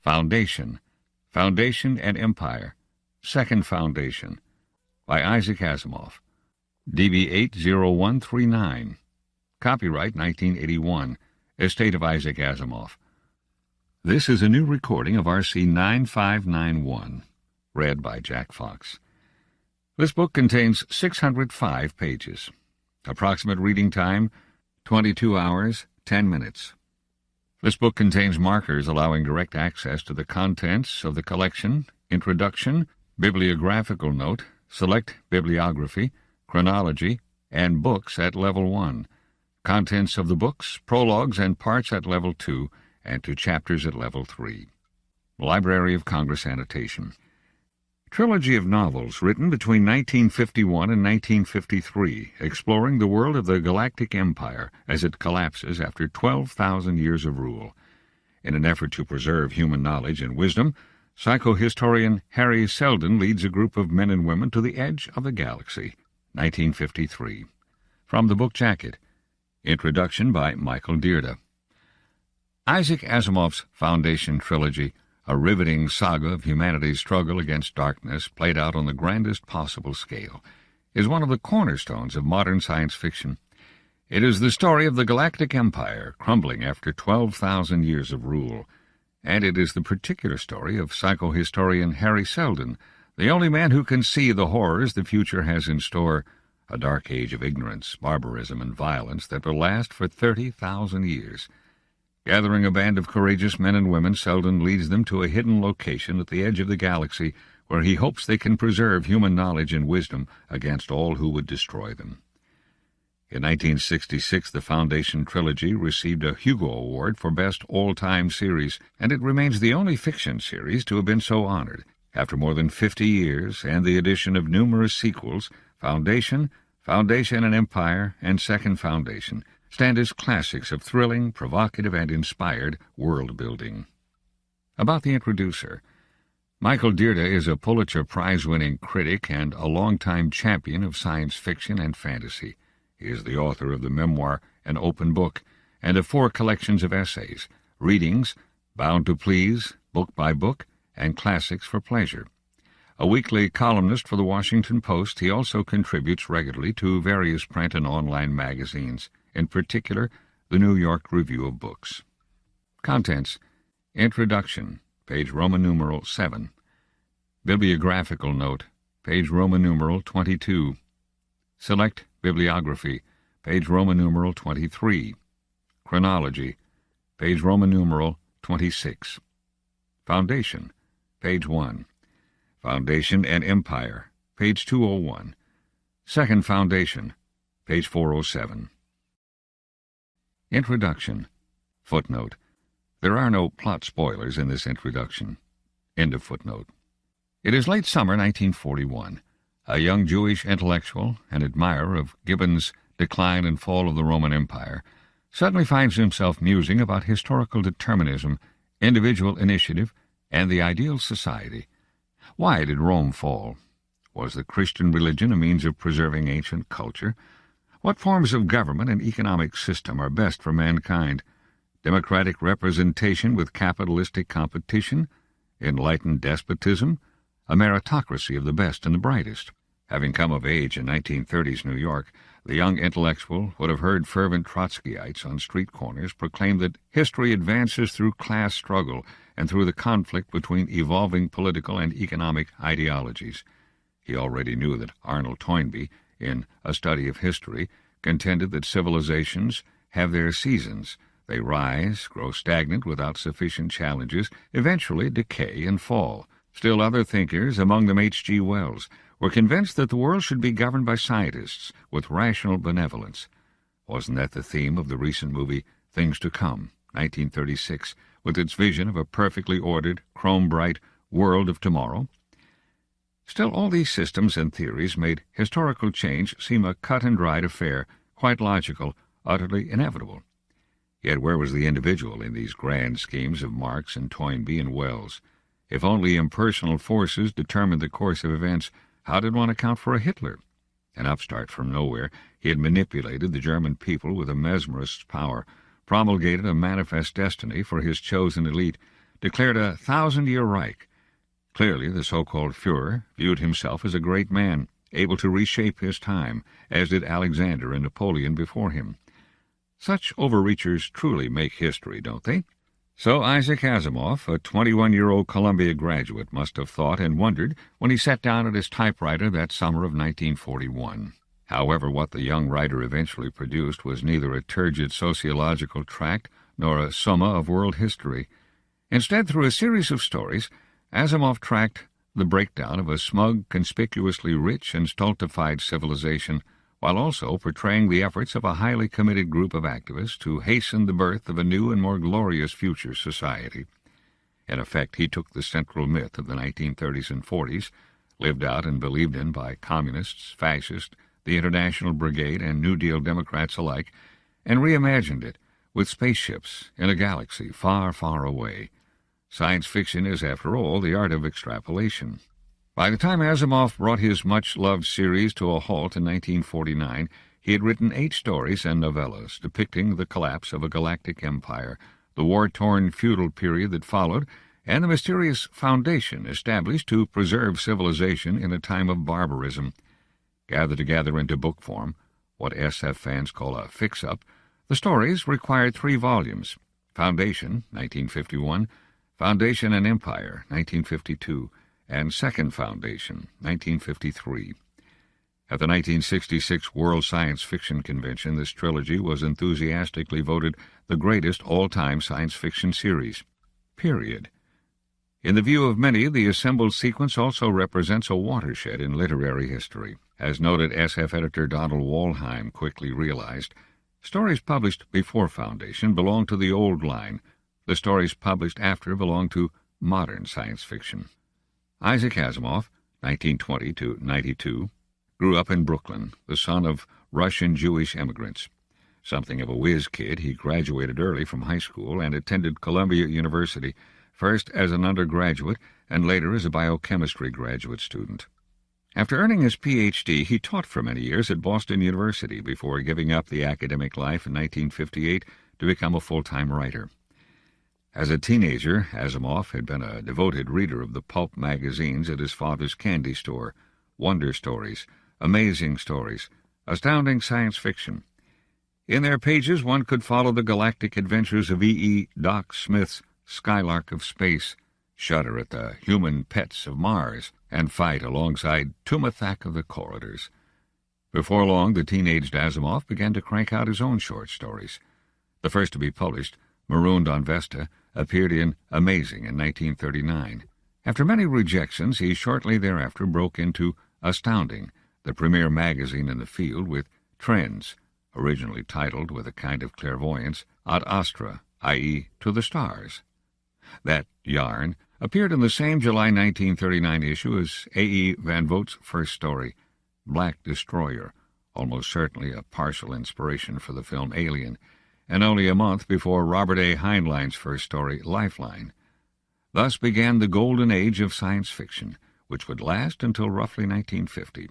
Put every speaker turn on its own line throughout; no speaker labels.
Foundation, Foundation and Empire, Second Foundation, by Isaac Asimov, DB 80139, copyright 1981, estate of Isaac Asimov. This is a new recording of RC 9591, read by Jack Fox. This book contains 605 pages. Approximate reading time, 22 hours, 10 minutes. This book contains markers allowing direct access to the contents of the collection, introduction, bibliographical note, select bibliography, chronology, and books at Level 1, contents of the books, prologues, and parts at Level 2, and to chapters at Level 3. Library of Congress annotation. Trilogy of novels written between 1951 and 1953, exploring the world of the Galactic Empire as it collapses after 12,000 years of rule. In an effort to preserve human knowledge and wisdom, psychohistorian Hari Seldon leads a group of men and women to the edge of the galaxy. 1953. From the book jacket. Introduction by Michael Dearda. Isaac Asimov's Foundation trilogy, a riveting saga of humanity's struggle against darkness played out on the grandest possible scale, is one of the cornerstones of modern science fiction. It is the story of the Galactic Empire crumbling after 12,000 years of rule, and it is the particular story of psychohistorian Hari Seldon, the only man who can see the horrors the future has in store, a dark age of ignorance, barbarism, and violence that will last for 30,000 years. Gathering a band of courageous men and women, Seldon leads them to a hidden location at the edge of the galaxy where he hopes they can preserve human knowledge and wisdom against all who would destroy them. In 1966, the Foundation trilogy received a Hugo Award for Best All-Time Series, and it remains the only fiction series to have been so honored. After more than 50 years and the addition of numerous sequels, Foundation, Foundation and Empire, and Second Foundation stand as classics of thrilling, provocative, and inspired world-building. About the introducer. Michael Dearda is a Pulitzer Prize-winning critic and a longtime champion of science fiction and fantasy. He is the author of the memoir An Open Book and of 4 collections of essays, readings, Bound to Please, Book by Book, and Classics for Pleasure. A weekly columnist for the Washington Post, he also contributes regularly to various print and online magazines, in particular, the New York Review of Books. Contents. Introduction, page Roman numeral 7. Bibliographical Note, page Roman numeral 22. Select Bibliography, page Roman numeral 23. Chronology, page Roman numeral 26. Foundation, page 1. Foundation and Empire, page 201. Second Foundation, page 407. Introduction. Footnote. There are no plot spoilers in this introduction. End of footnote. It is late summer 1941. A young Jewish intellectual, an admirer of Gibbon's Decline and Fall of the Roman Empire, suddenly finds himself musing about historical determinism, individual initiative, and the ideal society. Why did Rome fall? Was the Christian religion a means of preserving ancient culture? What forms of government and economic system are best for mankind? Democratic representation with capitalistic competition? Enlightened despotism? A meritocracy of the best and the brightest? Having come of age in 1930s New York, the young intellectual would have heard fervent Trotskyites on street corners proclaim that history advances through class struggle and through the conflict between evolving political and economic ideologies. He already knew that Arnold Toynbee, in A Study of History, contended that civilizations have their seasons. They rise, grow stagnant without sufficient challenges, eventually decay and fall. Still other thinkers, among them H.G. Wells, were convinced that the world should be governed by scientists with rational benevolence. Wasn't that the theme of the recent movie Things to Come, 1936, with its vision of a perfectly ordered, chrome-bright world of tomorrow? Still, all these systems and theories made historical change seem a cut-and-dried affair, quite logical, utterly inevitable. Yet where was the individual in these grand schemes of Marx and Toynbee and Wells? If only impersonal forces determined the course of events, how did one account for a Hitler? An upstart from nowhere, he had manipulated the German people with a mesmerist's power, promulgated a manifest destiny for his chosen elite, declared a 1,000-year Reich. Clearly, the so-called Führer viewed himself as a great man, able to reshape his time, as did Alexander and Napoleon before him. Such overreachers truly make history, don't they? So Isaac Asimov, a 21-year-old Columbia graduate, must have thought and wondered when he sat down at his typewriter that summer of 1941. However, what the young writer eventually produced was neither a turgid sociological tract nor a summa of world history. Instead, through a series of stories, Asimov tracked the breakdown of a smug, conspicuously rich and stultified civilization, while also portraying the efforts of a highly committed group of activists to hasten the birth of a new and more glorious future society. In effect, he took the central myth of the 1930s and 40s, lived out and believed in by communists, fascists, the International Brigade, and New Deal Democrats alike, and reimagined it with spaceships in a galaxy far, far away. Science fiction is, after all, the art of extrapolation. By the time Asimov brought his much-loved series to a halt in 1949, he had written 8 stories and novellas depicting the collapse of a galactic empire, the war-torn feudal period that followed, and the mysterious foundation established to preserve civilization in a time of barbarism. Gathered together into book form, what SF fans call a fix-up, the stories required 3 volumes: Foundation, 1951, Foundation and Empire, 1952, and Second Foundation, 1953. At the 1966 World Science Fiction Convention, this trilogy was enthusiastically voted the greatest all-time science fiction series. Period. In the view of many, the assembled sequence also represents a watershed in literary history. As noted SF editor Donald Wollheim quickly realized, stories published before Foundation belong to the old line. The stories published after belong to modern science fiction. Isaac Asimov, 1920 to 92, grew up in Brooklyn, the son of Russian Jewish immigrants. Something of a whiz kid, he graduated early from high school and attended Columbia University, first as an undergraduate and later as a biochemistry graduate student. After earning his Ph.D., he taught for many years at Boston University before giving up the academic life in 1958 to become a full-time writer. As a teenager, Asimov had been a devoted reader of the pulp magazines at his father's candy store, wonder stories, amazing stories, astounding science fiction. In their pages one could follow the galactic adventures of E. Doc Smith's Skylark of Space, shudder at the human pets of Mars, and fight alongside Tumathak of the Corridors. Before long, the teenaged Asimov began to crank out his own short stories. The first to be published, Marooned on Vesta, appeared in Amazing in 1939. After many rejections, he shortly thereafter broke into Astounding, the premier magazine in the field, with Trends, originally titled with a kind of clairvoyance, Ad Astra, i.e., to the stars. That yarn appeared in the same July 1939 issue as A.E. Van Vogt's first story, Black Destroyer, almost certainly a partial inspiration for the film Alien, and only a month before Robert A. Heinlein's first story, Lifeline. Thus began the golden age of science fiction, which would last until roughly 1950.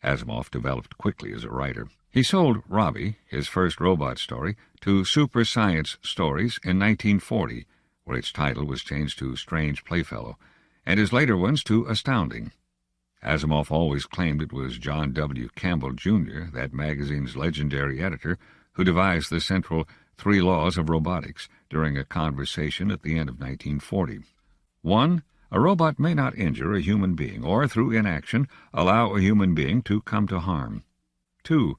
Asimov developed quickly as a writer. He sold Robbie, his first robot story, to Super Science Stories in 1940, where its title was changed to Strange Playfellow, and his later ones to Astounding. Asimov always claimed it was John W. Campbell, Jr., that magazine's legendary editor, who devised the central 3 laws of robotics during a conversation at the end of 1940. 1. A robot may not injure a human being or, through inaction, allow a human being to come to harm. 2.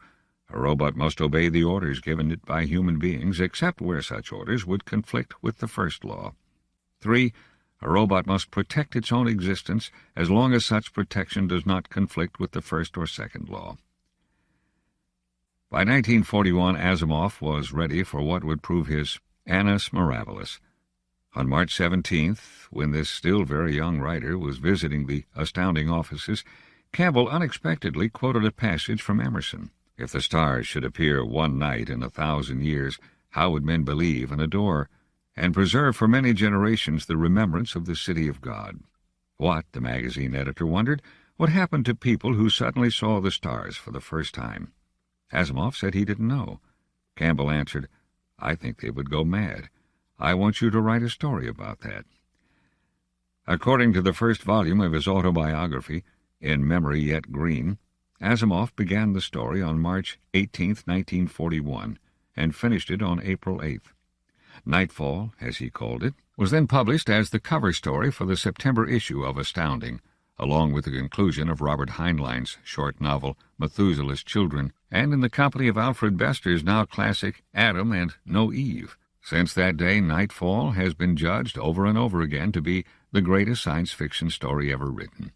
A robot must obey the orders given it by human beings, except where such orders would conflict with the first law. 3. A robot must protect its own existence as long as such protection does not conflict with the first or second law. By 1941, Asimov was ready for what would prove his annus mirabilis. On March 17th, when this still very young writer was visiting the Astounding offices, Campbell unexpectedly quoted a passage from Emerson. If the stars should appear one night in 1,000 years, how would men believe and adore, and preserve for many generations the remembrance of the city of God? What, the magazine editor wondered, would happen to people who suddenly saw the stars for the first time? Asimov said he didn't know. Campbell answered, I think they would go mad. I want you to write a story about that. According to the first volume of his autobiography, In Memory Yet Green, Asimov began the story on March 18, 1941, and finished it on April 8th. Nightfall, as he called it, was then published as the cover story for the September issue of Astounding, along with the conclusion of Robert Heinlein's short novel Methuselah's Children, and in the company of Alfred Bester's now classic Adam and No Eve. Since that day, Nightfall has been judged over and over again to be the greatest science fiction story ever written.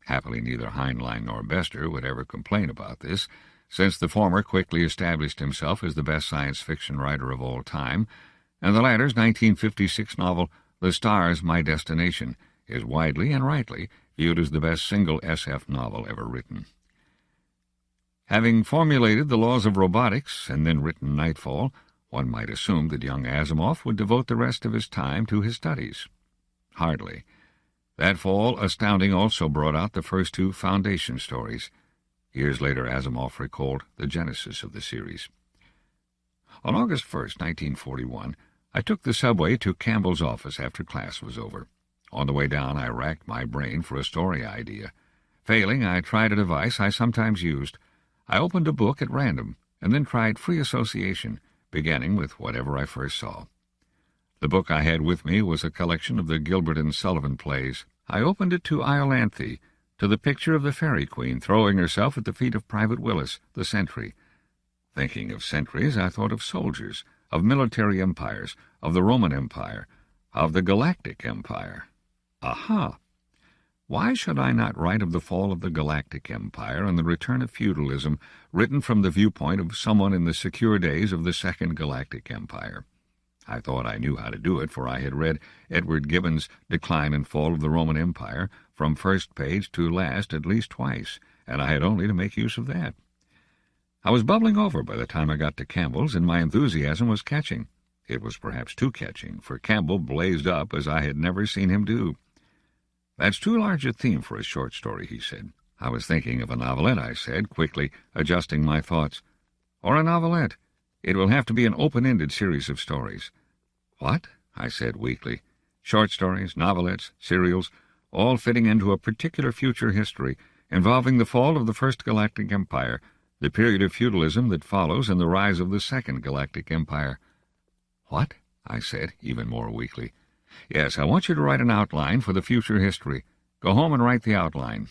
Happily, neither Heinlein nor Bester would ever complain about this, since the former quickly established himself as the best science fiction writer of all time, and the latter's 1956 novel The Stars, My Destination is widely and rightly viewed as the best single SF novel ever written. Having formulated the laws of robotics and then written Nightfall, one might assume that young Asimov would devote the rest of his time to his studies. Hardly. That fall, Astounding also brought out the first two Foundation stories. Years later, Asimov recalled the genesis of the series. On August 1st, 1941, I took the subway to Campbell's office after class was over. On the way down, I racked my brain for a story idea. Failing, I tried a device I sometimes used. I opened a book at random, and then tried free association, beginning with whatever I first saw. The book I had with me was a collection of the Gilbert and Sullivan plays. I opened it to Iolanthe, to the picture of the Fairy Queen throwing herself at the feet of Private Willis, the sentry. Thinking of sentries, I thought of soldiers, of military empires, of the Roman Empire, of the Galactic Empire. Aha! Why should I not write of the fall of the Galactic Empire and the return of feudalism, written from the viewpoint of someone in the secure days of the Second Galactic Empire? I thought I knew how to do it, for I had read Edward Gibbon's Decline and Fall of the Roman Empire from first page to last at least twice, and I had only to make use of that. I was bubbling over by the time I got to Campbell's, and my enthusiasm was catching. It was perhaps too catching, for Campbell blazed up as I had never seen him do. "That's too large a theme for a short story," he said. "I was thinking of a novelette," I said, quickly adjusting my thoughts. "Or a novelette. It will have to be an open-ended series of stories." "What?" I said weakly. "Short stories, novelettes, serials, all fitting into a particular future history, involving the fall of the First Galactic Empire, the period of feudalism that follows, and the rise of the Second Galactic Empire." "What?" I said, even more weakly. "Yes, I want you to write an outline for the future history. Go home and write the outline."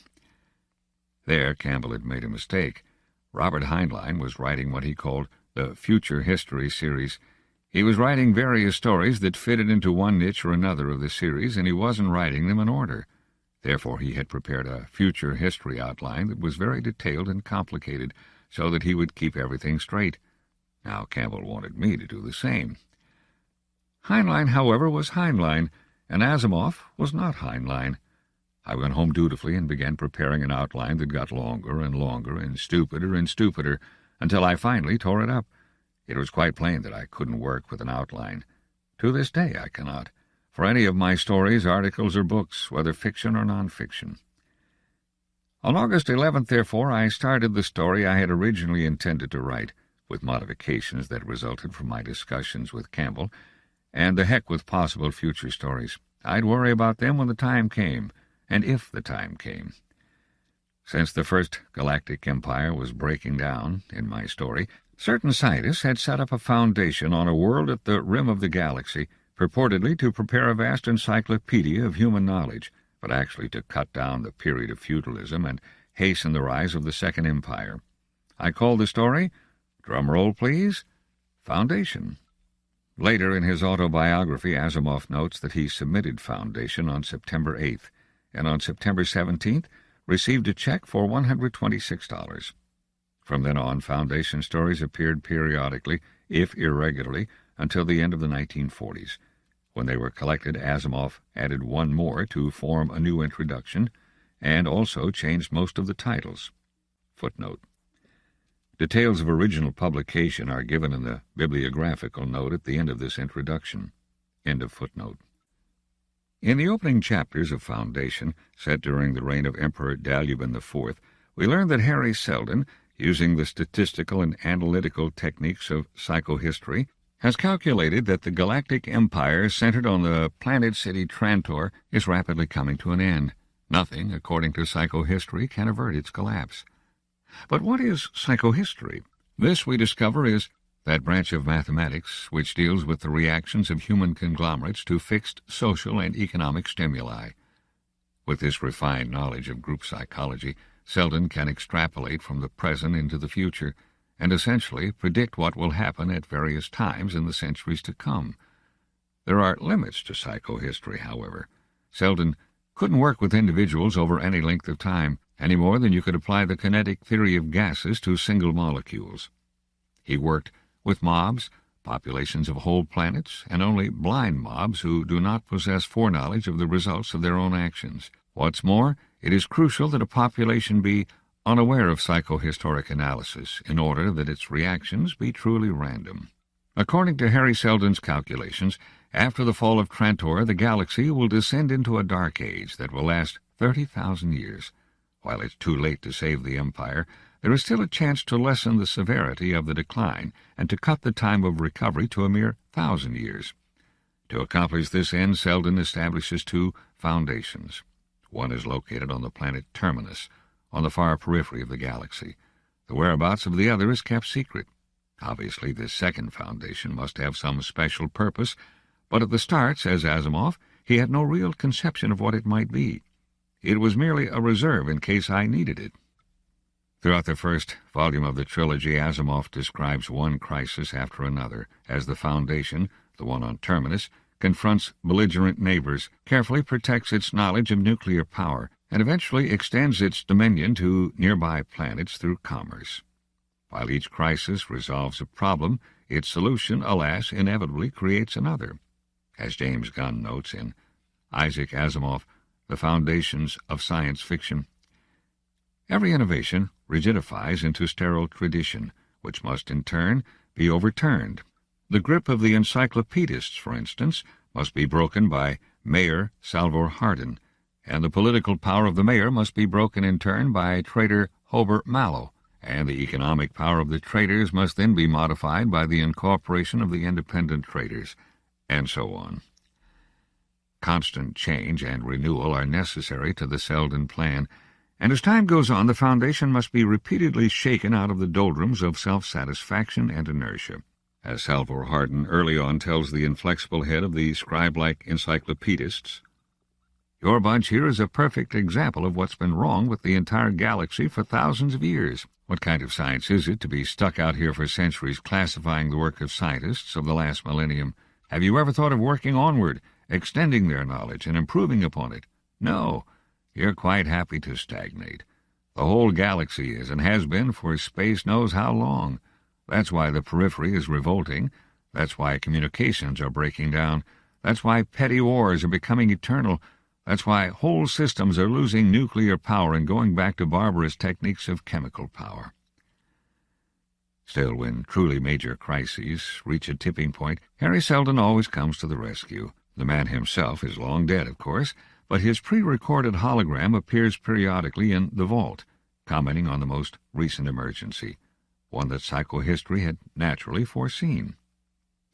There, Campbell had made a mistake. Robert Heinlein was writing what he called the Future History series. He was writing various stories that fitted into one niche or another of the series, and he wasn't writing them in order. Therefore, he had prepared a future history outline that was very detailed and complicated, so that he would keep everything straight. Now Campbell wanted me to do the same. Heinlein, however, was Heinlein, and Asimov was not Heinlein. I went home dutifully and began preparing an outline that got longer and longer and stupider, until I finally tore it up. It was quite plain that I couldn't work with an outline. To this day I cannot, for any of my stories, articles, or books, whether fiction or non-fiction. On August 11th, therefore, I started the story I had originally intended to write, with modifications that resulted from my discussions with Campbell, and the heck with possible future stories. I'd worry about them when the time came, and if the time came. Since the First Galactic Empire was breaking down, in my story, certain scientists had set up a foundation on a world at the rim of the galaxy, purportedly to prepare a vast encyclopedia of human knowledge, but actually to cut down the period of feudalism and hasten the rise of the Second Empire. I called the story, drum roll please, Foundation. Later in his autobiography, Asimov notes that he submitted Foundation on September 8th, and on September 17th received a check for $126. From then on, Foundation stories appeared periodically, if irregularly, until the end of the 1940s. When they were collected, Asimov added one more to form a new introduction, and also changed most of the titles. Footnote. Details of original publication are given in the Bibliographical Note at the end of this introduction. End of footnote. In the opening chapters of Foundation, set during the reign of Emperor Daliban IV, we learn that Hari Seldon, using the statistical and analytical techniques of psychohistory, has calculated that the Galactic Empire centered on the planet city Trantor is rapidly coming to an end. Nothing, according to psychohistory, can avert its collapse. But what is psychohistory? This, we discover, is that branch of mathematics which deals with the reactions of human conglomerates to fixed social and economic stimuli. With this refined knowledge of group psychology, Seldon can extrapolate from the present into the future, and essentially predict what will happen at various times in the centuries to come. There are limits to psychohistory, however. Seldon couldn't work with individuals over any length of time, any more than you could apply the kinetic theory of gases to single molecules. He worked with mobs, populations of whole planets, and only blind mobs who do not possess foreknowledge of the results of their own actions. What's more, it is crucial that a population be unaware of psychohistoric analysis in order that its reactions be truly random. According to Hari Seldon's calculations, after the fall of Trantor, the galaxy will descend into a dark age that will last 30,000 years. While it's too late to save the Empire, there is still a chance to lessen the severity of the decline and to cut the time of recovery to a mere 1,000 years. To accomplish this end, Seldon establishes two foundations. One is located on the planet Terminus, on the far periphery of the galaxy. The whereabouts of the other is kept secret. Obviously, this second foundation must have some special purpose, but at the start, says Asimov, he had no real conception of what it might be. It was merely a reserve in case I needed it. Throughout the first volume of the trilogy, Asimov describes one crisis after another, as the Foundation, the one on Terminus, confronts belligerent neighbors, carefully protects its knowledge of nuclear power, and eventually extends its dominion to nearby planets through commerce. While each crisis resolves a problem, its solution, alas, inevitably creates another. As James Gunn notes in Isaac Asimov, The Foundations of Science Fiction, every innovation rigidifies into sterile tradition, which must in turn be overturned. The grip of the Encyclopedists, for instance, must be broken by Mayor Salvor Hardin, and the political power of the mayor must be broken in turn by trader Hobart Mallow, and the economic power of the traders must then be modified by the incorporation of the independent traders, and so on. Constant change and renewal are necessary to the Seldon plan, and as time goes on, the foundation must be repeatedly shaken out of the doldrums of self-satisfaction and inertia. As Salvor Hardin early on tells the inflexible head of the scribe-like Encyclopedists, "Your bunch here is a perfect example of what's been wrong with the entire galaxy for thousands of years. What kind of science is it to be stuck out here for centuries classifying the work of scientists of the last millennium? Have you ever thought of working onward, extending their knowledge and improving upon it? No. You're quite happy to stagnate. The whole galaxy is and has been for space knows how long. That's why the periphery is revolting. That's why communications are breaking down. That's why petty wars are becoming eternal. That's why whole systems are losing nuclear power and going back to barbarous techniques of chemical power." Still, when truly major crises reach a tipping point, Hari Seldon always comes to the rescue. The man himself is long dead, of course, but his pre-recorded hologram appears periodically in The Vault, commenting on the most recent emergency, one that psychohistory had naturally foreseen.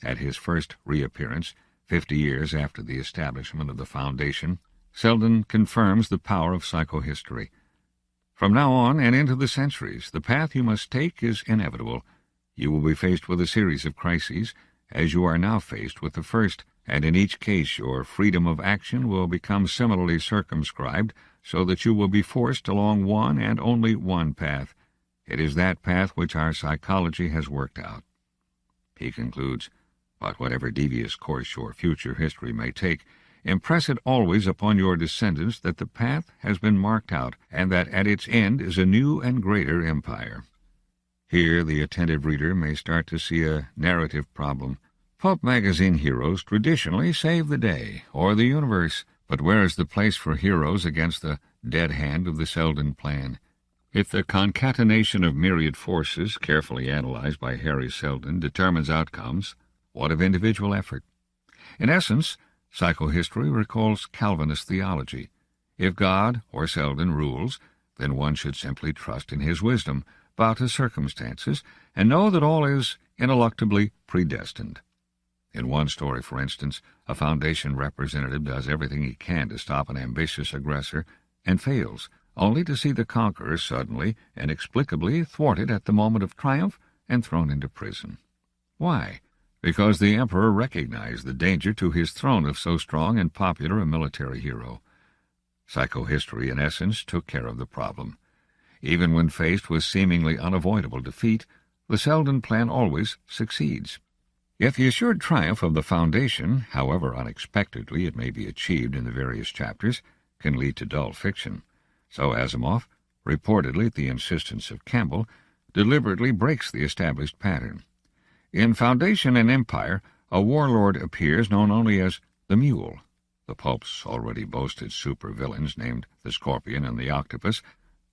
At his first reappearance, 50 years after the establishment of the Foundation, Seldon confirms the power of psychohistory. From now on and into the centuries, the path you must take is inevitable. You will be faced with a series of crises, as you are now faced with the first, and in each case your freedom of action will become similarly circumscribed, so that you will be forced along one and only one path. It is that path which our psychology has worked out. He concludes, "But whatever devious course your future history may take, impress it always upon your descendants that the path has been marked out, and that at its end is a new and greater empire." Here the attentive reader may start to see a narrative problem. Pulp magazine heroes traditionally save the day, or the universe, but where is the place for heroes against the dead hand of the Seldon plan? If the concatenation of myriad forces, carefully analyzed by Hari Seldon, determines outcomes, what of individual effort? In essence, psychohistory recalls Calvinist theology. If God, or Seldon, rules, then one should simply trust in his wisdom, bow to circumstances, and know that all is ineluctably predestined. In one story, for instance, a Foundation representative does everything he can to stop an ambitious aggressor and fails, only to see the conqueror suddenly and inexplicably thwarted at the moment of triumph and thrown into prison. Why? Because the emperor recognized the danger to his throne of so strong and popular a military hero. Psychohistory, in essence, took care of the problem. Even when faced with seemingly unavoidable defeat, the Seldon plan always succeeds. Yet the assured triumph of the Foundation, however unexpectedly it may be achieved in the various chapters, can lead to dull fiction. So Asimov, reportedly at the insistence of Campbell, deliberately breaks the established pattern. In Foundation and Empire, a warlord appears known only as the Mule. The pulps already boasted supervillains named the Scorpion and the Octopus,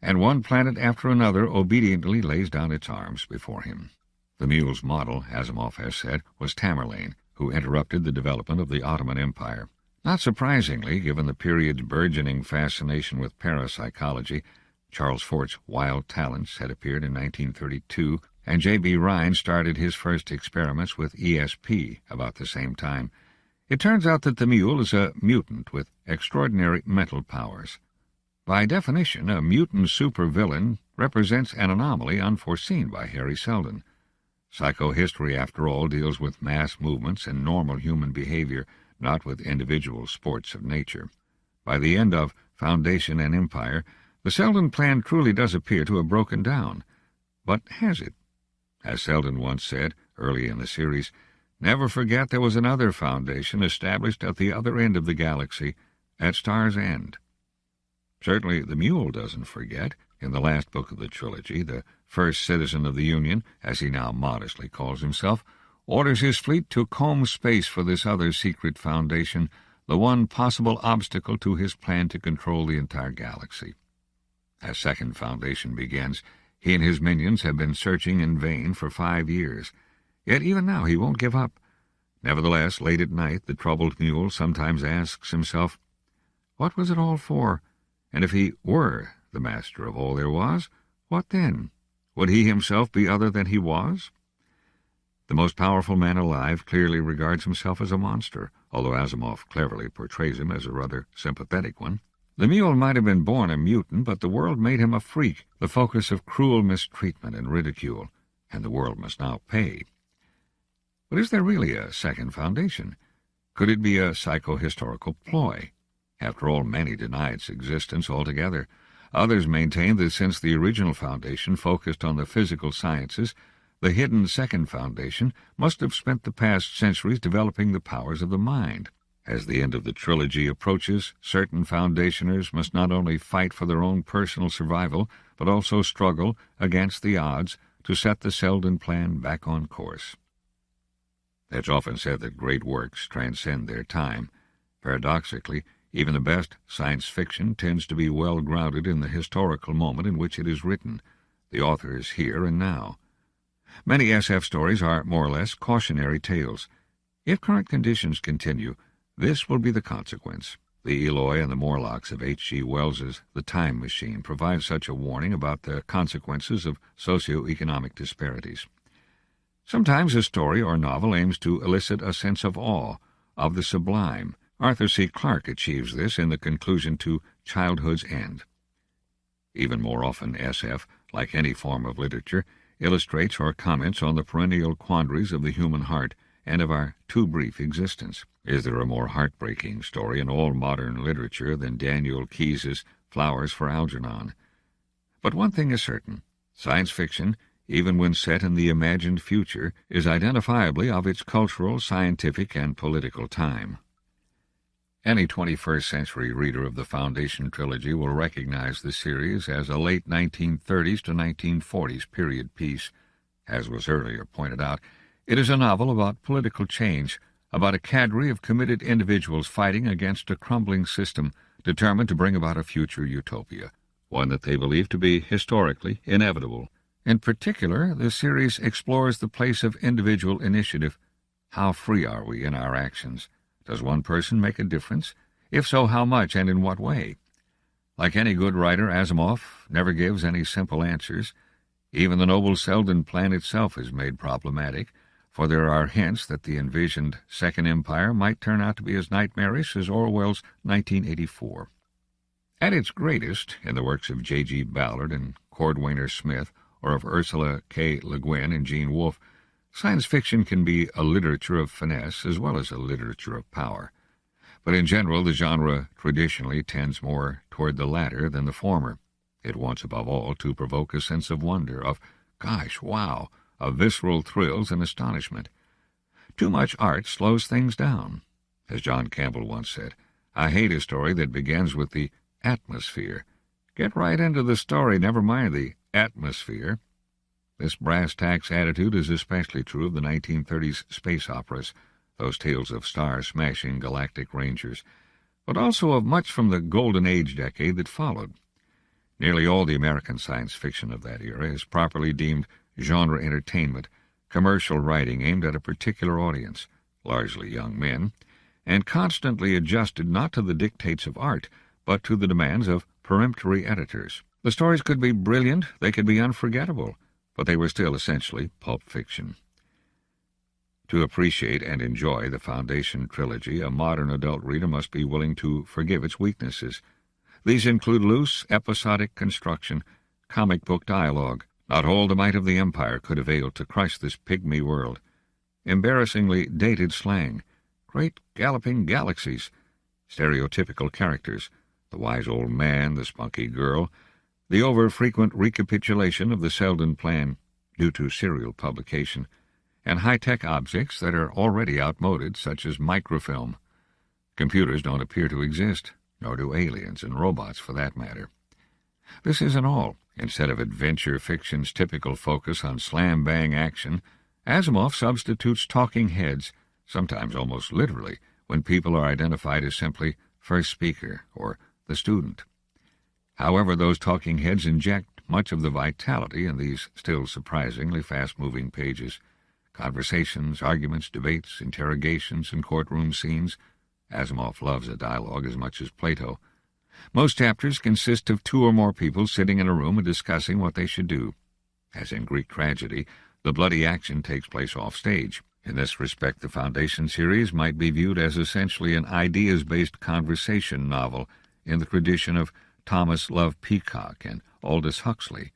and one planet after another obediently lays down its arms before him. The Mule's model, Asimov has said, was Tamerlane, who interrupted the development of the Ottoman Empire. Not surprisingly, given the period's burgeoning fascination with parapsychology, Charles Fort's Wild Talents had appeared in 1932, and J.B. Rhine started his first experiments with ESP about the same time. It turns out that the Mule is a mutant with extraordinary mental powers. By definition, a mutant supervillain represents an anomaly unforeseen by Hari Seldon. Psychohistory, after all, deals with mass movements and normal human behavior, not with individual sports of nature. By the end of Foundation and Empire, the Seldon plan truly does appear to have broken down. But has it? As Seldon once said, early in the series, never forget there was another Foundation established at the other end of the galaxy, at Star's End. Certainly the Mule doesn't forget. In the last book of the trilogy, the first citizen of the Union, as he now modestly calls himself, orders his fleet to comb space for this other secret Foundation, the one possible obstacle to his plan to control the entire galaxy. As Second Foundation begins, he and his minions have been searching in vain for 5 years. Yet even now he won't give up. Nevertheless, late at night, the troubled Mule sometimes asks himself, what was it all for? And if he were the master of all there was, what then? Would he himself be other than he was? The most powerful man alive clearly regards himself as a monster, although Asimov cleverly portrays him as a rather sympathetic one. The Mule might have been born a mutant, but the world made him a freak, the focus of cruel mistreatment and ridicule, and the world must now pay. But is there really a second Foundation? Could it be a psychohistorical ploy? After all, many deny its existence altogether. Others maintain that since the original Foundation focused on the physical sciences, the hidden Second Foundation must have spent the past centuries developing the powers of the mind. As the end of the trilogy approaches, certain Foundationers must not only fight for their own personal survival, but also struggle against the odds to set the Seldon plan back on course. It's often said that great works transcend their time. Paradoxically, even the best science fiction tends to be well grounded in the historical moment in which it is written. The author is here and now. Many SF stories are more or less cautionary tales. If current conditions continue, this will be the consequence. The Eloi and the Morlocks of H.G. Wells's The Time Machine provide such a warning about the consequences of socio-economic disparities. Sometimes a story or novel aims to elicit a sense of awe, of the sublime. Arthur C. Clarke achieves this in the conclusion to Childhood's End. Even more often, SF, like any form of literature, illustrates or comments on the perennial quandaries of the human heart and of our too brief existence. Is there a more heartbreaking story in all modern literature than Daniel Keyes's Flowers for Algernon? But one thing is certain. Science fiction, even when set in the imagined future, is identifiably of its cultural, scientific, and political time. Any 21st century reader of the Foundation trilogy will recognize the series as a late 1930s to 1940s period piece. As was earlier pointed out, it is a novel about political change, about a cadre of committed individuals fighting against a crumbling system, determined to bring about a future utopia, one that they believe to be historically inevitable. In particular, the series explores the place of individual initiative. How free are we in our actions? Does one person make a difference? If so, how much and in what way? Like any good writer, Asimov never gives any simple answers. Even the noble Seldon plan itself is made problematic, for there are hints that the envisioned Second Empire might turn out to be as nightmarish as Orwell's 1984. At its greatest, in the works of J.G. Ballard and Cordwainer Smith, or of Ursula K. Le Guin and Gene Wolfe, science fiction can be a literature of finesse as well as a literature of power. But in general, the genre traditionally tends more toward the latter than the former. It wants above all to provoke a sense of wonder, of gosh, wow, of visceral thrills and astonishment. Too much art slows things down. As John Campbell once said, I hate a story that begins with the atmosphere. Get right into the story, never mind the atmosphere. This brass-tacks attitude is especially true of the 1930s space operas, those tales of star-smashing galactic rangers, but also of much from the Golden Age decade that followed. Nearly all the American science fiction of that era is properly deemed genre entertainment, commercial writing aimed at a particular audience, largely young men, and constantly adjusted not to the dictates of art, but to the demands of peremptory editors. The stories could be brilliant, they could be unforgettable, but they were still essentially pulp fiction. To appreciate and enjoy the Foundation trilogy, a modern adult reader must be willing to forgive its weaknesses. These include loose, episodic construction, comic book dialogue. Not all the might of the Empire could avail to crush this pygmy world. Embarrassingly dated slang, great galloping galaxies, stereotypical characters, the wise old man, the spunky girl, the over-frequent recapitulation of the Seldon plan due to serial publication, and high-tech objects that are already outmoded, such as microfilm. Computers don't appear to exist, nor do aliens and robots for that matter. This isn't all. Instead of adventure fiction's typical focus on slam-bang action, Asimov substitutes talking heads, sometimes almost literally, when people are identified as simply first speaker or the student. However, those talking heads inject much of the vitality in these still surprisingly fast-moving pages. Conversations, arguments, debates, interrogations, and courtroom scenes. Asimov loves a dialogue as much as Plato. Most chapters consist of two or more people sitting in a room and discussing what they should do. As in Greek tragedy, the bloody action takes place off-stage. In this respect, the Foundation series might be viewed as essentially an ideas-based conversation novel in the tradition of Thomas Love Peacock and Aldous Huxley.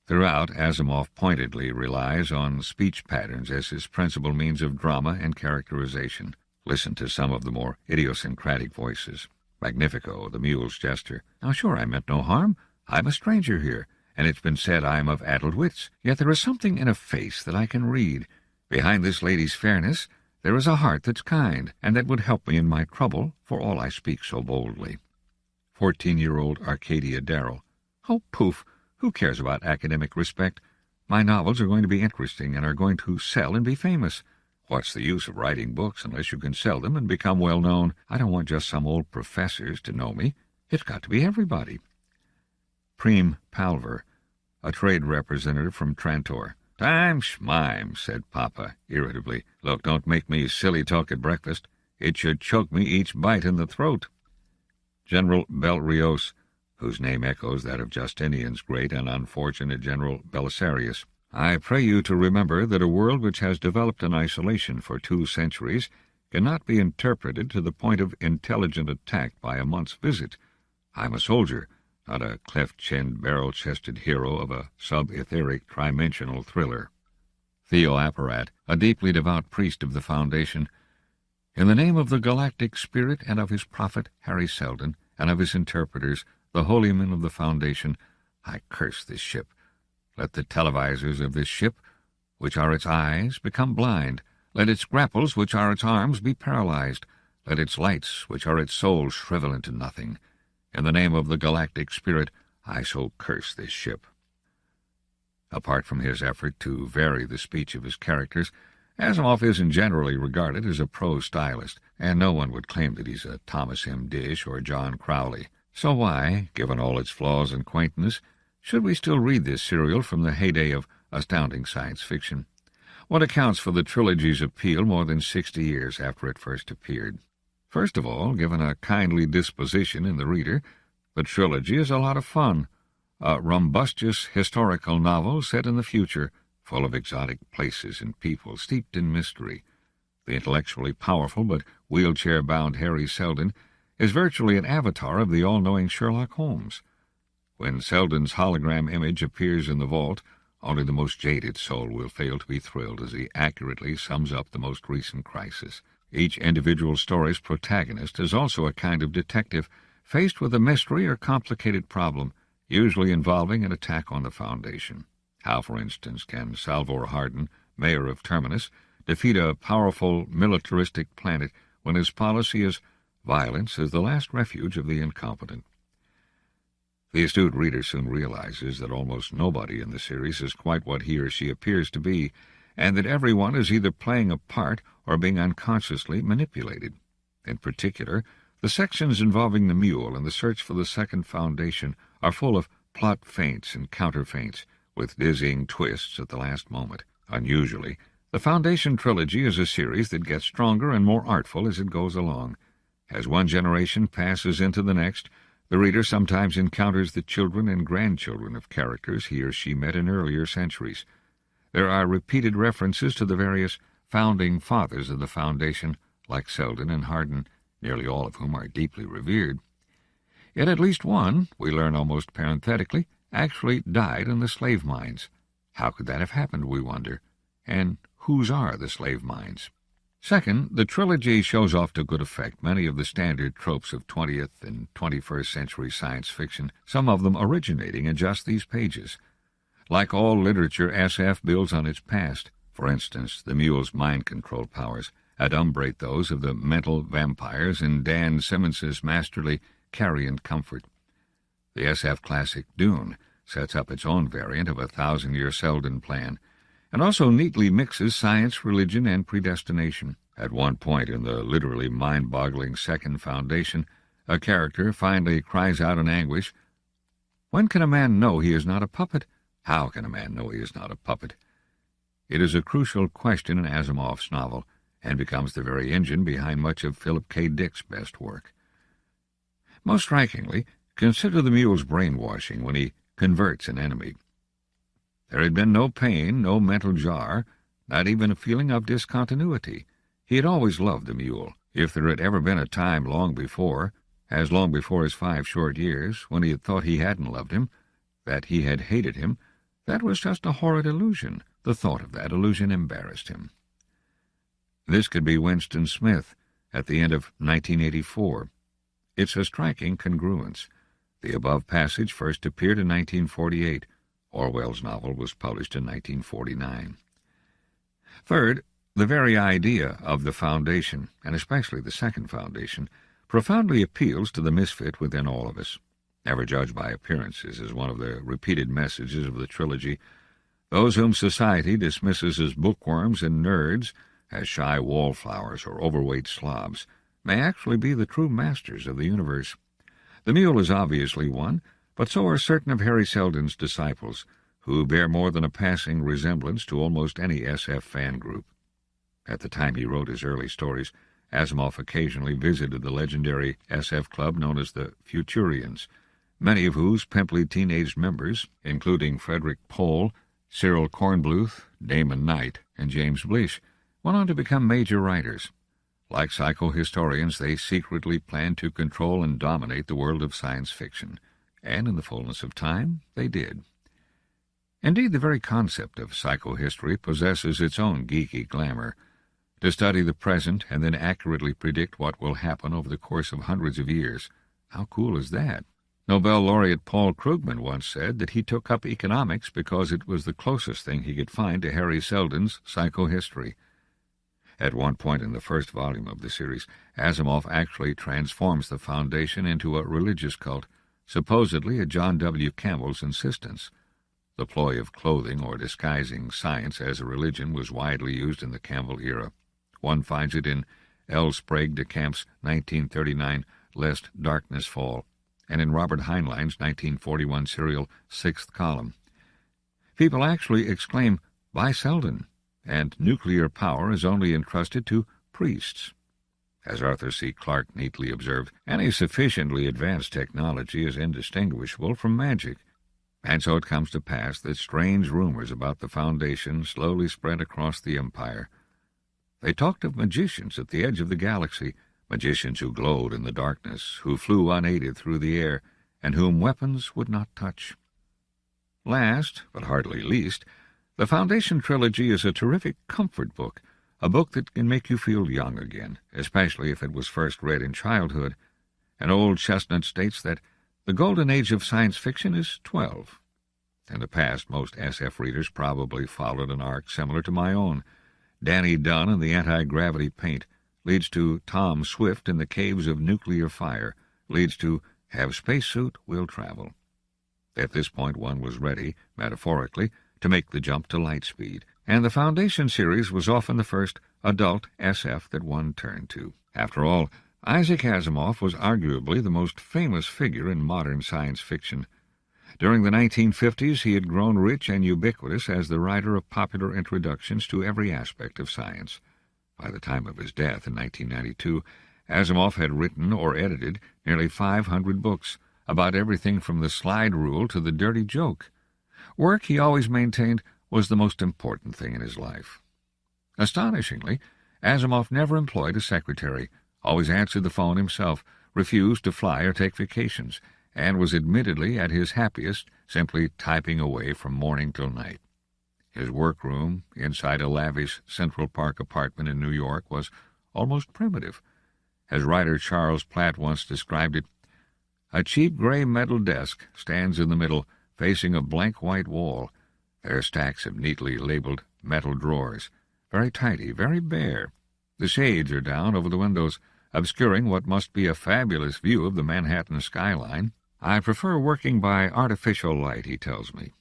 Throughout, Asimov pointedly relies on speech patterns as his principal means of drama and characterization. Listen to some of the more idiosyncratic voices. Magnifico, the mule's jester. Now sure, I meant no harm. I'm a stranger here, and it's been said I am of addled wits. Yet there is something in a face that I can read. Behind this lady's fairness there is a heart that's kind, and that would help me in my trouble, for all I speak so boldly. 14-year-old Arcadia Darrell. Oh, poof! Who cares about academic respect? My novels are going to be interesting and are going to sell and be famous. What's the use of writing books unless you can sell them and become well-known? I don't want just some old professors to know me. It's got to be everybody. Preem Palver, a trade representative from Trantor. Time schmime, said Papa irritably. Look, don't make me silly talk at breakfast. It should choke me each bite in the throat. General Belrios, whose name echoes that of Justinian's great and unfortunate General Belisarius. I pray you to remember that a world which has developed in isolation for 2 centuries cannot be interpreted to the point of intelligent attack by a month's visit. I'm a soldier, not a cleft-chinned, barrel-chested hero of a sub-etheric trimensional thriller. Theo Apparat, a deeply devout priest of the Foundation. In the name of the Galactic Spirit and of his prophet Hari Seldon and of his interpreters, the holy men of the Foundation, I curse this ship. Let the televisors of this ship, which are its eyes, become blind. Let its grapples, which are its arms, be paralyzed. Let its lights, which are its soul, shrivel into nothing. In the name of the Galactic Spirit, I so curse this ship. Apart from his effort to vary the speech of his characters, Asimov isn't generally regarded as a prose stylist, and no one would claim that he's a Thomas M. Dish or John Crowley. So why, given all its flaws and quaintness, should we still read this serial from the heyday of astounding science fiction? What accounts for the trilogy's appeal more than 60 years after it first appeared? First of all, given a kindly disposition in the reader, the trilogy is a lot of fun. A rumbustious historical novel set in the future, full of exotic places and people, steeped in mystery. The intellectually powerful but wheelchair-bound Hari Seldon is virtually an avatar of the all-knowing Sherlock Holmes. When Seldon's hologram image appears in the vault, only the most jaded soul will fail to be thrilled as he accurately sums up the most recent crisis. Each individual story's protagonist is also a kind of detective faced with a mystery or complicated problem, usually involving an attack on the Foundation. How, for instance, can Salvor Hardin, mayor of Terminus, defeat a powerful militaristic planet when his policy is violence is the last refuge of the incompetent? The astute reader soon realizes that almost nobody in the series is quite what he or she appears to be, and that everyone is either playing a part or being unconsciously manipulated. In particular, the sections involving the mule and the search for the second Foundation are full of plot feints and counterfeints, with dizzying twists at the last moment. Unusually, the Foundation trilogy is a series that gets stronger and more artful as it goes along. As one generation passes into the next, the reader sometimes encounters the children and grandchildren of characters he or she met in earlier centuries. There are repeated references to the various founding fathers of the Foundation, like Seldon and Hardin, nearly all of whom are deeply revered. Yet at least one, we learn almost parenthetically, actually died in the slave mines. How could that have happened, we wonder? And whose are the slave mines? Second, the trilogy shows off to good effect many of the standard tropes of 20th and 21st century science fiction, some of them originating in just these pages. Like all literature, SF builds on its past. For instance, the mule's mind-control powers adumbrate those of the mental vampires in Dan Simmons's masterly Carrion Comfort. The SF classic Dune sets up its own variant of a 1,000-year Seldon plan, and also neatly mixes science, religion, and predestination. At one point in the literally mind-boggling Second Foundation, a character finally cries out in anguish, "When can a man know he is not a puppet? How can a man know he is not a puppet?" It is a crucial question in Asimov's novel, and becomes the very engine behind much of Philip K. Dick's best work. Most strikingly, consider the mule's brainwashing when he converts an enemy. There had been no pain, no mental jar, not even a feeling of discontinuity. He had always loved the mule. If there had ever been a time long before, as long before his 5 short years, when he had thought he hadn't loved him, that he had hated him, that was just a horrid illusion. The thought of that illusion embarrassed him. This could be Winston Smith at the end of 1984. It's a striking congruence. The above passage first appeared in 1948. Orwell's novel was published in 1949. Third, the very idea of the Foundation, and especially the Second Foundation, profoundly appeals to the misfit within all of us. Never judge by appearances is one of the repeated messages of the trilogy. Those whom society dismisses as bookworms and nerds, as shy wallflowers or overweight slobs, may actually be the true masters of the universe. The mule is obviously one, but so are certain of Hari Seldon's disciples, who bear more than a passing resemblance to almost any SF fan group. At the time he wrote his early stories, Asimov occasionally visited the legendary SF club known as the Futurians, many of whose pimply teenage members, including Frederick Pohl, Cyril Kornbluth, Damon Knight, and James Blish, went on to become major writers. Like psychohistorians, they secretly planned to control and dominate the world of science fiction, and in the fullness of time, they did. Indeed, the very concept of psychohistory possesses its own geeky glamour. To study the present and then accurately predict what will happen over the course of hundreds of years, how cool is that? Nobel laureate Paul Krugman once said that he took up economics because it was the closest thing he could find to Hari Seldon's psychohistory. At one point in the first volume of the series, Asimov actually transforms the Foundation into a religious cult, supposedly at John W. Campbell's insistence. The ploy of clothing or disguising science as a religion was widely used in the Campbell era. One finds it in L. Sprague de Camp's 1939 Lest Darkness Fall, and in Robert Heinlein's 1941 serial Sixth Column. People actually exclaim, "By Seldon," and nuclear power is only entrusted to priests. As Arthur C. Clarke neatly observed, any sufficiently advanced technology is indistinguishable from magic. And so it comes to pass that strange rumors about the Foundation slowly spread across the empire. They talked of magicians at the edge of the galaxy, magicians who glowed in the darkness, who flew unaided through the air, and whom weapons would not touch. Last, but hardly least, the Foundation trilogy is a terrific comfort book, a book that can make you feel young again, especially if it was first read in childhood. An old chestnut states that the golden age of science fiction is 12. In the past, most SF readers probably followed an arc similar to my own. Danny Dunn and the anti-gravity paint leads to Tom Swift in the caves of nuclear fire, leads to have spacesuit, will travel. At this point one was ready, metaphorically, to make the jump to light speed, and the Foundation series was often the first adult SF that one turned to. After all, Isaac Asimov was arguably the most famous figure in modern science fiction. During the 1950s, he had grown rich and ubiquitous as the writer of popular introductions to every aspect of science. By the time of his death in 1992, Asimov had written or edited nearly 500 books, about everything from the slide rule to the dirty joke. Work, he always maintained, was the most important thing in his life. Astonishingly, Asimov never employed a secretary, always answered the phone himself, refused to fly or take vacations, and was admittedly at his happiest simply typing away from morning till night. His workroom, inside a lavish Central Park apartment in New York, was almost primitive. As writer Charles Platt once described it, a cheap gray metal desk stands in the middle, facing a blank white wall. There are stacks of neatly labeled metal drawers, very tidy, very bare. The shades are down over the windows, obscuring what must be a fabulous view of the Manhattan skyline. I prefer working by artificial light, he tells me.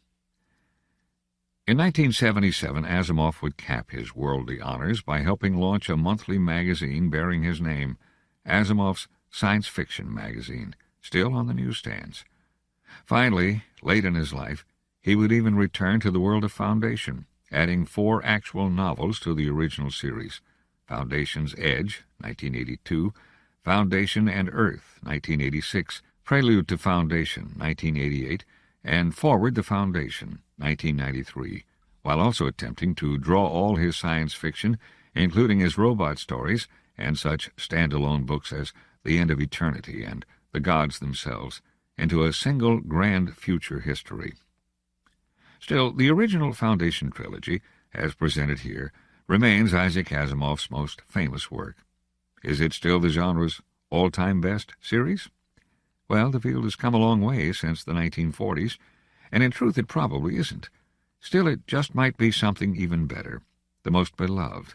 In 1977, Asimov would cap his worldly honors by helping launch a monthly magazine bearing his name, Asimov's Science Fiction magazine, still on the newsstands. Finally, late in his life, he would even return to the world of Foundation, adding 4 actual novels to the original series: Foundation's Edge, 1982, Foundation and Earth, 1986, Prelude to Foundation, 1988, and Forward to Foundation, 1993, while also attempting to draw all his science fiction, including his robot stories and such standalone books as The End of Eternity and The Gods Themselves, into a single grand future history. Still, the original Foundation trilogy, as presented here, remains Isaac Asimov's most famous work. Is it still the genre's all-time best series? Well, the field has come a long way since the 1940s, and in truth it probably isn't. Still, it just might be something even better, the most beloved.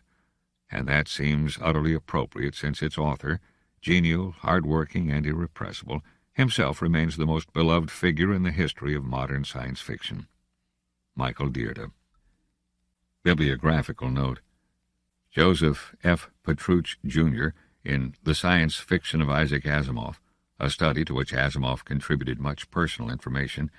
And that seems utterly appropriate since its author, genial, hard-working, and irrepressible, himself remains the most beloved figure in the history of modern science fiction. Michael Dearda. Bibliographical Note. Joseph F. Petruch, Jr., in The Science Fiction of Isaac Asimov, a study to which Asimov contributed much personal information,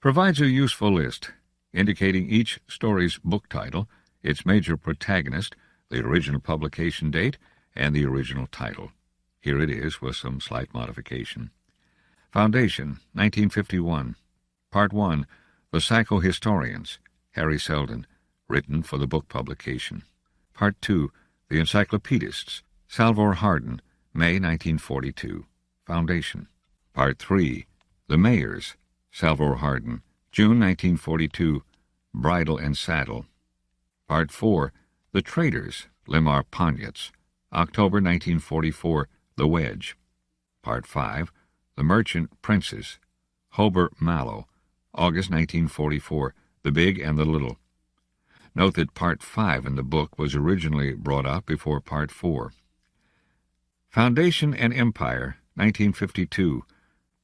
provides a useful list, indicating each story's book title, its major protagonist, the original publication date, and the original title. Here it is, with some slight modification. Foundation, 1951. Part 1, The Psychohistorians, Hari Seldon, written for the book publication. Part 2, The Encyclopedists, Salvor Hardin, May 1942, Foundation. Part 3, The Mayors, Salvor Hardin, June 1942, Bridle and Saddle. Part 4, The Traders, Limar Ponyatz, October 1944, The Wedge. Part 5, The Merchant Princes, Hober Mallow, August 1944, The Big and the Little. Note that Part 5 in the book was originally brought up before Part 4. Foundation and Empire, 1952,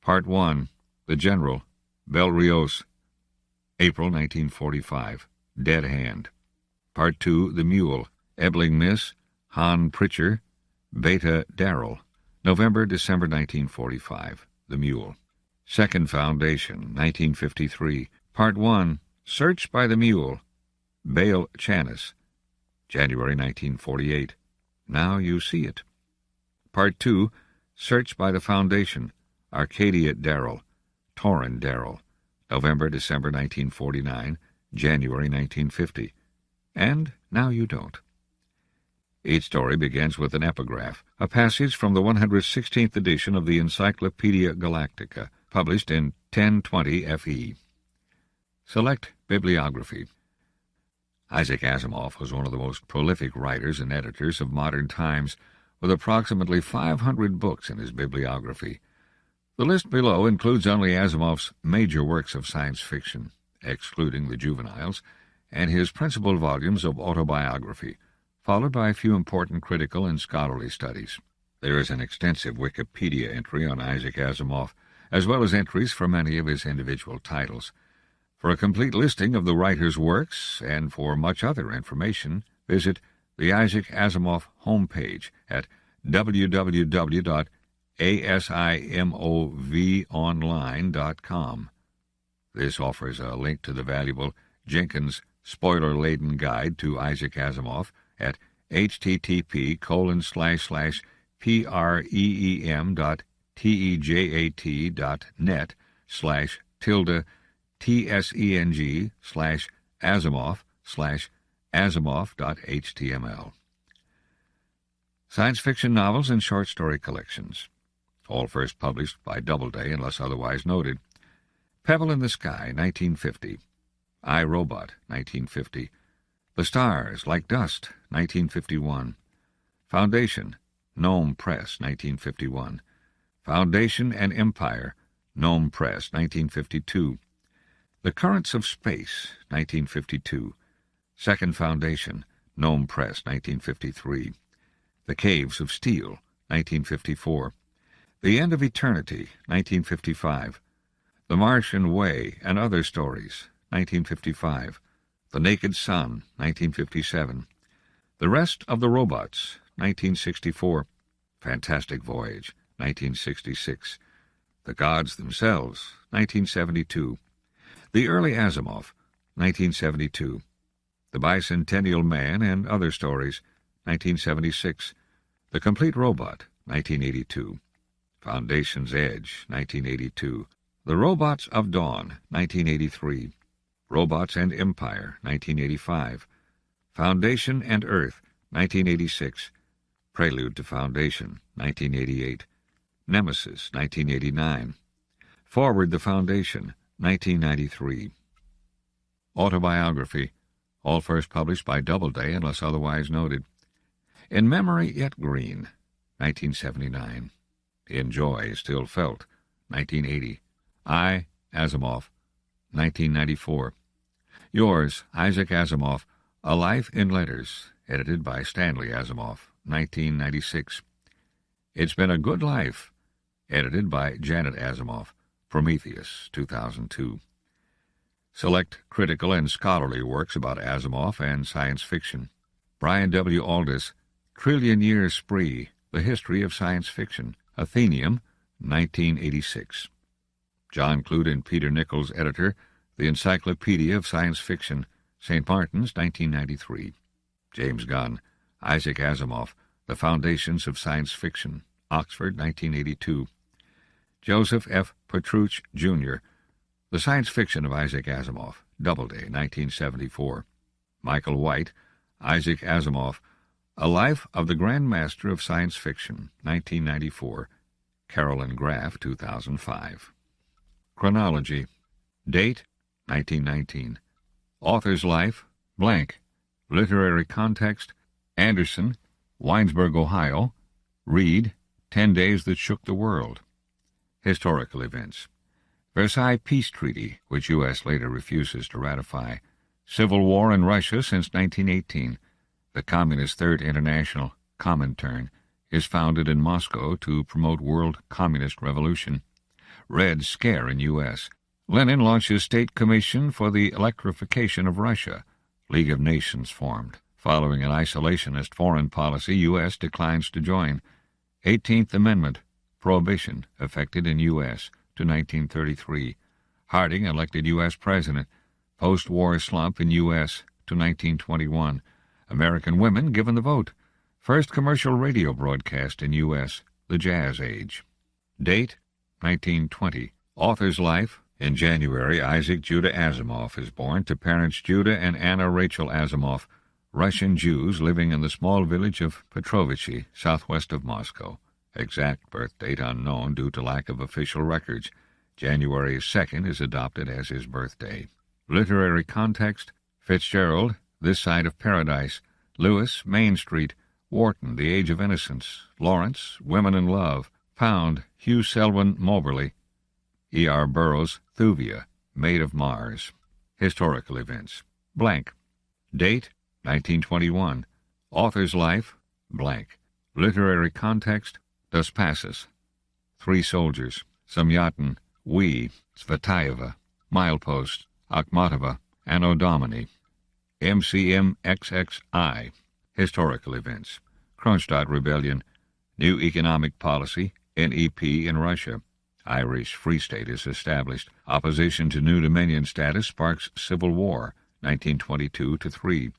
Part 1, The General, Bel Rios, April 1945, Dead Hand. Part 2, The Mule, Ebling Miss, Han Pritcher, Beta Darrell, November-December 1945, The Mule. Second Foundation, 1953, Part 1, Search by the Mule, Bale Chanis, January 1948, Now You See It. Part 2, Search by the Foundation, Arcadia Darrell, Torrin Darrell, November-December 1949, January 1950. And Now You Don't. Each story begins with an epigraph, a passage from the 116th edition of the Encyclopedia Galactica, published in 1020 FE. Select Bibliography. Isaac Asimov was one of the most prolific writers and editors of modern times, with approximately 500 books in his bibliography. The list below includes only Asimov's major works of science fiction, excluding the juveniles, and his principal volumes of autobiography, followed by a few important critical and scholarly studies. There is an extensive Wikipedia entry on Isaac Asimov, as well as entries for many of his individual titles. For a complete listing of the writer's works, and for much other information, visit the Isaac Asimov homepage at www.asimovonline.com. This offers a link to the valuable Jenkins spoiler-laden guide to Isaac Asimov at http://preem.tseng/Asimov/Asimov.html. Science fiction novels and short story collections. All first published by Doubleday unless otherwise noted. Pebble in the Sky, 1950. I, Robot, 1950. The Stars, Like Dust, 1951. Foundation, Gnome Press, 1951. Foundation and Empire, Gnome Press, 1952. The Currents of Space, 1952. Second Foundation, Gnome Press, 1953. The Caves of Steel, 1954. The End of Eternity, 1955. The Martian Way and Other Stories, 1955. The Naked Sun, 1957. The Rest of the Robots, 1964. Fantastic Voyage, 1966. The Gods Themselves, 1972. The Early Asimov, 1972. The Bicentennial Man and Other Stories, 1976. The Complete Robot, 1982. Foundation's Edge, 1982. The Robots of Dawn, 1983. Robots and Empire, 1985. Foundation and Earth, 1986. Prelude to Foundation, 1988. Nemesis, 1989. Forward the Foundation, 1993. Autobiography, all first published by Doubleday unless otherwise noted. In Memory Yet Green, 1979. In Joy Still Felt, 1980. I, Asimov, 1994. Yours, Isaac Asimov, A Life in Letters, edited by Stanley Asimov, 1996. It's Been a Good Life, edited by Janet Asimov, Prometheus, 2002. Select critical and scholarly works about Asimov and science fiction. Brian W. Aldiss, Trillion Year Spree, The History of Science Fiction, Athenaeum, 1986. John Clute and Peter Nichols, editor, The Encyclopedia of Science Fiction, St. Martin's, 1993. James Gunn, Isaac Asimov, The Foundations of Science Fiction, Oxford, 1982. Joseph F. Petruch, Jr., The Science Fiction of Isaac Asimov, Doubleday, 1974. Michael White, Isaac Asimov, A Life of the Grand Master of Science Fiction, 1994. Carolyn Graff, 2005. Chronology. Date, 1919. Author's life, blank. Literary context, Anderson, Winesburg, Ohio. Reed, 10 Days That Shook the World. Historical events. Versailles Peace Treaty, which U.S. later refuses to ratify. Civil War in Russia since 1918. The Communist Third International, Comintern, is founded in Moscow to promote world communist revolution. Red Scare in U.S. Lenin launches State Commission for the Electrification of Russia. League of Nations formed. Following an isolationist foreign policy, U.S. declines to join. 18th Amendment, Prohibition, affected in U.S. to 1933. Harding elected U.S. President. Post-war slump in U.S. to 1921. American women given the vote. First commercial radio broadcast in U.S., The Jazz Age. Date, 1920. Author's life, In January, Isaac Judah Asimov is born to parents Judah and Anna Rachel Asimov, Russian Jews living in the small village of Petrovichi, southwest of Moscow. Exact birth date unknown due to lack of official records. January 2nd is adopted as his birthday. Literary context: Fitzgerald, This Side of Paradise; Lewis, Main Street; Wharton, The Age of Innocence; Lawrence, Women in Love; Pound, Hugh Selwyn Moberly; E.R. Burroughs, Thuvia, Maid of Mars. Historical events: blank. Date: 1921. Author's life: blank. Literary context: Dos Passos; Three Soldiers; Samyatin, We; Svetaeva; Milepost; Akhmatova; Anno Domini. MCMXXI. Historical events: Kronstadt Rebellion; New Economic Policy, NEP in Russia. Irish Free State is established. Opposition to New Dominion status sparks Civil War, 1922-3.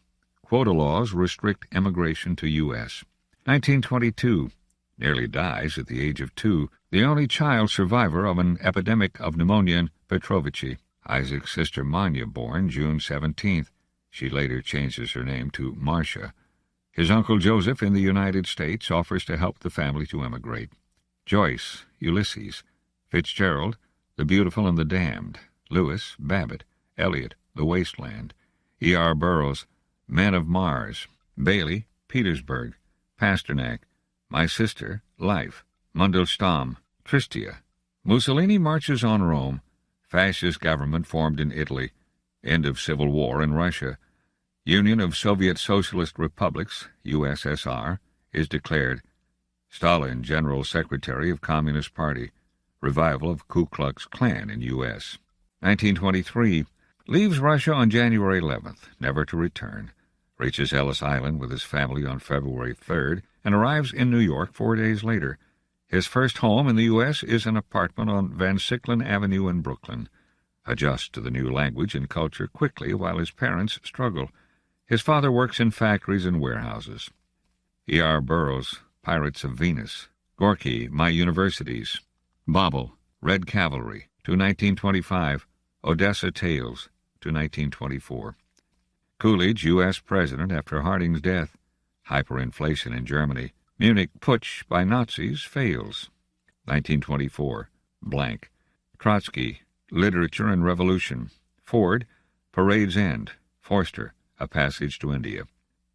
Quota laws restrict immigration to U.S. 1922. Nearly dies at the age of 2, the only child survivor of an epidemic of pneumonia in Petrovichi. Isaac's sister Manya, born June 17th. She later changes her name to Marcia. His uncle Joseph in the United States offers to help the family to emigrate. Joyce, Ulysses. Fitzgerald, The Beautiful and the Damned. Lewis, Babbitt. Eliot, The Wasteland. E.R. Burroughs, Men of Mars. Bailey, Petersburg. Pasternak, My Sister, Life. Mandelstam, Tristia. Mussolini marches on Rome. Fascist government formed in Italy. End of Civil War in Russia. Union of Soviet Socialist Republics, USSR, is declared. Stalin, General Secretary of Communist Party. Revival of Ku Klux Klan in U.S. 1923. Leaves Russia on January 11th, never to return. Reaches Ellis Island with his family on February 3rd and arrives in New York 4 days later. His first home in the U.S. is an apartment on Van Siclen Avenue in Brooklyn. Adjusts to the new language and culture quickly while his parents struggle. His father works in factories and warehouses. E.R. Burroughs, Pirates of Venus. Gorky, My Universities. Bobble, Red Cavalry, to 1925. Odessa Tales, to 1924. Coolidge, U.S. President after Harding's death. Hyperinflation in Germany. Munich Putsch by Nazis fails. 1924. Blank. Trotsky, Literature and Revolution. Ford, Parade's End. Forster, A Passage to India.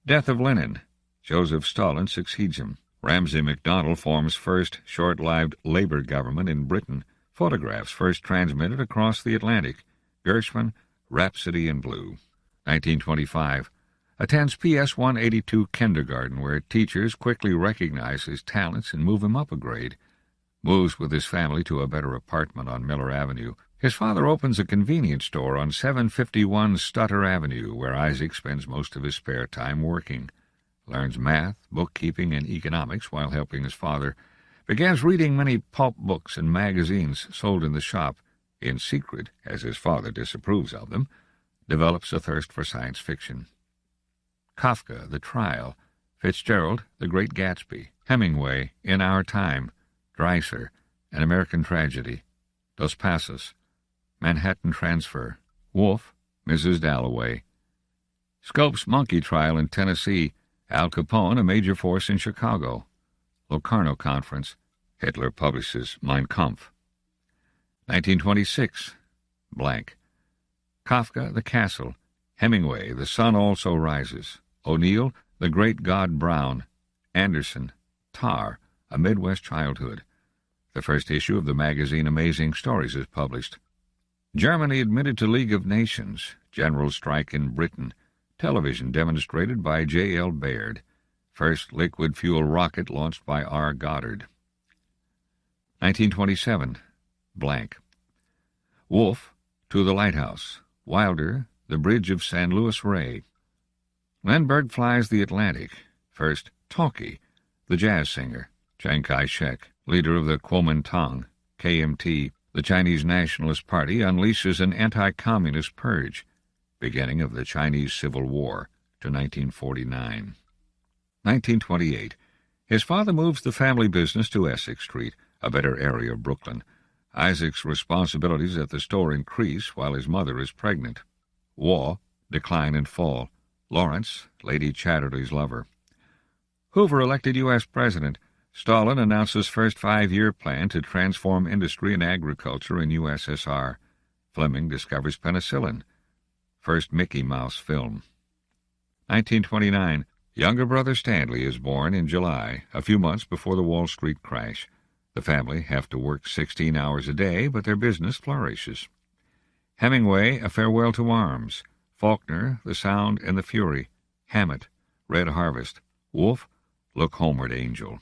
Death of Lenin. Joseph Stalin succeeds him. Ramsay MacDonald forms first short-lived Labour government in Britain. Photographs first transmitted across the Atlantic. Gershwin, Rhapsody in Blue. 1925. Attends PS 182 kindergarten, where teachers quickly recognize his talents and move him up a grade. Moves with his family to a better apartment on Miller Avenue. His father opens a convenience store on 751 Stutter Avenue, where Isaac spends most of his spare time working. Learns math, bookkeeping, and economics while helping his father. Begins reading many pulp books and magazines sold in the shop, in secret, as his father disapproves of them. Develops a thirst for science fiction. Kafka, The Trial. Fitzgerald, The Great Gatsby. Hemingway, In Our Time. Dreiser, An American Tragedy. Dos Passos, Manhattan Transfer. Wolfe, Mrs. Dalloway. Scopes Monkey Trial in Tennessee. Al Capone, A Major Force in Chicago. Locarno Conference. Hitler publishes Mein Kampf. 1926. Blank. Kafka, The Castle. Hemingway, The Sun Also Rises. O'Neill, The Great God Brown. Anderson, Tar, A Midwest Childhood. The first issue of the magazine Amazing Stories is published. Germany admitted to League of Nations. General strike in Britain. Television demonstrated by J.L. Baird. First liquid fuel rocket launched by R. Goddard. 1927. Blank. Wolfe, To the Lighthouse. Wilder, The Bridge of San Luis Rey. Lindbergh Flies the Atlantic. First Talkie, the jazz singer. Chiang Kai-shek, leader of the Kuomintang, KMT, the Chinese Nationalist Party, unleashes an anti-communist purge. Beginning of the Chinese Civil War to 1949. 1928. His father moves the family business to Essex Street, a better area of Brooklyn. Isaac's responsibilities at the store increase while his mother is pregnant. Waugh, decline and fall. Lawrence, Lady Chatterley's lover. Hoover elected U.S. President. Stalin announces first 5-year plan to transform industry and agriculture in USSR. Fleming discovers penicillin. First Mickey Mouse film. 1929. Younger brother Stanley is born in July, a few months before the Wall Street crash. The family have to work 16 hours a day, but their business flourishes. Hemingway, A Farewell to Arms. Faulkner, The Sound and the Fury. Hammett, Red Harvest. Wolfe, Look Homeward, Angel.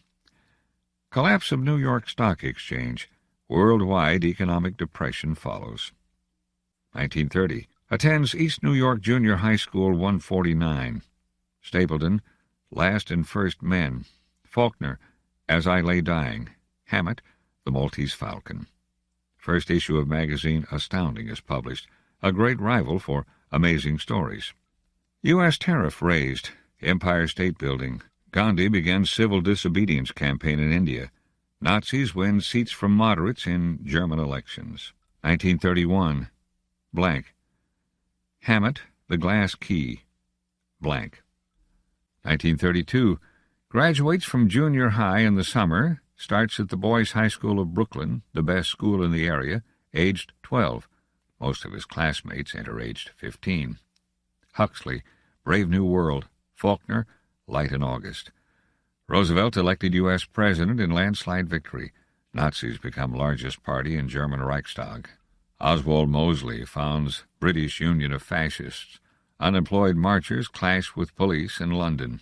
Collapse of New York Stock Exchange. Worldwide economic depression follows. 1930. Attends East New York Junior High School 149. Stapleton, Last and First Men. Faulkner, As I Lay Dying. Hammett, The Maltese Falcon. First issue of magazine Astounding is published, a great rival for Amazing Stories. U.S. tariff raised. Empire State Building. Gandhi begins civil disobedience campaign in India. Nazis win seats from moderates in German elections. 1931. Blank. Hammett, The Glass Key. Blank. 1932. Graduates from junior high in the summer. Starts at the Boys' High School of Brooklyn, the best school in the area, aged 12. Most of his classmates enter aged 15. Huxley, Brave New World. Faulkner, Light in August. Roosevelt elected U.S. President in landslide victory. Nazis become largest party in German Reichstag. Oswald Mosley founds British Union of Fascists. Unemployed marchers clash with police in London.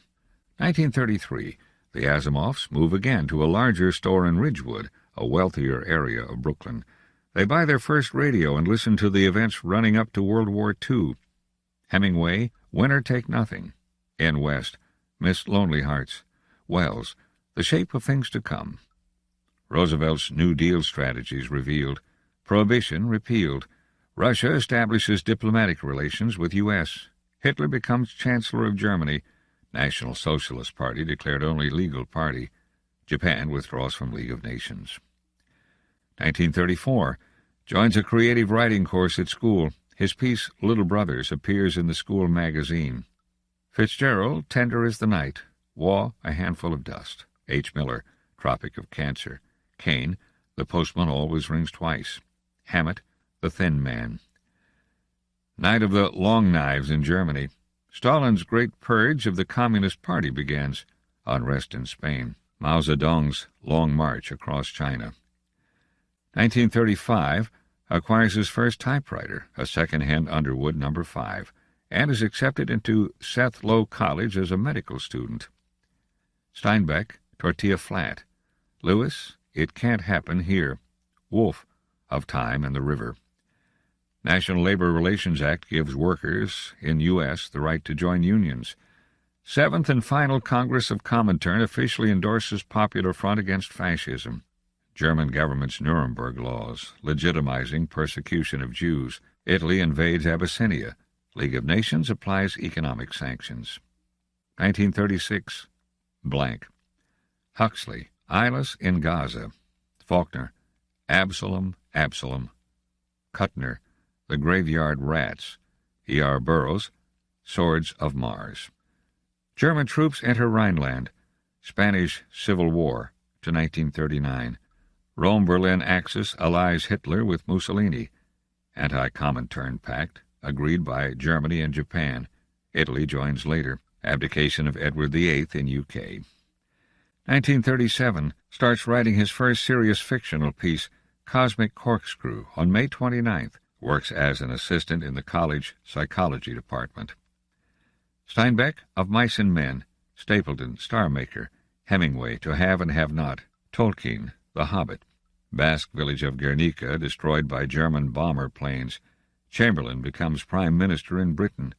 1933. The Asimovs move again to a larger store in Ridgewood, a wealthier area of Brooklyn. They buy their first radio and listen to the events running up to World War II. Hemingway, Winner Take Nothing. N. West, Miss Lonely Hearts. Wells, The Shape of Things to Come. Roosevelt's New Deal strategies revealed. Prohibition repealed. Russia establishes diplomatic relations with U.S. Hitler becomes Chancellor of Germany. National Socialist Party declared only legal party. Japan withdraws from League of Nations. 1934. Joins a creative writing course at school. His piece, Little Brothers, appears in the school magazine. Fitzgerald, Tender as the Night. Waugh, A Handful of Dust. H. Miller, Tropic of Cancer. Kane, The Postman Always Rings Twice. Hammett, The Thin Man. Night of the Long Knives in Germany. Stalin's Great Purge of the Communist Party begins. Unrest in Spain. Mao Zedong's Long March across China. 1935. Acquires his first typewriter, a second-hand Underwood No. 5, and is accepted into Seth Low College as a medical student. Steinbeck, Tortilla Flat. Lewis, It Can't Happen Here. Wolfe, Of Time and the River. National Labor Relations Act gives workers in U.S. the right to join unions. Seventh and final Congress of Comintern officially endorses Popular Front against fascism. German government's Nuremberg laws, legitimizing persecution of Jews. Italy invades Abyssinia. League of Nations applies economic sanctions. 1936. Blank. Huxley, Eyeless in Gaza. Faulkner, Absalom, Absalom. Kuttner, The Graveyard Rats. E.R. Burroughs, Swords of Mars. German troops enter Rhineland. Spanish Civil War to 1939. Rome-Berlin Axis allies Hitler with Mussolini. Anti-Comintern Pact, agreed by Germany and Japan. Italy joins later. Abdication of Edward VIII in UK. 1937, starts writing his first serious fictional piece, Cosmic Corkscrew, on May 29th. Works as an assistant in the college psychology department. Steinbeck, Of Mice and Men. Stapleton, Star Maker. Hemingway, To Have and Have Not. Tolkien, The Hobbit. Basque village of Guernica destroyed by German bomber planes. Chamberlain becomes prime minister in Britain.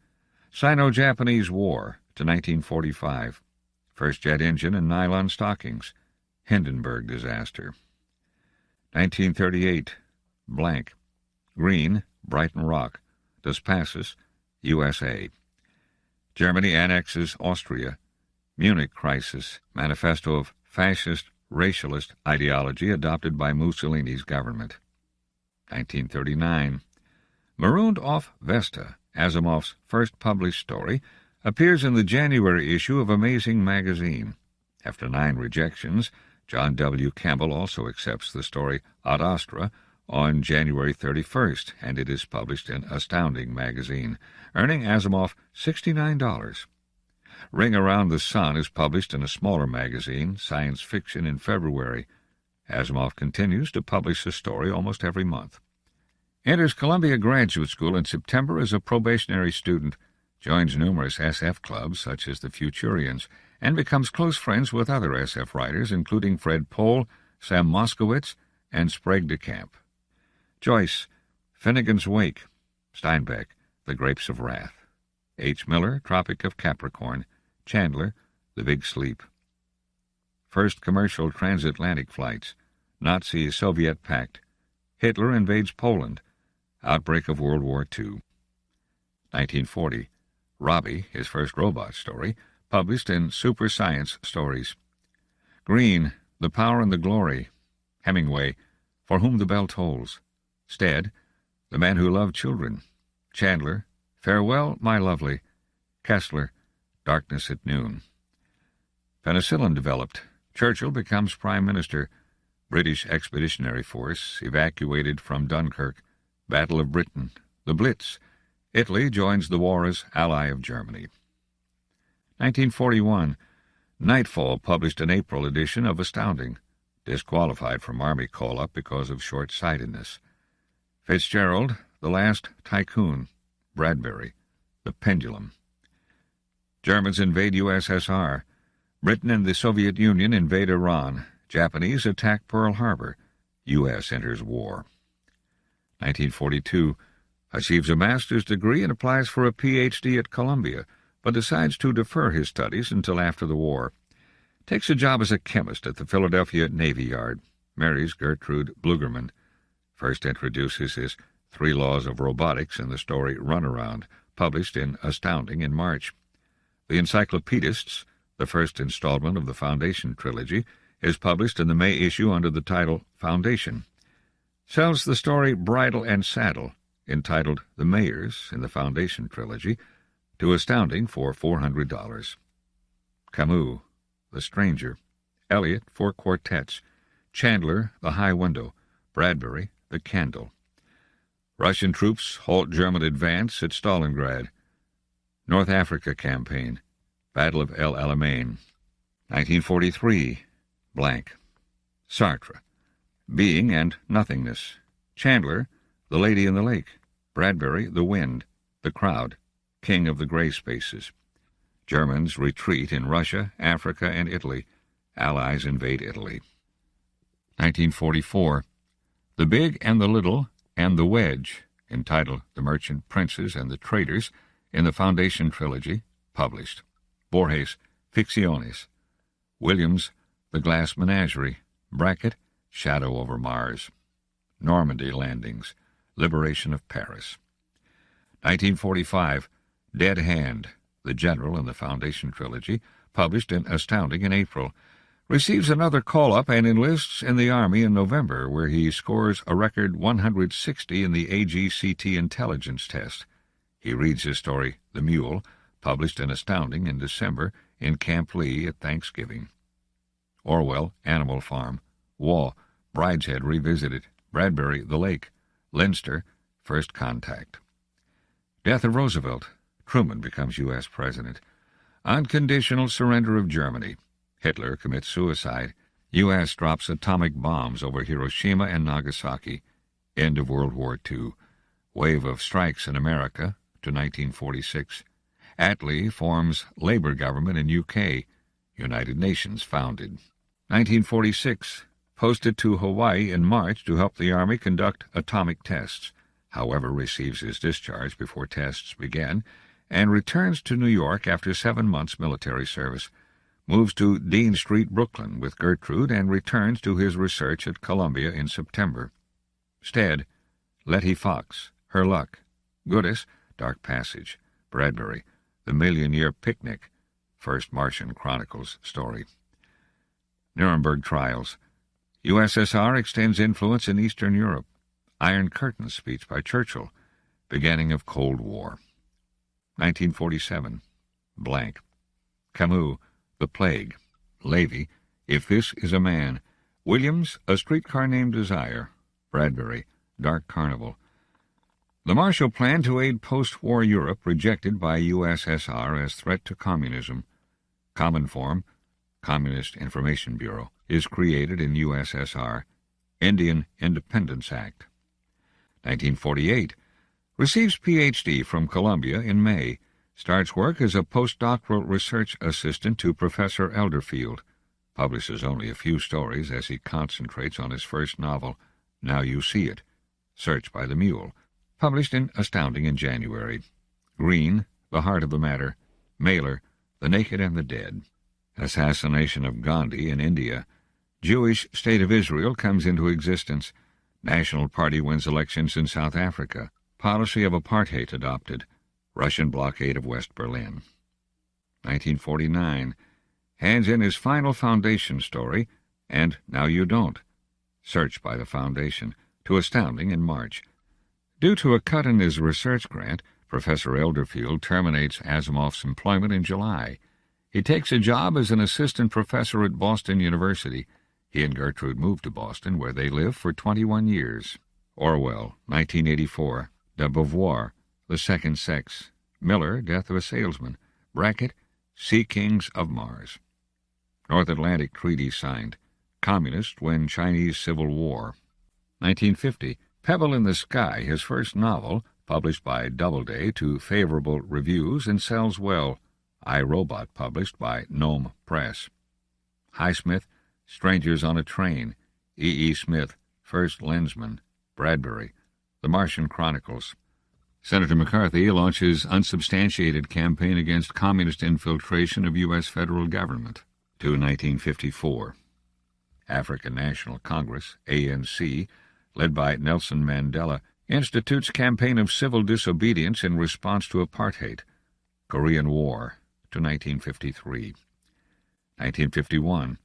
Sino-Japanese War to 1945. First jet engine and nylon stockings. Hindenburg disaster. 1938. Blank. Green, Brighton Rock. Dos Passos, USA. Germany annexes Austria. Munich crisis. Manifesto of fascist, racialist ideology adopted by Mussolini's government. 1939. Marooned Off Vesta, Asimov's first published story, appears in the January issue of Amazing magazine. After 9 rejections, John W. Campbell also accepts the story Ad Astra on January 31st, and it is published in Astounding magazine, earning Asimov $69. Ring Around the Sun is published in a smaller magazine, Science Fiction, in February. Asimov continues to publish a story almost every month. Enters Columbia Graduate School in September as a probationary student, joins numerous SF clubs such as the Futurians, and becomes close friends with other SF writers, including Fred Pohl, Sam Moskowitz, and Sprague de Camp. Joyce, Finnegan's Wake. Steinbeck, The Grapes of Wrath. H. Miller, Tropic of Capricorn. Chandler, The Big Sleep. First commercial transatlantic flights. Nazi-Soviet Pact. Hitler invades Poland. Outbreak of World War II. 1940. Robbie, his first robot story, published in Super Science Stories. Green, The Power and the Glory. Hemingway, For Whom the Bell Tolls. Stead, The Man Who Loved Children. Chandler, Farewell, My Lovely. Kessler, Darkness at Noon. Penicillin developed. Churchill becomes Prime Minister. British Expeditionary Force evacuated from Dunkirk. Battle of Britain. The Blitz. Italy joins the war as ally of Germany. 1941. Nightfall published an April edition of Astounding. Disqualified from Army call-up because of short-sightedness. Fitzgerald, The Last Tycoon. Bradbury, The Pendulum. Germans invade USSR. Britain and the Soviet Union invade Iran. Japanese attack Pearl Harbor. U.S. enters war. 1942. Achieves a master's degree and applies for a Ph.D. at Columbia, but decides to defer his studies until after the war. Takes a job as a chemist at the Philadelphia Navy Yard. Marries Gertrude Blugerman. First introduces his 3 Laws of Robotics in the story Runaround, published in Astounding in March. The Encyclopedists, the first installment of the Foundation trilogy, is published in the May issue under the title Foundation. Sells the story Bridle and Saddle, entitled The Mayors in the Foundation trilogy, to Astounding for $400. Camus, The Stranger. Eliot, 4 quartets. Chandler, The High Window. Bradbury, The Candle. Russian troops halt German advance at Stalingrad. North Africa Campaign. Battle of El Alamein. 1943. Blank. Sartre. Being and Nothingness. Chandler, The Lady in the Lake. Bradbury, The Wind. The Crowd. King of the Gray Spaces. Germans retreat in Russia, Africa, and Italy. Allies invade Italy. 1944. The Big and the Little and the Wedge, entitled The Merchant Princes and the Traders, in the Foundation trilogy, published. Borges, Ficciones. Williams, The Glass Menagerie. Brackett, Shadow over Mars. Normandy Landings. Liberation of Paris. 1945. Dead Hand, The General in the Foundation trilogy, published in Astounding in April. Receives another call-up and enlists in the Army in November, where he scores a record 160 in the AGCT intelligence test. He reads his story, The Mule, published in Astounding in December, in Camp Lee at Thanksgiving. Orwell, Animal Farm. Waugh, Brideshead Revisited. Bradbury, The Lake. Leinster, First Contact. Death of Roosevelt. Truman becomes U.S. President. Unconditional surrender of Germany. Hitler commits suicide. U.S. drops atomic bombs over Hiroshima and Nagasaki. End of World War II. Wave of strikes in America to 1946. Attlee forms Labour government in UK. United Nations founded. 1946. Posted to Hawaii in March to help the Army conduct atomic tests. However, receives his discharge before tests began, and returns to New York after 7 months military service. Moves to Dean Street, Brooklyn, with Gertrude, and returns to his research at Columbia in September. Stead, Letty Fox, Her Luck. Goodis, Dark Passage. Bradbury, The Million-Year Picnic, First Martian Chronicles story. Nuremberg Trials. USSR extends influence in Eastern Europe. Iron Curtain speech by Churchill, beginning of Cold War. 1947, blank. Camus, The Plague. Levy, If This Is a Man. Williams, A Streetcar Named Desire. Bradbury, Dark Carnival. The Marshall Plan to aid post-war Europe rejected by USSR as threat to communism. Common Form, Communist Information Bureau, is created in USSR. Indian Independence Act. 1948. Receives Ph.D. from Columbia in May. Starts work as a postdoctoral research assistant to Professor Elderfield. Publishes only a few stories as he concentrates on his first novel, Now You See It. Search by the Mule. Published in Astounding in January. Green, The Heart of the Matter. Mailer, The Naked and the Dead. Assassination of Gandhi in India. Jewish State of Israel comes into existence. National Party wins elections in South Africa. Policy of apartheid adopted. Russian blockade of West Berlin. 1949. Hands in his final Foundation story, and Now You Don't. Search by the Foundation, to Astounding in March. Due to a cut in his research grant, Professor Elderfield terminates Asimov's employment in July. He takes a job as an assistant professor at Boston University. He and Gertrude moved to Boston, where they live for 21 years. Orwell, 1984. De Beauvoir, The Second Sex. Miller, Death of a Salesman. Brackett, Sea Kings of Mars. North Atlantic Treaty signed. Communist win Chinese Civil War. 1950. Pebble in the Sky, his first novel, published by Doubleday to favorable reviews and sells well. I, Robot, published by Nome Press. Highsmith, Strangers on a Train. E. E. Smith, First Lensman. Bradbury, The Martian Chronicles. Senator McCarthy launches unsubstantiated campaign against communist infiltration of U.S. federal government. To 1954. African National Congress, ANC, led by Nelson Mandela, institutes campaign of civil disobedience in response to apartheid. Korean War, to 1953. 1951.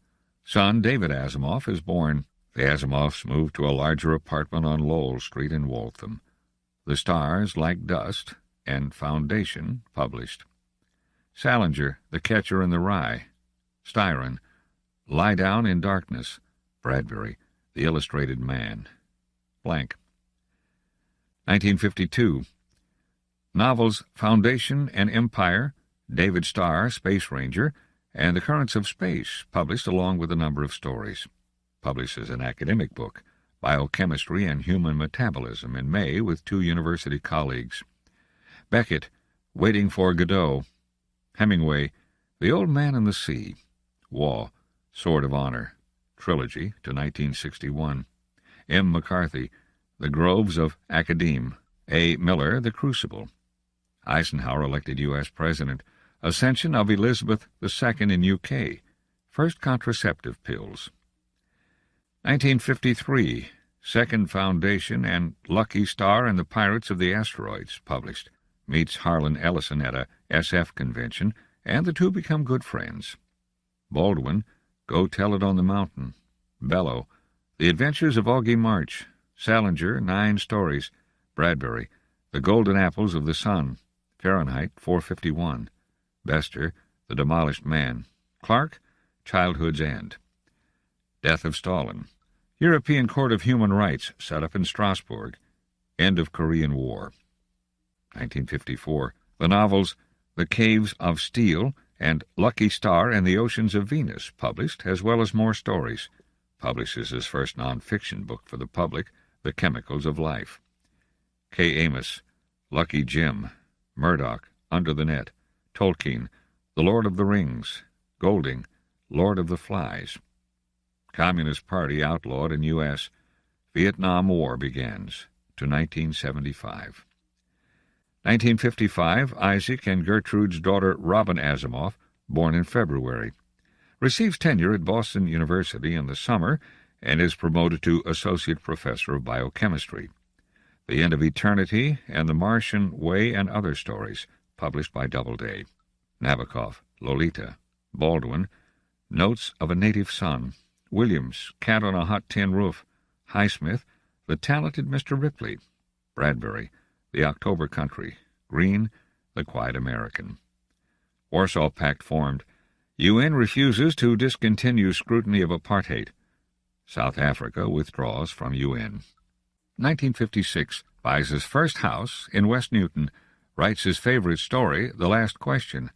Son David Asimov is born. The Asimovs moved to a larger apartment on Lowell Street in Waltham. The Stars Like Dust and Foundation published. Salinger, The Catcher in the Rye. Styron, Lie Down in Darkness. Bradbury, The Illustrated Man. Blank. 1952. Novels Foundation and Empire, David Starr, Space Ranger, and The Currents of Space, published along with a number of stories. Publishes an academic book, Biochemistry and Human Metabolism, in May with 2 university colleagues. Beckett, Waiting for Godot. Hemingway, The Old Man and the Sea. Waugh, Sword of Honor, Trilogy, to 1961. M. McCarthy, The Groves of Academe. A. Miller, The Crucible. Eisenhower elected U.S. President. Ascension of Elizabeth II in UK. First contraceptive pills. 1953. Second Foundation and Lucky Star and the Pirates of the Asteroids, published. Meets Harlan Ellison at a SF convention, and the two become good friends. Baldwin, Go Tell It on the Mountain. Bellow, The Adventures of Augie March. Salinger, 9 stories. Bradbury, The Golden Apples of the Sun. Fahrenheit 451. Bester, The Demolished Man. Clark, Childhood's End. Death of Stalin. European Court of Human Rights, set up in Strasbourg. End of Korean War. 1954. The novels The Caves of Steel and Lucky Star and the Oceans of Venus, published, as well as more stories. Publishes his first non-fiction book for the public, The Chemicals of Life. K. Amos, Lucky Jim. Murdoch, Under the Net. Tolkien, The Lord of the Rings. Golding, Lord of the Flies. Communist Party outlawed in U.S. Vietnam War begins, to 1975. 1955, Isaac and Gertrude's daughter Robin Asimov, born in February. Receives tenure at Boston University in the summer and is promoted to Associate Professor of Biochemistry. The End of Eternity and The Martian Way and Other Stories, published by Doubleday. Nabokov, Lolita. Baldwin, Notes of a Native Son. Williams, Cat on a Hot Tin Roof. Highsmith, The Talented Mr. Ripley. Bradbury, The October Country. Green, The Quiet American. Warsaw Pact formed. UN refuses to discontinue scrutiny of apartheid. South Africa withdraws from UN. 1956, buys his first house in West Newton, writes his favorite story, The Last Question.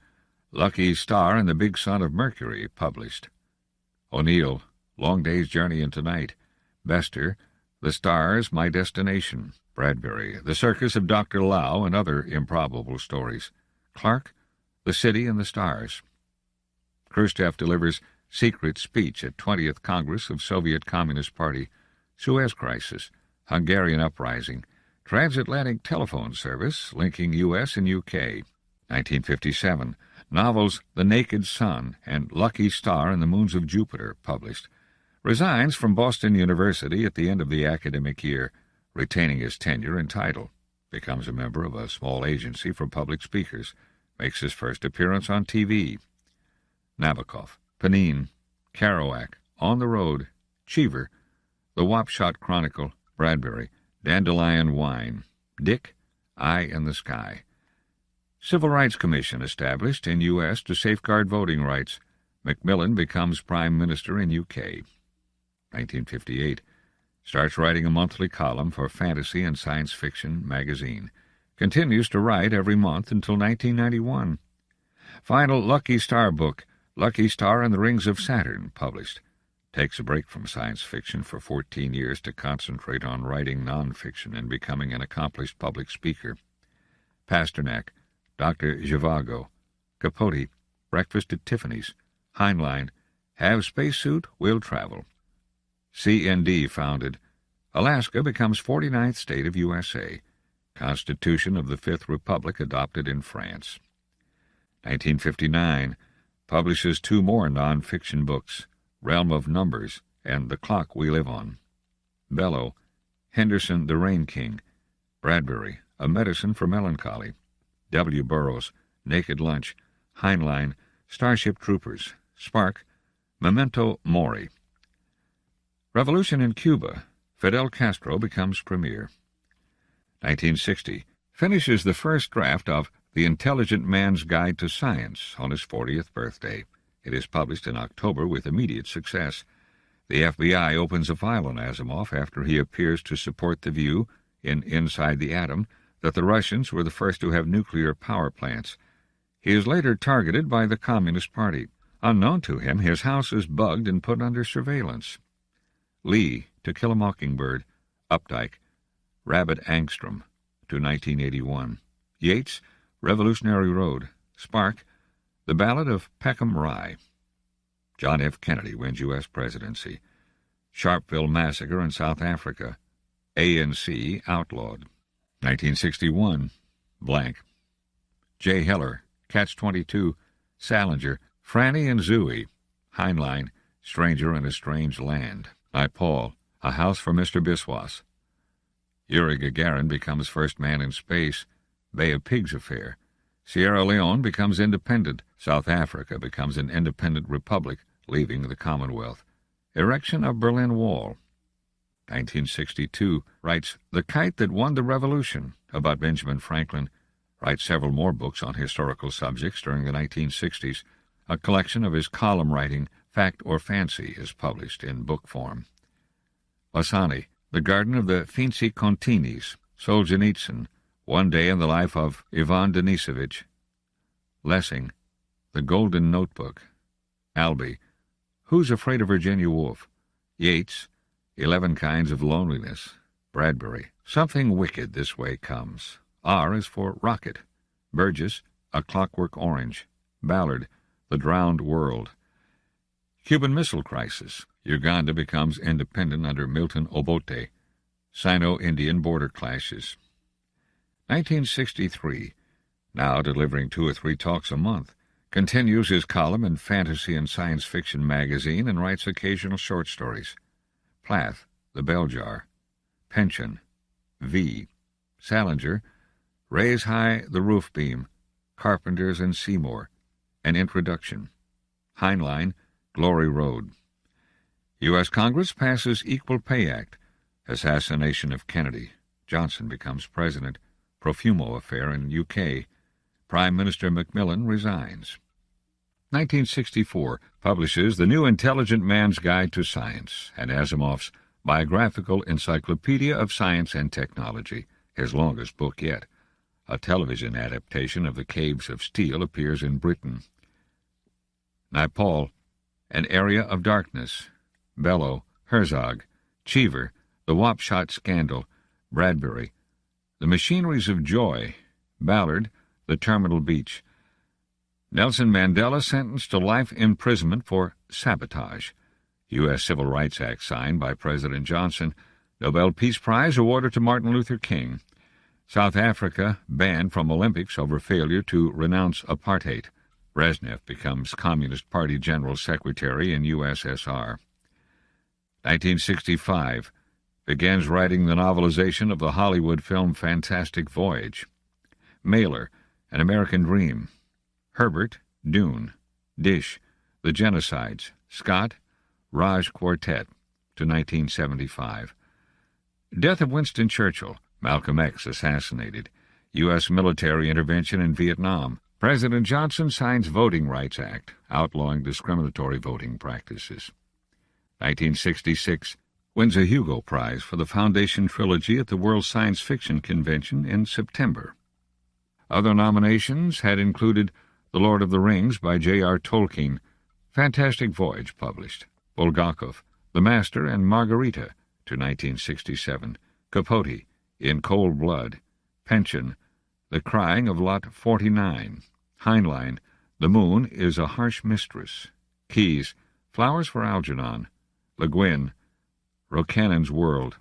Lucky Star and the Big Son of Mercury, published. O'Neill, Long Day's Journey into Night. Bester, The Stars, My Destination. Bradbury, The Circus of Dr. Lau and Other Improbable Stories. Clark, The City and the Stars. Khrushchev delivers secret speech at 20th Congress of Soviet Communist Party. Suez Crisis. Hungarian Uprising. Transatlantic telephone service linking U.S. and U.K. 1957. Novels The Naked Sun and Lucky Star and the Moons of Jupiter, published. Resigns from Boston University at the end of the academic year, retaining his tenure and title. Becomes a member of a small agency for public speakers. Makes his first appearance on TV. Nabokov, Panine, Kerouac, On the Road, Cheever, The Wapshot Chronicle, Bradbury, Dandelion Wine, Dick, Eye in the Sky. Civil Rights Commission established in U.S. to safeguard voting rights. Macmillan becomes Prime Minister in U.K. 1958. Starts writing a monthly column for Fantasy and Science Fiction magazine. Continues to write every month until 1991. Final Lucky Star book, Lucky Star and the Rings of Saturn, published. Takes a break from science fiction for 14 years to concentrate on writing nonfiction and becoming an accomplished public speaker. Pasternak, Dr. Zhivago, Capote, Breakfast at Tiffany's, Heinlein, Have Spacesuit, Will Travel. CND founded. Alaska becomes 49th state of USA. Constitution of the Fifth Republic adopted in France. 1959. Publishes 2 more nonfiction books, Realm of Numbers and The Clock We Live On. Bellow, Henderson the Rain King. Bradbury, A Medicine for Melancholy. W. Burroughs, Naked Lunch. Heinlein, Starship Troopers. Spark, Memento Mori. Revolution in Cuba. Fidel Castro becomes premier. 1960. Finishes the first draft of The Intelligent Man's Guide to Science on his 40th birthday. It is published in October with immediate success. The FBI opens a file on Asimov after he appears to support the view, in Inside the Atom, that the Russians were the first to have nuclear power plants. He is later targeted by the Communist Party. Unknown to him, his house is bugged and put under surveillance. Lee, To Kill a Mockingbird. Updike, Rabbit Angstrom, to 1981. Yates, Revolutionary Road. Spark, The Ballad of Peckham Rye. John F. Kennedy wins U.S. presidency. Sharpeville Massacre in South Africa. ANC outlawed. 1961. Blank. J. Heller, Catch-22. Salinger, Franny and Zooey. Heinlein, Stranger in a Strange Land. By Paul, A House for Mr. Biswas. Yuri Gagarin becomes first man in space. Bay of Pigs affair. Sierra Leone becomes independent. South Africa becomes an independent republic, leaving the Commonwealth. Erection of Berlin Wall. 1962. Writes The Kite That Won the Revolution, about Benjamin Franklin. Writes several more books on historical subjects during the 1960s. A collection of his column writing, Fact or Fancy, is published in book form. Bassani, The Garden of the Finzi Continis. Solzhenitsyn, One Day in the Life of Ivan Denisovich. Lessing, The Golden Notebook. Albee, Who's Afraid of Virginia Woolf? Yeats, 11 Kinds of Loneliness. Bradbury, Something Wicked This Way Comes. R is for Rocket. Burgess, A Clockwork Orange. Ballard, The Drowned World. Cuban Missile Crisis. Uganda becomes independent under Milton Obote. Sino-Indian border clashes. 1963. Now delivering 2 or 3 talks a month. Continues his column in Fantasy and Science Fiction magazine and writes occasional short stories. Plath, The Bell Jar. Pension. V. Salinger, Raise High the Roof Beam. Carpenters and Seymour. An Introduction. Heinlein, Glory Road. U.S. Congress passes Equal Pay Act. Assassination of Kennedy. Johnson becomes president. Profumo affair in UK. Prime Minister Macmillan resigns. 1964 publishes The New Intelligent Man's Guide to Science and Asimov's Biographical Encyclopedia of Science and Technology, his longest book yet. A television adaptation of The Caves of Steel appears in Britain. Naipaul, An Area of Darkness. Bellow, Herzog. Cheever, The Wapshot Scandal. Bradbury, The Machineries of Joy. Ballard, The Terminal Beach. Nelson Mandela sentenced to life imprisonment for sabotage. U.S. Civil Rights Act signed by President Johnson. Nobel Peace Prize awarded to Martin Luther King. South Africa banned from Olympics over failure to renounce apartheid. Brezhnev becomes Communist Party General Secretary in USSR. 1965 begins writing the novelization of the Hollywood film Fantastic Voyage. Mailer, An American Dream. Herbert, Dune. Dish, The Genocides. Scott, Raj Quartet, to 1975. Death of Winston Churchill. Malcolm X assassinated. U.S. military intervention in Vietnam. President Johnson signs Voting Rights Act, outlawing discriminatory voting practices. 1966 wins a Hugo Prize for the Foundation Trilogy at the World Science Fiction Convention in September. Other nominations had included The Lord of the Rings by J.R. Tolkien, Fantastic Voyage published, Bulgakov, The Master and Margarita, to 1967, Capote, In Cold Blood, Pension, The Crying of Lot 49, Heinlein, The Moon is a Harsh Mistress, Keyes, Flowers for Algernon, Le Guin, Rocannon's World,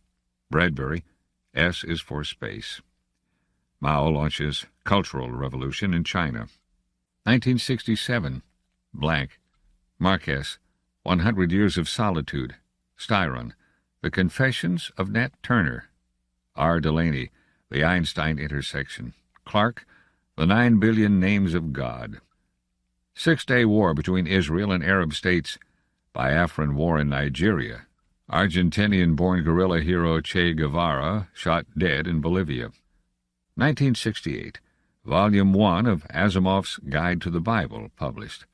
Bradbury, S is for Space. Mao launches Cultural Revolution in China. 1967, blank, Marquez, 100 Years of Solitude, Styron, The Confessions of Nat Turner, R. Delaney, The Einstein Intersection, Clark, The 9 Billion Names of God. Six-Day War between Israel and Arab states, Biafran War in Nigeria, Argentinian-born guerrilla hero Che Guevara shot dead in Bolivia. 1968, Volume 1 of Asimov's Guide to the Bible published.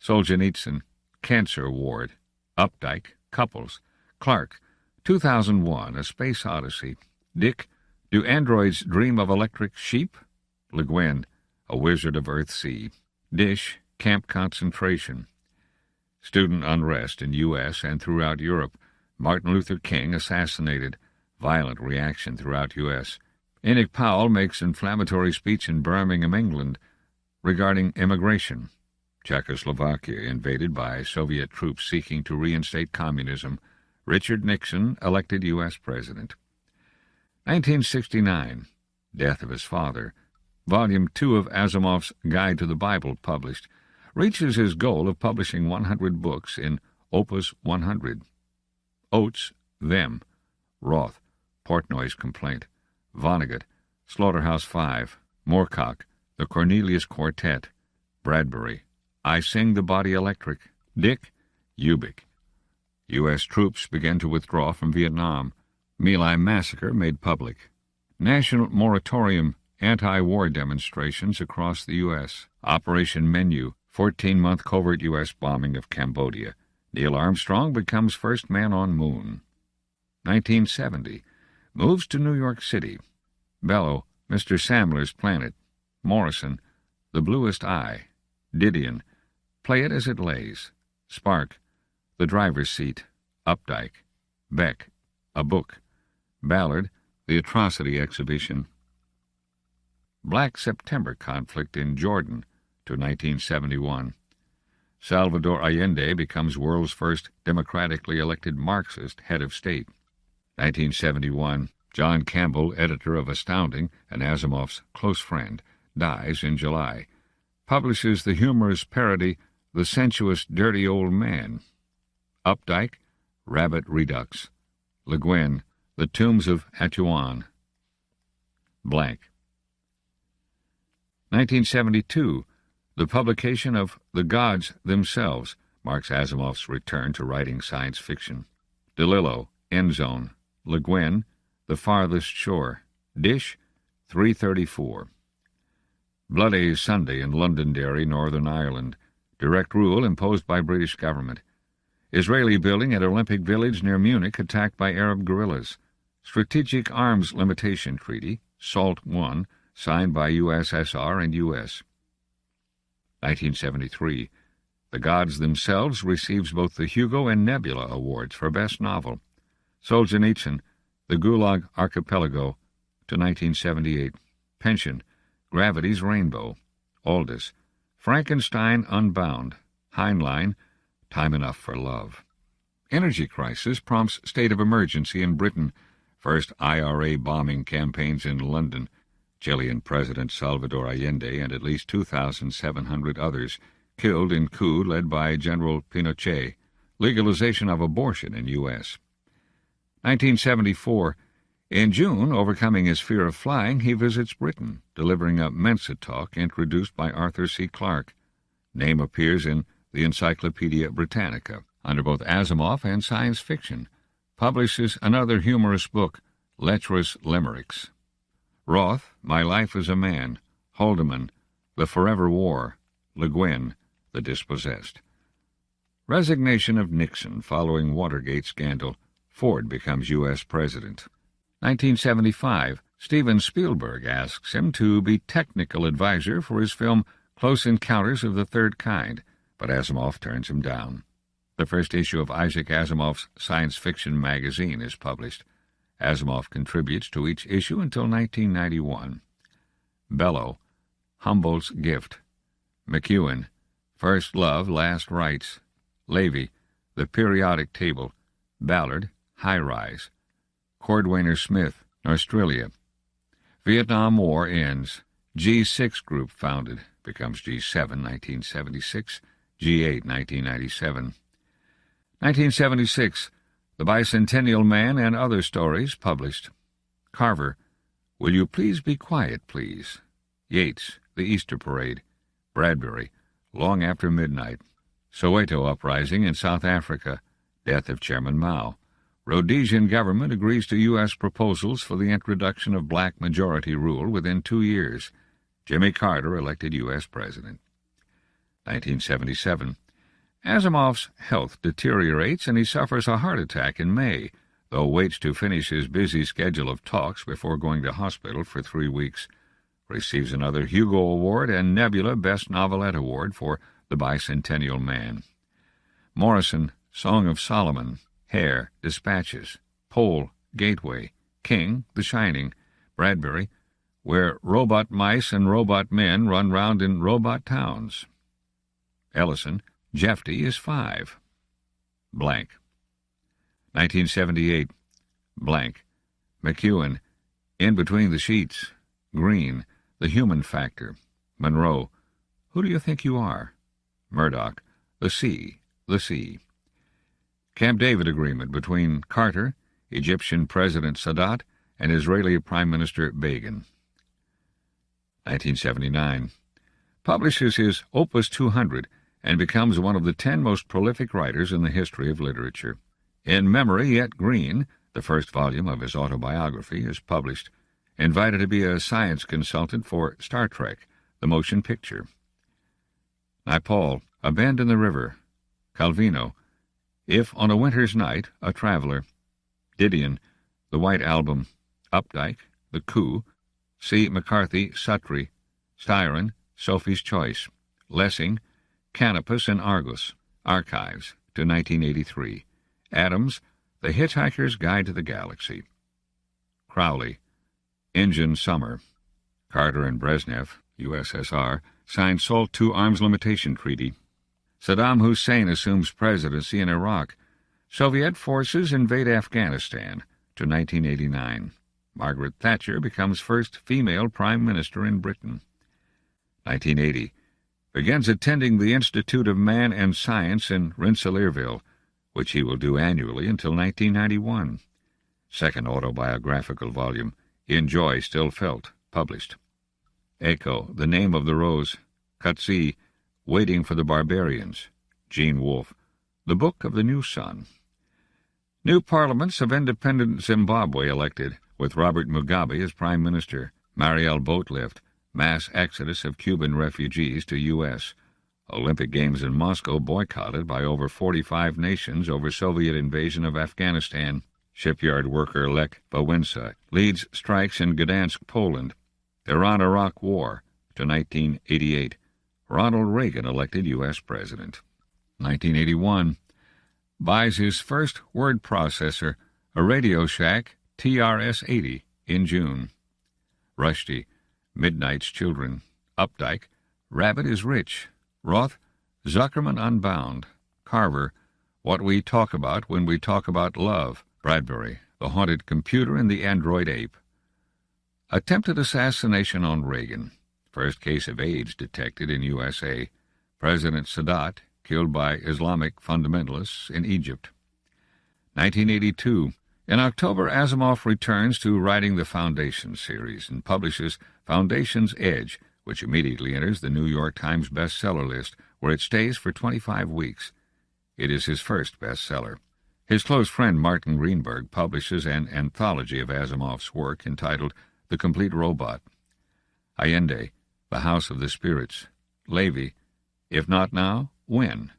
Solzhenitsyn, Cancer Ward, Updike, Couples, Clark, 2001, A Space Odyssey. Dick, Do Androids Dream of Electric Sheep? Le Guin, A Wizard of Earthsea. Dish, Camp Concentration. Student unrest in U.S. and throughout Europe. Martin Luther King assassinated. Violent reaction throughout U.S. Enoch Powell makes inflammatory speech in Birmingham, England, regarding immigration. Czechoslovakia invaded by Soviet troops seeking to reinstate communism. Richard Nixon elected U.S. President. 1969, Death of his father. Volume 2 of Asimov's Guide to the Bible published. Reaches his goal of publishing 100 books in Opus 100. Oates, Them. Roth, Portnoy's Complaint. Vonnegut, Slaughterhouse-Five. Moorcock, The Cornelius Quartet. Bradbury, I Sing the Body Electric. Dick, Ubik. U.S. troops began to withdraw from Vietnam. My Lai massacre made public. National moratorium, anti-war demonstrations across the U.S. Operation Menu, 14-month covert U.S. bombing of Cambodia. Neil Armstrong becomes first man on moon. 1970, moves to New York City. Bellow, Mr. Samler's Planet. Morrison, The Bluest Eye. Didion, Play It As It Lays. Spark, The Driver's Seat. Updike. Beck, A Book. Ballard, The Atrocity Exhibition. Black September conflict in Jordan, to 1971. Salvador Allende becomes world's first democratically elected Marxist head of state. 1971, John Campbell, editor of Astounding and Asimov's close friend, dies in July. Publishes the humorous parody The Sensuous Dirty Old Man. Updike, Rabbit Redux. Le Guin, The Tombs of Atuan. Blank. 1972, the publication of The Gods Themselves marks Asimov's return to writing science fiction. DeLillo, End Zone. Le Guin, The Farthest Shore. Dish, $3.34. Bloody Sunday in Londonderry, Northern Ireland. Direct rule imposed by British government. Israeli building at Olympic Village near Munich attacked by Arab guerrillas. Strategic Arms Limitation Treaty, SALT I, signed by USSR and U.S. 1973. The Gods Themselves receives both the Hugo and Nebula Awards for Best Novel. Solzhenitsyn, The Gulag Archipelago, to 1978. Pension, Gravity's Rainbow. Aldous, Frankenstein Unbound. Heinlein, Time Enough for Love. Energy crisis prompts state of emergency in Britain. First IRA bombing campaigns in London. Chilean President Salvador Allende and at least 2,700 others killed in coup led by General Pinochet. Legalization of abortion in U.S. 1974. In June, overcoming his fear of flying, he visits Britain, delivering a Mensa talk introduced by Arthur C. Clarke. Name appears in the Encyclopedia Britannica, under both Asimov and science fiction. Publishes another humorous book, Lecherous Limericks. Roth, My Life as a Man. Haldeman, The Forever War. Le Guin, The Dispossessed. Resignation of Nixon following Watergate scandal. Ford becomes U.S. President. 1975. Steven Spielberg asks him to be technical advisor for his film Close Encounters of the Third Kind, but Asimov turns him down. The first issue of Isaac Asimov's science fiction magazine is published. Asimov contributes to each issue until 1991. Bellow, Humboldt's Gift. McEwen, First Love, Last Rites. Levy, The Periodic Table. Ballard, High Rise. Cordwainer Smith, Australia. Vietnam War ends. G6 group founded, becomes G7, 1976, G8, 1997. 1976, The Bicentennial Man and Other Stories, published. Carver, Will You Please Be Quiet, Please? Yeats, The Easter Parade. Bradbury, Long After Midnight. Soweto Uprising in South Africa. Death of Chairman Mao. Rhodesian government agrees to U.S. proposals for the introduction of black majority rule within 2 years. Jimmy Carter elected U.S. President. 1977. Asimov's health deteriorates and he suffers a heart attack in May, though waits to finish his busy schedule of talks before going to hospital for 3 weeks. Receives another Hugo Award and Nebula Best Novelette Award for The Bicentennial Man. Morrison, Song of Solomon. Hare, Dispatches. Pole, Gateway. King, The Shining. Bradbury, Where Robot Mice and Robot Men Run Round in Robot Towns. Ellison, Jefty is 5. Blank. 1978. Blank. McEwen, In Between the Sheets. Green, The Human Factor. Monroe, Who Do You Think You Are? Murdoch, The Sea, The Sea. Camp David Agreement between Carter, Egyptian President Sadat, and Israeli Prime Minister Begin. 1979. Publishes his Opus 200 and becomes one of the 10 most prolific writers in the history of literature. In Memory Yet Green, the first volume of his autobiography, is published. Invited to be a science consultant for Star Trek, the motion picture. Naipaul, A Bend in the River. Calvino, If on a Winter's Night, A Traveler. Didion, The White Album. Updike, The Coup. C. McCarthy, Suttree. Styron, Sophie's Choice. Lessing, Canopus and Argus. Archives, to 1983. Adams, The Hitchhiker's Guide to the Galaxy. Crowley, Engine Summer. Carter and Brezhnev, USSR, signed SALT II Arms Limitation Treaty. Saddam Hussein assumes presidency in Iraq. Soviet forces invade Afghanistan, to 1989. Margaret Thatcher becomes first female prime minister in Britain. 1980. Begins attending the Institute of Man and Science in Rensselaerville, which he will do annually until 1991. Second autobiographical volume, In Joy Still Felt, published. Echo, The Name of the Rose. Cutsy, Waiting for the Barbarians. Gene Wolfe, The Book of the New Sun. New parliaments of independent Zimbabwe elected, with Robert Mugabe as Prime Minister. Mariel boatlift. Mass exodus of Cuban refugees to U.S. Olympic Games in Moscow boycotted by over 45 nations over Soviet invasion of Afghanistan. Shipyard worker Lech Wałęsa leads strikes in Gdansk, Poland. Iran-Iraq War to 1988. Ronald Reagan elected U.S. President. 1981. Buys his first word processor, a Radio Shack TRS-80, in June. Rushdie, Midnight's Children. Updike, Rabbit is Rich. Roth, Zuckerman Unbound. Carver, What We Talk About When We Talk About Love. Bradbury, The Haunted Computer and the Android Ape. Attempted assassination on Reagan. First case of AIDS detected in USA. President Sadat, killed by Islamic fundamentalists in Egypt. 1982. In October, Asimov returns to writing the Foundation series and publishes Foundation's Edge, which immediately enters the New York Times bestseller list, where it stays for 25 weeks. It is his first bestseller. His close friend Martin Greenberg publishes an anthology of Asimov's work entitled The Complete Robot. Allende, The House of the Spirits. Levy, If Not Now, When?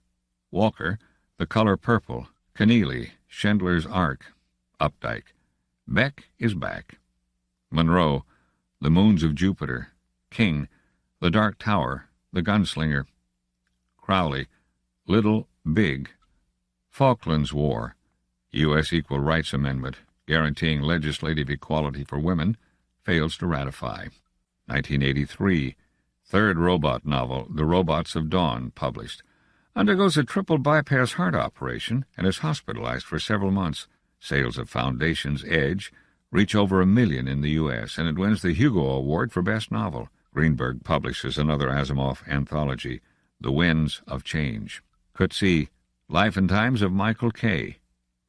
Walker, The Color Purple. Keneally, Schindler's Ark. Updike, Beck is Back. Monroe, The Moons of Jupiter. King, The Dark Tower, The Gunslinger. Crowley, Little, Big. Falklands War, U.S. Equal Rights Amendment, guaranteeing legislative equality for women, fails to ratify. 1983, third robot novel, The Robots of Dawn, published. Undergoes a triple bypass heart operation and is hospitalized for several months. Sales of Foundation's Edge reach over 1 million in the U.S., and it wins the Hugo Award for Best Novel. Greenberg publishes another Asimov anthology, The Winds of Change. Coetzee, Life and Times of Michael K.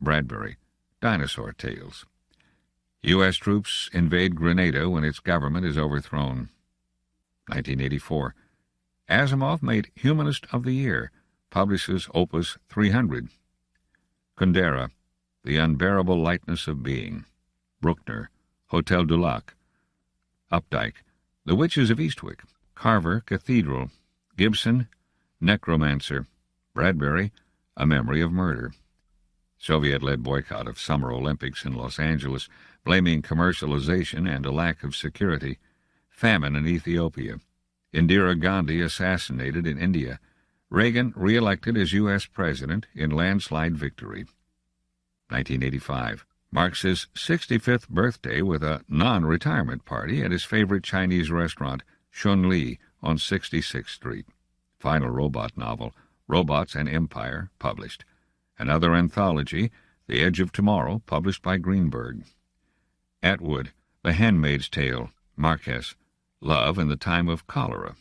Bradbury, Dinosaur Tales. U.S. troops invade Grenada when its government is overthrown. 1984. Asimov made Humanist of the Year, publishes Opus 300. Kundera, The Unbearable Lightness of Being. Bruckner, Hotel du Lac. Updike, The Witches of Eastwick. Carver, Cathedral. Gibson, Necromancer. Bradbury, A Memory of Murder. Soviet-led boycott of Summer Olympics in Los Angeles, blaming commercialization and a lack of security. Famine in Ethiopia. Indira Gandhi assassinated in India. Reagan re-elected as U.S. President in landslide victory. 1985. Marks his 65th birthday with a non-retirement party at his favorite Chinese restaurant, Shun Li, on 66th Street. Final robot novel, Robots and Empire, published. Another anthology, The Edge of Tomorrow, published by Greenberg. Atwood, The Handmaid's Tale. Marquez, Love in the Time of Cholera.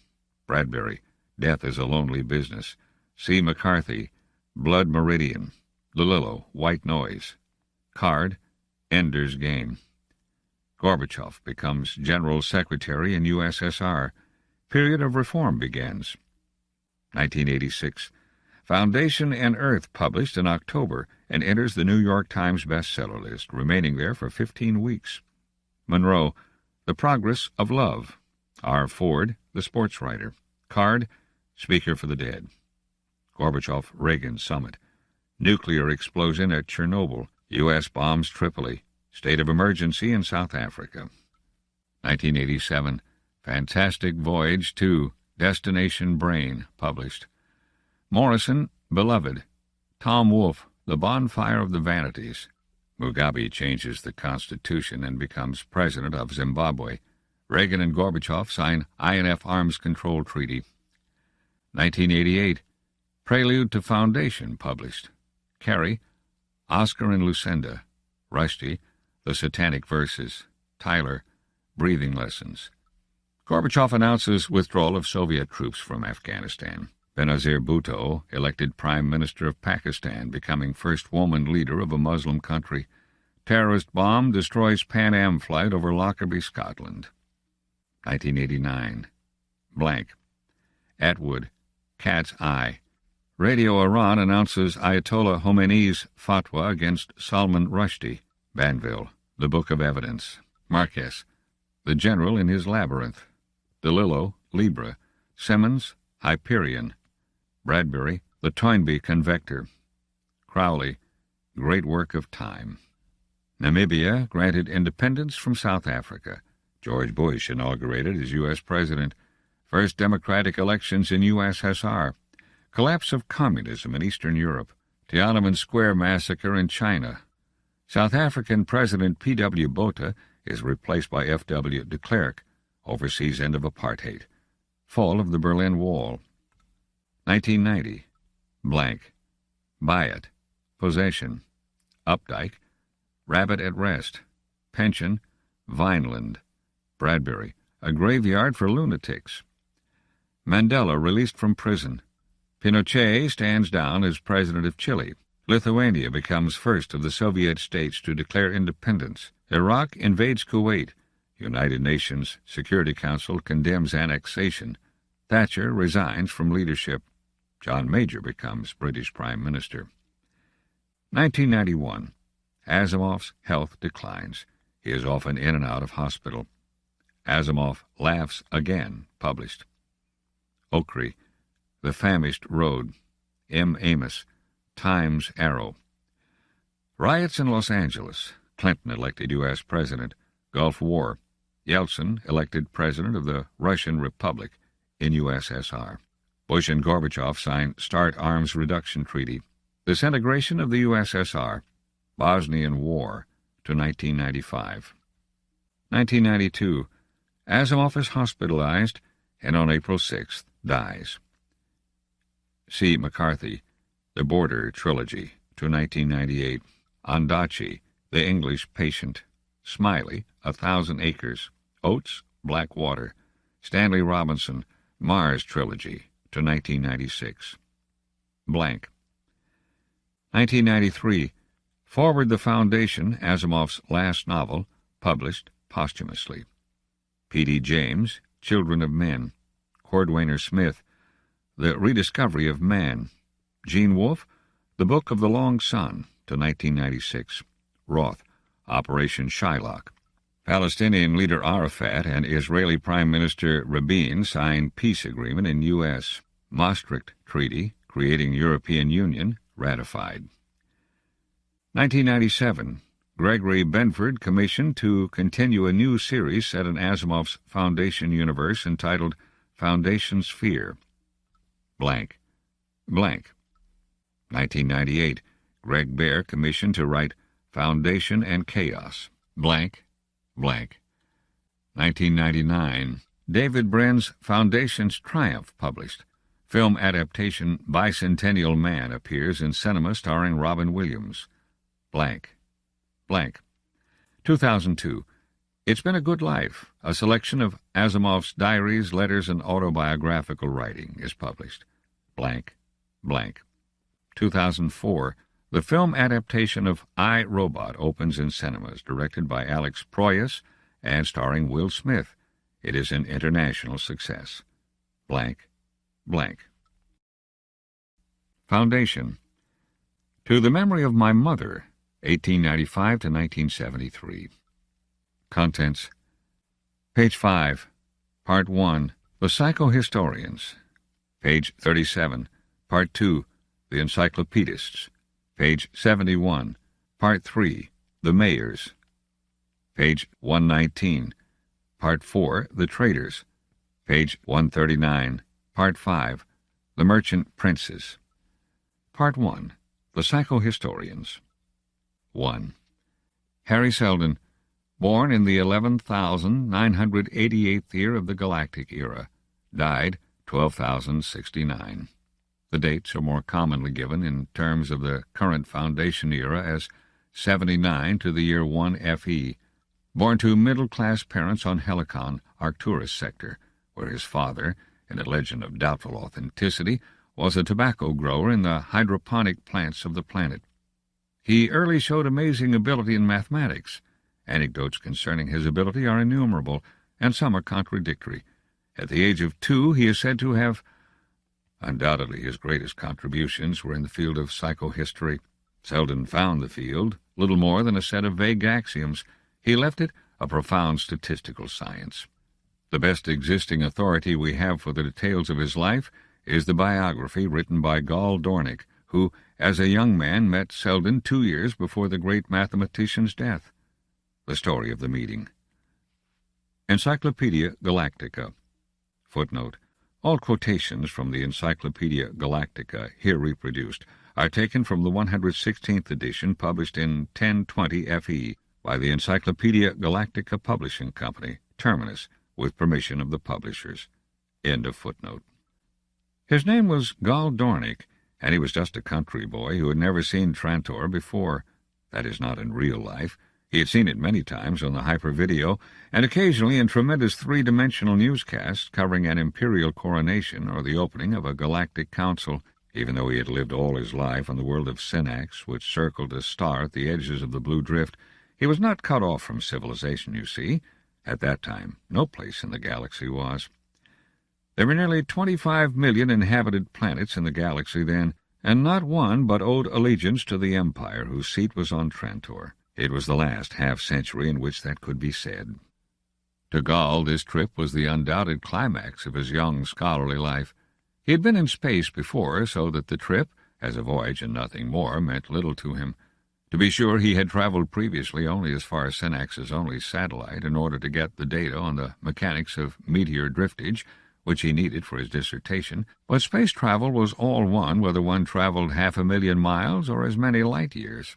Bradbury, Death is a Lonely Business. C. McCarthy, Blood Meridian. DeLillo, White Noise. Card, Ender's Game. Gorbachev becomes General Secretary in USSR. Period of reform begins. 1986. Foundation and Earth, published in October, and enters the New York Times bestseller list, remaining there for 15 weeks. Monroe, The Progress of Love. R. Ford, the sports writer. Card, Speaker for the Dead. Gorbachev-Reagan Summit. Nuclear explosion at Chernobyl. U.S. bombs Tripoli. State of emergency in South Africa. 1987. Fantastic Voyage to Destination Brain, published. Morrison, Beloved. Tom Wolfe, The Bonfire of the Vanities. Mugabe changes the Constitution and becomes president of Zimbabwe. Reagan and Gorbachev sign INF Arms Control Treaty. 1988. Prelude to Foundation, published. Carey, Oscar and Lucinda. Rushdie, The Satanic Verses. Tyler, Breathing Lessons. Gorbachev announces withdrawal of Soviet troops from Afghanistan. Benazir Bhutto, elected Prime Minister of Pakistan, becoming first woman leader of a Muslim country. Terrorist bomb destroys Pan Am flight over Lockerbie, Scotland. 1989. Blank. Atwood, Cat's Eye. Radio Iran announces Ayatollah Khomeini's fatwa against Salman Rushdie. Banville, The Book of Evidence. Marquez, The General in His Labyrinth. DeLillo, Libra. Simmons, Hyperion. Bradbury, The Toynbee Convector. Crowley, Great Work of Time. Namibia granted independence from South Africa. George Bush inaugurated as U.S. President. First democratic elections in USSR. Collapse of communism in Eastern Europe. Tiananmen Square massacre in China. South African President P.W. Botha is replaced by F.W. de Klerk. Overseas end of apartheid. Fall of the Berlin Wall. 1990. Blank. Buy-it. Possession. Updike. Rabbit at Rest. Pension. Vineland. Bradbury. A Graveyard for Lunatics. Mandela released from prison. Pinochet stands down as president of Chile. Lithuania becomes first of the Soviet states to declare independence. Iraq invades Kuwait. United Nations Security Council condemns annexation. Thatcher resigns from leadership. John Major becomes British Prime Minister. 1991. Asimov's health declines. He is often in and out of hospital. Asimov Laughs Again, published. Okri, The Famished Road. M. Amos, Times Arrow. Riots in Los Angeles. Clinton elected U.S. President. Gulf War. Yeltsin elected President of the Russian Republic in USSR. Bush and Gorbachev signed START Arms Reduction Treaty. Disintegration of the USSR. Bosnian War to 1995. 1992. Asimov is hospitalized and on April 6th dies. C. McCarthy, The Border Trilogy to 1998. Ondaatje, The English Patient. Smiley, 1,000 Acres. Oates, Black Water. Stanley Robinson, Mars Trilogy to 1996. Blank. 1993. Forward the Foundation, Asimov's last novel, published posthumously. P.D. James, Children of Men. Cordwainer Smith, The Rediscovery of Man. Gene Wolfe, The Book of the Long Sun to 1996. Roth, Operation Shylock. Palestinian leader Arafat and Israeli Prime Minister Rabin signed peace agreement in U.S. Maastricht Treaty, creating European Union, ratified. 1997. Gregory Benford commissioned to continue a new series set in Asimov's Foundation universe entitled Foundation Sphere. Blank. Blank. 1998. Greg Bear commissioned to write Foundation and Chaos. Blank. Blank. 1999. David Brenn's Foundation's Triumph published. Film adaptation Bicentennial Man appears in cinema starring Robin Williams. Blank. Blank. 2002. It's Been a Good Life, a selection of Asimov's diaries, letters, and autobiographical writing is published. Blank. Blank. 2004. The film adaptation of I, Robot opens in cinemas, directed by Alex Proyas and starring Will Smith. It is an international success. Blank. Blank. Foundation. To the Memory of My Mother, 1895 to 1973. Contents. Page 5. Part 1. The Psychohistorians. Page 37. Part 2. The Encyclopedists. Page 71. Part 3. The Mayors. Page 119. Part 4. The Traders. Page 139. Part 5. The Merchant Princes. Part 1. The Psychohistorians. 1. Hari Seldon, born in the 11,988th year of the Galactic Era, died 12,069. The dates are more commonly given in terms of the current Foundation era as 79 to the year 1 FE, born to middle-class parents on Helicon, Arcturus sector, where his father, in a legend of doubtful authenticity, was a tobacco grower in the hydroponic plants of the planet. He early showed amazing ability in mathematics. Anecdotes concerning his ability are innumerable, and some are contradictory. At the age of 2, he is said to have Undoubtedly his greatest contributions were in the field of psychohistory. Seldon found the field little more than a set of vague axioms. He left it a profound statistical science. The best existing authority we have for the details of his life is the biography written by Gall Dornick, who, as a young man, met Seldon 2 years before the great mathematician's death. The story of the meeting. Encyclopedia Galactica. Footnote. All quotations from the Encyclopedia Galactica here reproduced are taken from the 116th edition published in 1020 FE by the Encyclopedia Galactica Publishing Company, Terminus, with permission of the publishers. End of footnote. His name was Gall Dornick, and he was just a country boy who had never seen Trantor before. That is, not in real life. He had seen it many times on the hypervideo, and occasionally in tremendous three-dimensional newscasts covering an imperial coronation or the opening of a galactic council, even though he had lived all his life on the world of Synax, which circled a star at the edges of the Blue Drift. He was not cut off from civilization, you see. At that time, no place in the galaxy was. There were nearly 25 million inhabited planets in the galaxy then, and not one but owed allegiance to the Empire whose seat was on Trantor. It was the last half-century in which that could be said. To Gall, this trip was the undoubted climax of his young scholarly life. He had been in space before, so that the trip, as a voyage and nothing more, meant little to him. To be sure, he had traveled previously only as far as Synax's only satellite in order to get the data on the mechanics of meteor driftage, which he needed for his dissertation, but space travel was all one whether one traveled 500,000 miles or as many light-years.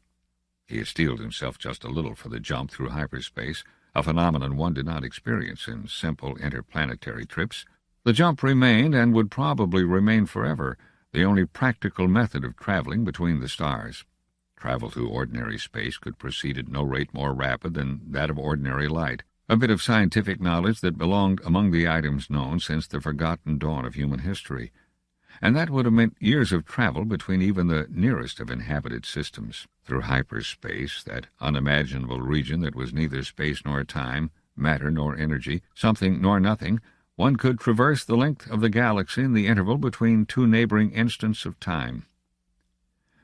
He had steeled himself just a little for the jump through hyperspace, a phenomenon one did not experience in simple interplanetary trips. The jump remained, and would probably remain forever, the only practical method of traveling between the stars. Travel through ordinary space could proceed at no rate more rapid than that of ordinary light, a bit of scientific knowledge that belonged among the items known since the forgotten dawn of human history. And that would have meant years of travel between even the nearest of inhabited systems. Through hyperspace, that unimaginable region that was neither space nor time, matter nor energy, something nor nothing, one could traverse the length of the galaxy in the interval between two neighboring instants of time.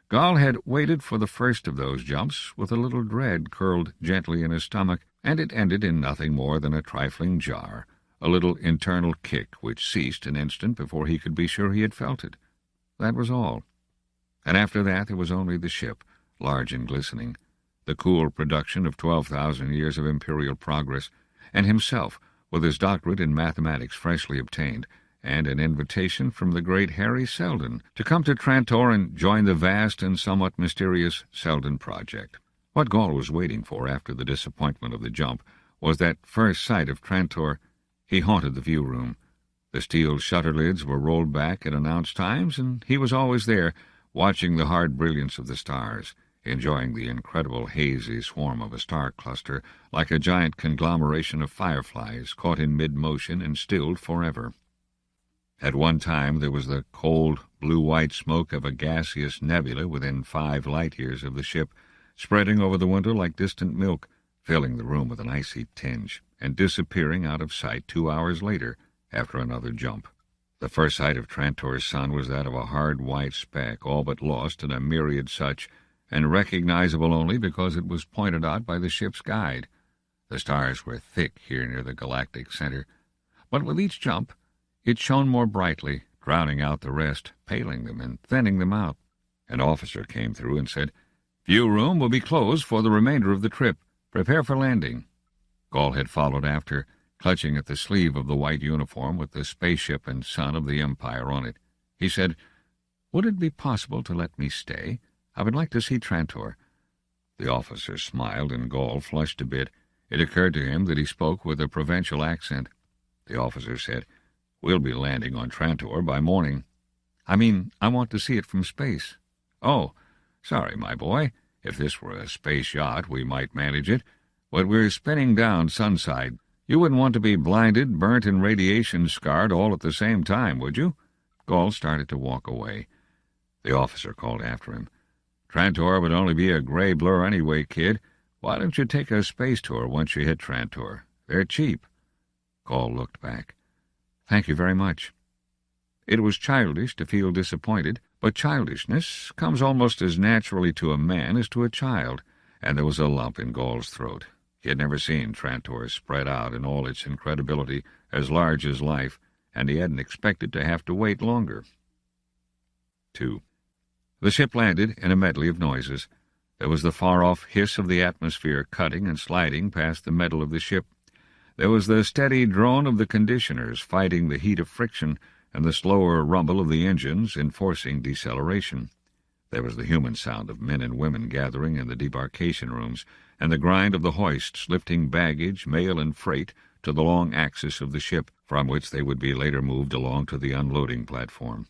Gall had waited for the first of those jumps with a little dread curled gently in his stomach, and it ended in nothing more than a trifling jar, a little internal kick which ceased an instant before he could be sure he had felt it. That was all. And after that there was only the ship, large and glistening, the cool production of 12,000 years of imperial progress, and himself, with his doctorate in mathematics freshly obtained, and an invitation from the great Hari Seldon to come to Trantor and join the vast and somewhat mysterious Seldon project. What Gall was waiting for after the disappointment of the jump was that first sight of Trantor. He haunted the view room. The steel shutter lids were rolled back at announced times, and he was always there, watching the hard brilliance of the stars, enjoying the incredible hazy swarm of a star cluster, like a giant conglomeration of fireflies caught in mid-motion and stilled forever. At one time there was the cold, blue-white smoke of a gaseous nebula within 5 light-years of the ship, spreading over the window like distant milk, filling the room with an icy tinge, and disappearing out of sight 2 hours later after another jump. The first sight of Trantor's sun was that of a hard white speck, all but lost in a myriad such, and recognizable only because it was pointed out by the ship's guide. The stars were thick here near the galactic center, but with each jump it shone more brightly, drowning out the rest, paling them and thinning them out. An officer came through and said, "View room will be closed for the remainder of the trip. Prepare for landing." Gall had followed after, clutching at the sleeve of the white uniform with the spaceship and sun of the Empire on it. He said, "Would it be possible to let me stay? I would like to see Trantor." The officer smiled, and Gall flushed a bit. It occurred to him that he spoke with a provincial accent. The officer said, "We'll be landing on Trantor by morning." "I mean, I want to see it from space." "Oh, sorry, my boy. If this were a space yacht, we might manage it. But we're spinning down Sunside. You wouldn't want to be blinded, burnt, and radiation-scarred all at the same time, would you?" Gall started to walk away. The officer called after him, "Trantor would only be a gray blur anyway, kid. Why don't you take a space tour once you hit Trantor? They're cheap." Gall looked back. "Thank you very much." It was childish to feel disappointed, but childishness comes almost as naturally to a man as to a child, and there was a lump in Gall's throat. He had never seen Trantor spread out in all its incredibility, as large as life, and he hadn't expected to have to wait longer. 2. The ship landed in a medley of noises. There was the far-off hiss of the atmosphere cutting and sliding past the metal of the ship. There was the steady drone of the conditioners fighting the heat of friction, and the slower rumble of the engines enforcing deceleration. There was the human sound of men and women gathering in the debarkation rooms, and the grind of the hoists lifting baggage, mail, and freight to the long axis of the ship, from which they would be later moved along to the unloading platform.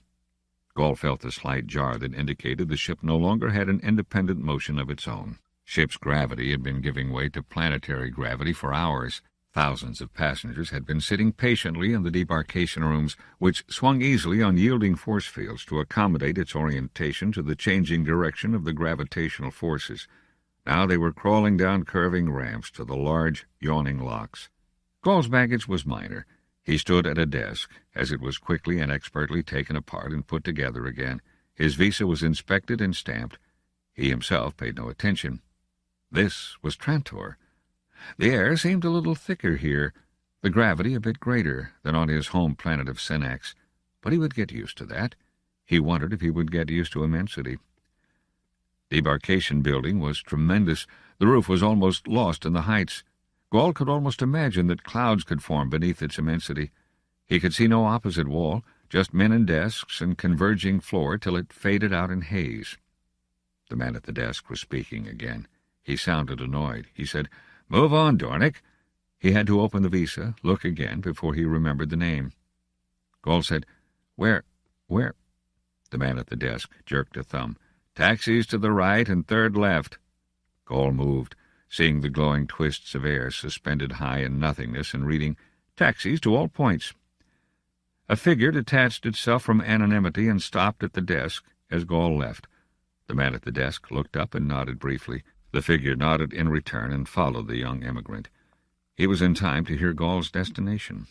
Gall felt the slight jar that indicated the ship no longer had an independent motion of its own. Ship's gravity had been giving way to planetary gravity for hours. Thousands of passengers had been sitting patiently in the debarkation rooms, which swung easily on yielding force fields to accommodate its orientation to the changing direction of the gravitational forces. Now they were crawling down curving ramps to the large, yawning locks. Gall's baggage was minor. He stood at a desk, as it was quickly and expertly taken apart and put together again. His visa was inspected and stamped. He himself paid no attention. This was Trantor. The air seemed a little thicker here, the gravity a bit greater than on his home planet of Senax, but he would get used to that. He wondered if he would get used to immensity. Debarkation building was tremendous. The roof was almost lost in the heights. Gall could almost imagine that clouds could form beneath its immensity. He could see no opposite wall, just men and desks and converging floor till it faded out in haze. The man at the desk was speaking again. He sounded annoyed. He said, "Move on, Dornick." He had to open the visa, look again, before he remembered the name. Gall said, Where? The man at the desk jerked a thumb. "Taxis to the right and third left." Gall moved, seeing the glowing twists of air suspended high in nothingness and reading, "Taxis to all points." A figure detached itself from anonymity and stopped at the desk as Gall left. The man at the desk looked up and nodded briefly. The figure nodded in return and followed the young emigrant. He was in time to hear Gall's destination.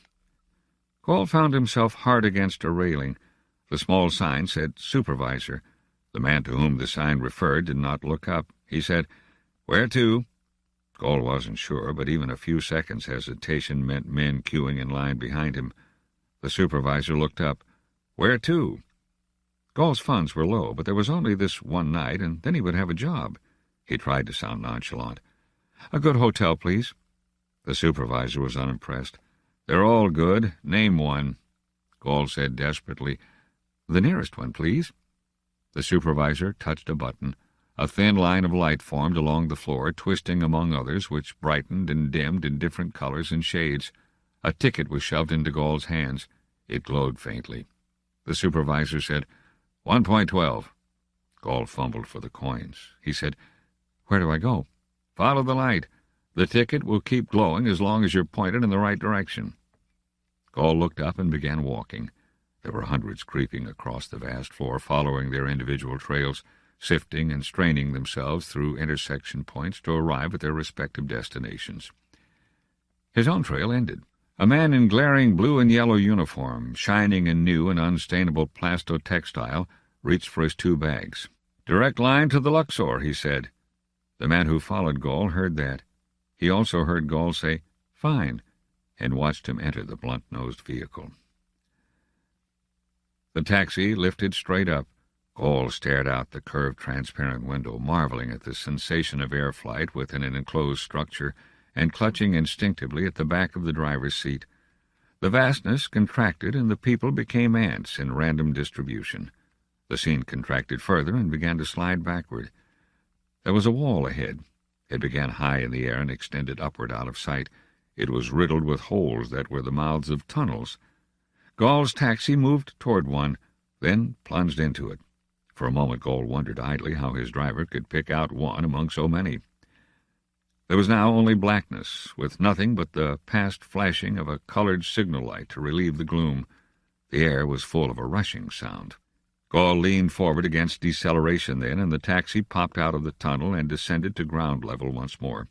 Gall found himself hard against a railing. The small sign said "Supervisor." The man to whom the sign referred did not look up. He said, "Where to?" Gall wasn't sure, but even a few seconds' hesitation meant men queuing in line behind him. The supervisor looked up. "Where to?" Gall's funds were low, but there was only this one night, and then he would have a job. He tried to sound nonchalant. "A good hotel, please." The supervisor was unimpressed. "They're all good. Name one." Gall said desperately, "The nearest one, please." The supervisor touched a button. A thin line of light formed along the floor, twisting among others, which brightened and dimmed in different colors and shades. A ticket was shoved into Gall's hands. It glowed faintly. The supervisor said, 1.12. Gall fumbled for the coins. He said, "Where do I go?" "Follow the light. The ticket will keep glowing as long as you're pointed in the right direction." Gall looked up and began walking. There were hundreds creeping across the vast floor, following their individual trails, sifting and straining themselves through intersection points to arrive at their respective destinations. His own trail ended. A man in glaring blue and yellow uniform, shining in new and unstainable plastotextile, reached for his 2 bags. "Direct line to the Luxor," he said. The man who followed Gall heard that. He also heard Gall say, "Fine," and watched him enter the blunt-nosed vehicle. The taxi lifted straight up. Gall stared out the curved, transparent window, marveling at the sensation of air flight within an enclosed structure, and clutching instinctively at the back of the driver's seat. The vastness contracted, and the people became ants in random distribution. The scene contracted further and began to slide backward. There was a wall ahead. It began high in the air and extended upward out of sight. It was riddled with holes that were the mouths of tunnels. Gall's taxi moved toward one, then plunged into it. For a moment Gall wondered idly how his driver could pick out one among so many. There was now only blackness, with nothing but the past flashing of a colored signal light to relieve the gloom. The air was full of a rushing sound. Gall leaned forward against deceleration then, and the taxi popped out of the tunnel and descended to ground level once more.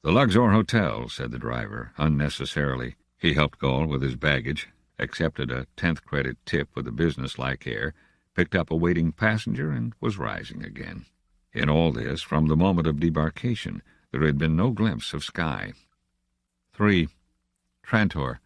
"The Luxor Hotel," said the driver, unnecessarily. He helped Gall with his baggage. accepted a 10th credit tip with a businesslike air, picked up a waiting passenger, and was rising again. In all this, from the moment of debarkation, there had been no glimpse of sky. 3. Trantor.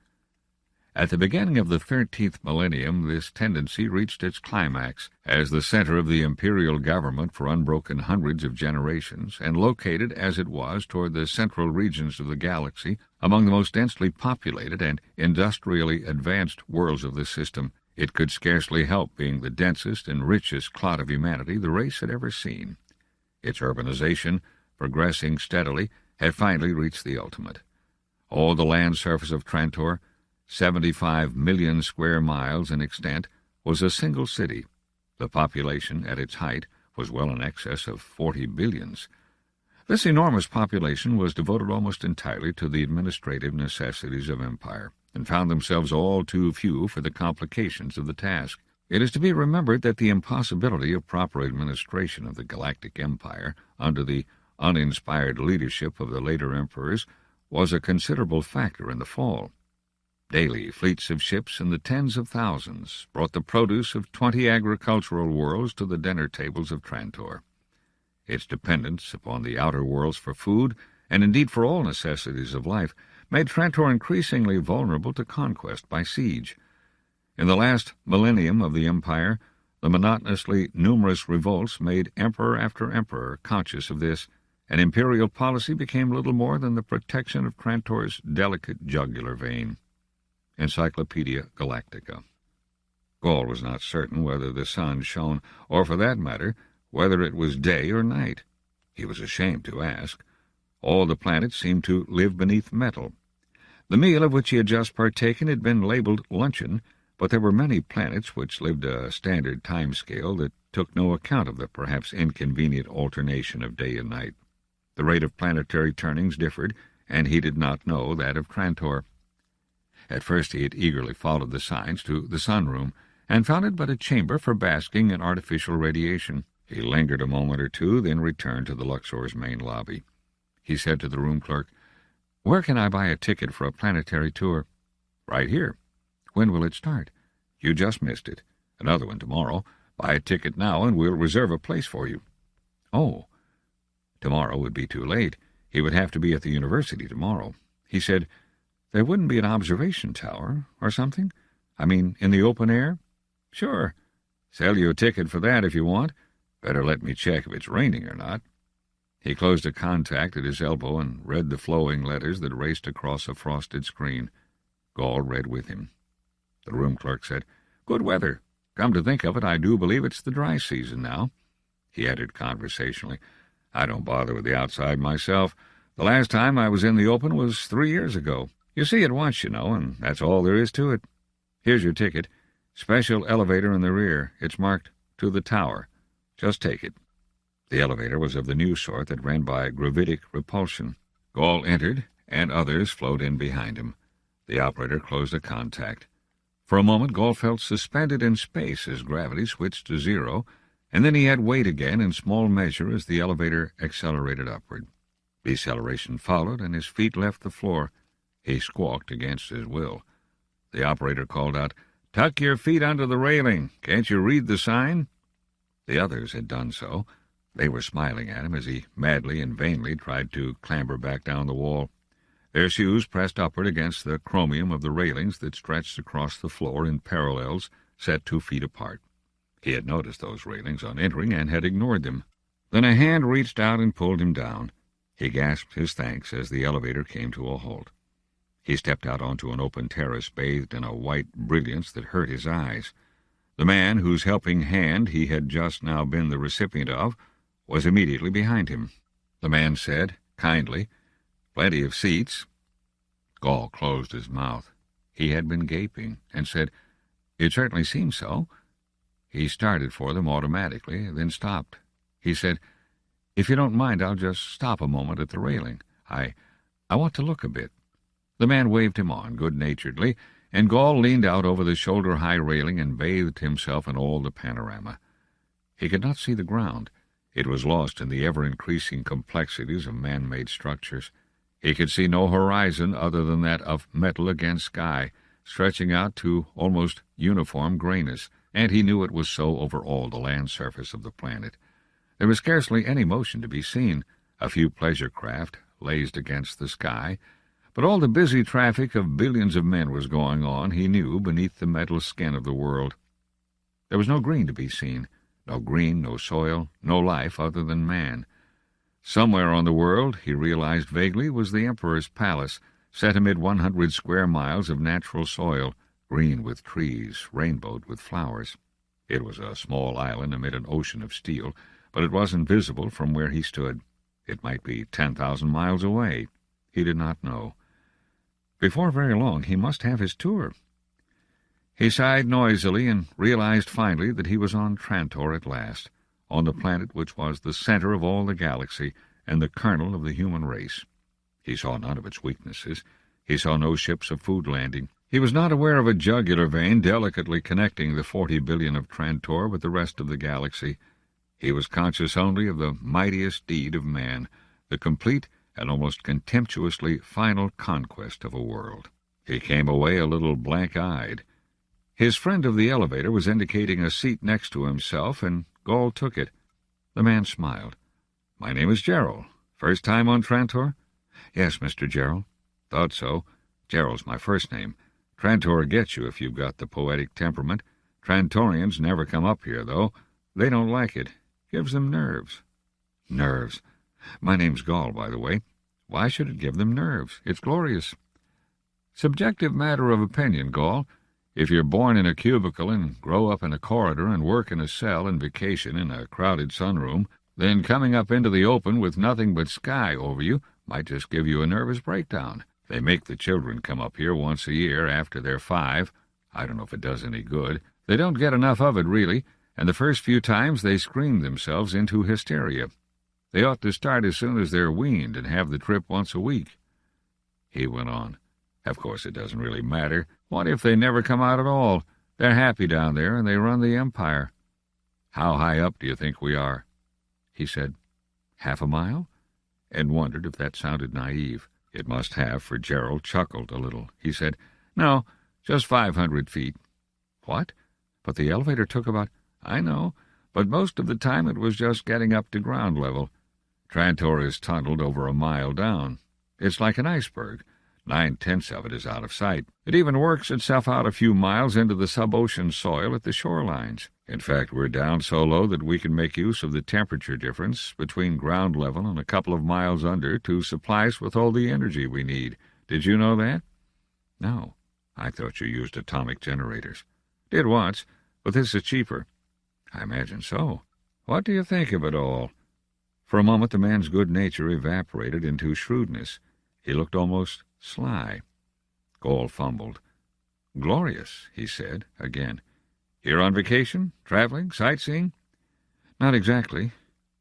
At the beginning of the 13th millennium, this tendency reached its climax as the center of the imperial government for unbroken hundreds of generations, and located as it was toward the central regions of the galaxy, among the most densely populated and industrially advanced worlds of the system, it could scarcely help being the densest and richest clot of humanity the race had ever seen. Its urbanization, progressing steadily, had finally reached the ultimate. All the land surface of Trantor, 75 million square miles in extent, was a single city. The population, at its height, was well in excess of 40 billions. This enormous population was devoted almost entirely to the administrative necessities of empire, and found themselves all too few for the complications of the task. It is to be remembered that the impossibility of proper administration of the Galactic Empire under the uninspired leadership of the later emperors was a considerable factor in the fall. Daily, fleets of ships in the tens of thousands brought the produce of 20 agricultural worlds to the dinner tables of Trantor. Its dependence upon the outer worlds for food, and indeed for all necessities of life, made Trantor increasingly vulnerable to conquest by siege. In the last millennium of the empire, the monotonously numerous revolts made emperor after emperor conscious of this, and imperial policy became little more than the protection of Trantor's delicate jugular vein. Encyclopedia Galactica. Gaul was not certain whether the sun shone, or for that matter, whether it was day or night. He was ashamed to ask. All the planets seemed to live beneath metal. The meal of which he had just partaken had been labeled luncheon, but there were many planets which lived a standard time scale that took no account of the perhaps inconvenient alternation of day and night. The rate of planetary turnings differed, and he did not know that of Trantor. At first he had eagerly followed the signs to the sunroom, and found it but a chamber for basking in artificial radiation. He lingered a moment or two, then returned to the Luxor's main lobby. He said to the room clerk, "Where can I buy a ticket for a planetary tour?" "Right here." "When will it start?" "You just missed it. Another one tomorrow. Buy a ticket now, and we'll reserve a place for you." "Oh." Tomorrow would be too late. He would have to be at the university tomorrow. He said, "There wouldn't be an observation tower, or something? I mean, in the open air?" "Sure. Sell you a ticket for that if you want. Better let me check if it's raining or not." He closed a contact at his elbow and read the flowing letters that raced across a frosted screen. Gaul read with him. The room clerk said, "Good weather. Come to think of it, I do believe it's the dry season now." He added conversationally, "I don't bother with the outside myself. The last time I was in the open was 3 years ago. You see it once, you know, and that's all there is to it. Here's your ticket. Special elevator in the rear. It's marked to the tower. Just take it." The elevator was of the new sort that ran by gravitic repulsion. Gaul entered, and others flowed in behind him. The operator closed a contact. For a moment Gaul felt suspended in space as gravity switched to zero, and then he had weight again in small measure as the elevator accelerated upward. Deceleration followed, and his feet left the floor. He squawked against his will. The operator called out, "Tuck your feet under the railing. Can't you read the sign?" The others had done so. They were smiling at him as he madly and vainly tried to clamber back down the wall. Their shoes pressed upward against the chromium of the railings that stretched across the floor in parallels set 2 feet apart. He had noticed those railings on entering and had ignored them. Then a hand reached out and pulled him down. He gasped his thanks as the elevator came to a halt. He stepped out onto an open terrace bathed in a white brilliance that hurt his eyes. The man whose helping hand he had just now been the recipient of was immediately behind him. The man said, kindly, "Plenty of seats." Gaul closed his mouth. He had been gaping, and said, "It certainly seems so." He started for them automatically, then stopped. He said, "If you don't mind, I'll just stop a moment at the railing. I want to look a bit." The man waved him on good-naturedly, and Gaul leaned out over the shoulder-high railing and bathed himself in all the panorama. He could not see the ground. It was lost in the ever-increasing complexities of man-made structures. He could see no horizon other than that of metal against sky, stretching out to almost uniform grayness, and he knew it was so over all the land surface of the planet. There was scarcely any motion to be seen. A few pleasure craft lazed against the sky, but all the busy traffic of billions of men was going on, he knew, beneath the metal skin of the world. There was no green to be seen. No green, no soil, no life other than man. Somewhere on the world, he realized vaguely, was the Emperor's palace, set amid 100 square miles of natural soil, green with trees, rainbowed with flowers. It was a small island amid an ocean of steel, but it wasn't visible from where he stood. It might be 10,000 miles away. He did not know. Before very long, he must have his tour. He sighed noisily and realized finally that he was on Trantor at last, on the planet which was the center of all the galaxy and the kernel of the human race. He saw none of its weaknesses. He saw no ships of food landing. He was not aware of a jugular vein delicately connecting the 40 billion of Trantor with the rest of the galaxy. He was conscious only of the mightiest deed of man, the complete and almost contemptuously final conquest of a world. He came away a little blank-eyed. His friend of the elevator was indicating a seat next to himself, and Gall took it. The man smiled. "My name is Gerald. First time on Trantor?" "Yes, Mr. Gerald." "Thought so. Gerald's my first name. Trantor gets you if you've got the poetic temperament. Trantorians never come up here, though. They don't like it. Gives them nerves." "Nerves. My name's Gall, by the way. Why should it give them nerves? It's glorious." "Subjective matter of opinion, Gall. If you're born in a cubicle and grow up in a corridor and work in a cell and vacation in a crowded sunroom, then coming up into the open with nothing but sky over you might just give you a nervous breakdown. They make the children come up here once a year after they're 5. I don't know if it does any good. They don't get enough of it, really, and the first few times they scream themselves into hysteria. They ought to start as soon as they're weaned and have the trip once a week." He went on. "Of course, it doesn't really matter. What if they never come out at all? They're happy down there, and they run the empire." "How high up do you think we are?" He said, "Half a mile?" and wondered if that sounded naive. It must have, for Gerald chuckled a little. He said, "No, just 500 feet." "What? But the elevator took about—" "I know, but most of the time it was just getting up to ground level. Trantor is tunneled over a mile down. It's like an iceberg. 9/10 of it is out of sight. It even works itself out a few miles into the sub-ocean soil at the shorelines. In fact, we're down so low that we can make use of the temperature difference between ground level and a couple of miles under to supply us with all the energy we need. Did you know that?" "No. I thought you used atomic generators." "Did once, but this is cheaper." "I imagine so. What do you think of it all?" For a moment the man's good nature evaporated into shrewdness. He looked almost sly. Gall fumbled. "Glorious," he said, again. "Here on vacation? Traveling? Sightseeing?" "Not exactly.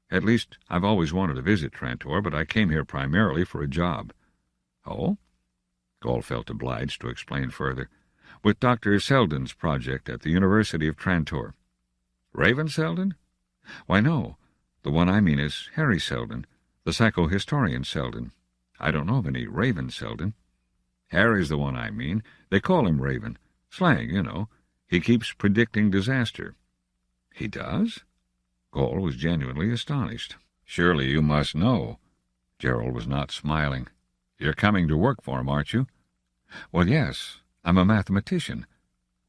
At least, I've always wanted to visit Trantor, but I came here primarily for a job." "Oh?" Gall felt obliged to explain further. "With Dr. Seldon's project at the University of Trantor." "Raven Seldon?" "Why, no. The one I mean is Hari Seldon, the psychohistorian Seldon. I don't know of any Raven Seldon." "Harry's the one I mean. They call him Raven. Slang, you know. He keeps predicting disaster." "He does?" Gall was genuinely astonished. "Surely you must know." Gerald was not smiling. "You're coming to work for him, aren't you?" "Well, yes. I'm a mathematician."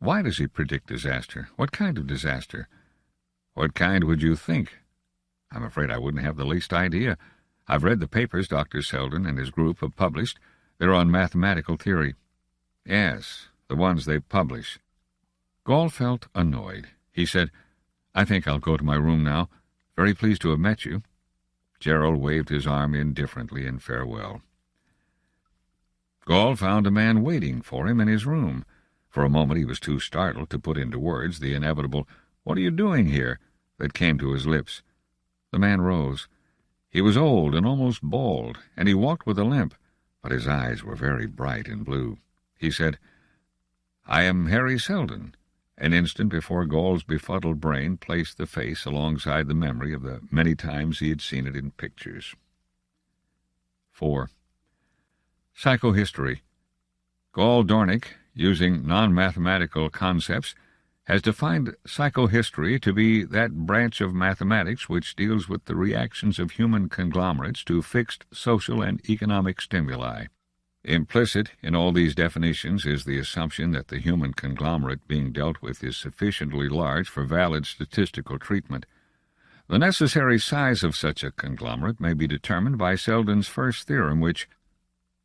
"Why does he predict disaster? What kind of disaster?" "What kind would you think?" "I'm afraid I wouldn't have the least idea. I've read the papers Dr. Seldon and his group have published. They're on mathematical theory." "Yes, the ones they publish." Gall felt annoyed. He said, "I think I'll go to my room now. Very pleased to have met you." Gerald waved his arm indifferently in farewell. Gall found a man waiting for him in his room. For a moment he was too startled to put into words the inevitable, "What are you doing here?" that came to his lips. The man rose. He was old and almost bald, and he walked with a limp, but his eyes were very bright and blue. He said, "I am Hari Seldon." An instant before Gall's befuddled brain placed the face alongside the memory of the many times he had seen it in pictures. 4. Psychohistory. Gall Dornick using non-mathematical concepts, has defined psychohistory to be that branch of mathematics which deals with the reactions of human conglomerates to fixed social and economic stimuli. Implicit in all these definitions is the assumption that the human conglomerate being dealt with is sufficiently large for valid statistical treatment. The necessary size of such a conglomerate may be determined by Seldon's first theorem, which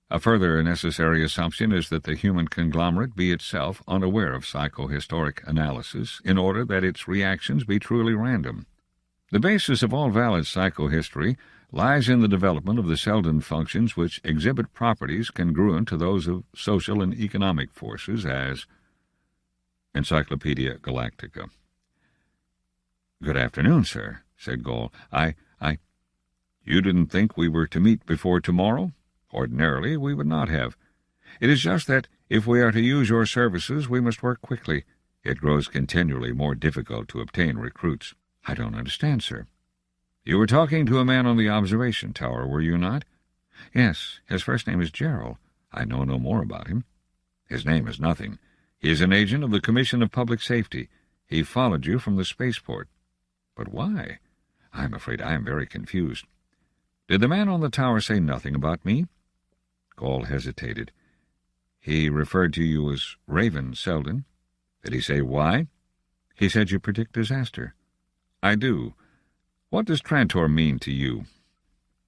a further necessary assumption is that the human conglomerate be itself unaware of psychohistoric analysis in order that its reactions be truly random. The basis of all valid psychohistory lies in the development of the Seldon functions which exhibit properties congruent to those of social and economic forces, as Encyclopedia Galactica. "Good afternoon, sir," said Gall. You didn't think we were to meet before tomorrow? Ordinarily, we would not have. It is just that, if we are to use your services, we must work quickly. It grows continually more difficult to obtain recruits." "I don't understand, sir." "You were talking to a man on the observation tower, were you not?" "Yes. His first name is Gerald. I know no more about him." "His name is nothing. He is an agent of the Commission of Public Safety. He followed you from the spaceport." "But why? I am afraid I am very confused." "Did the man on the tower say nothing about me?" Gall hesitated. "He referred to you as Raven Seldon." "Did he say why?" "He said you predict disaster." "I do. What does Trantor mean to you?"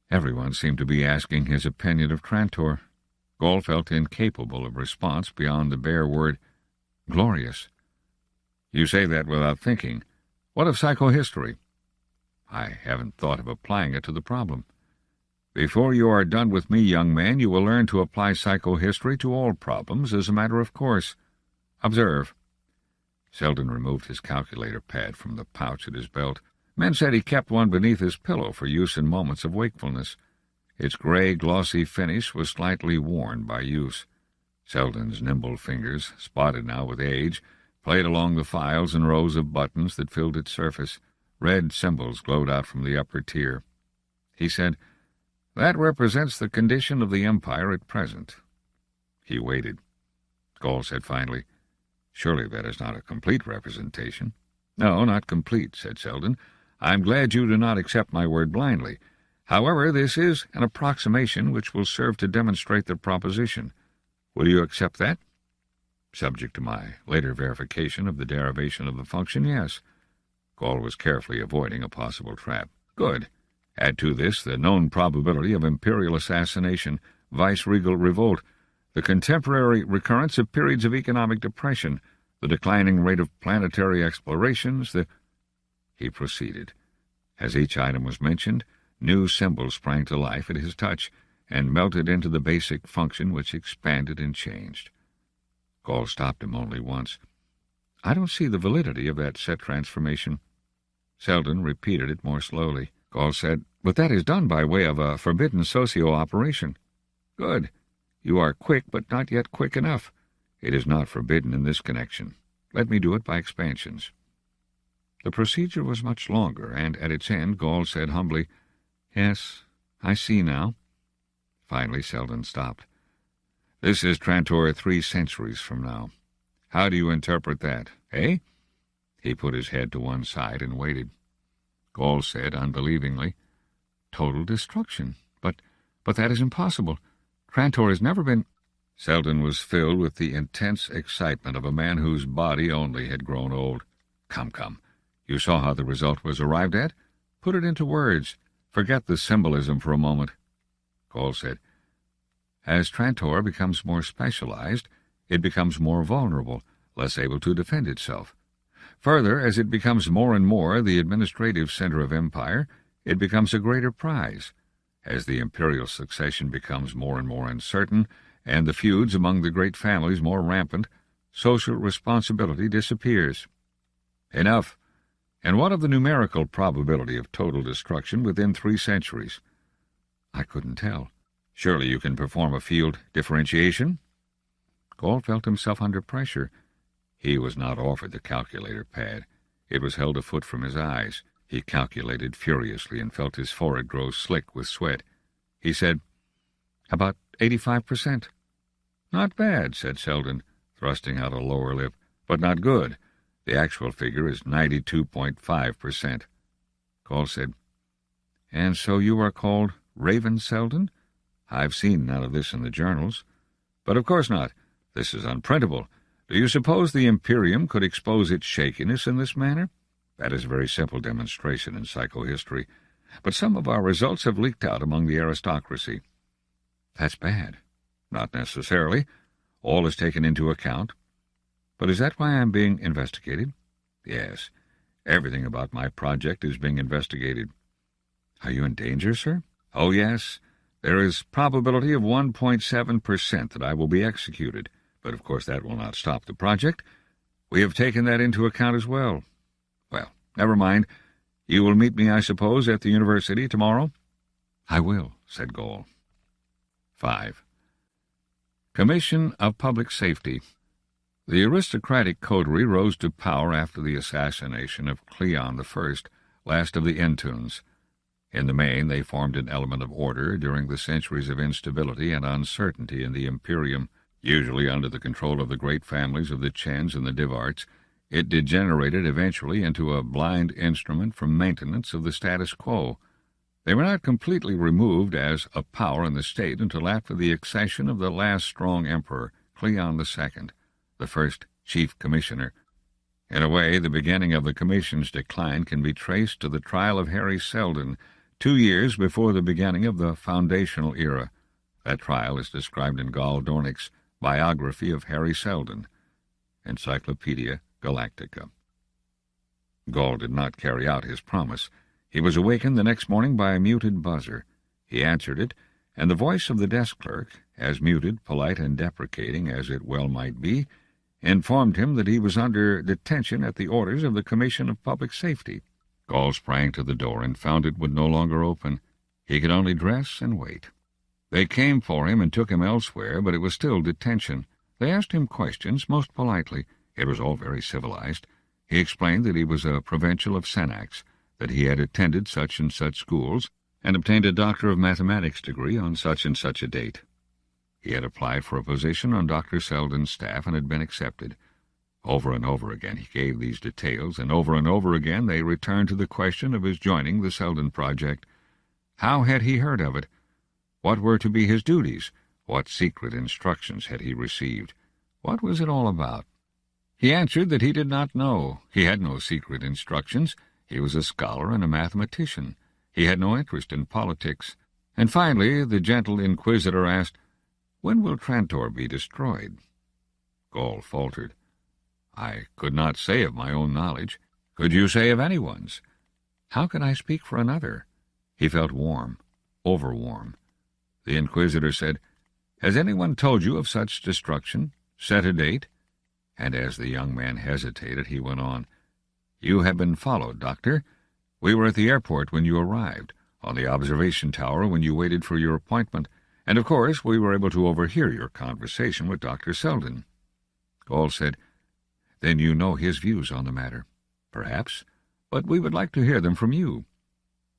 Everyone seemed to be asking his opinion of Trantor. Gall felt incapable of response beyond the bare word, "glorious." "You say that without thinking. What of psychohistory?" "I haven't thought of applying it to the problem." "Before you are done with me, young man, you will learn to apply psychohistory to all problems as a matter of course. Observe." Seldon removed his calculator pad from the pouch at his belt. Men said he kept one beneath his pillow for use in moments of wakefulness. Its gray, glossy finish was slightly worn by use. Seldon's nimble fingers, spotted now with age, played along the files and rows of buttons that filled its surface. Red symbols glowed out from the upper tier. He said, "That represents the condition of the Empire at present." He waited. Gall said finally, "Surely that is not a complete representation." "No, not complete," said Seldon. "I am glad you do not accept my word blindly. However, this is an approximation which will serve to demonstrate the proposition. Will you accept that?" "Subject to my later verification of the derivation of the function, yes." Gall was carefully avoiding a possible trap. "Good. Add to this the known probability of imperial assassination, viceregal revolt, the contemporary recurrence of periods of economic depression, the declining rate of planetary explorations, He proceeded. As each item was mentioned, new symbols sprang to life at his touch and melted into the basic function which expanded and changed. Gall stopped him only once. "I don't see the validity of that set transformation." Seldon repeated it more slowly. Gall said, "But that is done by way of a forbidden socio-operation." "Good. You are quick, but not yet quick enough. It is not forbidden in this connection. Let me do it by expansions." The procedure was much longer, and at its end Gall said humbly, "Yes, I see now." Finally Seldon stopped. "This is Trantor 3 centuries from now. How do you interpret that, eh?" He put his head to one side and waited. Gall said unbelievingly, "Total destruction. But that is impossible. Trantor has never been—" Seldon was filled with the intense excitement of a man whose body only had grown old. Come. You saw how the result was arrived at? Put it into words. Forget the symbolism for a moment." Gall said, "As Trantor becomes more specialized, it becomes more vulnerable, less able to defend itself. Further, as it becomes more and more the administrative center of empire, it becomes a greater prize. As the imperial succession becomes more and more uncertain, and the feuds among the great families more rampant, social responsibility disappears." "Enough. And what of the numerical probability of total destruction within 3 centuries? "I couldn't tell." "Surely you can perform a field differentiation?" Gall felt himself under pressure. He was not offered the calculator pad. It was held a foot from his eyes. He calculated furiously and felt his forehead grow slick with sweat. He said, "About 85%. "Not bad," said Seldon. thrusting out a lower lip. "But not good. The actual figure is 92.5%. Gall said, "And so you are called Raven Seldon? I've seen none of this in the journals." "But of course not. This is unprintable. Do you suppose the Imperium could expose its shakiness in this manner? That is a very simple demonstration in psychohistory. But some of our results have leaked out among the aristocracy." "That's bad." "Not necessarily. All is taken into account." "But is that why I'm being investigated?" "Yes. Everything about my project is being investigated." "Are you in danger, sir?" "Oh, yes. There is probability of 1.7% that I will be executed, but of course that will not stop the project. We have taken that into account as well. Well, never mind. You will meet me, I suppose, at the university tomorrow?" "I will," said Gall. 5. Commission of Public Safety. The aristocratic coterie rose to power after the assassination of Cleon I, last of the Intunes. In the main, they formed an element of order during the centuries of instability and uncertainty in the Imperium. Usually under the control of the great families of the Chens and the Divarts, it degenerated eventually into a blind instrument for maintenance of the status quo. They were not completely removed as a power in the state until after the accession of the last strong emperor, Cleon II, the first chief commissioner. In a way, the beginning of the commission's decline can be traced to the trial of Hari Seldon, 2 years before the beginning of the foundational era. That trial is described in Gall Dornick's Biography of Hari Seldon, Encyclopedia Galactica. Gall did not carry out his promise. He was awakened the next morning by a muted buzzer. He answered it, and the voice of the desk clerk, as muted, polite, and deprecating as it well might be, informed him that he was under detention at the orders of the Commission of Public Safety. Gall sprang to the door and found it would no longer open. He could only dress and wait. They came for him and took him elsewhere, but it was still detention. They asked him questions, most politely. It was all very civilized. He explained that he was a provincial of Senax, that he had attended such and such schools, and obtained a Doctor of Mathematics degree on such and such a date. He had applied for a position on Dr. Seldon's staff and had been accepted. Over and over again he gave these details, and over again they returned to the question of his joining the Seldon project. How had he heard of it? What were to be his duties? What secret instructions had he received? What was it all about? He answered that he did not know. He had no secret instructions. He was a scholar and a mathematician. He had no interest in politics. And finally the gentle inquisitor asked, "When will Trantor be destroyed?" Gall faltered. "I could not say of my own knowledge." "Could you say of anyone's?" "How can I speak for another?" He felt warm, over-warm. The inquisitor said, "Has anyone told you of such destruction? Set a date?" And as the young man hesitated, he went on, "You have been followed, Doctor. We were at the airport when you arrived, on the observation tower when you waited for your appointment, and of course we were able to overhear your conversation with Dr. Seldon." Gall said, "Then you know his views on the matter." "Perhaps, but we would like to hear them from you."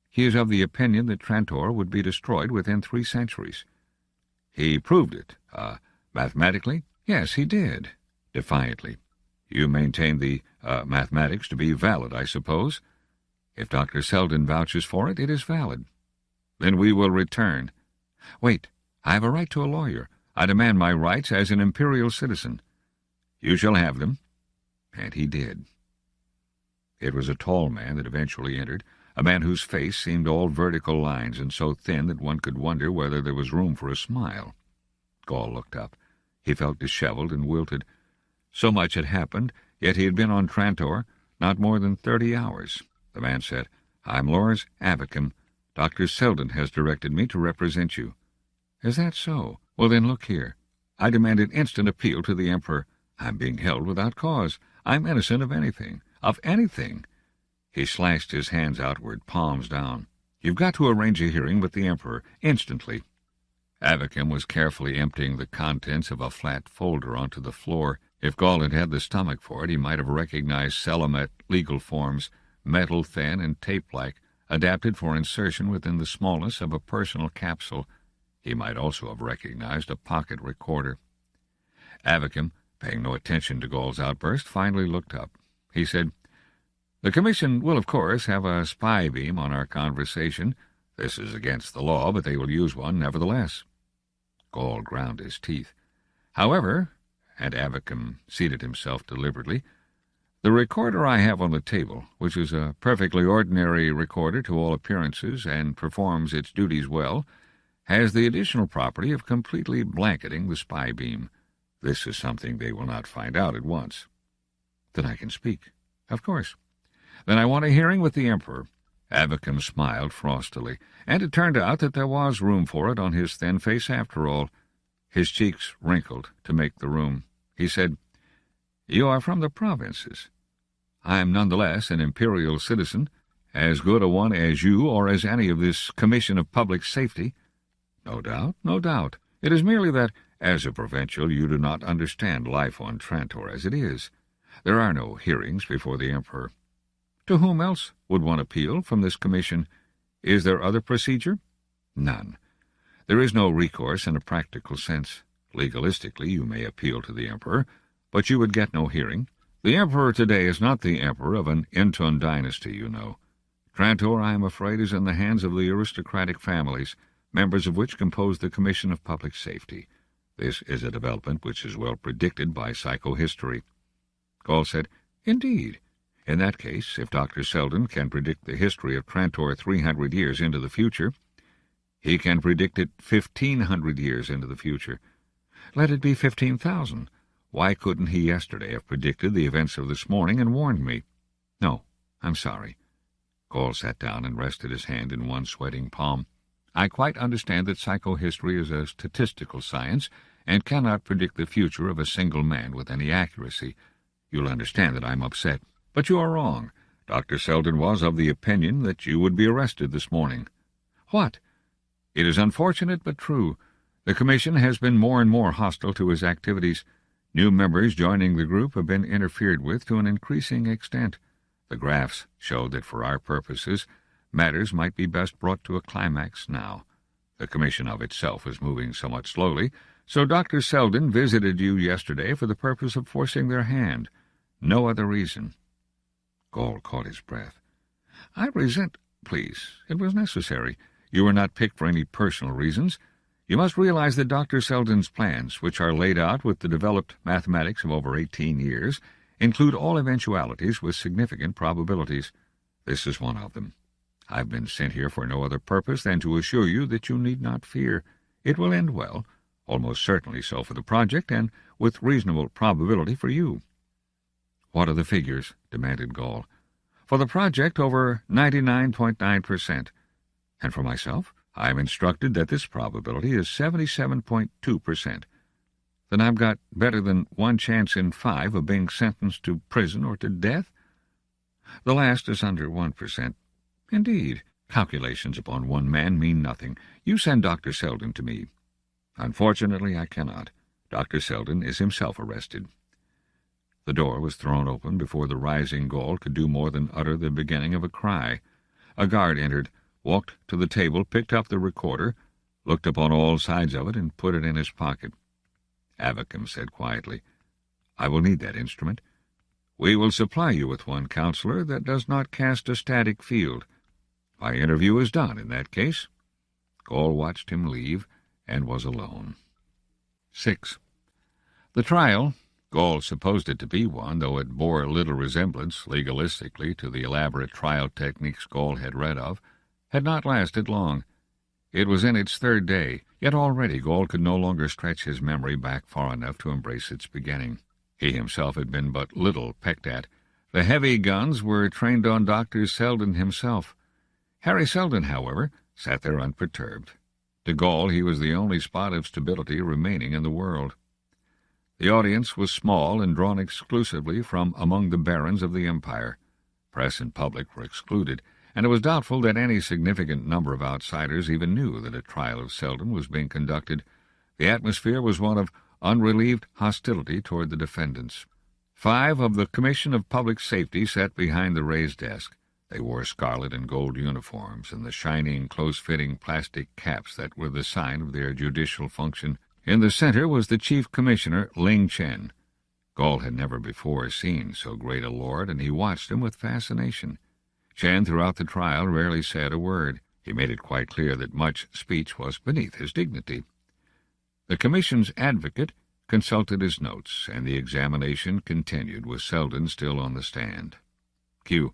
"He is of the opinion that Trantor would be destroyed within 3 centuries. "He proved it, mathematically?" "Yes, he did," defiantly. "You maintain the mathematics to be valid, I suppose?" "If Dr. Seldon vouches for it, it is valid." "Then we will return." "Wait, I have a right to a lawyer. I demand my rights as an imperial citizen." "You shall have them." And he did. It was a tall man that eventually entered, a man whose face seemed all vertical lines and so thin that one could wonder whether there was room for a smile. Gall looked up. He felt disheveled and wilted. So much had happened, yet he had been on Trantor not more than 30 hours. The man said, "I'm Lors Avacum. Dr. Seldon has directed me to represent you." "Is that so? Well, then, look here. I demand an instant appeal to the Emperor. I'm being held without cause. I'm innocent of anything. Of anything." He slashed his hands outward, palms down. "You've got to arrange a hearing with the Emperor, instantly." Avacum was carefully emptying the contents of a flat folder onto the floor. If Gall had had the stomach for it, he might have recognized Selamet legal forms, metal-thin and tape-like, adapted for insertion within the smallness of a personal capsule. He might also have recognized a pocket recorder. Avacum paying no attention to Gall's outburst, finally looked up. He said, "The Commission will, of course, have a spy beam on our conversation. This is against the law, but they will use one nevertheless." Gall ground his teeth. "However," and Avacum seated himself deliberately, "the recorder I have on the table, which is a perfectly ordinary recorder to all appearances and performs its duties well, has the additional property of completely blanketing the spy beam. This is something they will not find out at once." "Then I can speak." "Of course." "Then I want a hearing with the Emperor." Avacum smiled frostily, and it turned out that there was room for it on his thin face after all. His cheeks wrinkled to make the room. He said, "You are from the provinces. I am nonetheless an imperial citizen, as good a one as you or as any of this Commission of Public Safety." "No doubt, no doubt. It is merely that, as a provincial, you do not understand life on Trantor as it is. There are no hearings before the Emperor. To whom else would one appeal from this commission? Is there other procedure?" "None. There is no recourse in a practical sense. Legalistically, you may appeal to the Emperor, but you would get no hearing. The Emperor today is not the Emperor of an Intun dynasty, you know. Trantor, I am afraid, is in the hands of the aristocratic families, members of which compose the Commission of Public Safety. This is a development which is well predicted by psychohistory." Gall said, "Indeed. In that case, if Dr. Seldon can predict the history of Trantor 300 years into the future, he can predict it 1,500 years into the future. Let it be 15,000. Why couldn't he yesterday have predicted the events of this morning and warned me? No, I'm sorry." Gall sat down and rested his hand in one sweating palm. "I quite understand that psychohistory is a statistical science and cannot predict the future of a single man with any accuracy. You'll understand that I'm upset. But you are wrong. Dr. Seldon was of the opinion that you would be arrested this morning." "What?" "It is unfortunate but true. The Commission has been more and more hostile to his activities. New members joining the group have been interfered with to an increasing extent. The graphs showed that for our purposes matters might be best brought to a climax now. The Commission of itself is moving somewhat slowly, so Dr. Seldon visited you yesterday for the purpose of forcing their hand. No other reason." Gall caught his breath. "I resent—" "Please, it was necessary. You were not picked for any personal reasons. You must realize that Dr. Seldon's plans, which are laid out with the developed mathematics of over 18 years, include all eventualities with significant probabilities. This is one of them. I've been sent here for no other purpose than to assure you that you need not fear. It will end well, almost certainly so for the project, and with reasonable probability for you." "What are the figures?" demanded Gall. "For the project, over 99.9%. And for myself, I am instructed that this probability is 77.2%. Then I've got better than 1 chance in 5 of being sentenced to prison or to death? The last is under 1%. Indeed, calculations upon one man mean nothing. You send Dr. Seldon to me." "Unfortunately, I cannot. Dr. Seldon is himself arrested." The door was thrown open before the rising Gall could do more than utter the beginning of a cry. A guard entered, walked to the table, picked up the recorder, looked upon all sides of it, and put it in his pocket. Avacum said quietly, "I will need that instrument." "We will supply you with one, Counselor, that does not cast a static field. My interview is done in that case." Gall watched him leave, and was alone. 6. The trial, Gall supposed it to be one, though it bore little resemblance, legalistically, to the elaborate trial techniques Gall had read of, had not lasted long. It was in its 3rd day, yet already Gall could no longer stretch his memory back far enough to embrace its beginning. He himself had been but little pecked at. The heavy guns were trained on Dr. Seldon himself. Hari Seldon, however, sat there unperturbed. To Gall he was the only spot of stability remaining in the world. The audience was small and drawn exclusively from among the barons of the empire. Press and public were excluded, and it was doubtful that any significant number of outsiders even knew that a trial of Seldon was being conducted. The atmosphere was one of unrelieved hostility toward the defendants. 5 of the Commission of Public Safety sat behind the raised desk. They wore scarlet and gold uniforms and the shining, close-fitting plastic caps that were the sign of their judicial function. In the center was the Chief Commissioner, Ling Chen. Gaul had never before seen so great a lord, and he watched him with fascination. Chen, throughout the trial, rarely said a word. He made it quite clear that much speech was beneath his dignity. The commission's advocate consulted his notes, and the examination continued with Seldon still on the stand. Q.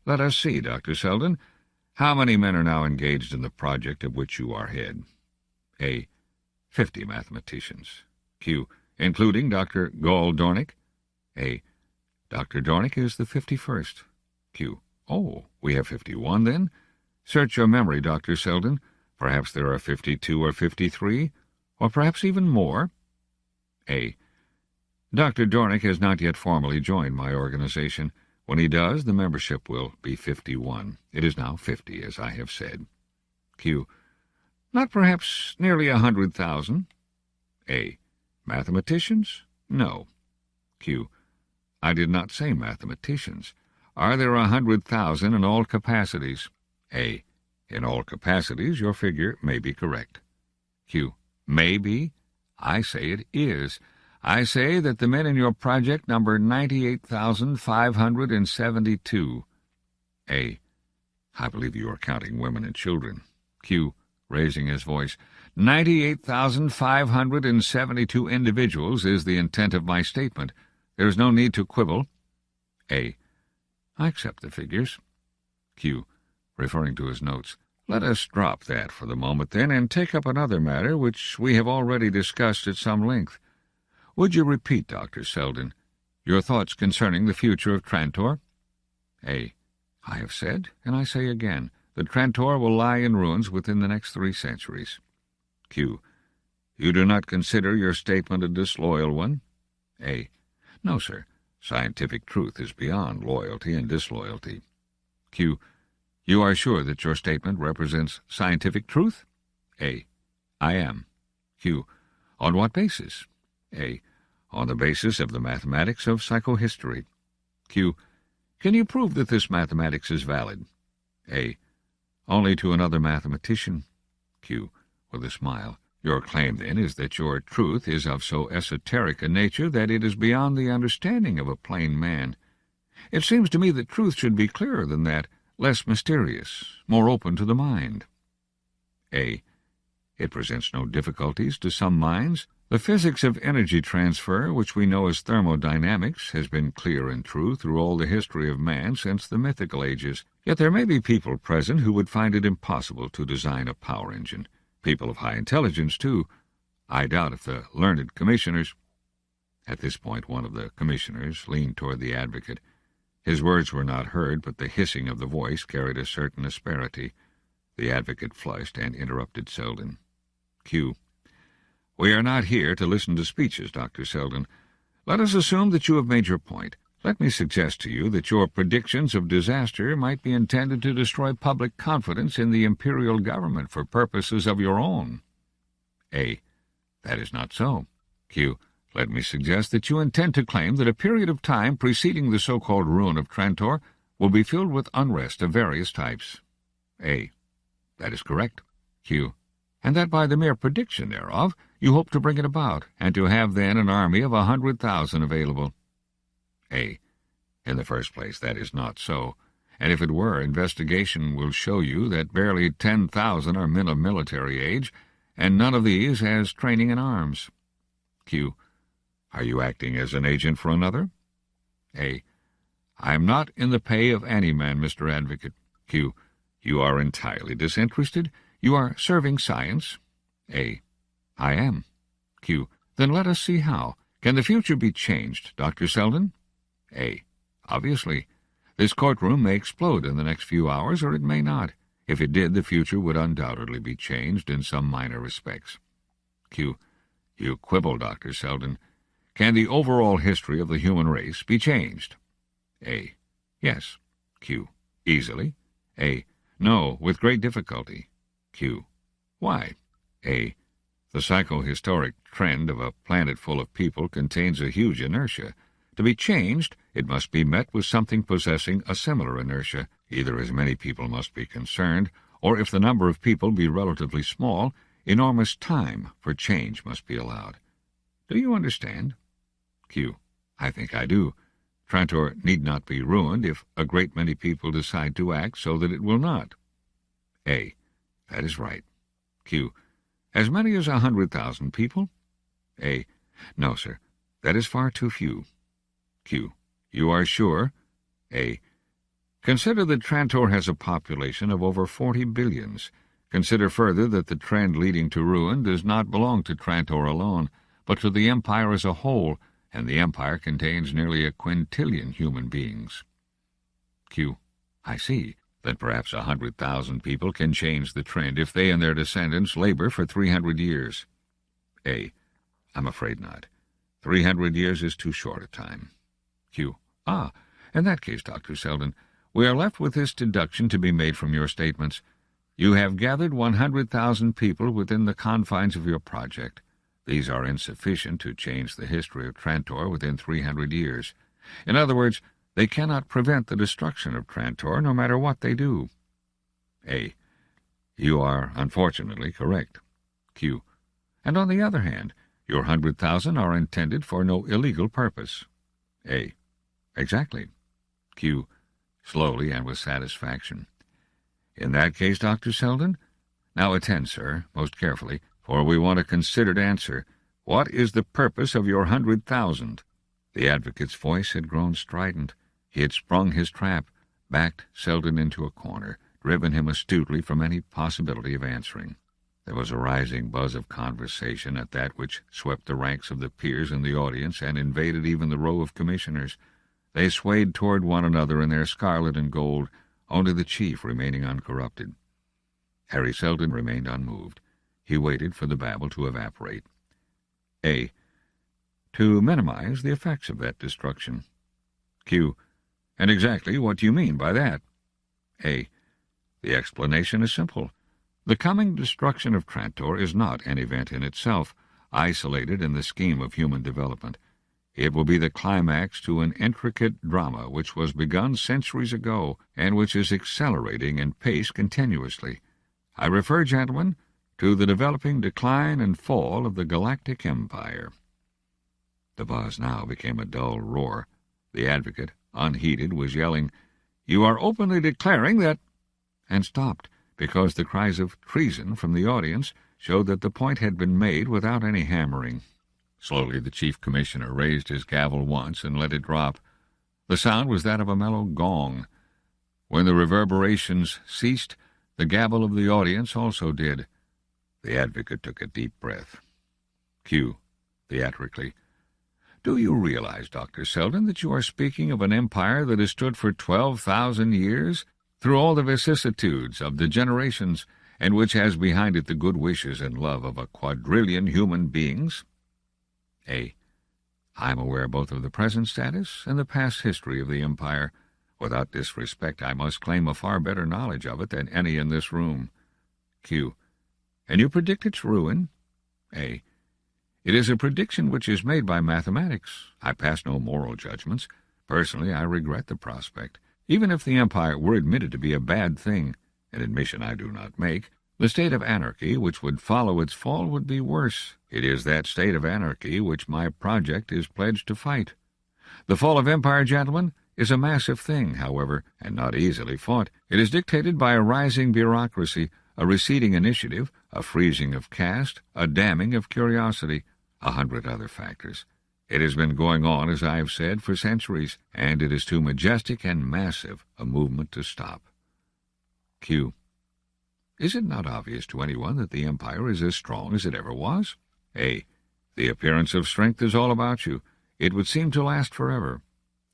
Let us see, Dr. Seldon. How many men are now engaged in the project of which you are head? A. 50 mathematicians. Q. Including Dr. Gaul Dornick? A. Dr. Dornick is the 51st. Q. Oh, we have 51 then? Search your memory, Dr. Seldon. Perhaps there are 52 or 53, or perhaps even more. A. Dr. Dornick has not yet formally joined my organization. When he does, the membership will be 51. It is now 50, as I have said. Q. Not perhaps nearly 100,000? A. Mathematicians? No. Q. I did not say mathematicians. Are there 100,000 in all capacities? A. In all capacities, your figure may be correct. Q. May be? I say it is. I say that the men in your project number 98,572. A. I believe you are counting women and children. Q. Raising his voice. 98,572 individuals is the intent of my statement. There is no need to quibble. A. I accept the figures. Q. Referring to his notes. Let us drop that for the moment, then, and take up another matter which we have already discussed at some length. Would you repeat, Dr. Seldon, your thoughts concerning the future of Trantor? A. I have said, and I say again, that Trantor will lie in ruins within the next 3 centuries. Q. You do not consider your statement a disloyal one? A. No, sir. Scientific truth is beyond loyalty and disloyalty. Q. You are sure that your statement represents scientific truth? A. I am. Q. On what basis? A. On the basis of the mathematics of psychohistory. Q. Can you prove that this mathematics is valid? A. Only to another mathematician. Q. With a smile. Your claim, then, is that your truth is of so esoteric a nature that it is beyond the understanding of a plain man. It seems to me that truth should be clearer than that, less mysterious, more open to the mind. A. It presents no difficulties to some minds. The physics of energy transfer, which we know as thermodynamics, has been clear and true through all the history of man since the mythical ages. Yet there may be people present who would find it impossible to design a power engine. People of high intelligence, too. I doubt if the learned commissioners— At this point one of the commissioners leaned toward the advocate. His words were not heard, but the hissing of the voice carried a certain asperity. The advocate flushed and interrupted Seldon. Q. We are not here to listen to speeches, Dr. Seldon. Let us assume that you have made your point. Let me suggest to you that your predictions of disaster might be intended to destroy public confidence in the imperial government for purposes of your own. A. That is not so. Q. Let me suggest that you intend to claim that a period of time preceding the so-called ruin of Trantor will be filled with unrest of various types. A. That is correct. Q. And that by the mere prediction thereof you hope to bring it about, and to have then an army of 100,000 available. A. In the first place, that is not so, and if it were, investigation will show you that barely 10,000 are men of military age, and none of these has training in arms. Q. Are you acting as an agent for another? A. I am not in the pay of any man, Mr. Advocate. Q. You are entirely disinterested? You are serving science? A. I am. Q. Then let us see how. Can the future be changed, Dr. Seldon? A. Obviously. This courtroom may explode in the next few hours, or it may not. If it did, the future would undoubtedly be changed in some minor respects. Q. You quibble, Dr. Seldon. Can the overall history of the human race be changed? A. Yes. Q. Easily. A. No, with great difficulty. Q. Why? A. The psychohistoric trend of a planet full of people contains a huge inertia. To be changed, it must be met with something possessing a similar inertia. Either as many people must be concerned, or if the number of people be relatively small, enormous time for change must be allowed. Do you understand? Q. I think I do. Trantor need not be ruined if a great many people decide to act so that it will not. A. That is right. Q. As many as 100,000 people? A. No, sir. That is far too few. Q. You are sure? A. Consider that Trantor has a population of over 40 billions. Consider further that the trend leading to ruin does not belong to Trantor alone, but to the Empire as a whole, and the Empire contains nearly a quintillion human beings. Q. I see. Then perhaps 100,000 people can change the trend if they and their descendants labor for 300 years. A. I'm afraid not. 300 years is too short a time. Q. In that case, Dr. Seldon, we are left with this deduction to be made from your statements. You have gathered 100,000 people within the confines of your project. These are insufficient to change the history of Trantor within 300 years. In other words, they cannot prevent the destruction of Trantor no matter what they do. A. You are unfortunately correct. Q. And on the other hand, your 100,000 are intended for no illegal purpose. A. Exactly. Q. Slowly and with satisfaction. In that case, Dr. Seldon, now attend, sir, most carefully, for we want a considered answer. What is the purpose of your 100,000? The advocate's voice had grown strident. He had sprung his trap, backed Seldon into a corner, driven him astutely from any possibility of answering. There was a rising buzz of conversation at that which swept the ranks of the peers in the audience and invaded even the row of commissioners. They swayed toward one another in their scarlet and gold, only the chief remaining uncorrupted. Hari Seldon remained unmoved. He waited for the babble to evaporate. A. To minimize the effects of that destruction. Q. And exactly what do you mean by that? A. The explanation is simple. The coming destruction of Trantor is not an event in itself, isolated in the scheme of human development. It will be the climax to an intricate drama which was begun centuries ago and which is accelerating in pace continuously. I refer, gentlemen, to the developing decline and fall of the Galactic Empire. The buzz now became a dull roar. The advocate, unheeded, was yelling, You are openly declaring that... and stopped, because the cries of treason from the audience showed that the point had been made without any hammering. Slowly the chief commissioner raised his gavel once and let it drop. The sound was that of a mellow gong. When the reverberations ceased, the gabble of the audience also did. The advocate took a deep breath. Q. Theatrically. Do you realize, Dr. Seldon, that you are speaking of an empire that has stood for 12,000 years, through all the vicissitudes of the generations, and which has behind it the good wishes and love of a quadrillion human beings? A. I am aware both of the present status and the past history of the empire. Without disrespect, I must claim a far better knowledge of it than any in this room. Q. And you predict its ruin? A. It is a prediction which is made by mathematics. I pass no moral judgments. Personally, I regret the prospect. Even if the empire were admitted to be a bad thing, an admission I do not make, the state of anarchy which would follow its fall would be worse. It is that state of anarchy which my project is pledged to fight. The fall of empire, gentlemen, is a massive thing, however, and not easily fought. It is dictated by a rising bureaucracy, a receding initiative, a freezing of caste, a damming of curiosity, 100 other factors. It has been going on, as I have said, for centuries, and it is too majestic and massive a movement to stop. Q. Is it not obvious to anyone that the empire is as strong as it ever was? A. The appearance of strength is all about you. It would seem to last forever.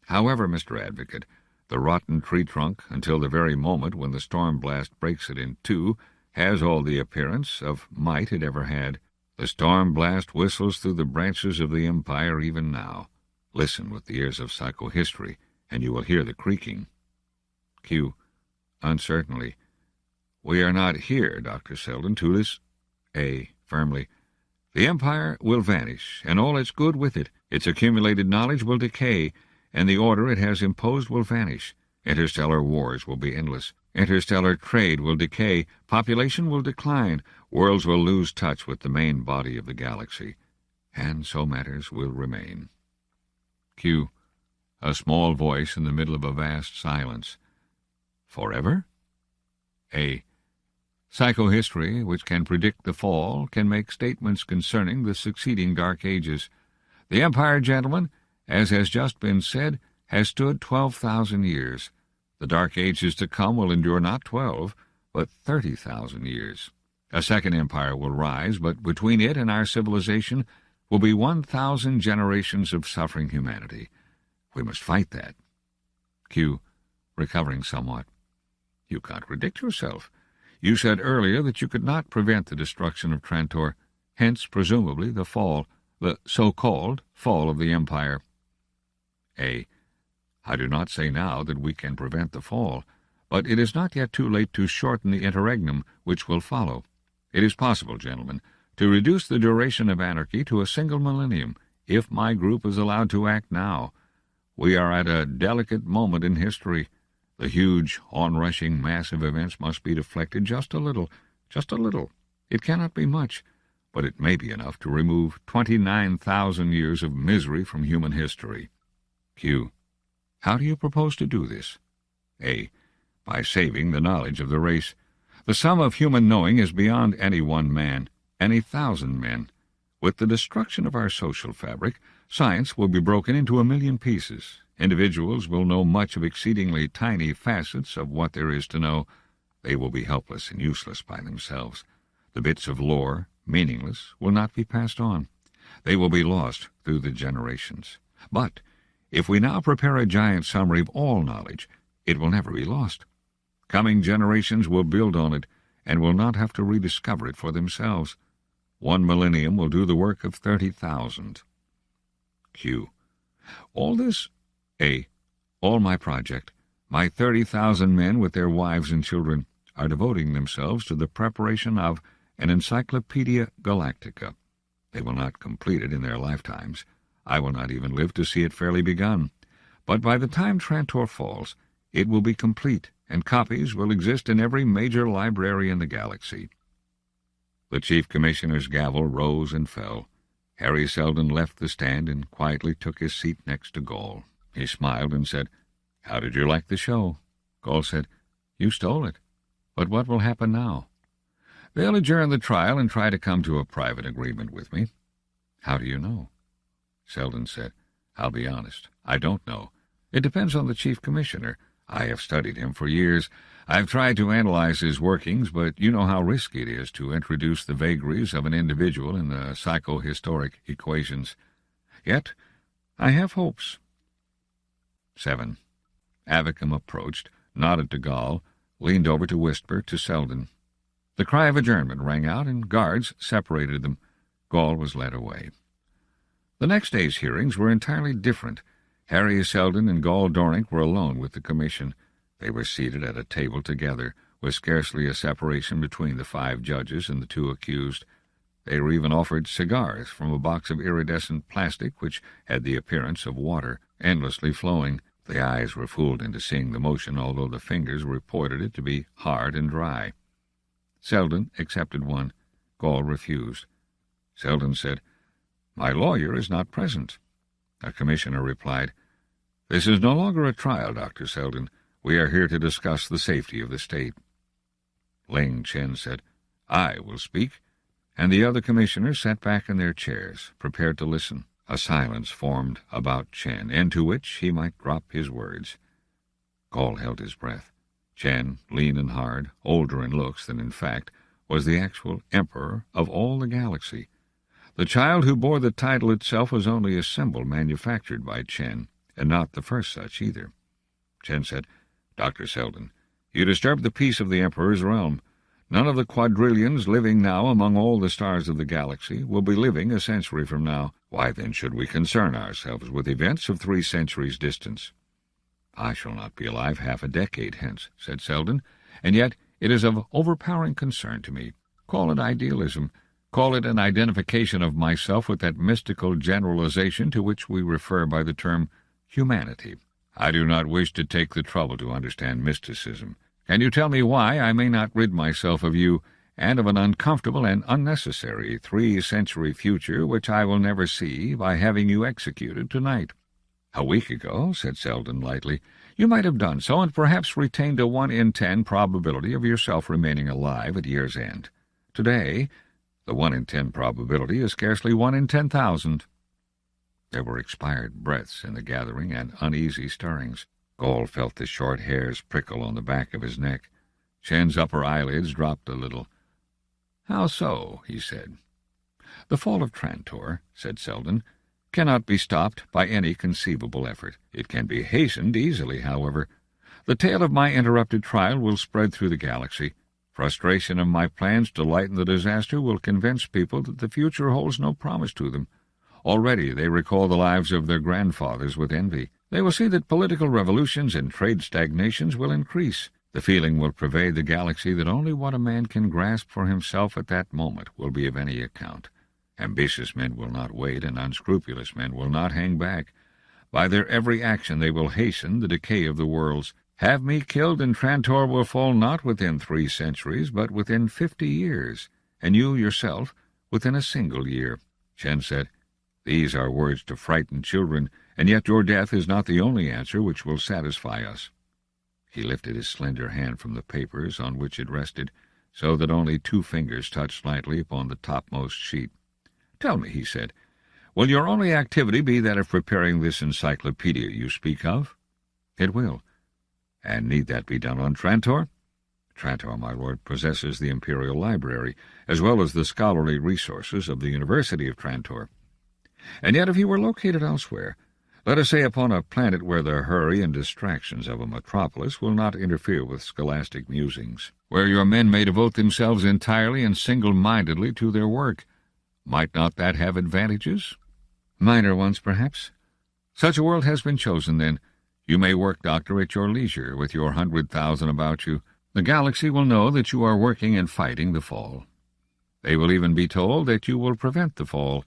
However, Mr. Advocate, the rotten tree trunk, until the very moment when the storm blast breaks it in two, has all the appearance of might it ever had. The storm blast whistles through the branches of the empire even now. Listen with the ears of psychohistory, and you will hear the creaking. Q. Uncertainly. We are not here, Dr. Seldon, to this. A. Firmly. The empire will vanish, and all its good with it. Its accumulated knowledge will decay, and the order it has imposed will vanish. Interstellar wars will be endless. Interstellar trade will decay. Population will decline. Worlds will lose touch with the main body of the galaxy. And so matters will remain. Q. A small voice in the middle of a vast silence. Forever? A. Psychohistory, which can predict the fall, can make statements concerning the succeeding Dark Ages. The Empire, gentlemen, as has just been said, has stood 12,000 years. The Dark Ages to come will endure not 12, but 30,000 years. A second empire will rise, but between it and our civilization will be 1,000 generations of suffering humanity. We must fight that. Q. Recovering somewhat. You contradict yourself. You said earlier that you could not prevent the destruction of Trantor, hence, presumably, the fall, the so-called fall of the Empire. A. I do not say now that we can prevent the fall, but it is not yet too late to shorten the interregnum which will follow. It is possible, gentlemen, to reduce the duration of anarchy to a single millennium, if my group is allowed to act now. We are at a delicate moment in history. The huge, onrushing mass of events must be deflected just a little, just a little. It cannot be much, but it may be enough to remove 29,000 years of misery from human history. Q. How do you propose to do this? A. By saving the knowledge of the race. The sum of human knowing is beyond any one man, any 1,000 men. With the destruction of our social fabric, science will be broken into 1,000,000 pieces. Individuals will know much of exceedingly tiny facets of what there is to know. They will be helpless and useless by themselves. The bits of lore, meaningless, will not be passed on. They will be lost through the generations. But if we now prepare a giant summary of all knowledge, it will never be lost. Coming generations will build on it, and will not have to rediscover it for themselves. 1 millennium will do the work of 30,000. Q. All this? A. All my project, my 30,000 men with their wives and children, are devoting themselves to the preparation of an Encyclopedia Galactica. They will not complete it in their lifetimes. I will not even live to see it fairly begun. But by the time Trantor falls, it will be complete, and copies will exist in every major library in the galaxy. The Chief Commissioner's gavel rose and fell. Hari Seldon left the stand and quietly took his seat next to Gall. He smiled and said, How did you like the show? Gall said, You stole it. But what will happen now? They'll adjourn the trial and try to come to a private agreement with me. How do you know? Seldon said, I'll be honest. I don't know. It depends on the Chief Commissioner. I have studied him for years. I've tried to analyze his workings, but you know how risky it is to introduce the vagaries of an individual in the psychohistoric equations. Yet, I have hopes. 7. Avicum approached, nodded to Gall, leaned over to whisper to Seldon. The cry of adjournment rang out, and guards separated them. Gall was led away. The next day's hearings were entirely different. Hari Seldon and Gall Dornick were alone with the commission. They were seated at a table together, with scarcely a separation between the 5 judges and the 2 accused. They were even offered cigars from a box of iridescent plastic which had the appearance of water, endlessly flowing. The eyes were fooled into seeing the motion, although the fingers reported it to be hard and dry. Seldon accepted one. Gall refused. Seldon said, My lawyer is not present. A commissioner replied, This is no longer a trial, Dr. Seldon. We are here to discuss the safety of the state. Ling Chen said, I will speak, and the other commissioners sat back in their chairs, prepared to listen. A silence formed about Chen, into which he might drop his words. Gall held his breath. Chen, lean and hard, older in looks than in fact, was the actual emperor of all the galaxy. The child who bore the title itself was only a symbol manufactured by Chen, and not the first such either. Chen said, Dr. Seldon, you disturb the peace of the Emperor's realm. None of the quadrillions living now among all the stars of the galaxy will be living a century from now. Why, then, should we concern ourselves with events of 3 centuries' distance? I shall not be alive half a decade hence, said Seldon, and yet it is of overpowering concern to me. Call it idealism. Call it an identification of myself with that mystical generalization to which we refer by the term humanity. I do not wish to take the trouble to understand mysticism. Can you tell me why I may not rid myself of you and of an uncomfortable and unnecessary 3-century future which I will never see by having you executed tonight? "A week ago," said Seldon lightly, "you might have done so, and perhaps retained a 1 in 10 probability of yourself remaining alive at year's end. Today, the 1 in 10 probability is scarcely 1 in 10,000. There were expired breaths in the gathering and uneasy stirrings. Gaul felt the short hairs prickle on the back of his neck. Chen's upper eyelids dropped a little. "How so?" he said. "The fall of Trantor," said Seldon, "cannot be stopped by any conceivable effort. It can be hastened easily, however. The tale of my interrupted trial will spread through the galaxy. Frustration of my plans to lighten the disaster will convince people that the future holds no promise to them. Already they recall the lives of their grandfathers with envy. They will see that political revolutions and trade stagnations will increase. The feeling will pervade the galaxy that only what a man can grasp for himself at that moment will be of any account. Ambitious men will not wait, and unscrupulous men will not hang back. By their every action they will hasten the decay of the worlds. Have me killed, and Trantor will fall not within 3 centuries, but within 50 years, and you yourself within a single year." Chen said, "These are words to frighten children, and yet your death is not the only answer which will satisfy us." He lifted his slender hand from the papers on which it rested, so that only 2 fingers touched lightly upon the topmost sheet. "Tell me," he said, "will your only activity be that of preparing this encyclopedia you speak of?" "It will." "And need that be done on Trantor?" "Trantor, my lord, possesses the Imperial Library, as well as the scholarly resources of the University of Trantor. And yet if you were located elsewhere, let us say upon a planet where the hurry and distractions of a metropolis will not interfere with scholastic musings, where your men may devote themselves entirely and single-mindedly to their work, might not that have advantages?" "Minor ones, perhaps." "Such a world has been chosen, then. You may work, Doctor, at your leisure, with your 100,000 about you. The galaxy will know that you are working and fighting the fall. They will even be told that you will prevent the fall."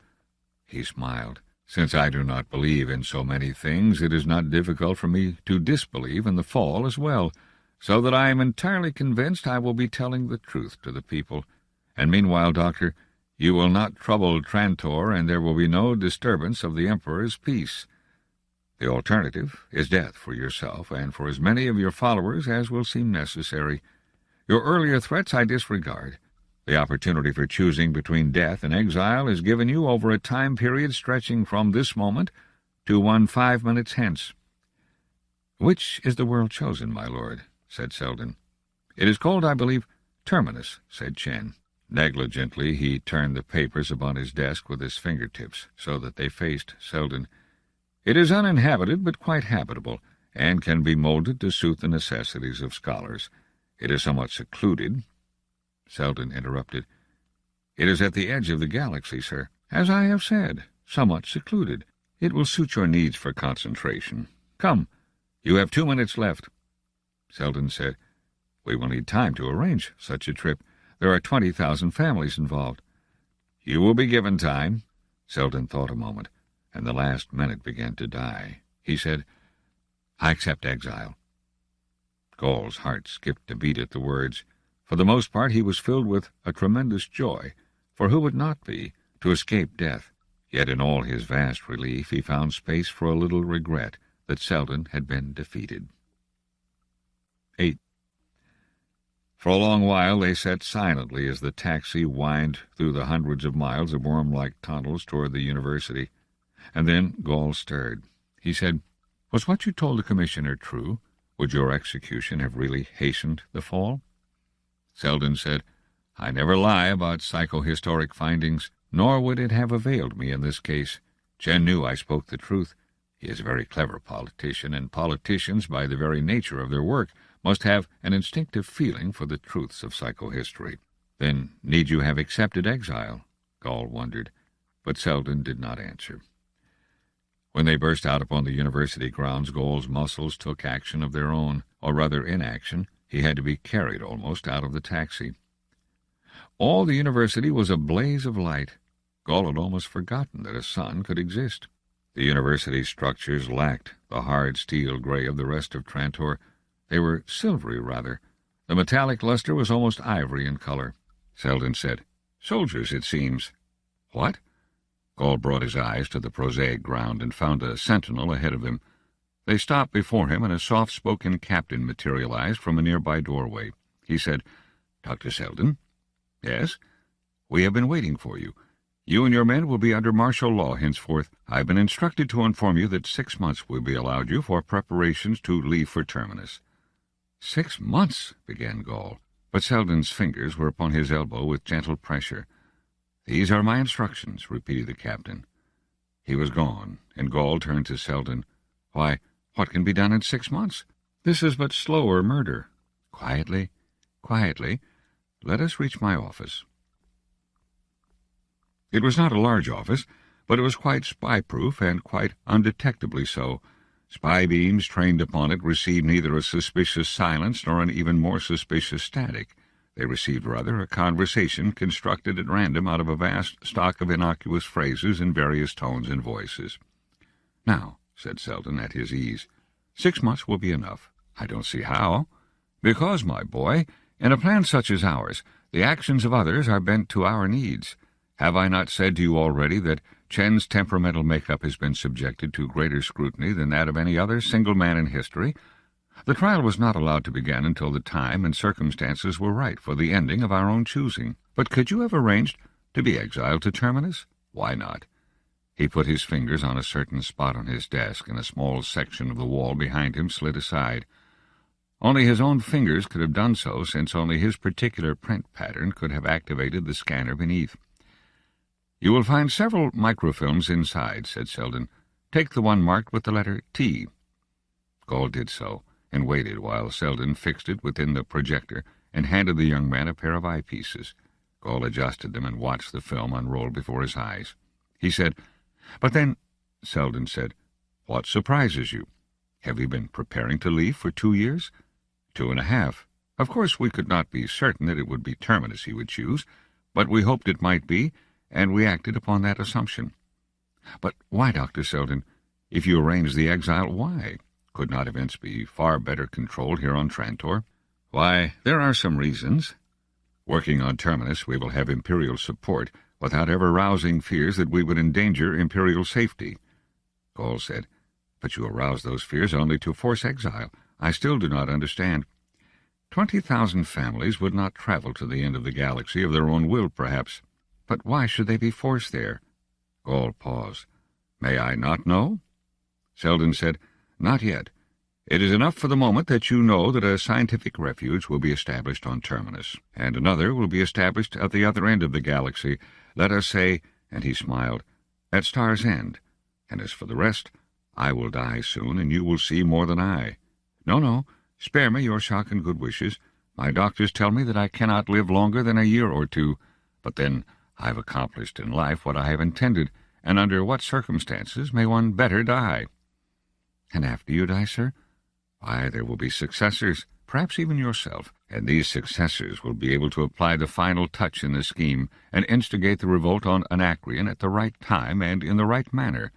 He smiled. "Since I do not believe in so many things, it is not difficult for me to disbelieve in the fall as well, so that I am entirely convinced I will be telling the truth to the people. And meanwhile, Doctor, you will not trouble Trantor, and there will be no disturbance of the Emperor's peace. The alternative is death for yourself and for as many of your followers as will seem necessary. Your earlier threats I disregard. The opportunity for choosing between death and exile is given you over a time period stretching from this moment to one 5 minutes hence." "Which is the world chosen, my lord?" said Seldon. "It is called, I believe, Terminus," said Chen. Negligently he turned the papers upon his desk with his fingertips, so that they faced Seldon. "It is uninhabited, but quite habitable, and can be molded to suit the necessities of scholars. It is somewhat secluded." Seldon interrupted. "It is at the edge of the galaxy, sir. As I have said, somewhat secluded. It will suit your needs for concentration. Come, you have 2 minutes left." Seldon said, "We will need time to arrange such a trip. There are 20,000 families involved." "You will be given time." Seldon thought a moment, and the last minute began to die. He said, "I accept exile." Gaul's heart skipped a beat at the words. For the most part he was filled with a tremendous joy, for who would not be, to escape death? Yet in all his vast relief he found space for a little regret that Seldon had been defeated. 8. For a long while they sat silently as the taxi whined through the hundreds of miles of worm-like tunnels toward the university. And then Gaul stirred. He said, "Was what you told the commissioner true? Would your execution have really hastened the fall?" Seldon said, "I never lie about psychohistoric findings, nor would it have availed me in this case. Chen knew I spoke the truth. He is a very clever politician, and politicians, by the very nature of their work, must have an instinctive feeling for the truths of psychohistory." "Then need you have accepted exile?" Gaul wondered, but Seldon did not answer. When they burst out upon the university grounds, Gaul's muscles took action of their own, or rather inaction. He had to be carried almost out of the taxi. All the university was a blaze of light. Gaul had almost forgotten that a sun could exist. The university's structures lacked the hard steel gray of the rest of Trantor. They were silvery, rather. The metallic luster was almost ivory in color. Seldon said, "Soldiers, it seems." "What?" Gall brought his eyes to the prosaic ground and found a sentinel ahead of him. They stopped before him, and a soft-spoken captain materialized from a nearby doorway. He said, "Dr. Seldon?" "Yes?" "We have been waiting for you. You and your men will be under martial law henceforth. I've been instructed to inform you that 6 months will be allowed you for preparations to leave for Terminus." 6 months, began Gall, but Seldon's fingers were upon his elbow with gentle pressure. "These are my instructions," repeated the captain. He was gone, and Gall turned to Seldon. "Why, what can be done in 6 months? This is but slower murder. Quietly, quietly, let us reach my office." It was not a large office, but it was quite spy-proof and quite undetectably so. Spy beams trained upon it received neither a suspicious silence nor an even more suspicious static. They received rather a conversation constructed at random out of a vast stock of innocuous phrases in various tones and voices. "Now," said Seldon at his ease, 6 months will be enough." "I don't see how." "Because, my boy, in a plan such as ours, the actions of others are bent to our needs. Have I not said to you already that Chen's temperamental makeup has been subjected to greater scrutiny than that of any other single man in history? The trial was not allowed to begin until the time and circumstances were right for the ending of our own choosing. But could you have arranged to be exiled to Terminus? Why not?" He put his fingers on a certain spot on his desk, and a small section of the wall behind him slid aside. Only his own fingers could have done so, since only his particular print pattern could have activated the scanner beneath. "You will find several microfilms inside," said Seldon. "Take the one marked with the letter T." Gall did so, and waited while Seldon fixed it within the projector and handed the young man a pair of eyepieces. Gall adjusted them and watched the film unroll before his eyes. He said, "But then," Seldon said, "what surprises you? Have you been preparing to leave for 2 years? 2.5. Of course we could not be certain that it would be Terminus he would choose, but we hoped it might be, and we acted upon that assumption." "But why, Dr. Seldon? If you arranged the exile, why? Could not events be far better controlled here on Trantor?" "Why, there are some reasons. Working on Terminus, we will have Imperial support, without ever rousing fears that we would endanger Imperial safety." Gall said, "But you arouse those fears only to force exile. I still do not understand." 20,000 families would not travel to the end of the galaxy of their own will, perhaps. But why should they be forced there? Gall paused. "May I not know?" Seldon said, "Not yet. It is enough for the moment that you know that a scientific refuge will be established on Terminus, and another will be established at the other end of the galaxy, let us say," and he smiled, "at Star's End. And as for the rest, I will die soon, and you will see more than I. No, spare me your shock and good wishes. My doctors tell me that I cannot live longer than a year or 2, but then I have accomplished in life what I have intended, and under what circumstances may one better die?" "And after you die, sir?" "Why, there will be successors, perhaps even yourself, and these successors will be able to apply the final touch in the scheme and instigate the revolt on Anacreon at the right time and in the right manner.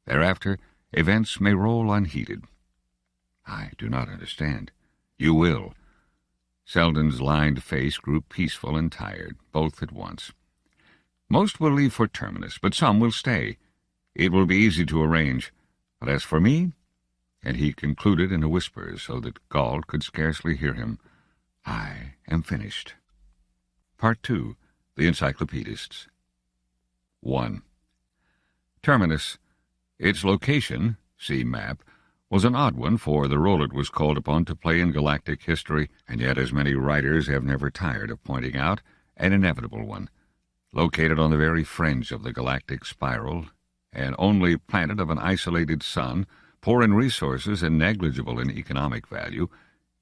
Thereafter, events may roll unheeded." "I do not understand." "You will." Seldon's lined face grew peaceful and tired, both at once. "Most will leave for Terminus, but some will stay. It will be easy to arrange. But as for me," and he concluded in a whisper so that Gall could scarcely hear him, "I am finished." Part 2. The Encyclopedists. 1. Terminus. Its location, see map, was an odd one for the role it was called upon to play in galactic history, and yet, as many writers have never tired of pointing out, an inevitable one. Located on the very fringe of the galactic spiral, an only planet of an isolated sun, poor in resources and negligible in economic value,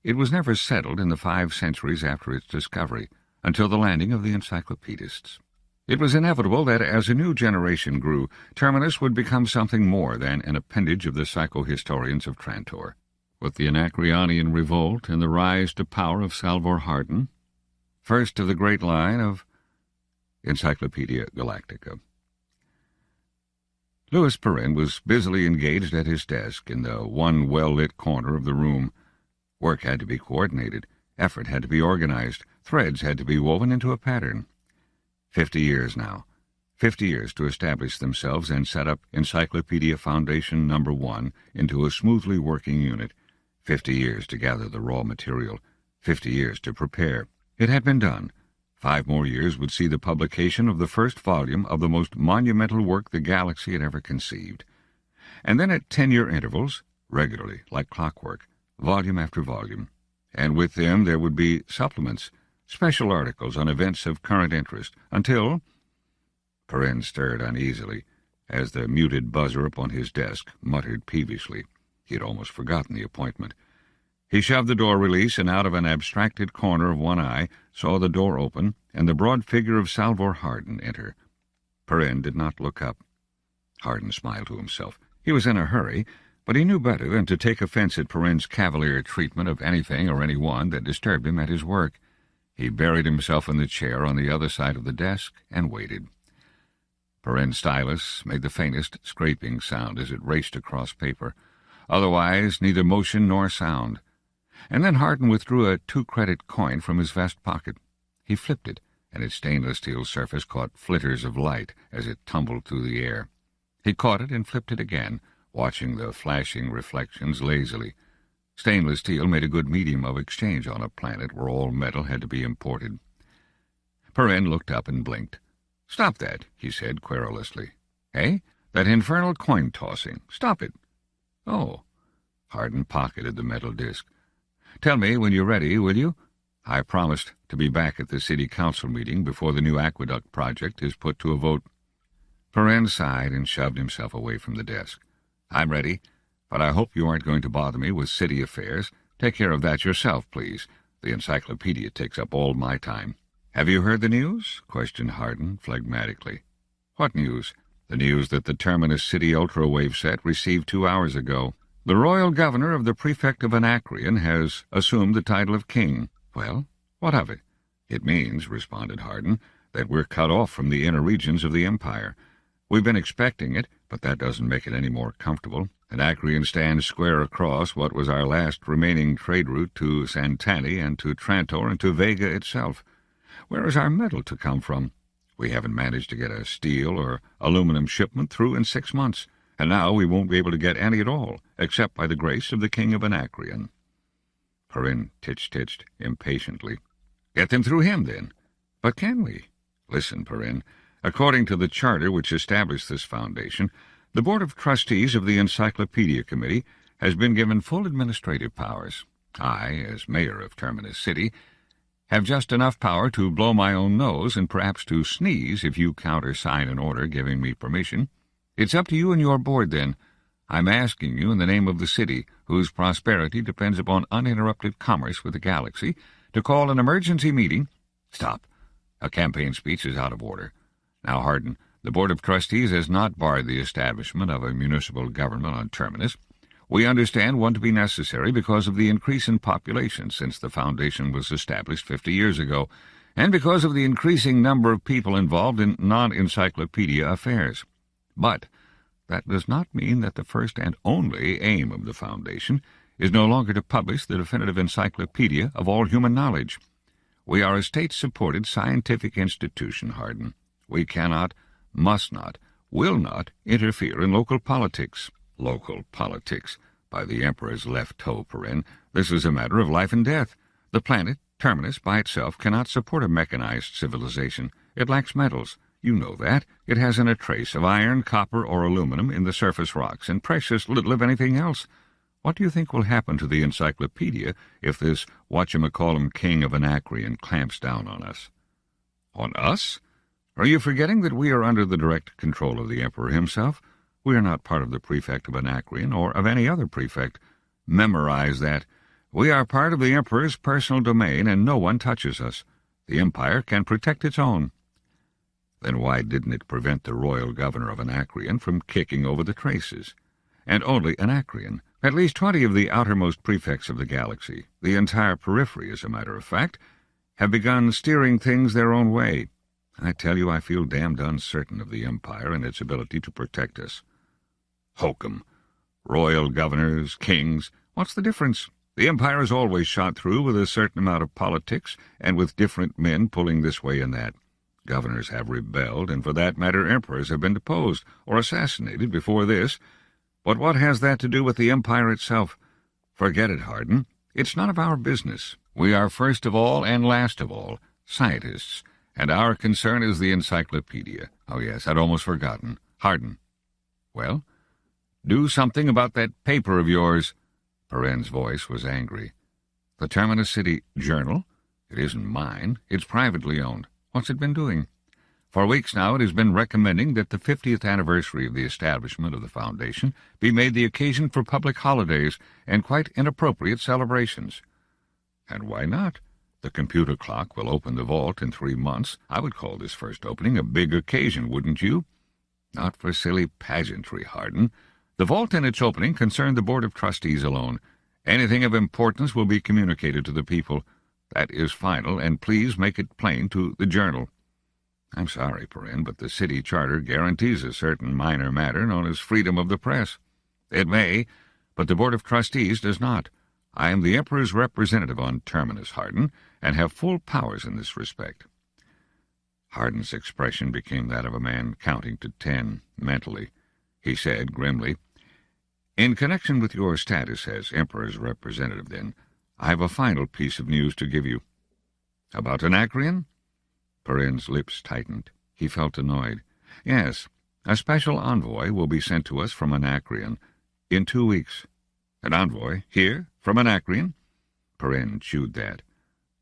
it was never settled in the 5 centuries after its discovery, until the landing of the Encyclopedists. It was inevitable that as a new generation grew, Terminus would become something more than an appendage of the Psychohistorians of Trantor. With the Anacreonian revolt and the rise to power of Salvor Hardin, first of the great line of Encyclopedia Galactica. Louis Perrin was busily engaged at his desk in the one well-lit corner of the room. Work had to be coordinated, effort had to be organized, threads had to be woven into a pattern. 50 years now. 50 years to establish themselves and set up Encyclopedia Foundation No. 1 into a smoothly working unit. 50 years to gather the raw material. 50 years to prepare. It had been done. 5 more years would see the publication of the first volume of the most monumental work the galaxy had ever conceived. And then at 10-year intervals, regularly, like clockwork, volume after volume. And with them there would be supplements, special articles on events of current interest, until... Perrin stirred uneasily, as the muted buzzer upon his desk muttered peevishly. He had almost forgotten the appointment. He shoved the door release, and out of an abstracted corner of one eye saw the door open and the broad figure of Salvor Hardin enter. Perrin did not look up. Hardin smiled to himself. He was in a hurry, but he knew better than to take offense at Perrin's cavalier treatment of anything or anyone that disturbed him at his work. He buried himself in the chair on the other side of the desk and waited. Perrin's stylus made the faintest scraping sound as it raced across paper. Otherwise, neither motion nor sound. And then Hardin withdrew a 2-credit coin from his vest pocket. He flipped it, and its stainless steel surface caught flitters of light as it tumbled through the air. He caught it and flipped it again, watching the flashing reflections lazily. Stainless steel made a good medium of exchange on a planet where all metal had to be imported. Perrin looked up and blinked. "Stop that," he said querulously. "Eh? That infernal coin-tossing. Stop it." "Oh." Hardin pocketed the metal disc. "Tell me when you're ready, will you? I promised to be back at the city council meeting before the new aqueduct project is put to a vote." Perrin sighed and shoved himself away from the desk. "I'm ready, but I hope you aren't going to bother me with city affairs. Take care of that yourself, please. The encyclopedia takes up all my time." "Have you heard the news?" questioned Hardin phlegmatically. "What news?" "The news that the Terminus City ultrawave set received 2 hours ago. The royal governor of the prefect of Anacreon has assumed the title of king." "Well, what of it?" "It means," responded Hardin, "that we're cut off from the inner regions of the Empire. We've been expecting it, but that doesn't make it any more comfortable. Anacreon stands square across what was our last remaining trade route to Santani and to Trantor and to Vega itself. Where is our metal to come from? We haven't managed to get a steel or aluminum shipment through in 6 months, and now we won't be able to get any at all, except by the grace of the king of Anacreon." Perrin titched impatiently. "Get them through him, then." "But can we?" "Listen, Perrin. According to the charter which established this foundation, the Board of Trustees of the Encyclopedia Committee has been given full administrative powers. I, as mayor of Terminus City, have just enough power to blow my own nose and perhaps to sneeze if you countersign an order giving me permission. It's up to you and your board, then. I'm asking you in the name of the city, whose prosperity depends upon uninterrupted commerce with the galaxy, to call an emergency meeting—" "Stop. A campaign speech is out of order. Now, Hardin, the Board of Trustees has not barred the establishment of a municipal government on Terminus. We understand one to be necessary because of the increase in population since the Foundation was established 50 years ago, and because of the increasing number of people involved in non-encyclopedia affairs. But that does not mean that the first and only aim of the Foundation is no longer to publish the definitive encyclopedia of all human knowledge. We are a state-supported scientific institution, Hardin. We cannot, must not, will not interfere in local politics." "Local politics? By the Emperor's left toe, Perrin. This is a matter of life and death. The planet, Terminus, by itself cannot support a mechanized civilization. It lacks metals. You know that. It hasn't a trace of iron, copper, or aluminum in the surface rocks, and precious little of anything else. What do you think will happen to the encyclopedia if this whatchamacallum king of Anacreon clamps down on us?" "On us? Are you forgetting that we are under the direct control of the Emperor himself? We are not part of the prefect of Anacreon or of any other prefect. Memorize that. We are part of the Emperor's personal domain, and no one touches us. The Empire can protect its own." "Then why didn't it prevent the royal governor of Anacreon from kicking over the traces? And only Anacreon. At least 20 of the outermost prefects of the galaxy, the entire periphery, as a matter of fact, have begun steering things their own way. I tell you, I feel damned uncertain of the Empire and its ability to protect us." "Hokum. Royal governors, kings, what's the difference? The Empire is always shot through with a certain amount of politics and with different men pulling this way and that. Governors have rebelled, and for that matter emperors have been deposed or assassinated before this. But what has that to do with the empire itself? Forget it, Hardin. It's none of our business. We are first of all and last of all scientists, and our concern is the encyclopedia. Oh yes, I'd almost forgotten. Hardin. Well? Do something about that paper of yours. Perrin's voice was angry. The Terminus City Journal? It isn't mine. It's privately owned. What's it been doing? For weeks now it has been recommending that the 50th anniversary of the establishment of the Foundation be made the occasion for public holidays and quite inappropriate celebrations. And why not? The computer clock will open the vault in 3 months. I would call this first opening a big occasion, wouldn't you? Not for silly pageantry, Hardin. The vault and its opening concern the Board of Trustees alone. Anything of importance will be communicated to the people. That is final, and please make it plain to the Journal. I'm sorry, Perrin, but the city charter guarantees a certain minor matter known as freedom of the press. It may, but the Board of Trustees does not. I am the Emperor's representative on Terminus, Hardin, and have full powers in this respect. Hardin's expression became that of a man counting to 10 mentally. He said grimly, "In connection with your status as Emperor's representative, then, I have a final piece of news to give you." "About Anacreon?" Perrin's lips tightened. He felt annoyed. "Yes, a special envoy will be sent to us from Anacreon in 2 weeks." "An envoy? Here? From Anacreon?" Perrin chewed that.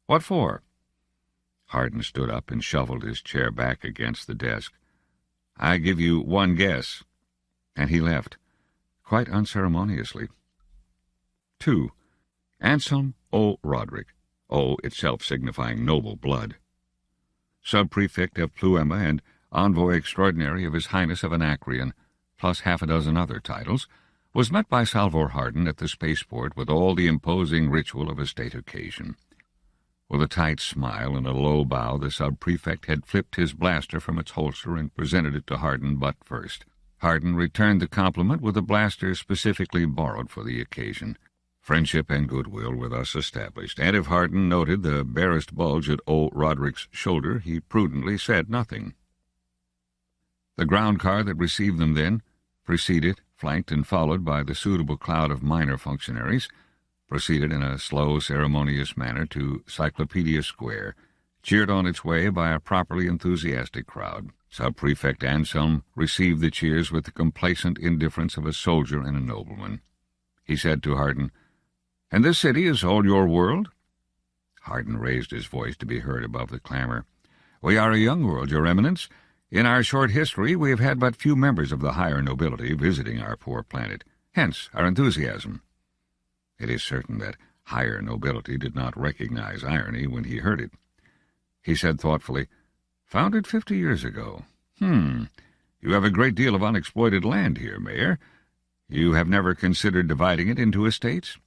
"What for?" Hardin stood up and shuffled his chair back against the desk. "I give you one guess." And he left, quite unceremoniously. 2. Anselm O. Roderick, O itself signifying noble blood. Sub-prefect of Pluema and envoy extraordinary of His Highness of Anacreon, plus half a dozen other titles, was met by Salvor Hardin at the spaceport with all the imposing ritual of a state occasion. With a tight smile and a low bow, the sub-prefect had flipped his blaster from its holster and presented it to Hardin butt first. Hardin returned the compliment with a blaster specifically borrowed for the occasion. Friendship and goodwill were thus established, and if Hardin noted the barest bulge at O. Roderick's shoulder, he prudently said nothing. The ground car that received them then, preceded, flanked, and followed by the suitable cloud of minor functionaries, proceeded in a slow, ceremonious manner to Cyclopedia Square, cheered on its way by a properly enthusiastic crowd. Sub-prefect Anselm received the cheers with the complacent indifference of a soldier and a nobleman. He said to Hardin, "And this city is all your world?" Hardin raised his voice to be heard above the clamor. "We are a young world, Your Eminence. In our short history we have had but few members of the higher nobility visiting our poor planet. Hence our enthusiasm." It is certain that higher nobility did not recognize irony when he heard it. He said thoughtfully, "Founded 50 years ago. You have a great deal of unexploited land here, Mayor. You have never considered dividing it into estates?"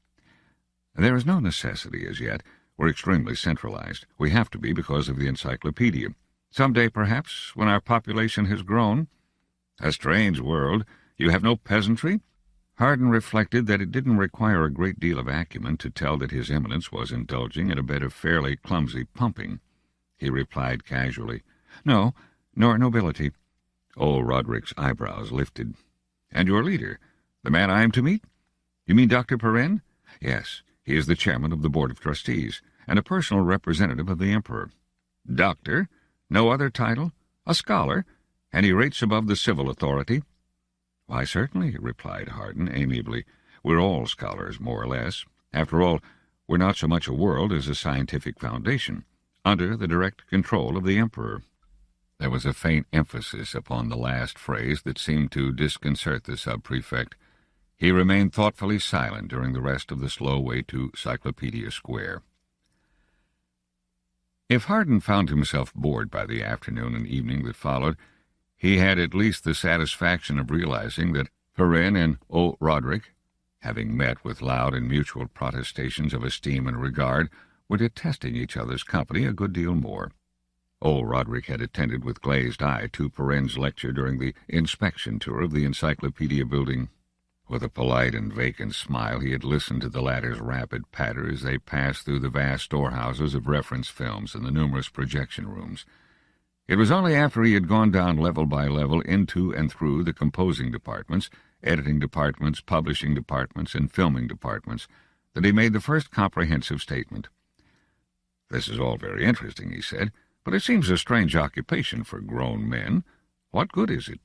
"There is no necessity as yet. We're extremely centralized. We have to be because of the encyclopedia. Some day, perhaps, when our population has grown." "A strange world. You have no peasantry?" Hardin reflected that it didn't require a great deal of acumen to tell that His Eminence was indulging in a bit of fairly clumsy pumping. He replied casually, "No, nor nobility." Old Roderick's eyebrows lifted. "And your leader, the man I am to meet? You mean Dr. Perrin?" "Yes, he is the chairman of the Board of Trustees, and a personal representative of the Emperor." "Doctor? No other title? A scholar? And he rates above the civil authority?" "Why, certainly," replied Hardin amiably. "We're all scholars, more or less. After all, we're not so much a world as a scientific foundation, under the direct control of the Emperor." There was a faint emphasis upon the last phrase that seemed to disconcert the sub-prefect. He remained thoughtfully silent during the rest of the slow way to Cyclopedia Square. If Hardin found himself bored by the afternoon and evening that followed, he had at least the satisfaction of realizing that Perrin and O. Roderick, having met with loud and mutual protestations of esteem and regard, were detesting each other's company a good deal more. O. Roderick had attended with glazed eye to Perrin's lecture during the inspection tour of the Encyclopedia building. With a polite and vacant smile he had listened to the latter's rapid patter as they passed through the vast storehouses of reference films and the numerous projection rooms. It was only after he had gone down level by level into and through the composing departments, editing departments, publishing departments, and filming departments that he made the first comprehensive statement. "This is all very interesting," he said, "but it seems a strange occupation for grown men. What good is it?"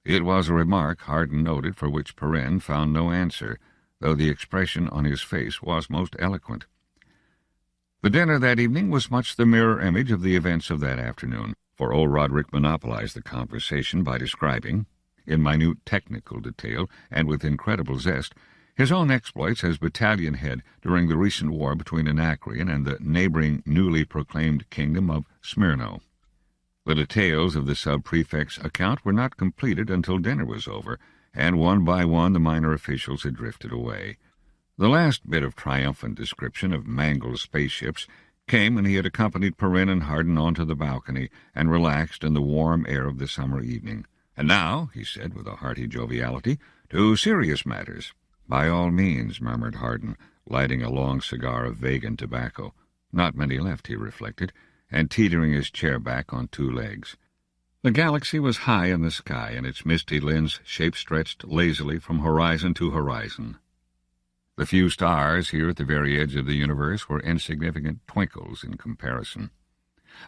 It was a remark, Hardin noted, for which Perrin found no answer, though the expression on his face was most eloquent. The dinner that evening was much the mirror image of the events of that afternoon, for old Roderick monopolized the conversation by describing, in minute technical detail and with incredible zest, his own exploits as battalion head during the recent war between Anacreon and the neighboring newly proclaimed kingdom of Smyrno. The details of the sub-prefect's account were not completed until dinner was over, and one by one the minor officials had drifted away. The last bit of triumphant description of mangled spaceships came when he had accompanied Perrin and Hardin onto the balcony and relaxed in the warm air of the summer evening. "And now," he said with a hearty joviality, "to serious matters." "By all means," murmured Hardin, lighting a long cigar of vegan tobacco. Not many left, he reflected, and teetering his chair back on two legs. The galaxy was high in the sky, and its misty lens shape stretched lazily from horizon to horizon. The few stars here at the very edge of the universe were insignificant twinkles in comparison.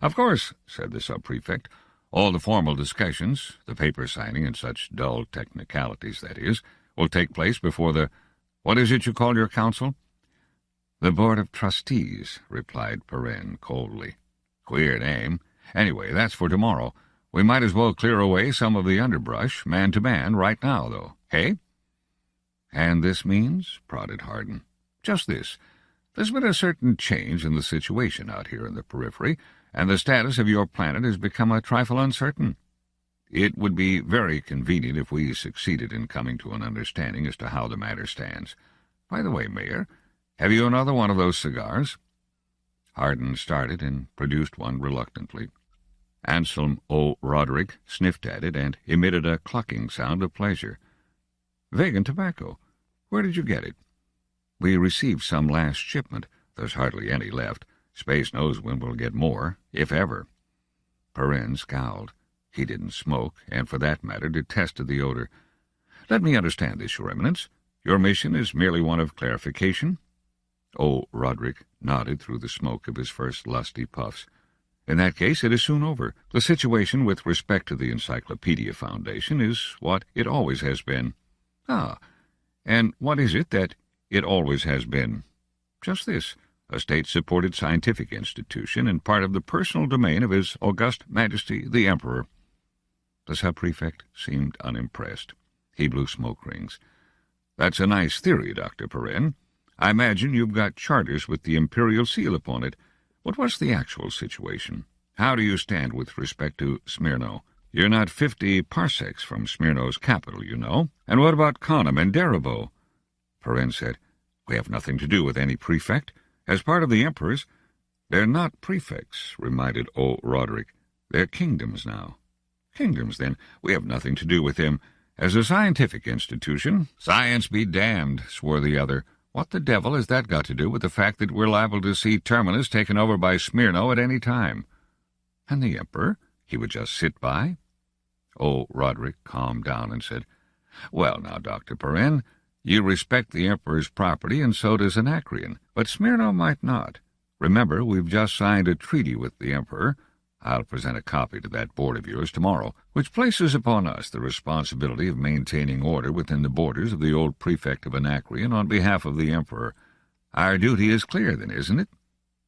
"Of course," said the sub-prefect, "all the formal discussions, the paper signing and such dull technicalities, that is, will take place before the— what is it you call your council?" "The Board of Trustees," replied Perrin coldly. "Queer name. Anyway, that's for tomorrow. We might as well clear away some of the underbrush, man to man, right now, though, hey?" "And this means?" prodded Hardin. "Just this. There's been a certain change in the situation out here in the periphery, and the status of your planet has become a trifle uncertain. It would be very convenient if we succeeded in coming to an understanding as to how the matter stands. By the way, Mayor, have you another one of those cigars?" Hardin started and produced one reluctantly. Anselm O. Roderick sniffed at it and emitted a clucking sound of pleasure. "Vegan tobacco. Where did you get it?" "We received some last shipment. There's hardly any left. Space knows when we'll get more, if ever." Perrin scowled. He didn't smoke, and for that matter detested the odor. "Let me understand this, Your Eminence. Your mission is merely one of clarification?" O. Roderick nodded through the smoke of his first lusty puffs. "In that case, it is soon over. The situation with respect to the Encyclopedia Foundation is what it always has been." "Ah, and what is it that it always has been?" "Just this, a state-supported scientific institution and part of the personal domain of His August Majesty the Emperor." The sub-prefect seemed unimpressed. He blew smoke rings. "That's a nice theory, Dr. Perrin. I imagine you've got charters with the imperial seal upon it. But what's the actual situation? How do you stand with respect to Smyrno? You're not 50 parsecs from Smyrno's capital, you know. And what about Conum and Darabo?" Perrin said, "We have nothing to do with any prefect. As part of the Emperor's—" "They're not prefects," reminded O. Roderick. "They're kingdoms now." "Kingdoms, then. We have nothing to do with them. As a scientific institution—" "Science be damned," swore the other. "What the devil has that got to do with the fact that we're liable to see Terminus taken over by Smyrno at any time?" "And the Emperor? He would just sit by?" O. Roderick calmed down and said, "Well, now, Dr. Perrin, you respect the Emperor's property, and so does Anacreon, but Smyrno might not. Remember, we've just signed a treaty with the Emperor. I'll present a copy to that board of yours tomorrow, which places upon us the responsibility of maintaining order within the borders of the old prefect of Anacreon on behalf of the Emperor. Our duty is clear, then, isn't it?"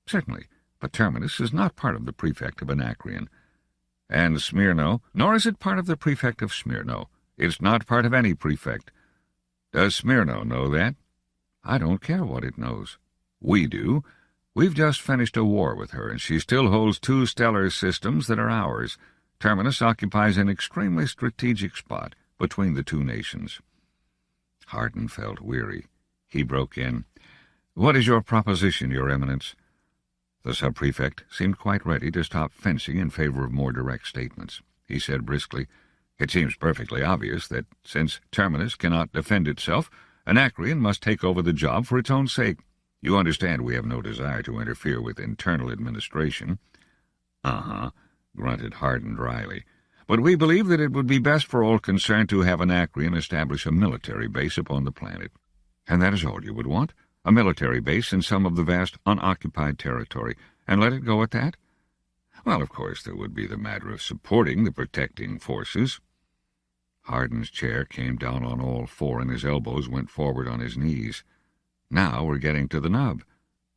"Certainly, but Terminus is not part of the prefect of Anacreon." "And Smyrno, nor is it part of the prefect of Smyrno. It's not part of any prefect. Does Smyrno know that?" "I don't care what it knows." "We do. We've just finished a war with her, and she still holds 2 stellar systems that are ours. Terminus occupies an extremely strategic spot between the 2 nations." Hardin felt weary. He broke in, "What is your proposition, Your Eminence?" The sub-prefect seemed quite ready to stop fencing in favor of more direct statements. He said briskly, "It seems perfectly obvious that, since Terminus cannot defend itself, Anacreon must take over the job for its own sake. You understand we have no desire to interfere with internal administration." "Uh-huh. grunted Hardin dryly. "But we believe that it would be best for all concerned to have Anacreon establish a military base upon the planet." "And that is all you would want? A military base in some of the vast unoccupied territory, and let it go at that?" "Well, of course, there would be the matter of supporting the protecting forces." Hardin's chair came down on all four, and his elbows went forward on his knees. "Now we're getting to the nub.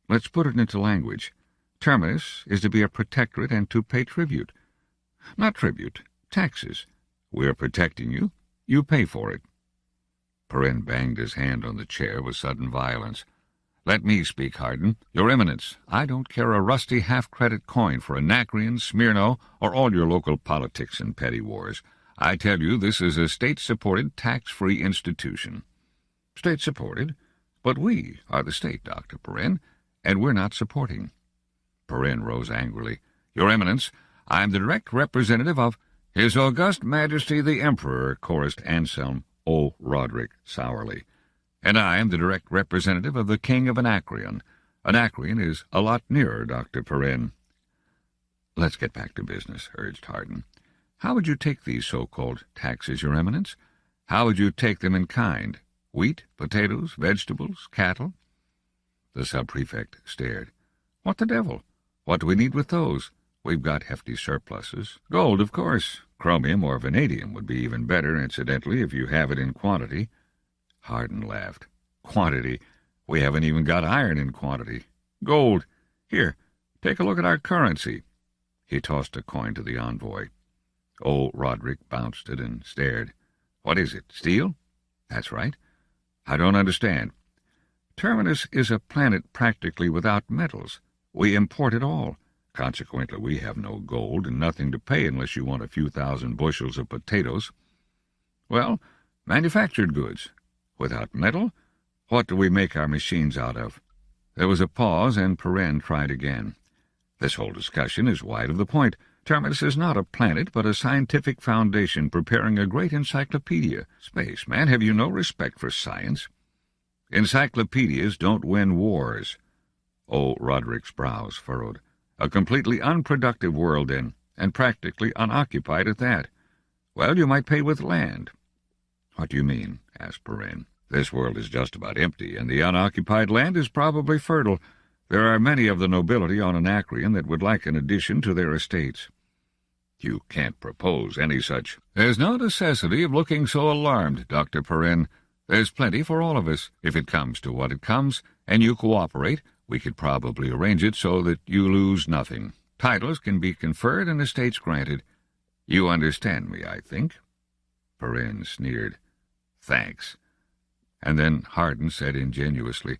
Let's put it into language. Terminus is to be a protectorate and to pay tribute. Not tribute, taxes. We're protecting you. You pay for it." Perrin banged his hand on the chair with sudden violence. "Let me speak, Hardin. Your Eminence, I don't care a rusty half-credit coin for Anacreon, Smyrno, or all your local politics and petty wars. I tell you this is a state-supported, tax-free institution." "State-supported? But we are the state, Dr. Perrin, and we're not supporting." Perrin rose angrily. "Your Eminence, I am the direct representative of—" "His August Majesty the Emperor," chorused Anselm O'Roderick sourly. "And I am the direct representative of the King of Anacreon. Anacreon is a lot nearer, Dr. Perrin." "Let's get back to business," urged Hardin. "How would you take these so-called taxes, Your Eminence? How would you take them in kind? Wheat, potatoes, vegetables, cattle?" The sub-prefect stared. "What the devil? What do we need with those? We've got hefty surpluses. Gold, of course. Chromium or vanadium would be even better, incidentally, if you have it in quantity." Hardin laughed. "Quantity? We haven't even got iron in quantity. Gold. Here, take a look at our currency." He tossed a coin to the envoy. Roderick bounced it and stared. "What is it, steel?" "That's right." "I don't understand." "Terminus is a planet practically without metals. We import it all. Consequently, we have no gold and nothing to pay unless you want a few thousand bushels of potatoes." "Well, manufactured goods. Without metal, what do we make our machines out of?" There was a pause, and Perrin tried again. "This whole discussion is wide of the point. Terminus is not a planet, but a scientific foundation preparing a great encyclopedia. Spaceman, have you no respect for science?" "Encyclopedias don't win wars." Roderick's brows furrowed. "A completely unproductive world, then, and practically unoccupied at that. Well, you might pay with land." "What do you mean?" asked Perrin. "This world is just about empty, and the unoccupied land is probably fertile. There are many of the nobility on Anacreon that would like an addition to their estates." "You can't propose any such—" "There's no necessity of looking so alarmed, Dr. Perrin. There's plenty for all of us. If it comes to what it comes, and you cooperate, we could probably arrange it so that you lose nothing. Titles can be conferred and estates granted. You understand me, I think." Perrin sneered. "Thanks." And then Hardin said ingenuously,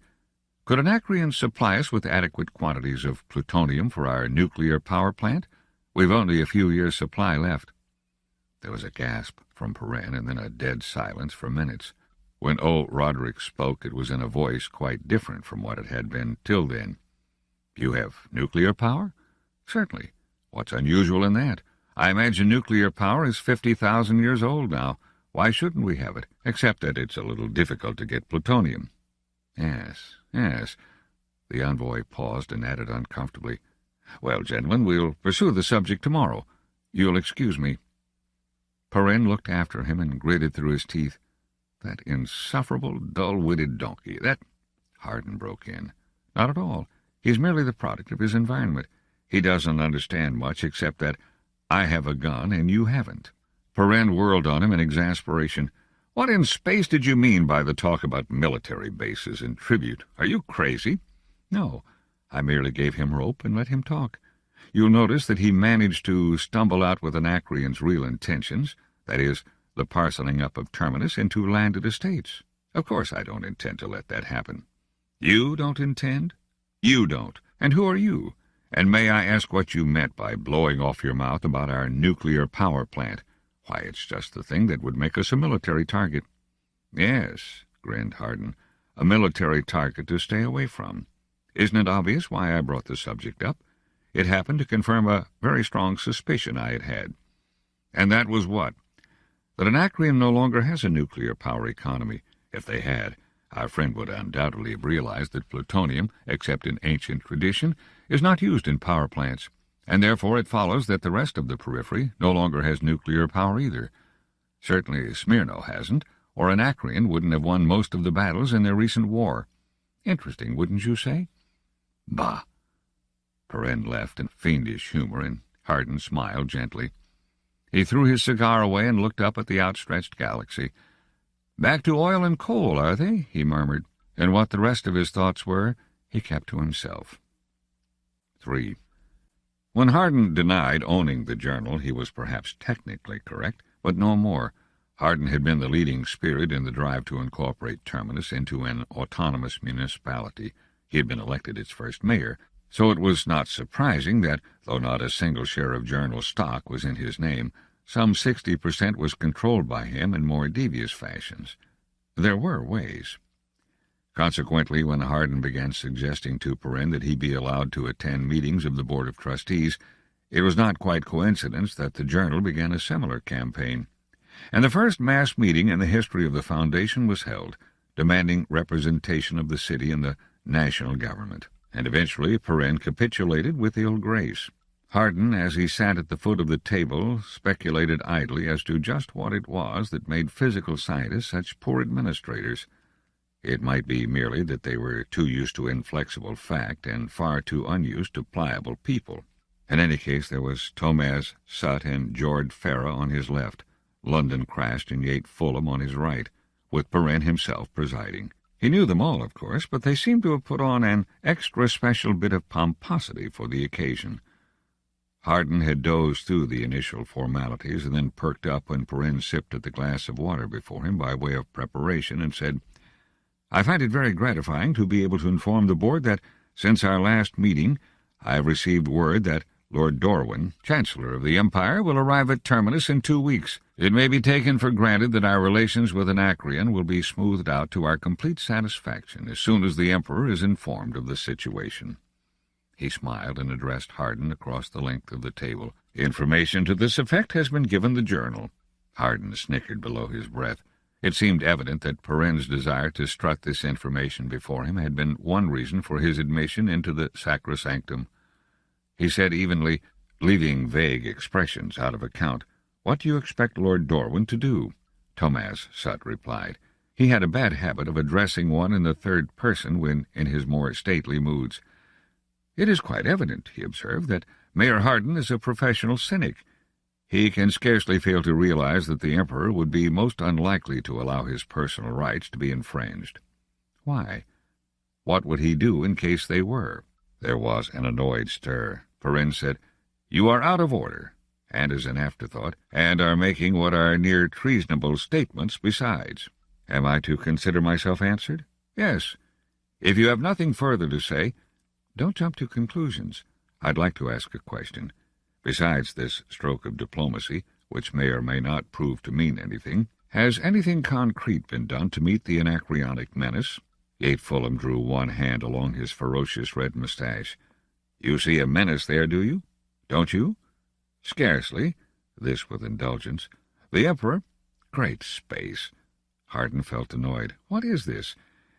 "Could Anacreon supply us with adequate quantities of plutonium for our nuclear power plant? We've only a few years' supply left." There was a gasp from Perrin, and then a dead silence for minutes. When Roderick spoke, it was in a voice quite different from what it had been till then. "You have nuclear power?" "Certainly. What's unusual in that? I imagine nuclear power is 50,000 years old now. Why shouldn't we have it, except that it's a little difficult to get plutonium?" Yes. The envoy paused and added uncomfortably, "Well, gentlemen, we'll pursue the subject tomorrow. You'll excuse me." Perrin looked after him and gritted through his teeth. "That insufferable, dull-witted donkey, that—" Hardin broke in. "Not at all. He's merely the product of his environment. He doesn't understand much except that I have a gun and you haven't." Perrin whirled on him in exasperation. "What in space did you mean by the talk about military bases and tribute? Are you crazy?" "No. I merely gave him rope and let him talk. You'll notice that he managed to stumble out with Anacreon's real intentions, that is, the parceling up of Terminus into landed estates. Of course I don't intend to let that happen." "You don't intend?" "You don't. And who are you? And may I ask what you meant by blowing off your mouth about our nuclear power plant? Why, it's just the thing that would make us a military target." "Yes," grinned Hardin, "a military target to stay away from. Isn't it obvious why I brought the subject up? It happened to confirm a very strong suspicion I had had." "And that was what?" "That Anacreon no longer has a nuclear power economy. If they had, our friend would undoubtedly have realized that plutonium, except in ancient tradition, is not used in power plants. and therefore it follows that the rest of the periphery no longer has nuclear power either. Certainly Smyrna hasn't, or Anacreon wouldn't have won most of the battles in their recent war. Interesting, wouldn't you say? Bah! Perrin left in fiendish humor, and Hardin smiled gently. He threw his cigar away and looked up at the outstretched galaxy. "Back to oil and coal, are they?" he murmured, and what the rest of his thoughts were, he kept to himself. 3. When Hardin denied owning the journal, he was perhaps technically correct, but no more. Hardin had been the leading spirit in the drive to incorporate Terminus into an autonomous municipality. He had been elected its first mayor, so it was not surprising that, though not a single share of journal stock was in his name, some 60% was controlled by him in more devious fashions. There were ways. Consequently, when Hardin began suggesting to Perrin that he be allowed to attend meetings of the Board of Trustees, it was not quite coincidence that the journal began a similar campaign. And the first mass meeting in the history of the Foundation was held, demanding representation of the city in the national government. And eventually Perrin capitulated with ill grace. Hardin, as he sat at the foot of the table, speculated idly as to just what it was that made physical scientists such poor administrators. It might be merely that they were too used to inflexible fact and far too unused to pliable people. In any case, there was Thomas Sutt and George Farah on his left, London Crast and Yate Fulham on his right, with Perrin himself presiding. He knew them all, of course, but they seemed to have put on an extra special bit of pomposity for the occasion. Hardin had dozed through the initial formalities and then perked up when Perrin sipped at the glass of water before him by way of preparation and said, "I find it very gratifying to be able to inform the board that, since our last meeting, I have received word that Lord Dorwin, Chancellor of the Empire, will arrive at Terminus in 2 weeks. It may be taken for granted that our relations with Anacreon will be smoothed out to our complete satisfaction as soon as the Emperor is informed of the situation." He smiled and addressed Hardin across the length of the table. "Information to this effect has been given the journal." Hardin snickered below his breath. It seemed evident that Perrin's desire to strut this information before him had been one reason for his admission into the sacrosanctum. He said evenly, leaving vague expressions out of account, "What do you expect Lord Dorwin to do?" Thomas Sutt replied. He had a bad habit of addressing one in the third person when in his more stately moods. "It is quite evident," he observed, "that Mayor Hardin is a professional cynic. He can scarcely fail to realize that the Emperor would be most unlikely to allow his personal rights to be infringed." Why? What would he do in case they were? There was an annoyed stir. Perrin said, "You are out of order," and as an afterthought, "and are making what are near treasonable statements besides." "Am I to consider myself answered?" "Yes. If you have nothing further to say, don't jump to conclusions. I'd like to ask a question. Besides this stroke of diplomacy, which may or may not prove to mean anything, has anything concrete been done to meet the anacreonic menace?" Yate Fulham drew one hand along his ferocious red mustache. "You see a menace there, do you? Don't you?" "Scarcely." This with indulgence. "The Emperor?" "Great space." Hardin felt annoyed. What is this?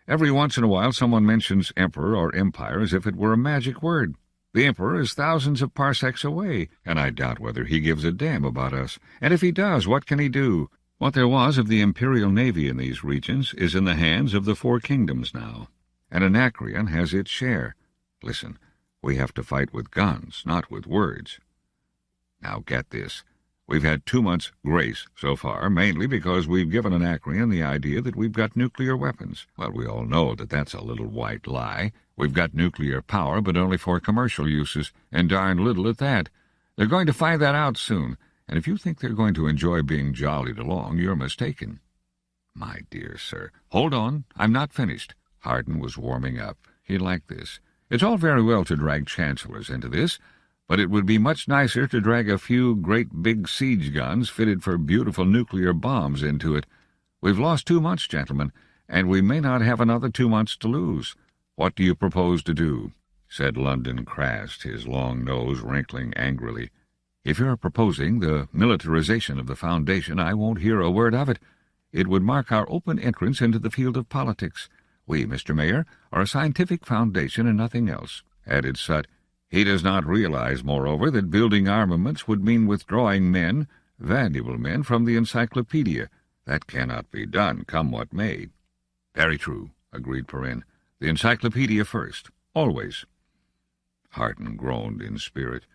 Every once in a while someone mentions Emperor or Empire as if it were a magic word. The Emperor is thousands of parsecs away, and I doubt whether he gives a damn about us. And if he does, what can he do? What there was of the Imperial Navy in these regions is in the hands of the Four Kingdoms now, and Anacreon has its share. Listen, we have to fight with guns, not with words. Now get this. We've had 2 months' grace so far, mainly because we've given Anacreon the idea that we've got nuclear weapons. Well, we all know that that's a little white lie. We've got nuclear power, but only for commercial uses, and darn little at that. They're going to find that out soon, and if you think they're going to enjoy being jollied along, you're mistaken. My dear sir, hold on, I'm not finished. Hardin was warming up. He liked this. It's all very well to drag chancellors into this, but it would be much nicer to drag a few great big siege guns fitted for beautiful nuclear bombs into it. We've lost 2 months, gentlemen, and we may not have another 2 months to lose. What do you propose to do?" said London Crast, his long nose wrinkling angrily. "If you're proposing the militarization of the Foundation, I won't hear a word of it. It would mark our open entrance into the field of politics. We, Mr. Mayor, are a scientific foundation and nothing else," added Sutt. He does not realize, moreover, that building armaments would mean withdrawing men, valuable men, from the Encyclopedia. That cannot be done, come what may." "Very true," agreed Perrin. "The Encyclopedia first, always." Hardin groaned in spirit.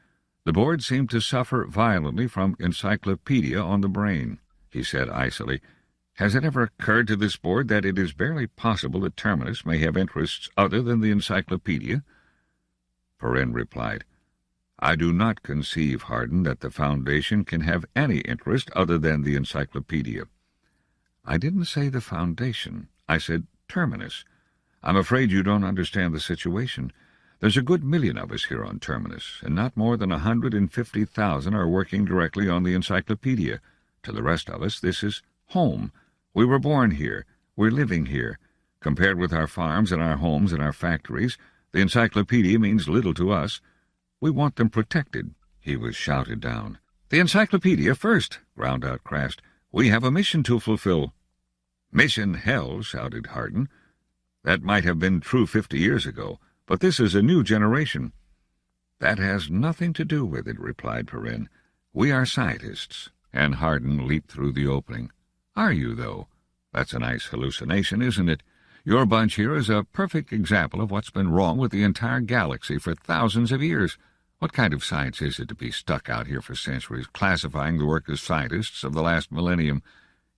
The board seemed to suffer violently from encyclopedia on the brain. He said icily, "Has it ever occurred to this board that it is barely possible that Terminus may have interests other than the Encyclopedia?" Perrin replied, "I do not conceive, Hardin, that the Foundation can have any interest other than the Encyclopedia." "I didn't say the Foundation. I said Terminus. I'm afraid you don't understand the situation. There's a good million of us here on Terminus, and not more than 150,000 are working directly on the Encyclopedia. To the rest of us, this is home. We were born here. We're living here. Compared with our farms and our homes and our factories, the Encyclopedia means little to us. We want them protected." He was shouted down. "The Encyclopedia first," ground out Crast. "We have a mission to fulfill." "Mission hell," shouted Hardin. "That might have been true 50 years ago, but this is a new generation." "That has nothing to do with it," replied Perrin. "We are scientists." And Hardin leaped through the opening. "Are you, though? That's a nice hallucination, isn't it? Your bunch here is a perfect example of what's been wrong with the entire galaxy for thousands of years. What kind of science is it to be stuck out here for centuries, classifying the work of scientists of the last millennium?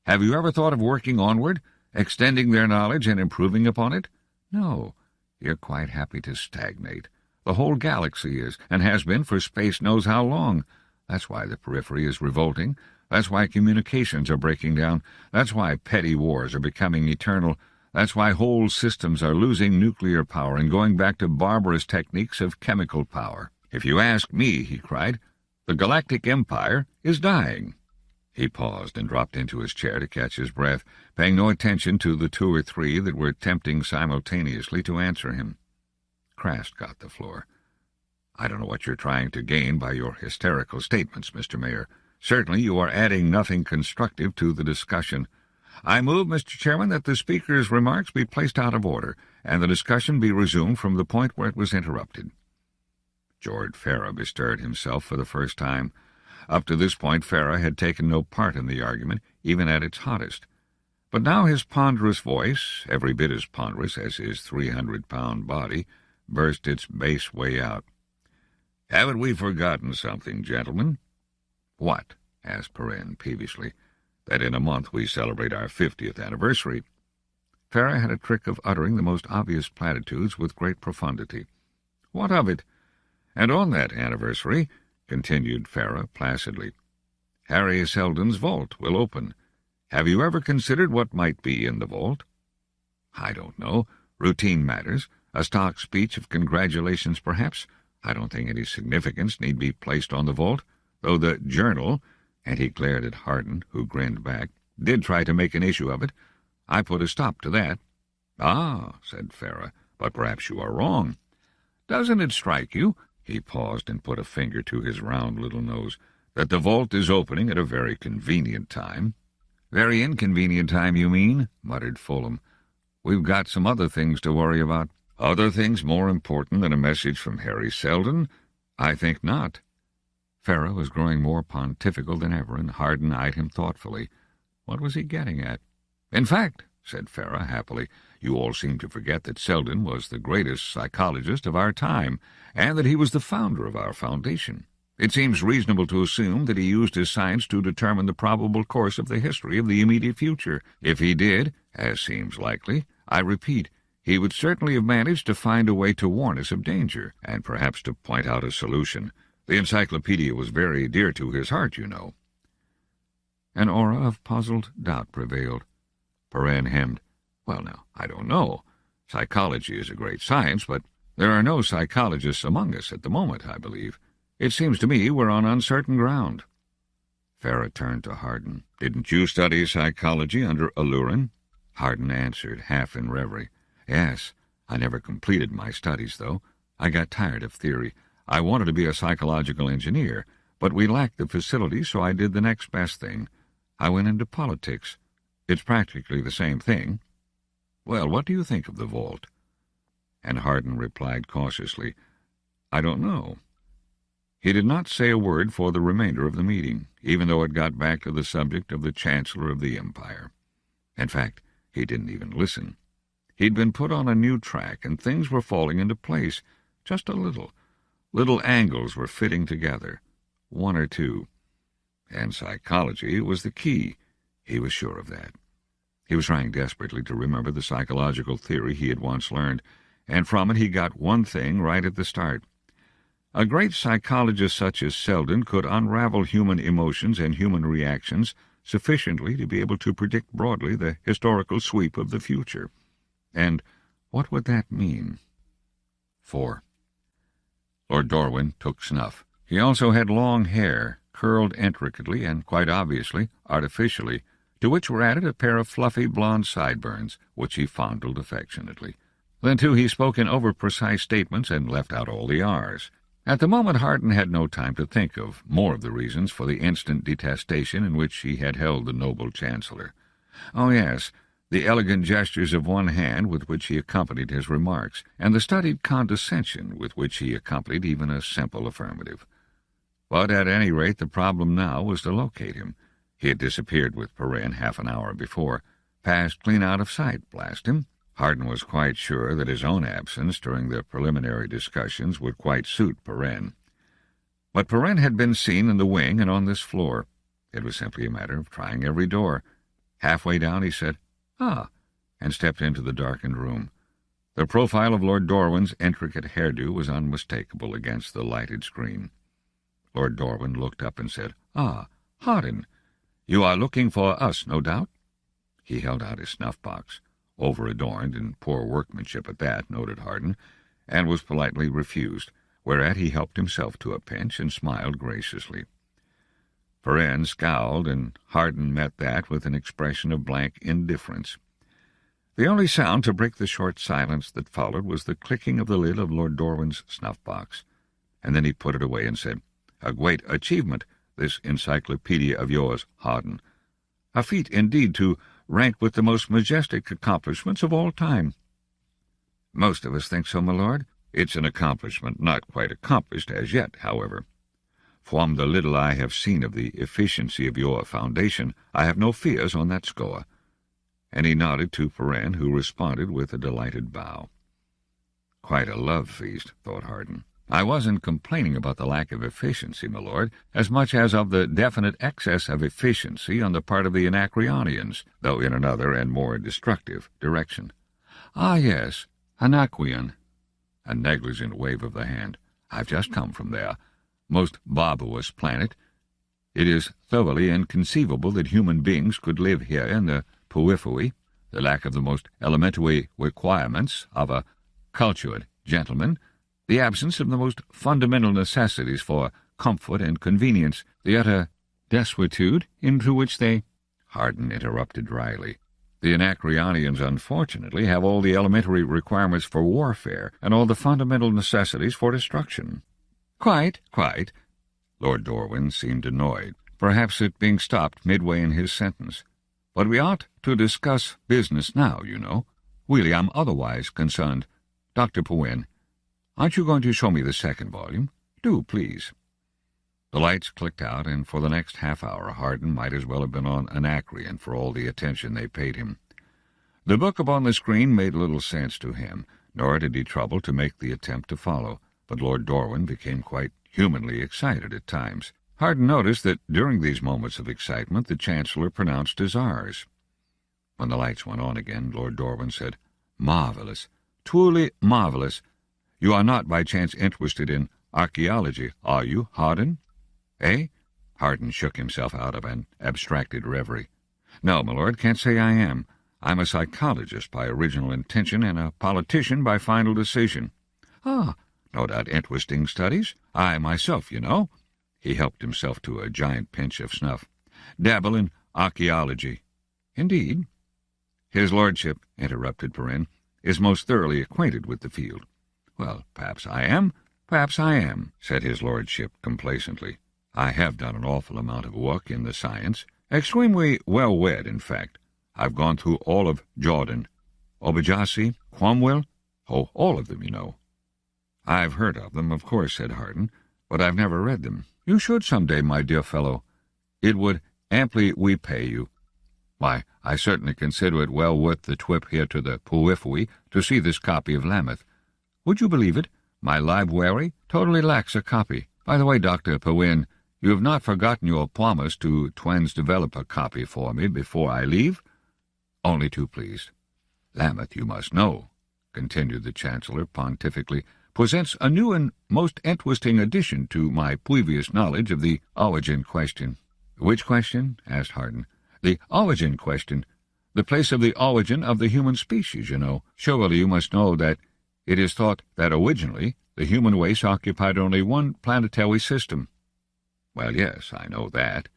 Have you ever thought of working onward, extending their knowledge and improving upon it? No. You're quite happy to stagnate. The whole galaxy is, and has been for space knows how long. That's why the periphery is revolting. That's why communications are breaking down. That's why petty wars are becoming eternal. That's why whole systems are losing nuclear power and going back to barbarous techniques of chemical power. If you ask me," he cried, "the Galactic Empire is dying." He paused and dropped into his chair to catch his breath, paying no attention to the 2 or 3 that were attempting simultaneously to answer him. Crast got the floor. "I don't know what you're trying to gain by your hysterical statements, Mr. Mayor. Certainly you are adding nothing constructive to the discussion. I move, Mr. Chairman, that the Speaker's remarks be placed out of order, and the discussion be resumed from the point where it was interrupted." George Farah bestirred himself for the first time. Up to this point Farah had taken no part in the argument, even at its hottest. But now his ponderous voice, every bit as ponderous as his 300-pound body, burst its bass way out. "Haven't we forgotten something, gentlemen?" "What?" asked Perrin peevishly. "That in a month we celebrate our 50th anniversary." Farah had a trick of uttering the most obvious platitudes with great profundity. "What of it? And on that anniversary," continued Farah placidly, "Hari Seldon's vault will open. Have you ever considered what might be in the vault?" "I don't know. Routine matters. A stock speech of congratulations, perhaps. I don't think any significance need be placed on the vault, though the Journal," and he glared at Hardin, who grinned back, "did try to make an issue of it. I put a stop to that." "Ah," said Farah, "but perhaps you are wrong. Doesn't it strike you," he paused and put a finger to his round little nose, "that the vault is opening at a very convenient time?" "Very inconvenient time, you mean," muttered Fulham. "We've got some other things to worry about." "Other things more important than a message from Hari Seldon? I think not." Farah was growing more pontifical than ever, and Hardin eyed him thoughtfully. What was he getting at? "In fact," said Farah happily, "you all seem to forget that Seldon was the greatest psychologist of our time, and that he was the founder of our foundation. It seems reasonable to assume that he used his science to determine the probable course of the history of the immediate future. If he did, as seems likely, I repeat, he would certainly have managed to find a way to warn us of danger, and perhaps to point out a solution. The Encyclopedia was very dear to his heart, you know." An aura of puzzled doubt prevailed. Perrin hemmed. "Well, now, I don't know. Psychology is a great science, but there are no psychologists among us at the moment, I believe. It seems to me we're on uncertain ground." Farah turned to Hardin. "Didn't you study psychology under Alurin?" Hardin answered, half in reverie. "Yes. I never completed my studies, though. I got tired of theory. I wanted to be a psychological engineer, but we lacked the facilities, so I did the next best thing. I went into politics. It's practically the same thing." "Well, what do you think of the vault?" And Hardin replied cautiously, I don't know. He did not say a word for the remainder of the meeting, even though it got back to the subject of the Chancellor of the Empire. In fact, he didn't even listen. He'd been put on a new track, and things were falling into place, just a little. Little angles were fitting together, one or two. And psychology was the key. He was sure of that. He was trying desperately to remember the psychological theory he had once learned, and from it he got one thing right at the start. A great psychologist such as Seldon could unravel human emotions and human reactions sufficiently to be able to predict broadly the historical sweep of the future. And what would that mean? 4. Lord Dorwin took snuff. He also had long hair, curled intricately and, quite obviously, artificially, to which were added a pair of fluffy blonde sideburns, which he fondled affectionately. Then, too, he spoke in over-precise statements and left out all the R's. At the moment, Hardin had no time to think of more of the reasons for the instant detestation in which he had held the noble Chancellor. Oh, yes, the elegant gestures of one hand with which he accompanied his remarks, and the studied condescension with which he accompanied even a simple affirmative. But at any rate, the problem now was to locate him. He had disappeared with Perrin half an hour before, passed clean out of sight, blast him. Hardin was quite sure that his own absence during the preliminary discussions would quite suit Perrin. But Perrin had been seen in the wing and on this floor. It was simply a matter of trying every door. Halfway down he said, "Ah," and stepped into the darkened room. The profile of Lord Dorwin's intricate hairdo was unmistakable against the lighted screen. Lord Dorwin looked up and said, "Ah, Hardin, you are looking for us, no doubt?" He held out his snuff-box, over-adorned and poor workmanship at that, noted Hardin, and was politely refused, whereat he helped himself to a pinch and smiled graciously. Perrin scowled, and Hardin met that with an expression of blank indifference. The only sound to break the short silence that followed was the clicking of the lid of Lord Dorwin's snuff-box, and then he put it away and said, "A great achievement, this encyclopedia of yours, Hardin. A feat, indeed, to rank with the most majestic accomplishments of all time." "Most of us think so, my lord. It's an accomplishment not quite accomplished as yet, however. From the little I have seen of the efficiency of your foundation, I have no fears on that score." And he nodded to Perrin, who responded with a delighted bow. Quite a love feast, thought Hardin. I wasn't complaining about the lack of efficiency, my lord, as much as of the definite excess of efficiency on the part of the Anacreonians, though in another and more destructive direction. "Ah, yes, Anacreon." A negligent wave of the hand. "I've just come from there. Most barbarous planet. It is thoroughly inconceivable that human beings could live here in the periphery. The lack of the most elementary requirements of a cultured gentleman, the absence of the most fundamental necessities for comfort and convenience, the utter desuetude into which they—" Hardin interrupted dryly. "The Anacreonians, unfortunately, have all the elementary requirements for warfare and all the fundamental necessities for destruction." "Quite, quite." Lord Dorwin seemed annoyed, perhaps at being stopped midway in his sentence. "But we ought to discuss business now, you know. Really, I'm otherwise concerned. Dr. Perrin, aren't you going to show me the second volume? Do, please." The lights clicked out, and for the next half-hour Hardin might as well have been on Anacreon for all the attention they paid him. The book upon the screen made little sense to him, nor did he trouble to make the attempt to follow, but Lord Dorwin became quite humanly excited at times. Hardin noticed that during these moments of excitement the Chancellor pronounced his R's. When the lights went on again, Lord Dorwin said, "Marvelous, truly marvelous. You are not by chance interested in archaeology, are you, Hardin?" "Eh?" Hardin shook himself out of an abstracted reverie. "No, my lord, can't say I am. I'm a psychologist by original intention and a politician by final decision." "Ah, no doubt interesting studies. I myself, you know." He helped himself to a giant pinch of snuff. "Dabble in archaeology." "Indeed?" "His lordship," interrupted Perrin, "is most thoroughly acquainted with the field." "Well, perhaps I am, said his lordship complacently. "I have done an awful amount of work in the science, extremely well-read, in fact. I've gone through all of Jordan, Obijasi, Cromwell, all of them, you know." "I've heard of them, of course," said Hardin, "but I've never read them. You should some day, my dear fellow. It would amply repay you. Why, I certainly consider it well worth the trip here to the periphery to see this copy of Lameth. Would you believe it? My library totally lacks a copy. By the way, Dr. Perwin, you have not forgotten your promise to develop a copy for me before I leave? Only too pleased. Lameth, you must know," continued the Chancellor pontifically, "presents a new and most interesting addition to my previous knowledge of the origin question." "Which question?" asked Hardin. "The origin question. The place of the origin of the human species, you know. Surely you must know that it is thought that originally the human race occupied only one planetary system." "Well, yes, I know that.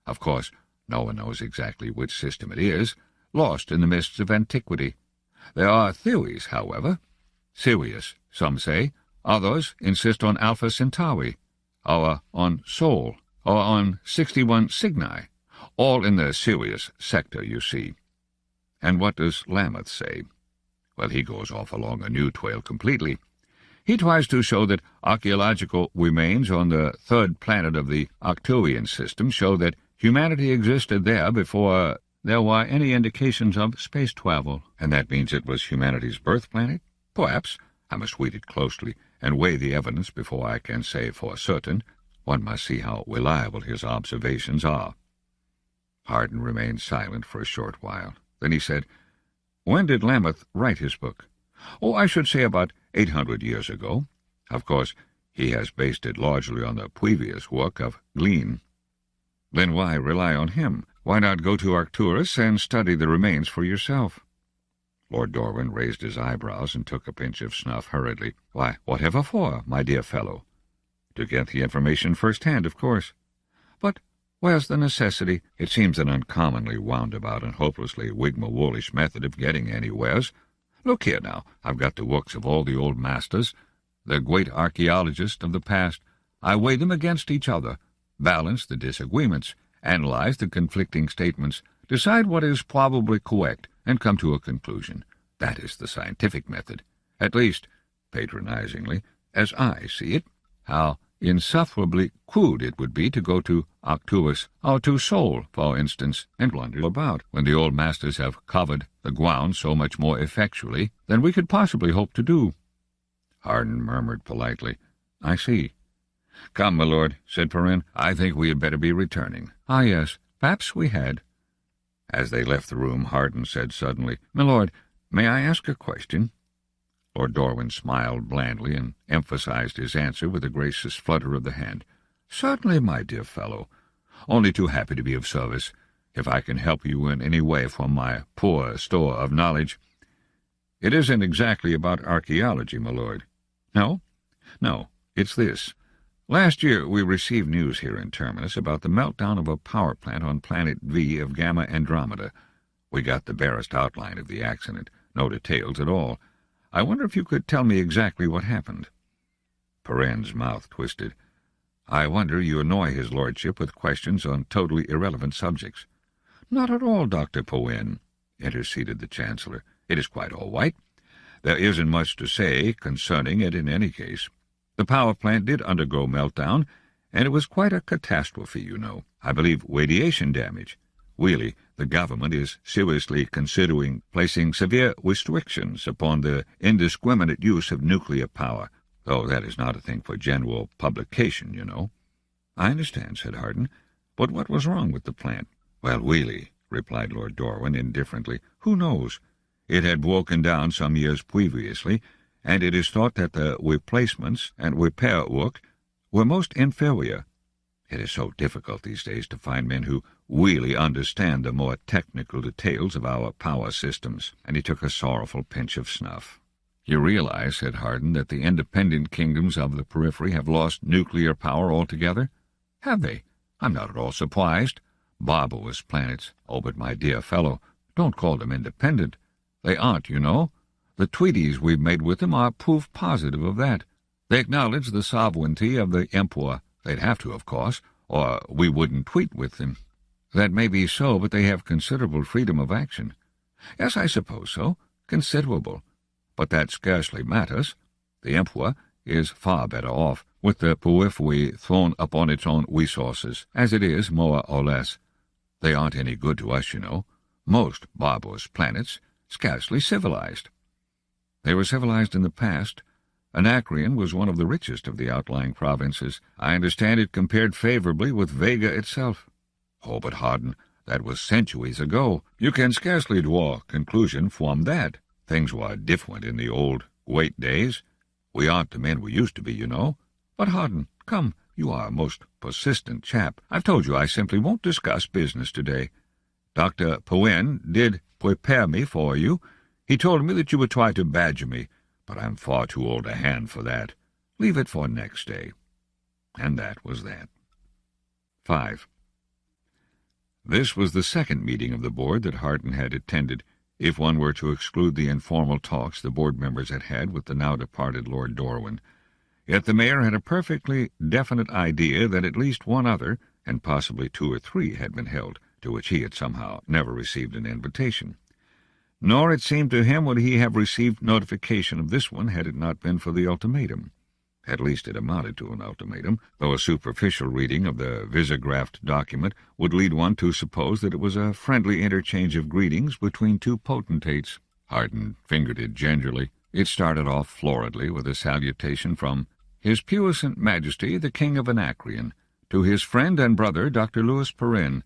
Of course, no one knows exactly which system it is, lost in the mists of antiquity. There are theories, however. Sirius, some say. Others insist on Alpha Centauri, or on Sol, or on 61 Cygni, all in the Sirius sector, you see." "And what does Lameth say?" "Well, he goes off along a new trail completely. He tries to show that archaeological remains on the third planet of the Arcturian system show that humanity existed there before there were any indications of space travel." "And that means it was humanity's birth planet?" "Perhaps. I must read it closely and weigh the evidence before I can say for certain. One must see how reliable his observations are." Hardin remained silent for a short while. Then he said, "When did Lameth write his book?" "Oh, I should say about 800 years ago. Of course, he has based it largely on the previous work of Glean." "Then why rely on him? Why not go to Arcturus and study the remains for yourself?" Lord Dorwin raised his eyebrows and took a pinch of snuff hurriedly. "Why, whatever for, my dear fellow?" "To get the information first-hand, of course." "But where's the necessity? It seems an uncommonly roundabout and hopelessly rigmaroleish method of getting anywheres. Look here, now, I've got the works of all the old masters, the great archaeologists of the past. I weigh them against each other, balance the disagreements, analyze the conflicting statements, decide what is probably correct, and come to a conclusion. That is the scientific method, at least, patronizingly, as I see it. How insufferably crude it would be to go to Arcturus, or to Sol, for instance, and wander about, when the old masters have covered the ground so much more effectually than we could possibly hope to do." Hardin murmured politely, "I see." "Come, my lord," said Perrin, "I think we had better be returning." "Ah, yes, perhaps we had." As they left the room, Hardin said suddenly, "My lord, may I ask a question?" Lord Dorwin smiled blandly and emphasized his answer with a gracious flutter of the hand. "Certainly, my dear fellow. Only too happy to be of service, if I can help you in any way from my poor store of knowledge." "It isn't exactly about archaeology, my lord." "No? No, it's this. Last year we received news here in Terminus about the meltdown of a power plant on planet V of Gamma Andromeda. We got the barest outline of the accident, no details at all. I wonder if you could tell me exactly what happened." Perrin's mouth twisted. "I wonder you annoy his lordship with questions on totally irrelevant subjects." "Not at all, Dr. Perrin," interceded the Chancellor. "It is quite all right. There isn't much to say concerning it in any case. The power plant did undergo meltdown, and it was quite a catastrophe, you know. I believe radiation damage. Really, the government is seriously considering placing severe restrictions upon the indiscriminate use of nuclear power, though that is not a thing for general publication, you know." "I understand," said Hardin. "But what was wrong with the plant?" "Well, really," replied Lord Dorwin indifferently, "who knows? It had broken down some years previously, and it is thought that the replacements and repair work were most inferior. It is so difficult these days to find men who really understand the more technical details of our power systems." And he took a sorrowful pinch of snuff. "You realize," said Hardin, "that the independent kingdoms of the periphery have lost nuclear power altogether?" "Have they? I'm not at all surprised. Barbarous planets. Oh, but my dear fellow, don't call them independent. They aren't, you know. The treaties we've made with them are proof positive of that. They acknowledge the sovereignty of the Emperor. They'd have to, of course, or we wouldn't treat with them." "That may be so, but they have considerable freedom of action." "Yes, I suppose so. Considerable. But that scarcely matters. The Emperor is far better off, with the Puifwi thrown upon its own resources, as it is, more or less. They aren't any good to us, you know. Most barbarous planets, scarcely civilized. They were civilized in the past. Anacreon was one of the richest of the outlying provinces. I understand it compared favorably with Vega itself. Oh, but Hardin, that was centuries ago. You can scarcely draw a conclusion from that. Things were different in the old great days. We aren't the men we used to be, you know. But Hardin, come, you are a most persistent chap. I've told you I simply won't discuss business today. Dr. Poen did prepare me for you. He told me that you would try to badger me, but I'm far too old a hand for that. Leave it for next day. And that was that. 5. This was the second meeting of the board that Hardin had attended, if one were to exclude the informal talks the board members had had with the now-departed Lord Dorwin. Yet the mayor had a perfectly definite idea that at least one other, and possibly 2 or 3, had been held, to which he had somehow never received an invitation. Nor, it seemed to him, would he have received notification of this one had it not been for the ultimatum. At least it amounted to an ultimatum, though a superficial reading of the visographed document would lead one to suppose that it was a friendly interchange of greetings between 2 potentates. Hardin fingered it gingerly. It started off floridly with a salutation from His Puissant Majesty the King of Anacreon, to his friend and brother Dr. Louis Perrin,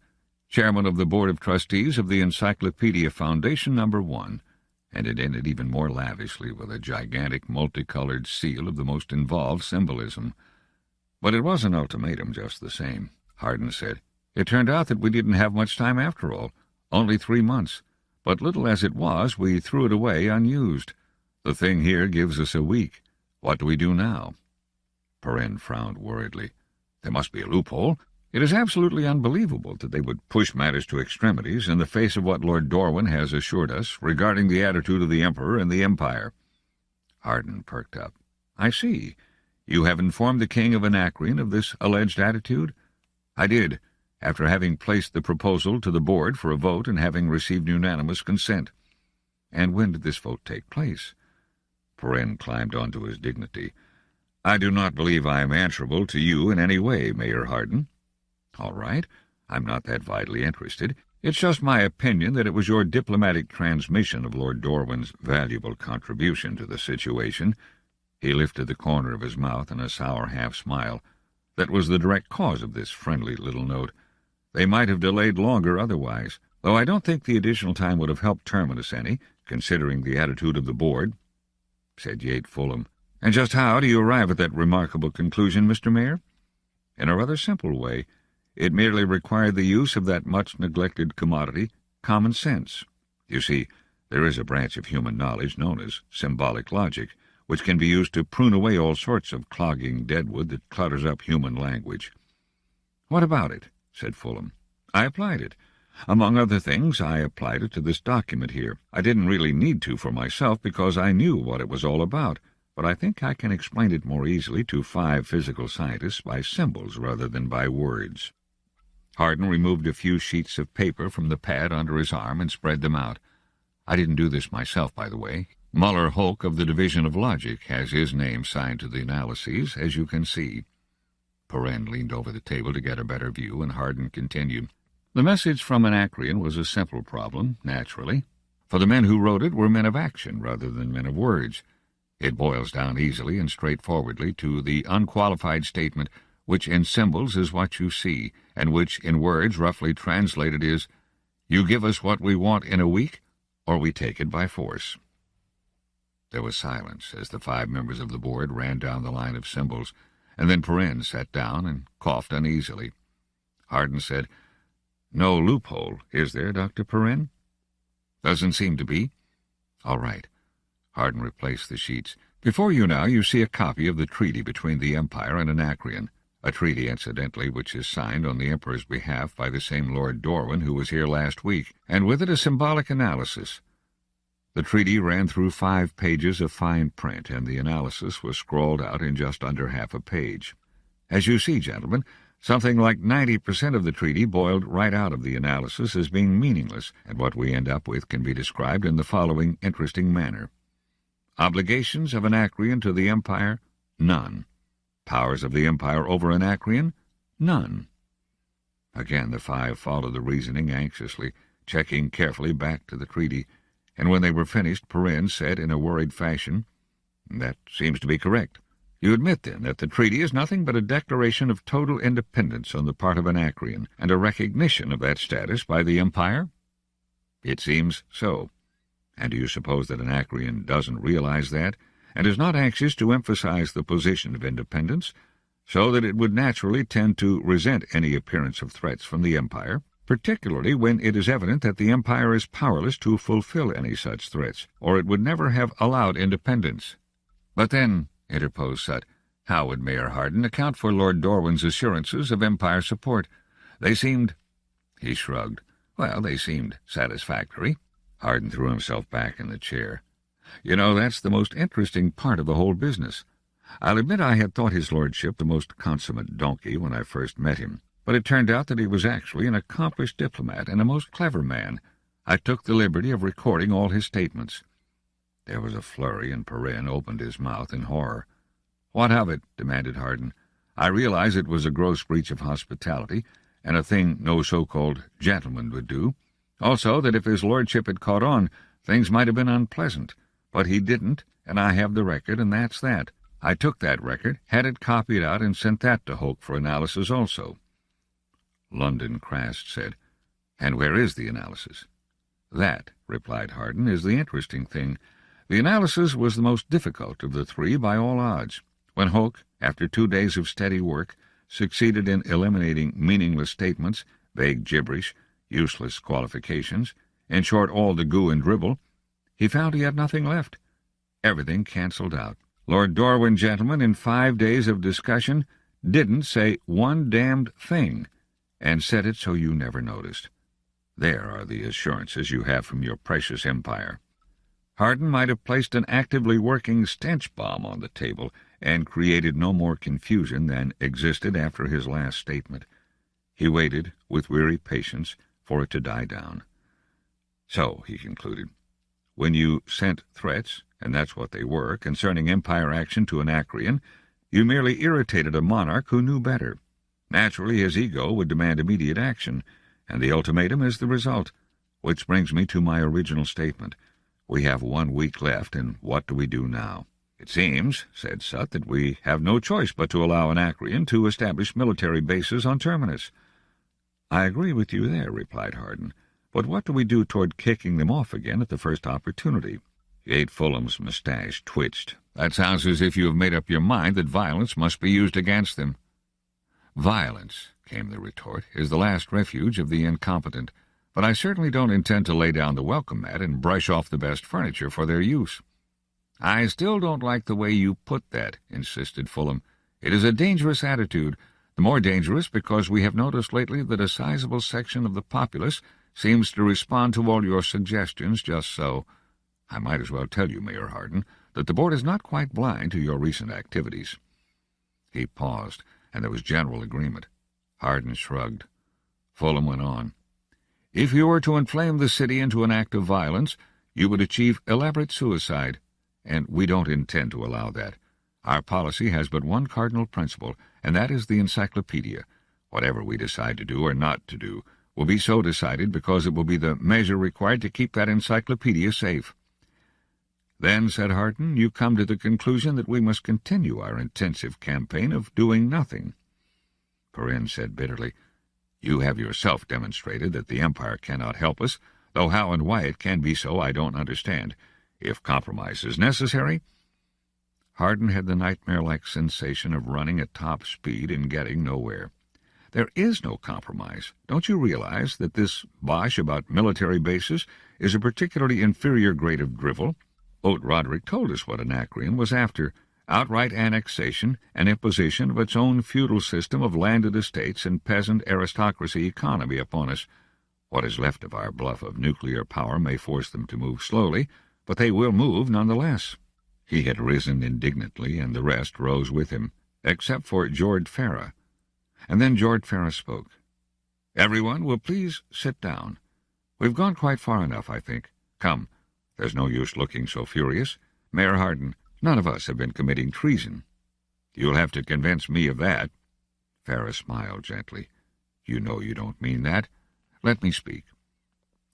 Chairman of the Board of Trustees of the Encyclopedia Foundation No. 1, and it ended even more lavishly with a gigantic multicolored seal of the most involved symbolism. But it was an ultimatum just the same, Hardin said. It turned out that we didn't have much time after all, only 3 months, but little as it was, we threw it away unused. The thing here gives us a week. What do we do now? Perrin frowned worriedly. There must be a loophole. It is absolutely unbelievable that they would push matters to extremities in the face of what Lord Dorwin has assured us regarding the attitude of the Emperor and the Empire. Hardin perked up. I see. You have informed the King of Anacreon of this alleged attitude? I did, after having placed the proposal to the board for a vote and having received unanimous consent. And when did this vote take place? Perrin climbed onto his dignity. I do not believe I am answerable to you in any way, Mayor Hardin. All right, I'm not that vitally interested. It's just my opinion that it was your diplomatic transmission of Lord Dorwin's valuable contribution to the situation. He lifted the corner of his mouth in a sour half-smile. That was the direct cause of this friendly little note. They might have delayed longer otherwise, though I don't think the additional time would have helped Terminus any, considering the attitude of the board, said Yate Fulham. And just how do you arrive at that remarkable conclusion, Mr. Mayor? In a rather simple way. It merely required the use of that much-neglected commodity, common sense. You see, there is a branch of human knowledge known as symbolic logic, which can be used to prune away all sorts of clogging deadwood that clutters up human language. What about it? Said Fulham. I applied it. Among other things, I applied it to this document here. I didn't really need to for myself because I knew what it was all about, but I think I can explain it more easily to 5 physical scientists by symbols rather than by words. Hardin removed a few sheets of paper from the pad under his arm and spread them out. I didn't do this myself, by the way. Muller Hoke of the Division of Logic has his name signed to the analyses, as you can see. Perrin leaned over the table to get a better view, and Hardin continued. The message from Anacreon was a simple problem, naturally, for the men who wrote it were men of action rather than men of words. It boils down easily and straightforwardly to the unqualified statement, which in symbols is what you see, and which in words roughly translated is, you give us what we want in a week, or we take it by force. There was silence as the 5 members of the board ran down the line of symbols, and then Perrin sat down and coughed uneasily. Hardin said, No loophole, is there, Dr. Perrin? Doesn't seem to be. All right. Hardin replaced the sheets. Before you now you see a copy of the treaty between the Empire and Anacreon, a treaty, incidentally, which is signed on the Emperor's behalf by the same Lord Dorwin who was here last week, and with it a symbolic analysis. The treaty ran through 5 pages of fine print, and the analysis was scrawled out in just under half a page. As you see, gentlemen, something like 90% of the treaty boiled right out of the analysis as being meaningless, and what we end up with can be described in the following interesting manner. Obligations of Anacreon to the Empire, None. Powers of the Empire over Anacreon? None. Again the five followed the reasoning anxiously, checking carefully back to the treaty, and when they were finished, Perrin said in a worried fashion, "That seems to be correct. You admit, then, that the treaty is nothing but a declaration of total independence on the part of Anacreon, and a recognition of that status by the Empire?" "It seems so. And do you suppose that Anacreon doesn't realize that, and is not anxious to emphasize the position of independence, so that it would naturally tend to resent any appearance of threats from the Empire, particularly when it is evident that the Empire is powerless to fulfill any such threats, or it would never have allowed independence?" "But then," interposed Sut, "how would Mayor Hardin account for Lord Dorwin's assurances of Empire support? They seemed—" He shrugged. "Well, they seemed satisfactory." Hardin threw himself back in the chair. "You know, that's the most interesting part of the whole business. I'll admit I had thought his lordship the most consummate donkey when I first met him, but it turned out that he was actually an accomplished diplomat and a most clever man. I took the liberty of recording all his statements." There was a flurry, and Perrin opened his mouth in horror. "What of it?" demanded Hardin. "I realize it was a gross breach of hospitality, and a thing no so-called gentleman would do. Also, that if his lordship had caught on, things might have been unpleasant. But he didn't, and I have the record, and that's that. I took that record, had it copied out, and sent that to Hoke for analysis also." London Crast said, "And where is the analysis?" "That," replied Hardin, "is the interesting thing. The analysis was the most difficult of the three by all odds. When Hoke, after 2 days of steady work, succeeded in eliminating meaningless statements, vague gibberish, useless qualifications, in short all the goo and dribble, he found he had nothing left. Everything cancelled out. Lord Dorwin, gentlemen, in 5 days of discussion, didn't say one damned thing, and said it so you never noticed. There are the assurances you have from your precious Empire." Hardin might have placed an actively working stench bomb on the table and created no more confusion than existed after his last statement. He waited, with weary patience, for it to die down. "So," he concluded, "when you sent threats, and that's what they were, concerning Empire action to Anacreon, you merely irritated a monarch who knew better. Naturally, his ego would demand immediate action, and the ultimatum is the result. Which brings me to my original statement. We have 1 week left, and what do we do now?" "It seems," said Sut, "that we have no choice but to allow Anacreon to establish military bases on Terminus." "I agree with you there," replied Hardin. "But what do we do toward kicking them off again at the first opportunity?" Kate Fulham's mustache twitched. "That sounds as if you have made up your mind that violence must be used against them." "Violence," came the retort, "is the last refuge of the incompetent, but I certainly don't intend to lay down the welcome mat and brush off the best furniture for their use." "I still don't like the way you put that," insisted Fulham. "It is a dangerous attitude, the more dangerous because we have noticed lately that a sizable section of the populace seems to respond to all your suggestions just so. I might as well tell you, Mayor Hardin, that the board is not quite blind to your recent activities." He paused, and there was general agreement. Hardin shrugged. Fulham went on. "If you were to inflame the city into an act of violence, you would achieve elaborate suicide, and we don't intend to allow that. Our policy has but one cardinal principle, and that is the encyclopedia. Whatever we decide to do or not to do will be so decided because it will be the measure required to keep that encyclopedia safe." "Then," said Hardin, "you come to the conclusion that we must continue our intensive campaign of doing nothing." Perrin said bitterly, "You have yourself demonstrated that the Empire cannot help us, though how and why it can be so I don't understand. If compromise is necessary—" Hardin had the nightmare-like sensation of running at top speed and getting nowhere. "There is no compromise. Don't you realize that this bosh about military bases is a particularly inferior grade of drivel? Oat Roderick told us what Anacreon was after, outright annexation and imposition of its own feudal system of landed estates and peasant aristocracy economy upon us. What is left of our bluff of nuclear power may force them to move slowly, but they will move nonetheless." He had risen indignantly, and the rest rose with him, except for George Farah. And then George Farah spoke. "Everyone will please sit down. We've gone quite far enough, I think. Come, there's no use looking so furious. Mayor Hardin, none of us have been committing treason." You'll have to convince me of that. Farah smiled gently. You know you don't mean that. Let me speak.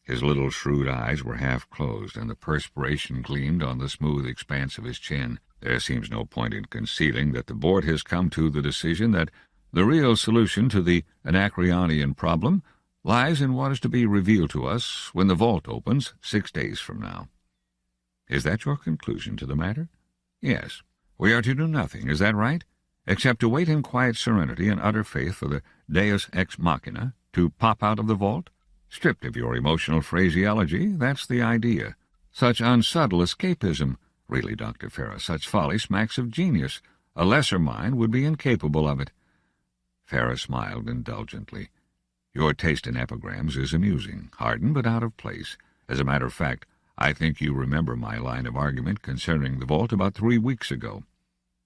His little shrewd eyes were half closed, and the perspiration gleamed on the smooth expanse of his chin. There seems no point in concealing that the board has come to the decision that the real solution to the Anacreonian problem lies in what is to be revealed to us when the vault opens 6 days from now. Is that your conclusion to the matter? Yes. We are to do nothing, is that right? Except to wait in quiet serenity and utter faith for the Deus ex machina to pop out of the vault? Stripped of your emotional phraseology, that's the idea. Such unsubtle escapism. Really, Dr. Farah, such folly smacks of genius. A lesser mind would be incapable of it. Farah smiled indulgently. Your taste in epigrams is amusing, Hardin, but out of place. As a matter of fact, I think you remember my line of argument concerning the vault about 3 weeks ago.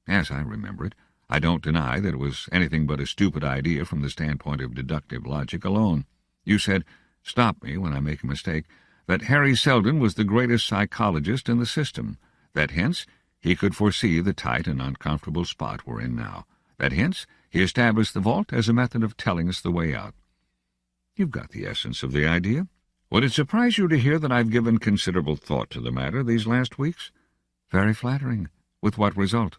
Yes, I remember it. I don't deny that it was anything but a stupid idea from the standpoint of deductive logic alone. You said, stop me when I make a mistake, that Hari Seldon was the greatest psychologist in the system, that hence he could foresee the tight and uncomfortable spot we're in now, that hence he established the vault as a method of telling us the way out. You've got the essence of the idea. Would it surprise you to hear that I've given considerable thought to the matter these last weeks? Very flattering. With what result?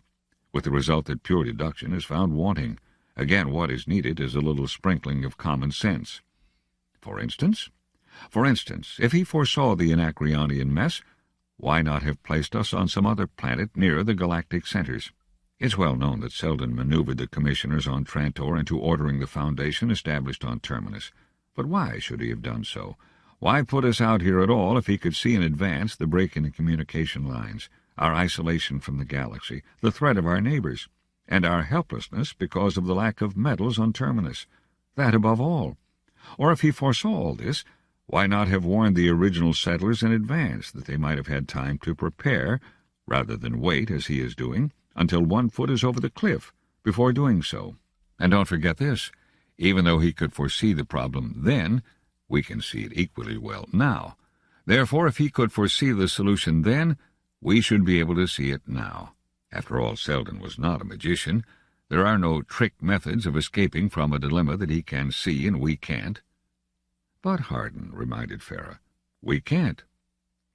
With the result that pure deduction is found wanting. Again, what is needed is a little sprinkling of common sense. For instance, if he foresaw the Anacreonian mess, why not have placed us on some other planet near the galactic centers? It's well known that Seldon maneuvered the commissioners on Trantor into ordering the Foundation established on Terminus. But why should he have done so? Why put us out here at all if he could see in advance the break in the communication lines, our isolation from the galaxy, the threat of our neighbors, and our helplessness because of the lack of metals on Terminus? That above all. Or if he foresaw all this, why not have warned the original settlers in advance that they might have had time to prepare, rather than wait, as he is doing, until 1 foot is over the cliff before doing so? And don't forget this, even though he could foresee the problem then, we can see it equally well now. Therefore, if he could foresee the solution then, we should be able to see it now. After all, Seldon was not a magician. There are no trick methods of escaping from a dilemma that he can see and we can't. But, Hardin, reminded Farah, we can't.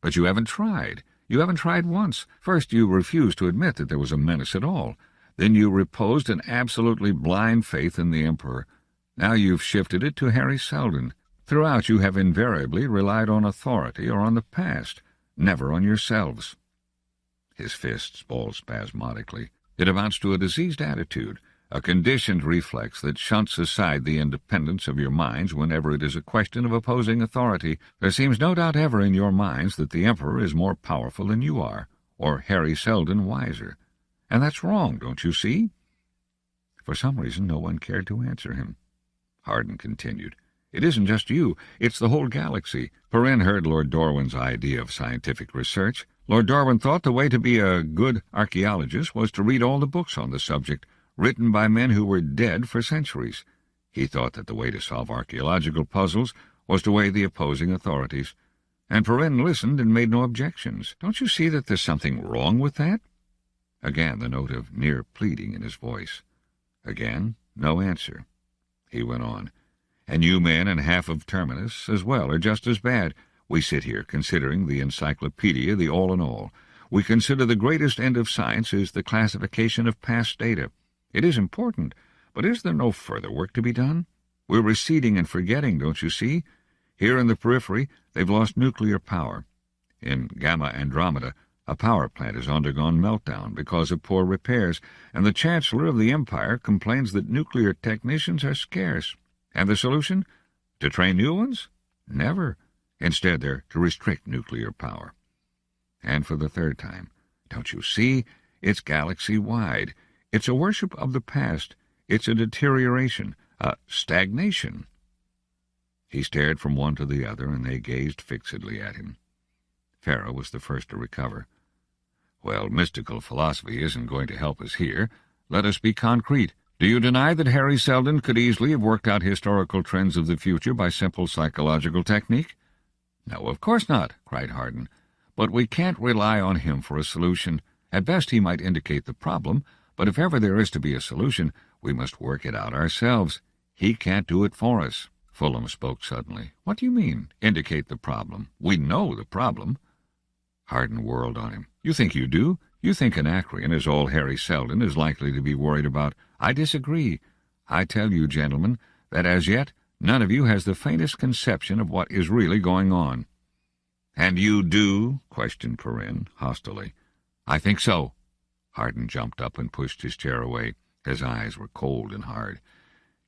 But you haven't tried. You haven't tried once. First, you refused to admit that there was a menace at all. Then you reposed an absolutely blind faith in the Emperor. Now you've shifted it to Hari Seldon. Throughout you have invariably relied on authority or on the past, never on yourselves. His fists balled spasmodically. It amounts to a diseased attitude, a conditioned reflex that shunts aside the independence of your minds whenever it is a question of opposing authority. There seems no doubt ever in your minds that the Emperor is more powerful than you are, or Hari Seldon wiser. And that's wrong, don't you see? For some reason no one cared to answer him. Hardin continued. It isn't just you, it's the whole galaxy. Perrin heard Lord Dorwin's idea of scientific research. Lord Dorwin thought the way to be a good archaeologist was to read all the books on the subject, written by men who were dead for centuries. He thought that the way to solve archaeological puzzles was to weigh the opposing authorities. And Perrin listened and made no objections. Don't you see that there's something wrong with that? Again the note of near pleading in his voice. Again, no answer. He went on. And you men and half of Terminus as well are just as bad. We sit here considering the encyclopedia the all-in-all. We consider the greatest end of science is the classification of past data. It is important, but is there no further work to be done? We're receding and forgetting, don't you see? Here in the periphery, they've lost nuclear power. In Gamma Andromeda, a power plant has undergone meltdown because of poor repairs, and the Chancellor of the Empire complains that nuclear technicians are scarce. And the solution? To train new ones? Never. Instead, they're to restrict nuclear power. And for the third time, don't you see? It's galaxy-wide. It's a worship of the past. It's a deterioration, a stagnation. He stared from one to the other, and they gazed fixedly at him. Farah was the first to recover. Well, mystical philosophy isn't going to help us here. Let us be concrete. Do you deny that Hari Seldon could easily have worked out historical trends of the future by simple psychological technique? No, of course not, cried Hardin. But we can't rely on him for a solution. At best he might indicate the problem, But if ever there is to be a solution, we must work it out ourselves. He can't do it for us." Fulham spoke suddenly. "What do you mean, indicate the problem? We know the problem." Hardin whirled on him. "You think you do? You think Anacreon is all Hari Seldon is likely to be worried about? I disagree. I tell you, gentlemen, that as yet none of you has the faintest conception of what is really going on." "And you do?" questioned Perrin, hostilely. "I think so." Hardin jumped up and pushed his chair away. His eyes were cold and hard.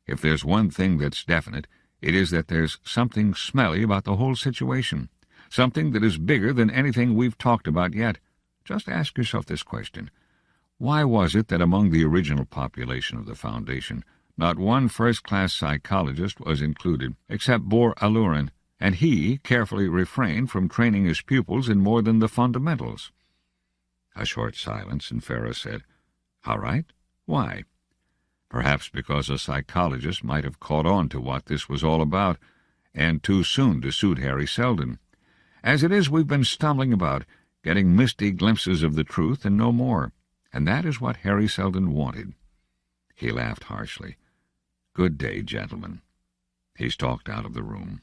"If there's one thing that's definite, it is that there's something smelly about the whole situation, something that is bigger than anything we've talked about yet. Just ask yourself this question. Why was it that among the original population of the Foundation, not one first-class psychologist was included, except Bor Alurin, and he carefully refrained from training his pupils in more than the fundamentals?" A short silence, and Farah said, "All right. Why?" "Perhaps because a psychologist might have caught on to what this was all about, and too soon to suit Hari Seldon. As it is, we've been stumbling about, getting misty glimpses of the truth and no more, and that is what Hari Seldon wanted." He laughed harshly. "Good day, gentlemen." He stalked out of the room.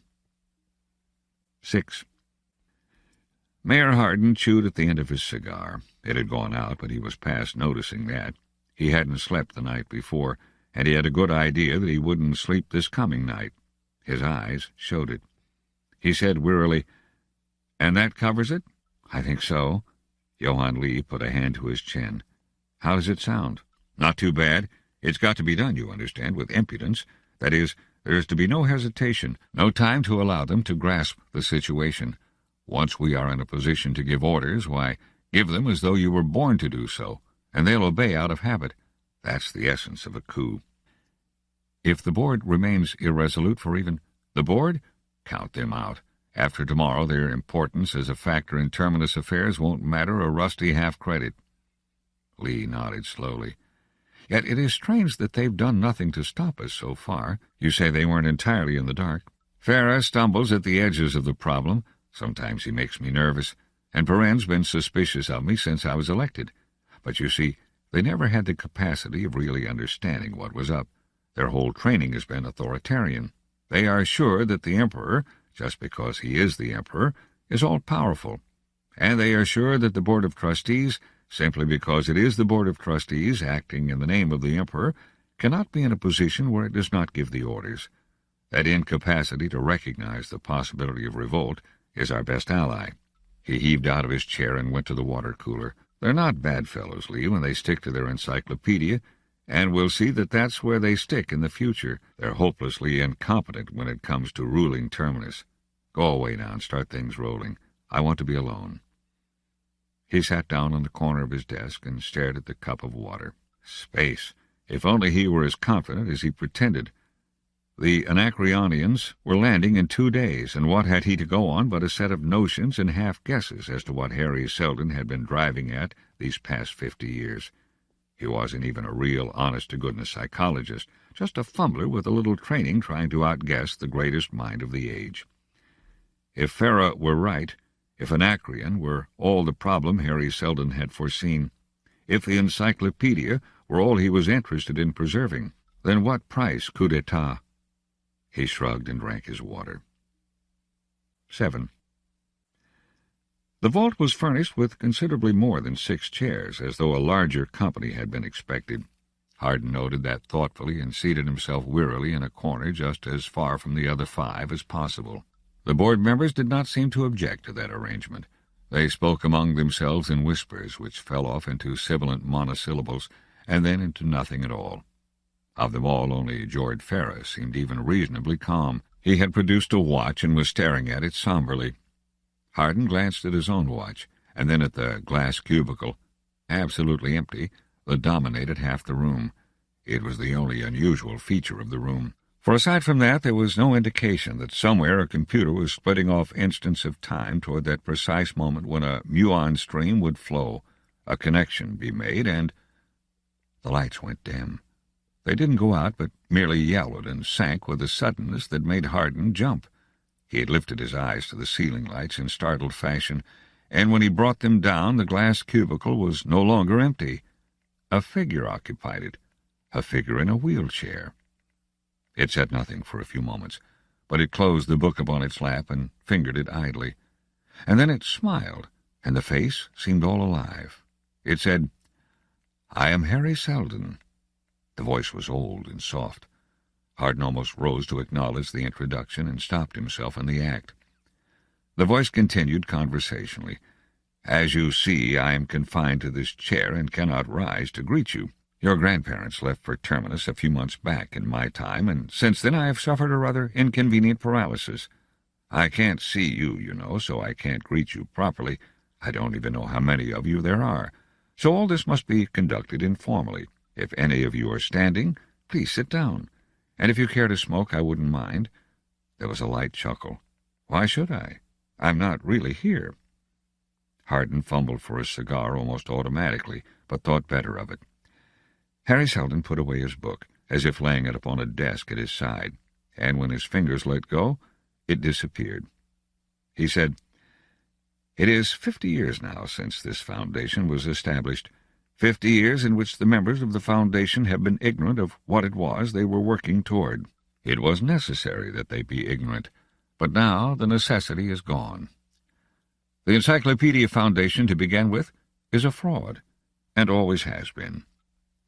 6. Mayor Hardin chewed at the end of his cigar. It had gone out, but he was past noticing that. He hadn't slept the night before, and he had a good idea that he wouldn't sleep this coming night. His eyes showed it. He said wearily, "And that covers it?" "I think so." Johann Lee put a hand to his chin. "How does it sound?" "Not too bad. It's got to be done, you understand, with impudence. That is, there is to be no hesitation, no time to allow them to grasp the situation. Once we are in a position to give orders, why, give them as though you were born to do so, and they'll obey out of habit. That's the essence of a coup." "If the board remains irresolute for even—" "The board? Count them out. After tomorrow their importance as a factor in terminus affairs won't matter a rusty half-credit." Lee nodded slowly. "Yet it is strange that they've done nothing to stop us so far. You say they weren't entirely in the dark." "Farah stumbles at the edges of the problem. Sometimes he makes me nervous, and Perrin's been suspicious of me since I was elected. But you see, they never had the capacity of really understanding what was up. Their whole training has been authoritarian. They are sure that the Emperor, just because he is the Emperor, is all-powerful. And they are sure that the Board of Trustees, simply because it is the Board of Trustees acting in the name of the Emperor, cannot be in a position where it does not give the orders. That incapacity to recognize the possibility of revolt is our best ally." He heaved out of his chair and went to the water-cooler. "They're not bad fellows, Lee, when they stick to their encyclopedia, and we'll see that that's where they stick in the future. They're hopelessly incompetent when it comes to ruling Terminus. Go away now and start things rolling. I want to be alone." He sat down on the corner of his desk and stared at the cup of water. Space! If only he were as confident as he pretended. The Anacreonians were landing in 2 days, and what had he to go on but a set of notions and half-guesses as to what Hari Seldon had been driving at these past 50 years? He wasn't even a real, honest-to-goodness psychologist, just a fumbler with a little training trying to outguess the greatest mind of the age. If Farah were right, if Anacreon were all the problem Hari Seldon had foreseen, if the encyclopedia were all he was interested in preserving, then what price coup d'etat? He shrugged and drank his water. 7. The vault was furnished with considerably more than 6 chairs, as though a larger company had been expected. Hardin noted that thoughtfully and seated himself wearily in a corner just as far from the other 5 as possible. The board members did not seem to object to that arrangement. They spoke among themselves in whispers, which fell off into sibilant monosyllables, and then into nothing at all. Of them all, only George Farah seemed even reasonably calm. He had produced a watch and was staring at it somberly. Hardin glanced at his own watch, and then at the glass cubicle, absolutely empty, that dominated half the room. It was the only unusual feature of the room. For aside from that, there was no indication that somewhere a computer was splitting off instants of time toward that precise moment when a muon stream would flow, a connection be made, and... The lights went dim. They didn't go out, but merely yellowed and sank with a suddenness that made Hardin jump. He had lifted his eyes to the ceiling lights in startled fashion, and when he brought them down, the glass cubicle was no longer empty. A figure occupied it, a figure in a wheelchair. It said nothing for a few moments, but it closed the book upon its lap and fingered it idly. And then it smiled, and the face seemed all alive. It said, "I am Hari Seldon." The voice was old and soft. Hardin almost rose to acknowledge the introduction and stopped himself in the act. The voice continued conversationally. "As you see, I am confined to this chair and cannot rise to greet you. Your grandparents left for Terminus a few months back in my time, and since then I have suffered a rather inconvenient paralysis. I can't see you, you know, so I can't greet you properly. I don't even know how many of you there are. So all this must be conducted informally. If any of you are standing, please sit down. And if you care to smoke, I wouldn't mind." There was a light chuckle. "Why should I? I'm not really here." Hardin fumbled for a cigar almost automatically, but thought better of it. Hari Seldon put away his book, as if laying it upon a desk at his side, and when his fingers let go, it disappeared. He said, "It is 50 years now since this foundation was established, 50 years in which the members of the foundation have been ignorant of what it was they were working toward. It was necessary that they be ignorant, but now the necessity is gone. The Encyclopedia Foundation, to begin with, is a fraud, and always has been."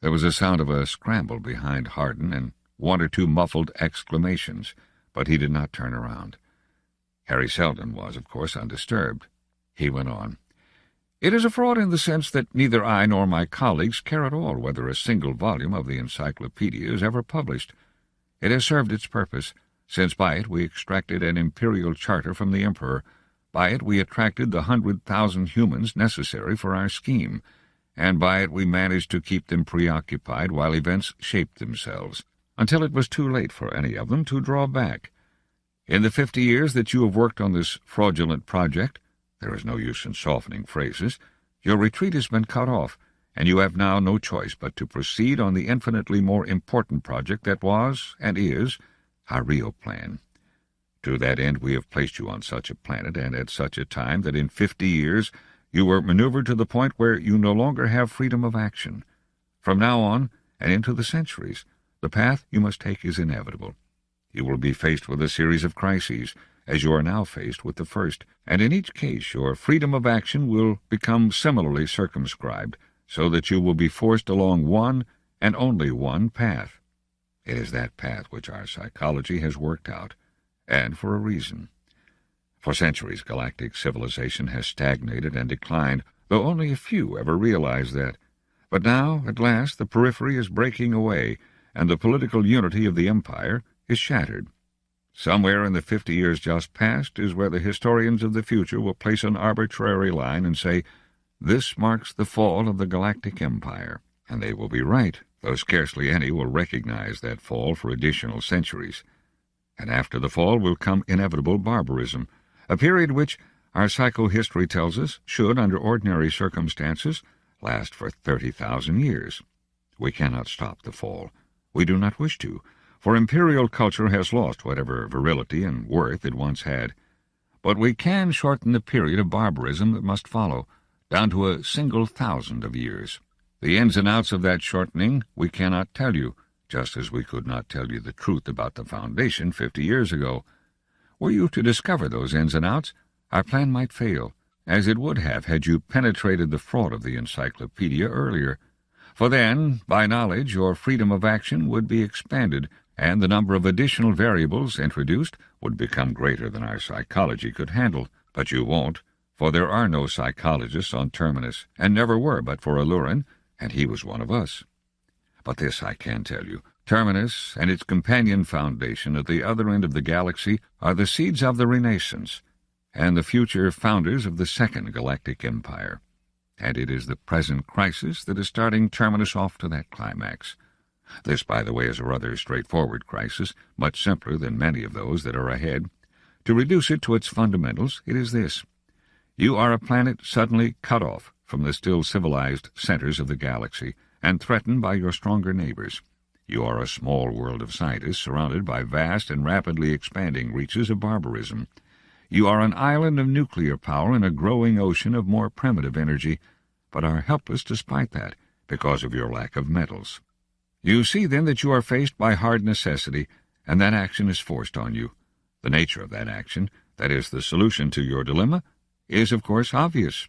There was a sound of a scramble behind Hardin and one or two muffled exclamations, but he did not turn around. Hari Seldon was, of course, undisturbed. He went on, "It is a fraud in the sense that neither I nor my colleagues care at all whether a single volume of the encyclopedia is ever published. It has served its purpose, since by it we extracted an imperial charter from the emperor. By it we attracted the 100,000 humans necessary for our scheme, and by it we managed to keep them preoccupied while events shaped themselves, until it was too late for any of them to draw back. In the 50 years that you have worked on this fraudulent project, there is no use in softening phrases, your retreat has been cut off, and you have now no choice but to proceed on the infinitely more important project that was, and is, our Rio plan. To that end we have placed you on such a planet and at such a time that in 50 years you were maneuvered to the point where you no longer have freedom of action. From now on, and into the centuries, the path you must take is inevitable. You will be faced with a series of crises, as you are now faced with the first, and in each case your freedom of action will become similarly circumscribed, so that you will be forced along one and only one path. It is that path which our psychology has worked out, and for a reason. For centuries galactic civilization has stagnated and declined, though only a few ever realize that. But now, at last, the periphery is breaking away, and the political unity of the empire is shattered. Somewhere in the 50 years just past is where the historians of the future will place an arbitrary line and say, "This marks the fall of the Galactic Empire." And they will be right, though scarcely any will recognize that fall for additional centuries. And after the fall will come inevitable barbarism, a period which, our psychohistory tells us, should, under ordinary circumstances, last for 30,000 years. We cannot stop the fall. We do not wish to, for imperial culture has lost whatever virility and worth it once had. But we can shorten the period of barbarism that must follow, down to a single 1,000 of years. The ins and outs of that shortening we cannot tell you, just as we could not tell you the truth about the Foundation 50 years ago. Were you to discover those ins and outs, our plan might fail, as it would have had you penetrated the fraud of the encyclopedia earlier. For then, by knowledge, your freedom of action would be expanded, and the number of additional variables introduced would become greater than our psychology could handle. But you won't, for there are no psychologists on Terminus, and never were but for Alurin, and he was one of us. But this I can tell you. Terminus and its companion foundation at the other end of the galaxy are the seeds of the Renaissance, and the future founders of the Second Galactic Empire. And it is the present crisis that is starting Terminus off to that climax. This, by the way, is a rather straightforward crisis, much simpler than many of those that are ahead. To reduce it to its fundamentals, it is this. You are a planet suddenly cut off from the still civilized centers of the galaxy and threatened by your stronger neighbors. You are a small world of scientists surrounded by vast and rapidly expanding reaches of barbarism. You are an island of nuclear power in a growing ocean of more primitive energy, but are helpless despite that, because of your lack of metals. You see, then, that you are faced by hard necessity, and that action is forced on you. The nature of that action, that is, the solution to your dilemma, is, of course, obvious."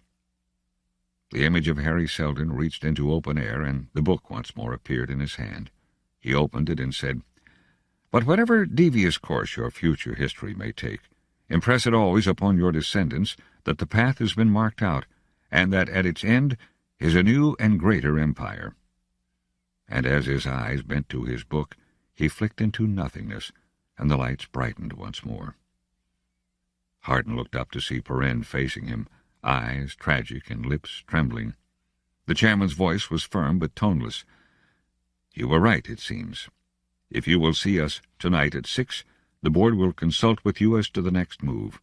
The image of Hari Seldon reached into open air, and the book once more appeared in his hand. He opened it and said, "But whatever devious course your future history may take, impress it always upon your descendants that the path has been marked out, and that at its end is a new and greater empire." And as his eyes bent to his book, he flicked into nothingness, and the lights brightened once more. Hardin looked up to see Perrin facing him, eyes tragic and lips trembling. The chairman's voice was firm but toneless. "You were right, it seems. If you will see us tonight at 6, the board will consult with you as to the next move."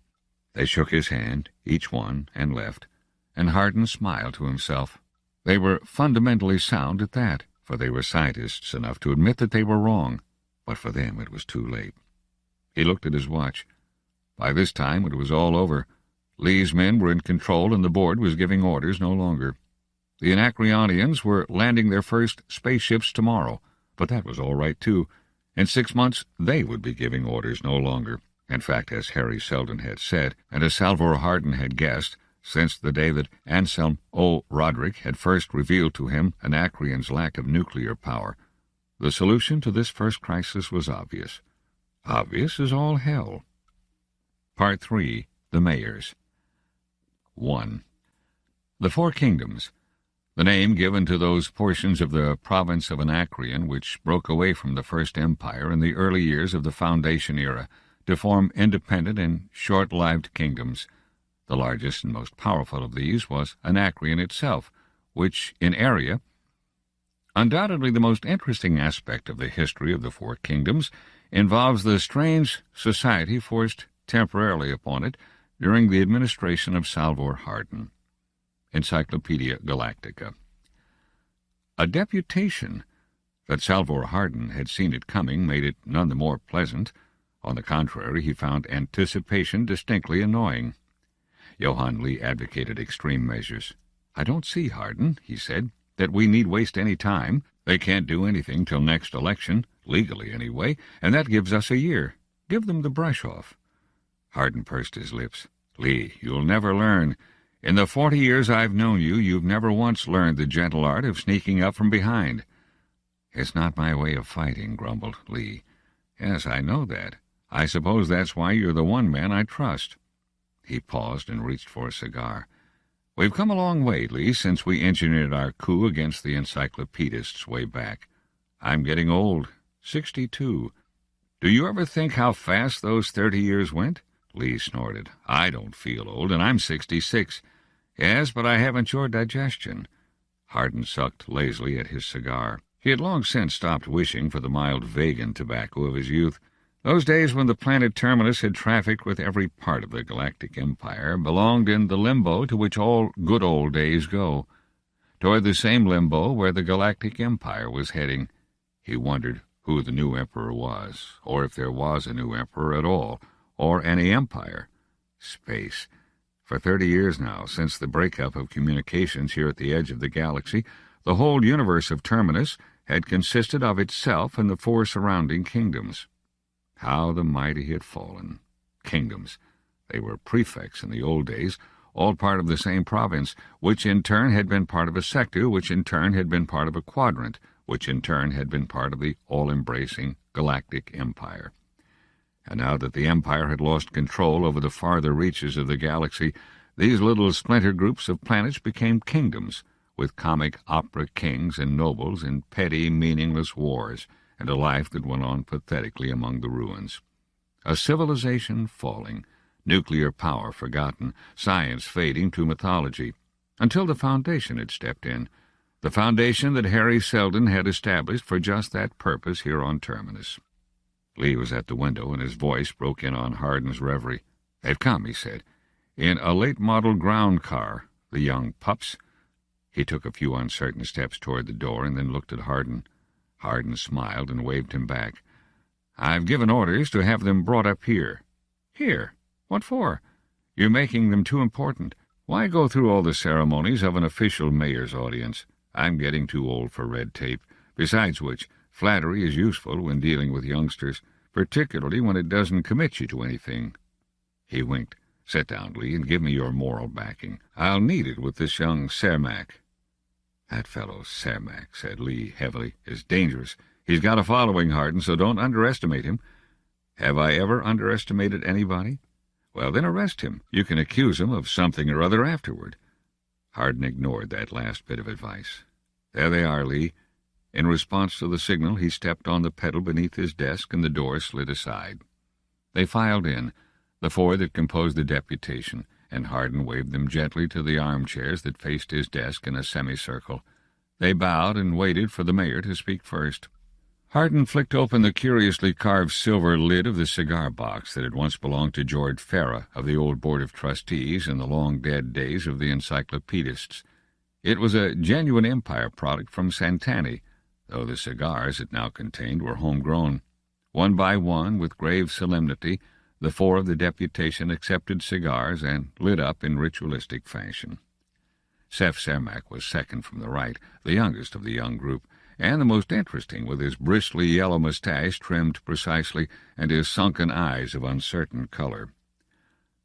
They shook his hand, each one, and left, and Hardin smiled to himself. They were fundamentally sound at that, for they were scientists enough to admit that they were wrong, but for them it was too late. He looked at his watch. By this time it was all over. Lee's men were in control, and the board was giving orders no longer. The Anacreonians were landing their first spaceships tomorrow, but that was all right, too. In 6 months they would be giving orders no longer. In fact, as Hari Seldon had said, and as Salvor Hardin had guessed, since the day that Anselm O. Roderick had first revealed to him Anacreon's lack of nuclear power, the solution to this first crisis was obvious. Obvious as all hell. Part 3. The Mayors. 1. The Four Kingdoms, the name given to those portions of the province of Anacreon which broke away from the First Empire in the early years of the Foundation era to form independent and short-lived kingdoms. The largest and most powerful of these was Anacreon itself, which, in area, undoubtedly the most interesting aspect of the history of the Four Kingdoms, involves the strange society forced temporarily upon it during the administration of Salvor Hardin. Encyclopedia Galactica. A deputation. That Salvor Hardin had seen it coming made it none the more pleasant. On the contrary, he found anticipation distinctly annoying. Johann Lee advocated extreme measures. "I don't see, Hardin," he said, "that we need waste any time. They can't do anything till next election, legally anyway, and that gives us a year. Give them the brush off." Hardin pursed his lips. "Lee, you'll never learn. In the 40 years I've known you, you've never once learned the gentle art of sneaking up from behind." "It's not my way of fighting," grumbled Lee. "Yes, I know that. I suppose that's why you're the one man I trust." He paused and reached for a cigar. "We've come a long way, Lee, since we engineered our coup against the Encyclopedists way back. I'm getting old, 62. Do you ever think how fast those 30 years went?" Lee snorted. "I don't feel old, and I'm 66. "Yes, but I haven't your digestion." Hardin sucked lazily at his cigar. He had long since stopped wishing for the mild vegan tobacco of his youth. Those days when the planet Terminus had trafficked with every part of the Galactic Empire belonged in the limbo to which all good old days go. Toward the same limbo where the Galactic Empire was heading. He wondered who the new emperor was, or if there was a new emperor at all, or any empire. Space. For 30 years now, since the breakup of communications here at the edge of the galaxy, the whole universe of Terminus had consisted of itself and the 4 surrounding kingdoms. How the mighty had fallen. Kingdoms. They were prefects in the old days, all part of the same province, which in turn had been part of a sector, which in turn had been part of a quadrant, which in turn had been part of the all-embracing Galactic Empire. And now that the Empire had lost control over the farther reaches of the galaxy, these little splinter groups of planets became kingdoms, with comic opera kings and nobles in petty, meaningless wars, and a life that went on pathetically among the ruins. A civilization falling, nuclear power forgotten, science fading to mythology, until the Foundation had stepped in, the Foundation that Hari Seldon had established for just that purpose here on Terminus. Lee was at the window, and his voice broke in on Hardin's reverie. "They've come," he said, "in a late-model ground car, the young pups." He took a few uncertain steps toward the door and then looked at Hardin. Hardin smiled and waved him back. "I've given orders to have them brought up here." "Here? What for?" "You're making them too important. Why go through all the ceremonies of an official mayor's audience? I'm getting too old for red tape. Besides which, flattery is useful when dealing with youngsters, particularly when it doesn't commit you to anything." He winked. "Sit down, Lee, and give me your moral backing. I'll need it with this young Cermak." "That fellow Cermak," said Lee heavily, "is dangerous. He's got a following, Hardin, so don't underestimate him." "Have I ever underestimated anybody?" "Well, then arrest him. You can accuse him of something or other afterward." Hardin ignored that last bit of advice. "There they are, Lee." In response to the signal, he stepped on the pedal beneath his desk, and the door slid aside. They filed in, the four that composed the deputation, and Hardin waved them gently to the armchairs that faced his desk in a semicircle. They bowed and waited for the mayor to speak first. Hardin flicked open the curiously carved silver lid of the cigar box that had once belonged to George Farah of the old Board of Trustees in the long-dead days of the Encyclopedists. It was a genuine Empire product from Santani, though the cigars it now contained were homegrown. One by one, with grave solemnity, the four of the deputation accepted cigars and lit up in ritualistic fashion. Seth Cermak was second from the right, the youngest of the young group, and the most interesting, with his bristly yellow mustache trimmed precisely and his sunken eyes of uncertain color.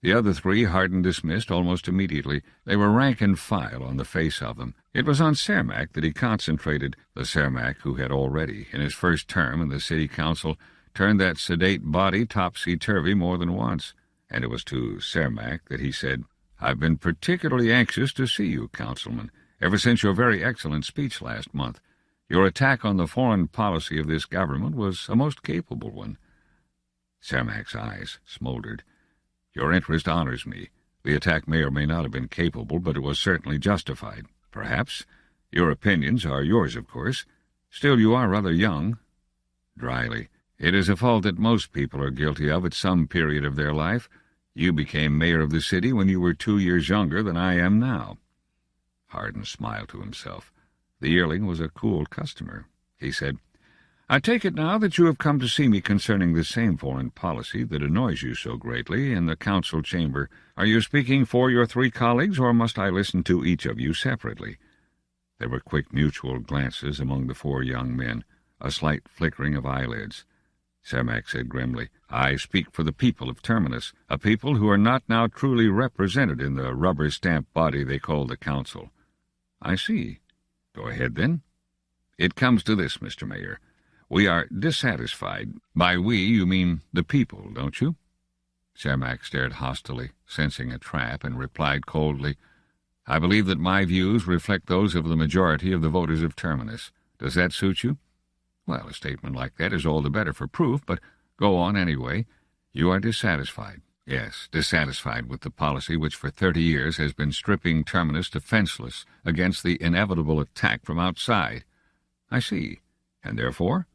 The other three Hardin dismissed almost immediately. They were rank and file on the face of them. It was on Cermak that he concentrated, the Cermak who had already, in his first term in the city council, turned that sedate body topsy-turvy more than once, and it was to Cermak that he said, "I've been particularly anxious to see you, Councilman, ever since your very excellent speech last month. Your attack on the foreign policy of this government was a most capable one." Cermak's eyes smoldered. "Your interest honors me. The attack may or may not have been capable, but it was certainly justified. Perhaps. Your opinions are yours, of course. Still, you are rather young." Dryly, "It is a fault that most people are guilty of at some period of their life. You became mayor of the city when you were 2 years younger than I am now." Hardin smiled to himself. The yearling was a cool customer. He said, "I take it now that you have come to see me concerning the same foreign policy that annoys you so greatly in the council chamber. Are you speaking for your three colleagues, or must I listen to each of you separately?" There were quick mutual glances among the four young men, a slight flickering of eyelids. Cermak said grimly, "I speak for the people of Terminus, a people who are not now truly represented in the rubber-stamped body they call the council." "I see. Go ahead, then." "It comes to this, Mr. Mayor. We are dissatisfied. By we, you mean the people, don't you?" Cermak stared hostilely, sensing a trap, and replied coldly, "I believe that my views reflect those of the majority of the voters of Terminus. Does that suit you?" "Well, a statement like that is all the better for proof, but go on anyway. You are dissatisfied." "Yes, dissatisfied with the policy which for 30 years has been stripping Terminus defenseless against the inevitable attack from outside." "I see. And therefore?"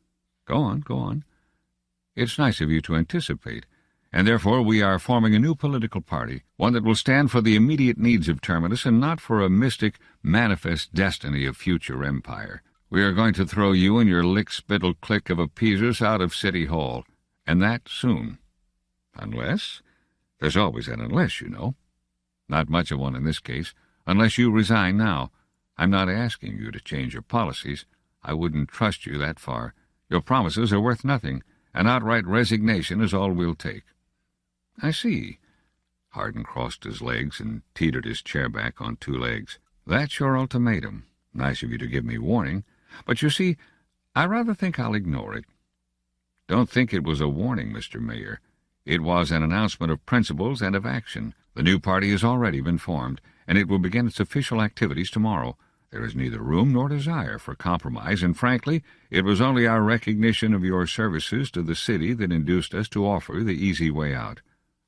Go on. "It's nice of you to anticipate. And therefore we are forming a new political party, one that will stand for the immediate needs of Terminus and not for a mystic, manifest destiny of future empire. We are going to throw you and your lick-spittle clique of appeasers out of City Hall, and that soon. Unless? There's always an unless, you know. Not much of one in this case. Unless you resign now. I'm not asking you to change your policies. I wouldn't trust you that far. Your promises are worth nothing. An outright resignation is all we'll take." "I see." Hardin crossed his legs and teetered his chair back on 2 legs. "That's your ultimatum. Nice of you to give me warning. But you see, I rather think I'll ignore it." "Don't think it was a warning, Mr. Mayor. It was an announcement of principles and of action. The new party has already been formed, and it will begin its official activities tomorrow. There is neither room nor desire for compromise, and frankly, it was only our recognition of your services to the city that induced us to offer the easy way out.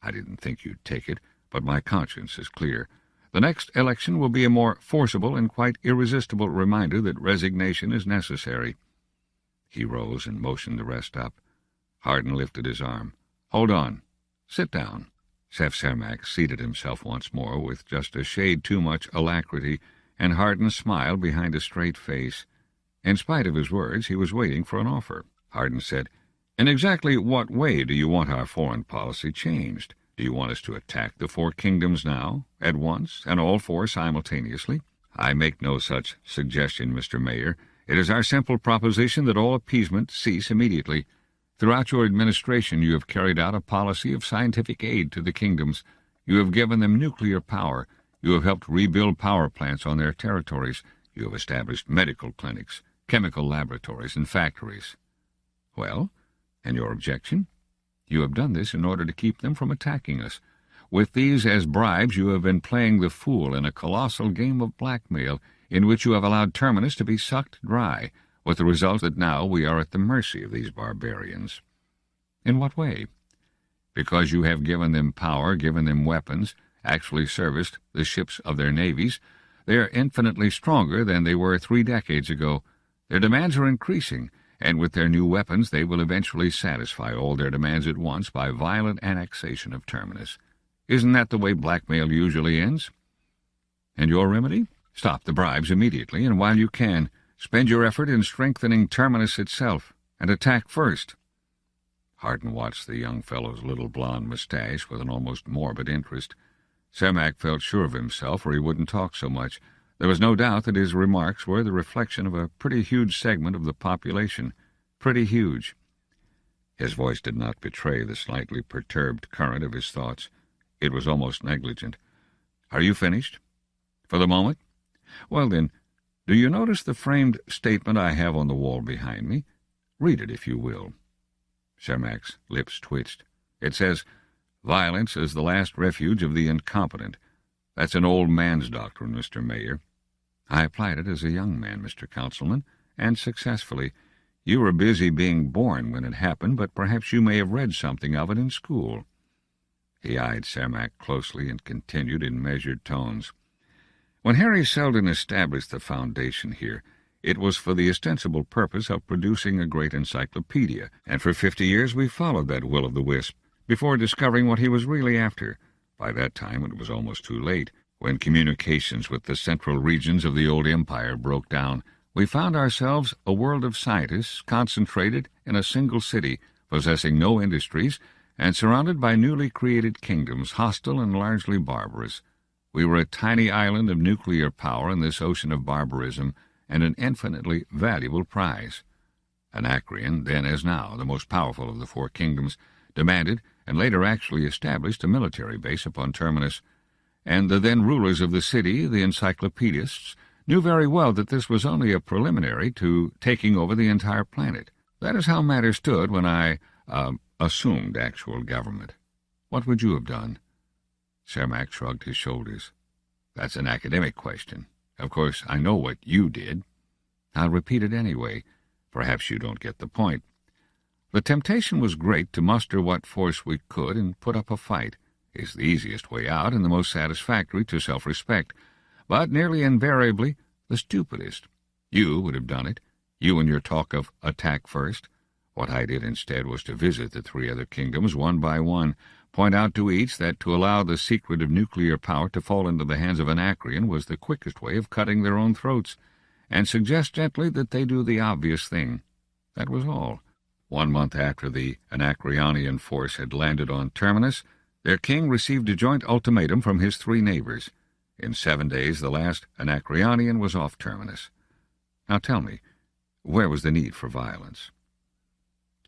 I didn't think you'd take it, but my conscience is clear. The next election will be a more forcible and quite irresistible reminder that resignation is necessary." He rose and motioned the rest up. Hardin lifted his arm. "Hold on. Sit down." Seth Cermak seated himself once more with just a shade too much alacrity, and Hardin smiled behind a straight face. In spite of his words, he was waiting for an offer. Hardin said, "In exactly what way do you want our foreign policy changed? Do you want us to attack the 4 kingdoms now, at once, and all 4 simultaneously?" I make no such suggestion, Mr. Mayor. It is our simple proposition that all appeasement cease immediately. Throughout your administration you have carried out a policy of scientific aid to the kingdoms. You have given them nuclear power. You have helped rebuild power plants on their territories. You have established medical clinics, chemical laboratories, and factories. Well, and your objection? You have done this in order to keep them from attacking us. With these as bribes you have been playing the fool in a colossal game of blackmail in which you have allowed Terminus to be sucked dry, with the result that now we are at the mercy of these barbarians. In what way? Because you have given them power, given them weapons, actually serviced the ships of their navies. They are infinitely stronger than they were 3 decades ago. Their demands are increasing, and with their new weapons they will eventually satisfy all their demands at once by violent annexation of Terminus. Isn't that the way blackmail usually ends? And your remedy? Stop the bribes immediately, and while you can, spend your effort in strengthening Terminus itself, and attack first. Hardin watched the young fellow's little blond mustache with an almost morbid interest. Cermak felt sure of himself, or he wouldn't talk so much. There was no doubt that his remarks were the reflection of a pretty huge segment of the population. Pretty huge. His voice did not betray the slightly perturbed current of his thoughts. It was almost negligent. Are you finished? For the moment? Well, then, do you notice the framed statement I have on the wall behind me? Read it, if you will. Cermak's lips twitched. It says, "Violence is the last refuge of the incompetent." That's an old man's doctrine, Mr. Mayor. I applied it as a young man, Mr. Councilman, and successfully. You were busy being born when it happened, but perhaps you may have read something of it in school. He eyed Cermak closely and continued in measured tones. When Hari Seldon established the foundation here, it was for the ostensible purpose of producing a great encyclopedia, and for 50 years we followed that will-o'-the-wisp, before discovering what he was really after. By that time it was almost too late. When communications with the central regions of the old empire broke down, we found ourselves a world of scientists concentrated in a single city, possessing no industries, and surrounded by newly created kingdoms, hostile and largely barbarous. We were a tiny island of nuclear power in this ocean of barbarism, and an infinitely valuable prize. Anacreon, then as now the most powerful of the 4 kingdoms, demanded, and later actually established, a military base upon Terminus, and the then rulers of the city, the Encyclopedists, knew very well that this was only a preliminary to taking over the entire planet. That is how matters stood when I, assumed actual government. What would you have done? Cermak shrugged his shoulders. That's an academic question. Of course, I know what you did. I'll repeat it anyway. Perhaps you don't get the point. The temptation was great to muster what force we could and put up a fight. Is the easiest way out and the most satisfactory to self-respect, but nearly invariably the stupidest. You would have done it, you and your talk of attack first. What I did instead was to visit the 3 other kingdoms one by one, point out to each that to allow the secret of nuclear power to fall into the hands of Anacreon was the quickest way of cutting their own throats, and suggest gently that they do the obvious thing. That was all. 1 month after the Anacreonian force had landed on Terminus, their king received a joint ultimatum from his 3 neighbors. In 7 days the last Anacreonian was off Terminus. Now tell me, where was the need for violence?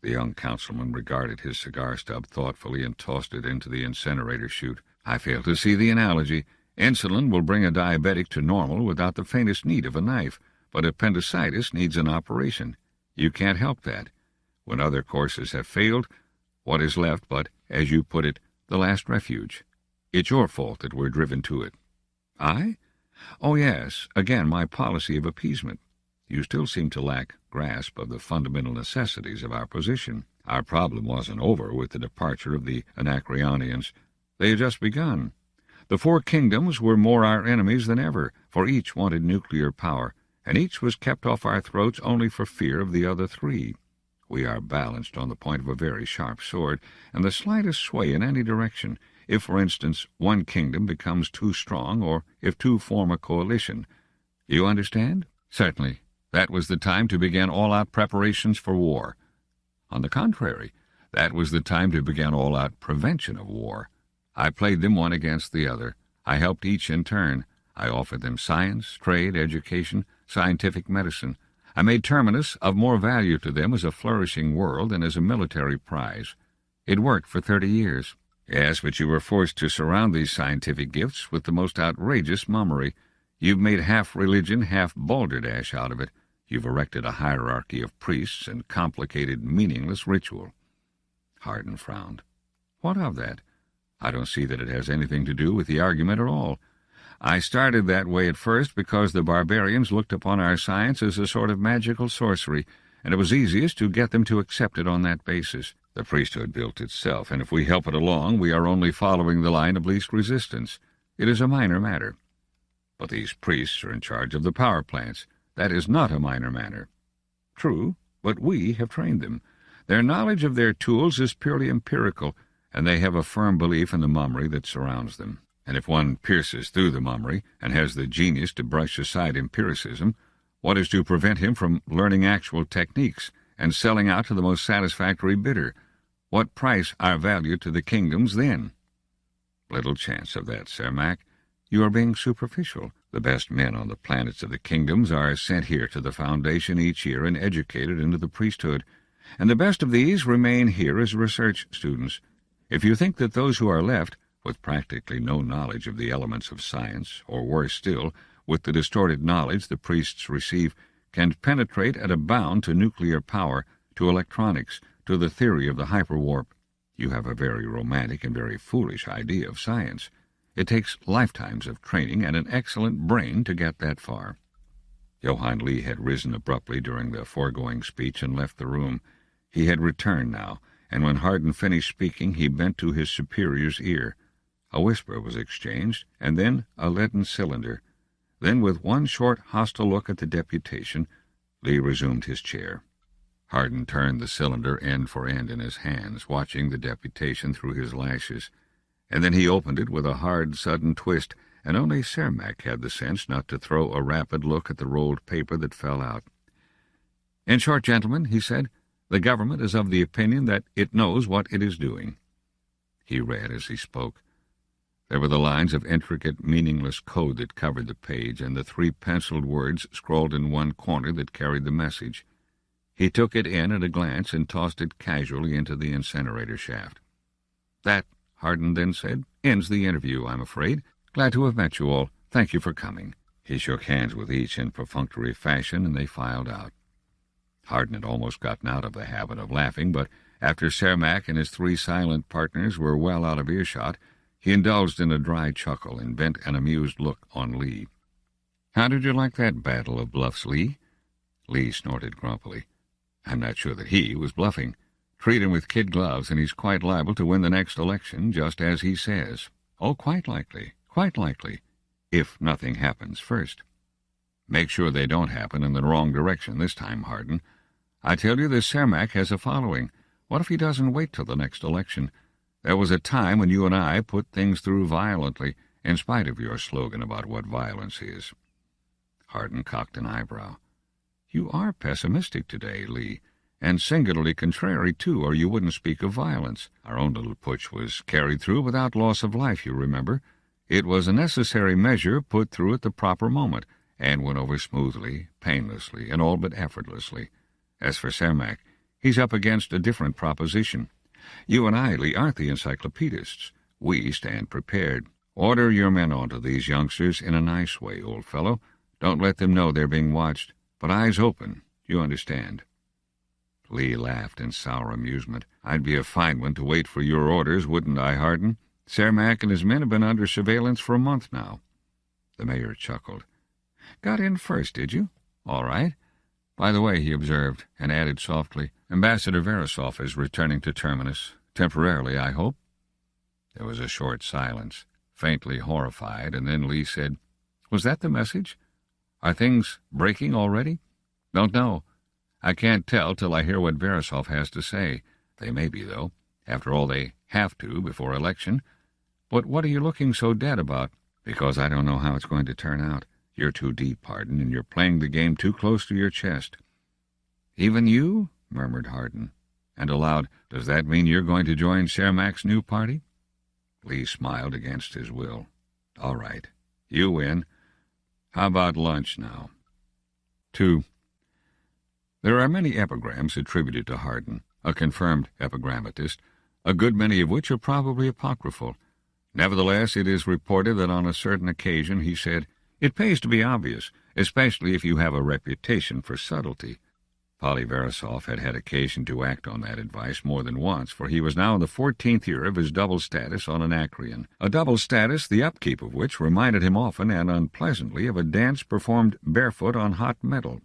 The young councilman regarded his cigar stub thoughtfully and tossed it into the incinerator chute. I fail to see the analogy. Insulin will bring a diabetic to normal without the faintest need of a knife, but appendicitis needs an operation. You can't help that. When other courses have failed, what is left but, as you put it, the last refuge? It's your fault that we're driven to it. I? Oh, yes, again my policy of appeasement. You still seem to lack grasp of the fundamental necessities of our position. Our problem wasn't over with the departure of the Anacreonians. They had just begun. The 4 kingdoms were more our enemies than ever, for each wanted nuclear power, and each was kept off our throats only for fear of the other 3. We are balanced on the point of a very sharp sword, and the slightest sway in any direction, if, for instance, one kingdom becomes too strong, or if 2 form a coalition. You understand? Certainly. That was the time to begin all-out preparations for war. On the contrary, that was the time to begin all-out prevention of war. I played them one against the other. I helped each in turn. I offered them science, trade, education, scientific medicine. I made Terminus of more value to them as a flourishing world than as a military prize. It worked for 30 years. Yes, but you were forced to surround these scientific gifts with the most outrageous mummery. You've made half religion, half balderdash out of it. You've erected a hierarchy of priests and complicated, meaningless ritual. Hardin frowned. What of that? I don't see that it has anything to do with the argument at all. I started that way at first because the barbarians looked upon our science as a sort of magical sorcery, and it was easiest to get them to accept it on that basis. The priesthood built itself, and if we help it along, we are only following the line of least resistance. It is a minor matter. But these priests are in charge of the power plants. That is not a minor matter. True, but we have trained them. Their knowledge of their tools is purely empirical, and they have a firm belief in the mummery that surrounds them. And if one pierces through the mummery and has the genius to brush aside empiricism, what is to prevent him from learning actual techniques and selling out to the most satisfactory bidder? What price are valued to the kingdoms then? Little chance of that, Sir Mac. You are being superficial. The best men on the planets of the kingdoms are sent here to the Foundation each year and educated into the priesthood, and the best of these remain here as research students. If you think that those who are left, with practically no knowledge of the elements of science, or worse still, with the distorted knowledge the priests receive, can penetrate at a bound to nuclear power, to electronics, to the theory of the hyperwarp, you have a very romantic and very foolish idea of science. It takes lifetimes of training and an excellent brain to get that far. Johann Lee had risen abruptly during the foregoing speech and left the room. He had returned now, and when Hardin finished speaking, he bent to his superior's ear. A whisper was exchanged, and then a leaden cylinder. Then, with one short, hostile look at the deputation, Lee resumed his chair. Hardin turned the cylinder end for end in his hands, watching the deputation through his lashes, and then he opened it with a hard, sudden twist, and only Cermak had the sense not to throw a rapid look at the rolled paper that fell out. "In short, gentlemen," he said, "the government is of the opinion that it knows what it is doing." He read as he spoke. There were the lines of intricate, meaningless code that covered the page, and the 3 penciled words scrawled in one corner that carried the message. He took it in at a glance and tossed it casually into the incinerator shaft. "That," Hardin then said, "ends the interview, I'm afraid. Glad to have met you all. Thank you for coming." He shook hands with each in perfunctory fashion, and they filed out. Hardin had almost gotten out of the habit of laughing, but after Cermak and his 3 silent partners were well out of earshot, he indulged in a dry chuckle and bent an amused look on Lee. "How did you like that battle of bluffs, Lee?" Lee snorted grumpily. "I'm not sure that he was bluffing. Treat him with kid gloves, and he's quite liable to win the next election, just as he says. Oh, quite likely, if nothing happens first. Make sure they don't happen in the wrong direction this time, Hardin. I tell you, this Cermak has a following. What if he doesn't wait till the next election? There was a time when you and I put things through violently, in spite of your slogan about what violence is." Hardin cocked an eyebrow. "You are pessimistic today, Lee, and singularly contrary, too, or you wouldn't speak of violence. Our own little putsch was carried through without loss of life, you remember. It was a necessary measure put through at the proper moment, and went over smoothly, painlessly, and all but effortlessly. As for Cermak, he's up against a different proposition. You and I, Lee, aren't the Encyclopedists. We stand prepared. Order your men onto these youngsters in a nice way, old fellow. Don't let them know they're being watched, but eyes open, you understand." Lee laughed in sour amusement. "I'd be a fine one to wait for your orders, wouldn't I, Hardin? Cermak and his men have been under surveillance for a month now." The mayor chuckled. "Got in first, did you? All right. By the way," he observed, and added softly, "Ambassador Verisov is returning to Terminus. Temporarily, I hope." There was a short silence, faintly horrified, and then Lee said, "Was that the message? Are things breaking already?" "Don't know. I can't tell till I hear what Verisov has to say. They may be, though. After all, they have to before election. But what are you looking so dead about?" "Because I don't know how it's going to turn out. You're too deep, Hardin, and you're playing the game too close to your chest." "Even you?" murmured Hardin. And aloud, "Does that mean you're going to join Cermak's new party?" Lee smiled against his will. "All right. You win. How about lunch now? 2. There are many epigrams attributed to Hardin, a confirmed epigrammatist, a good many of which are probably apocryphal. Nevertheless, it is reported that on a certain occasion he said, "It pays to be obvious, especially if you have a reputation for subtlety." Polly Verisov had had occasion to act on that advice more than once, for he was now in the 14th year of his double status on Anacreon, a double status the upkeep of which reminded him often and unpleasantly of a dance performed barefoot on hot metal.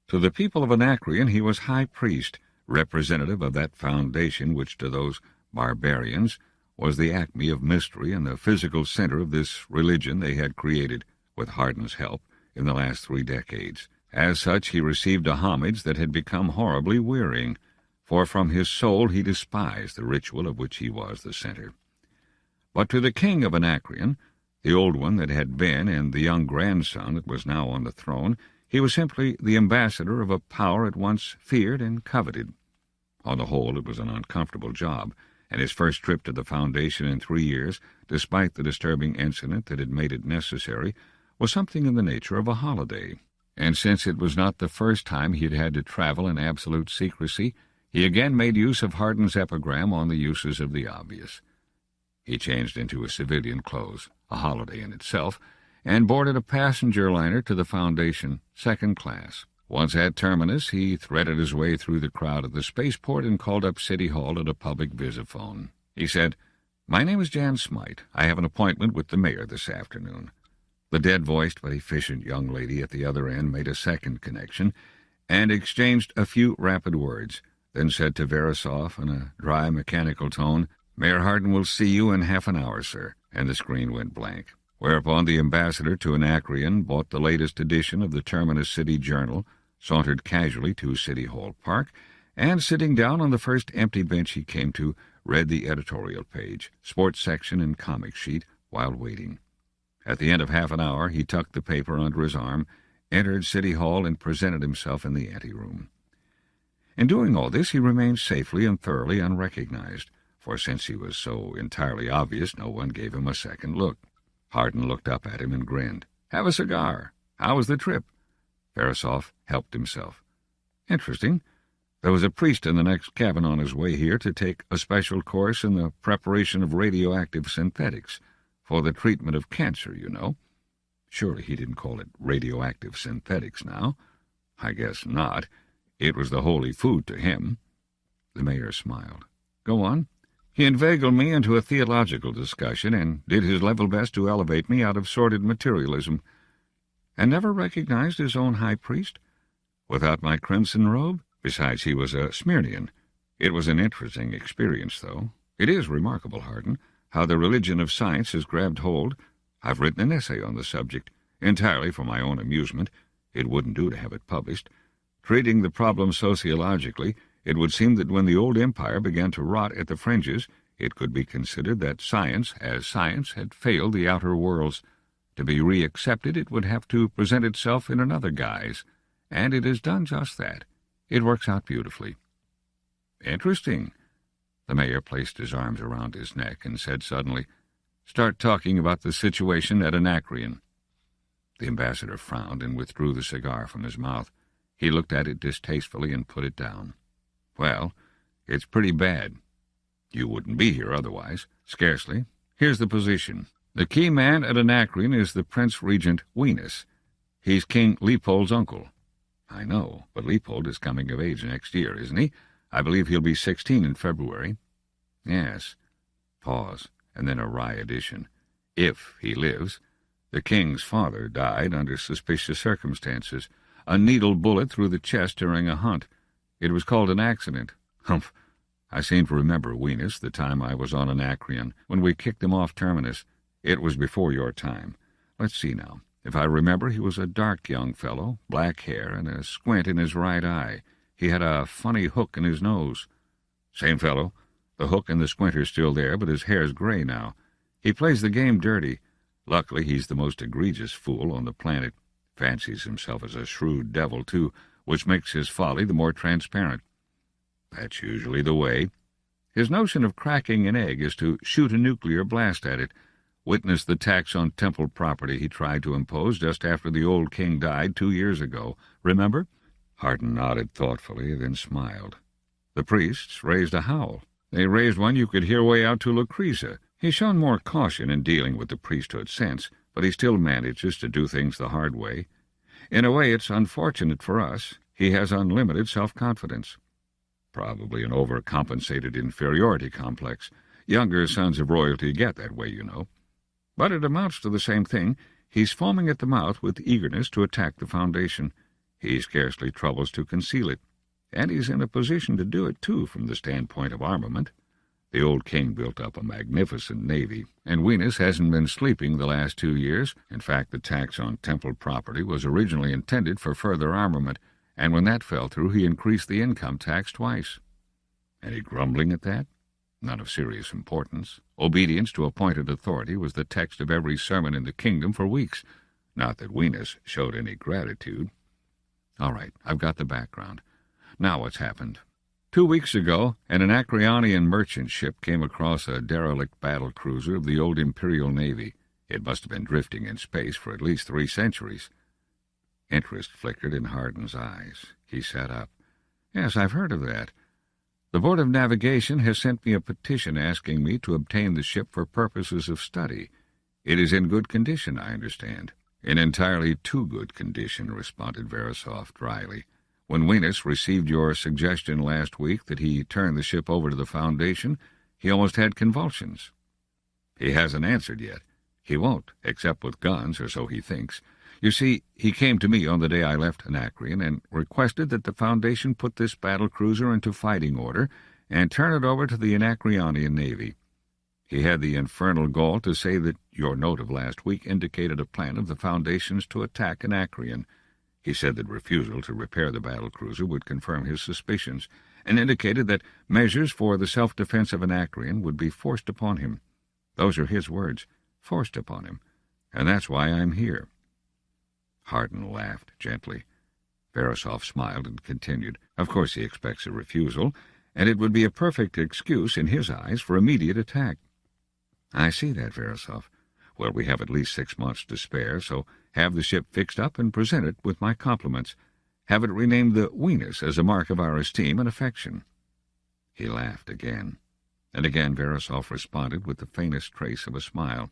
To the people of Anacreon he was high priest, representative of that foundation which to those barbarians was the acme of mystery and the physical center of this religion they had created, with Hardin's help, in the last 3 decades. As such, he received a homage that had become horribly wearying, for from his soul he despised the ritual of which he was the center. But to the king of Anacreon, the old one that had been and the young grandson that was now on the throne, he was simply the ambassador of a power at once feared and coveted. On the whole, it was an uncomfortable job, and his first trip to the Foundation in 3 years, despite the disturbing incident that had made it necessary, was something in the nature of a holiday. And since it was not the first time he had had to travel in absolute secrecy, he again made use of Hardin's epigram on the uses of the obvious. He changed into his civilian clothes, a holiday in itself, and boarded a passenger liner to the Foundation, 2nd class. Once at Terminus, he threaded his way through the crowd at the spaceport and called up City Hall at a public visiphone. He said, "My name is Jan Smythe. I have an appointment with the mayor this afternoon." The dead-voiced but efficient young lady at the other end made a second connection and exchanged a few rapid words, then said to Verisov in a dry, mechanical tone, "Mayor Hardin will see you in half an hour, sir," and the screen went blank. Whereupon the ambassador to Anacreon bought the latest edition of the Terminus City Journal, sauntered casually to City Hall Park, and, sitting down on the first empty bench he came to, read the editorial page, sports section and comic sheet, while waiting. At the end of half an hour, he tucked the paper under his arm, entered City Hall, and presented himself in the anteroom. In doing all this, he remained safely and thoroughly unrecognized, for since he was so entirely obvious, no one gave him a second look. Hardin looked up at him and grinned. "Have a cigar. How was the trip?" Verisov helped himself. "Interesting. There was a priest in the next cabin on his way here to take a special course in the preparation of radioactive synthetics, for the treatment of cancer, you know." Surely he didn't call it radioactive synthetics now. I guess not. It was the holy food to him. The mayor smiled. "Go on." "He inveigled me into a theological discussion and did his level best to elevate me out of sordid materialism." "And never recognized his own high priest?" "Without my crimson robe? Besides, he was a Smyrnian. It was an interesting experience, though. It is remarkable, Hardin, how the religion of science has grabbed hold. I've written an essay on the subject, entirely for my own amusement. It wouldn't do to have it published. Treating the problem sociologically, it would seem that when the old empire began to rot at the fringes, it could be considered that science, as science, had failed the outer worlds. To be reaccepted, it would have to present itself in another guise, and it has done just that. It works out beautifully." "Interesting." The mayor placed his arms around his neck and said suddenly, "Start talking about the situation at Anacreon." The ambassador frowned and withdrew the cigar from his mouth. He looked at it distastefully and put it down. "Well, it's pretty bad. You wouldn't be here otherwise." "Scarcely. Here's the position. The key man at Anacreon is the Prince Regent Venus. He's King Leopold's uncle." "I know, but Leopold is coming of age next year, isn't he? I believe he'll be 16 in February." "Yes." Pause, and then a wry addition. "If he lives. The king's father died under suspicious circumstances. A needle bullet through the chest during a hunt. It was called an accident." "Humph. I seem to remember Venus the time I was on Anacreon, when we kicked him off Terminus. It was before your time. Let's see now. If I remember, he was a dark young fellow, black hair, and a squint in his right eye. He had a funny hook in his nose." "Same fellow. The hook and the squint are still there, but his hair's gray now. He plays the game dirty. Luckily, he's the most egregious fool on the planet. Fancies himself as a shrewd devil, too, which makes his folly the more transparent. That's usually the way. His notion of cracking an egg is to shoot a nuclear blast at it. Witness the tax on temple property he tried to impose just after the old king died 2 years ago. Remember?" Hardin nodded thoughtfully, then smiled. The priests raised a howl. They raised one you could hear way out to Lucrezia. He's shown more caution in dealing with the priesthood since, but he still manages to do things the hard way. In a way, it's unfortunate for us. He has unlimited self-confidence. Probably an overcompensated inferiority complex. Younger sons of royalty get that way, you know. But it amounts to the same thing. He's foaming at the mouth with eagerness to attack the Foundation. He scarcely troubles to conceal it. And he's in a position to do it, too, from the standpoint of armament. The old king built up a magnificent navy, and Venus hasn't been sleeping the last 2 years. In fact, the tax on temple property was originally intended for further armament, and when that fell through, he increased the income tax twice. Any grumbling at that? None of serious importance. Obedience to appointed authority was the text of every sermon in the kingdom for weeks. Not that Venus showed any gratitude. All right, I've got the background. Now what's happened? 2 weeks ago, an Anacreonian merchant ship came across a derelict battle cruiser of the old Imperial Navy. It must have been drifting in space for at least 3 centuries. Interest flickered in Hardin's eyes. He sat up. "Yes, I've heard of that. The Board of Navigation has sent me a petition asking me to obtain the ship for purposes of study. It is in good condition, I understand." "In entirely too good condition," responded Verisov dryly. "When Venus received your suggestion last week that he turn the ship over to the Foundation, he almost had convulsions. He hasn't answered yet. He won't, except with guns, or so he thinks. You see, he came to me on the day I left Anacreon and requested that the Foundation put this battle cruiser into fighting order and turn it over to the Anacreonian Navy. He had the infernal gall to say that your note of last week indicated a plan of the Foundation's to attack Anacreon. He said that refusal to repair the battlecruiser would confirm his suspicions, and indicated that measures for the self-defense of Anacreon would be forced upon him. Those are his words, forced upon him, and that's why I'm here." Hardin laughed gently. Verisov smiled and continued. "Of course he expects a refusal, and it would be a perfect excuse in his eyes for immediate attack." "I see that, Verisov. Well, we have at least 6 months to spare, so have the ship fixed up and present it with my compliments. Have it renamed the Venus as a mark of our esteem and affection." He laughed again, and again Verisov responded with the faintest trace of a smile.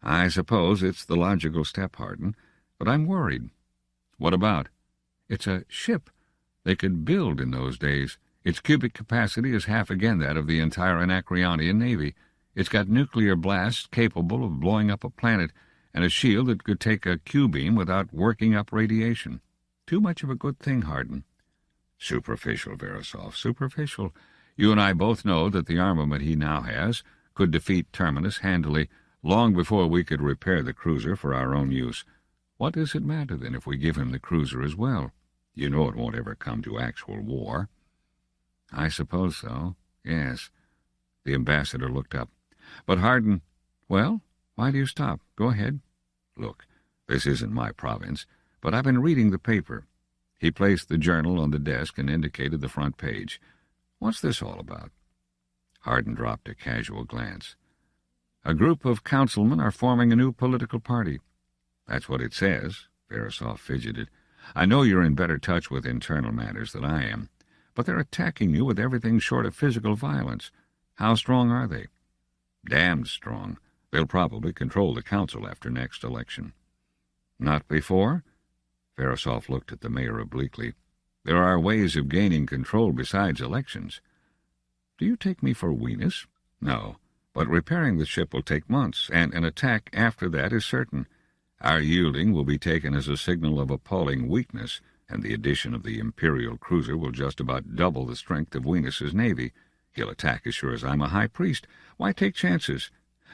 "I suppose it's the logical step, Hardin, but I'm worried." "What about?" "It's a ship they could build in those days. Its cubic capacity is half again that of the entire Anacreonian Navy. It's got nuclear blasts capable of blowing up a planet, and a shield that could take a Q-beam without working up radiation. Too much of a good thing, Hardin." "Superficial, Verisov, superficial. You and I both know that the armament he now has could defeat Terminus handily, long before we could repair the cruiser for our own use. What does it matter, then, if we give him the cruiser as well? You know it won't ever come to actual war." "I suppose so, yes." The ambassador looked up. "But Hardin—" "Well, why do you stop? Go ahead." "Look, this isn't my province, but I've been reading the paper." He placed the journal on the desk and indicated the front page. "What's this all about?" Hardin dropped a casual glance. "A group of councilmen are forming a new political party." "That's what it says." Verisov fidgeted. "I know you're in better touch with internal matters than I am, but they're attacking you with everything short of physical violence. How strong are they?" "Damned strong. They'll probably control the council after next election." "Not before?" Verisov looked at the mayor obliquely. "There are ways of gaining control besides elections." "Do you take me for Venus?" "No, but repairing the ship will take months, and an attack after that is certain. Our yielding will be taken as a signal of appalling weakness, and the addition of the Imperial cruiser will just about double the strength of Venus's navy. He'll attack as sure as I'm a high priest. Why take chances?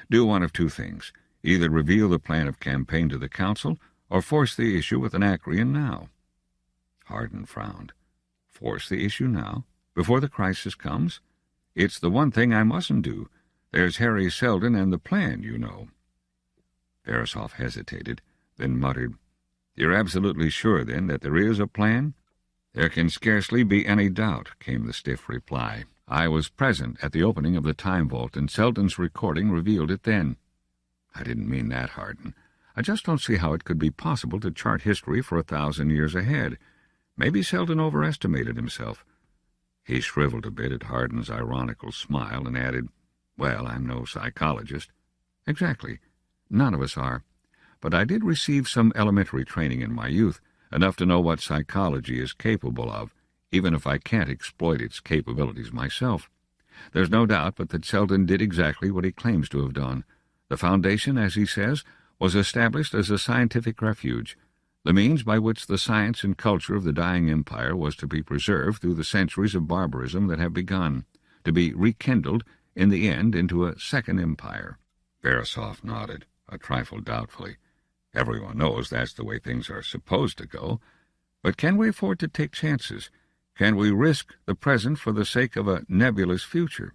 Do one of two things. Either reveal the plan of campaign to the council, or force the issue with Anacreon now." Hardin frowned. "Force the issue now? Before the crisis comes? It's the one thing I mustn't do. There's Hari Seldon and the plan, you know." Verisov hesitated, then muttered, "You're absolutely sure, then, that there is a plan?" "There can scarcely be any doubt," came the stiff reply. "I was present at the opening of the time vault, and Seldon's recording revealed it then." I didn't mean that, Hardin. I just don't see how it could be possible to chart history for 1,000 years ahead. Maybe Seldon overestimated himself. He shriveled a bit at Hardin's ironical smile and added, "Well, I'm no psychologist." "Exactly. None of us are. But I did receive some elementary training in my youth, enough to know what psychology is capable of, even if I can't exploit its capabilities myself. There's no doubt but that Seldon did exactly what he claims to have done. The foundation, as he says, was established as a scientific refuge, the means by which the science and culture of the dying empire was to be preserved through the centuries of barbarism that have begun, to be rekindled in the end into a second empire." Verisov nodded, a trifle doubtfully. "Everyone knows that's the way things are supposed to go. But can we afford to take chances? Can we risk the present for the sake of a nebulous future?"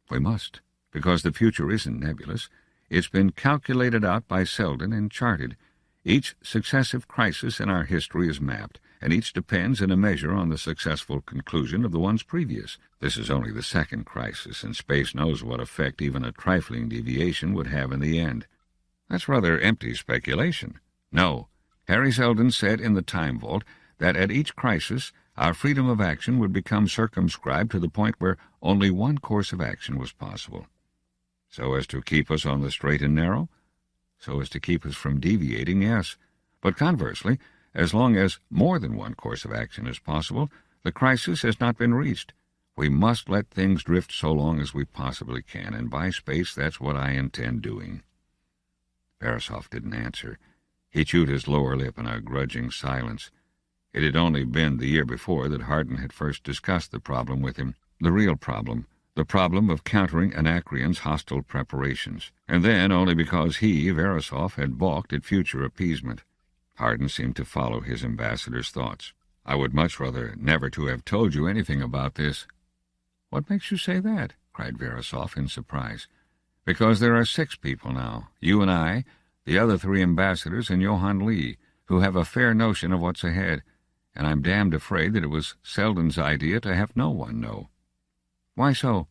"We must, because the future isn't nebulous. It's been calculated out by Seldon and charted. Each successive crisis in our history is mapped, and each depends in a measure on the successful conclusion of the ones previous. This is only the second crisis, and space knows what effect even a trifling deviation would have in the end." "That's rather empty speculation." "No. Hari Seldon said in the Time Vault that at each crisis our freedom of action would become circumscribed to the point where only one course of action was possible." "So as to keep us on the straight and narrow?" "So as to keep us from deviating, yes. But conversely, as long as more than one course of action is possible, the crisis has not been reached. We must let things drift so long as we possibly can, and by space that's what I intend doing." Verisov didn't answer. He chewed his lower lip in a grudging silence. It had only been the year before that Hardin had first discussed the problem with him, the real problem, the problem of countering Anacreon's hostile preparations, and then only because he, Verisov, had balked at future appeasement. Hardin seemed to follow his ambassador's thoughts. "I would much rather never to have told you anything about this." "What makes you say that?" cried Verisov in surprise. "Because there are 6 people now, you and I, the other 3 ambassadors, and Johann Lee, who have a fair notion of what's ahead, and I'm damned afraid that it was Seldon's idea to have no one know." "Why so?"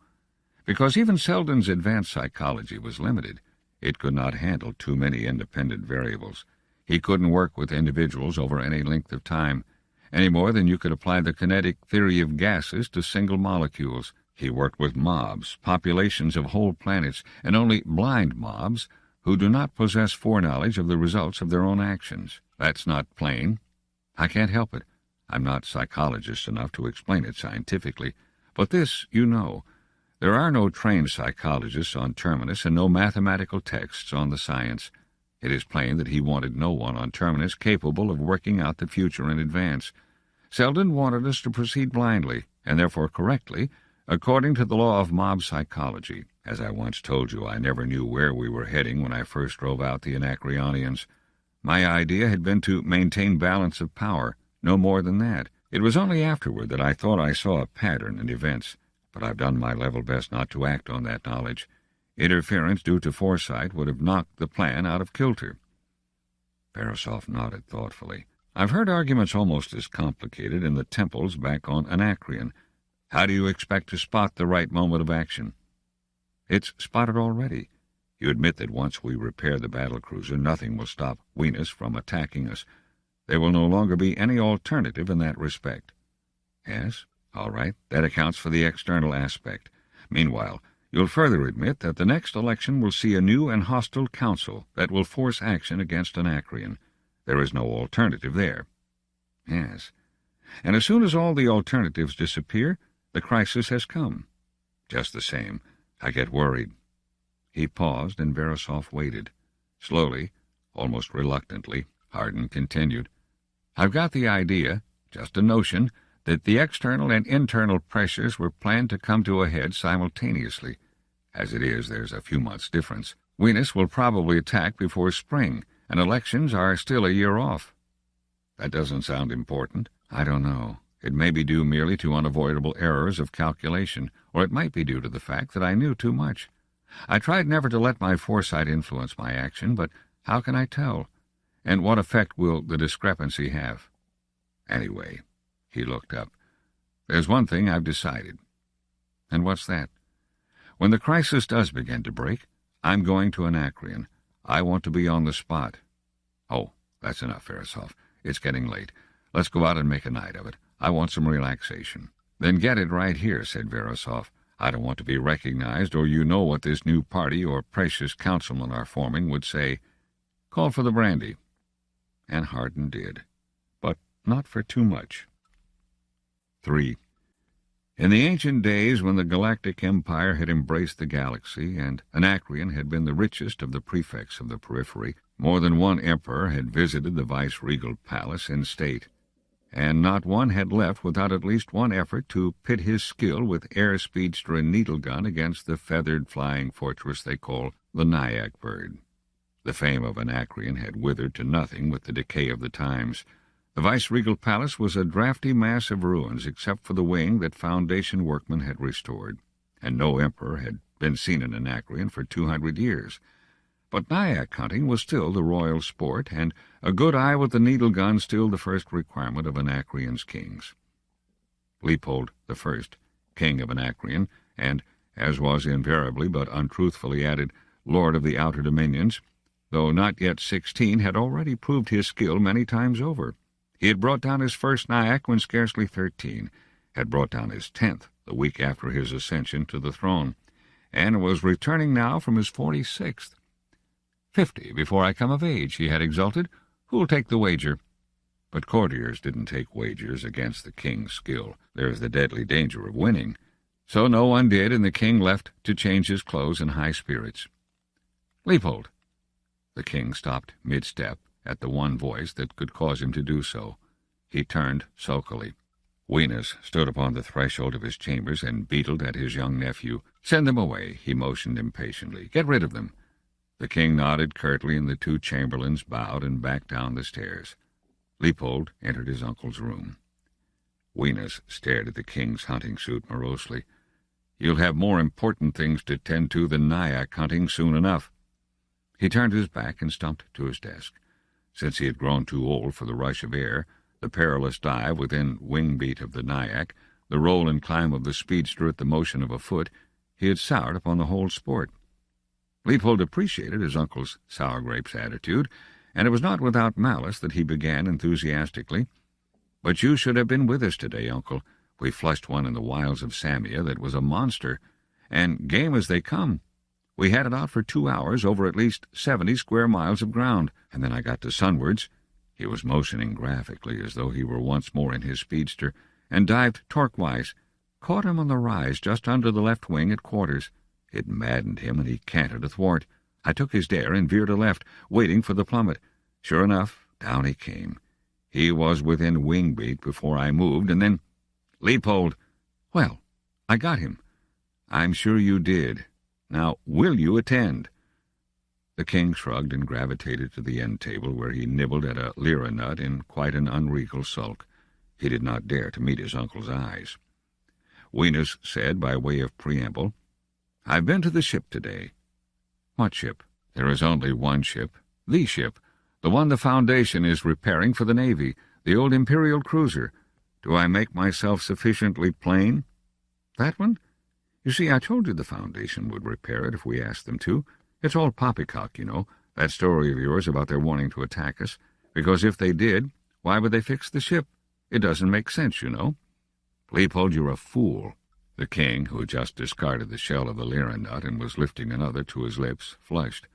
"Because even Seldon's advanced psychology was limited. It could not handle too many independent variables. He couldn't work with individuals over any length of time, any more than you could apply the kinetic theory of gases to single molecules. He worked with mobs, populations of whole planets, and only blind mobs who do not possess foreknowledge of the results of their own actions. That's not plain. I can't help it. I'm not psychologist enough to explain it scientifically. But this, you know, there are no trained psychologists on Terminus and no mathematical texts on the science. It is plain that he wanted no one on Terminus capable of working out the future in advance. Seldon wanted us to proceed blindly, and therefore correctly, according to the law of mob psychology. As I once told you, I never knew where we were heading when I first drove out the Anacreonians. My idea had been to maintain balance of power, no more than that. It was only afterward that I thought I saw a pattern in events, but I've done my level best not to act on that knowledge. Interference due to foresight would have knocked the plan out of kilter." Verisov nodded thoughtfully. "I've heard arguments almost as complicated in the temples back on Anacreon. How do you expect to spot the right moment of action?" "It's spotted already. You admit that once we repair the battlecruiser, nothing will stop Venus from attacking us. There will no longer be any alternative in that respect." "Yes, all right. That accounts for the external aspect. Meanwhile, you'll further admit that the next election will see a new and hostile council that will force action against Anacreon. There is no alternative there." "Yes. And as soon as all the alternatives disappear, the crisis has come." "Just the same, I get worried." He paused, and Verisov waited. Slowly, almost reluctantly, Hardin continued. "I've got the idea, just a notion, that the external and internal pressures were planned to come to a head simultaneously. As it is, there's a few months' difference. Venus will probably attack before spring, and elections are still a year off." "That doesn't sound important." "I don't know. It may be due merely to unavoidable errors of calculation, or it might be due to the fact that I knew too much. I tried never to let my foresight influence my action, but how can I tell? And what effect will the discrepancy have? Anyway," he looked up, "there's one thing I've decided." "And what's that?" "When the crisis does begin to break, I'm going to Anacreon. I want to be on the spot." "Oh, that's enough, Verosov. It's getting late. Let's go out and make a night of it. I want some relaxation." "Then get it right here," said Verosov. "I don't want to be recognized, or you know what this new party or precious councilmen are forming would say. Call for the brandy." And Hardin did, but not for too much. 3. In the ancient days, when the Galactic Empire had embraced the galaxy, and Anacreon had been the richest of the prefects of the periphery, more than one emperor had visited the vice-regal palace in state, and not one had left without at least one effort to pit his skill with air speedster and needle gun against the feathered flying fortress they call the Nyack bird. The fame of Anacreon had withered to nothing with the decay of the times. The vice-regal palace was a drafty mass of ruins except for the wing that foundation workmen had restored, and no emperor had been seen in Anacreon for 200 years. But Nyack hunting was still the royal sport, and a good eye with the needle gun still the first requirement of Anacreon's kings. Leopold I, king of Anacreon, and, as was invariably but untruthfully added, lord of the outer dominions, though not yet 16, had already proved his skill many times over. He had brought down his first Nyack when scarcely 13, had brought down his 10th the week after his ascension to the throne, and was returning now from his 46th. 50 before I come of age, he had exulted. Who'll take the wager? But courtiers didn't take wagers against the king's skill. There's the deadly danger of winning. So no one did, and the king left to change his clothes in high spirits. "Leopold!" The king stopped mid-step at the one voice that could cause him to do so. He turned sulkily. Wenus stood upon the threshold of his chambers and beetled at his young nephew. "Send them away," he motioned impatiently. "Get rid of them." The king nodded curtly, and the two chamberlains bowed and backed down the stairs. Leopold entered his uncle's room. Wenus stared at the king's hunting suit morosely. "You'll have more important things to tend to than Nyack hunting soon enough." He turned his back and stumped to his desk. Since he had grown too old for the rush of air, the perilous dive within wing-beat of the Nyack, the roll and climb of the speedster at the motion of a foot, he had soured upon the whole sport. Leopold appreciated his uncle's sour grapes attitude, and it was not without malice that he began enthusiastically. "But you should have been with us today, Uncle. We flushed one in the wilds of Samia that was a monster, and game as they come. We had it out for 2 hours over at least 70 square miles of ground, and then I got to sunwards." He was motioning graphically as though he were once more in his speedster, and dived torque-wise. Caught him on the rise just under the left wing at quarters. It maddened him, and he canted athwart. I took his dare and veered a left, waiting for the plummet. Sure enough, down he came. He was within wing-beat before I moved, and then— "Leopold!" "Well, I got him." "I'm sure you did. Now, will you attend?" The king shrugged and gravitated to the end table, where he nibbled at a lyra nut in quite an unregal sulk. He did not dare to meet his uncle's eyes. Wenus said, by way of preamble, "I've been to the ship today." "What ship?" "There is only one ship. The ship. The one the Foundation is repairing for the Navy, the old Imperial cruiser. Do I make myself sufficiently plain?" "That one? You see, I told you the Foundation would repair it if we asked them to. It's all poppycock, you know, that story of yours about their wanting to attack us. Because if they did, why would they fix the ship? It doesn't make sense, you know." "Leopold, you're a fool." The king, who had just discarded the shell of the lyra nut and was lifting another to his lips, flushed.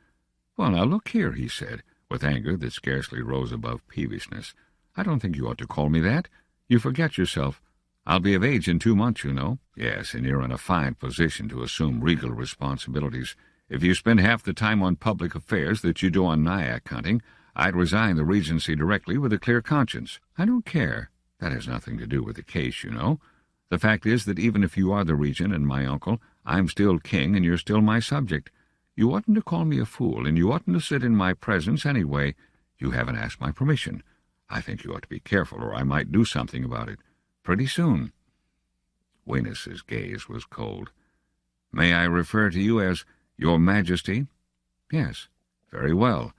"Well, now look here," he said, with anger that scarcely rose above peevishness. "I don't think you ought to call me that. You forget yourself. I'll be of age in 2 months, you know." "Yes, and you're in a fine position to assume regal responsibilities. If you spend half the time on public affairs that you do on Nyack hunting, I'd resign the regency directly with a clear conscience." "I don't care. That has nothing to do with the case, you know. The fact is that even if you are the regent and my uncle, I'm still king and you're still my subject. You oughtn't to call me a fool, and you oughtn't to sit in my presence anyway. You haven't asked my permission. I think you ought to be careful, or I might do something about it. Pretty soon." Wenus's gaze was cold. "May I refer to you as Your Majesty?" "Yes." "Very well.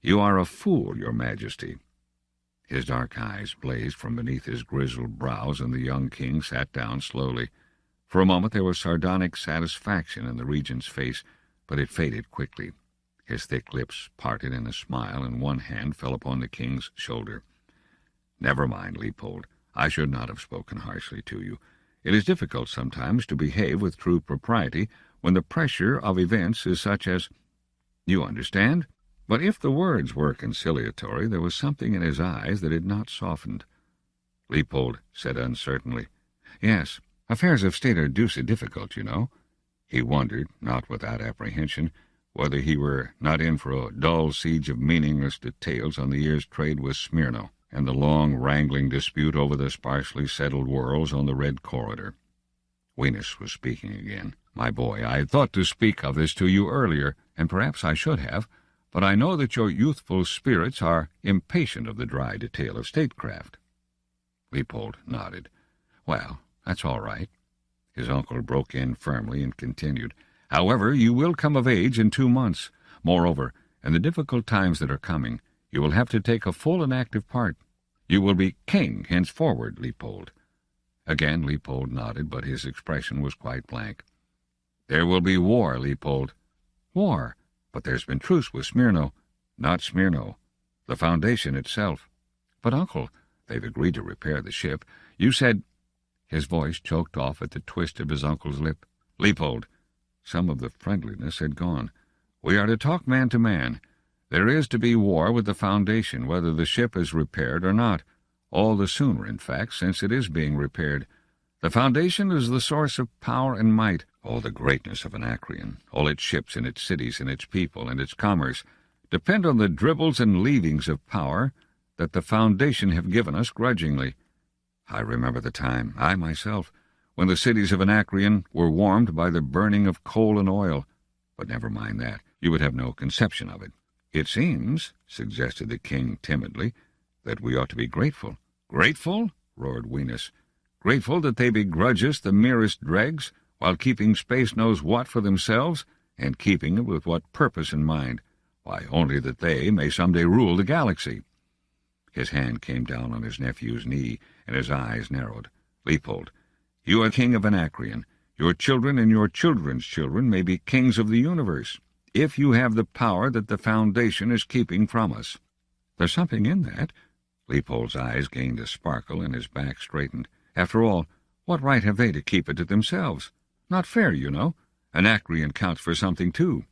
You are a fool, Your Majesty." His dark eyes blazed from beneath his grizzled brows, and the young king sat down slowly. For a moment there was sardonic satisfaction in the regent's face, but it faded quickly. His thick lips parted in a smile, and one hand fell upon the king's shoulder. "Never mind, Leopold. I should not have spoken harshly to you. It is difficult sometimes to behave with true propriety when the pressure of events is such as— You understand?" But if the words were conciliatory, there was something in his eyes that had not softened. Leopold said uncertainly, "Yes, affairs of state are deuced difficult, you know." He wondered, not without apprehension, whether he were not in for a dull siege of meaningless details on the year's trade with Smyrna, and the long wrangling dispute over the sparsely settled worlds on the Red Corridor. Wenus was speaking again. "My boy, I had thought to speak of this to you earlier, and perhaps I should have, but I know that your youthful spirits are impatient of the dry detail of statecraft." Leopold nodded. "Well, that's all right." His uncle broke in firmly and continued, "However, you will come of age in 2 months. Moreover, in the difficult times that are coming, you will have to take a full and active part. You will be king henceforward, Leopold." Again Leopold nodded, but his expression was quite blank. "There will be war, Leopold." "War? But there's been truce with Smyrna." "Not Smyrna. The Foundation itself." "But, uncle, they've agreed to repair the ship. You said—" His voice choked off at the twist of his uncle's lip. "Leopold." Some of the friendliness had gone. "We are to talk man to man. There is to be war with the Foundation, whether the ship is repaired or not. All the sooner, in fact, since it is being repaired. The Foundation is the source of power and might. All the greatness of Anacreon, all its ships and its cities and its people and its commerce, depend on the dribbles and leavings of power that the Foundation have given us grudgingly. I remember the time, I myself, when the cities of Anacreon were warmed by the burning of coal and oil. But never mind that. You would have no conception of it." "It seems," suggested the king timidly, "that we ought to be grateful." "Grateful?" roared Wenus. "Grateful that they begrudge us the merest dregs, while keeping space knows what for themselves, and keeping it with what purpose in mind? Why, only that they may some day rule the galaxy." His hand came down on his nephew's knee, and his eyes narrowed. "Leopold, you are king of Anacreon. Your children and your children's children may be kings of the universe, if you have the power that the Foundation is keeping from us." "There's something in that." Leopold's eyes gained a sparkle, and his back straightened. "After all, what right have they to keep it to themselves? Not fair, you know. Anacreon counts for something, too."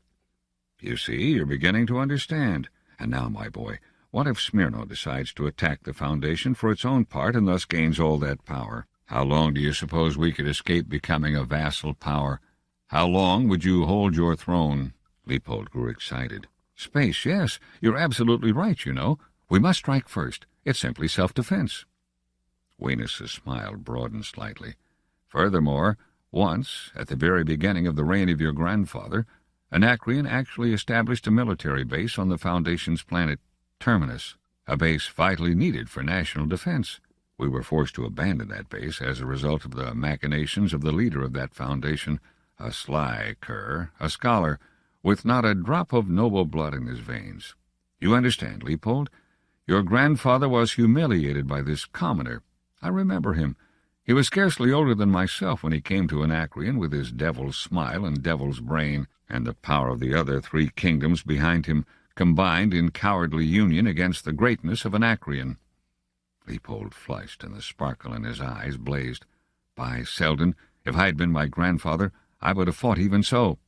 "You see, you're beginning to understand. And now, my boy, what if Smyrna decides to attack the Foundation for its own part and thus gains all that power? How long do you suppose we could escape becoming a vassal power? How long would you hold your throne?" Leopold grew excited. "Space, yes. You're absolutely right, you know. We must strike first. It's simply self-defense." Wenus's smile broadened slightly. "Furthermore, once, at the very beginning of the reign of your grandfather, Anacreon actually established a military base on the Foundation's planet Terminus, a base vitally needed for national defense. We were forced to abandon that base as a result of the machinations of the leader of that Foundation, a sly cur, a scholar, with not a drop of noble blood in his veins. You understand, Leopold? Your grandfather was humiliated by this commoner. I remember him. He was scarcely older than myself when he came to Anacreon with his devil's smile and devil's brain, and the power of the other 3 kingdoms behind him, combined in cowardly union against the greatness of Anacreon." Leopold flushed, and the sparkle in his eyes blazed. "By Seldon, if I had been my grandfather, I would have fought even so."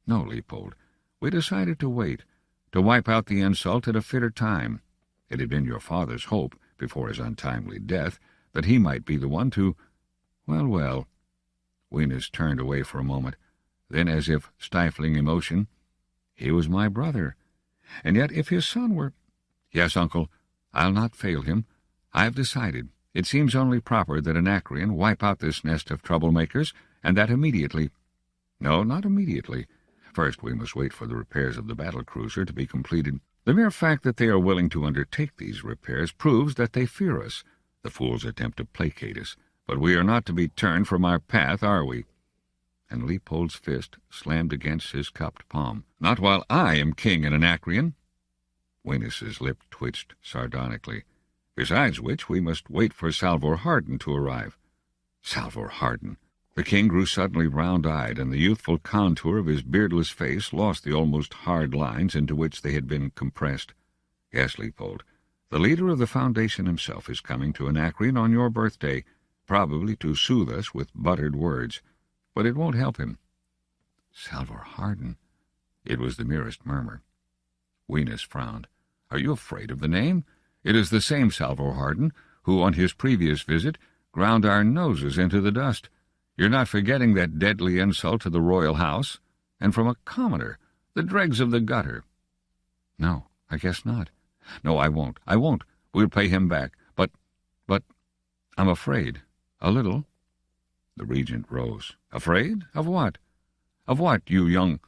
"No, Leopold. We decided to wait, to wipe out the insult at a fitter time. It had been your father's hope, before his untimely death, that he might be the one to— Well. Wenus turned away for a moment. Then, as if stifling emotion, "He was my brother. And yet if his son were— Yes, uncle, I'll not fail him. I have decided. It seems only proper that Anacreon wipe out this nest of troublemakers, and that immediately." "No, not immediately. First we must wait for the repairs of the battle-cruiser to be completed. The mere fact that they are willing to undertake these repairs proves that they fear us. The fools attempt to placate us, but we are not to be turned from our path, are we?" And Leopold's fist slammed against his cupped palm. "Not while I am king in Anacreon." Wenus's lip twitched sardonically. "Besides which, we must wait for Salvor Hardin to arrive." "Salvor Hardin! The king grew suddenly round-eyed, and the youthful contour of his beardless face lost the almost hard lines into which they had been compressed. "Yes, Leopold, the leader of the Foundation himself is coming to Anacreon on your birthday, probably to soothe us with buttered words. But it won't help him." "Salvor Hardin." It was the merest murmur. Wenus frowned. "Are you afraid of the name? It is the same Salvor Hardin who, on his previous visit, ground our noses into the dust. You're not forgetting that deadly insult to the royal house? And from a commoner, the dregs of the gutter." "No, I guess not." "No, I won't. I won't. We'll pay him back. But, I'm afraid. A little." The regent rose. "Afraid? Of what? Of what, you young—"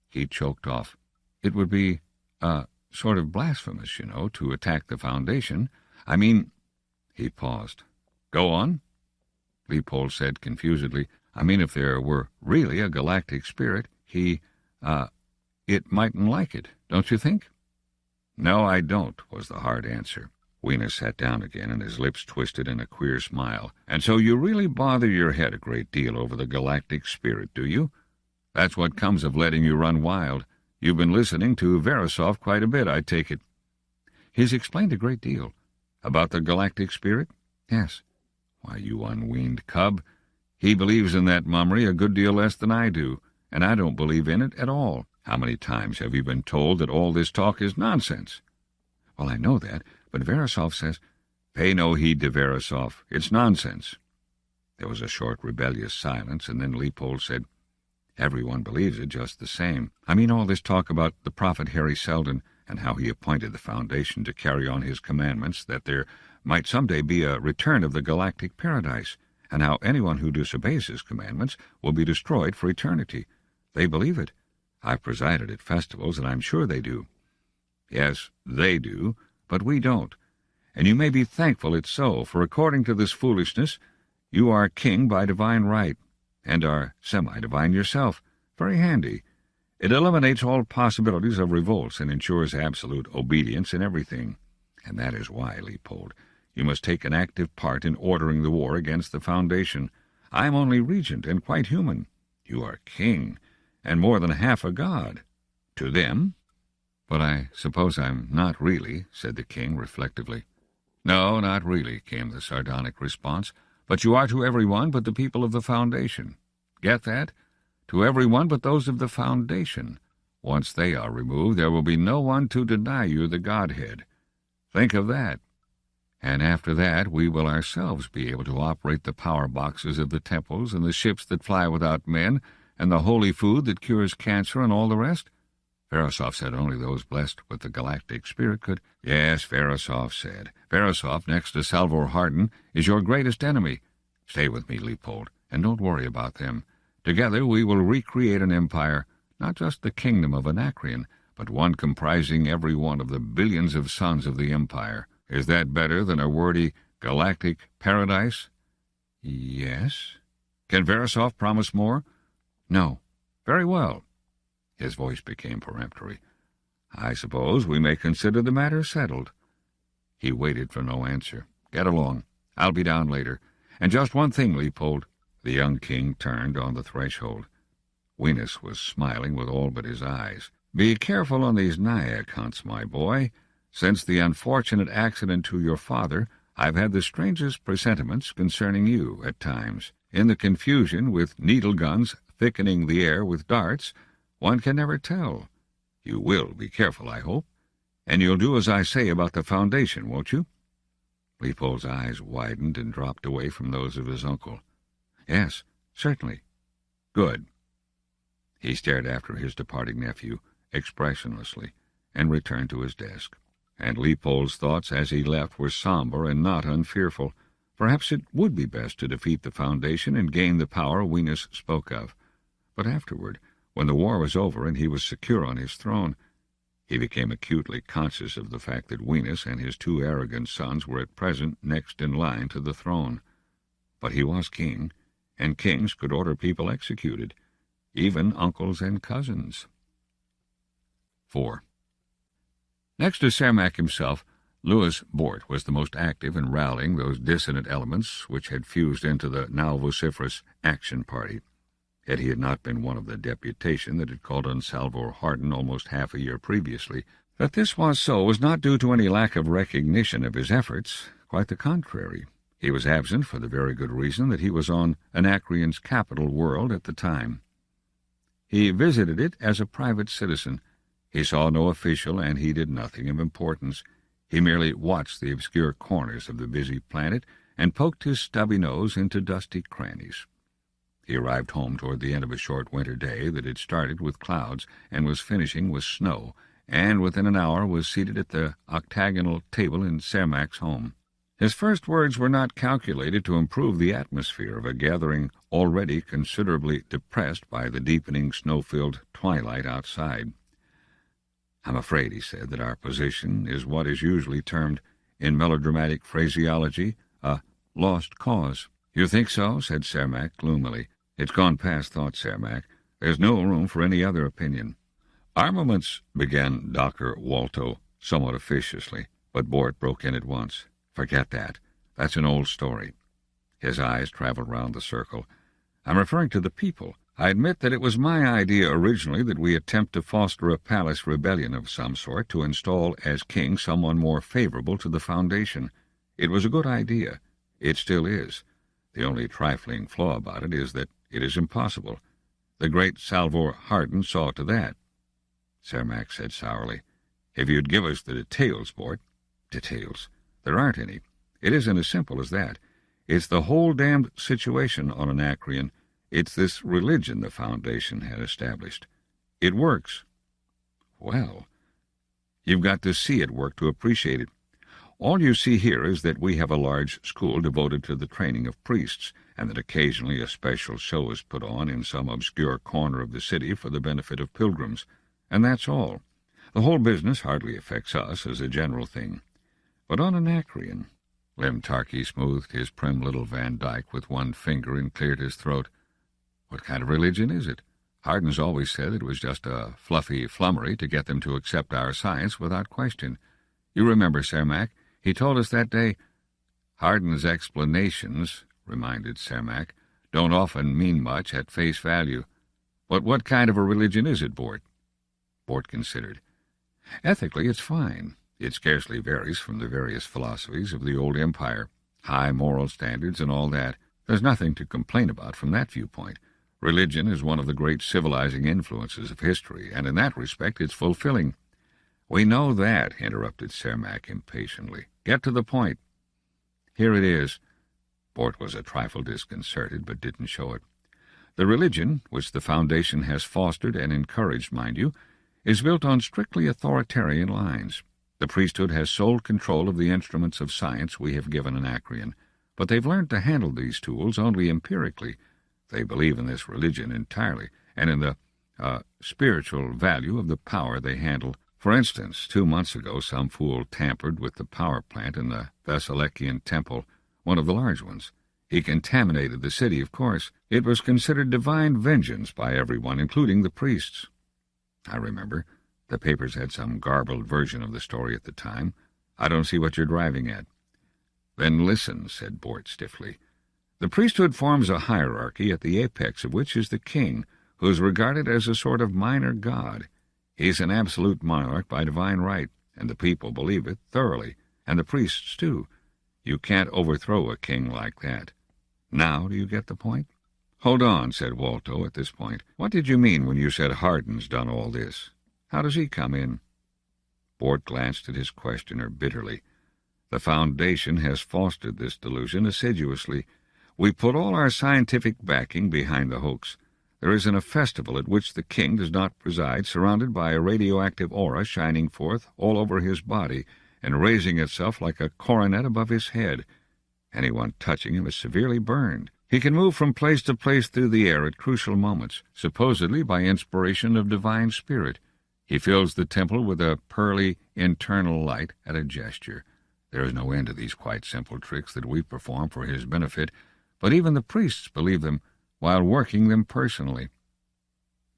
He choked off. "It would be, sort of blasphemous, you know, to attack the Foundation. I mean—" He paused. "Go on." Leopold said confusedly, "I mean, if there were really a galactic spirit, it mightn't like it, don't you think?" "No, I don't," was the hard answer. Wenus sat down again, and his lips twisted in a queer smile. "And so you really bother your head a great deal over the galactic spirit, do you? That's what comes of letting you run wild. You've been listening to Verisov quite a bit, I take it." "He's explained a great deal." "About the galactic spirit?" "Yes." "Why, you unweaned cub, he believes in that mummery a good deal less than I do, and I don't believe in it at all. How many times have you been told that all this talk is nonsense?" "Well, I know that, but Verisov says—" "Pay no heed to Verisov. It's nonsense." There was a short rebellious silence, and then Leopold said, "Everyone believes it just the same. I mean all this talk about the prophet Hari Seldon, and how he appointed the Foundation to carry on his commandments, that there might someday be a return of the galactic paradise, and how anyone who disobeys his commandments will be destroyed for eternity. They believe it. I've presided at festivals, and I'm sure they do." "Yes, they do, but we don't. And you may be thankful it's so, for according to this foolishness, you are king by divine right, and are semi-divine yourself. Very handy. It eliminates all possibilities of revolts and ensures absolute obedience in everything. And that is why, Leopold, you must take an active part in ordering the war against the Foundation. I'm only regent and quite human. You are king, and more than half a god. To them." "But I suppose I'm not really," said the king reflectively. "No, not really," came the sardonic response. "But you are to everyone but the people of the Foundation. Get that? To everyone but those of the Foundation. Once they are removed, there will be no one to deny you the Godhead. Think of that. And after that, we will ourselves be able to operate the power boxes of the temples and the ships that fly without men and the holy food that cures cancer and all the rest." Verisov said only those blessed with the galactic spirit could— "Yes, Verisov said. Verisov, next to Salvor Hardin, is your greatest enemy. Stay with me, Leopold, and don't worry about them. Together we will recreate an empire, not just the kingdom of Anacreon, but one comprising every one of the billions of sons of the empire. Is that better than a wordy galactic paradise?" "Yes." "Can Verisov promise more?" "No." "Very well." His voice became peremptory. "I suppose we may consider the matter settled." He waited for no answer. "Get along. I'll be down later. And just one thing, Leopold." The young king turned on the threshold. Wenus was smiling with all but his eyes. "Be careful on these Nyack hunts, my boy. Since the unfortunate accident to your father, I've had the strangest presentiments concerning you at times. In the confusion, with needle guns thickening the air with darts, one can never tell. You will be careful, I hope. And you'll do as I say about the Foundation, won't you?" Leopold's eyes widened and dropped away from those of his uncle. "Yes, certainly." "Good." He stared after his departing nephew, expressionlessly, and returned to his desk. And Leopold's thoughts as he left were somber and not unfearful. Perhaps it would be best to defeat the Foundation and gain the power Wenus spoke of. But afterward, when the war was over and he was secure on his throne, he became acutely conscious of the fact that Wenus and his two arrogant sons were at present next in line to the throne. But he was king, and kings could order people executed, even uncles and cousins. 4. Next to Cermak himself, Louis Bort was the most active in rallying those dissonant elements which had fused into the now vociferous Action Party. Yet he had not been one of the deputation that had called on Salvor Hardin almost half a year previously. That this was so was not due to any lack of recognition of his efforts. Quite the contrary. He was absent for the very good reason that he was on Anacreon's capital world at the time. He visited it as a private citizen. He saw no official, and he did nothing of importance. He merely watched the obscure corners of the busy planet and poked his stubby nose into dusty crannies. He arrived home toward the end of a short winter day that had started with clouds and was finishing with snow, and within an hour was seated at the octagonal table in Cermac's home. His first words were not calculated to improve the atmosphere of a gathering already considerably depressed by the deepening snow-filled twilight outside. "I'm afraid," he said, "that our position is what is usually termed, in melodramatic phraseology, a lost cause." "You think so?" said Cermac gloomily. "It's gone past thought, Cermac. There's no room for any other opinion." "Armaments," began Dr. Walto, somewhat officiously, but Bort broke in at once. "Forget that. That's an old story." His eyes traveled round the circle. "I'm referring to the people. I admit that it was my idea originally that we attempt to foster a palace rebellion of some sort to install as king someone more favorable to the Foundation. It was a good idea. It still is. The only trifling flaw about it is that it is impossible. The great Salvor Hardin saw to that." Cermac said sourly, "If you'd give us the details, Bort." "Details? There aren't any. It isn't as simple as that. It's the whole damned situation on Anacreon. It's this religion the Foundation had established. It works." "Well, you've got to see it work to appreciate it. All you see here is that we have a large school devoted to the training of priests, and that occasionally a special show is put on in some obscure corner of the city for the benefit of pilgrims. And that's all. The whole business hardly affects us as a general thing. But on Anacreon—" Lem Tarkey smoothed his prim little Van Dyke with one finger and cleared his throat. "What kind of religion is it? Hardin's always said it was just a fluffy flummery to get them to accept our science without question. You remember, Cermac, he told us that day—" "Hardin's explanations," reminded Cermac, "don't often mean much at face value. But what kind of a religion is it, Bort?" Bort considered. "Ethically, it's fine. It scarcely varies from the various philosophies of the old empire, high moral standards and all that. There's nothing to complain about from that viewpoint. Religion is one of the great civilizing influences of history, and in that respect it's fulfilling." "We know that," interrupted Cermac impatiently. "Get to the point." "Here it is." Bort was a trifle disconcerted, but didn't show it. "The religion, which the Foundation has fostered and encouraged, mind you, is built on strictly authoritarian lines. The priesthood has sole control of the instruments of science we have given Anacreon, but they've learned to handle these tools only empirically. They believe in this religion entirely, and in the spiritual value of the power they handle. For instance, 2 months ago some fool tampered with the power plant in the Thessalian temple, one of the large ones. He contaminated the city, of course. It was considered divine vengeance by everyone, including the priests." "I remember. The papers had some garbled version of the story at the time. I don't see what you're driving at." "Then listen," said Bort stiffly. "The priesthood forms a hierarchy at the apex of which is the king, who is regarded as a sort of minor god. He's an absolute monarch by divine right, and the people believe it thoroughly, and the priests too. You can't overthrow a king like that. Now do you get the point?" "Hold on," said Walto at this point. "What did you mean when you said Hardin's done all this? How does he come in?" Bort glanced at his questioner bitterly. "The Foundation has fostered this delusion assiduously. We put all our scientific backing behind the hoax. There isn't a festival at which the king does not preside, surrounded by a radioactive aura shining forth all over his body and raising itself like a coronet above his head. Anyone touching him is severely burned. He can move from place to place through the air at crucial moments, supposedly by inspiration of divine spirit. He fills the temple with a pearly internal light at a gesture. There is no end to these quite simple tricks that we perform for his benefit, but even the priests believe them while working them personally."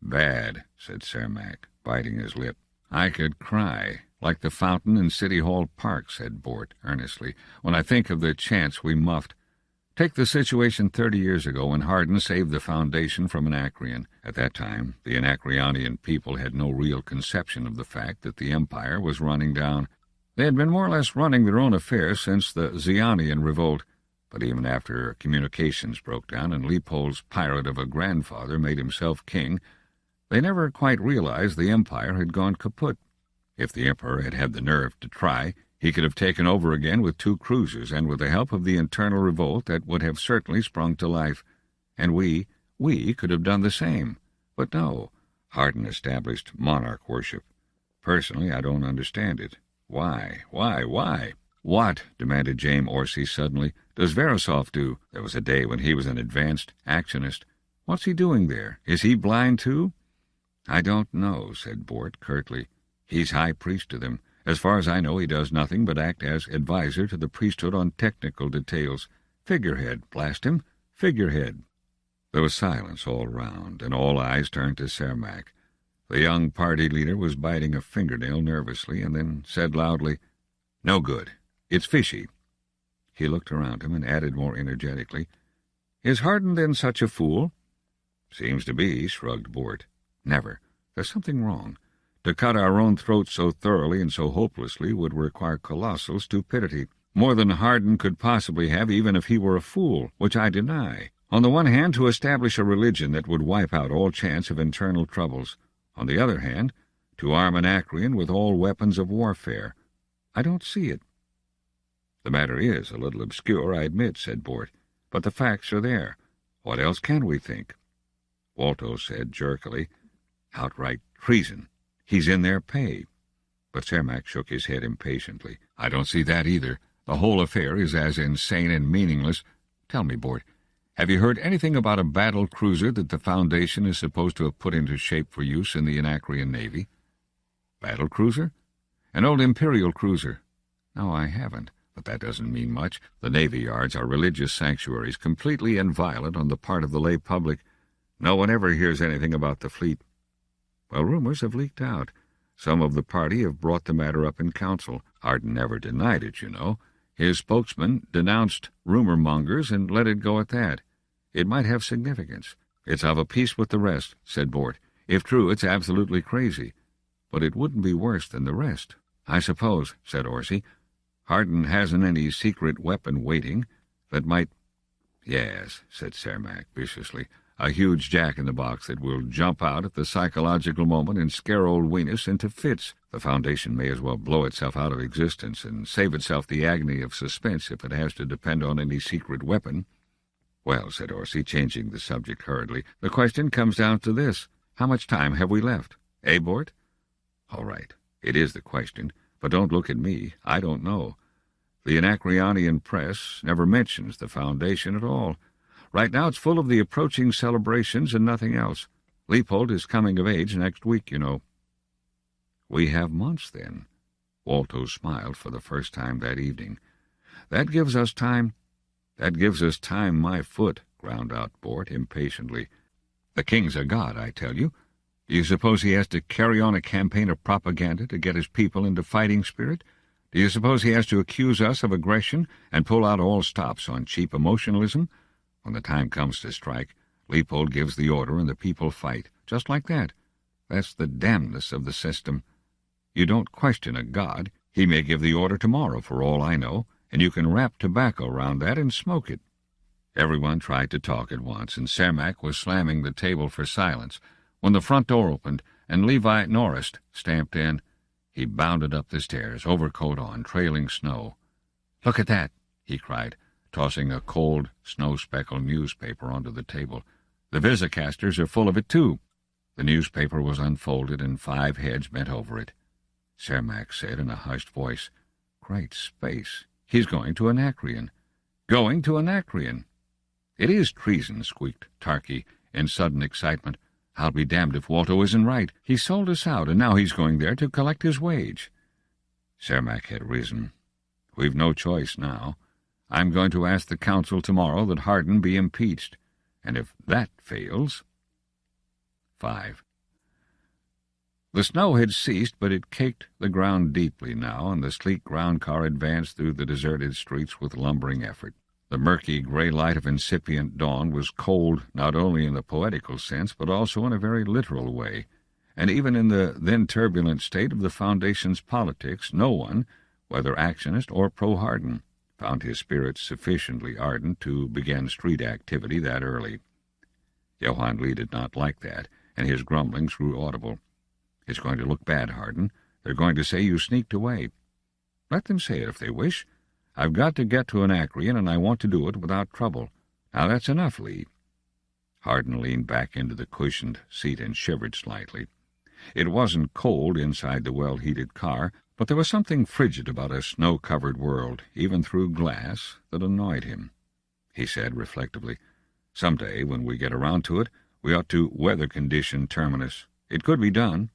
"Bad," said Cermac, biting his lip. "I could cry. like the fountain in City Hall Park, said Bort earnestly, when I think of the chance we muffed. Take the situation 30 years ago when Hardin saved the Foundation from Anacreon. At that time, the Anacreonian people had no real conception of the fact that the Empire was running down. They had been more or less running their own affairs since the Zionian revolt, but even after communications broke down and Leopold's pirate of a grandfather made himself king, they never quite realized the Empire had gone kaput. If the Emperor had had the nerve to try, he could have taken over again with 2 cruisers and with the help of the internal revolt that would have certainly sprung to life. And we could have done the same. But no, Hardin established monarch worship. Personally, I don't understand it. Why? What, demanded James Orsi suddenly, does Verisov do? There was a day when he was an advanced actionist. What's he doing there? Is he blind too? I don't know, said Bort curtly. He's high priest to them. As far as I know, he does nothing but act as adviser to the priesthood on technical details. Figurehead, blast him, figurehead. There was silence all round, and all eyes turned to Cermak. The young party leader was biting a fingernail nervously, and then said loudly, No good. It's fishy. He looked around him and added more energetically, Is Hardin then such a fool? Seems to be, shrugged Bort. Never. There's something wrong. To cut our own throats so thoroughly and so hopelessly would require colossal stupidity, more than Hardin could possibly have even if he were a fool, which I deny. On the one hand, to establish a religion that would wipe out all chance of internal troubles. On the other hand, to arm Anacreon with all weapons of warfare. I don't see it. The matter is a little obscure, I admit, said Bort, but the facts are there. What else can we think? Walto said jerkily, Outright treason. He's in their pay. But Cermak shook his head impatiently. I don't see that either. The whole affair is as insane and meaningless. Tell me, Bort, have you heard anything about a battle cruiser that the Foundation is supposed to have put into shape for use in the Anacreon Navy? Battle cruiser? An old Imperial cruiser. No, I haven't, but that doesn't mean much. The Navy yards are religious sanctuaries, completely inviolate on the part of the lay public. No one ever hears anything about the fleet. Well, rumors have leaked out. Some of the party have brought the matter up in council. Hardin never denied it, you know. His spokesman denounced rumor mongers and let it go at that. It might have significance. It's of a piece with the rest, said Bort. If true, it's absolutely crazy. But it wouldn't be worse than the rest. I suppose, said Orsi. Hardin hasn't any secret weapon waiting that might... Yes, said Cermak viciously. A huge jack-in-the-box that will jump out at the psychological moment and scare old Venus into fits. The Foundation may as well blow itself out of existence and save itself the agony of suspense if it has to depend on any secret weapon. Well, said Orsi, changing the subject hurriedly, the question comes down to this. How much time have we left? Bort? All right, it is the question, but don't look at me. I don't know. The Anacreonian press never mentions the Foundation at all. Right now it's full of the approaching celebrations and nothing else. Leopold is coming of age next week, you know. We have months, then. Walto smiled for the first time that evening. That gives us time, my foot, ground out Bort impatiently. The king's a god, I tell you. Do you suppose he has to carry on a campaign of propaganda to get his people into fighting spirit? Do you suppose he has to accuse us of aggression and pull out all stops on cheap emotionalism? When the time comes to strike, Leopold gives the order and the people fight, just like that. That's the damnness of the system. You don't question a god. He may give the order tomorrow, for all I know, and you can wrap tobacco round that and smoke it. Everyone tried to talk at once, and Cermak was slamming the table for silence, when the front door opened, and Levi Norrist stamped in. He bounded up the stairs, overcoat on, trailing snow. "Look at that," he cried, tossing a cold, snow-speckled newspaper onto the table. "The Visicasters are full of it, too." The newspaper was unfolded, and 5 heads bent over it. Cermak said in a hushed voice, "Great space! He's going to Anacreon." "Going to Anacreon!" "It is treason," squeaked Tarki in sudden excitement. "I'll be damned if Walto isn't right. He sold us out, and now he's going there to collect his wage." Cermak had risen. "We've no choice now. I'm going to ask the council tomorrow that Hardin be impeached, and if that fails..." 5. The snow had ceased, but it caked the ground deeply now, and the sleek ground car advanced through the deserted streets with lumbering effort. The murky gray light of incipient dawn was cold not only in the poetical sense, but also in a very literal way, and even in the then turbulent state of the Foundation's politics, no one, whether actionist or pro-Hardin, found his spirits sufficiently ardent to begin street activity that early. Johann Lee did not like that, and his grumblings grew audible. "It's going to look bad, Hardin. They're going to say you sneaked away." "Let them say it if they wish. I've got to get to Anacreon, and I want to do it without trouble. Now that's enough, Lee." Hardin leaned back into the cushioned seat and shivered slightly. It wasn't cold inside the well-heated car, but there was something frigid about a snow-covered world, even through glass, that annoyed him. He said reflectively, "Some day, when we get around to it, we ought to weather-condition Terminus. It could be done."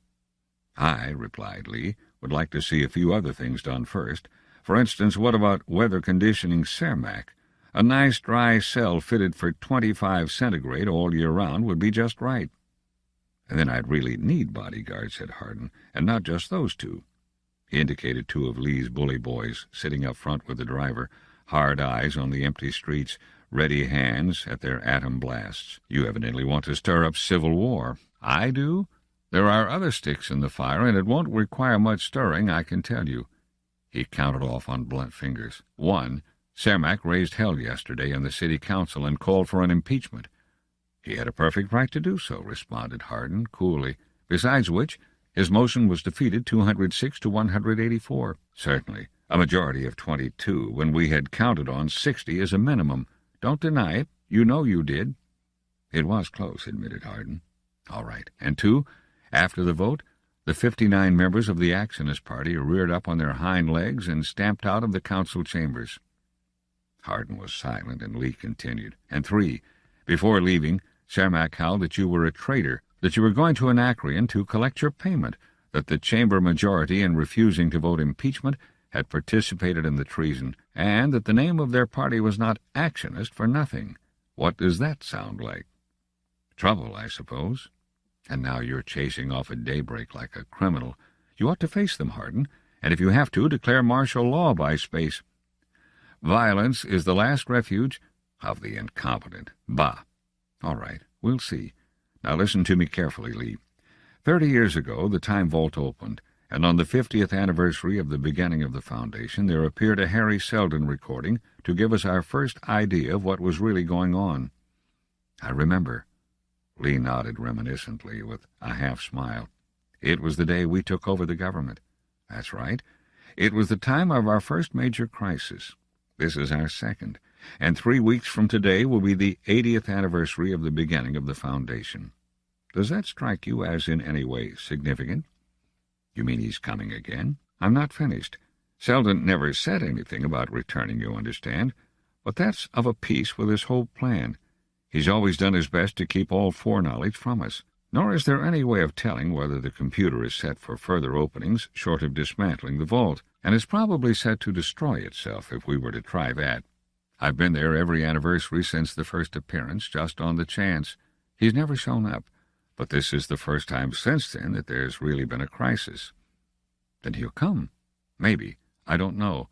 "I," replied Lee, "would like to see a few other things done first. For instance, what about weather-conditioning Cermak? A nice dry cell fitted for 25 centigrade all year round would be just right." "And then I'd really need bodyguards," said Hardin, "and not just those two." He indicated two of Lee's bully boys sitting up front with the driver, hard eyes on the empty streets, ready hands at their atom blasts. "You evidently want to stir up civil war." "I do? There are other sticks in the fire, and it won't require much stirring, I can tell you." He counted off on blunt fingers. 1. Cermak raised hell yesterday in the city council and called for an impeachment. "He had a perfect right to do so," responded Hardin coolly. "Besides which, his motion was defeated 206 to 184. "Certainly, a majority of 22, when we had counted on 60 as a minimum. Don't deny it. You know you did." "It was close," admitted Hardin. "All right. And 2, after the vote, the 59 members of the Actionist Party reared up on their hind legs and stamped out of the council chambers." Hardin was silent, and Lee continued. "And 3, before leaving, Cermak howled that you were a traitor, that you were going to Anacreon to collect your payment, that the chamber majority, in refusing to vote impeachment, had participated in the treason, and that the name of their party was not Actionist for nothing. What does that sound like?" "Trouble, I suppose. And now you're chasing off at daybreak like a criminal. You ought to face them, Hardin, and if you have to, declare martial law by space." "Violence is the last refuge of the incompetent." "Bah! All right, we'll see. Now listen to me carefully, Lee. 30 years ago, the time vault opened, and on the 50th anniversary of the beginning of the Foundation, there appeared a Hari Seldon recording to give us our first idea of what was really going on." "I remember." Lee nodded reminiscently with a half-smile. "It was the day we took over the government." "That's right. It was the time of our first major crisis. This is our second, and 3 weeks from today will be the 80th anniversary of the beginning of the Foundation. Does that strike you as in any way significant?" "You mean he's coming again?" "I'm not finished. Seldon never said anything about returning, you understand, but that's of a piece with his whole plan. He's always done his best to keep all foreknowledge from us, nor is there any way of telling whether the computer is set for further openings short of dismantling the vault, and is probably set to destroy itself if we were to try that. I've been there every anniversary since the first appearance, just on the chance. He's never shown up, but this is the first time since then that there's really been a crisis." "Then he'll come." "Maybe. I don't know.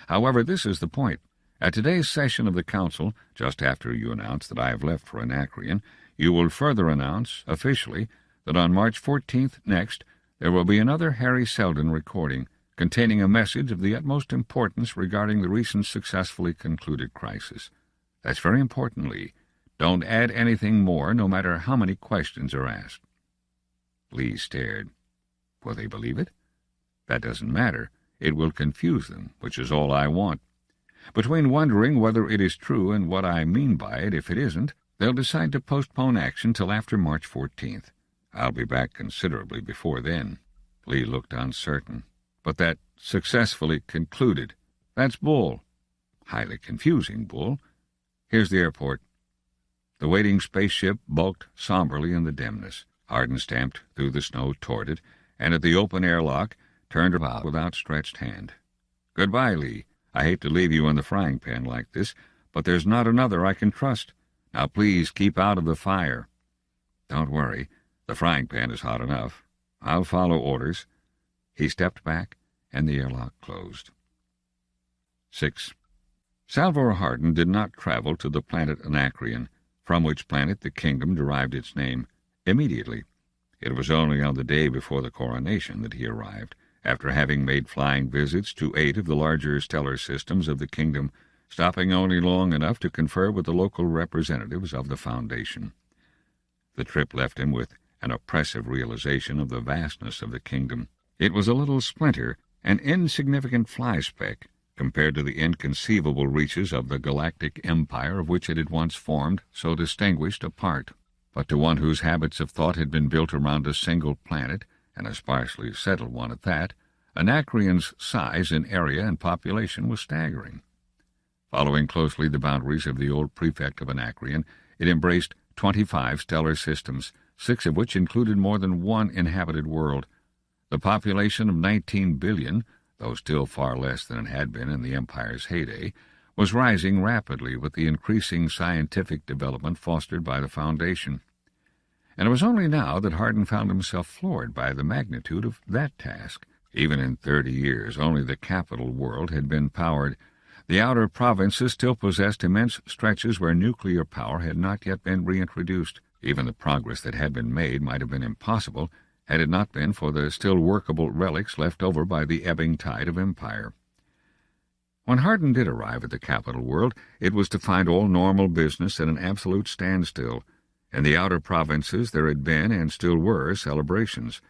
However, this is the point. At today's session of the Council, just after you announce that I have left for Anacreon, you will further announce, officially, that on March 14th next there will be another Hari Seldon recording, containing a message of the utmost importance regarding the recent successfully concluded crisis. That's very important, Lee. Don't add anything more, no matter how many questions are asked." Lee stared. "Will they believe it?" "That doesn't matter. It will confuse them, which is all I want. Between wondering whether it is true and what I mean by it if it isn't, they'll decide to postpone action till after March 14th. I'll be back considerably before then." Lee looked uncertain. "But that successfully concluded, that's bull." "Highly confusing bull. Here's the airport." The waiting spaceship bulked somberly in the dimness. Hardin stamped through the snow toward it, and at the open airlock turned about with outstretched hand. "Goodbye, Lee. I hate to leave you in the frying pan like this, but there's not another I can trust. Now please keep out of the fire." "Don't worry. The frying pan is hot enough. I'll follow orders." He stepped back, and the airlock closed. 6. Salvor Hardin did not travel to the planet Anacreon, from which planet the kingdom derived its name, immediately. It was only on the day before the coronation that he arrived, after having made flying visits to 8 of the larger stellar systems of the kingdom, stopping only long enough to confer with the local representatives of the Foundation. The trip left him with an oppressive realization of the vastness of the kingdom. It was a little splinter, an insignificant fly-speck, compared to the inconceivable reaches of the Galactic Empire of which it had once formed so distinguished a part. But to one whose habits of thought had been built around a single planet, and a sparsely settled one at that, Anacreon's size in area and population was staggering. Following closely the boundaries of the old prefect of Anacreon, it embraced 25 stellar systems, 6 of which included more than one inhabited world. The population of 19 billion, though still far less than it had been in the Empire's heyday, was rising rapidly with the increasing scientific development fostered by the Foundation. And it was only now that Hardin found himself floored by the magnitude of that task. Even in 30 years, only the capital world had been powered. The outer provinces still possessed immense stretches where nuclear power had not yet been reintroduced. Even the progress that had been made might have been impossible had it not been for the still workable relics left over by the ebbing tide of empire. When Hardin did arrive at the capital world, it was to find all normal business at an absolute standstill. In the outer provinces there had been, and still were, celebrations.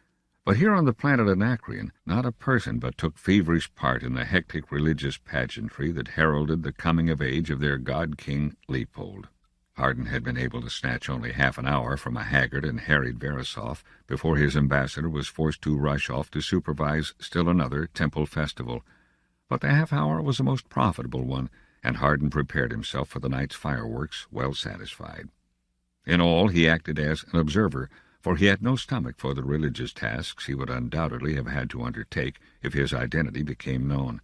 But here on the planet Anacreon, not a person but took feverish part in the hectic religious pageantry that heralded the coming of age of their god-king Leopold. Hardin had been able to snatch only half an hour from a haggard and harried Verisov before his ambassador was forced to rush off to supervise still another temple festival. But the half-hour was a most profitable one, and Hardin prepared himself for the night's fireworks, well satisfied. In all, he acted as an observer, for he had no stomach for the religious tasks he would undoubtedly have had to undertake if his identity became known.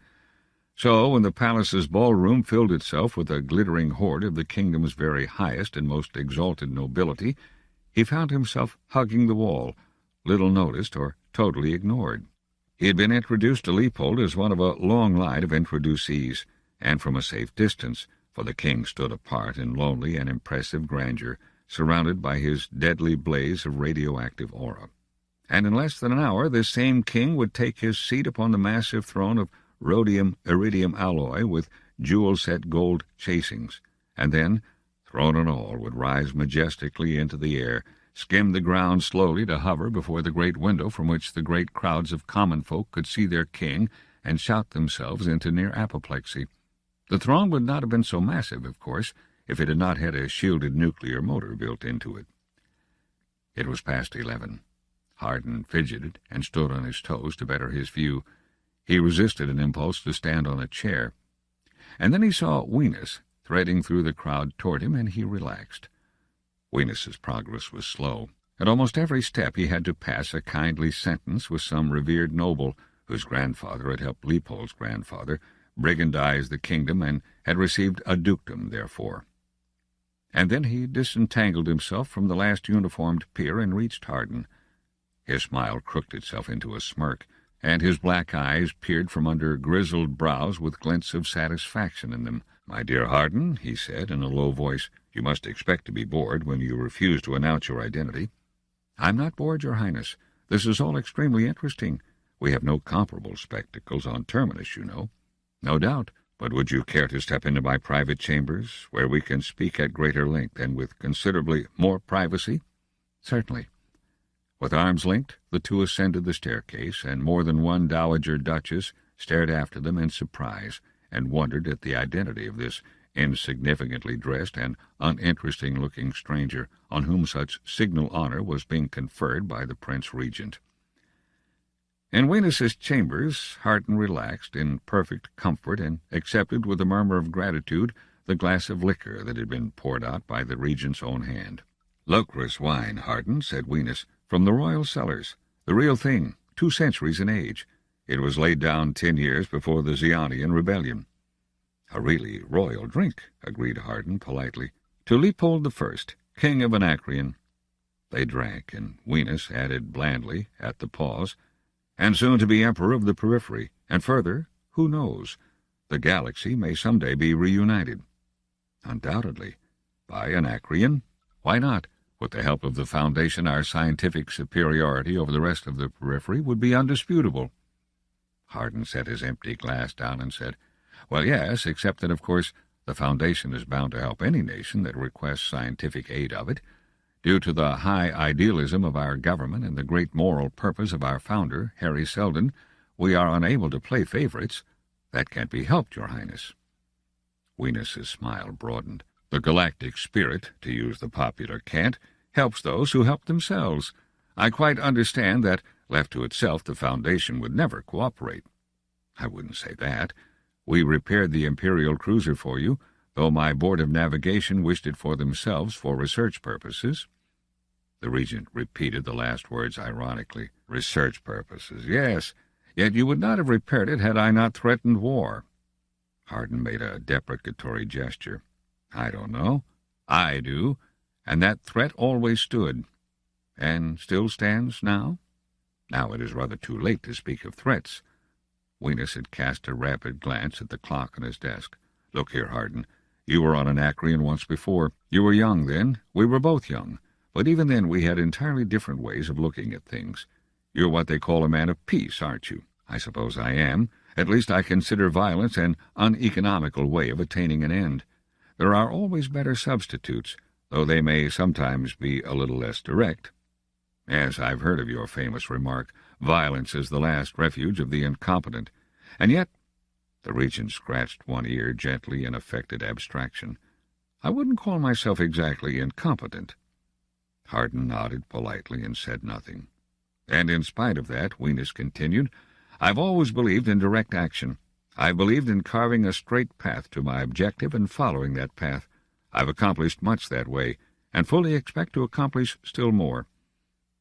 So, when the palace's ballroom filled itself with a glittering horde of the kingdom's very highest and most exalted nobility, he found himself hugging the wall, little noticed or totally ignored. He had been introduced to Leopold as one of a long line of introducees, and from a safe distance, for the king stood apart in lonely and impressive grandeur, surrounded by his deadly blaze of radioactive aura. And in less than an hour this same king would take his seat upon the massive throne of rhodium-iridium alloy with jewel-set gold chasings, and then, throne and all, would rise majestically into the air, skim the ground slowly to hover before the great window from which the great crowds of common folk could see their king and shout themselves into near apoplexy. The throne would not have been so massive, of course, if it had not had a shielded nuclear motor built into it. It was past 11. Hardin fidgeted and stood on his toes to better his view. He resisted an impulse to stand on a chair. And then he saw Venus threading through the crowd toward him, and he relaxed. Venus's progress was slow. At almost every step he had to pass a kindly sentence with some revered noble, whose grandfather had helped Leopold's grandfather brigandize the kingdom and had received a dukedom therefore. And then he disentangled himself from the last uniformed peer and reached Hardin. His smile crooked itself into a smirk, and his black eyes peered from under grizzled brows with glints of satisfaction in them. "My dear Hardin," he said in a low voice, "you must expect to be bored when you refuse to announce your identity." "I'm not bored, Your Highness. This is all extremely interesting. We have no comparable spectacles on Terminus, you know." "No doubt. But would you care to step into my private chambers, where we can speak at greater length and with considerably more privacy?" "Certainly." With arms linked, the two ascended the staircase, and more than one dowager duchess stared after them in surprise and wondered at the identity of this insignificantly dressed and uninteresting-looking stranger on whom such signal honor was being conferred by the Prince Regent. In Venus's chambers, Hardin relaxed in perfect comfort and accepted with a murmur of gratitude the glass of liquor that had been poured out by the Regent's own hand. "Locris wine, Hardin," said Venus, "from the royal cellars. The real thing, 2 centuries in age. It was laid down 10 years before the Zionian rebellion." "A really royal drink," agreed Hardin politely. "To Leopold I, King of Anacreon." They drank, and Venus added blandly, at the pause, "And soon to be emperor of the periphery, and further, who knows? The galaxy may someday be reunited." "Undoubtedly. By Anacreon? Why not? With the help of the Foundation, our scientific superiority over the rest of the periphery would be undisputable." Hardin set his empty glass down and said, "Well, yes, except that, of course, the Foundation is bound to help any nation that requests scientific aid of it. Due to the high idealism of our government and the great moral purpose of our founder, Hari Seldon, we are unable to play favorites. That can't be helped, Your Highness." Venus's smile broadened. "The galactic spirit, to use the popular cant, helps those who help themselves. I quite understand that, left to itself, the Foundation would never cooperate." "I wouldn't say that. We repaired the Imperial cruiser for you, though my Board of Navigation wished it for themselves for research purposes." The Regent repeated the last words ironically. "Research purposes, yes. Yet you would not have repaired it had I not threatened war." Hardin made a deprecatory gesture. "I don't know. I do. And that threat always stood." "And still stands now?" "Now it is rather too late to speak of threats." Venus had cast a rapid glance at the clock on his desk. "Look here, Hardin. You were on Anacreon once before. You were young then. We were both young. But even then we had entirely different ways of looking at things. You're what they call a man of peace, aren't you?" "I suppose I am. At least I consider violence an uneconomical way of attaining an end. There are always better substitutes, though they may sometimes be a little less direct. Yes, I've heard of your famous remark, 'Violence is the last refuge of the incompetent.' And yet—" The Regent scratched one ear gently in affected abstraction. "I wouldn't call myself exactly incompetent." Hardin nodded politely and said nothing. "And in spite of that," Venus continued, "I've always believed in direct action. I've believed in carving a straight path to my objective and following that path. I've accomplished much that way, and fully expect to accomplish still more."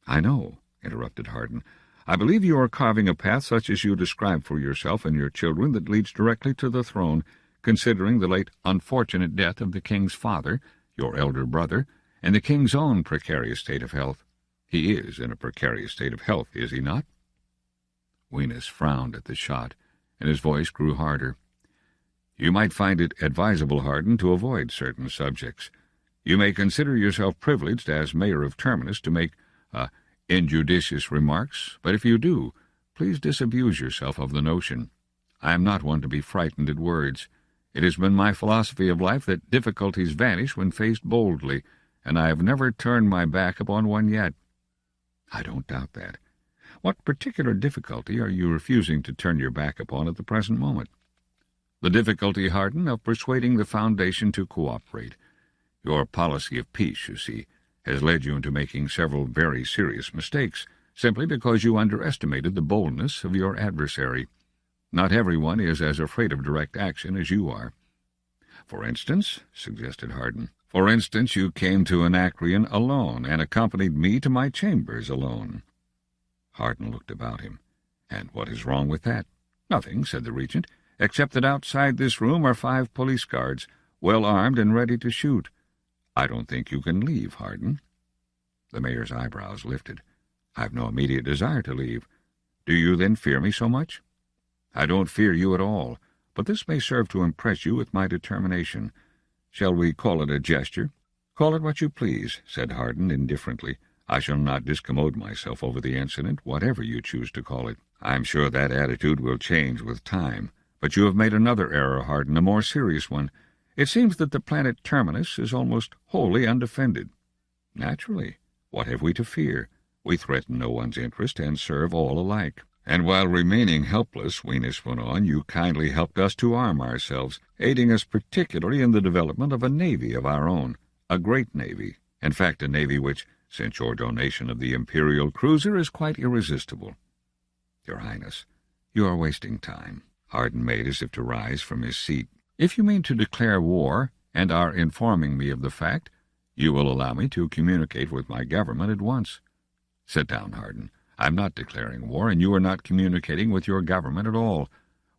"I know," interrupted Hardin. "I believe you are carving a path such as you describe for yourself and your children that leads directly to the throne, considering the late unfortunate death of the king's father, your elder brother, and the king's own precarious state of health. He is in a precarious state of health, is he not?" Venus frowned at the shot, and his voice grew harder. "You might find it advisable, Hardin, to avoid certain subjects. You may consider yourself privileged as mayor of Terminus to make injudicious remarks, but if you do, please disabuse yourself of the notion. I am not one to be frightened at words. It has been my philosophy of life that difficulties vanish when faced boldly, and I have never turned my back upon one yet." "I don't doubt that. What particular difficulty are you refusing to turn your back upon at the present moment?" "The difficulty, Hardin, of persuading the Foundation to cooperate. Your policy of peace, you see, has led you into making several very serious mistakes, simply because you underestimated the boldness of your adversary. Not everyone is as afraid of direct action as you are." "For instance," suggested Hardin. "For instance, you came to Anacreon alone, and accompanied me to my chambers alone." Hardin looked about him. "And what is wrong with that?" "Nothing," said the Regent, "except that outside this room are 5 police guards, well armed and ready to shoot. I don't think you can leave, Hardin." The mayor's eyebrows lifted. "I've no immediate desire to leave. Do you then fear me so much?" "I don't fear you at all, but this may serve to impress you with my determination. Shall we call it a gesture?" "Call it what you please," said Hardin indifferently. "I shall not discommode myself over the incident, whatever you choose to call it. I'm sure that attitude will change with time. But you have made another error, Hardin, a more serious one. It seems that the planet Terminus is almost wholly undefended." "Naturally. What have we to fear? We threaten no one's interest and serve all alike." "And while remaining helpless," Venus went on, "you kindly helped us to arm ourselves, aiding us particularly in the development of a navy of our own, a great navy, in fact a navy which, since your donation of the Imperial cruiser, is quite irresistible." "Your Highness, you are wasting time." Hardin made as if to rise from his seat. "If you mean to declare war, and are informing me of the fact, you will allow me to communicate with my government at once." "Sit down, Hardin. I'm not declaring war, and you are not communicating with your government at all.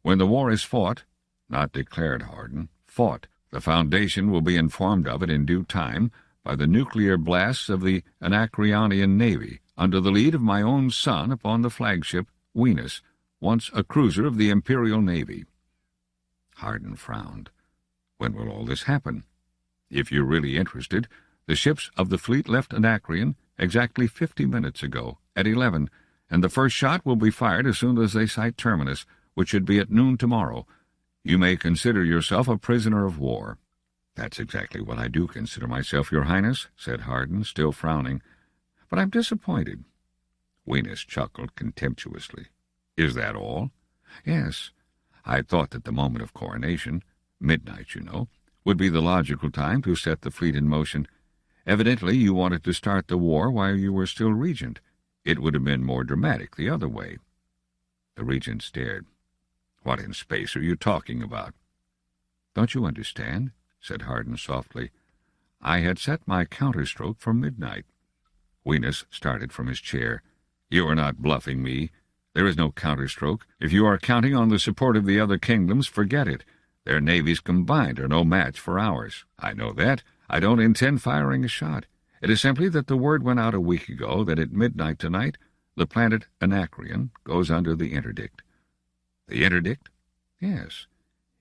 When the war is fought, not declared, Hardin, fought, the Foundation will be informed of it in due time, by the nuclear blasts of the Anacreonian Navy, under the lead of my own son upon the flagship Venus, once a cruiser of the Imperial Navy." Hardin frowned. "When will all this happen? If you're really interested, the ships of the fleet left Anacreon exactly 50 minutes ago, at 11, and the first shot will be fired as soon as they sight Terminus, which should be at noon tomorrow. You may consider yourself a prisoner of war." "That's exactly what I do consider myself, Your Highness," said Hardin, still frowning. "But I'm disappointed." Venus chuckled contemptuously. "Is that all?" "Yes. I thought that the moment of coronation, midnight, you know, would be the logical time to set the fleet in motion. Evidently you wanted to start the war while you were still regent. It would have been more dramatic the other way." The regent stared. "What in space are you talking about?" "Don't you understand?" said Hardin softly. "I had set my counterstroke for midnight." Venus started from his chair. "You are not bluffing me. There is no counterstroke. If you are counting on the support of the other kingdoms, forget it. Their navies combined are no match for ours. I know that. I don't intend firing a shot. It is simply that the word went out a week ago that at midnight tonight the planet Anacreon goes under the interdict." "The interdict?" "Yes.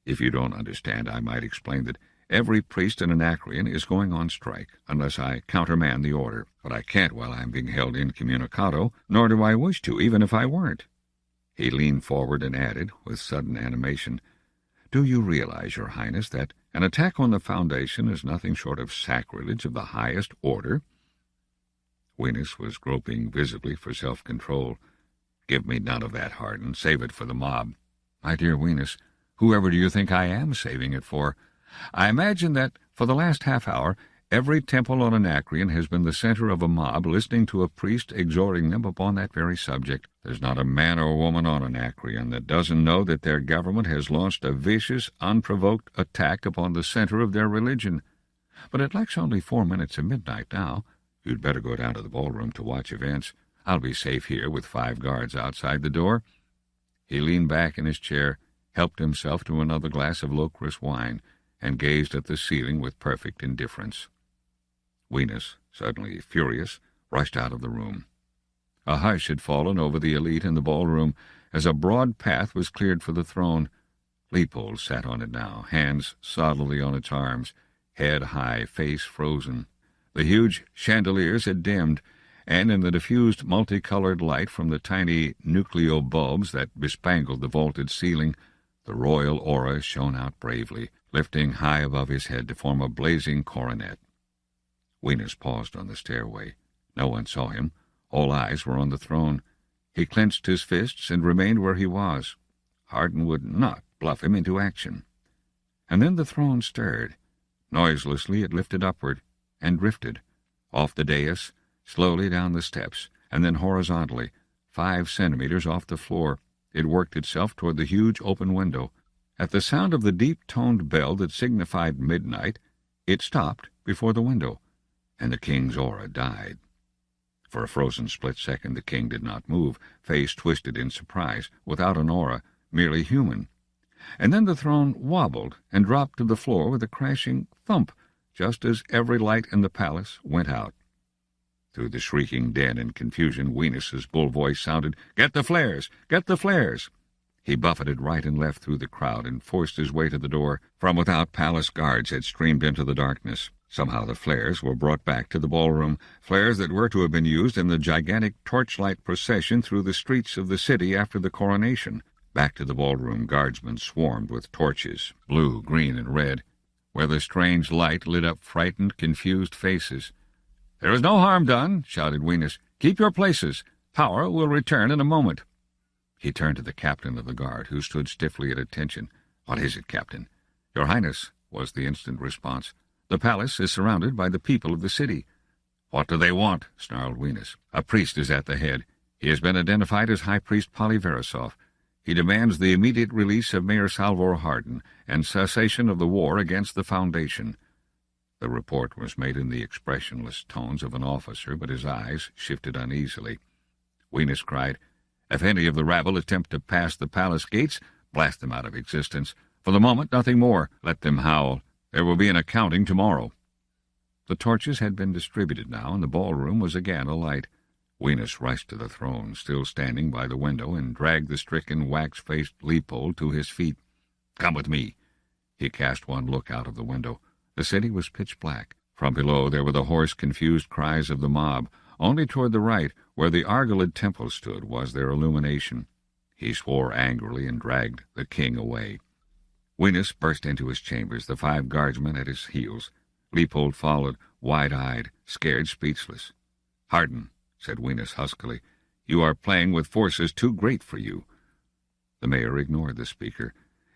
If you don't understand, I might explain that every priest in Anacreon is going on strike, unless I countermand the order. But I can't while I'm being held incommunicado, nor do I wish to, even if I weren't." He leaned forward and added, with sudden animation, "Do you realize, Your Highness, that an attack on the Foundation is nothing short of sacrilege of the highest order?" Venus was groping visibly for self-control. "Give me none of that, Hardin. Save it for the mob." "My dear Venus, whoever do you think I am saving it for? I imagine that, for the last half-hour, every temple on Anacreon has been the center of a mob listening to a priest exhorting them upon that very subject. There's not a man or woman on Anacreon that doesn't know that their government has launched a vicious, unprovoked attack upon the center of their religion. But it lacks only 4 minutes of midnight now. You'd better go down to the ballroom to watch events. I'll be safe here with 5 guards outside the door." He leaned back in his chair, helped himself to another glass of Locris wine, and gazed at the ceiling with perfect indifference. Venus, suddenly furious, rushed out of the room. A hush had fallen over the elite in the ballroom as a broad path was cleared for the throne. Leopold sat on it now, hands solidly on its arms, head high, face frozen. The huge chandeliers had dimmed, and in the diffused multicolored light from the tiny nucleo bulbs that bespangled the vaulted ceiling, the royal aura shone out bravely, lifting high above his head to form a blazing coronet. Venus paused on the stairway. No one saw him. All eyes were on the throne. He clenched his fists and remained where he was. Hardin would not bluff him into action. And then the throne stirred. Noiselessly it lifted upward and drifted, off the dais, slowly down the steps, and then horizontally, 5 centimeters off the floor. It worked itself toward the huge open window. At the sound of the deep-toned bell that signified midnight, it stopped before the window, and the king's aura died. For a frozen split second the king did not move, face twisted in surprise, without an aura, merely human. And then the throne wobbled and dropped to the floor with a crashing thump, just as every light in the palace went out. Through the shrieking din and confusion, Venus's bull voice sounded, "Get the flares! Get the flares!" He buffeted right and left through the crowd and forced his way to the door. From without, palace guards had streamed into the darkness. Somehow the flares were brought back to the ballroom, flares that were to have been used in the gigantic torchlight procession through the streets of the city after the coronation. Back to the ballroom, guardsmen swarmed with torches, blue, green, and red, where the strange light lit up frightened, confused faces. "There is no harm done," shouted Venus. "Keep your places. Power will return in a moment." He turned to the captain of the guard, who stood stiffly at attention. "What is it, Captain?" "Your Highness," was the instant response. "The palace is surrounded by the people of the city." "What do they want?" snarled Venus. "A priest is at the head. He has been identified as High Priest Polyverisov. He demands the immediate release of Mayor Salvor Hardin and cessation of the war against the Foundation." The report was made in the expressionless tones of an officer, but his eyes shifted uneasily. Venus cried, "If any of the rabble attempt to pass the palace gates, blast them out of existence. For the moment, nothing more. Let them howl. There will be an accounting tomorrow." The torches had been distributed now, and the ballroom was again alight. Venus rushed to the throne, still standing by the window, and dragged the stricken, wax-faced Leopold to his feet. "Come with me." He cast one look out of the window. The city was pitch black. From below there were the hoarse, confused cries of the mob. Only toward the right, where the Argolid temple stood, was there illumination. He swore angrily and dragged the king away. Venus burst into his chambers, the 5 guardsmen at his heels. Leopold followed, wide-eyed, scared, speechless. "Hardin," said Venus huskily, "you are playing with forces too great for you." The mayor ignored the speaker.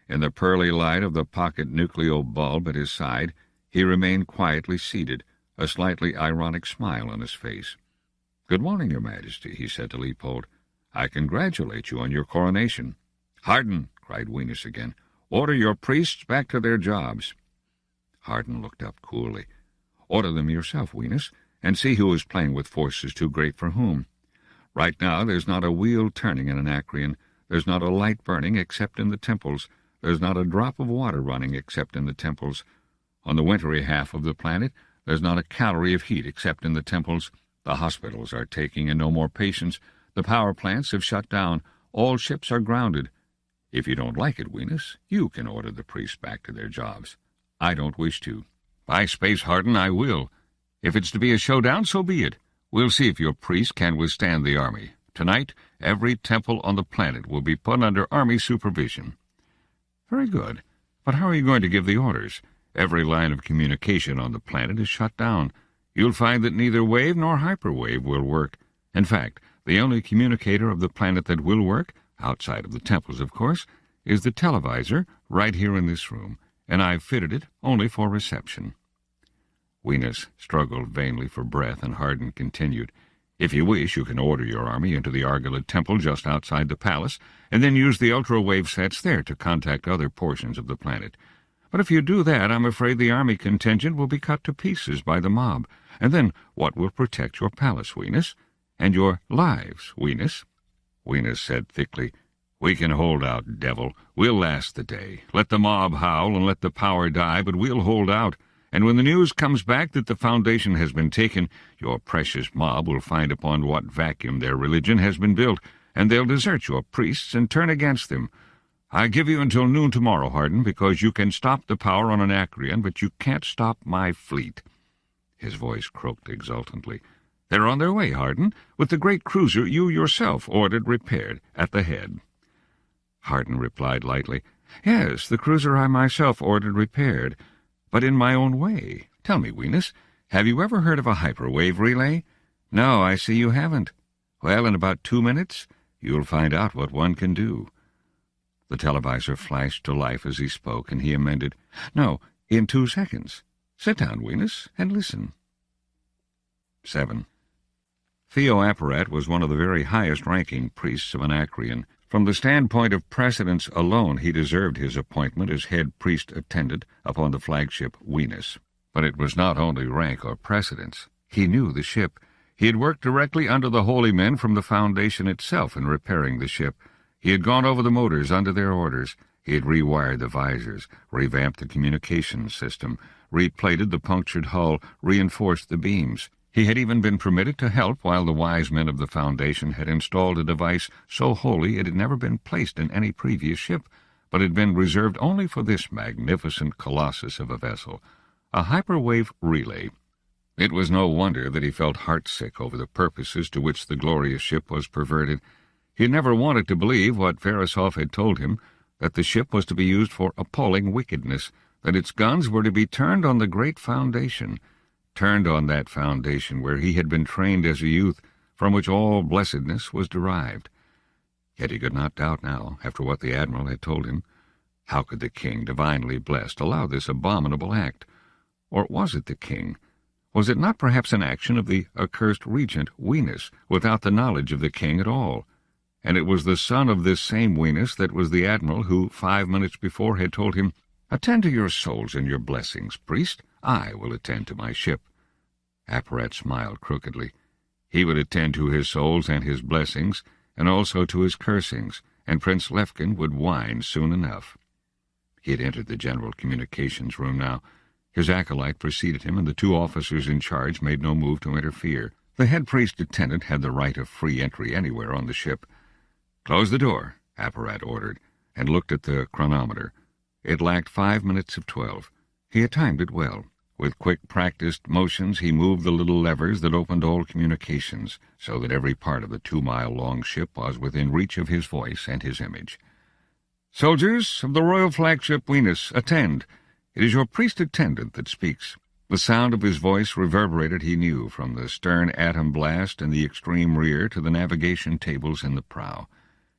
In the pearly light of the pocket nucleo bulb at his side, he remained quietly seated, a slightly ironic smile on his face. "Good morning, Your Majesty," he said to Leopold. "I congratulate you on your coronation." "Hardin," cried Venus again, "order your priests back to their jobs." Hardin looked up coolly. "Order them yourself, Venus, and see who is playing with forces too great for whom. Right now there's not a wheel turning in Anacreon. There's not a light burning except in the temples. There's not a drop of water running except in the temples. On the wintry half of the planet, there's not a calorie of heat except in the temples. The hospitals are taking in no more patients. The power plants have shut down. All ships are grounded. If you don't like it, Venus, you can order the priests back to their jobs. I don't wish to. By space, Hardin, I will. If it's to be a showdown, so be it. We'll see if your priests can withstand the army. Tonight, every temple on the planet will be put under army supervision." "Very good. But how are you going to give the orders? Every line of communication on the planet is shut down. You'll find that neither wave nor hyperwave will work. In fact, the only communicator of the planet that will work, outside of the temples, of course, is the televisor right here in this room, and I've fitted it only for reception." Venus struggled vainly for breath, and Hardin continued, "If you wish, you can order your army into the Argolid temple just outside the palace, and then use the ultra-wave sets there to contact other portions of the planet. But if you do that, I'm afraid the army contingent will be cut to pieces by the mob. And then what will protect your palace, Venus? And your lives, Venus?" Venus said thickly, "We can hold out, devil. We'll last the day. Let the mob howl and let the power die, but we'll hold out. And when the news comes back that the Foundation has been taken, your precious mob will find upon what vacuum their religion has been built, and they'll desert your priests and turn against them. I give you until noon tomorrow, Hardin, because you can stop the power on Anacreon, but you can't stop my fleet." His voice croaked exultantly. "They're on their way, Hardin, with the great cruiser you yourself ordered repaired at the head." Hardin replied lightly, "Yes, the cruiser I myself ordered repaired, but in my own way. Tell me, Venus, have you ever heard of a hyperwave relay? No, I see you haven't. Well, in about 2 minutes, you'll find out what one can do." The televisor flashed to life as he spoke, and he amended, "No, in 2 seconds. Sit down, Venus, and listen." 7. Theo Apparat was one of the very highest-ranking priests of Anacreon. From the standpoint of precedence alone, he deserved his appointment as head priest-attendant upon the flagship Venus. But it was not only rank or precedence. He knew the ship. He had worked directly under the holy men from the Foundation itself in repairing the ship. He had gone over the motors under their orders. He had rewired the visors, revamped the communications system, replated the punctured hull, reinforced the beams. He had even been permitted to help while the wise men of the Foundation had installed a device so holy it had never been placed in any previous ship, but had been reserved only for this magnificent colossus of a vessel, a hyperwave relay. It was no wonder that he felt heartsick over the purposes to which the glorious ship was perverted. He had never wanted to believe what Verisov had told him, that the ship was to be used for appalling wickedness, that its guns were to be turned on the great Foundation, turned on that Foundation where he had been trained as a youth, from which all blessedness was derived. Yet he could not doubt now, after what the Admiral had told him. How could the king, divinely blessed, allow this abominable act? Or was it the king? Was it not perhaps an action of the accursed regent, Venus, without the knowledge of the king at all? And it was the son of this same Venus that was the Admiral who, 5 minutes before, had told him, "Attend to your souls and your blessings, priest. I will attend to my ship." Apparat smiled crookedly. He would attend to his souls and his blessings, and also to his cursings, and Prince Lefkin would whine soon enough. He had entered the general communications room now. His acolyte preceded him, and the two officers in charge made no move to interfere. The head priest-attendant had the right of free entry anywhere on the ship. "Close the door," Apparat ordered, and looked at the chronometer. It lacked 5 minutes of 12. He had timed it well. With quick, practiced motions, he moved the little levers that opened all communications, so that every part of the 2-mile-long ship was within reach of his voice and his image. "Soldiers of the royal flagship Venus, attend. It is your priest-attendant that speaks." The sound of his voice reverberated, he knew, from the stern atom blast in the extreme rear to the navigation tables in the prow.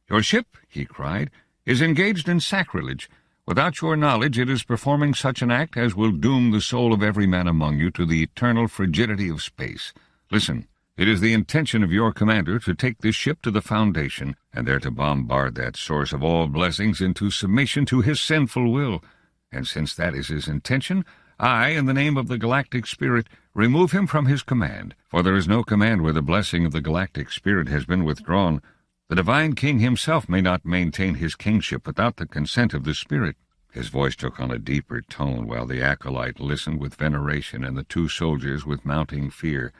"Your ship," he cried, "is engaged in sacrilege. Without your knowledge it is performing such an act as will doom the soul of every man among you to the eternal frigidity of space. Listen, it is the intention of your commander to take this ship to the Foundation, and there to bombard that source of all blessings into submission to his sinful will. And since that is his intention, I, in the name of the Galactic Spirit, remove him from his command, for there is no command where the blessing of the Galactic Spirit has been withdrawn. The Divine King himself may not maintain his kingship without the consent of the Spirit." His voice took on a deeper tone, while the acolyte listened with veneration and the two soldiers with mounting fear.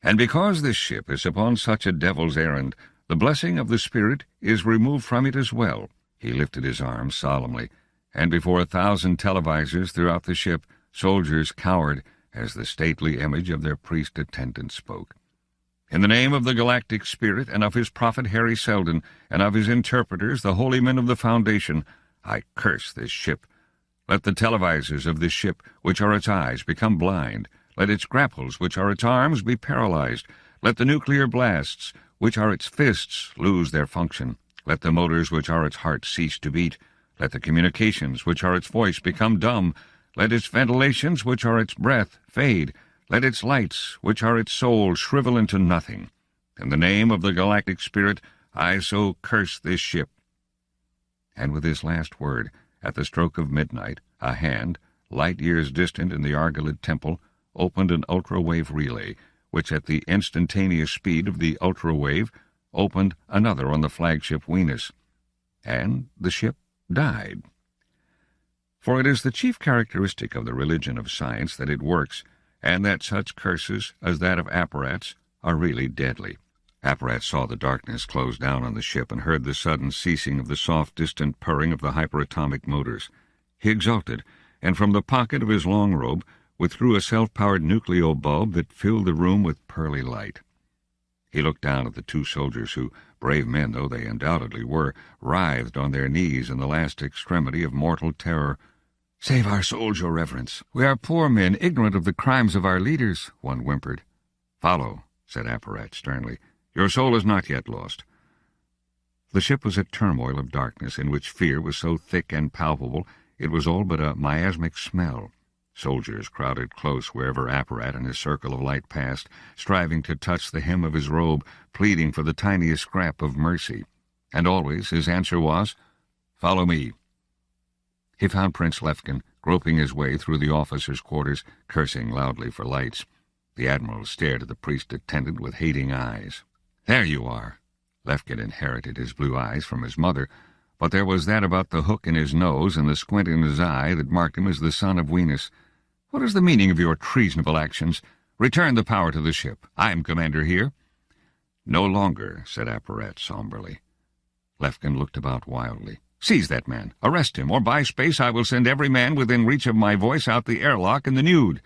"And because this ship is upon such a devil's errand, the blessing of the Spirit is removed from it as well." He lifted his arm solemnly, and before 1,000 televisors throughout the ship, soldiers cowered as the stately image of their priest-attendant spoke. "In the name of the Galactic Spirit, and of his prophet Hari Seldon, and of his interpreters, the holy men of the Foundation, I curse this ship. Let the televisors of this ship, which are its eyes, become blind. Let its grapples, which are its arms, be paralyzed. Let the nuclear blasts, which are its fists, lose their function. Let the motors, which are its heart, cease to beat. Let the communications, which are its voice, become dumb. Let its ventilations, which are its breath, fade. Let its lights, which are its soul, shrivel into nothing. In the name of the Galactic Spirit, I so curse this ship." And with this last word, at the stroke of midnight, a hand, light years distant in the Argolid Temple, opened an ultra-wave relay, which at the instantaneous speed of the ultra-wave opened another on the flagship Venus. And the ship died. For it is the chief characteristic of the religion of science that it works, and that such curses as that of Apparat's are really deadly. Apparat saw the darkness close down on the ship and heard the sudden ceasing of the soft, distant purring of the hyperatomic motors. He exulted, and from the pocket of his long robe withdrew a self-powered nucleo bulb that filled the room with pearly light. He looked down at the two soldiers who, brave men though they undoubtedly were, writhed on their knees in the last extremity of mortal terror. "Save our souls, your reverence. We are poor men, ignorant of the crimes of our leaders," one whimpered. "Follow," said Apparat sternly. "Your soul is not yet lost." The ship was a turmoil of darkness in which fear was so thick and palpable it was all but a miasmic smell. Soldiers crowded close wherever Apparat and his circle of light passed, striving to touch the hem of his robe, pleading for the tiniest scrap of mercy. And always his answer was, "Follow me." He found Prince Lefkin, groping his way through the officers' quarters, cursing loudly for lights. The Admiral stared at the priest-attendant with hating eyes. "There you are." Lefkin inherited his blue eyes from his mother, but there was that about the hook in his nose and the squint in his eye that marked him as the son of Venus. "What is the meaning of your treasonable actions? Return the power to the ship. I am commander here." "No longer," said Apparat somberly. Lefkin looked about wildly. "Seize that man. Arrest him, or by space I will send every man within reach of my voice out the airlock in the nude."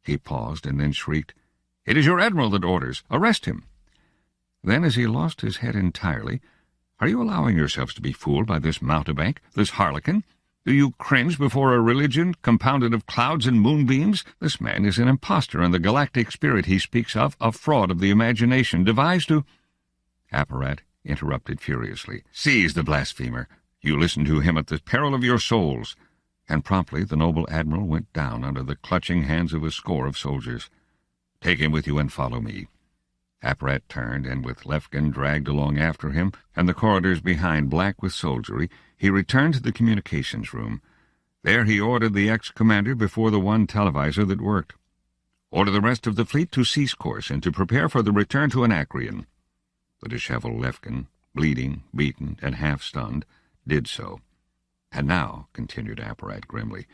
He paused and then shrieked, "It is your admiral that orders. Arrest him." Then, as he lost his head entirely, "Are you allowing yourselves to be fooled by this mountebank, this harlequin? Do you cringe before a religion compounded of clouds and moonbeams? This man is an impostor, and the Galactic Spirit he speaks of, a fraud of the imagination, devised to—" Apparat interrupted furiously. "Seize the blasphemer. You listen to him at the peril of your souls." And promptly the noble admiral went down under the clutching hands of a score of soldiers. "Take him with you and follow me." Apparat turned, and with Lefkin dragged along after him, and the corridors behind black with soldiery, he returned to the communications room. There he ordered the ex-commander before the one televisor that worked. "Order the rest of the fleet to cease course and to prepare for the return to Anacreon." The disheveled Lefkin, bleeding, beaten, and half-stunned, did so. "And now," continued Apparat grimly,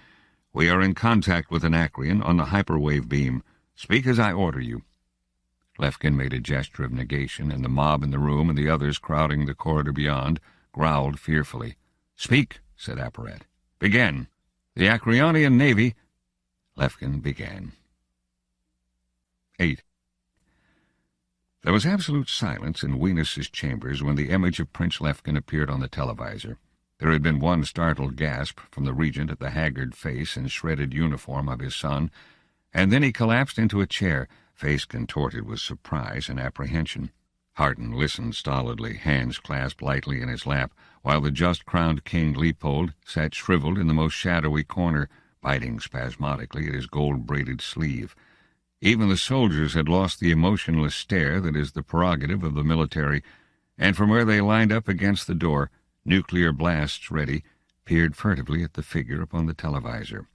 We are in contact with Anacreon on the hyperwave beam. Speak as I order you." Lefkin made a gesture of negation, and the mob in the room and the others crowding the corridor beyond growled fearfully. "Speak," said Apparat. "Begin. The Acreonian Navy—" Lefkin began. 8. There was absolute silence in Wenus's chambers when the image of Prince Lefkin appeared on the televisor. There had been one startled gasp from the regent at the haggard face and shredded uniform of his son, and then he collapsed into a chair, face contorted with surprise and apprehension. Harden listened stolidly, hands clasped lightly in his lap, while the just-crowned King Leopold sat shriveled in the most shadowy corner, biting spasmodically at his gold-braided sleeve. Even the soldiers had lost the emotionless stare that is the prerogative of the military, and from where they lined up against the door, nuclear blasts ready, peered furtively at the figure upon the televisor.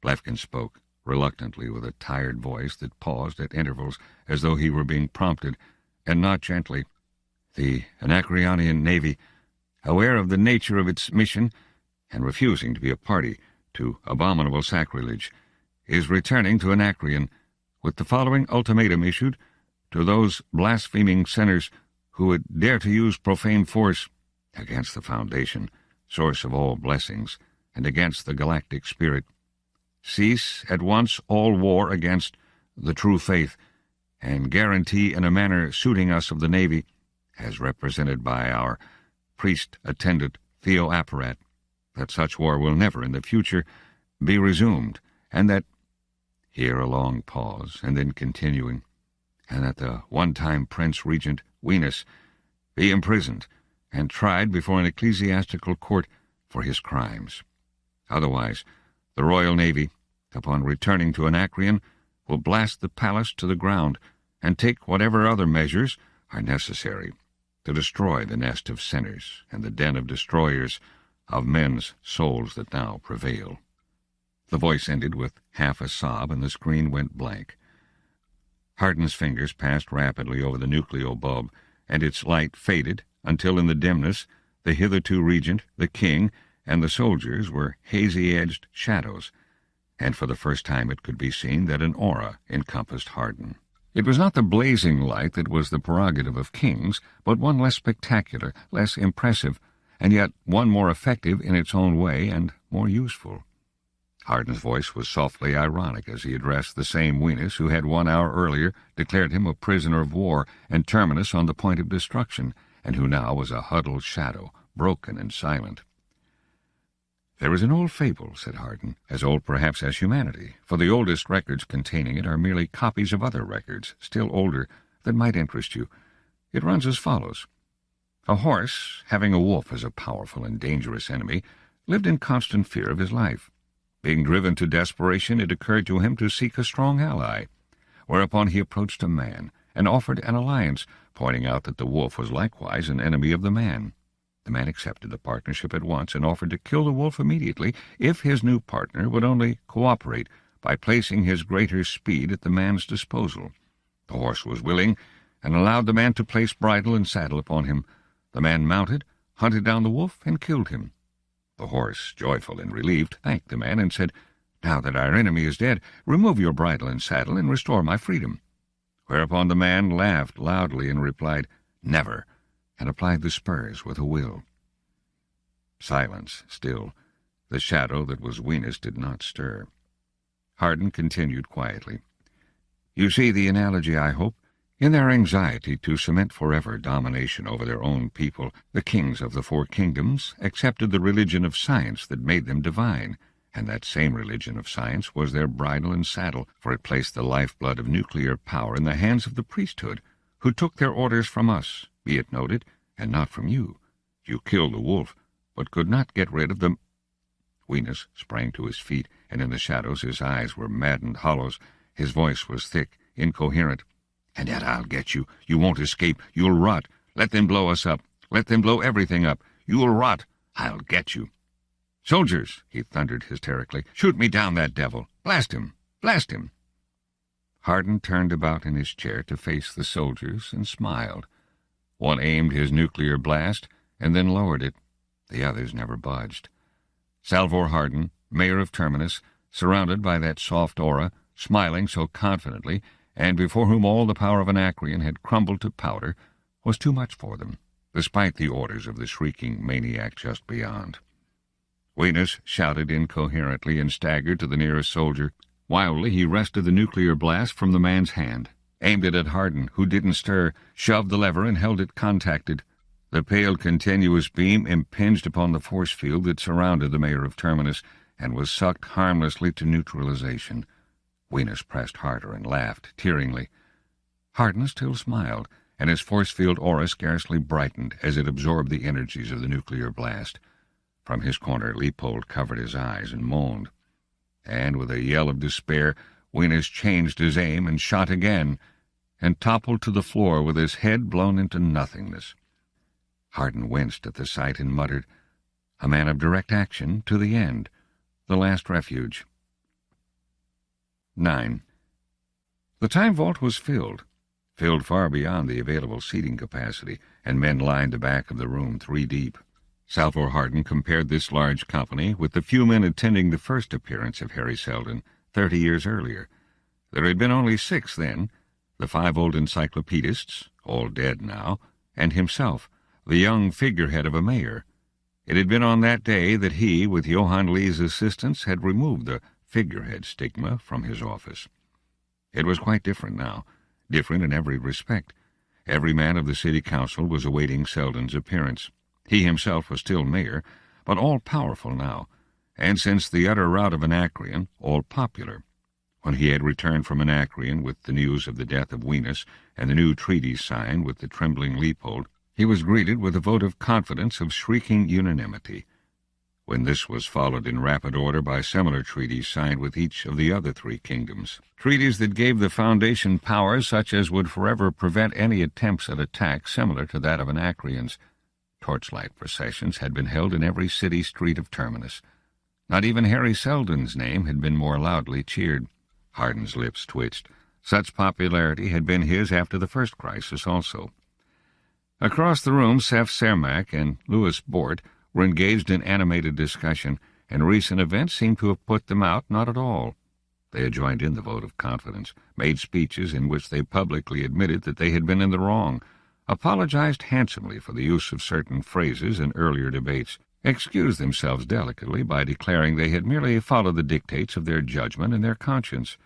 Lefkin spoke, reluctantly, with a tired voice that paused at intervals as though he were being prompted, and not gently. "The Anacreonian Navy, aware of the nature of its mission and refusing to be a party to abominable sacrilege, is returning to Anacreon with the following ultimatum issued to those blaspheming sinners who would dare to use profane force against the Foundation, source of all blessings, and against the galactic spirit. Cease at once all war against the true faith, and guarantee in a manner suiting us of the Navy, as represented by our priest-attendant Theo Apparat, that such war will never in the future be resumed, and that—" here a long pause, and then continuing, "and that the one-time Prince Regent Wenus be imprisoned and tried before an ecclesiastical court for his crimes. Otherwise, the Royal Navy, upon returning to Anacreon, will blast the palace to the ground and take whatever other measures are necessary to destroy the nest of sinners and the den of destroyers of men's souls that now prevail." The voice ended with half a sob, and the screen went blank. Harden's fingers passed rapidly over the nucleo bulb, and its light faded until in the dimness the hitherto regent, the king, and the soldiers were hazy-edged shadows, and for the first time it could be seen that an aura encompassed Harden. It was not the blazing light that was the prerogative of kings, but one less spectacular, less impressive, and yet one more effective in its own way and more useful. Harden's voice was softly ironic as he addressed the same Wenus who had 1 hour earlier declared him a prisoner of war and terminus on the point of destruction, and who now was a huddled shadow, broken and silent. "There is an old fable," said Harden, "as old perhaps as humanity, for the oldest records containing it are merely copies of other records, still older, that might interest you. It runs as follows. A horse, having a wolf as a powerful and dangerous enemy, lived in constant fear of his life. Being driven to desperation, it occurred to him to seek a strong ally, whereupon he approached a man and offered an alliance, pointing out that the wolf was likewise an enemy of the man. The man accepted the partnership at once and offered to kill the wolf immediately if his new partner would only cooperate by placing his greater speed at the man's disposal. The horse was willing and allowed the man to place bridle and saddle upon him. The man mounted, hunted down the wolf, and killed him. The horse, joyful and relieved, thanked the man and said, 'Now that our enemy is dead, remove your bridle and saddle and restore my freedom.' Whereupon the man laughed loudly and replied, 'Never,' and applied the spurs with a will." Silence, still. The shadow that was Wenus did not stir. Harden continued quietly. "You see the analogy, I hope. In their anxiety to cement forever domination over their own people, the kings of the 4 kingdoms accepted the religion of science that made them divine, and that same religion of science was their bridle and saddle, for it placed the lifeblood of nuclear power in the hands of the priesthood, who took their orders from us, be it noted, and not from you. You killed the wolf, but could not get rid of the—" Wenus sprang to his feet, and in the shadows his eyes were maddened hollows. His voice was thick, incoherent. "And yet I'll get you. You won't escape. You'll rot. Let them blow us up. Let them blow everything up. You'll rot. I'll get you. Soldiers," he thundered hysterically, "shoot me down that devil. Blast him. Blast him." Harden turned about in his chair to face the soldiers and smiled. One aimed his nuclear blast and then lowered it. The others never budged. Salvor Harden, mayor of Terminus, surrounded by that soft aura, smiling so confidently, and before whom all the power of Anacreon had crumbled to powder, was too much for them, despite the orders of the shrieking maniac just beyond. Venus shouted incoherently and staggered to the nearest soldier. Wildly he wrested the nuclear blast from the man's hand, aimed it at Hardin, who didn't stir, shoved the lever and held it contacted. The pale, continuous beam impinged upon the force field that surrounded the mayor of Terminus and was sucked harmlessly to neutralization. Venus pressed harder and laughed, tearingly. Hardin still smiled, and his force field aura scarcely brightened as it absorbed the energies of the nuclear blast. From his corner, Leopold covered his eyes and moaned. And with a yell of despair, Venus changed his aim and shot again, and toppled to the floor with his head blown into nothingness. Hardin winced at the sight and muttered, "A man of direct action to the end, the last refuge." 9. The time vault was filled far beyond the available seating capacity, and men lined the back of the room 3 deep. Salvor Hardin compared this large company with the few men attending the first appearance of Hari Seldon 30 years earlier. There had been only 6 then, the 5 old Encyclopedists, all dead now, and himself, the young figurehead of a mayor. It had been on that day that he, with Johann Lee's assistance, had removed the figurehead stigma from his office. It was quite different now, different in every respect. Every man of the city council was awaiting Seldon's appearance. He himself was still mayor, but all-powerful now, and since the utter rout of Anacreon, all-popular. When he had returned from Anacreon with the news of the death of Venus and the new treaty signed with the trembling Leopold, he was greeted with a vote of confidence of shrieking unanimity. When this was followed in rapid order by similar treaties signed with each of the other 3 kingdoms, treaties that gave the Foundation powers such as would forever prevent any attempts at attack similar to that of Anacreon's. Torchlight processions had been held in every city street of Terminus. Not even Hari Seldon's name had been more loudly cheered. Hardin's lips twitched. Such popularity had been his after the first crisis also. Across the room, Seth Cermak and Louis Bort were engaged in animated discussion, and recent events seemed to have put them out not at all. They had joined in the vote of confidence, made speeches in which they publicly admitted that they had been in the wrong, apologized handsomely for the use of certain phrases in earlier debates, excused themselves delicately by declaring they had merely followed the dictates of their judgment and their conscience,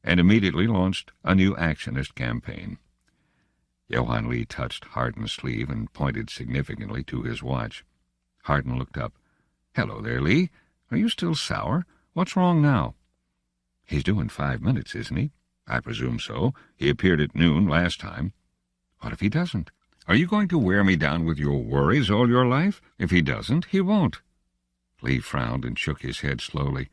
and immediately launched a new actionist campaign. Johann Lee touched Hardin's sleeve and pointed significantly to his watch. Hardin looked up. "Hello there, Lee. Are you still sour? What's wrong now?" "He's doing 5 minutes, isn't he?" "I presume so. He appeared at noon last time." "What if he doesn't? Are you going to wear me down with your worries all your life? If he doesn't, he won't." Lee frowned and shook his head slowly.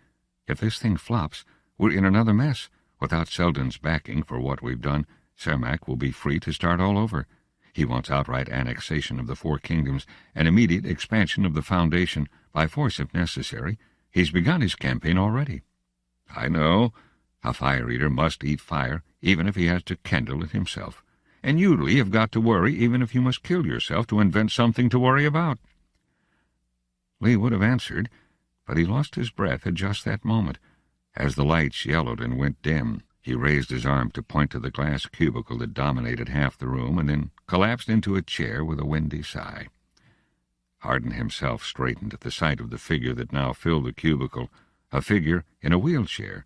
"If this thing flops, we're in another mess. Without Seldon's backing for what we've done, Cermak will be free to start all over. He wants outright annexation of the 4 kingdoms and immediate expansion of the Foundation, by force if necessary. He's begun his campaign already." "I know. A fire-eater must eat fire, even if he has to kindle it himself. And you, Lee, have got to worry, even if you must kill yourself to invent something to worry about." Lee would have answered, but he lost his breath at just that moment. As the lights yellowed and went dim, he raised his arm to point to the glass cubicle that dominated half the room, and then collapsed into a chair with a windy sigh. Hardin himself straightened at the sight of the figure that now filled the cubicle, a figure in a wheelchair.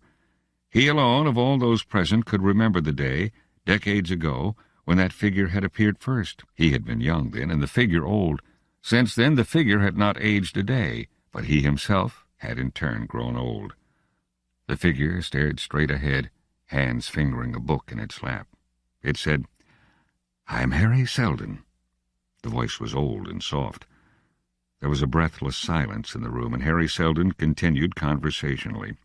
He alone of all those present could remember the day, decades ago, when that figure had appeared first. He had been young then, and the figure old. Since then the figure had not aged a day, but he himself had in turn grown old. The figure stared straight ahead, hands fingering a book in its lap. It said, "I'm Hari Seldon." The voice was old and soft. There was a breathless silence in the room, and Hari Seldon continued conversationally.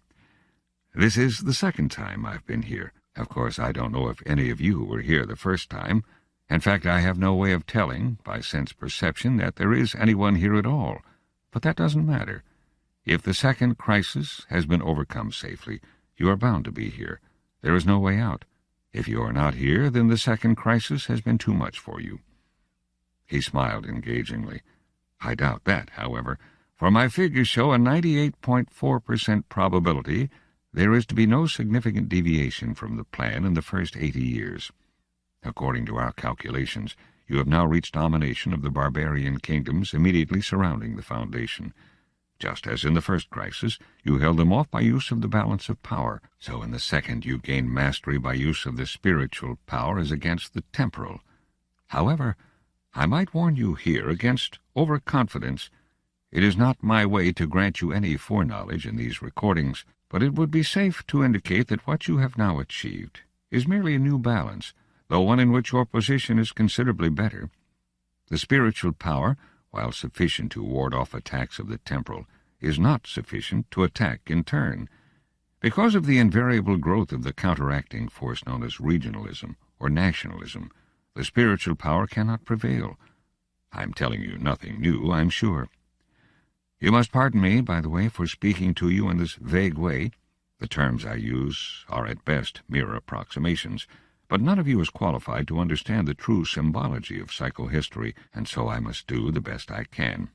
"This is the second time I've been here. Of course, I don't know if any of you were here the first time. In fact, I have no way of telling, by sense perception, that there is anyone here at all. But that doesn't matter. If the second crisis has been overcome safely, you are bound to be here. There is no way out. If you are not here, then the second crisis has been too much for you." He smiled engagingly. "I doubt that, however, for my figures show a 98.4% probability there is to be no significant deviation from the plan in the first 80 years. According to our calculations, you have now reached domination of the barbarian kingdoms immediately surrounding the Foundation. Just as in the first crisis, you held them off by use of the balance of power, so in the second you gained mastery by use of the spiritual power as against the temporal. However, I might warn you here against overconfidence. It is not my way to grant you any foreknowledge in these recordings, but it would be safe to indicate that what you have now achieved is merely a new balance, though one in which your position is considerably better. The spiritual power, while sufficient to ward off attacks of the temporal, is not sufficient to attack in turn. Because of the invariable growth of the counteracting force known as regionalism or nationalism, the spiritual power cannot prevail. I'm telling you nothing new, I'm sure. You must pardon me, by the way, for speaking to you in this vague way. The terms I use are at best mere approximations, but none of you is qualified to understand the true symbology of psychohistory, and so I must do the best I can.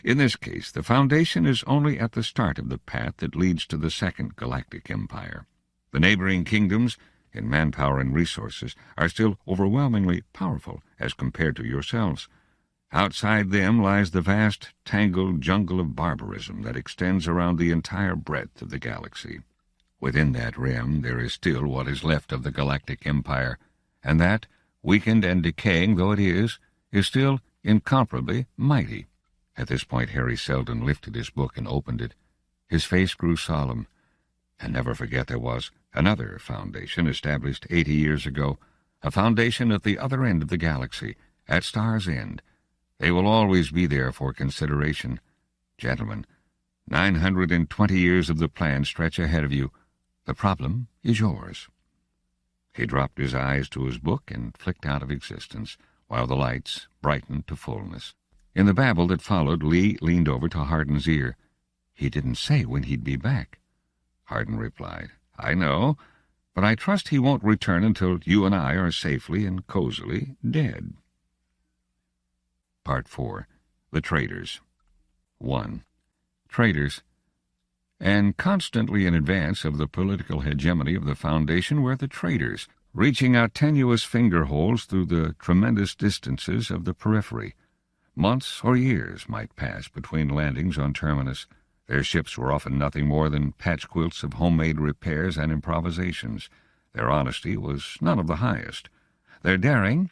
In this case, the Foundation is only at the start of the path that leads to the Second Galactic Empire. The neighboring kingdoms, in manpower and resources, are still overwhelmingly powerful as compared to yourselves. Outside them lies the vast, tangled jungle of barbarism that extends around the entire breadth of the galaxy. Within that rim there is still what is left of the Galactic Empire, and that, weakened and decaying though it is still incomparably mighty. At this point Hari Seldon lifted his book and opened it. His face grew solemn. And never forget there was another foundation established 80 years ago, a foundation at the other end of the galaxy, at Star's End. They will always be there for consideration. Gentlemen, 920 years of the plan stretch ahead of you. The problem is yours. He dropped his eyes to his book and flicked out of existence, while the lights brightened to fullness. In the babble that followed, Lee leaned over to Hardin's ear. He didn't say when he'd be back. Hardin replied, I know, but I trust he won't return until you and I are safely and cozily dead. Part 4. The Traitors. 1. Traitors. And constantly in advance of the political hegemony of the Foundation were the traitors, reaching out tenuous finger-holes through the tremendous distances of the periphery. Months or years might pass between landings on Terminus. Their ships were often nothing more than patchquilts of homemade repairs and improvisations. Their honesty was none of the highest. Their daring...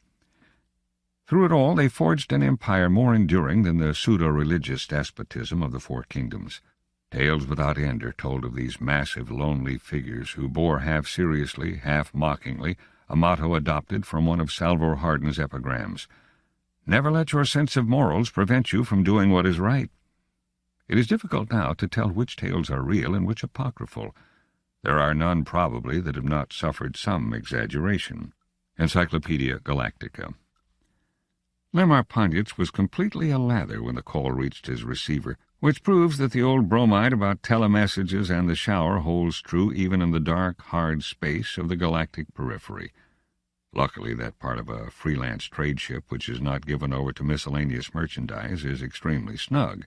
Through it all, they forged an empire more enduring than the pseudo-religious despotism of the Four Kingdoms. Tales without end are told of these massive, lonely figures who bore half seriously, half mockingly, a motto adopted from one of Salvor Hardin's epigrams. Never let your sense of morals prevent you from doing what is right. It is difficult now to tell which tales are real and which apocryphal. There are none, probably, that have not suffered some exaggeration. Encyclopedia Galactica. Lemar Ponyitz was completely alather when the call reached his receiver, which proves that the old bromide about telemessages and the shower holds true even in the dark, hard space of the galactic periphery. Luckily, that part of a freelance trade ship which is not given over to miscellaneous merchandise is extremely snug.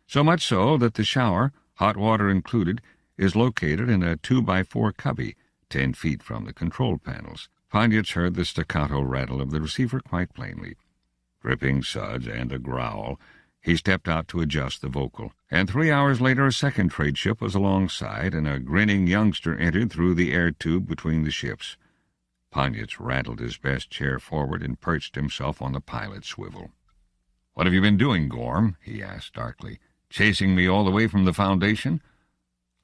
So much so that the shower, hot water included, is located in a 2x4 cubby, 10 feet from the control panels. Ponyitz heard the staccato rattle of the receiver quite plainly. Dripping suds and a growl, he stepped out to adjust the vocal, and 3 hours later a second trade ship was alongside, and a grinning youngster entered through the air tube between the ships. Ponyitz rattled his best chair forward and perched himself on the pilot's swivel. "What have you been doing, Gorm?" he asked darkly. "Chasing me all the way from the Foundation?"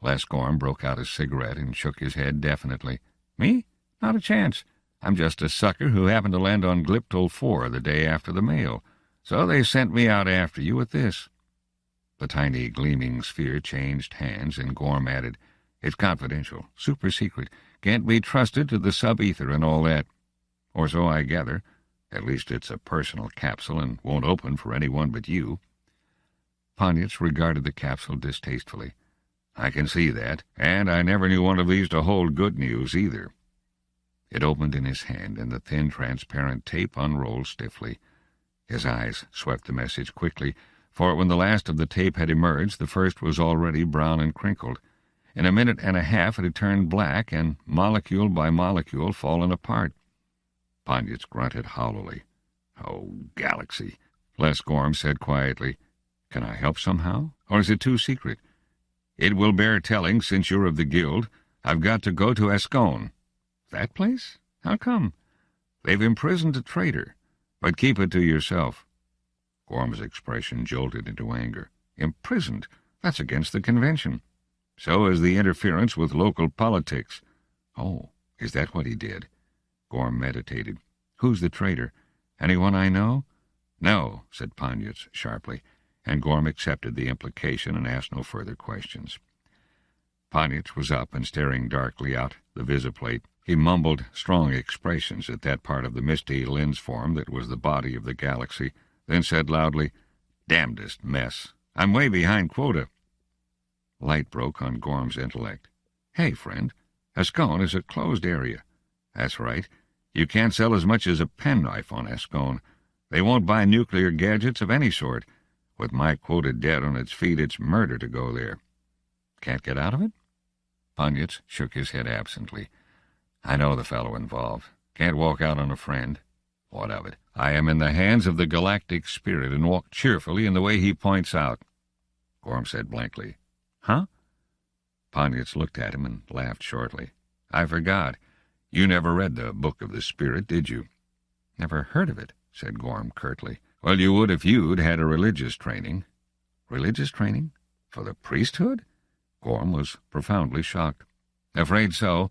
Les Gorm broke out a cigarette and shook his head definitely. "Me? Not a chance. I'm just a sucker who happened to land on Gliptol 4 the day after the mail. So they sent me out after you with this." The tiny gleaming sphere changed hands, and Gorm added, "It's confidential, super secret, can't be trusted to the sub-ether and all that. Or so I gather. At least it's a personal capsule and won't open for anyone but you." Ponyitz regarded the capsule distastefully. "I can see that, and I never knew one of these to hold good news either." It opened in his hand, and the thin, transparent tape unrolled stiffly. His eyes swept the message quickly, for when the last of the tape had emerged, the first was already brown and crinkled. In a minute and a half it had turned black, and molecule by molecule fallen apart. Ponyitz grunted hollowly. "Oh, galaxy," Les Gorham said quietly. "Can I help somehow? Or is it too secret?" "It will bear telling, since you're of the guild. I've got to go to Ascone." "That place? How come?" "They've imprisoned a traitor. But keep it to yourself." Gorham's expression jolted into anger. "Imprisoned? That's against the convention." "So is the interference with local politics." "Oh, is that what he did?" Gorham meditated. "Who's the traitor? Anyone I know?" "No," said Ponyitz sharply, and Gorham accepted the implication and asked no further questions. Ponyitz was up and staring darkly out the visiplate. He mumbled strong expressions at that part of the misty lens form that was the body of the galaxy, then said loudly, "Damnedest mess. I'm way behind quota." Light broke on Gorham's intellect. "Hey, friend, Ascone is a closed area." "That's right. You can't sell as much as a penknife on Ascone. They won't buy nuclear gadgets of any sort. With my quota dead on its feet, it's murder to go there." "Can't get out of it?" Ponyitz shook his head absently. "I know the fellow involved. Can't walk out on a friend." "What of it? I am in the hands of the galactic spirit and walk cheerfully in the way he points out." Gorham said blankly, "Huh?" Ponyitz looked at him and laughed shortly. "I forgot. You never read the Book of the Spirit, did you?" "Never heard of it," said Gorham curtly. "Well, you would if you'd had a religious training." "Religious training? For the priesthood?" Gorham was profoundly shocked. "Afraid so.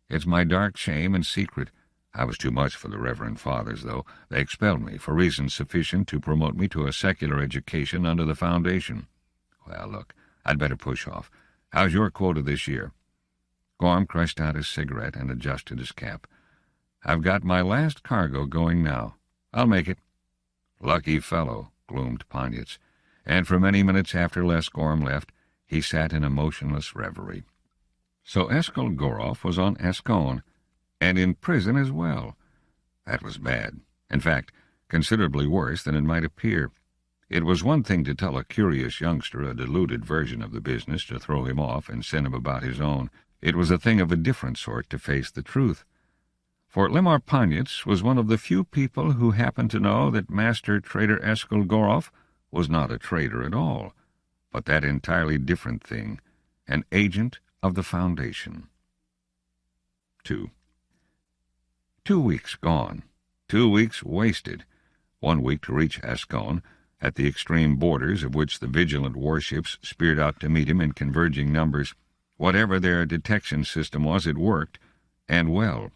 It's my dark shame and secret. I was too much for the Reverend Fathers, though. They expelled me for reasons sufficient to promote me to a secular education under the Foundation. Well, look, I'd better push off. How's your quota this year?" Gorham crushed out his cigarette and adjusted his cap. "I've got my last cargo going now. I'll make it." "Lucky fellow," gloomed Ponyitz, and for many minutes after Les Gorham left, he sat in a motionless reverie. So Eskil Goroff was on Ascone, and in prison as well. That was bad. In fact, considerably worse than it might appear. It was one thing to tell a curious youngster a deluded version of the business to throw him off and send him about his own. It was a thing of a different sort to face the truth. For Lemar Ponyitz was one of the few people who happened to know that Master Trader Eskil Goroff was not a traitor at all, but that entirely different thing, an agent of the Foundation. 2. 2 weeks gone. 2 weeks wasted. 1 week to reach Ascone, at the extreme borders of which the vigilant warships speared out to meet him in converging numbers. Whatever their detection system was, it worked, and well.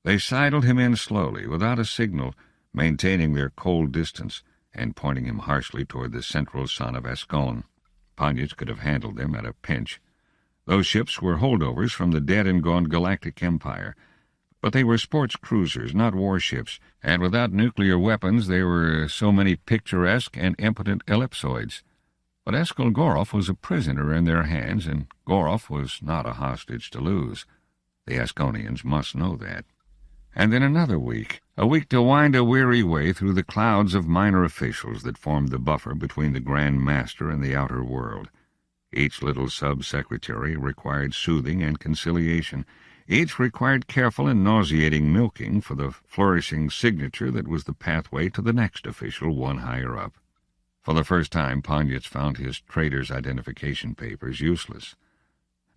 They sidled him in slowly, without a signal, maintaining their cold distance, and pointing him harshly toward the central sun of Ascone. Ponyitz could have handled them at a pinch. Those ships were holdovers from the dead-and-gone Galactic Empire, but they were sports cruisers, not warships, and without nuclear weapons they were so many picturesque and impotent ellipsoids. But Eskil Goroff was a prisoner in their hands, and Goroff was not a hostage to lose. The Asconians must know that. And then another week, a week to wind a weary way through the clouds of minor officials that formed the buffer between the Grand Master and the outer world. Each little sub-secretary required soothing and conciliation. Each required careful and nauseating milking for the flourishing signature that was the pathway to the next official one higher up. For the first time, Ponyitz found his trader's identification papers useless.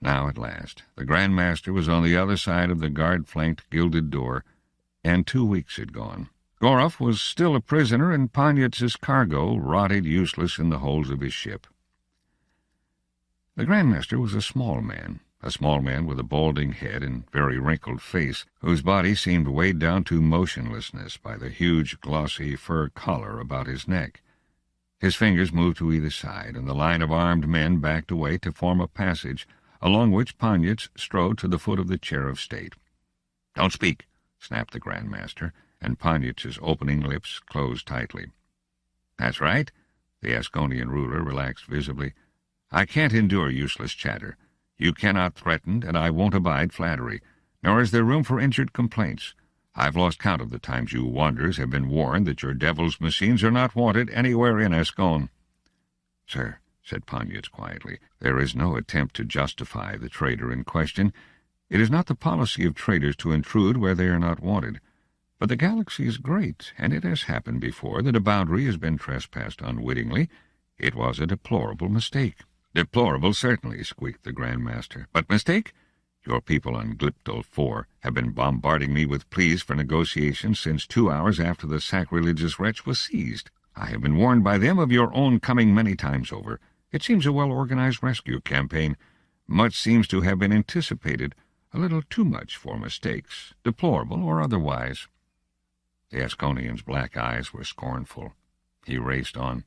Now, at last, the Grand Master was on the other side of the guard-flanked gilded door, and 2 weeks had gone. Goroff was still a prisoner, and Ponyitz's cargo rotted useless in the holds of his ship. The Grand Master was a small man with a balding head and very wrinkled face, whose body seemed weighed down to motionlessness by the huge, glossy fur collar about his neck. His fingers moved to either side, and the line of armed men backed away to form a passage, along which Ponyitz strode to the foot of the chair of state. "Don't speak," snapped the Grand Master, and Ponyitz's opening lips closed tightly. "That's right." The Asconian ruler relaxed visibly. "I can't endure useless chatter. You cannot threaten, and I won't abide flattery, nor is there room for injured complaints. I've lost count of the times you wanderers have been warned that your devil's machines are not wanted anywhere in Ascone." Sir, said Ponyitz quietly. "There is no attempt to justify the trader in question. It is not the policy of traders to intrude where they are not wanted. But the galaxy is great, and it has happened before that a boundary has been trespassed unwittingly. It was a deplorable mistake." "Deplorable, certainly," squeaked the Grand Master. "But mistake? Your people on Gliptol 4 have been bombarding me with pleas for negotiations since 2 hours after the sacrilegious wretch was seized. I have been warned by them of your own coming many times over. It seems a well-organized rescue campaign. Much seems to have been anticipated, a little too much for mistakes, deplorable or otherwise." The Asconian's black eyes were scornful. He raced on.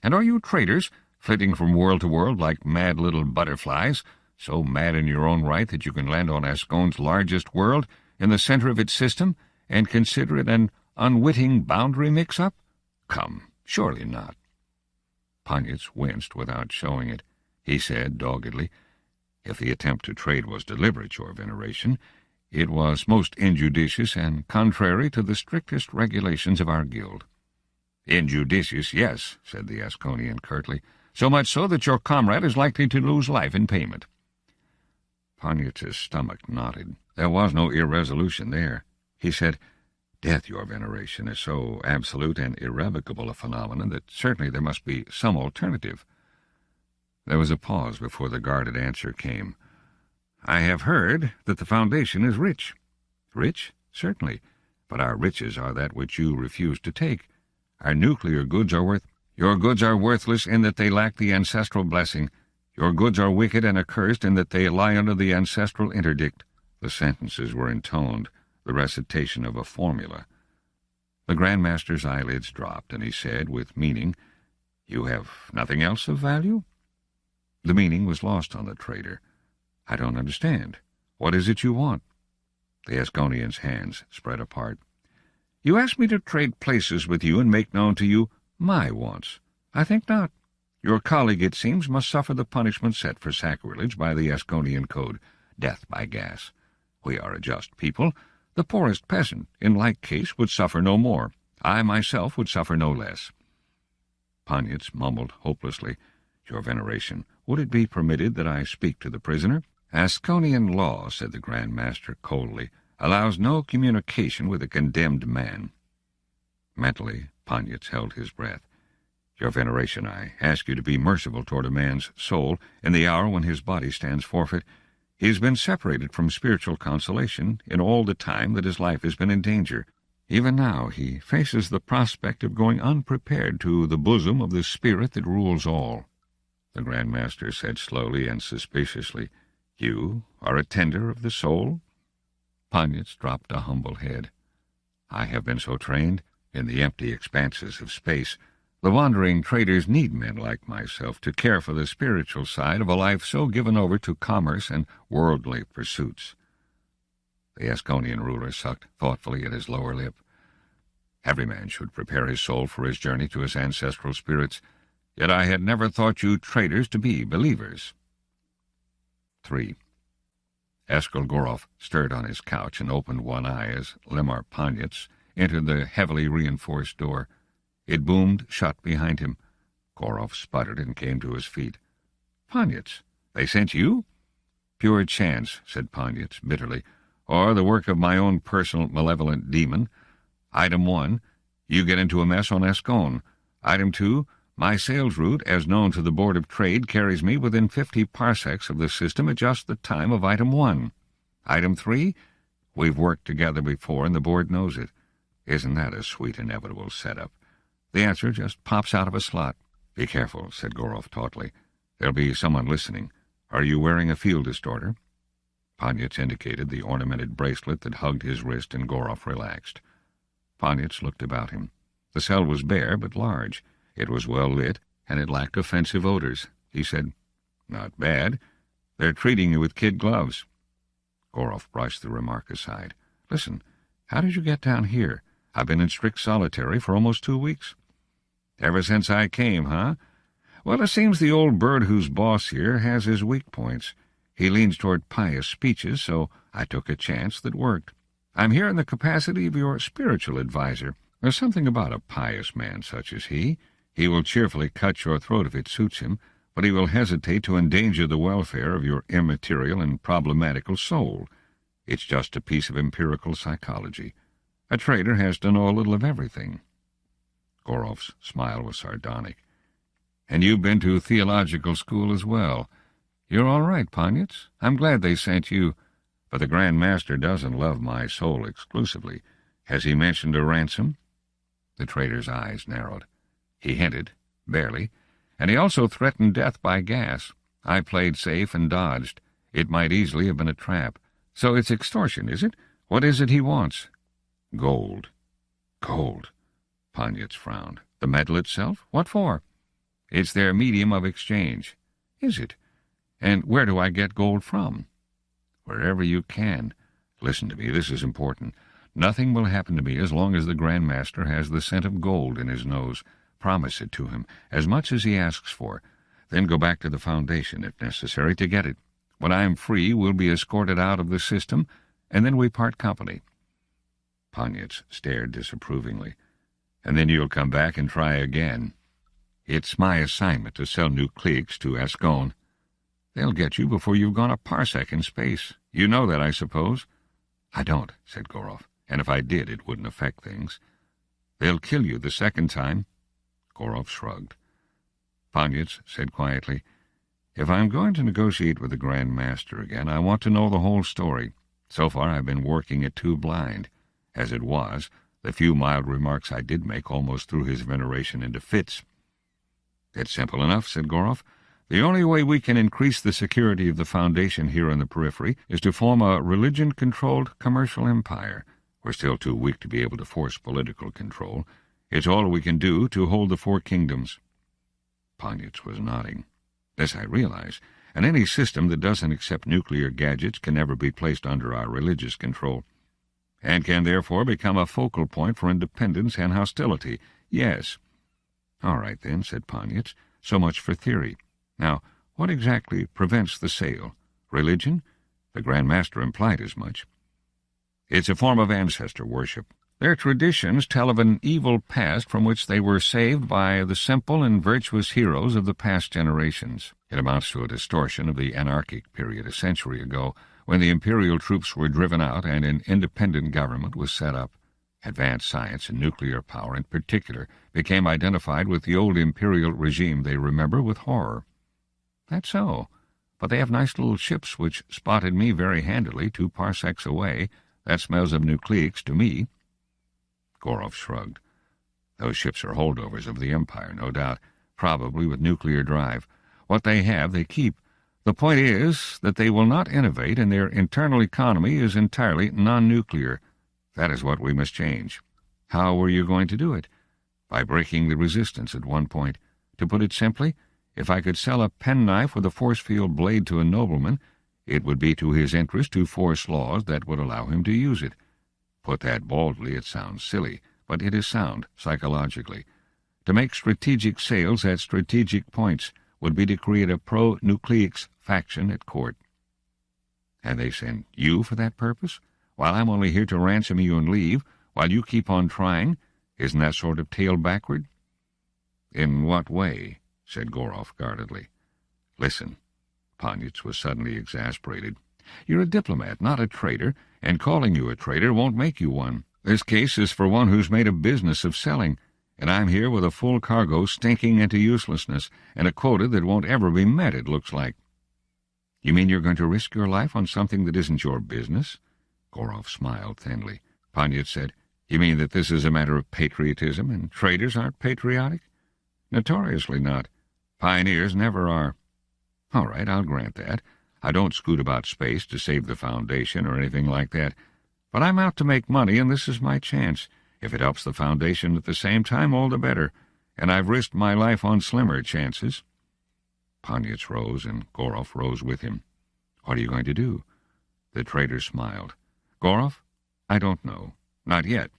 "And are you traders, flitting from world to world like mad little butterflies, so mad in your own right that you can land on Ascon's largest world, in the center of its system, and consider it an unwitting boundary mix-up? Come, surely not." Ponyitz winced without showing it. He said doggedly, "If the attempt to trade was deliberate, Your Veneration, it was most injudicious and contrary to the strictest regulations of our guild." "Injudicious, yes," said the Asconian curtly, "so much so that your comrade is likely to lose life in payment." Ponyitz's stomach knotted. There was no irresolution there. He said, "Death, Your Veneration, is so absolute and irrevocable a phenomenon that certainly there must be some alternative." There was a pause before the guarded answer came. "I have heard that the Foundation is rich." "Rich? Certainly. But our riches are that which you refuse to take. Our nuclear goods are worth—" "Your goods are worthless in that they lack the ancestral blessing. Your goods are wicked and accursed in that they lie under the ancestral interdict." The sentences were intoned, the recitation of a formula. The Grand Master's eyelids dropped, and he said, with meaning, "You have nothing else of value?" The meaning was lost on the trader. "I don't understand. What is it you want?" The Asconian's hands spread apart. "You asked me to trade places with you and make known to you my wants. I think not. Your colleague, it seems, must suffer the punishment set for sacrilege by the Asconian code, death by gas. We are a just people. The poorest peasant, in like case, would suffer no more. I myself would suffer no less." Ponyitz mumbled hopelessly, "Your Veneration, would it be permitted that I speak to the prisoner?" "Asconian law," said the Grand Master coldly, "allows no communication with a condemned man." Mentally, Ponyitz held his breath. "Your Veneration, I ask you to be merciful toward a man's soul in the hour when his body stands forfeit. He has been separated from spiritual consolation in all the time that his life has been in danger. Even now he faces the prospect of going unprepared to the bosom of the spirit that rules all." The Grand Master said slowly and suspiciously, "You are a tender of the soul?" Ponyitz dropped a humble head. "I have been so trained. In the empty expanses of space, the wandering traders need men like myself to care for the spiritual side of a life so given over to commerce and worldly pursuits." The Asconian ruler sucked thoughtfully at his lower lip. "Every man should prepare his soul for his journey to his ancestral spirits. Yet I had never thought you traders to be believers." 3. Eskel Gorov stirred on his couch and opened one eye as Lemar Ponyitz entered the heavily reinforced door. It boomed shut behind him. Gorov sputtered and came to his feet. "Ponyitz, they sent you?" "Pure chance," said Ponyitz bitterly, "or the work of my own personal malevolent demon. Item 1, you get into a mess on Ascon. Item 2, my sales route, as known to the Board of Trade, carries me within 50 parsecs of the system at just the time of Item 1. Item 3, we've worked together before and the Board knows it. Isn't that a sweet inevitable setup? The answer just pops out of a slot." "Be careful," said Gorov tautly. "There'll be someone listening. Are you wearing a field distorter?" Ponyitz indicated the ornamented bracelet that hugged his wrist, and Gorov relaxed. Ponyitz looked about him. The cell was bare but large. It was well lit, and it lacked offensive odors. He said, "Not bad. They're treating you with kid gloves." Gorov brushed the remark aside. "Listen, how did you get down here? I've been in strict solitary for almost 2 weeks." "Ever since I came, huh? Well, it seems the old bird who's boss here has his weak points. He leans toward pious speeches, so I took a chance that worked. I'm here in the capacity of your spiritual adviser. There's something about a pious man such as he. He will cheerfully cut your throat if it suits him, but he will hesitate to endanger the welfare of your immaterial and problematical soul. It's just a piece of empirical psychology. A trader has to know a little of everything." Gorov's smile was sardonic. "And you've been to theological school as well. You're all right, Ponyitz. I'm glad they sent you. But the Grand Master doesn't love my soul exclusively. Has he mentioned a ransom?" The trader's eyes narrowed. "He hinted, barely, and he also threatened death by gas. I played safe and dodged. It might easily have been a trap. So it's extortion, is it? What is it he wants?" "Gold." "Gold?" Ponyitz frowned. "The metal itself? What for?" "It's their medium of exchange." "Is it? And where do I get gold from?" "Wherever you can. Listen to me, this is important. Nothing will happen to me as long as the Grand Master has the scent of gold in his nose. Promise it to him, as much as he asks for. Then go back to the Foundation, if necessary, to get it. When I am free, we'll be escorted out of the system, and then we part company." Ponyitz stared disapprovingly. "And then you'll come back and try again." "It's my assignment to sell nucleics to Ascone." "They'll get you before you've gone a parsec in space. You know that, I suppose?" "I don't," said Gorov. "And if I did, it wouldn't affect things." "They'll kill you the second time." Gorov shrugged. Ponyitz said quietly, "If I'm going to negotiate with the Grand Master again, I want to know the whole story. So far I've been working it too blind. As it was, the few mild remarks I did make almost threw his veneration into fits." "It's simple enough," said Gorov. "The only way we can increase the security of the Foundation here in the periphery is to form a religion-controlled commercial empire. We're still too weak to be able to force political control. It's all we can do to hold the Four Kingdoms." Ponyitz was nodding. "This I realize, and any system that doesn't accept nuclear gadgets can never be placed under our religious control, and can therefore become a focal point for independence and hostility. Yes." "All right, then," said Ponyitz. "So much for theory. Now, what exactly prevents the sale? Religion? The Grand Master implied as much." "It's a form of ancestor worship. Their traditions tell of an evil past from which they were saved by the simple and virtuous heroes of the past generations. It amounts to a distortion of the anarchic period a century ago, when the imperial troops were driven out and an independent government was set up. Advanced science and nuclear power in particular became identified with the old imperial regime they remember with horror." "That's so. But they have nice little ships which spotted me very handily 2 parsecs away. That smells of nucleics to me." Gorov shrugged. "Those ships are holdovers of the Empire, no doubt, probably with nuclear drive. What they have, they keep. The point is that they will not innovate, and their internal economy is entirely non-nuclear. That is what we must change." "How were you going to do it?" "By breaking the resistance at one point. To put it simply, if I could sell a penknife with a force-field blade to a nobleman, it would be to his interest to force laws that would allow him to use it. Put that baldly, it sounds silly, but it is sound, psychologically. To make strategic sales at strategic points would be to create a pro-nucleics faction at court." "And they send you for that purpose? While I'm only here to ransom you and leave, while you keep on trying? Isn't that sort of tail backward?" "In what way?" said Gorov guardedly. "Listen." Ponyitz was suddenly exasperated. "You're a diplomat, not a traitor, and calling you a traitor won't make you one. This case is for one who's made a business of selling, and I'm here with a full cargo stinking into uselessness, and a quota that won't ever be met, it looks like." "You mean you're going to risk your life on something that isn't your business?" Gorov smiled thinly. Ponyitz said, "You mean that this is a matter of patriotism, and traitors aren't patriotic?" "Notoriously not. Pioneers never are." "All right, I'll grant that. I don't scoot about space to save the Foundation or anything like that. But I'm out to make money, and this is my chance. If it helps the Foundation at the same time, all the better. And I've risked my life on slimmer chances." Ponyitz rose, and Gorov rose with him. "What are you going to do?" The trader smiled. "Gorov, I don't know. Not yet.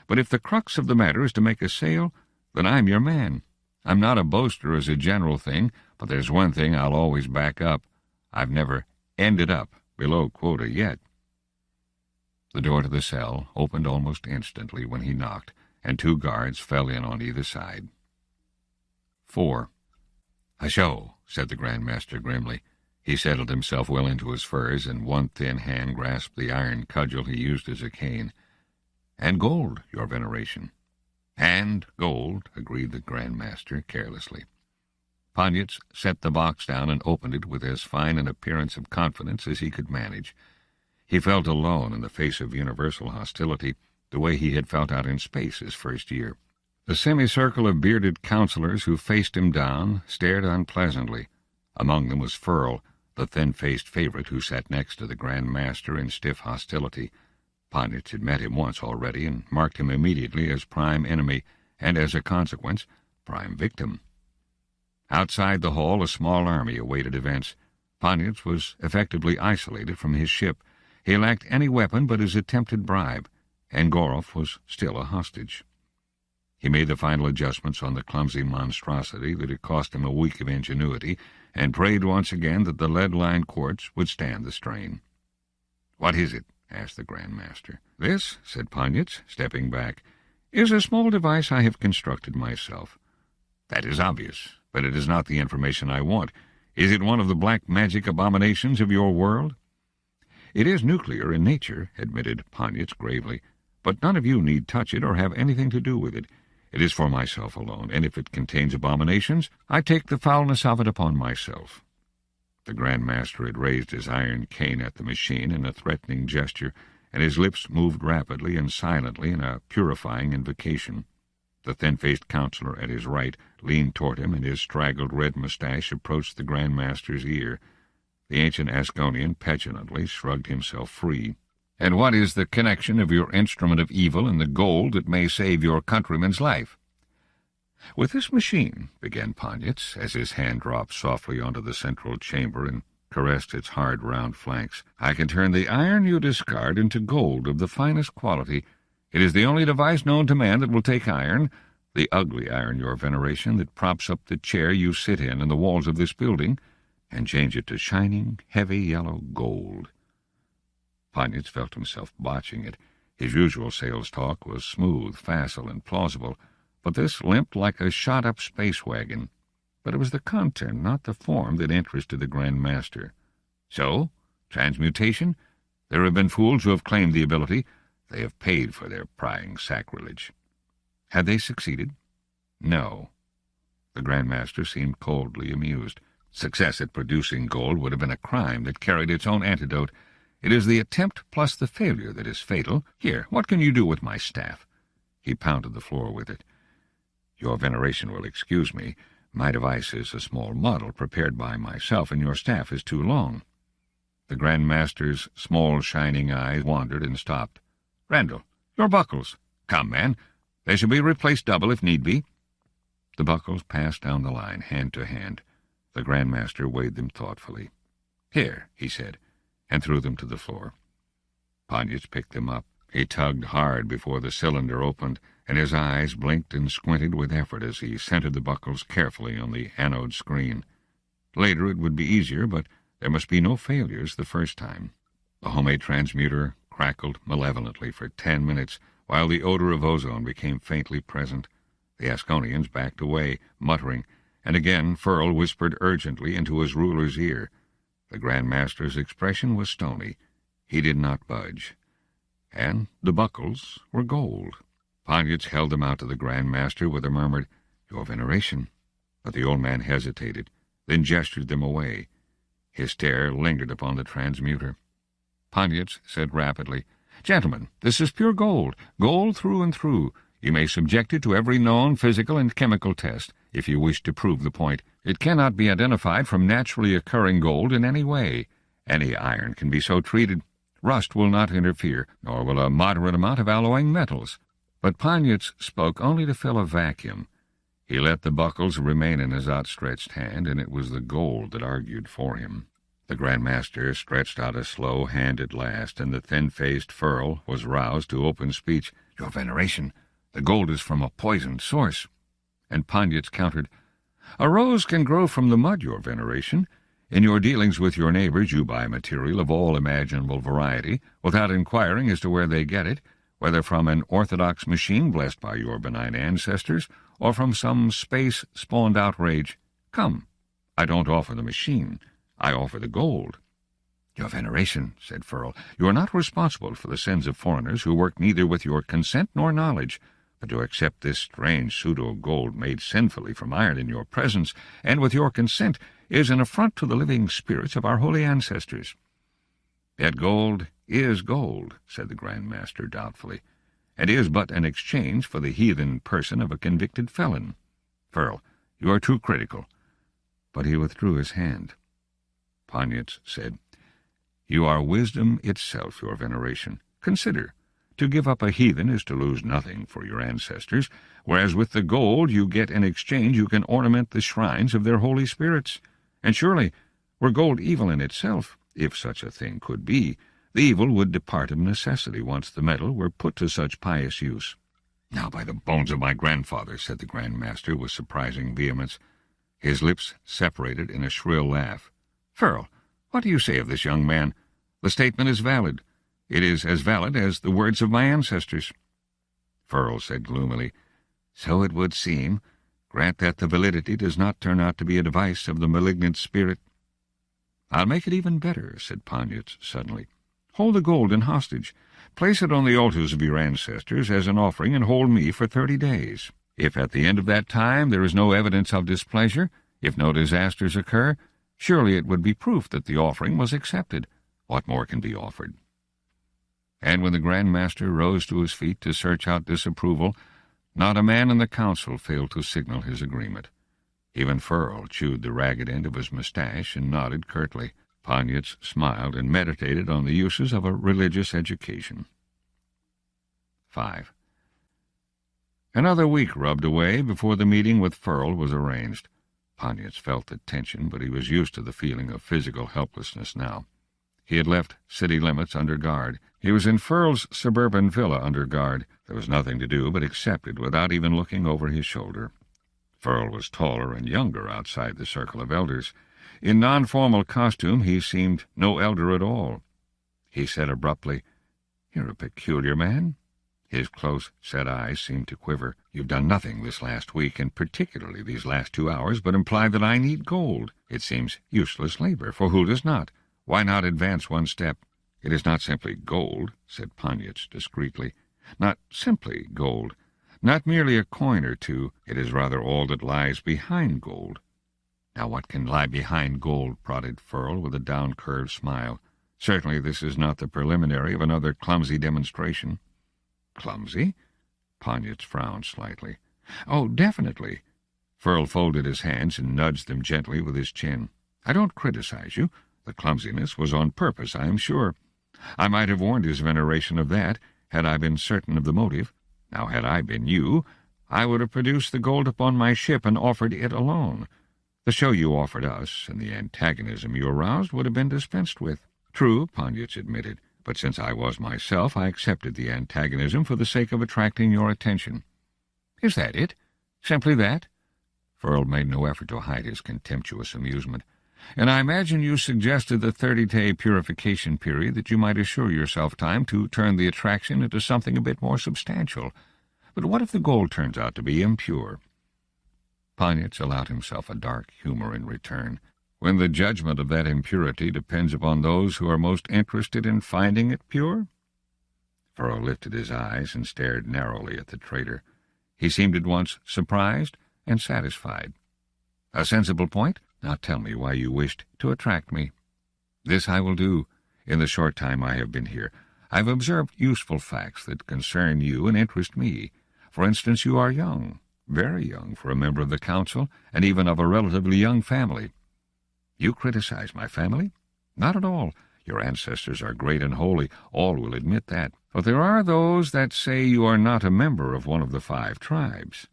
But if the crux of the matter is to make a sale, then I'm your man. I'm not a boaster as a general thing, but there's one thing I'll always back up. I've never ended up below quota yet." The door to the cell opened almost instantly when he knocked, and 2 guards fell in on either side. 4. "A show," said the Grand Master grimly. He settled himself well into his furs, and one thin hand grasped the iron cudgel he used as a cane. "And gold, your veneration." "And gold," agreed the Grand Master carelessly. Ponyitz set the box down and opened it with as fine an appearance of confidence as he could manage. He felt alone in the face of universal hostility, the way he had felt out in space his first year. The semicircle of bearded counselors who faced him down stared unpleasantly. Among them was Furl, the thin-faced favorite who sat next to the Grand Master in stiff hostility. Ponyitz had met him once already and marked him immediately as prime enemy and, as a consequence, prime victim. Outside the hall, a small army awaited events. Ponyitz was effectively isolated from his ship. He lacked any weapon but his attempted bribe, and Goroff was still a hostage. He made the final adjustments on the clumsy monstrosity that had cost him a week of ingenuity, and prayed once again that the lead-lined quartz would stand the strain. "What is it?" asked the Grand Master. "This," said Ponyitz, stepping back, "is a small device I have constructed myself." "That is obvious, but it is not the information I want. Is it one of the black magic abominations of your world?" "It is nuclear in nature," admitted Ponyitz gravely, "but none of you need touch it or have anything to do with it. It is for myself alone, and if it contains abominations, I take the foulness of it upon myself." The Grand Master had raised his iron cane at the machine in a threatening gesture, and his lips moved rapidly and silently in a purifying invocation. The thin-faced counselor at his right leaned toward him, and his straggled red mustache approached the Grand Master's ear. The ancient Asconian petulantly shrugged himself free. "And what is the connection of your instrument of evil and the gold that may save your countryman's life?" "With this machine," began Ponyitz, as his hand dropped softly onto the central chamber and caressed its hard, round flanks, "I can turn the iron you discard into gold of the finest quality. It is the only device known to man that will take iron, the ugly iron, your veneration, that props up the chair you sit in the walls of this building, and change it to shining, heavy yellow gold." Ponyitz felt himself botching it. His usual sales talk was smooth, facile, and plausible, but this limped like a shot-up space wagon. But it was the content, not the form, that interested the Grand Master. "So, transmutation? There have been fools who have claimed the ability. They have paid for their prying sacrilege." "Had they succeeded?" "No." The Grand Master seemed coldly amused. "Success at producing gold would have been a crime that carried its own antidote. It is the attempt plus the failure that is fatal. Here, what can you do with my staff?" He pounded the floor with it. "Your veneration will excuse me. My device is a small model prepared by myself, and your staff is too long." The Grand Master's small, shining eyes wandered and stopped. "Randall, your buckles. Come, man. They shall be replaced double if need be." The buckles passed down the line, hand to hand. The Grand Master weighed them thoughtfully. "Here," he said, and threw them to the floor. Ponyitz picked them up. He tugged hard before the cylinder opened, and his eyes blinked and squinted with effort as he centered the buckles carefully on the anode screen. Later it would be easier, but there must be no failures the first time. The homemade transmuter crackled malevolently for 10 minutes, while the odor of ozone became faintly present. The Asconians backed away, muttering, and again Furl whispered urgently into his ruler's ear. The Grand Master's expression was stony. He did not budge. And the buckles were gold. Ponyitz held them out to the Grand Master with a murmured, "Your veneration." But the old man hesitated, then gestured them away. His stare lingered upon the transmuter. Ponyitz said rapidly, "Gentlemen, this is pure gold, gold through and through. You may subject it to every known physical and chemical test, if you wish to prove the point. It cannot be identified from naturally occurring gold in any way. Any iron can be so treated. Rust will not interfere, nor will a moderate amount of alloying metals." But Ponyitz spoke only to fill a vacuum. He let the buckles remain in his outstretched hand, and it was the gold that argued for him. The Grand Master stretched out a slow hand at last, and the thin-faced Furl was roused to open speech. "Your veneration, the gold is from a poisoned source." And Ponyitz countered, "A rose can grow from the mud, your veneration. In your dealings with your neighbors you buy material of all imaginable variety, without inquiring as to where they get it, whether from an orthodox machine blessed by your benign ancestors, or from some space-spawned outrage. Come, I don't offer the machine. I offer the gold." "Your veneration," said Ferrol, "you are not responsible for the sins of foreigners who work neither with your consent nor knowledge, but to accept this strange pseudo-gold made sinfully from iron in your presence, and with your consent, is an affront to the living spirits of our holy ancestors." "Yet gold is gold," said the Grand Master doubtfully, "and is but an exchange for the heathen person of a convicted felon. Ferrol, you are too critical." But he withdrew his hand. Panyitz said, "You are wisdom itself, your veneration. Consider. To give up a heathen is to lose nothing for your ancestors, whereas with the gold you get in exchange you can ornament the shrines of their holy spirits. And surely, were gold evil in itself, if such a thing could be, the evil would depart of necessity once the metal were put to such pious use." "Now, by the bones of my grandfather," said the Grand Master with surprising vehemence. His lips separated in a shrill laugh. "Ferrol, what do you say of this young man? The statement is valid. It is as valid as the words of my ancestors." Ferrol said gloomily, "So it would seem. Grant that the validity does not turn out to be a device of the malignant spirit." "I'll make it even better," said Panyitz suddenly. "Hold the gold in hostage. Place it on the altars of your ancestors as an offering and hold me for 30 days. If at the end of that time there is no evidence of displeasure, if no disasters occur, surely it would be proof that the offering was accepted. What more can be offered?" And when the Grand Master rose to his feet to search out disapproval, not a man in the council failed to signal his agreement. Even Ferrol chewed the ragged end of his moustache and nodded curtly. Panyitz smiled and meditated on the uses of a religious education. 5. Another week rubbed away before the meeting with Ferrol was arranged. Panyitz felt the tension, but he was used to the feeling of physical helplessness now. He had left city limits under guard. He was in Ferrol's suburban villa under guard. There was nothing to do but accept it without even looking over his shoulder. Ferrol was taller and younger outside the circle of elders. In non-formal costume he seemed no elder at all. He said abruptly, "You're a peculiar man." His close, set eyes seemed to quiver. "You've done nothing this last week, and particularly these last 2 hours, but imply that I need gold. It seems useless labor, for who does not? Why not advance one step?" "It is not simply gold," said Panyitz discreetly. "Not simply gold. Not merely a coin or two. It is rather all that lies behind gold." "Now what can lie behind gold?" prodded Ferrol with a down-curved smile. "Certainly this is not the preliminary of another clumsy demonstration." "Clumsy?" Panyitz frowned slightly. "Oh, definitely." Ferrol folded his hands and nudged them gently with his chin. "I don't criticize you. The clumsiness was on purpose, I am sure. I might have warned his veneration of that, had I been certain of the motive. Now, had I been you, I would have produced the gold upon my ship and offered it alone. The show you offered us, and the antagonism you aroused, would have been dispensed with." "True," Panyitz admitted, "but since I was myself, I accepted the antagonism for the sake of attracting your attention." "Is that it? Simply that?" Ferrol made no effort to hide his contemptuous amusement. "And I imagine you suggested the 30-day purification period that you might assure yourself time to turn the attraction into something a bit more substantial. But what if the gold turns out to be impure?" Panyitz allowed himself a dark humor in return. "When the judgment of that impurity depends upon those who are most interested in finding it pure?" Ferrol lifted his eyes and stared narrowly at the traitor. He seemed at once surprised and satisfied. "A sensible point. Now tell me why you wished to attract me." "This I will do. In the short time I have been here, I have observed useful facts that concern you and interest me. For instance, you are young, very young for a member of the council, and even of a relatively young family." "You criticize my family?" "Not at all. Your ancestors are great and holy. All will admit that. But there are those that say you are not a member of one of the 5 tribes."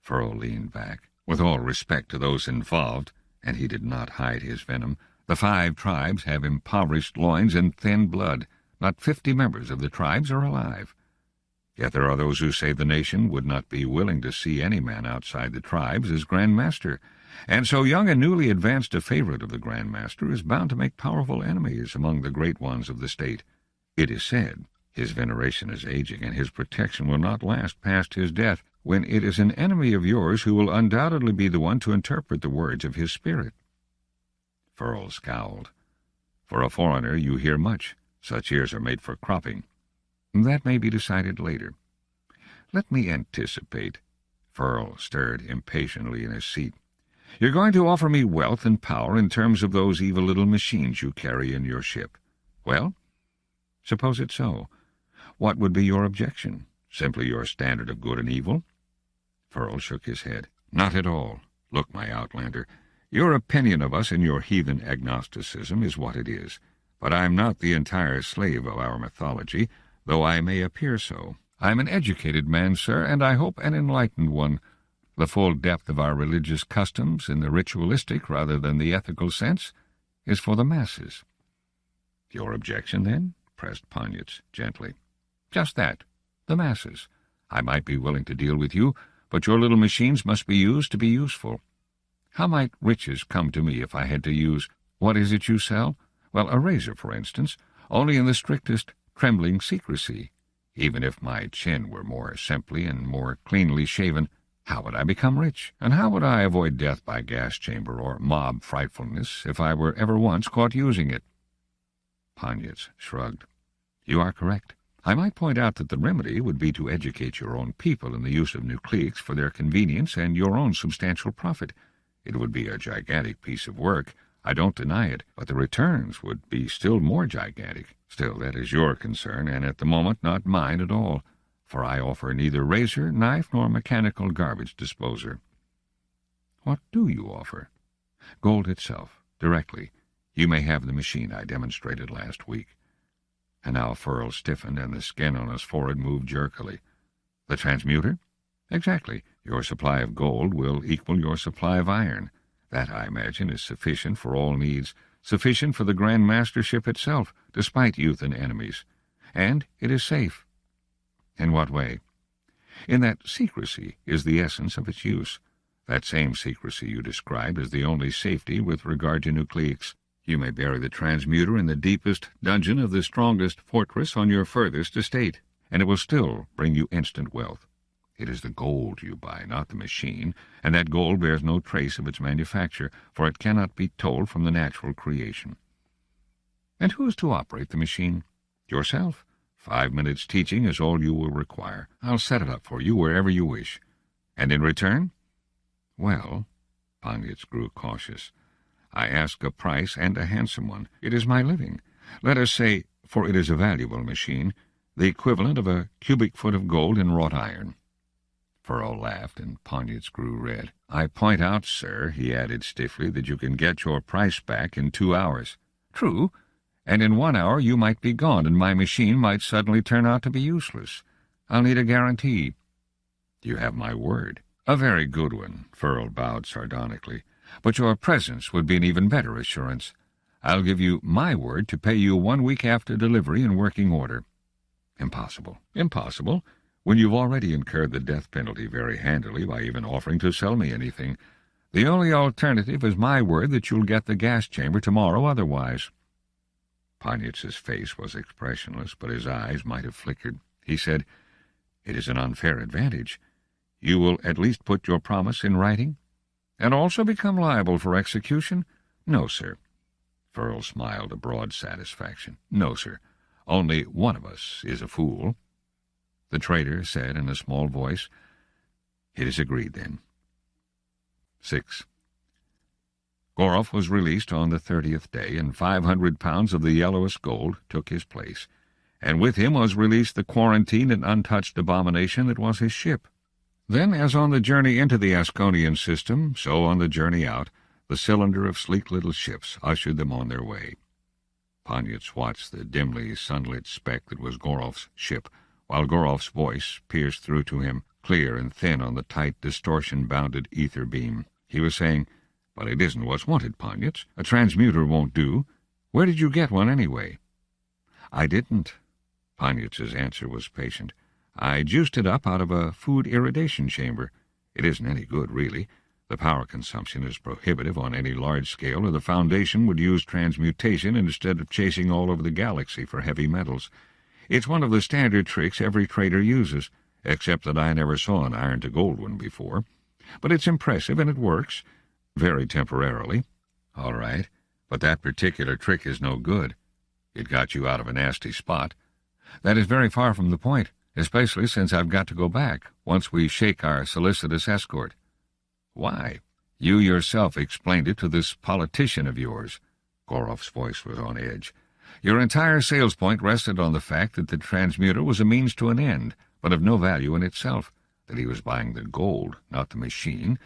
Ferrol leaned back. "With all respect to those involved," and he did not hide his venom, "the 5 tribes have impoverished loins and thin blood. Not 50 members of the tribes are alive. Yet there are those who say the nation would not be willing to see any man outside the tribes as Grand Master, and so young and newly advanced a favorite of the Grand Master is bound to make powerful enemies among the great ones of the state. It is said his veneration is aging, and his protection will not last past his death. when it is an enemy of yours who will undoubtedly be the one to interpret the words of his spirit?" Ferrol scowled. "For a foreigner you hear much. Such ears are made for cropping." "That may be decided later." "Let me anticipate." Ferrol stirred impatiently in his seat. "You're going to offer me wealth and power in terms of those evil little machines you carry in your ship. Well, suppose it's so. What would be your objection? Simply your standard of good and evil?" Ferrol shook his head. "Not at all. Look, my outlander, your opinion of us and your heathen agnosticism is what it is. But I'm not the entire slave of our mythology, though I may appear so. I'm an educated man, sir, and I hope an enlightened one. The full depth of our religious customs, in the ritualistic rather than the ethical sense, is for the masses." "Your objection, then?" pressed Ponyitz gently. "Just that. The masses. I might be willing to deal with you, but your little machines must be used to be useful. How might riches come to me if I had to use— what is it you sell? Well, a razor, for instance, only in the strictest trembling secrecy. Even if my chin were more simply and more cleanly shaven, how would I become rich? And how would I avoid death by gas chamber or mob frightfulness if I were ever once caught using it?" Ponyitz shrugged. "You are correct. I might point out that the remedy would be to educate your own people in the use of nucleics for their convenience and your own substantial profit. It would be a gigantic piece of work, I don't deny it, but the returns would be still more gigantic. Still, that is your concern, and at the moment not mine at all, for I offer neither razor, knife, nor mechanical garbage disposer." "What do you offer?" "Gold itself, directly. You may have the machine I demonstrated last week." And now Ferrol stiffened, and the skin on his forehead moved jerkily. "The transmuter?" "Exactly. Your supply of gold will equal your supply of iron. That, I imagine, is sufficient for all needs, sufficient for the Grand Mastership itself, despite youth and enemies. And it is safe." "In what way?" "In that secrecy is the essence of its use. That same secrecy you described as the only safety with regard to nucleics. You may bury the transmuter in the deepest dungeon of the strongest fortress on your furthest estate, and it will still bring you instant wealth. It is the gold you buy, not the machine, and that gold bears no trace of its manufacture, for it cannot be told from the natural creation." "And who is to operate the machine?" "Yourself. 5 minutes teaching is all you will require. I'll set it up for you wherever you wish. And in return?" "Well," Ponyitz grew cautious, "I ask a price, and a handsome one. It is my living. Let us say, for it is a valuable machine, the equivalent of a cubic foot of gold in wrought iron." Ferrol laughed, and Ponyitz grew red. "I point out, sir," he added stiffly, "that you can get your price back in 2 hours. "True, and in 1 hour you might be gone, and my machine might suddenly turn out to be useless. I'll need a guarantee." "You have my word." "A very good one," Ferrol bowed sardonically. "But your presence would be an even better assurance. I'll give you my word to pay you 1 week after delivery in working order." "Impossible." "Impossible, when you've already incurred the death penalty very handily by even offering to sell me anything. The only alternative is my word that you'll get the gas chamber tomorrow otherwise." Ponyitz's face was expressionless, but his eyes might have flickered. He said, "It is an unfair advantage. You will at least put your promise in writing? And also become liable for execution?" "No, sir." Ferrol smiled a broad satisfaction. "No, sir. Only one of us is a fool." The trader said in a small voice, "It is agreed, then." 6. Goroff was released on the 30th day, and 500 pounds of the yellowest gold took his place, and with him was released the quarantined and untouched abomination that was his ship. Then, as on the journey into the Asconian system, so on the journey out, the cylinder of sleek little ships ushered them on their way. Ponyitz watched the dimly sunlit speck that was Goroff's ship, while Goroff's voice pierced through to him, clear and thin on the tight, distortion-bounded ether beam. He was saying, "But it isn't what's wanted, Ponyitz. A transmuter won't do. Where did you get one, anyway?" "I didn't." Ponyitz's answer was patient. "I juiced it up out of a food irradiation chamber. It isn't any good, really. The power consumption is prohibitive on any large scale, or the Foundation would use transmutation instead of chasing all over the galaxy for heavy metals. It's one of the standard tricks every trader uses, except that I never saw an iron-to-gold one before. But it's impressive, and it works. Very temporarily. All right, but that particular trick is no good. It got you out of a nasty spot. That is very far from the point, especially since I've got to go back, once we shake our solicitous escort. Why? You yourself explained it to this politician of yours. Goroff's voice was on edge. Your entire sales point rested on the fact that the transmuter was a means to an end, but of no value in itself, that he was buying the gold, not the machine.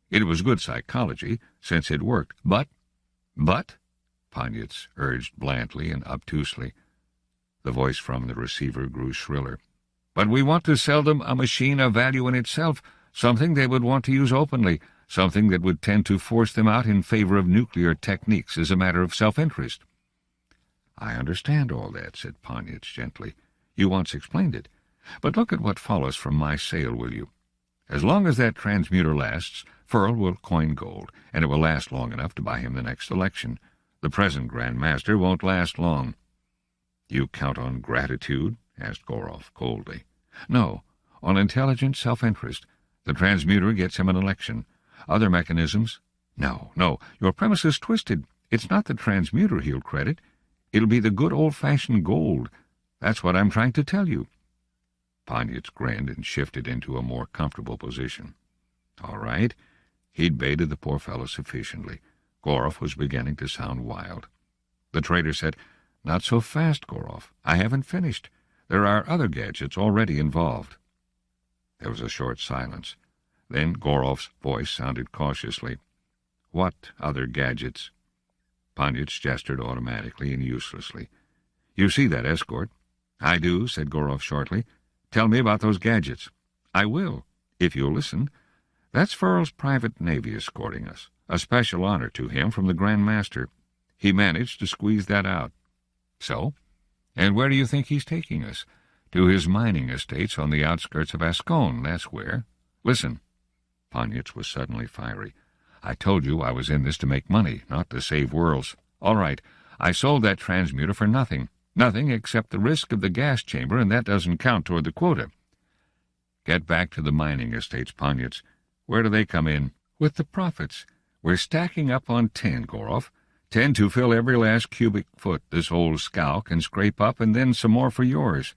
It was good psychology, since it worked. But, Poniatz urged blandly and obtusely. The voice from the receiver grew shriller. But we want to sell them a machine of value in itself, something they would want to use openly, something that would tend to force them out in favor of nuclear techniques as a matter of self-interest. I understand all that, said Poniatz gently. You once explained it. But look at what follows from my sale, will you? As long as that transmuter lasts, Ferl will coin gold, and it will last long enough to buy him the next election. The present Grand Master won't last long. You count on gratitude? Asked Goroff coldly. No, on intelligent self-interest. The transmuter gets him an election. Other mechanisms? No, your premise is twisted. It's not the transmuter he'll credit. It'll be the good old-fashioned gold. That's what I'm trying to tell you. Poniatz grinned and shifted into a more comfortable position. All right. He'd baited the poor fellow sufficiently. Goroff was beginning to sound wild. The trader said, Not so fast, Goroff. I haven't finished. There are other gadgets already involved. There was a short silence. Then Goroff's voice sounded cautiously. What other gadgets? Poniatz gestured automatically and uselessly. You see that escort? I do, said Goroff shortly. Tell me about those gadgets. I will, if you'll listen. That's Ferl's private navy escorting us, a special honor to him from the Grand Master. He managed to squeeze that out. So? And where do you think he's taking us? To his mining estates on the outskirts of Ascone, that's where. Listen. Poniatz was suddenly fiery. I told you I was in this to make money, not to save worlds. All right, I sold that transmuter for nothing. Nothing except the risk of the gas chamber, and that doesn't count toward the quota. Get back to the mining estates, Poniatz. Where do they come in? With the profits. We're stacking up on 10, Goroff. 10 to fill every last cubic foot this old scow can scrape up, and then some more for yours.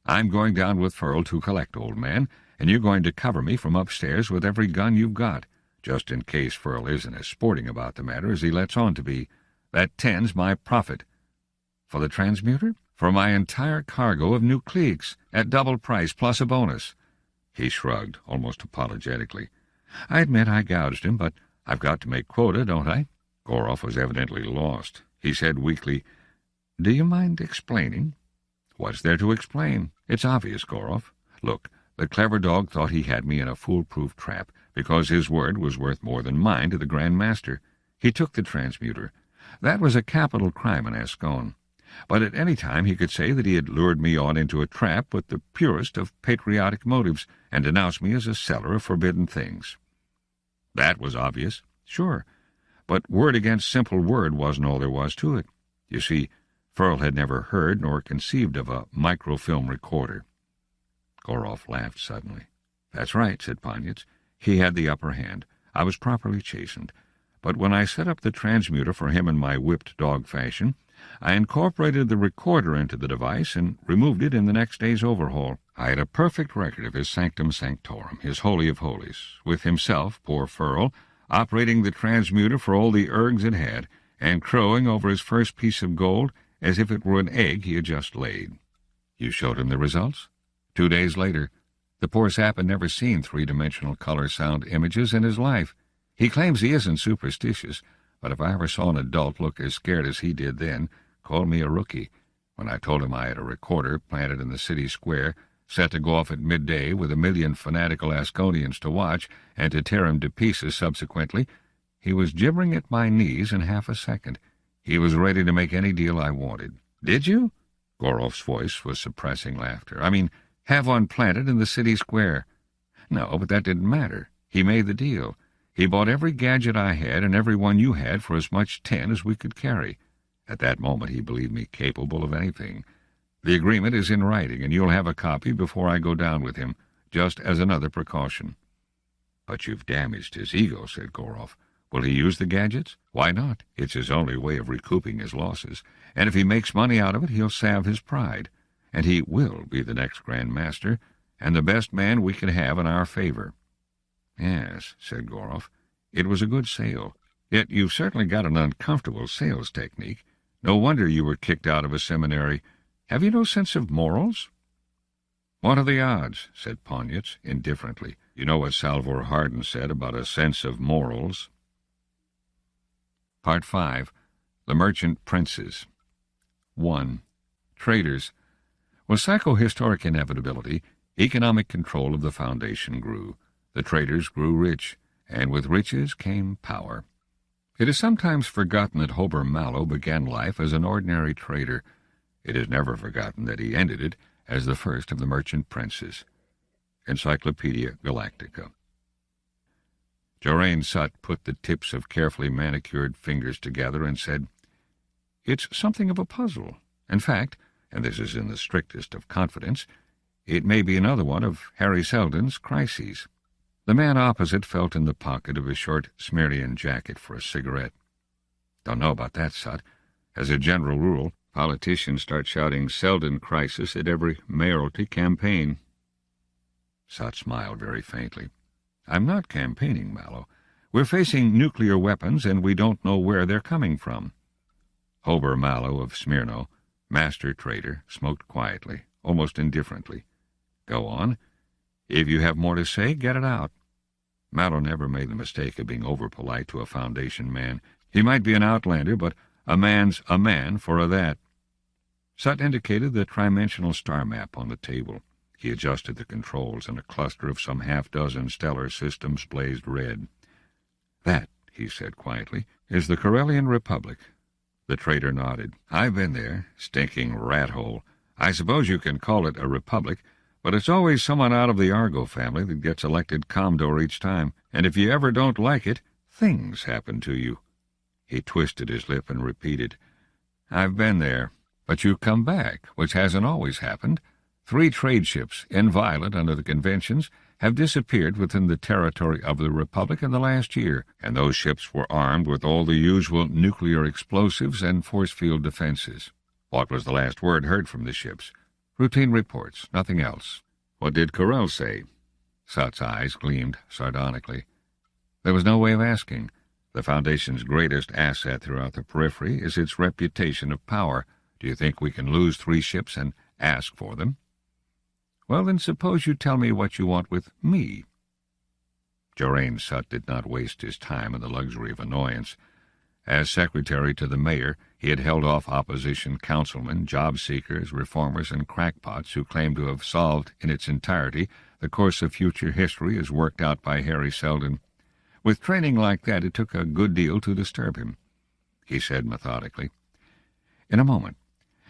I'm going down with Ferl to collect, old man, and you're going to cover me from upstairs with every gun you've got, just in case Ferl isn't as sporting about the matter as he lets on to be. That 10's my profit. For the transmuter? For my entire cargo of nucleics, at double price plus a bonus. He shrugged, almost apologetically. I admit I gouged him, but I've got to make quota, don't I? Goroff was evidently lost. He said weakly, Do you mind explaining? What's there to explain? It's obvious, Goroff. Look, the clever dog thought he had me in a foolproof trap, because his word was worth more than mine to the Grand Master. He took the transmuter. That was a capital crime in Ascone. But at any time he could say that he had lured me on into a trap with the purest of patriotic motives, and denounce me as a seller of forbidden things. That was obvious, sure, but word against simple word wasn't all there was to it. You see, Ferl had never heard nor conceived of a microfilm recorder. Goroff laughed suddenly. That's right, said Poniatz. He had the upper hand. I was properly chastened. But when I set up the transmuter for him in my whipped dog fashion, I incorporated the recorder into the device and removed it in the next day's overhaul. I had a perfect record of his sanctum sanctorum, his holy of holies, with himself, poor Ferl, operating the transmuter for all the ergs it had, and crowing over his first piece of gold as if it were an egg he had just laid. You showed him the results? 2 days later. The poor sap had never seen three-dimensional color-sound images in his life. He claims he isn't superstitious, but if I ever saw an adult look as scared as he did then, called me a rookie. When I told him I had a recorder planted in the city square, set to go off at midday with 1 million fanatical Asconians to watch, and to tear him to pieces subsequently, he was gibbering at my knees in half a second. He was ready to make any deal I wanted. Did you? Goroff's voice was suppressing laughter. I mean, have one planted in the city square. No, but that didn't matter. He made the deal. He bought every gadget I had and every one you had for as much tin as we could carry. At that moment he believed me capable of anything. The agreement is in writing, and you'll have a copy before I go down with him. just as another precaution. "But you've damaged his ego," said Goroff. "Will he use the gadgets? Why not? It's his only way of recouping his losses. And if he makes money out of it, he'll salve his pride. And he will be the next Grand Master, and the best man we can have in our favor." "Yes," said Goroff. "It was a good sale. Yet you've certainly got an uncomfortable sales technique. No wonder you were kicked out of a seminary. Have you no sense of morals?" "What are the odds?" said Ponitz indifferently. "You know what Salvor Hardin said about a sense of morals." Part 5. The Merchant Princes. 1. Traders. With psychohistoric inevitability, economic control of the Foundation grew. The traders grew rich, and with riches came power. It is sometimes forgotten that Hober Mallow began life as an ordinary trader. It is never forgotten that he ended it as the first of the merchant princes. Encyclopedia Galactica. Jorain Sutt put the tips of carefully manicured fingers together and said, "It's something of a puzzle. In fact, and this is in the strictest of confidence, it may be another one of Hari Seldon's crises." The man opposite felt in the pocket of his short Smyrnian jacket for a cigarette. "Don't know about that, Sutt. As a general rule, politicians start shouting Seldon crisis at every mayoralty campaign." Sutt smiled very faintly. "I'm not campaigning, Mallow. We're facing nuclear weapons, and we don't know where they're coming from." Hober Mallow of Smyrno, master trader, smoked quietly, almost indifferently. "Go on. If you have more to say, get it out." Mallow never made the mistake of being over-polite to a Foundation man. He might be an outlander, but a man's a man for a that. Sutt indicated the trimensional star map on the table. He adjusted the controls, and a cluster of some half-dozen stellar systems blazed red. "That," he said quietly, "is the Corellian Republic." The trader nodded. "I've been there. Stinking rat-hole. I suppose you can call it a republic, but it's always someone out of the Argo family that gets elected Commodore each time, and if you ever don't like it, things happen to you." He twisted his lip and repeated, "I've been there. But you come back, which hasn't always happened. 3 trade ships, inviolate under the conventions, have disappeared within the territory of the Republic in the last year, and those ships were armed with all the usual nuclear explosives and force field defenses. What was the last word heard from the ships? Routine reports, nothing else." "What did Corell say?" Sutt's eyes gleamed sardonically. "There was no way of asking. The Foundation's greatest asset throughout the periphery is its reputation of power. Do you think we can lose 3 ships and ask for them?" "Well, then suppose you tell me what you want with me." Jorain Sutt did not waste his time in the luxury of annoyance. As secretary to the mayor, he had held off opposition councilmen, job-seekers, reformers, and crackpots who claimed to have solved in its entirety the course of future history as worked out by Hari Seldon. With training like that, it took a good deal to disturb him. He said methodically, "In a moment.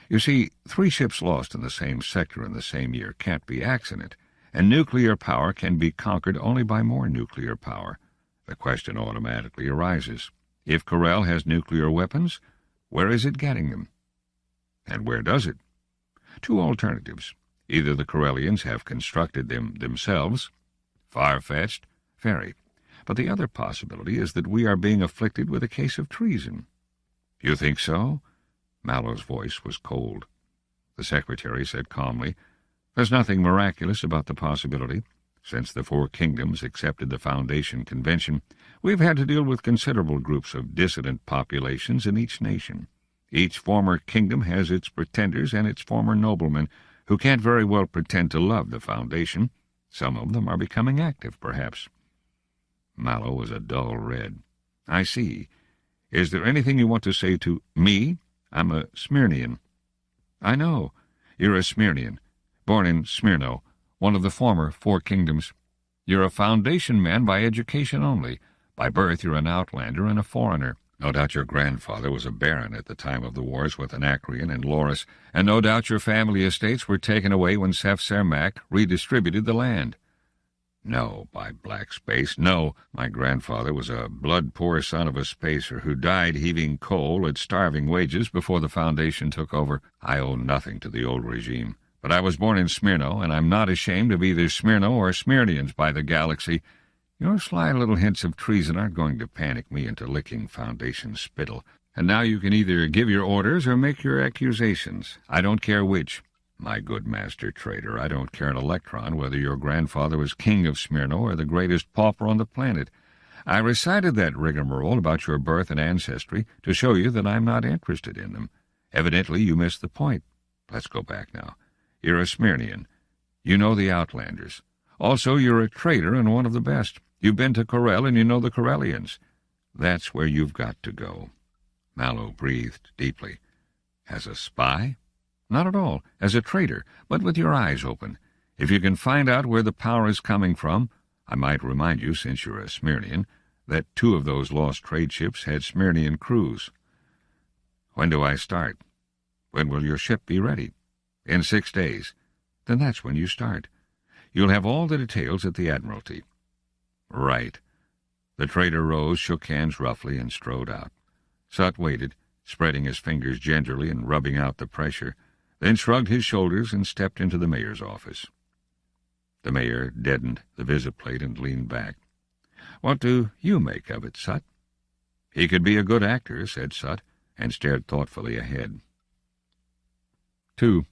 You see, 3 ships lost in the same sector in the same year can't be accident, and nuclear power can be conquered only by more nuclear power. The question automatically arises. If Corell has nuclear weapons, where is it getting them? And where does it? 2 alternatives. Either the Corellians have constructed them themselves. Far-fetched? Very. But the other possibility is that we are being afflicted with a case of treason." "You think so?" Mallow's voice was cold. The secretary said calmly, "There's nothing miraculous about the possibility. Since the 4 kingdoms accepted the Foundation Convention, we've had to deal with considerable groups of dissident populations in each nation. Each former kingdom has its pretenders and its former noblemen, who can't very well pretend to love the Foundation. Some of them are becoming active, perhaps." Mallow was a dull red. "I see. Is there anything you want to say to me? I'm a Smyrnian." "I know. You're a Smyrnian, born in Smyrno, one of the former 4 kingdoms. You're a Foundation man by education only. By birth you're an outlander and a foreigner. No doubt your grandfather was a baron at the time of the wars with Anacreon and Loris, and no doubt your family estates were taken away when Sef Sermak redistributed the land." "No, by black space, no. My grandfather was a blood-poor son of a spacer who died heaving coal at starving wages before the Foundation took over. I owe nothing to the old regime. But I was born in Smyrna, and I'm not ashamed of either Smyrna or Smyrnians by the galaxy. Your sly little hints of treason aren't going to panic me into licking Foundation spittle. And now you can either give your orders or make your accusations. I don't care which. My good master traitor, I don't care an electron whether your grandfather was king of Smyrna or the greatest pauper on the planet. I recited that rigmarole about your birth and ancestry to show you that I'm not interested in them. Evidently you missed the point. Let's go back now. You're a Smyrnian. You know the Outlanders. Also, you're a traitor and one of the best. You've been to Corel and you know the Corellians. That's where you've got to go. Mallow breathed deeply. As a spy? Not at all. As a traitor, but with your eyes open. If you can find out where the power is coming from, I might remind you, since you're a Smyrnian, that 2 of those lost trade ships had Smyrnian crews. When do I start? When will your ship be ready? In 6 days. Then that's when you start. You'll have all the details at the Admiralty. Right. The traitor rose, shook hands roughly, and strode out. Sut waited, spreading his fingers gingerly and rubbing out the pressure, then shrugged his shoulders and stepped into the mayor's office. The mayor deadened the visit plate and leaned back. What do you make of it, Sut? He could be a good actor, said Sut, and stared thoughtfully ahead. 2.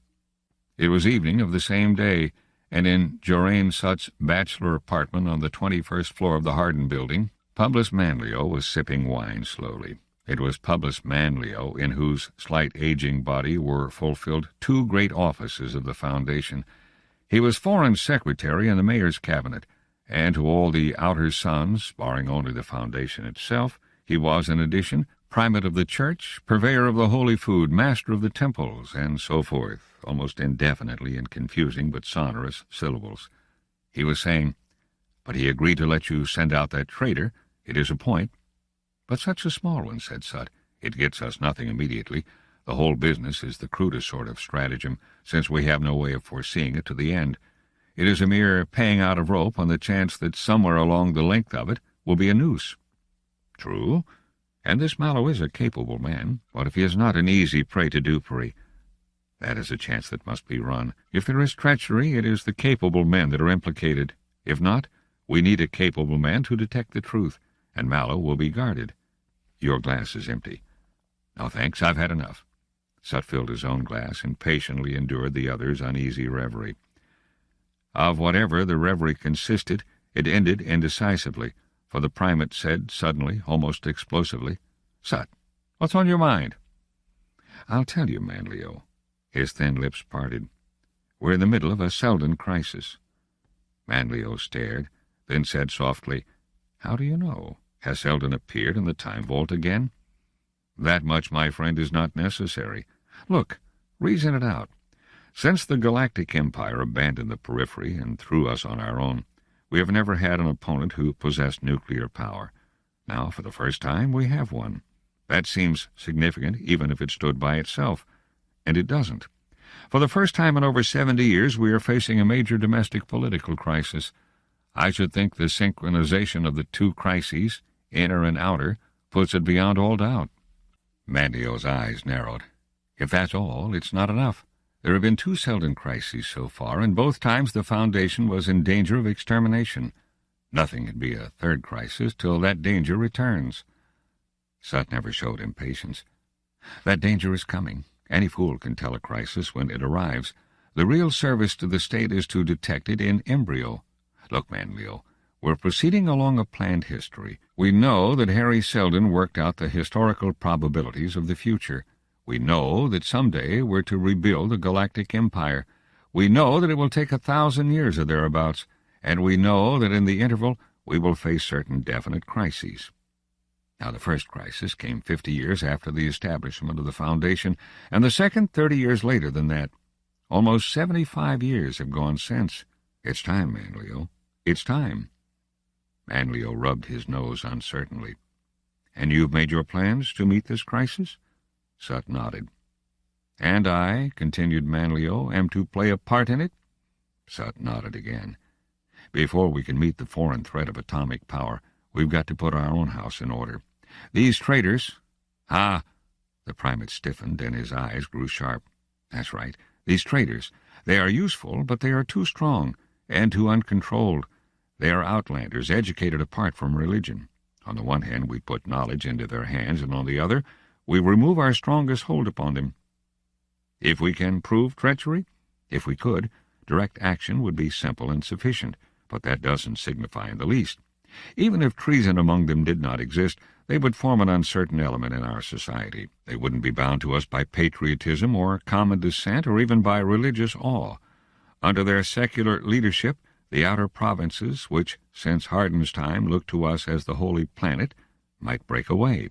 It was evening of the same day, and in Joraine Sut's bachelor apartment on the 21st floor of the Hardin building, Publius Manlio was sipping wine slowly. It was Publius Manlio in whose slight aging body were fulfilled 2 great offices of the Foundation. He was Foreign Secretary in the Mayor's Cabinet, and to all the outer sons, barring only the Foundation itself, he was, in addition, Primate of the Church, Purveyor of the Holy Food, Master of the Temples, and so forth, almost indefinitely in confusing but sonorous syllables. He was saying, "But he agreed to let you send out that traitor. It is a point." "But such a small one," said Sut. "It gets us nothing immediately. The whole business is the crudest sort of stratagem, since we have no way of foreseeing it to the end. It is a mere paying out of rope on the chance that somewhere along the length of it will be a noose." "True. And this Mallow is a capable man. What if he is not an easy prey to dupery? That is a chance that must be run. If there is treachery, it is the capable men that are implicated. If not, we need a capable man to detect the truth, and Mallow will be guarded. Your glass is empty." "No, thanks. I've had enough." Sut filled his own glass and patiently endured the other's uneasy reverie. Of whatever the reverie consisted, it ended indecisively, for the primate said suddenly, almost explosively, "Sut, what's on your mind?" "I'll tell you, Manlio." His thin lips parted. "We're in the middle of a Seldon crisis." Manlio stared, then said softly, "How do you know? Has Seldon appeared in the time vault again?" "That much, my friend, is not necessary. Look, reason it out. Since the Galactic Empire abandoned the periphery and threw us on our own, we have never had an opponent who possessed nuclear power. Now, for the first time, we have one. That seems significant, even if it stood by itself. And it doesn't. For the first time in over 70 years, we are facing a major domestic political crisis. I should think the synchronization of the 2 crises, inner and outer, puts it beyond all doubt." Manlio's eyes narrowed. "If that's all, it's not enough. There have been 2 Seldon crises so far, and both times the Foundation was in danger of extermination. Nothing can be a 3rd crisis till that danger returns." Sut never showed impatience. "That danger is coming. Any fool can tell a crisis when it arrives. The real service to the state is to detect it in embryo. Look, Manlio, we're proceeding along a planned history. We know that Hari Seldon worked out the historical probabilities of the future. We know that someday we're to rebuild the Galactic Empire. We know that it will take 1,000 years or thereabouts, and we know that in the interval we will face certain definite crises. Now, the first crisis came 50 years after the establishment of the Foundation, and the second 30 years later than that. Almost 75 years have gone since. It's time, Manlio. It's time." Manlio rubbed his nose uncertainly. "And you've made your plans to meet this crisis?" Sut nodded. "And I," continued Manlio, "am to play a part in it?" Sut nodded again. "Before we can meet the foreign threat of atomic power, we've got to put our own house in order. These traitors—" "Ah!" The primate stiffened, and his eyes grew sharp. "That's right. These traitors. They are useful, but they are too strong and too uncontrolled. They are outlanders, educated apart from religion. On the one hand, we put knowledge into their hands, and on the other, we remove our strongest hold upon them. If we can prove treachery, if we could, direct action would be simple and sufficient, but that doesn't signify in the least. Even if treason among them did not exist, they would form an uncertain element in our society. They wouldn't be bound to us by patriotism or common descent or even by religious awe. Under their secular leadership, the outer provinces, which since Hardin's time looked to us as the holy planet, might break away.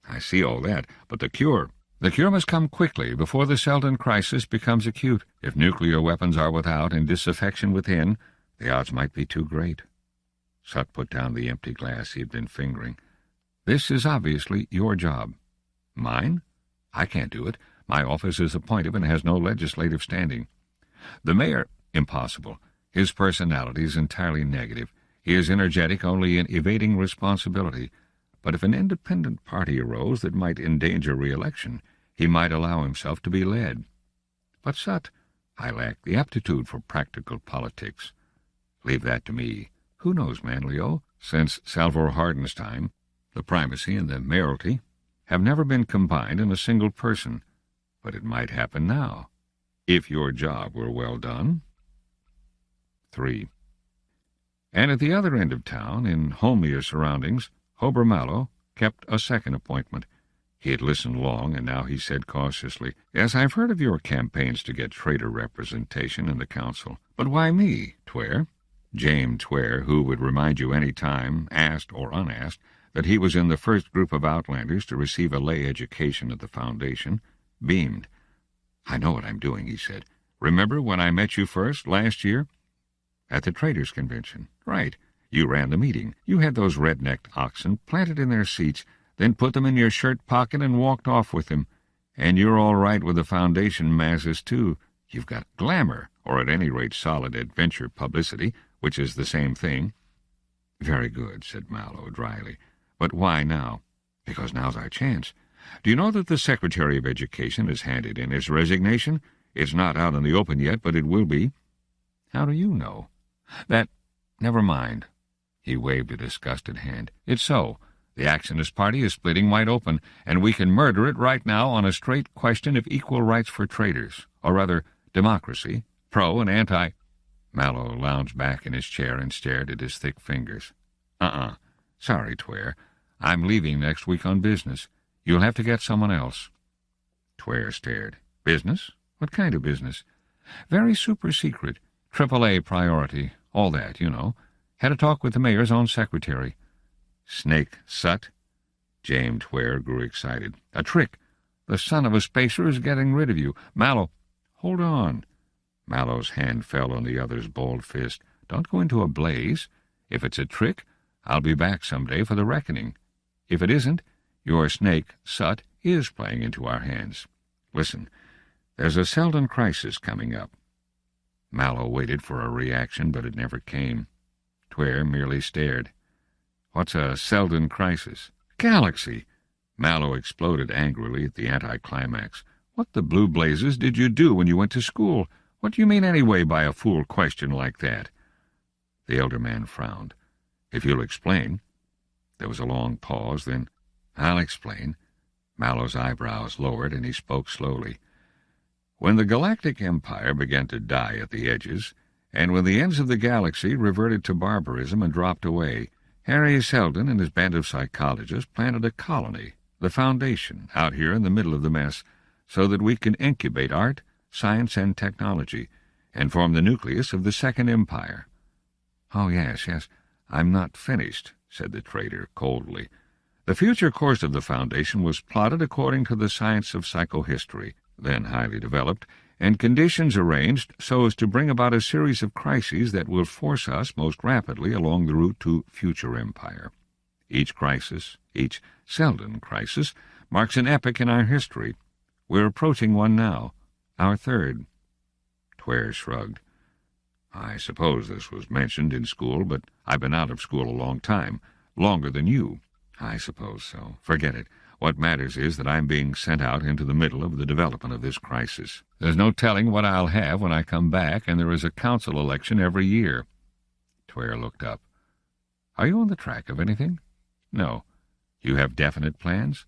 I see all that, but the cure... The cure must come quickly, before the Seldon crisis becomes acute. If nuclear weapons are without and disaffection within, the odds might be too great. Sut put down the empty glass he had been fingering. This is obviously your job. Mine? I can't do it. My office is appointive and has no legislative standing. The mayor? Impossible. His personality is entirely negative. He is energetic only in evading responsibility. But if an independent party arose that might endanger re-election, he might allow himself to be led. But Sut, I lack the aptitude for practical politics. Leave that to me. Who knows, Manlio? Since Salvor Hardin's time, the primacy and the mayoralty have never been combined in a single person. But it might happen now, if your job were well done. 3. And at the other end of town, in homelier surroundings, Hober Mallow kept a second appointment. He had listened long, and now he said cautiously, "Yes, I've heard of your campaigns to get trader representation in the council. But why me, Tware?" James Tware, who would remind you any time, asked or unasked, that he was in the first group of outlanders to receive a lay education at the foundation, beamed. "I know what I'm doing," he said. "Remember when I met you first, last year?" "At the traders' convention." "Right. You ran the meeting. You had those red-necked oxen planted in their seats, then put them in your shirt pocket and walked off with them. And you're all right with the foundation masses, too. You've got glamour, or at any rate solid adventure publicity, which is the same thing." "Very good," said Mallow dryly. "But why now?" "Because now's our chance. Do you know that the Secretary of Education has handed in his resignation? It's not out in the open yet, but it will be." "How do you know?" "That... Never mind." He waved a disgusted hand. "It's so. The Actionist Party is splitting wide open, and we can murder it right now on a straight question of equal rights for traders, or rather, democracy, pro and anti." Mallow lounged back in his chair and stared at his thick fingers. Sorry, Tware. I'm leaving next week on business. You'll have to get someone else." Tware stared. "Business? What kind of business?" "Very super-secret. AAA priority. All that, you know. Had a talk with the mayor's own secretary." "Snake Sut?" James Tware grew excited. "A trick. The son of a spacer is getting rid of you. Mallow—" "Hold on." Mallow's hand fell on the other's balled fist. "Don't go into a blaze. If it's a trick, I'll be back someday for the reckoning. If it isn't, your snake, Sut, is playing into our hands. Listen, there's a Seldon crisis coming up." Mallow waited for a reaction, but it never came. Tware merely stared. "What's a Seldon crisis?" "Galaxy!" Mallow exploded angrily at the anticlimax. "What the blue blazes did you do when you went to school? What do you mean anyway by a fool question like that?" The elder man frowned. "If you'll explain." There was a long pause, then, "I'll explain." Mallow's eyebrows lowered, and he spoke slowly. "When the Galactic Empire began to die at the edges, and when the ends of the galaxy reverted to barbarism and dropped away, Hari Seldon and his band of psychologists planted a colony, the Foundation, out here in the middle of the mess, so that we can incubate art, science, and technology, and form the nucleus of the Second Empire." "Oh, yes. I'm not finished," said the trader coldly. "The future course of the Foundation was plotted according to the science of psychohistory, then highly developed, and conditions arranged so as to bring about a series of crises that will force us most rapidly along the route to future empire. Each crisis, each Seldon crisis, marks an epoch in our history. We're approaching one now, our third." Tware shrugged. "I suppose this was mentioned in school, but I've been out of school a long time, longer than you." "I suppose so. Forget it. What matters is that I'm being sent out into the middle of the development of this crisis. There's no telling what I'll have when I come back, and there is a council election every year." Tware looked up. "Are you on the track of anything?" "No." "You have definite plans?"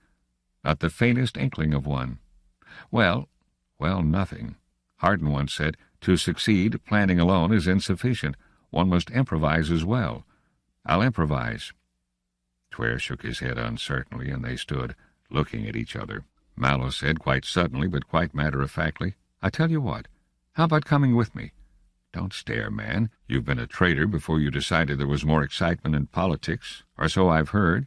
"Not the faintest inkling of one." Well, nothing. Hardin once said, "To succeed, planning alone is insufficient. One must improvise as well." "I'll improvise." Tware shook his head uncertainly, and they stood, looking at each other. Mallow said, quite suddenly but quite matter-of-factly, "I tell you what, how about coming with me?" "Don't stare, man. You've been a traitor before you decided there was more excitement in politics, or so I've heard."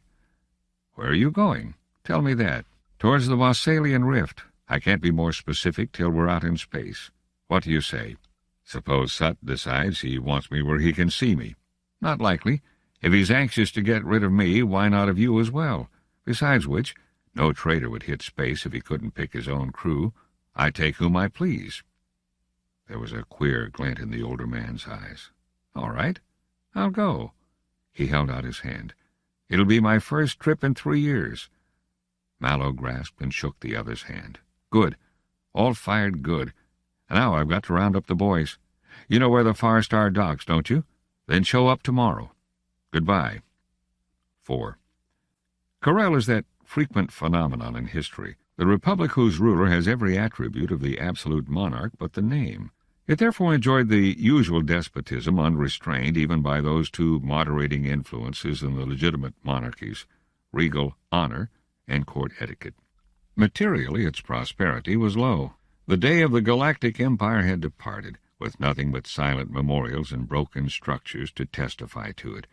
"Where are you going? Tell me that." "Towards the Wassalian Rift. I can't be more specific till we're out in space. What do you say?" "Suppose Sut decides he wants me where he can see me." "Not likely. If he's anxious to get rid of me, why not of you as well? Besides which, no traitor would hit space if he couldn't pick his own crew. I take whom I please." There was a queer glint in the older man's eyes. "All right, I'll go." He held out his hand. "It'll be my first trip in 3 years." Mallow grasped and shook the other's hand. "Good. All fired good. And now I've got to round up the boys. You know where the Far Star docks, don't you? Then show up tomorrow. Goodbye." 4. Corel is that frequent phenomenon in history, the republic whose ruler has every attribute of the absolute monarch but the name. It therefore enjoyed the usual despotism unrestrained even by those two moderating influences in the legitimate monarchies, regal honor and court etiquette. Materially, its prosperity was low. The day of the Galactic Empire had departed, with nothing but silent memorials and broken structures to testify to it.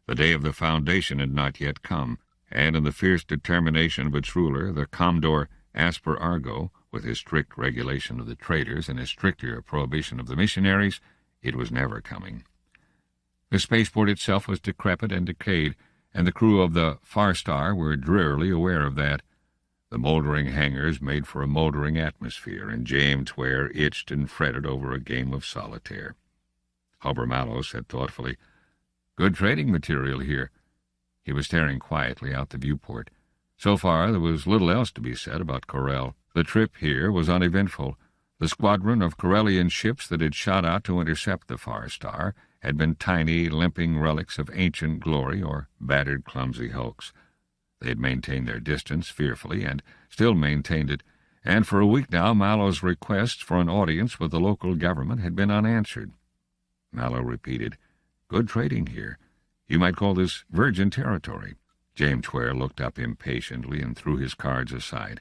The day of the foundation had not yet come, and in the fierce determination of its ruler, the Commodore Asper Argo, with his strict regulation of the traders and his stricter prohibition of the missionaries, it was never coming. The spaceport itself was decrepit and decayed, and the crew of the Far Star were drearily aware of that. The moldering hangars made for a moldering atmosphere, and James Tware itched and fretted over a game of solitaire. Hubber Mallow said thoughtfully, "Good trading material here." He was staring quietly out the viewport. So far there was little else to be said about Corel. The trip here was uneventful. The squadron of Corellian ships that had shot out to intercept the Far Star had been tiny, limping relics of ancient glory or battered, clumsy hulks. They had maintained their distance fearfully, and still maintained it, and for a week now Mallow's requests for an audience with the local government had been unanswered. Mallow repeated, "Good trading here. You might call this virgin territory." James Tware looked up impatiently and threw his cards aside.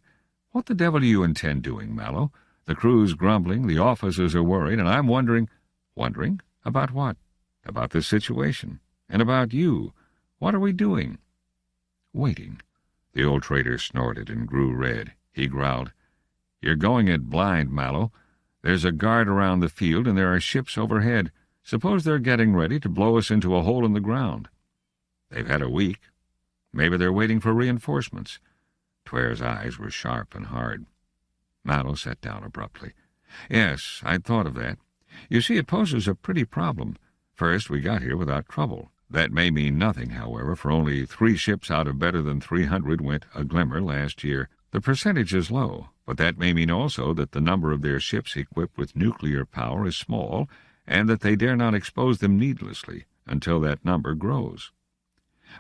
"What the devil do you intend doing, Mallow? The crew's grumbling, the officers are worried, and I'm wondering—" "Wondering? About what?" "About this situation. And about you. What are we doing?" "Waiting." The old trader snorted and grew red. He growled, "You're going it blind, Mallow. There's a guard around the field, and there are ships overhead. Suppose they're getting ready to blow us into a hole in the ground. They've had a week. Maybe they're waiting for reinforcements." Tware's eyes were sharp and hard. Mallow sat down abruptly. "Yes, I'd thought of that. You see, it poses a pretty problem. First, we got here without trouble. That may mean nothing, however, for only 3 ships out of better than 300 went a-glimmer last year. The percentage is low, but that may mean also that the number of their ships equipped with nuclear power is small, and that they dare not expose them needlessly until that number grows.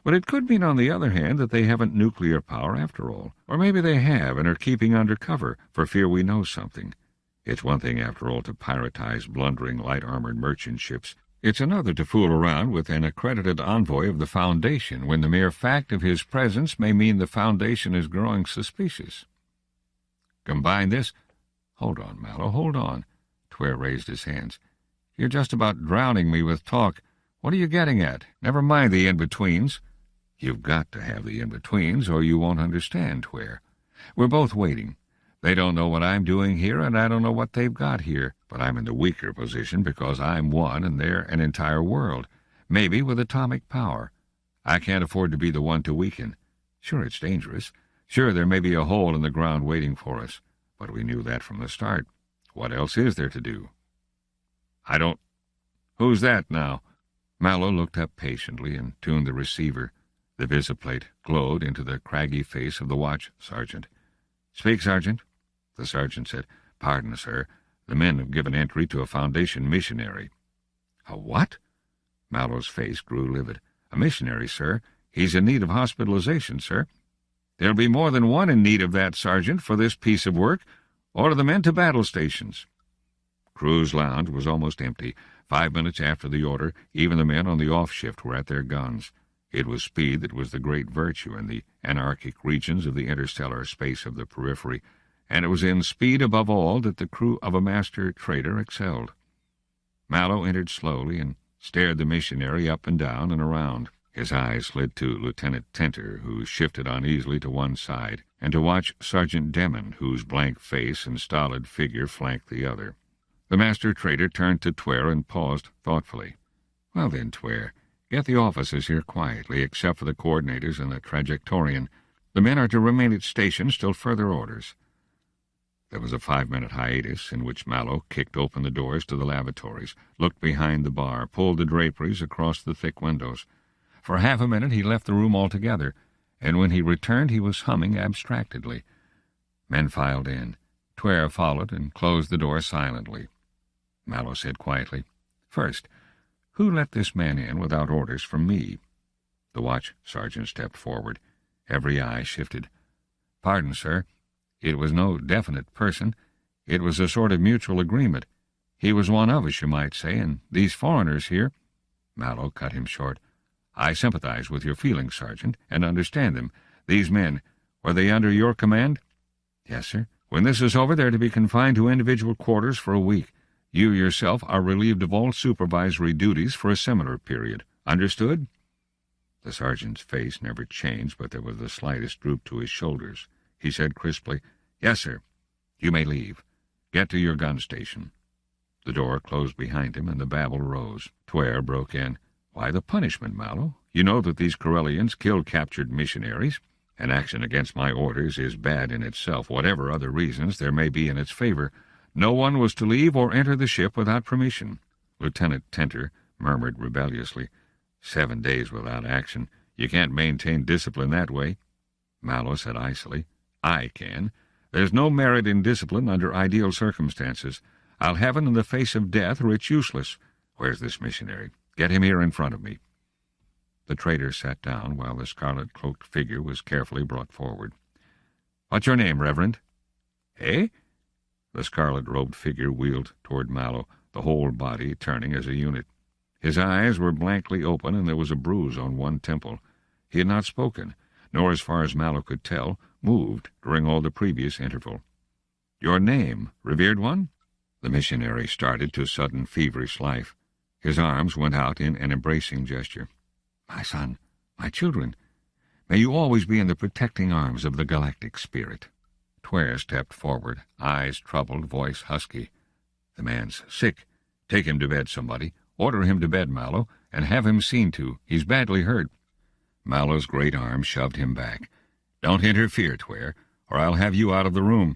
But it could mean, on the other hand, that they haven't nuclear power after all. Or maybe they have and are keeping under cover for fear we know something. It's one thing, after all, to piratize blundering light-armored merchant ships. It's another to fool around with an accredited envoy of the Foundation when the mere fact of his presence may mean the Foundation is growing suspicious. Combine this— Hold on, Mallow, hold on. Tware raised his hands. You're just about drowning me with talk. What are you getting at? Never mind the in-betweens. You've got to have the in-betweens, or you won't understand, Tware. We're both waiting. They don't know what I'm doing here, and I don't know what they've got here, but I'm in the weaker position because I'm one and they're an entire world, maybe with atomic power. I can't afford to be the one to weaken. Sure, it's dangerous. Sure, there may be a hole in the ground waiting for us, but we knew that from the start. What else is there to do? I don't— Who's that now? Mallow looked up patiently and tuned the receiver. The visiplate glowed into the craggy face of the watch sergeant. "Speak, Sergeant." The sergeant said, "Pardon, sir. The men have given entry to a Foundation missionary." "A what?" Mallow's face grew livid. "A missionary, sir. He's in need of hospitalization, sir." "There'll be more than one in need of that, Sergeant, for this piece of work. Order the men to battle stations." Crew's lounge was almost empty. 5 minutes after the order, even the men on the off-shift were at their guns. It was speed that was the great virtue in the anarchic regions of the interstellar space of the periphery, and it was in speed above all that the crew of a master trader excelled. Mallow entered slowly and stared the missionary up and down and around. His eyes slid to Lieutenant Tenter, who shifted uneasily to one side, and to watch Sergeant Demon, whose blank face and stolid figure flanked the other. The master trader turned to Tware and paused thoughtfully. "Well then, Tware, get the officers here quietly, except for the coordinators and the trajectorian. The men are to remain at stations till further orders." There was a 5-minute hiatus in which Mallow kicked open the doors to the lavatories, looked behind the bar, pulled the draperies across the thick windows. For half a minute he left the room altogether, and when he returned he was humming abstractedly. Men filed in. Tware followed and closed the door silently. Mallow said quietly, "First, who let this man in without orders from me?" The watch sergeant stepped forward. Every eye shifted. "Pardon, sir. It was no definite person. It was a sort of mutual agreement. He was one of us, you might say, and these foreigners here—" Mallow cut him short. "I sympathize with your feelings, Sergeant, and understand them. These men, were they under your command?" "Yes, sir." "When this is over, they're to be confined to individual quarters for a week. You yourself are relieved of all supervisory duties for a similar period. Understood?" The sergeant's face never changed, but there was the slightest droop to his shoulders. He said crisply, "Yes, sir. You may leave. Get to your gun station." The door closed behind him, and the babble rose. Tware broke in. "Why the punishment, Mallow? You know that these Corellians killed captured missionaries. An action against my orders is bad in itself, whatever other reasons there may be in its favor. No one was to leave or enter the ship without permission." Lieutenant Tenter murmured rebelliously, 7 days without action. You can't maintain discipline that way." Mallow said icily, "I can. There's no merit in discipline under ideal circumstances. I'll have it in the face of death, or it's useless. Where's this missionary? Get him here in front of me." The trader sat down while the scarlet-cloaked figure was carefully brought forward. "What's your name, Reverend?" "Eh?" The scarlet-robed figure wheeled toward Mallow, the whole body turning as a unit. His eyes were blankly open, and there was a bruise on one temple. He had not spoken, nor, as far as Mallow could tell, moved during all the previous interval. "Your name, revered one?" The missionary started to sudden feverish life. His arms went out in an embracing gesture. "My son, my children, may you always be in the protecting arms of the Galactic Spirit." Tware stepped forward, eyes troubled, voice husky. "The man's sick. Take him to bed, somebody. Order him to bed, Mallow, and have him seen to. He's badly hurt." Mallow's great arm shoved him back. "Don't interfere, Tware, or I'll have you out of the room.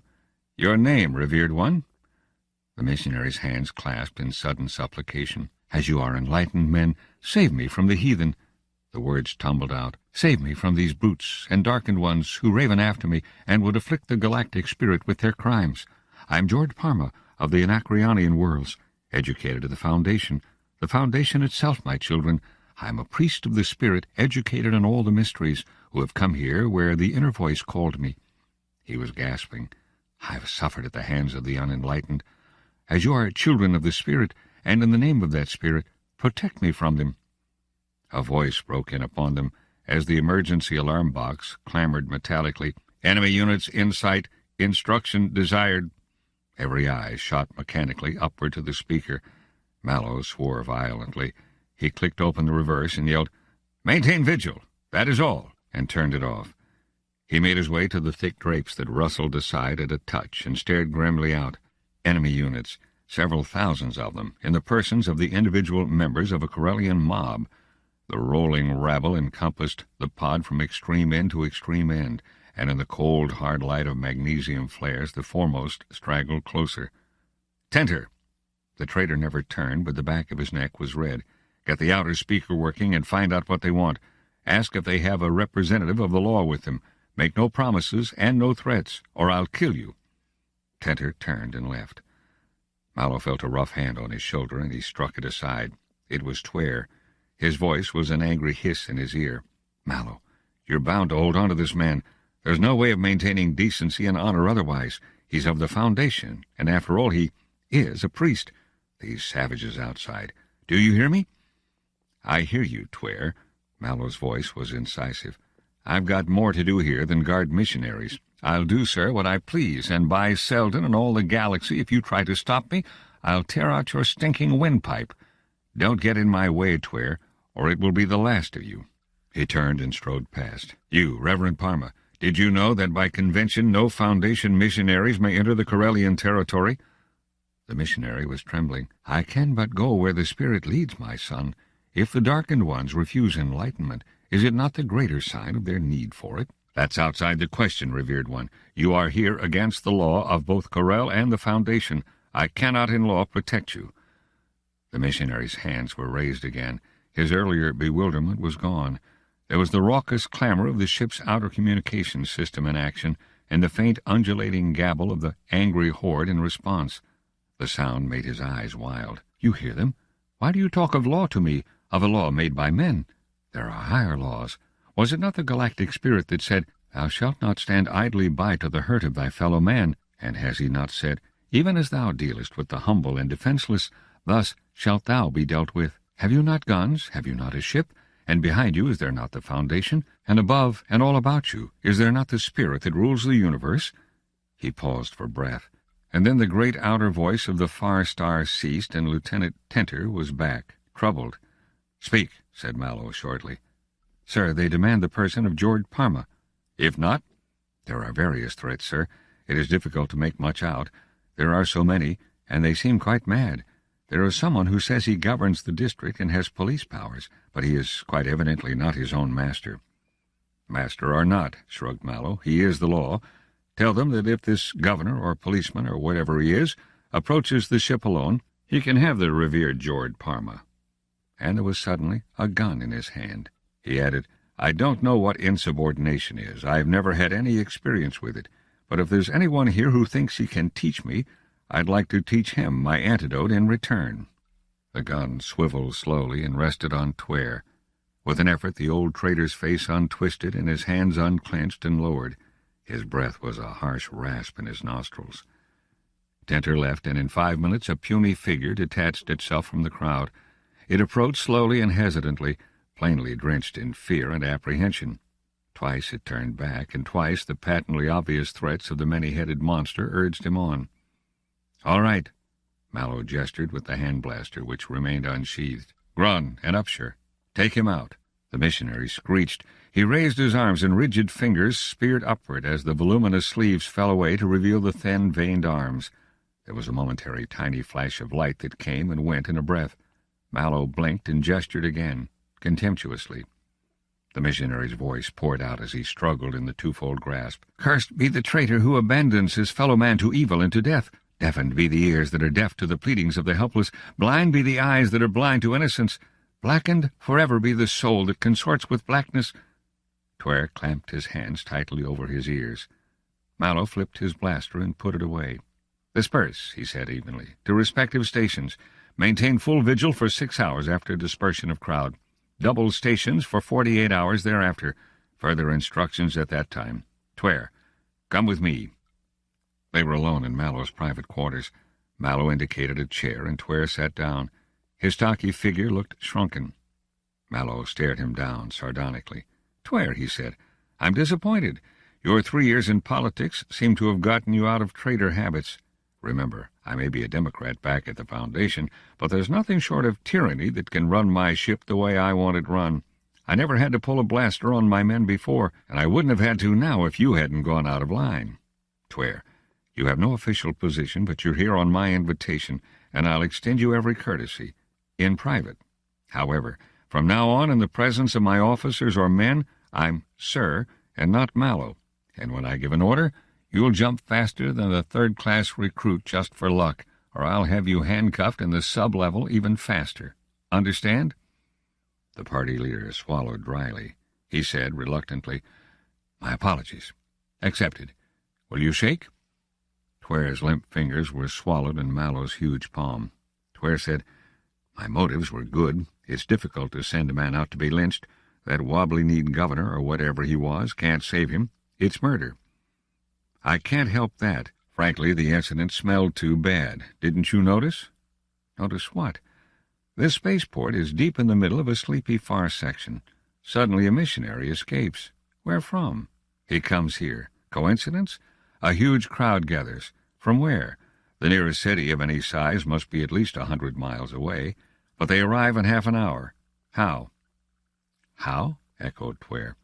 Your name, revered one?" The missionary's hands clasped in sudden supplication. "As you are enlightened men, save me from the heathen." The words tumbled out. "Save me from these brutes and darkened ones who raven after me and would afflict the Galactic Spirit with their crimes. I am George Parma of the Anacreonian worlds, educated at the Foundation itself, my children. I am a priest of the Spirit, educated in all the mysteries, who have come here where the inner voice called me." He was gasping. "I have suffered at the hands of the unenlightened. As you are children of the Spirit, and in the name of that Spirit, protect me from them." A voice broke in upon them as the emergency alarm box clamored metallically, "Enemy units in sight, instruction desired." Every eye shot mechanically upward to the speaker. Mallow swore violently. He clicked open the reverse and yelled, "Maintain vigil, that is all," and turned it off. He made his way to the thick drapes that rustled aside at a touch and stared grimly out. Enemy units, several thousands of them, in the persons of the individual members of a Corellian mob. The rolling rabble encompassed the pod from extreme end to extreme end, and in the cold, hard light of magnesium flares the foremost straggled closer. "Tenter!" The trader never turned, but the back of his neck was red. "Get the outer speaker working and find out what they want. Ask if they have a representative of the law with them. Make no promises and no threats, or I'll kill you." Tenter turned and left. Mallow felt a rough hand on his shoulder, and he struck it aside. It was Tware. His voice was an angry hiss in his ear. "Mallow, you're bound to hold on to this man. There's no way of maintaining decency and honor otherwise. He's of the Foundation, and after all, he is a priest. These savages outside. Do you hear me?" "I hear you, Tware." Mallow's voice was incisive. "I've got more to do here than guard missionaries. I'll do, sir, what I please, and by Seldon and all the galaxy, if you try to stop me, I'll tear out your stinking windpipe. Don't get in my way, Tware, or it will be the last of you." He turned and strode past. "You, Reverend Parma, did you know that by convention no Foundation missionaries may enter the Corellian territory?" The missionary was trembling. "I can but go where the Spirit leads, my son. If the darkened ones refuse enlightenment, is it not the greater sign of their need for it?" "That's outside the question, revered one. You are here against the law of both Corel and the Foundation. I cannot in law protect you." The missionary's hands were raised again. His earlier bewilderment was gone. There was the raucous clamor of the ship's outer communications system in action, and the faint undulating gabble of the angry horde in response. The sound made his eyes wild. "You hear them? Why do you talk of law to me, of a law made by men? There are higher laws. Was it not the Galactic Spirit that said, 'Thou shalt not stand idly by to the hurt of thy fellow man'? And has he not said, 'Even as thou dealest with the humble and defenseless, thus shalt thou be dealt with'? Have you not guns? Have you not a ship? And behind you is there not the Foundation? And above and all about you, is there not the Spirit that rules the universe?" He paused for breath, and then the great outer voice of the far star ceased, and Lieutenant Tenter was back, troubled. "Speak," said Mallow shortly. "Sir, they demand the person of George Parma." "If not?" "There are various threats, sir. It is difficult to make much out. There are so many, and they seem quite mad. There is someone who says he governs the district and has police powers, but he is quite evidently not his own master." "Master or not," shrugged Mallow, "he is the law. Tell them that if this governor or policeman or whatever he is approaches the ship alone, he can have the revered George Parma." And there was suddenly a gun in his hand. He added, "I don't know what insubordination is. I've never had any experience with it. But if there's anyone here who thinks he can teach me, I'd like to teach him my antidote in return." The gun swiveled slowly and rested on Tware. With an effort, the old trader's face untwisted and his hands unclenched and lowered. His breath was a harsh rasp in his nostrils. Tenter left, and in 5 minutes a puny figure detached itself from the crowd. It approached slowly and hesitantly, plainly drenched in fear and apprehension. Twice it turned back, and twice the patently obvious threats of the many-headed monster urged him on. "All right," Mallow gestured with the hand blaster, which remained unsheathed. "Grun and Upshur, take him out." The missionary screeched. He raised his arms, and rigid fingers speared upward as the voluminous sleeves fell away to reveal the thin, veined arms. There was a momentary tiny flash of light that came and went in a breath. Mallow blinked and gestured again, contemptuously. The missionary's voice poured out as he struggled in the twofold grasp. "Cursed be the traitor who abandons his fellow man to evil and to death. Deafened be the ears that are deaf to the pleadings of the helpless. Blind be the eyes that are blind to innocence. Blackened forever be the soul that consorts with blackness." Tware clamped his hands tightly over his ears. Mallow flipped his blaster and put it away. "Disperse," he said evenly, "to respective stations. Maintain full vigil for 6 hours after dispersion of crowd. Double stations for 48 hours thereafter. Further instructions at that time. Tware, come with me." They were alone in Mallow's private quarters. Mallow indicated a chair, and Tware sat down. His stocky figure looked shrunken. Mallow stared him down sardonically. "Tware," he said, "I'm disappointed. Your 3 years in politics seem to have gotten you out of traitor habits. Remember, I may be a Democrat back at the Foundation, but there's nothing short of tyranny that can run my ship the way I want it run. I never had to pull a blaster on my men before, and I wouldn't have had to now if you hadn't gone out of line. Tware, you have no official position, but you're here on my invitation, and I'll extend you every courtesy, in private. However, from now on, in the presence of my officers or men, I'm Sir and not Mallow, and when I give an order, you'll jump faster than the third-class recruit just for luck, or I'll have you handcuffed in the sub-level even faster. Understand?" The party leader swallowed dryly. he said reluctantly. "My apologies." "Accepted. Will you shake?" Tware's limp fingers were swallowed in Mallow's huge palm. Tware said, "My motives were good. It's difficult to send a man out to be lynched. That wobbly-kneed governor, or whatever he was, can't save him. It's murder." "I can't help that. Frankly, the incident smelled too bad. Didn't you notice?" "Notice what?" "This spaceport is deep in the middle of a sleepy far section. Suddenly a missionary escapes. Where from? He comes here. Coincidence? A huge crowd gathers. From where? The nearest city of any size must be at least 100 miles away, but they arrive in half an hour. How?" "How?" echoed Tware.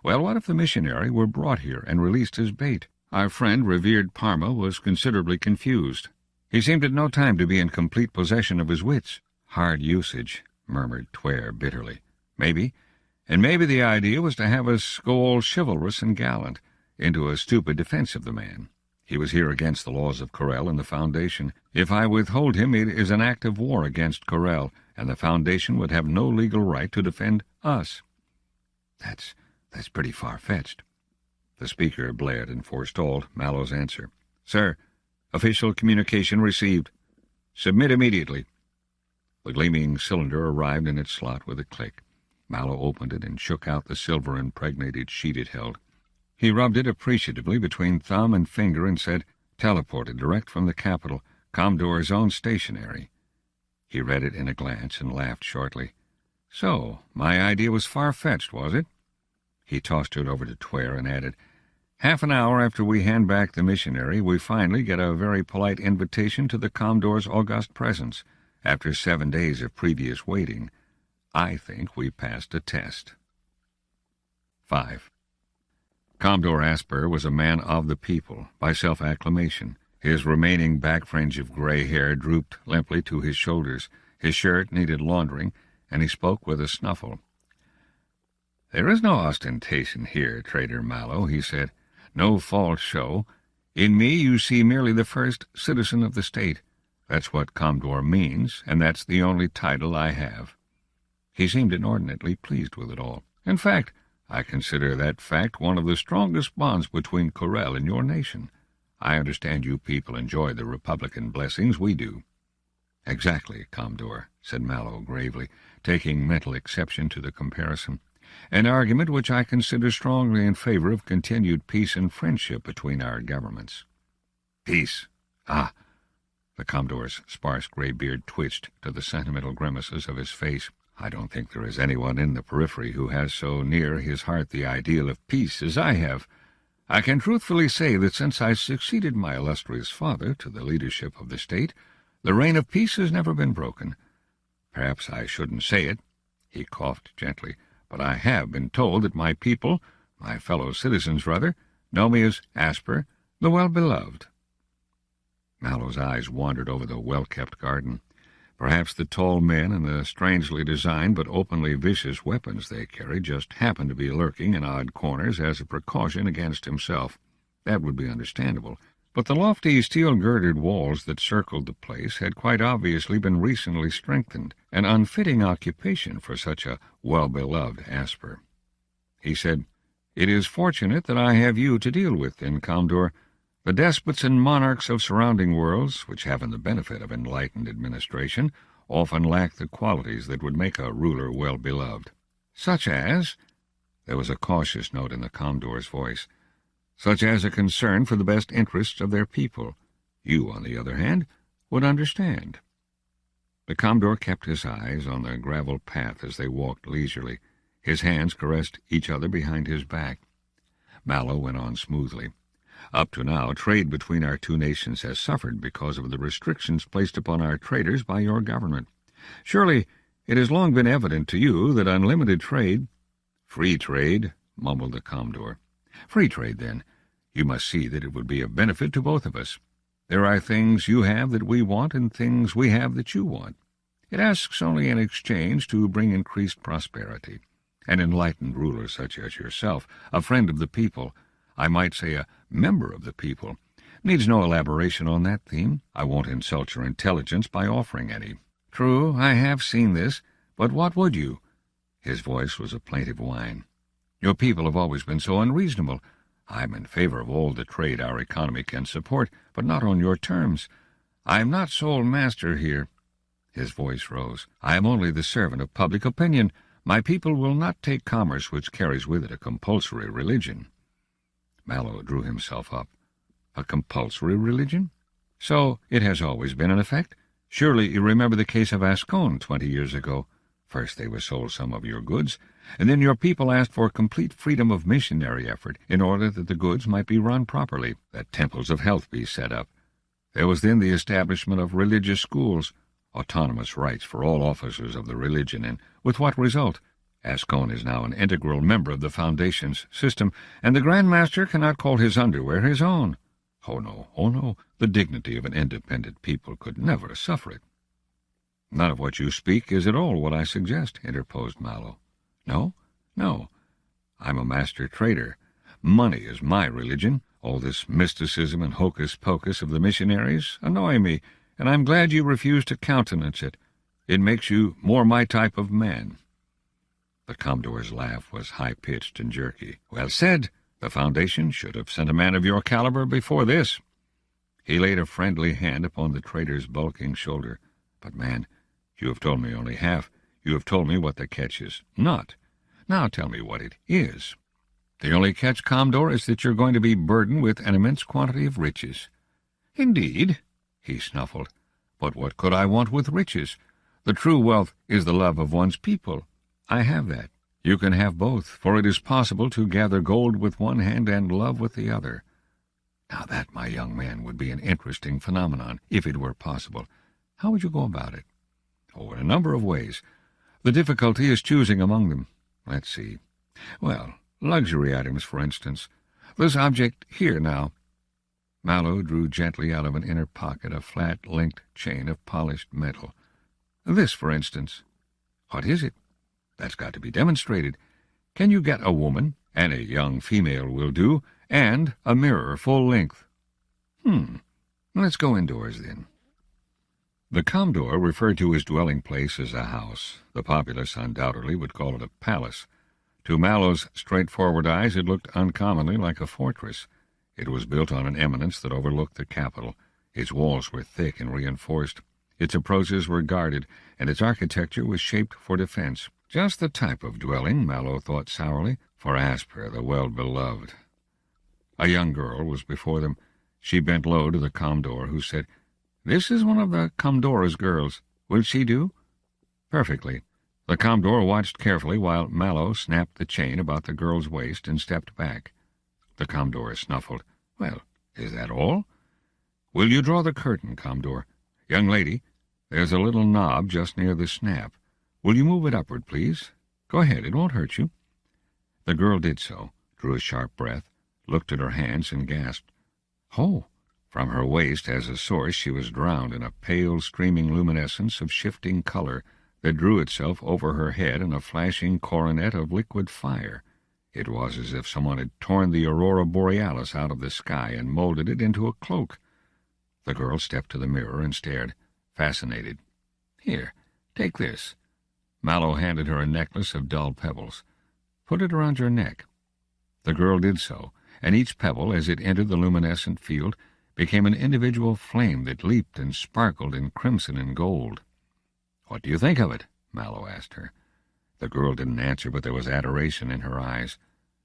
"Well, what if the missionary were brought here and released as bait?" Our friend, revered Parma, was considerably confused. He seemed at no time to be in complete possession of his wits. "Hard usage," murmured Tware bitterly. "Maybe. And maybe the idea was to have us go all chivalrous and gallant, into a stupid defense of the man. He was here against the laws of Corel and the Foundation. If I withhold him, it is an act of war against Corel, and the Foundation would have no legal right to defend us." That's pretty far-fetched." The speaker blared and forestalled Mallow's answer. "Sir, official communication received. Submit immediately." The gleaming cylinder arrived in its slot with a click. Mallow opened it and shook out the silver-impregnated sheet it held. He rubbed it appreciatively between thumb and finger and said, "Teleported direct from the capital, Commdore's own stationery." He read it in a glance and laughed shortly. "So, my idea was far-fetched, was it?" He tossed it over to Tware and added, "Half an hour after we hand back the missionary, we finally get a very polite invitation to the Commodore's august presence, after 7 days of previous waiting. I think we passed a test." 5. Commodore Asper was a man of the people, by self-acclamation. His remaining back fringe of gray hair drooped limply to his shoulders. His shirt needed laundering, and he spoke with a snuffle. "There is no ostentation here, Trader Mallow," he said. "No false show. In me you see merely the first citizen of the state. That's what Commodore means, and that's the only title I have." He seemed inordinately pleased with it all. "In fact, I consider that fact one of the strongest bonds between Corel and your nation. I understand you people enjoy the Republican blessings we do." "Exactly, Commodore," said Mallow gravely, taking mental exception to the comparison. "An argument which I consider strongly in favor of continued peace and friendship between our governments." "Peace? Ah!" The Commodore's sparse gray beard twitched to the sentimental grimaces of his face. "I don't think there is anyone in the periphery who has so near his heart the ideal of peace as I have. I can truthfully say that since I succeeded my illustrious father to the leadership of the state, the reign of peace has never been broken. Perhaps I shouldn't say it," he coughed gently, "but I have been told that my people, my fellow citizens rather, know me as Asper, the well-beloved." Mallow's eyes wandered over the well-kept garden. Perhaps the tall men and the strangely designed but openly vicious weapons they carried just happened to be lurking in odd corners as a precaution against himself. That would be understandable. But the lofty steel-girded walls that circled the place had quite obviously been recently strengthened, an unfitting occupation for such a well-beloved Asper. He said, "It is fortunate that I have you to deal with in Commodore. The despots and monarchs of surrounding worlds, which have the benefit of enlightened administration, often lack the qualities that would make a ruler well-beloved." "Such as?" There was a cautious note in the Commodore's voice. "Such as a concern for the best interests of their people. You, on the other hand, would understand." The Commodore kept his eyes on the gravel path as they walked leisurely. His hands caressed each other behind his back. Mallow went on smoothly. "Up to now, trade between our two nations has suffered because of the restrictions placed upon our traders by your government. Surely it has long been evident to you that unlimited trade—" "Free trade," mumbled the Commodore. "Free trade, then. You must see that it would be of benefit to both of us. There are things you have that we want and things we have that you want. It asks only an exchange to bring increased prosperity. An enlightened ruler such as yourself, a friend of the people, I might say a member of the people, needs no elaboration on that theme. I won't insult your intelligence by offering any." "True, I have seen this, but what would you?" His voice was a plaintive whine. Your people have always been so unreasonable. I'm in favor of all the trade our economy can support, but not on your terms. I am not sole master here." His voice rose. "I am only the servant of public opinion. My people will not take commerce which carries with it a compulsory religion." Mallow drew himself up. "A compulsory religion? So it has always been in effect? Surely you remember the case of Ascone 20 years ago. First they were sold some of your goods, and then your people asked for complete freedom of missionary effort in order that the goods might be run properly, that temples of health be set up. There was then the establishment of religious schools, autonomous rights for all officers of the religion, and with what result? Ascone is now an integral member of the Foundation's system, and the Grand Master cannot call his underwear his own. Oh no, the dignity of an independent people could never suffer it." "None of what you speak is at all what I suggest," interposed Mallow. No. I'm a master trader. Money is my religion. All this mysticism and hocus-pocus of the missionaries annoy me, and I'm glad you refuse to countenance it. It makes you more my type of man." The Commodore's laugh was high-pitched and jerky. "Well said. The Foundation should have sent a man of your caliber before this." He laid a friendly hand upon the trader's bulking shoulder. "But, man, you have told me only half. You have told me what the catch is not. Now tell me what it is." "The only catch, Commodore, is that you're going to be burdened with an immense quantity of riches." "Indeed?" he snuffled. "But what could I want with riches? The true wealth is the love of one's people. I have that. You can have both, for it is possible to gather gold with one hand and love with the other." "Now that, my young man, would be an interesting phenomenon, if it were possible. How would you go about it?" "Oh, in a number of ways. The difficulty is choosing among them. Let's see. Well, luxury items, for instance. This object here, now." Mallow drew gently out of an inner pocket a flat, linked chain of polished metal. "This, for instance." "What is it?" "That's got to be demonstrated. Can you get a woman, and a young female will do, and a mirror full length?" Let's go indoors, then." The Commodore referred to his dwelling place as a house. The populace undoubtedly would call it a palace. To Mallow's straightforward eyes it looked uncommonly like a fortress. It was built on an eminence that overlooked the capital. Its walls were thick and reinforced. Its approaches were guarded, and its architecture was shaped for defense. Just the type of dwelling, Mallow thought sourly, for Asper, the well-beloved. A young girl was before them. She bent low to the Commodore, who said, "This is one of the Commodore's girls. Will she do?" "Perfectly." The Commodore watched carefully while Mallow snapped the chain about the girl's waist and stepped back. The Commodore snuffled. "Well, is that all?" "Will you draw the curtain, Commodore? Young lady, there's a little knob just near the snap. Will you move it upward, please? Go ahead, it won't hurt you." The girl did so, drew a sharp breath, looked at her hands, and gasped. "Oh!" From her waist as a source she was drowned in a pale, streaming luminescence of shifting color that drew itself over her head in a flashing coronet of liquid fire. It was as if someone had torn the aurora borealis out of the sky and molded it into a cloak. The girl stepped to the mirror and stared, fascinated. "Here, take this." Mallow handed her a necklace of dull pebbles. "Put it around your neck." The girl did so, and each pebble, as it entered the luminescent field, became an individual flame that leaped and sparkled in crimson and gold. "What do you think of it?" Mallow asked her. The girl didn't answer, but there was adoration in her eyes.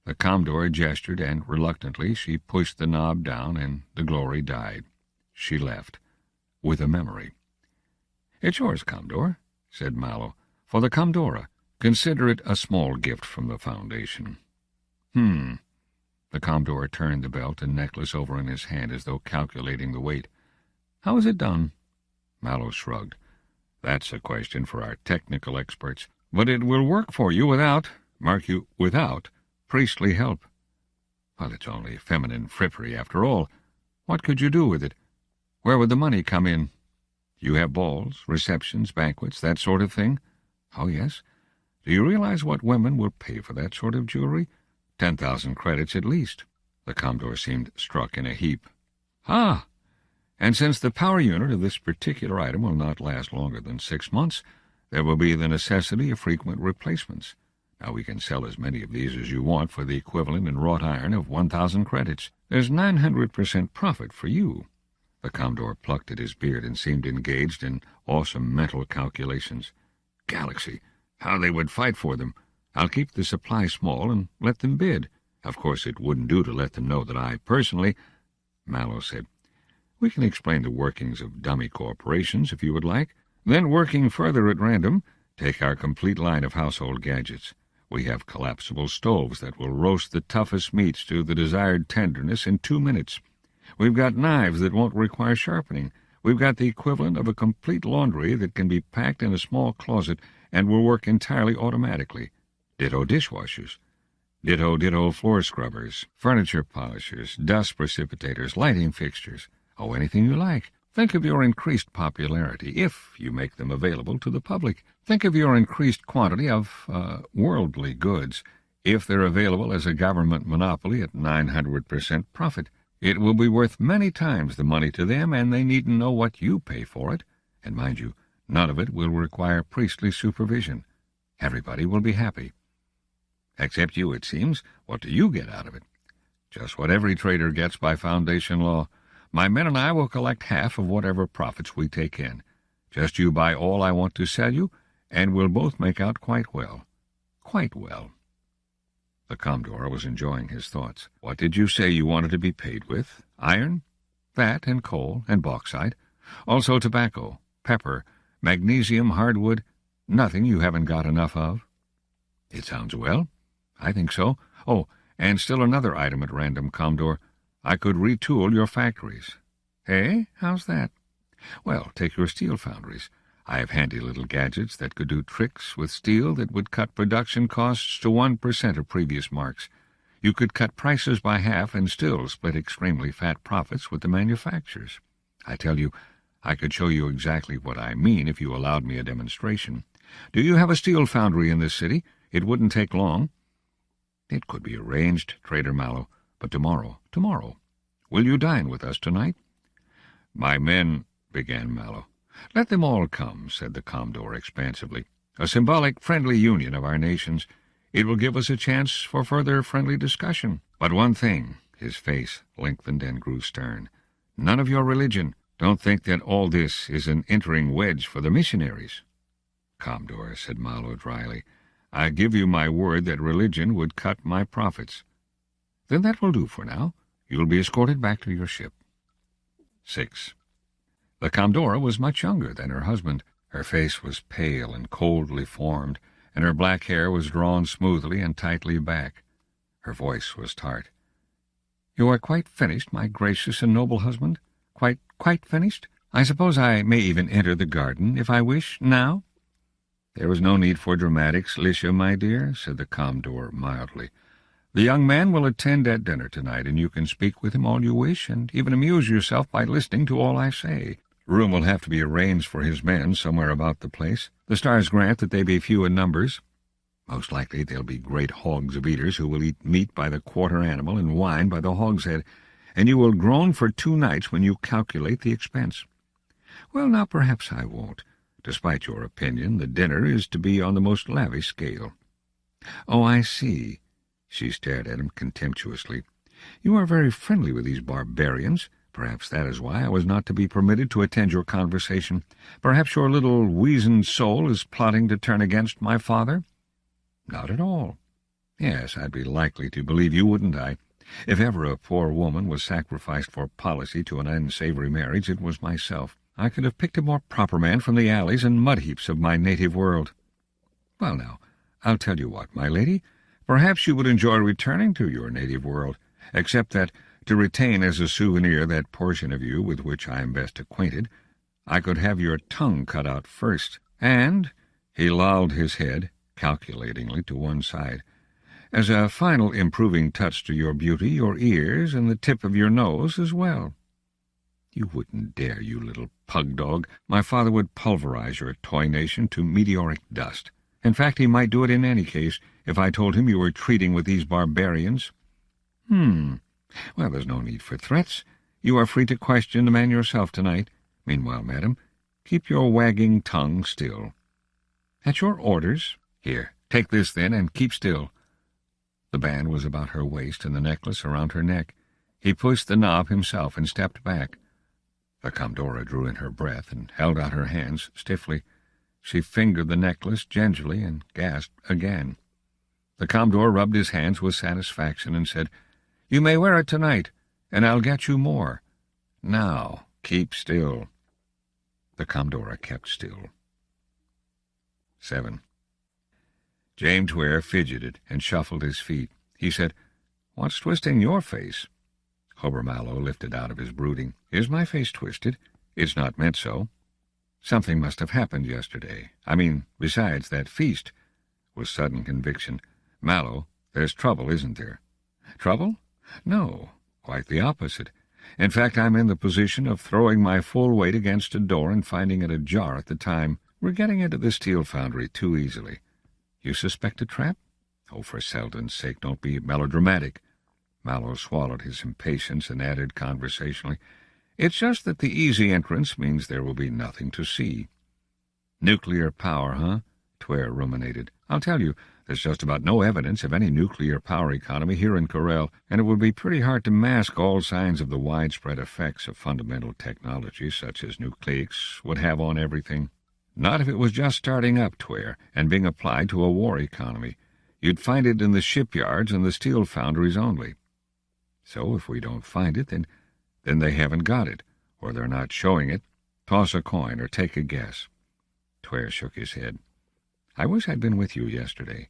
The Commodore gestured, and reluctantly she pushed the knob down, and the glory died. She left, with a memory. "It's yours, Commodore," said Mallow, "for the Commodora. Consider it a small gift from the Foundation." The Commodore turned the belt and necklace over in his hand as though calculating the weight. "How is it done?" Mallow shrugged. "That's a question for our technical experts. But it will work for you without, mark you, without, priestly help." "Well, it's only feminine frippery after all. What could you do with it? Where would the money come in? You have balls, receptions, banquets, that sort of thing?" "Oh, yes." "Do you realize what women will pay for that sort of jewelry? 10,000 credits at least." The Commodore seemed struck in a heap. "Ah! And since the power unit of this particular item will not last longer than 6 months, there will be the necessity of frequent replacements. Now we can sell as many of these as you want for the equivalent in wrought iron of 1,000 credits. There's 900% profit for you." The Commodore plucked at his beard and seemed engaged in awesome mental calculations. Galaxy! How they would fight for them! I'll keep the supply small and let them bid. Of course, it wouldn't do to let them know that I personally— Mallow said, "We can explain the workings of dummy corporations if you would like. Then, working further at random, take our complete line of household gadgets. We have collapsible stoves that will roast the toughest meats to the desired tenderness in 2 minutes. We've got knives that won't require sharpening. We've got the equivalent of a complete laundry that can be packed in a small closet and will work entirely automatically. Ditto dishwashers. Ditto floor scrubbers, furniture polishers, dust precipitators, lighting fixtures. Oh, anything you like. Think of your increased popularity if you make them available to the public. Think of your increased quantity of worldly goods if they're available as a government monopoly at 900% profit. It will be worth many times the money to them, and they needn't know what you pay for it. And mind you, none of it will require priestly supervision. Everybody will be happy. Except you, it seems. What do you get out of it? Just what every trader gets by foundation law. My men and I will collect half of whatever profits we take in. Just you buy all I want to sell you, and we'll both make out quite well. Quite well." The Commodore was enjoying his thoughts. "What did you say you wanted to be paid with? Iron? That and coal and bauxite. Also tobacco, pepper, magnesium, hardwood. Nothing you haven't got enough of?" "It sounds well. I think so. Oh, and still another item at random, Commodore. I could retool your factories." "Eh? How's that?" "Well, take your steel foundries. I have handy little gadgets that could do tricks with steel that would cut production costs to 1% of previous marks. You could cut prices by half and still split extremely fat profits with the manufacturers. I tell you, I could show you exactly what I mean if you allowed me a demonstration. Do you have a steel foundry in this city? It wouldn't take long." "It could be arranged, Trader Mallow. But tomorrow. Will you dine with us tonight?" "My men—" began Mallow. "Let them all come," said the Commodore expansively. "A symbolic friendly union of our nations. It will give us a chance for further friendly discussion. But one thing," his face lengthened and grew stern, "none of your religion. Don't think that all this is an entering wedge for the missionaries." "Commodore," said Mallow dryly, "I give you my word that religion would cut my profits." "Then that will do for now. You'll be escorted back to your ship." 6. The Commodore was much younger than her husband. Her face was pale and coldly formed, and her black hair was drawn smoothly and tightly back. Her voice was tart. "You are quite finished, my gracious and noble husband? Quite finished? I suppose I may even enter the garden, if I wish, now?" "There is no need for dramatics, Lisha, my dear," said the Commodore mildly. "The young man will attend at dinner tonight, and you can speak with him all you wish, and even amuse yourself by listening to all I say. Room will have to be arranged for his men somewhere about the place. The stars grant that they be few in numbers. Most likely they'll be great hogs of eaters who will eat meat by the quarter animal and wine by the hogshead, and you will groan for 2 nights when you calculate the expense. Well, now, perhaps I won't. Despite your opinion, the dinner is to be on the most lavish scale." "Oh, I see." She stared at him contemptuously. "You are very friendly with these barbarians. Perhaps that is why I was not to be permitted to attend your conversation. Perhaps your little weazened soul is plotting to turn against my father?" "Not at all." "Yes, I'd be likely to believe you, wouldn't I? If ever a poor woman was sacrificed for policy to an unsavory marriage, it was myself. I could have picked a more proper man from the alleys and mud-heaps of my native world. Well, now, I'll tell you what, my lady. Perhaps you would enjoy returning to your native world, except that, to retain as a souvenir that portion of you with which I am best acquainted, I could have your tongue cut out first, and—" he lolled his head calculatingly to one side, "as a final improving touch to your beauty, your ears, and the tip of your nose as well." "You wouldn't dare, you little pug-dog. My father would pulverize your toy nation to meteoric dust. In fact, he might do it in any case, if I told him you were treating with these barbarians." Well, there's no need for threats. You are free to question the man yourself tonight. Meanwhile, madam, keep your wagging tongue still." "At your orders." "Here, Take this, then, and keep still." The band was about her waist and the necklace around her neck. He pushed the knob himself and stepped back. The Commodore drew in her breath and held out her hands stiffly. She fingered the necklace gingerly and gasped again. The Commodore rubbed his hands with satisfaction and said, "You may wear it tonight, and I'll get you more. Now, keep still." The Commodore kept still. 7. James Ware fidgeted and shuffled his feet. He said, "What's twisting your face?" Hober Mallow lifted out of his brooding. "Is my face twisted? It's not meant so. Something must have happened yesterday. I mean, besides that feast." With sudden conviction, "Mallow, there's trouble, isn't there?" "Trouble? No, quite the opposite. In fact, I'm in the position of throwing my full weight against a door and finding it ajar at the time. We're getting into the steel foundry too easily." "You suspect a trap?" "Oh, for Seldon's sake, don't be melodramatic." Mallow swallowed his impatience and added conversationally, "It's just that the easy entrance means there will be nothing to see." "Nuclear power, huh?" Tware ruminated. "I'll tell you, there's just about no evidence of any nuclear power economy here in Corel, and it would be pretty hard to mask all signs of the widespread effects of fundamental technology such as nucleics would have on everything. Not if it was just starting up, Tware, and being applied to a war economy. You'd find it in the shipyards and the steel foundries only. So if we don't find it, then they haven't got it, or they're not showing it. Toss a coin or take a guess." Tware shook his head. "I wish I'd been with you yesterday."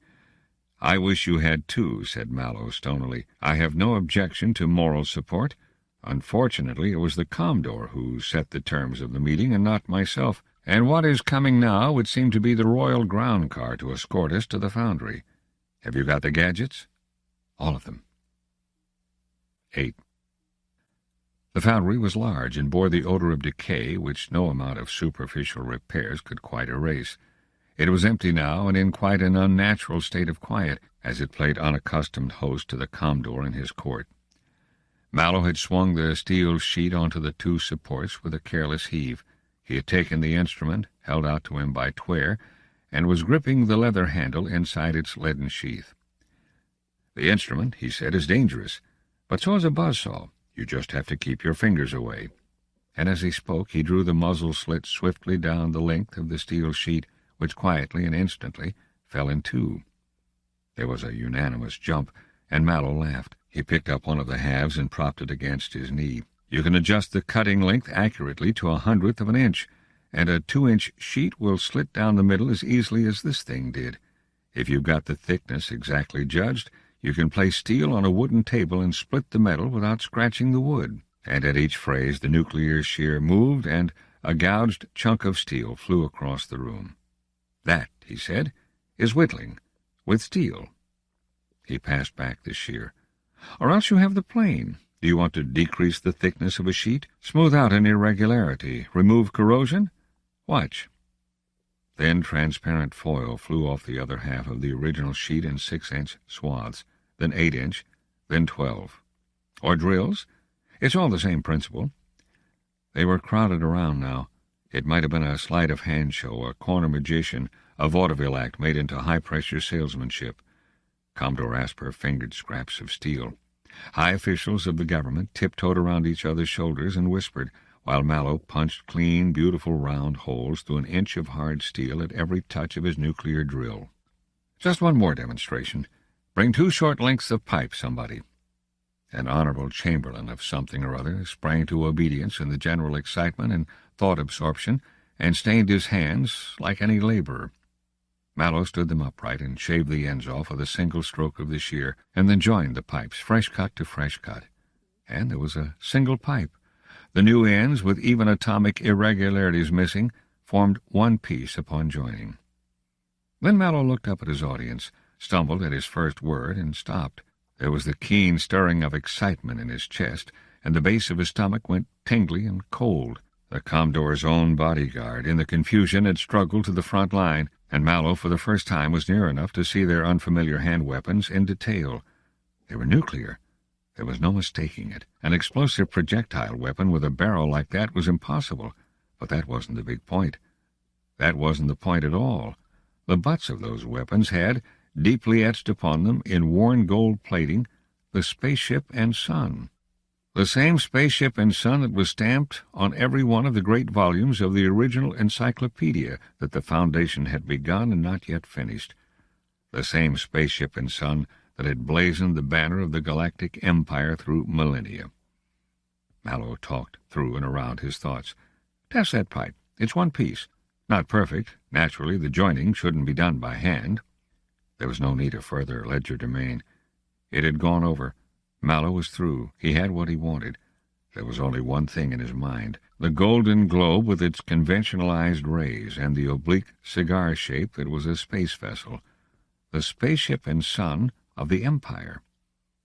"I wish you had too," said Mallow stonily. "I have no objection to moral support. Unfortunately, it was the Commodore who set the terms of the meeting and not myself, and what is coming now would seem to be the royal ground car to escort us to the foundry. Have you got the gadgets?" "All of them." 8. The foundry was large and bore the odor of decay which no amount of superficial repairs could quite erase. It was empty now and in quite an unnatural state of quiet, as it played unaccustomed host to the Commodore and his court. Mallow had swung the steel sheet onto the two supports with a careless heave. He had taken the instrument, held out to him by Tware, and was gripping the leather handle inside its leaden sheath. "The instrument," he said, "is dangerous, but so is a buzzsaw. You just have to keep your fingers away." And as he spoke, he drew the muzzle slit swiftly down the length of the steel sheet, which quietly and instantly fell in two. There was a unanimous jump, and Mallow laughed. He picked up one of the halves and propped it against his knee. "You can adjust the cutting length accurately to 1/100th of an inch, and a 2-inch sheet will slit down the middle as easily as this thing did. If you've got the thickness exactly judged, you can place steel on a wooden table and split the metal without scratching the wood." And at each phrase the nuclear shear moved, and a gouged chunk of steel flew across the room. "That," he said, "is whittling, with steel." He passed back the shear. "Or else you have the plane. Do you want to decrease the thickness of a sheet, smooth out an irregularity, remove corrosion? Watch." Then transparent foil flew off the other half of the original sheet in 6-inch swaths, then 8-inch, then 12. "Or drills? It's all the same principle." They were crowded around now. It might have been a sleight of hand show, a corner magician, a vaudeville act made into high-pressure salesmanship. Commodore Asper fingered scraps of steel. High officials of the government tiptoed around each other's shoulders and whispered, while Mallow punched clean, beautiful round holes through an inch of hard steel at every touch of his nuclear drill. "Just one more demonstration. Bring 2 short lengths of pipe, somebody." An honorable chamberlain of something or other sprang to obedience in the general excitement and thought absorption, and stained his hands like any laborer. Mallow stood them upright and shaved the ends off with a single stroke of the shear, and then joined the pipes, fresh cut to fresh cut. And there was a single pipe. The new ends, with even atomic irregularities missing, formed one piece upon joining. Then Mallow looked up at his audience, stumbled at his first word, and stopped. There was the keen stirring of excitement in his chest, and the base of his stomach went tingly and cold. The Commodore's own bodyguard, in the confusion, had struggled to the front line, and Mallow for the first time was near enough to see their unfamiliar hand weapons in detail. They were nuclear. There was no mistaking it. An explosive projectile weapon with a barrel like that was impossible, but that wasn't the big point. That wasn't the point at all. The butts of those weapons had, deeply etched upon them in worn gold plating, the spaceship and sun. The same spaceship and sun that was stamped on every one of the great volumes of the original Encyclopedia that the Foundation had begun and not yet finished. The same spaceship and sun that had blazoned the banner of the Galactic Empire through millennia. Mallow talked through and around his thoughts. "Test that pipe. It's one piece. Not perfect. Naturally, the joining shouldn't be done by hand." There was no need of further legerdemain. It had gone over. Mallow was through. He had what he wanted. There was only one thing in his mind: the golden globe with its conventionalized rays, and the oblique cigar shape that was a space vessel. The spaceship and sun of the Empire.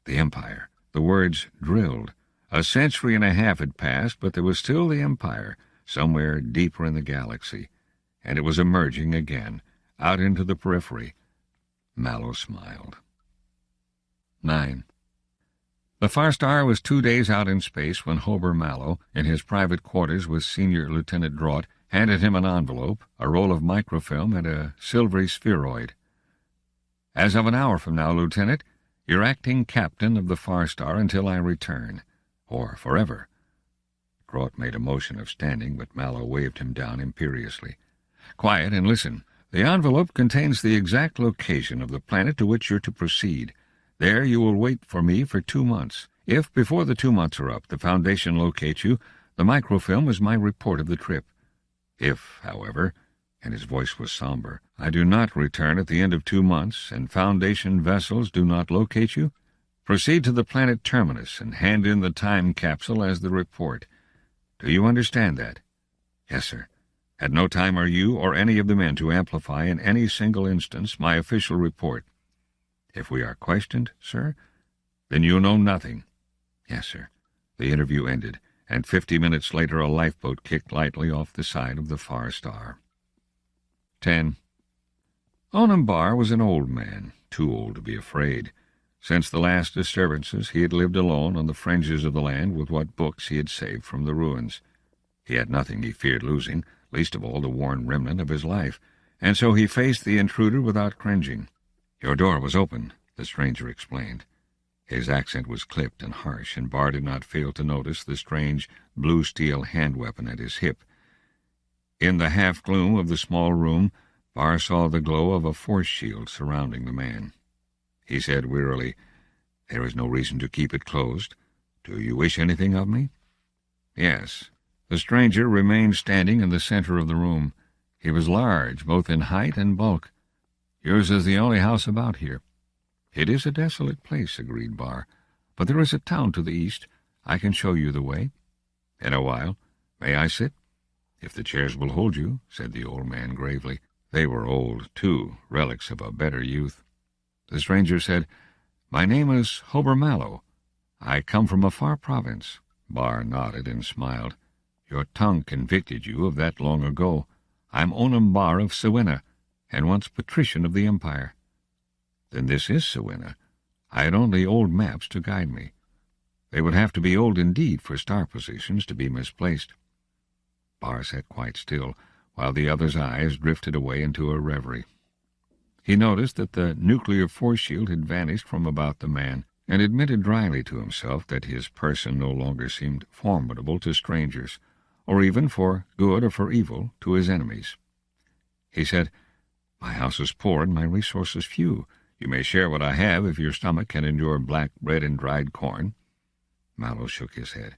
The Empire. The words drilled. A century and a half had passed, but there was still the Empire, somewhere deeper in the galaxy, and it was emerging again, out into the periphery. Mallow smiled. 9. The Far Star was 2 days out in space when Hober Mallow, in his private quarters with Senior Lieutenant Draught, handed him an envelope, a roll of microfilm, and a silvery spheroid. "As of an hour from now, Lieutenant, you're acting captain of the Far Star until I return. Or forever." Draught made a motion of standing, but Mallow waved him down imperiously. "Quiet and listen. The envelope contains the exact location of the planet to which you're to proceed. There you will wait for me for 2 months. If, before the 2 months are up, the Foundation locates you, the microfilm is my report of the trip. If, however," and his voice was somber, "I do not return at the end of 2 months, and Foundation vessels do not locate you, proceed to the planet Terminus and hand in the time capsule as the report. Do you understand that?" "Yes, sir." "At no time are you or any of the men to amplify in any single instance my official report. If we are questioned, sir, then you know nothing." "Yes, sir." The interview ended, and 50 minutes later a lifeboat kicked lightly off the side of the Far Star. 10. Onam Bar was an old man, too old to be afraid. Since the last disturbances he had lived alone on the fringes of the land with what books he had saved from the ruins. He had nothing he feared losing, least of all the worn remnant of his life, and so he faced the intruder without cringing. "Your door was open," the stranger explained. His accent was clipped and harsh, and Bar did not fail to notice the strange blue steel hand-weapon at his hip. In the half-gloom of the small room, Bar saw the glow of a force shield surrounding the man. He said wearily, "There is no reason to keep it closed. Do you wish anything of me?" "Yes." The stranger remained standing in the center of the room. He was large, both in height and bulk. "Yours is the only house about here." "It is a desolate place," agreed Bar, "but there is a town to the east. I can show you the way." "In a while. May I sit?" "If the chairs will hold you," said the old man gravely. They were old, too, relics of a better youth. The stranger said, "My name is Hober Mallow. I come from a far province." Bar nodded and smiled. "Your tongue convicted you of that long ago. I'm Onam Bar of Siwenna, and once patrician of the Empire." "Then this is Siwenna. I had only old maps to guide me. They would have to be old indeed for star positions to be misplaced." Bar sat quite still, while the other's eyes drifted away into a reverie. He noticed that the nuclear force shield had vanished from about the man, and admitted dryly to himself that his person no longer seemed formidable to strangers, or even for good or for evil to his enemies. He said, "My house is poor and my resources few. You may share what I have if your stomach can endure black bread and dried corn." Mallow shook his head.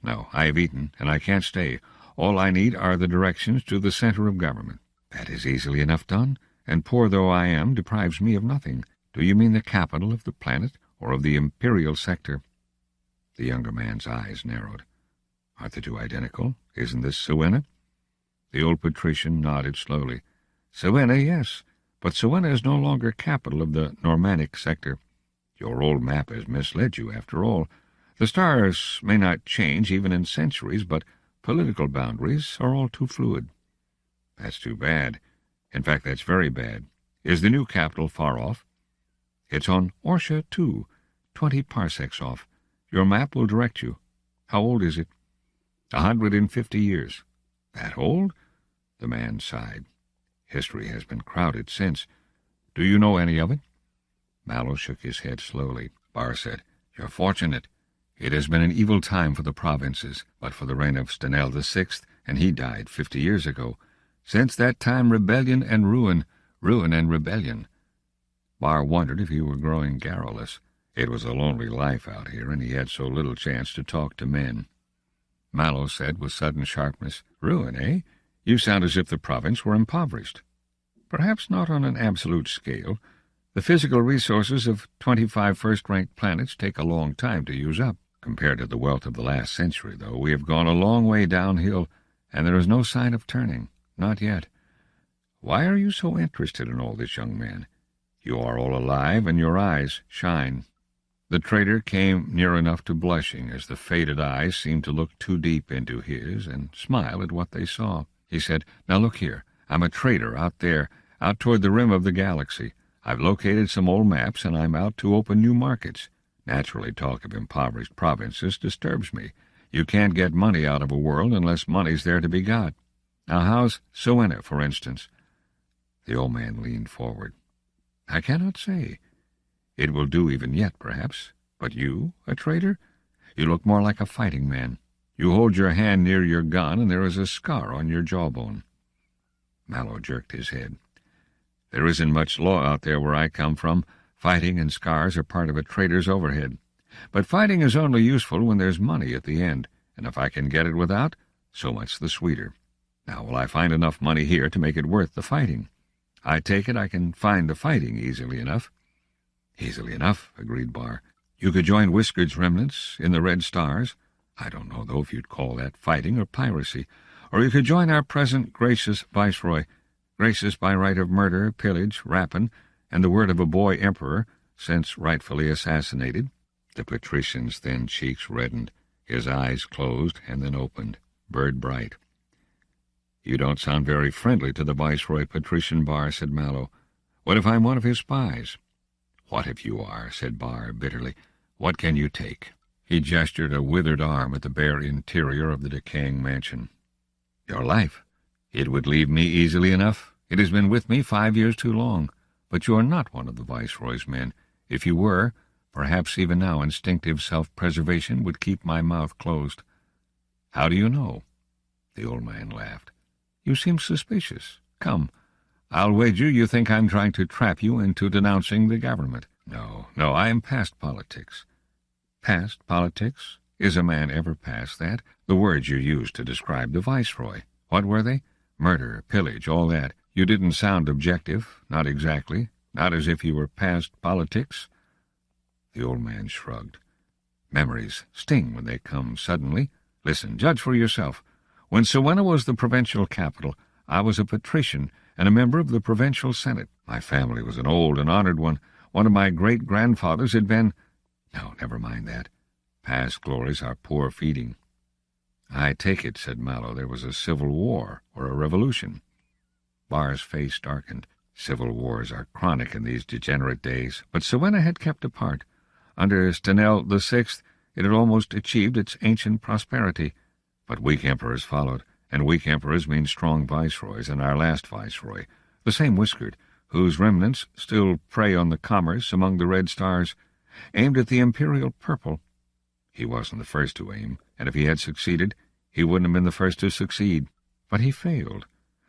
"No, I have eaten, and I can't stay. All I need are the directions to the center of government." "That is easily enough done, and poor though I am, deprives me of nothing. Do you mean the capital of the planet, or of the imperial sector?" The younger man's eyes narrowed. "Aren't the two identical? Isn't this Siwenna?" The old patrician nodded slowly. "Siwenna, yes, but Siwenna is no longer capital of the Normannic sector. Your old map has misled you, after all. The stars may not change even in centuries, but political boundaries are all too fluid." "That's too bad. In fact, that's very bad. Is the new capital far off?" "It's on Orsha, too, 20 parsecs off. Your map will direct you. How old is it?" 150 years. "That old?" The man sighed. History has been crowded since. Do you know any of it? Mallow shook his head slowly. Barr said, You're fortunate. It has been an evil time for the provinces, but for the reign of Stenel VI, and he died 50 years ago. Since that time, rebellion and ruin, ruin and rebellion. Barr wondered if he were growing garrulous. It was a lonely life out here, and he had so little chance to talk to men. Mallow said with sudden sharpness, Ruin, eh? You sound as if the province were impoverished. Perhaps not on an absolute scale. The physical resources of 25 first-ranked planets take a long time to use up. Compared to the wealth of the last century, though, we have gone a long way downhill, and there is no sign of turning. Not yet. Why are you so interested in all this, young man? You are all alive, and your eyes shine. The trader came near enough to blushing as the faded eyes seemed to look too deep into his and smile at what they saw. He said, Now look here, I'm a trader out there, out toward the rim of the galaxy. I've located some old maps, and I'm out to open new markets. Naturally, talk of impoverished provinces disturbs me. You can't get money out of a world unless money's there to be got. Now how's Siwenna, for instance? The old man leaned forward. I cannot say. It will do even yet, perhaps. But you, a trader? You look more like a fighting man. You hold your hand near your gun, and there is a scar on your jawbone. Mallow jerked his head. There isn't much law out there where I come from. Fighting and scars are part of a trader's overhead. But fighting is only useful when there's money at the end, and if I can get it without, so much the sweeter. Now, will I find enough money here to make it worth the fighting? I take it I can find the fighting easily enough. Easily enough, agreed Barr. You could join Whiskered's remnants in the Red Stars. I don't know, though, if you'd call that fighting or piracy. Or you could join our present gracious viceroy, gracious by right of murder, pillage, rapine, and the word of a boy emperor, since rightfully assassinated. The patrician's thin cheeks reddened. His eyes closed and then opened, bird bright. You don't sound very friendly to the viceroy, Patrician Barr, said Mallow. What if I'm one of his spies? What if you are, said Barr bitterly. What can you take? He gestured a withered arm at the bare interior of the decaying mansion. Your life. It would leave me easily enough. It has been with me 5 years too long. But you are not one of the viceroy's men. If you were, perhaps even now instinctive self-preservation would keep my mouth closed. How do you know? The old man laughed. You seem suspicious. Come, I'll wager you think I'm trying to trap you into denouncing the government. No, I am past politics. Past politics? Is a man ever past that? The words you used to describe the viceroy. What were they? Murder, pillage, all that. You didn't sound objective, not exactly, not as if you were past politics. The old man shrugged. Memories sting when they come suddenly. Listen, judge for yourself. When Siwenna was the provincial capital, I was a patrician and a member of the provincial senate. My family was an old and honored one. One of my great-grandfathers had been— No, never mind that. Past glories are poor feeding. I take it, said Mallow, there was a civil war or a revolution. Barr's face darkened. Civil wars are chronic in these degenerate days, but Siwenna had kept apart. Under Stenel VI, it had almost achieved its ancient prosperity. But weak emperors followed, and weak emperors mean strong viceroys, and our last viceroy, the same Whiskered, whose remnants still prey on the commerce among the Red Stars, aimed at the imperial purple. He wasn't the first to aim, and if he had succeeded, he wouldn't have been the first to succeed. But he failed.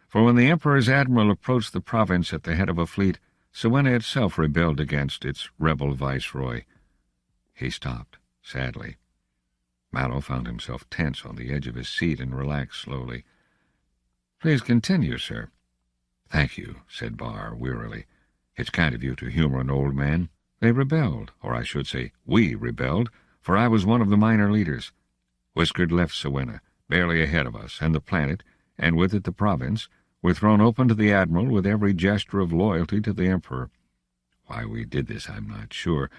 For when the emperor's admiral approached the province at the head of a fleet, Siwenna itself rebelled against its rebel viceroy. He stopped, sadly. Mallow found himself tense on the edge of his seat and relaxed slowly. Please continue, sir. Thank you, said Barr wearily. It's kind of you to humor an old man. They rebelled, or I should say, we rebelled, for I was one of the minor leaders. Whiskered left Siwenna, barely ahead of us, and the planet, and with it the province, were thrown open to the admiral with every gesture of loyalty to the emperor. Why we did this I'm not sure.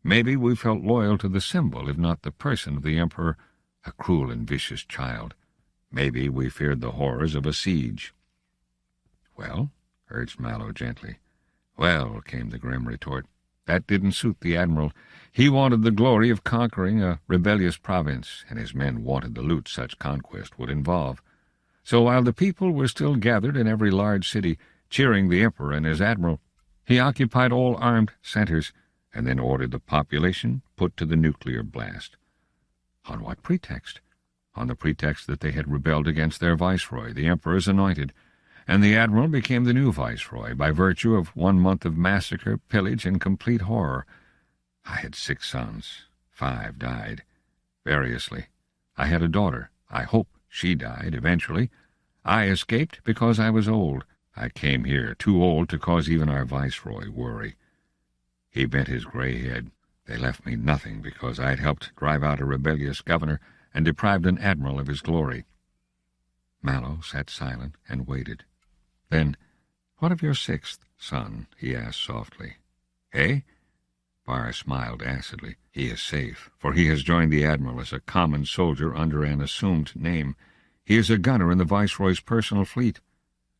Maybe we felt loyal to the symbol, if not the person of the emperor, a cruel and vicious child. Maybe we feared the horrors of a siege. Well, urged Mallow gently. Well, came the grim retort, that didn't suit the admiral. He wanted the glory of conquering a rebellious province, and his men wanted the loot such conquest would involve. So while the people were still gathered in every large city, cheering the Emperor and his admiral. He occupied all armed centers, and then ordered the population put to the nuclear blast. On what pretext? On the pretext that they had rebelled against their viceroy, the Emperor's anointed, and the admiral became the new viceroy by virtue of 1 month of massacre, pillage, and complete horror. I had 6 sons. 5 died. Variously. I had a daughter. I hope she died eventually. I escaped because I was old. I came here too old to cause even our viceroy worry. He bent his gray head. They left me nothing because I had helped drive out a rebellious governor and deprived an admiral of his glory. Mallow sat silent and waited. Then, "What of your 6th son?" he asked softly. "Eh?" Barr smiled acidly. "He is safe, for he has joined the admiral as a common soldier under an assumed name. He is a gunner in the viceroy's personal fleet.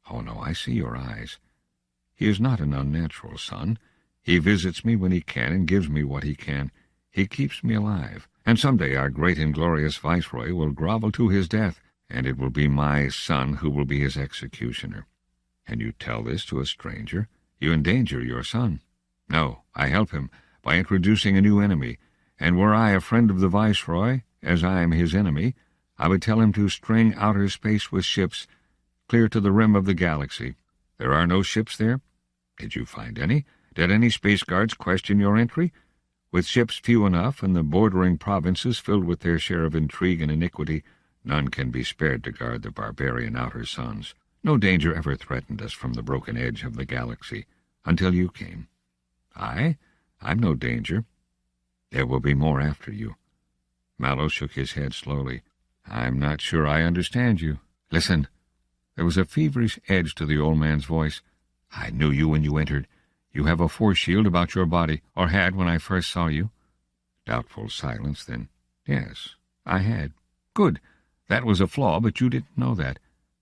Oh, no, I see your eyes. He is not an unnatural son. He visits me when he can and gives me what he can. He keeps me alive. And someday our great and glorious viceroy will grovel to his death, and it will be my son who will be his executioner. And you tell this to a stranger? You endanger your son. No, I help him by introducing a new enemy, and were I a friend of the viceroy, as I am his enemy, I would tell him to string outer space with ships clear to the rim of the galaxy. There are no ships there? Did you find any? Did any space guards question your entry? With ships few enough and the bordering provinces filled with their share of intrigue and iniquity, none can be spared to guard the barbarian outer suns. No danger ever threatened us from the broken edge of the galaxy, until you came. I'm no danger. There will be more after you. Mallow shook his head slowly. I'm not sure I understand you. Listen. There was a feverish edge to the old man's voice. I knew you when you entered. You have a force shield about your body, or had when I first saw you. Doubtful silence, then. Yes, I had. Good. That was a flaw, but you didn't know that.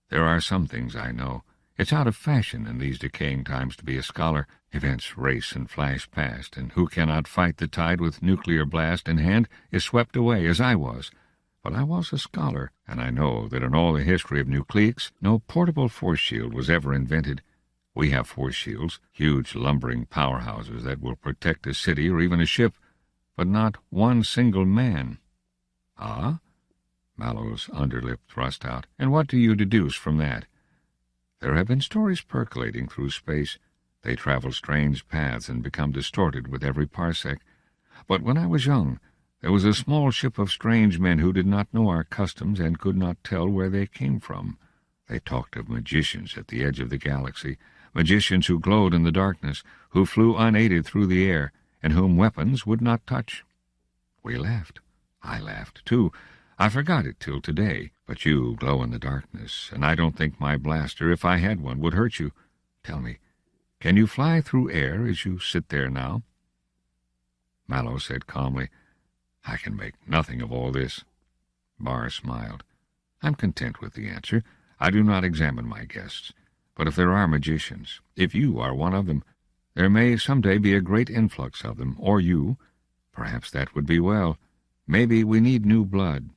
There are some things I know. It's out of fashion in these decaying times to be a scholar. Events race and flash past, and who cannot fight the tide with nuclear blast in hand is swept away, as I was. But I was a scholar, and I know that in all the history of nucleics, no portable force shield was ever invented. We have force shields, huge lumbering powerhouses that will protect a city or even a ship, but not one single man. Ah? Mallow's underlip thrust out. And what do you deduce from that? There have been stories percolating through space. They travel strange paths and become distorted with every parsec. But when I was young, there was a small ship of strange men who did not know our customs and could not tell where they came from. They talked of magicians at the edge of the galaxy, magicians who glowed in the darkness, who flew unaided through the air, and whom weapons would not touch. We laughed. I laughed, too. I forgot it till today, but you glow in the darkness, and I don't think my blaster, if I had one, would hurt you. Tell me, can you fly through air as you sit there now? Mallow said calmly, I can make nothing of all this. Barr smiled. I'm content with the answer. I do not examine my guests. But if there are magicians, if you are one of them, there may some day be a great influx of them, or you. Perhaps that would be well. Maybe we need new blood.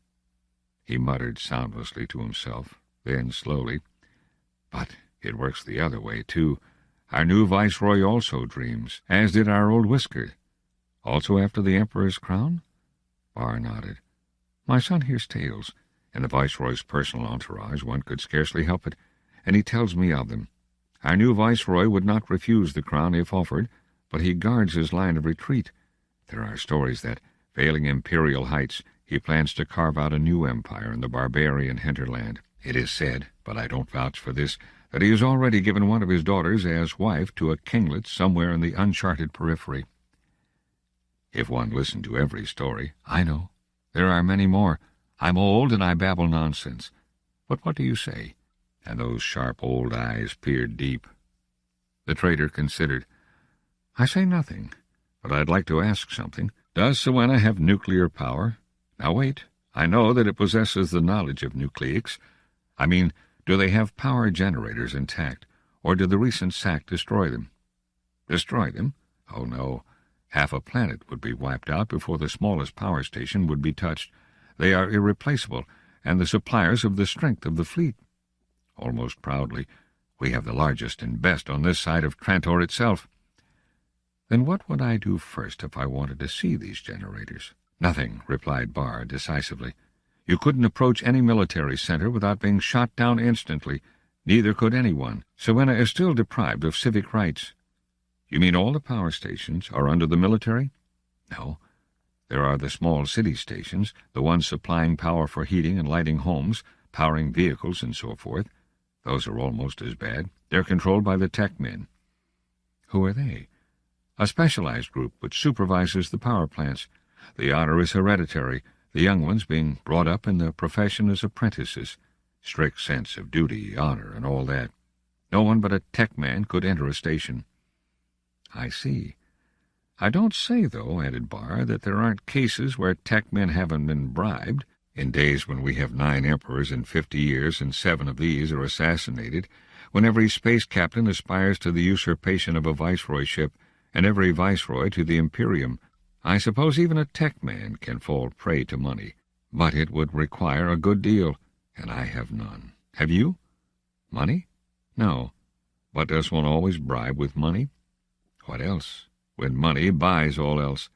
He muttered soundlessly to himself, then slowly, But it works the other way, too. Our new viceroy also dreams, as did our old Whisker. Also after the Emperor's crown? Barr nodded. My son hears tales. In the viceroy's personal entourage one could scarcely help it, and he tells me of them. Our new viceroy would not refuse the crown if offered, but he guards his line of retreat. There are stories that, failing imperial heights, he plans to carve out a new empire in the barbarian hinterland. It is said, but I don't vouch for this, that he has already given one of his daughters as wife to a kinglet somewhere in the uncharted periphery. If one listened to every story, I know. There are many more. I'm old and I babble nonsense. But what do you say? And those sharp old eyes peered deep. The trader considered. I say nothing, but I'd like to ask something. Does Siwenna have nuclear power? Now wait. I know that it possesses the knowledge of nucleics. I mean, do they have power generators intact, or did the recent sack destroy them? Destroy them? Oh, no. Half a planet would be wiped out before the smallest power station would be touched. They are irreplaceable, and the suppliers of the strength of the fleet. Almost proudly, We have the largest and best on this side of Trantor itself. Then what would I do first if I wanted to see these generators? Nothing, replied Barr decisively. You couldn't approach any military center without being shot down instantly. Neither could anyone. Siwenna is still deprived of civic rights. You mean all the power stations are under the military? No. There are the small city stations, the ones supplying power for heating and lighting homes, powering vehicles, and so forth. Those are almost as bad. They're controlled by the tech men. Who are they? A specialized group which supervises the power plants. The honor is hereditary, the young ones being brought up in the profession as apprentices. Strict sense of duty, honor, and all that. No one but a tech man could enter a station. I see. I don't say, though, added Barr, that there aren't cases where tech men haven't been bribed. In days when we have 9 emperors in 50 years and 7 of these are assassinated, when every space captain aspires to the usurpation of a viceroyship and every viceroy to the imperium, I suppose even a tech man can fall prey to money. But it would require a good deal, and I have none. Have you? Money? No. But does one always bribe with money? What else? When money buys all else.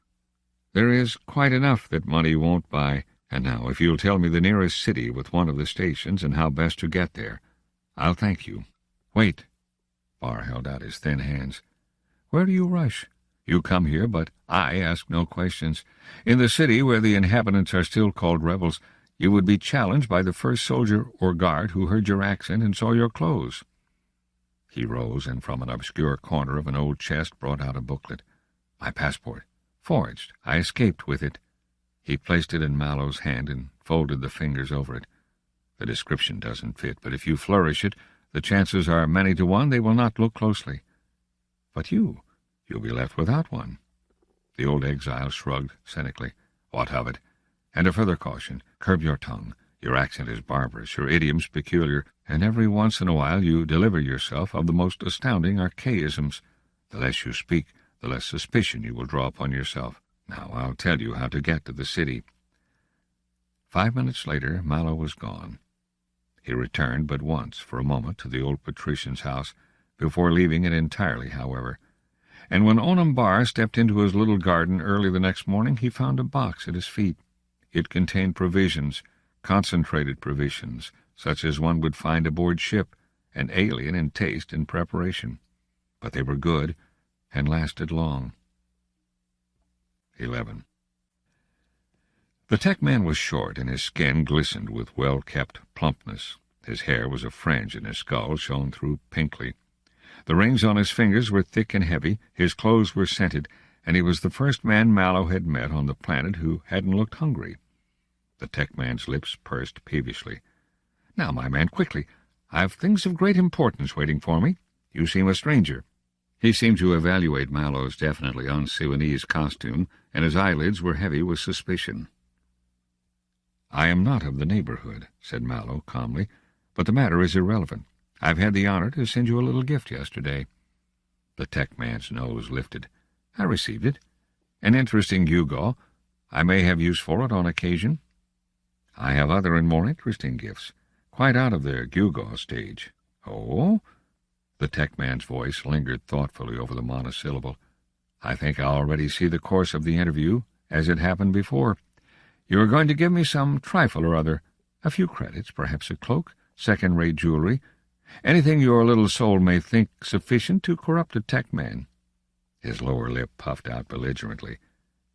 There is quite enough that money won't buy. And now, if you'll tell me the nearest city with one of the stations and how best to get there, I'll thank you. Wait. Barr held out his thin hands. Where do you rush? You come here, but I ask no questions. In the city where the inhabitants are still called rebels, you would be challenged by the first soldier or guard who heard your accent and saw your clothes. He rose and from an obscure corner of an old chest brought out a booklet. My passport. Forged. I escaped with it. He placed it in Mallow's hand and folded the fingers over it. The description doesn't fit, but if you flourish it, the chances are many to 1 they will not look closely. But you'll be left without one. The old exile shrugged cynically. What of it? And a further caution, curb your tongue. Your accent is barbarous, your idiom's peculiar, and every once in a while you deliver yourself of the most astounding archaisms. The less you speak, the less suspicion you will draw upon yourself. Now I'll tell you how to get to the city. 5 minutes later, Mallow was gone. He returned but once, for a moment, to the old patrician's house, before leaving it entirely, however. And when Onam Barr stepped into his little garden early the next morning, he found a box at his feet. It contained provisions, concentrated provisions, such as one would find aboard ship, and alien in taste and preparation. But they were good, and lasted long. 11. The tech man was short, and his skin glistened with well-kept plumpness. His hair was a fringe, and his skull shone through pinkly. The rings on his fingers were thick and heavy, his clothes were scented, and he was the first man Mallow had met on the planet who hadn't looked hungry. The tech man's lips pursed peevishly. Now, my man, quickly. I've things of great importance waiting for me. You seem a stranger. He seemed to evaluate Mallow's definitely un-Siwanese costume, and his eyelids were heavy with suspicion. I am not of the neighborhood, said Mallow calmly, but the matter is irrelevant. I've had the honor to send you a little gift yesterday. The tech man's nose lifted. I received it. An interesting gewgaw. I may have use for it on occasion. I have other and more interesting gifts, quite out of their gewgaw stage. Oh? The tech man's voice lingered thoughtfully over the monosyllable. I think I already see the course of the interview, as it happened before. You are going to give me some trifle or other, a few credits, perhaps a cloak, second-rate jewelry, anything your little soul may think sufficient to corrupt a tech man. His lower lip puffed out belligerently.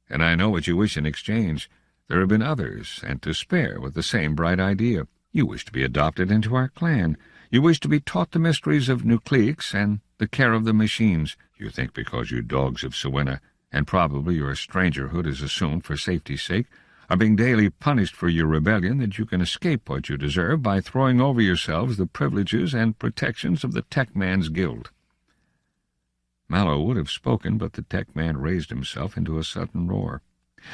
And I know what you wish in exchange. There have been others, and to spare, with the same bright idea. You wish to be adopted into our clan. You wish to be taught the mysteries of nucleics and the care of the machines. You think because you dogs of Siwenna, and probably your strangerhood is assumed for safety's sake, are being daily punished for your rebellion, that you can escape what you deserve by throwing over yourselves the privileges and protections of the tech man's guild. Mallow would have spoken, but the tech man raised himself into a sudden roar.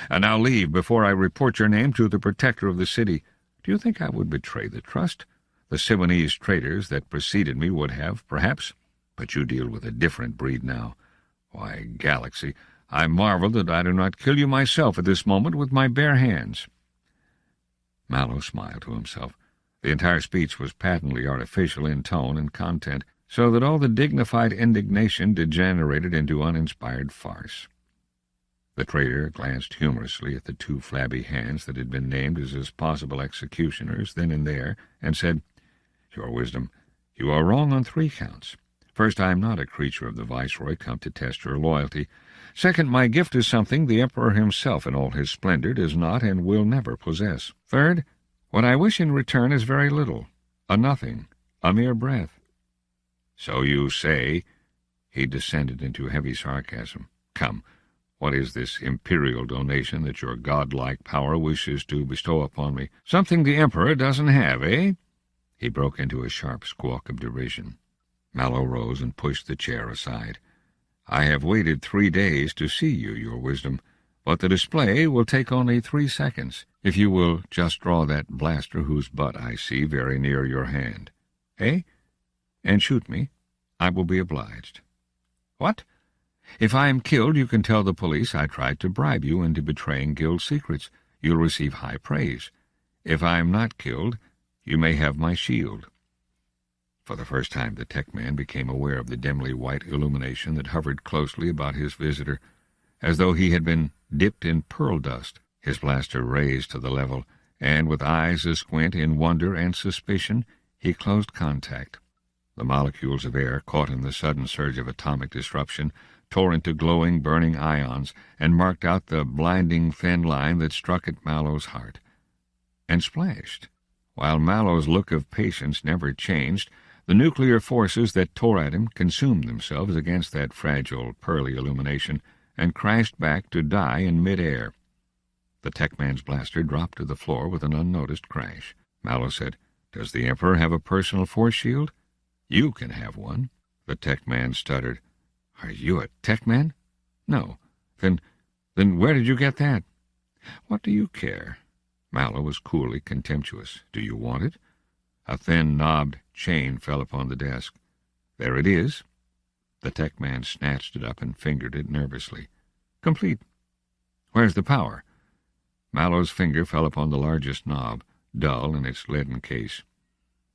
And now leave before I report your name to the protector of the city. Do you think I would betray the trust? The Siwanese traders that preceded me would have, perhaps, but you deal with a different breed now. Why, galaxy, I marvel that I do not kill you myself at this moment with my bare hands. Mallow smiled to himself. The entire speech was patently artificial in tone and content, so that all the dignified indignation degenerated into uninspired farce. The trader glanced humorously at the 2 flabby hands that had been named as his possible executioners then and there, and said, "Your wisdom, you are wrong on 3 counts. First, I am not a creature of the Viceroy come to test your loyalty. Second, my gift is something the Emperor himself in all his splendor does not and will never possess. Third, what I wish in return is very little, a nothing, a mere breath." "So you say," he descended into heavy sarcasm. "Come, what is this imperial donation that your godlike power wishes to bestow upon me? Something the Emperor doesn't have, eh?" He broke into a sharp squawk of derision. Mallow rose and pushed the chair aside. "I have waited 3 days to see you, your wisdom, but the display will take only 3 seconds, if you will just draw that blaster whose butt I see very near your hand. Eh? And shoot me. I will be obliged." "What?" "If I am killed, you can tell the police I tried to bribe you into betraying guild secrets. You'll receive high praise. If I am not killed, you may have my shield." For the first time the tech man became aware of the dimly white illumination that hovered closely about his visitor, as though he had been dipped in pearl dust. His blaster raised to the level, and with eyes asquint in wonder and suspicion, he closed contact. The molecules of air, caught in the sudden surge of atomic disruption, tore into glowing, burning ions, and marked out the blinding thin line that struck at Mallow's heart. And splashed. While Mallow's look of patience never changed, the nuclear forces that tore at him consumed themselves against that fragile, pearly illumination, and crashed back to die in mid-air. The tech man's blaster dropped to the floor with an unnoticed crash. Mallow said, "Does the Emperor have a personal force shield? You can have one." The tech man stuttered. "Are you a tech man?" "No." Then where did you get that?" "What do you care?" Mallow was coolly contemptuous. "Do you want it?" A thin, knobbed chain fell upon the desk. "There it is." The tech man snatched it up and fingered it nervously. "Complete." "Where's the power?" Mallow's finger fell upon the largest knob, dull in its leaden case.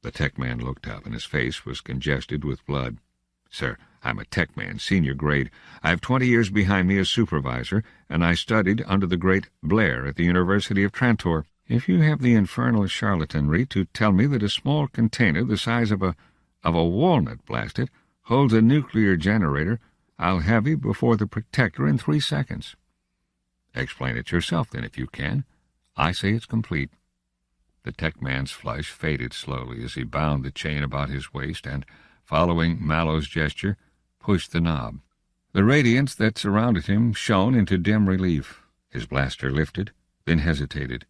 The tech man looked up, and his face was congested with blood. "Sir, I'm a tech man, senior grade. I have 20 years behind me as supervisor, and I studied under the great Blair at the University of Trantor. If you have the infernal charlatanry to tell me that a small container the size of a walnut, blast it, holds a nuclear generator, I'll have you before the Protector in 3 seconds." "Explain it yourself, then, if you can. I say it's complete." The tech man's flush faded slowly as he bound the chain about his waist and, following Mallow's gesture, pushed the knob. The radiance that surrounded him shone into dim relief. His blaster lifted, then hesitated.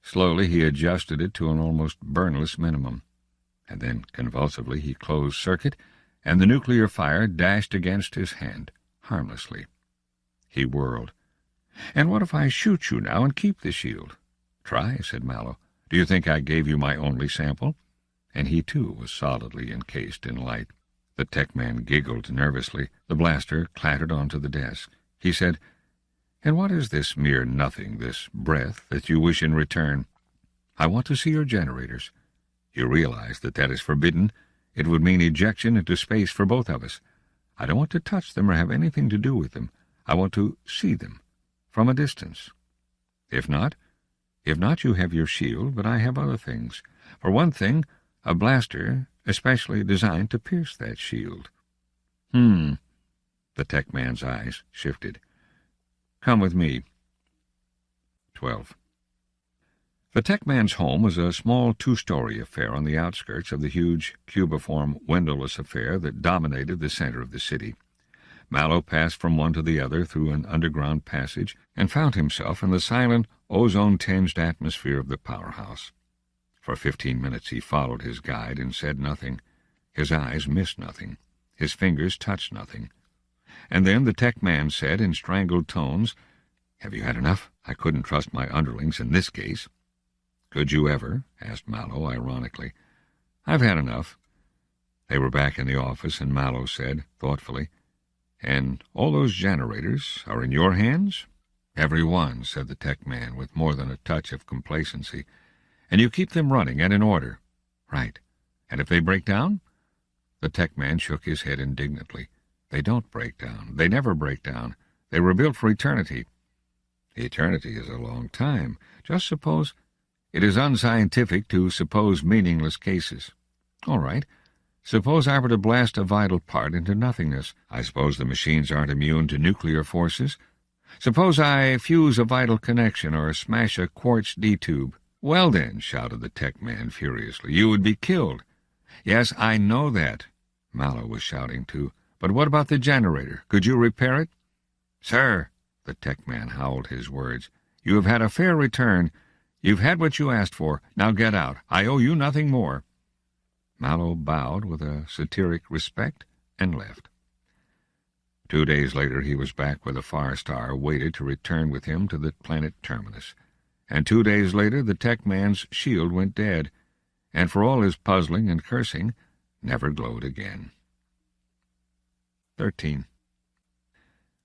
Slowly he adjusted it to an almost burnless minimum. And then, convulsively, he closed circuit, and the nuclear fire dashed against his hand, harmlessly. He whirled. "And what if I shoot you now and keep the shield?" "Try," said Mallow. "Do you think I gave you my only sample?" And he, too, was solidly encased in light. The tech man giggled nervously. The blaster clattered onto the desk. He said, "And what is this mere nothing, this breath, that you wish in return?" "I want to see your generators." "You realize that that is forbidden? It would mean ejection into space for both of us. I don't want to touch them or have anything to do with them. I want to see them, from a distance. If not, you have your shield, but I have other things. For one thing, a blaster especially designed to pierce that shield." The tech man's eyes shifted. "Come with me." 12. The tech man's home was a small 2-story affair on the outskirts of the huge, cubiform, windowless affair that dominated the center of the city. Mallow passed from one to the other through an underground passage and found himself in the silent, ozone-tinged atmosphere of the powerhouse. For 15 minutes he followed his guide and said nothing. His eyes missed nothing. His fingers touched nothing. And then the tech man said in strangled tones, "Have you had enough? I couldn't trust my underlings in this case." "Could you ever?" asked Mallow ironically. "I've had enough." They were back in the office, and Mallow said, thoughtfully, "And all those generators are in your hands?" "Every one," said the tech man with more than a touch of complacency. "And you keep them running and in order?" "Right. And if they break down?" The tech man shook his head indignantly. They don't break down. They never break down. They were built for eternity. Eternity is a long time. Just suppose... It is unscientific to suppose meaningless cases. All right. Suppose I were to blast a vital part into nothingness. I suppose the machines aren't immune to nuclear forces. Suppose I fuse a vital connection or smash a quartz D-tube. Well then, shouted the tech man furiously, you would be killed. Yes, I know that, Mallow was shouting too. But what about the generator? Could you repair it? Sir, the tech man howled his words, you have had a fair return. You've had what you asked for. Now get out. I owe you nothing more. Mallow bowed with a satiric respect and left. 2 days later he was back where the Far Star waited to return with him to the planet Terminus. And 2 days later the tech man's shield went dead, and for all his puzzling and cursing, never glowed again. 13.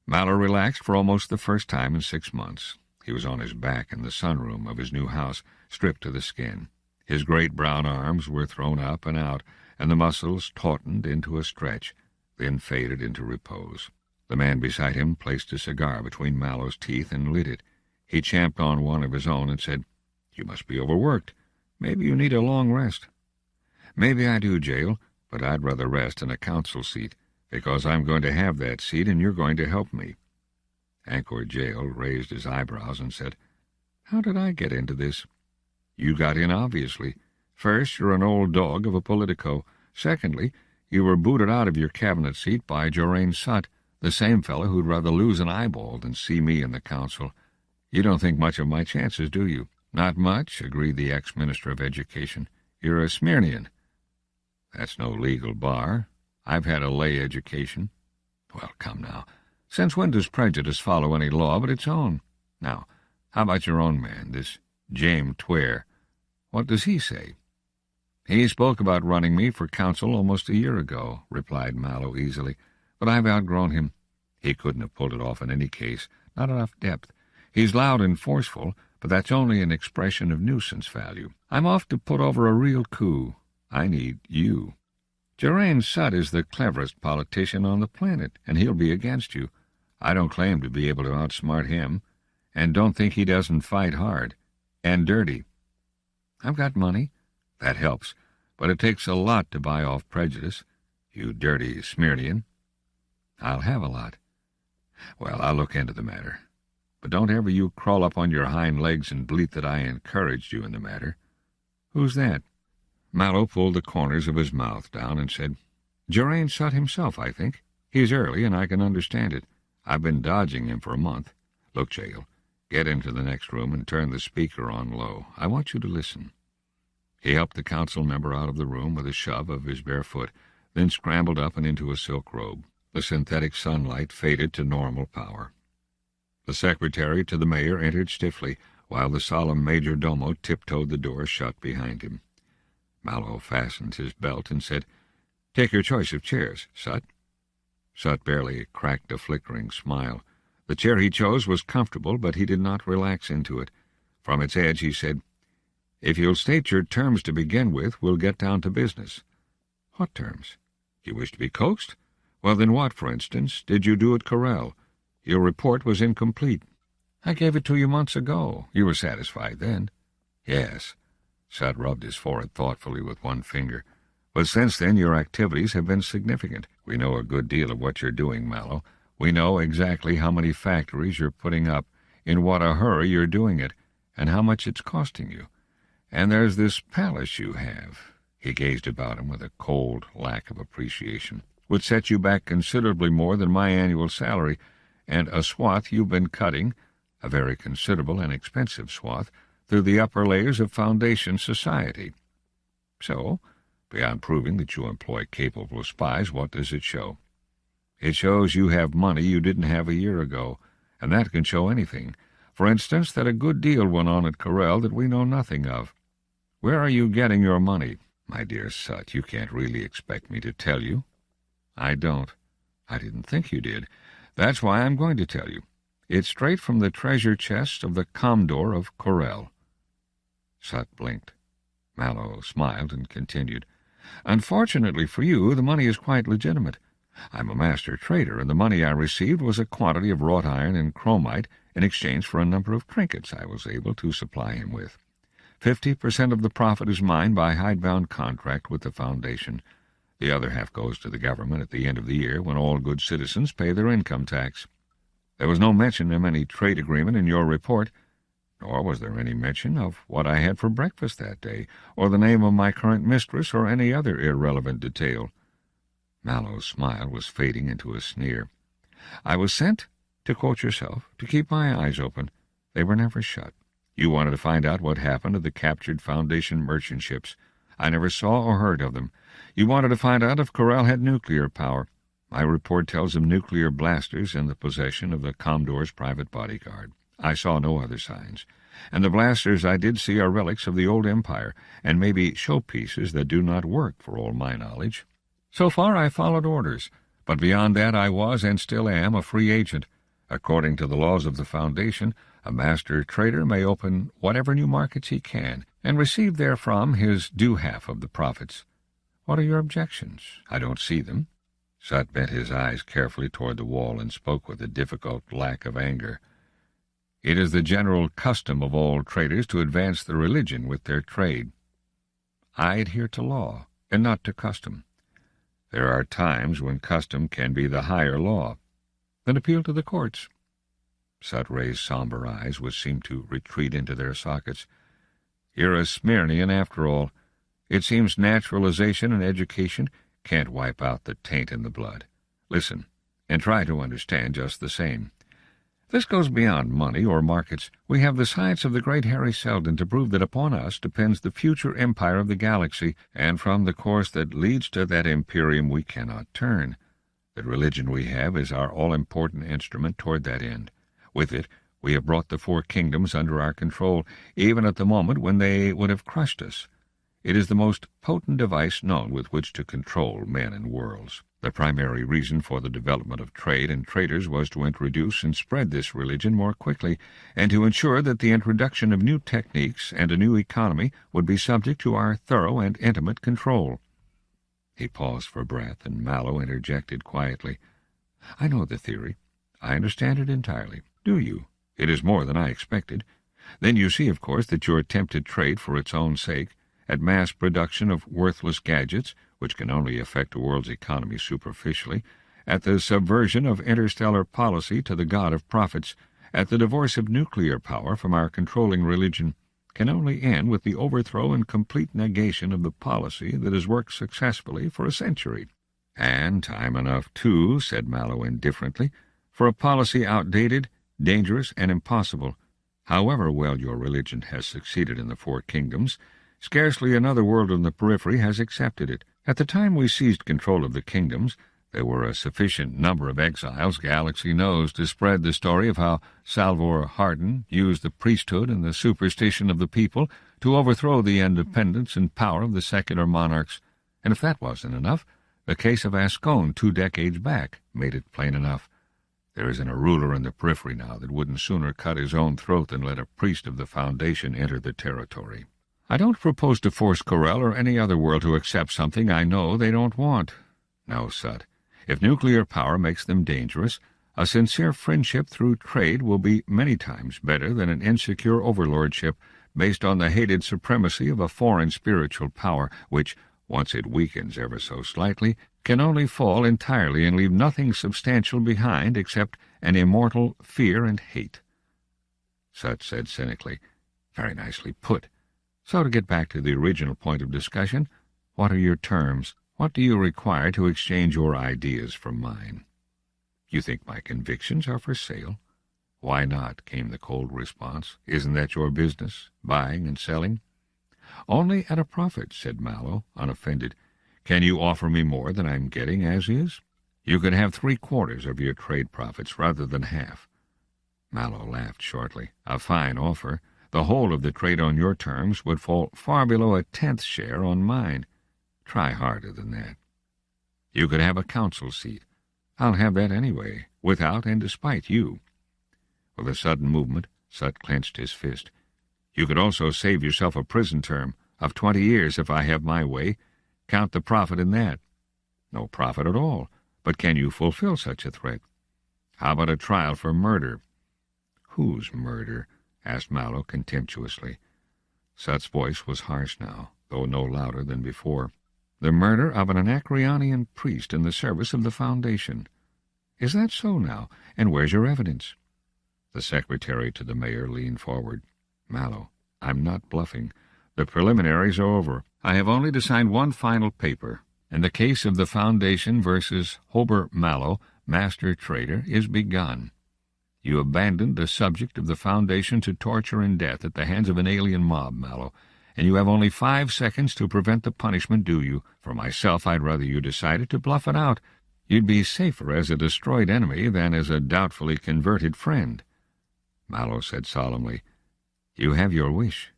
Mallow relaxed for almost the first time in 6 months. He was on his back in the sunroom of his new house, stripped to the skin. His great brown arms were thrown up and out, and the muscles tautened into a stretch, then faded into repose. The man beside him placed a cigar between Mallow's teeth and lit it. He champed on one of his own and said, "You must be overworked. Maybe you need a long rest." "Maybe I do, Jael, but I'd rather rest in a council seat, because I'm going to have that seat and you're going to help me." Anchor Jael raised his eyebrows and said, "How did I get into this?" "You got in, obviously. First, you're an old dog of a politico. Secondly, you were booted out of your cabinet seat by Jorain Sutt, the same fellow who'd rather lose an eyeball than see me in the council. You don't think much of my chances, do you?" "Not much," agreed the ex-minister of Education. "You're a Smyrnian." "That's no legal bar. I've had a lay education." "Well, come now. Since when does prejudice follow any law but its own? Now, how about your own man, this James Tware? What does he say?" "He spoke about running me for council almost a year ago," replied Mallow easily, "but I've outgrown him. He couldn't have pulled it off in any case, not enough depth. He's loud and forceful, but that's only an expression of nuisance value. I'm off to put over a real coup. I need you. Jorain Sutt is the cleverest politician on the planet, and he'll be against you. I don't claim to be able to outsmart him, and don't think he doesn't fight hard. And dirty. I've got money. That helps, but it takes a lot to buy off prejudice, you dirty Smyrnian." "I'll have a lot." "Well, I'll look into the matter. But don't ever you crawl up on your hind legs and bleat that I encouraged you in the matter." "Who's that?" Mallow pulled the corners of his mouth down and said, "Jorain Sutt himself, I think. He's early, and I can understand it. I've been dodging him for a month. Look, Jael, get into the next room and turn the speaker on low. I want you to listen." He helped the council member out of the room with a shove of his bare foot, then scrambled up and into a silk robe. The synthetic sunlight faded to normal power. The secretary to the mayor entered stiffly, while the solemn major domo tiptoed the door shut behind him. Mallow fastened his belt and said, "Take your choice of chairs, Sutt." Sutt barely cracked a flickering smile. The chair he chose was comfortable, but he did not relax into it. From its edge he said, "If you'll state your terms to begin with, we'll get down to business." "What terms? You wish to be coaxed? Well, then what, for instance, did you do at Corel? Your report was incomplete." "I gave it to you months ago. You were satisfied then." "Yes." Sutt rubbed his forehead thoughtfully with one finger. "But since then your activities have been significant. We know a good deal of what you're doing, Mallow. We know exactly how many factories you're putting up, in what a hurry you're doing it, and how much it's costing you. And there's this palace you have." He gazed about him with a cold lack of appreciation. "Would set you back considerably more than my annual salary, and a swath you've been cutting, a very considerable and expensive swath, through the upper layers of foundation society. So, beyond proving that you employ capable spies, what does it show? It shows you have money you didn't have a year ago, and that can show anything. For instance, that a good deal went on at Corel that we know nothing of. Where are you getting your money?" "My dear Sutt, you can't really expect me to tell you." "I don't. I didn't think you did. That's why I'm going to tell you. It's straight from the treasure chest of the Commodore of Corel." Sutt blinked. Mallow smiled and continued, Unfortunately for you, the money is quite legitimate. I'm a master trader, and the money I received was a quantity of wrought iron and chromite in exchange for a number of trinkets I was able to supply him with. 50% of the profit is mine by hidebound contract with the Foundation. The other half goes to the government at the end of the year when all good citizens pay their income tax. There was no mention of any trade agreement in your report, nor was there any mention of what I had for breakfast that day, or the name of my current mistress, or any other irrelevant detail. Mallow's smile was fading into a sneer. I was sent, to quote yourself, to keep my eyes open. They were never shut. You wanted to find out what happened to the captured Foundation merchant ships. I never saw or heard of them. You wanted to find out if Corral had nuclear power. My report tells of nuclear blasters in the possession of the Commodore's private bodyguard. I saw no other signs. And the blasters I did see are relics of the old empire, and maybe showpieces that do not work, for all my knowledge. So far I followed orders, but beyond that I was and still am a free agent. According to the laws of the Foundation, a master trader may open whatever new markets he can, and receive therefrom his due half of the profits. What are your objections? I don't see them. Sut bent his eyes carefully toward the wall and spoke with a difficult lack of anger. It is the general custom of all traders to advance the religion with their trade. I adhere to law, and not to custom. There are times when custom can be the higher law. Then appeal to the courts. Sut raised somber eyes, which seemed to retreat into their sockets. You're a Smyrnian, after all. It seems naturalization and education can't wipe out the taint in the blood. Listen, and try to understand just the same. This goes beyond money or markets. We have the science of the great Hari Seldon to prove that upon us depends the future empire of the galaxy, and from the course that leads to that imperium we cannot turn. The religion we have is our all-important instrument toward that end. With it, we have brought the four kingdoms under our control, even at the moment when they would have crushed us. It is the most potent device known with which to control men and worlds. The primary reason for the development of trade and traders was to introduce and spread this religion more quickly, and to ensure that the introduction of new techniques and a new economy would be subject to our thorough and intimate control. He paused for breath, and Mallow interjected quietly, I know the theory. I understand it entirely. Do you? It is more than I expected. Then you see, of course, that your attempted trade for its own sake, at mass production of worthless gadgets, which can only affect a world's economy superficially, at the subversion of interstellar policy to the god of profits, at the divorce of nuclear power from our controlling religion, can only end with the overthrow and complete negation of the policy that has worked successfully for a century. And time enough, too, said Mallow indifferently, for a policy outdated, dangerous, and impossible. However well your religion has succeeded in the four kingdoms, scarcely another world on the periphery has accepted it. At the time we seized control of the kingdoms, there were a sufficient number of exiles, galaxy knows, to spread the story of how Salvor Hardin used the priesthood and the superstition of the people to overthrow the independence and power of the secular monarchs. And if that wasn't enough, the case of Ascone 2 decades back made it plain enough. There isn't a ruler in the periphery now that wouldn't sooner cut his own throat than let a priest of the Foundation enter the territory. I don't propose to force Corel or any other world to accept something I know they don't want. No, Sut. If nuclear power makes them dangerous, a sincere friendship through trade will be many times better than an insecure overlordship based on the hated supremacy of a foreign spiritual power, which, once it weakens ever so slightly, can only fall entirely and leave nothing substantial behind except an immortal fear and hate. Sut said cynically, Very nicely put. So to get back to the original point of discussion, what are your terms? What do you require to exchange your ideas for mine? You think my convictions are for sale? Why not, came the cold response. Isn't that your business, buying and selling? Only at a profit, said Mallow, unoffended. Can you offer me more than I'm getting as is? You could have 3/4 of your trade profits rather than half. Mallow laughed shortly. A fine offer. The whole of the trade on your terms would fall far below a 10th share on mine. Try harder than that. You could have a council seat. I'll have that anyway, without and despite you. With a sudden movement, Sut clenched his fist. You could also save yourself a prison term of 20 years if I have my way. count the profit in that? No profit at all. But can you fulfill such a threat? How about a trial for murder? Whose murder? Asked Mallow contemptuously. Sutt's voice was harsh now, though no louder than before. The murder of an Anacreonian priest in the service of the Foundation. Is that so now? And where's your evidence? The secretary to the mayor leaned forward. Mallow, I'm not bluffing. The preliminaries are over. I have only to sign one final paper, and the case of the Foundation versus Hober Mallow, master trader, is begun. You abandoned the subject of the Foundation to torture and death at the hands of an alien mob, Mallow, and you have only 5 seconds to prevent the punishment due you. For myself, I'd rather you decided to bluff it out. You'd be safer as a destroyed enemy than as a doubtfully converted friend. Mallow said solemnly, You have your wish.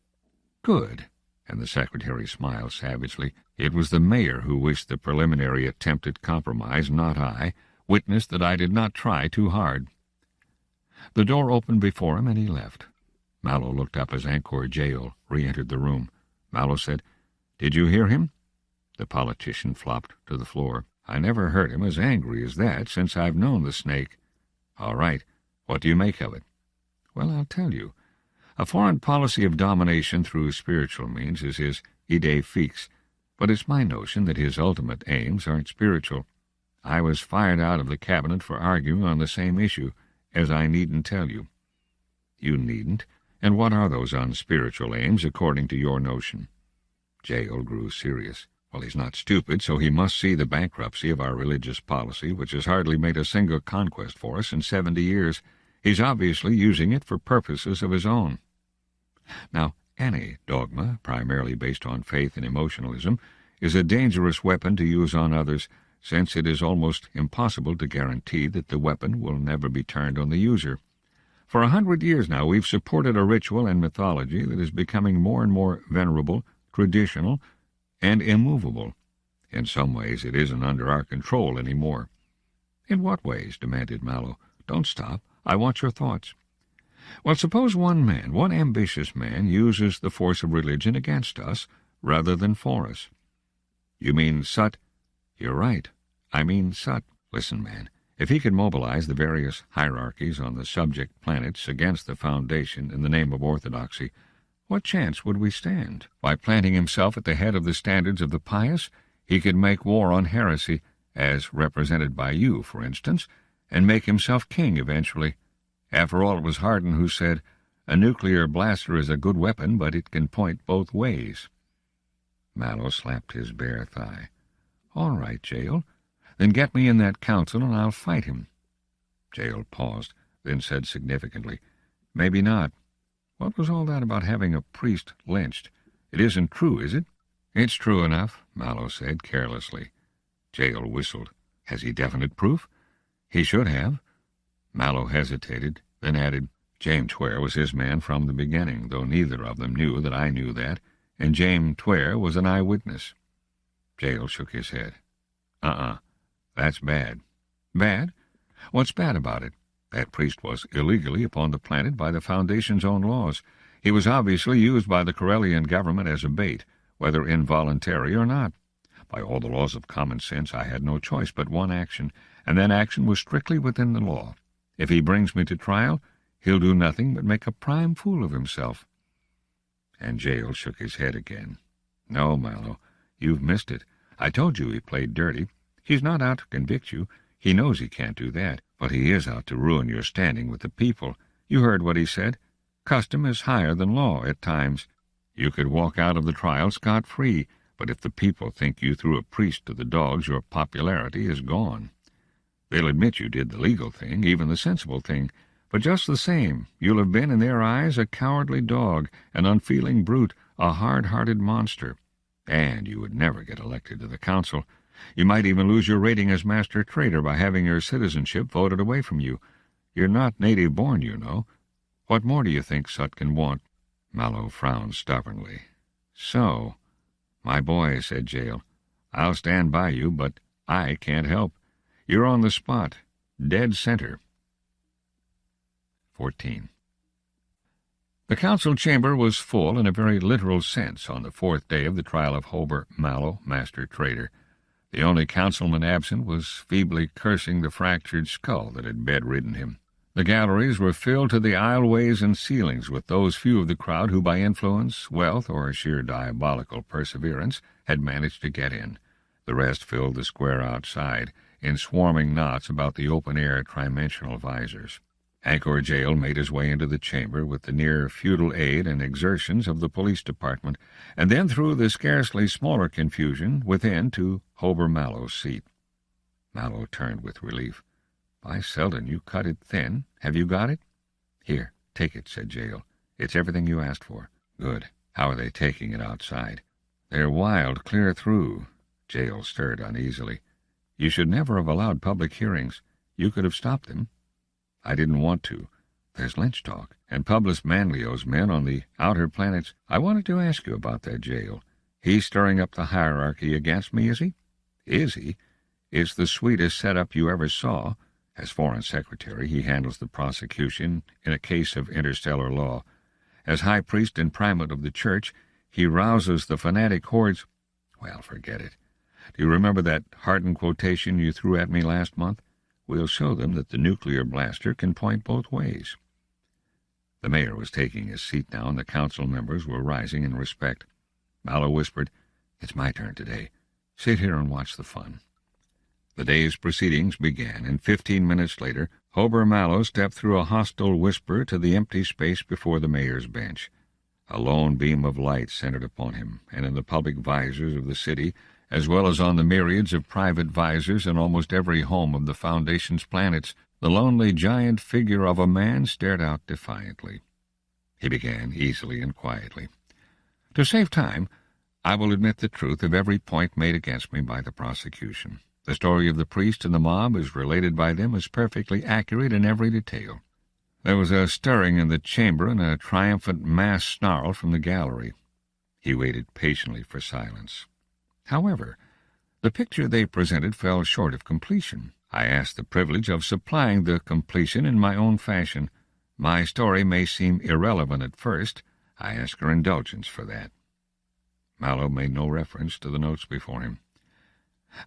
Good. And the secretary smiled savagely. It was the mayor who wished the preliminary attempt at compromise, not I. Witness that I did not try too hard. The door opened before him, and he left. Mallow looked up as Angkor Jael re-entered the room. Mallow said, Did you hear him? The politician flopped to the floor. I never heard him as angry as that since I've known the snake. All right. What do you make of it? Well, I'll tell you. A foreign policy of domination through spiritual means is his idée fixe, but it's my notion that his ultimate aims aren't spiritual. I was fired out of the cabinet for arguing on the same issue, as I needn't tell you. You needn't. And what are those unspiritual aims, according to your notion? Jael grew serious. Well, he's not stupid, so he must see the bankruptcy of our religious policy, which has hardly made a single conquest for us in 70 years. He's obviously using it for purposes of his own. Now, any dogma, primarily based on faith and emotionalism, is a dangerous weapon to use on others, since it is almost impossible to guarantee that the weapon will never be turned on the user. For 100 years now we've supported a ritual and mythology that is becoming more and more venerable, traditional, and immovable. In some ways it isn't under our control anymore. In what ways? Demanded Mallow. Don't stop. I want your thoughts. Well, suppose one ambitious man, uses the force of religion against us rather than for us. You mean Sutt? You're right. I mean Sutt. Listen, man. If he could mobilize the various hierarchies on the subject planets against the Foundation in the name of orthodoxy, what chance would we stand? By planting himself at the head of the standards of the pious, he could make war on heresy, as represented by you, for instance, and make himself king eventually. After all, it was Hardin who said, A nuclear blaster is a good weapon, but it can point both ways. Mallow slapped his bare thigh. All right, Jael. Then get me in that council and I'll fight him. Jael paused, then said significantly, Maybe not. What was all that about having a priest lynched? It isn't true, is it? It's true enough, Mallow said carelessly. Jael whistled. Has he definite proof? He should have. Mallow hesitated, then added, James Tware was his man from the beginning, though neither of them knew that I knew that, and James Tware was an eyewitness. Jael shook his head. That's bad. Bad? What's bad about it? That priest was illegally upon the planet by the Foundation's own laws. He was obviously used by the Corellian government as a bait, whether involuntary or not. By all the laws of common sense, I had no choice but one action, and that action was strictly within the law. If he brings me to trial, he'll do nothing but make a prime fool of himself. And Jael shook his head again. No, Mallow, you've missed it. I told you he played dirty. He's not out to convict you. He knows he can't do that, but he is out to ruin your standing with the people. You heard what he said. Custom is higher than law at times. You could walk out of the trial scot-free, but if the people think you threw a priest to the dogs, your popularity is gone. They'll admit you did the legal thing, even the sensible thing, but just the same, you'll have been in their eyes a cowardly dog, an unfeeling brute, a hard-hearted monster. And you would never get elected to the council. You might even lose your rating as master trader by having your citizenship voted away from you. You're not native-born, you know. What more do you think Sutt can want? Mallow frowned stubbornly. So, my boy, said Jael, I'll stand by you, but I can't help. You're on the spot, dead center. 14. The council chamber was full in a very literal sense on the fourth day of the trial of Hober Mallow, master traitor. The only councilman absent was feebly cursing the fractured skull that had bedridden him. The galleries were filled to the aisleways and ceilings with those few of the crowd who by influence, wealth, or sheer diabolical perseverance had managed to get in. The rest filled the square outside, in swarming knots about the open-air trimensional visors. Angkor Jail made his way into the chamber with the near-futile aid and exertions of the police department, and then through the scarcely smaller confusion within to Hober Mallow's seat. Mallow turned with relief. "By Seldon, you cut it thin. Have you got it?" "Here, take it," said Jail. "It's everything you asked for." "Good. How are they taking it outside?" "They're wild clear through." Jail stirred uneasily. "You should never have allowed public hearings. You could have stopped them." "I didn't want to. There's lynch talk, and Publius Manlio's men on the outer planets. I wanted to ask you about that, Jail. He's stirring up the hierarchy against me, is he?" "Is he? It's the sweetest setup you ever saw. As Foreign Secretary, he handles the prosecution in a case of interstellar law. As High Priest and Primate of the Church, he rouses the fanatic hordes. Well, forget it. Do you remember that hardened quotation you threw at me last month? We'll show them that the nuclear blaster can point both ways." The mayor was taking his seat now, and the council members were rising in respect. Mallow whispered, "It's my turn today. Sit here and watch the fun." The day's proceedings began, and 15 minutes later, Hober Mallow stepped through a hostile whisper to the empty space before the mayor's bench. A lone beam of light centered upon him, and in the public visors of the city, as well as on the myriads of private visors in almost every home of the Foundation's planets, the lonely giant figure of a man stared out defiantly. He began easily and quietly. "To save time, I will admit the truth of every point made against me by the prosecution. The story of the priest and the mob, as related by them, is perfectly accurate in every detail." There was a stirring in the chamber and a triumphant mass snarl from the gallery. He waited patiently for silence. However, the picture they presented fell short of completion. I asked the privilege of supplying the completion in my own fashion. My story may seem irrelevant at first. I ask your indulgence for that. Mallow made no reference to the notes before him.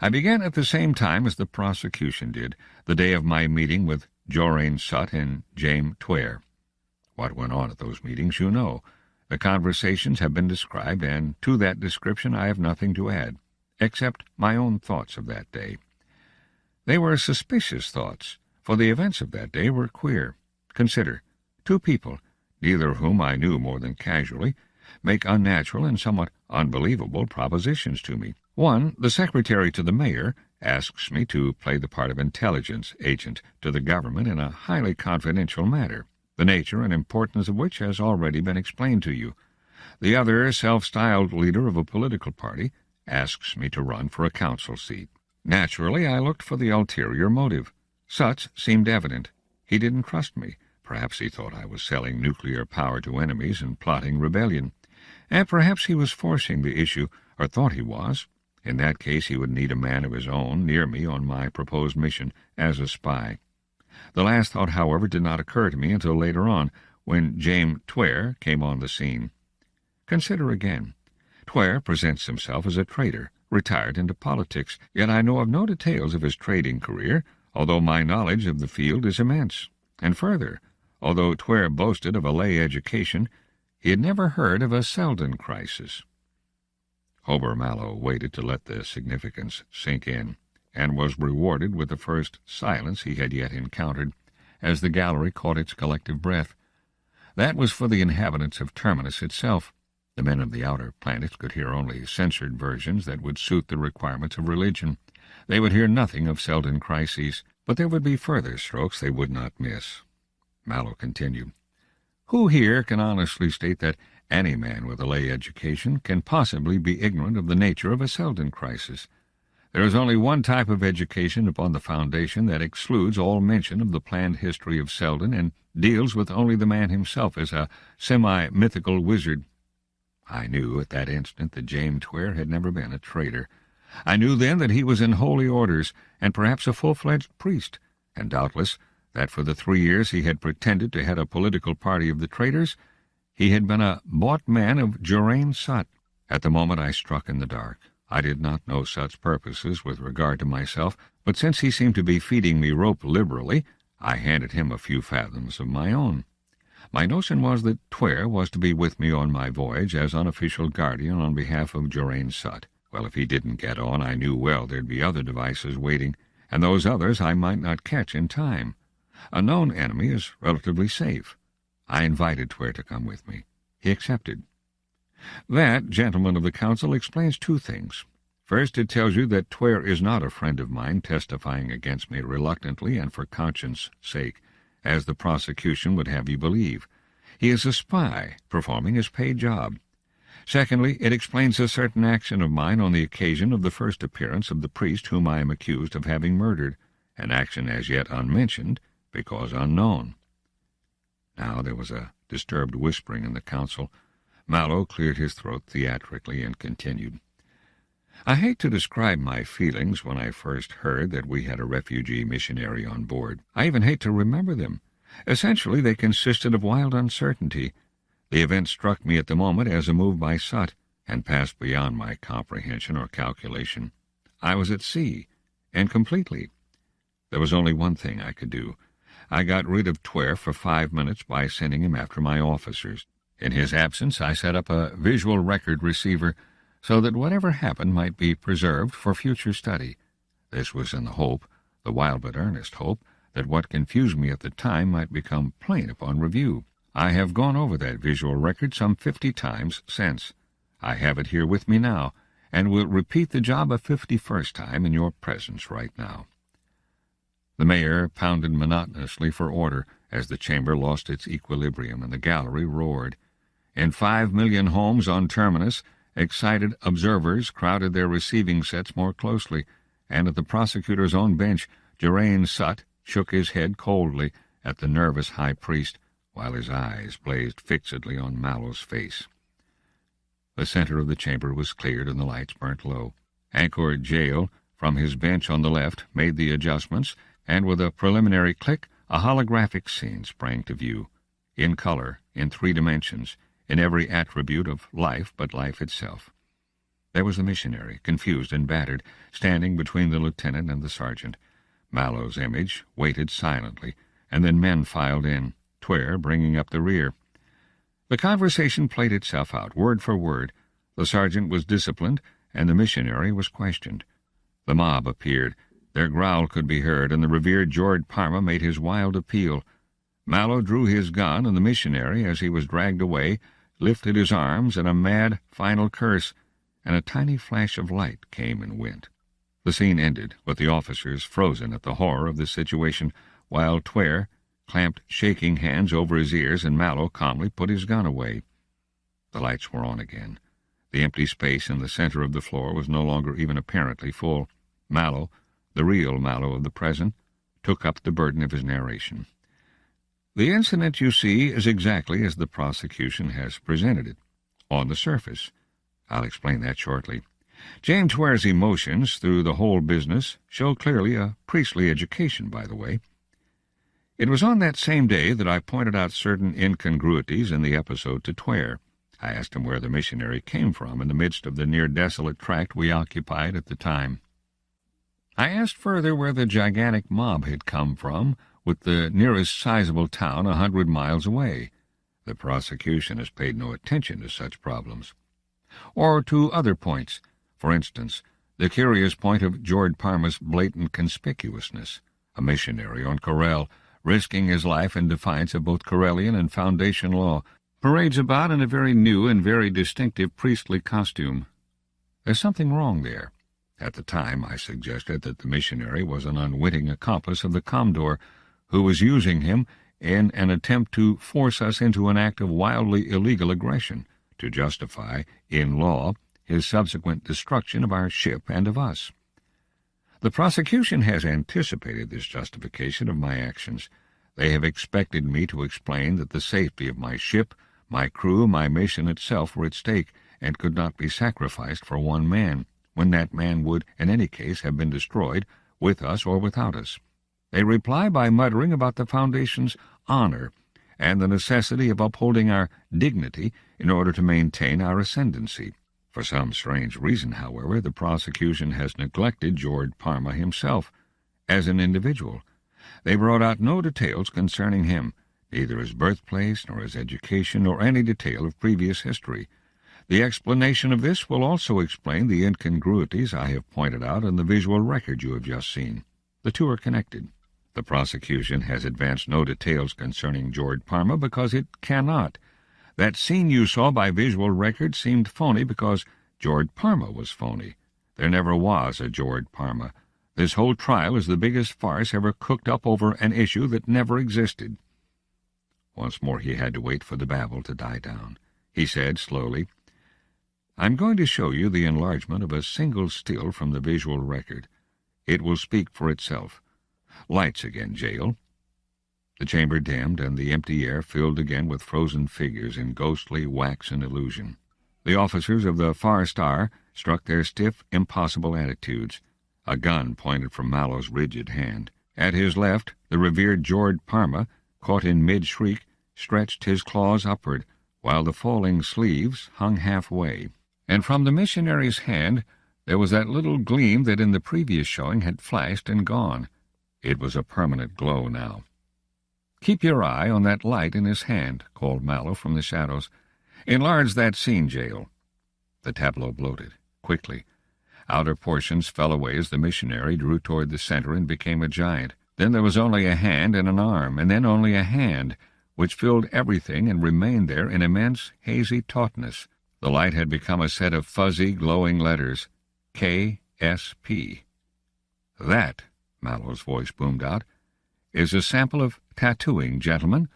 "I began at the same time as the prosecution did, the day of my meeting with Jorain Sutt and James Tware. What went on at those meetings you know. The conversations have been described, and to that description I have nothing to add, except my own thoughts of that day. They were suspicious thoughts, for the events of that day were queer. Consider, two people, neither of whom I knew more than casually, make unnatural and somewhat unbelievable propositions to me. One, the secretary to the mayor, asks me to play the part of intelligence agent to the government in a highly confidential matter, the nature and importance of which has already been explained to you. The other, self-styled leader of a political party, asks me to run for a council seat. Naturally, I looked for the ulterior motive. Such seemed evident. He didn't trust me. Perhaps he thought I was selling nuclear power to enemies and plotting rebellion. And perhaps he was forcing the issue, or thought he was. In that case, he would need a man of his own near me on my proposed mission as a spy. The last thought, however, did not occur to me until later on, when James Tware came on the scene. Consider again. Tware presents himself as a trader, retired into politics, yet I know of no details of his trading career, although my knowledge of the field is immense. And further, although Tware boasted of a lay education, he had never heard of a Seldon crisis. Hober Mallow waited to let the significance sink in, and was rewarded with the first silence he had yet encountered, as the gallery caught its collective breath. That was for the inhabitants of Terminus itself. The men of the outer planets could hear only censored versions that would suit the requirements of religion. They would hear nothing of Seldon crises, but there would be further strokes they would not miss. Mallow continued. Who here can honestly state that any man with a lay education can possibly be ignorant of the nature of a Seldon crisis? There is only one type of education upon the Foundation that excludes all mention of the planned history of Seldon and deals with only the man himself as a semi-mythical wizard. I knew at that instant that James Tware had never been a traitor. I knew then that he was in holy orders, and perhaps a full-fledged priest, and doubtless that for the 3 years he had pretended to head a political party of the traitors, He had been a bought man of Geraint Sut. At the moment I struck in the dark. I did not know Sut's purposes with regard to myself, but since he seemed to be feeding me rope liberally, I handed him a few fathoms of my own. My notion was that Tware was to be with me on my voyage as unofficial guardian on behalf of Geraint Sut. Well, if he didn't get on, I knew well there'd be other devices waiting, and those others I might not catch in time. A known enemy is relatively safe. I invited Tware to come with me. He accepted. That, gentlemen of the council, explains two things. First, it tells you that Tware is not a friend of mine testifying against me reluctantly and for conscience' sake, as the prosecution would have you believe. He is a spy, performing his paid job. Secondly, it explains a certain action of mine on the occasion of the first appearance of the priest whom I am accused of having murdered, an action as yet unmentioned, because unknown. Now there was a disturbed whispering in the council. Mallow cleared his throat theatrically and continued. I hate to describe my feelings when I first heard that we had a refugee missionary on board. I even hate to remember them. Essentially, they consisted of wild uncertainty. The event struck me at the moment as a move by Sut, and passed beyond my comprehension or calculation. I was at sea, and completely. There was only one thing I could do. I got rid of Tware for 5 minutes by sending him after my officers. In his absence, I set up a visual record receiver so that whatever happened might be preserved for future study. This was in the hope, the wild but earnest hope, that what confused me at the time might become plain upon review. I have gone over that visual record some 50 times since. I have it here with me now, and will repeat the job a 51st time in your presence right now. The mayor pounded monotonously for order as the chamber lost its equilibrium and the gallery roared. In 5 million homes on Terminus, excited observers crowded their receiving sets more closely, and at the prosecutor's own bench, Geraint Sut shook his head coldly at the nervous high priest, while his eyes blazed fixedly on Mallow's face. The center of the chamber was cleared and the lights burnt low. Anchor Jael, from his bench on the left, made the adjustments, and with a preliminary click, a holographic scene sprang to view, in color, in 3 dimensions, in every attribute of life but life itself. There was the missionary, confused and battered, standing between the lieutenant and the sergeant. Mallow's image waited silently, and then men filed in, Tware bringing up the rear. The conversation played itself out, word for word. The sergeant was disciplined, and the missionary was questioned. The mob appeared. Their growl could be heard, and the revered George Parma made his wild appeal. Mallow drew his gun, and the missionary, as he was dragged away, lifted his arms in a mad final curse, and a tiny flash of light came and went. The scene ended, with the officers frozen at the horror of the situation, while Tware clamped shaking hands over his ears, and Mallow calmly put his gun away. The lights were on again. The empty space in the center of the floor was no longer even apparently full. Mallow, the real Mallow of the present, took up the burden of his narration. The incident, you see, is exactly as the prosecution has presented it, on the surface. I'll explain that shortly. James Tware's emotions through the whole business show clearly a priestly education, by the way. It was on that same day that I pointed out certain incongruities in the episode to Tware. I asked him where the missionary came from in the midst of the near-desolate tract we occupied at the time. I asked further where the gigantic mob had come from, with the nearest sizable town 100 miles away. The prosecution has paid no attention to such problems. Or to other points. For instance, the curious point of George Parma's blatant conspicuousness, a missionary on Corel, risking his life in defiance of both Corellian and Foundation law, parades about in a very new and very distinctive priestly costume. There's something wrong there. At the time, I suggested that the missionary was an unwitting accomplice of the Commodore, who was using him in an attempt to force us into an act of wildly illegal aggression, to justify, in law, his subsequent destruction of our ship and of us. The prosecution has anticipated this justification of my actions. They have expected me to explain that the safety of my ship, my crew, my mission itself were at stake, and could not be sacrificed for one man, when that man would, in any case, have been destroyed, with us or without us. They reply by muttering about the Foundation's honor, and the necessity of upholding our dignity in order to maintain our ascendancy. For some strange reason, however, the prosecution has neglected George Parma himself as an individual. They brought out no details concerning him, neither his birthplace nor his education nor any detail of previous history. The explanation of this will also explain the incongruities I have pointed out in the visual record you have just seen. The two are connected. The prosecution has advanced no details concerning George Parma because it cannot. That scene you saw by visual record seemed phony because George Parma was phony. There never was a George Parma. This whole trial is the biggest farce ever cooked up over an issue that never existed. Once more he had to wait for the babble to die down. He said slowly, "I'm going to show you the enlargement of a single still from the visual record. It will speak for itself. Lights again, Jael." The chamber dimmed, and the empty air filled again with frozen figures in ghostly waxen illusion. The officers of the Far Star struck their stiff, impossible attitudes. A gun pointed from Mallow's rigid hand. At his left, the revered George Parma, caught in mid-shriek, stretched his claws upward, while the falling sleeves hung halfway. And from the missionary's hand there was that little gleam that in the previous showing had flashed and gone. It was a permanent glow now. "Keep your eye on that light in his hand," called Mallow from the shadows. "Enlarge that scene, Jael." The tableau bloated, quickly. Outer portions fell away as the missionary drew toward the center and became a giant. Then there was only a hand and an arm, and then only a hand, which filled everything and remained there in immense, hazy tautness. The light had become a set of fuzzy, glowing letters. K.S.P. "That," Mallow's voice boomed out, "is a sample of tattooing, gentlemen.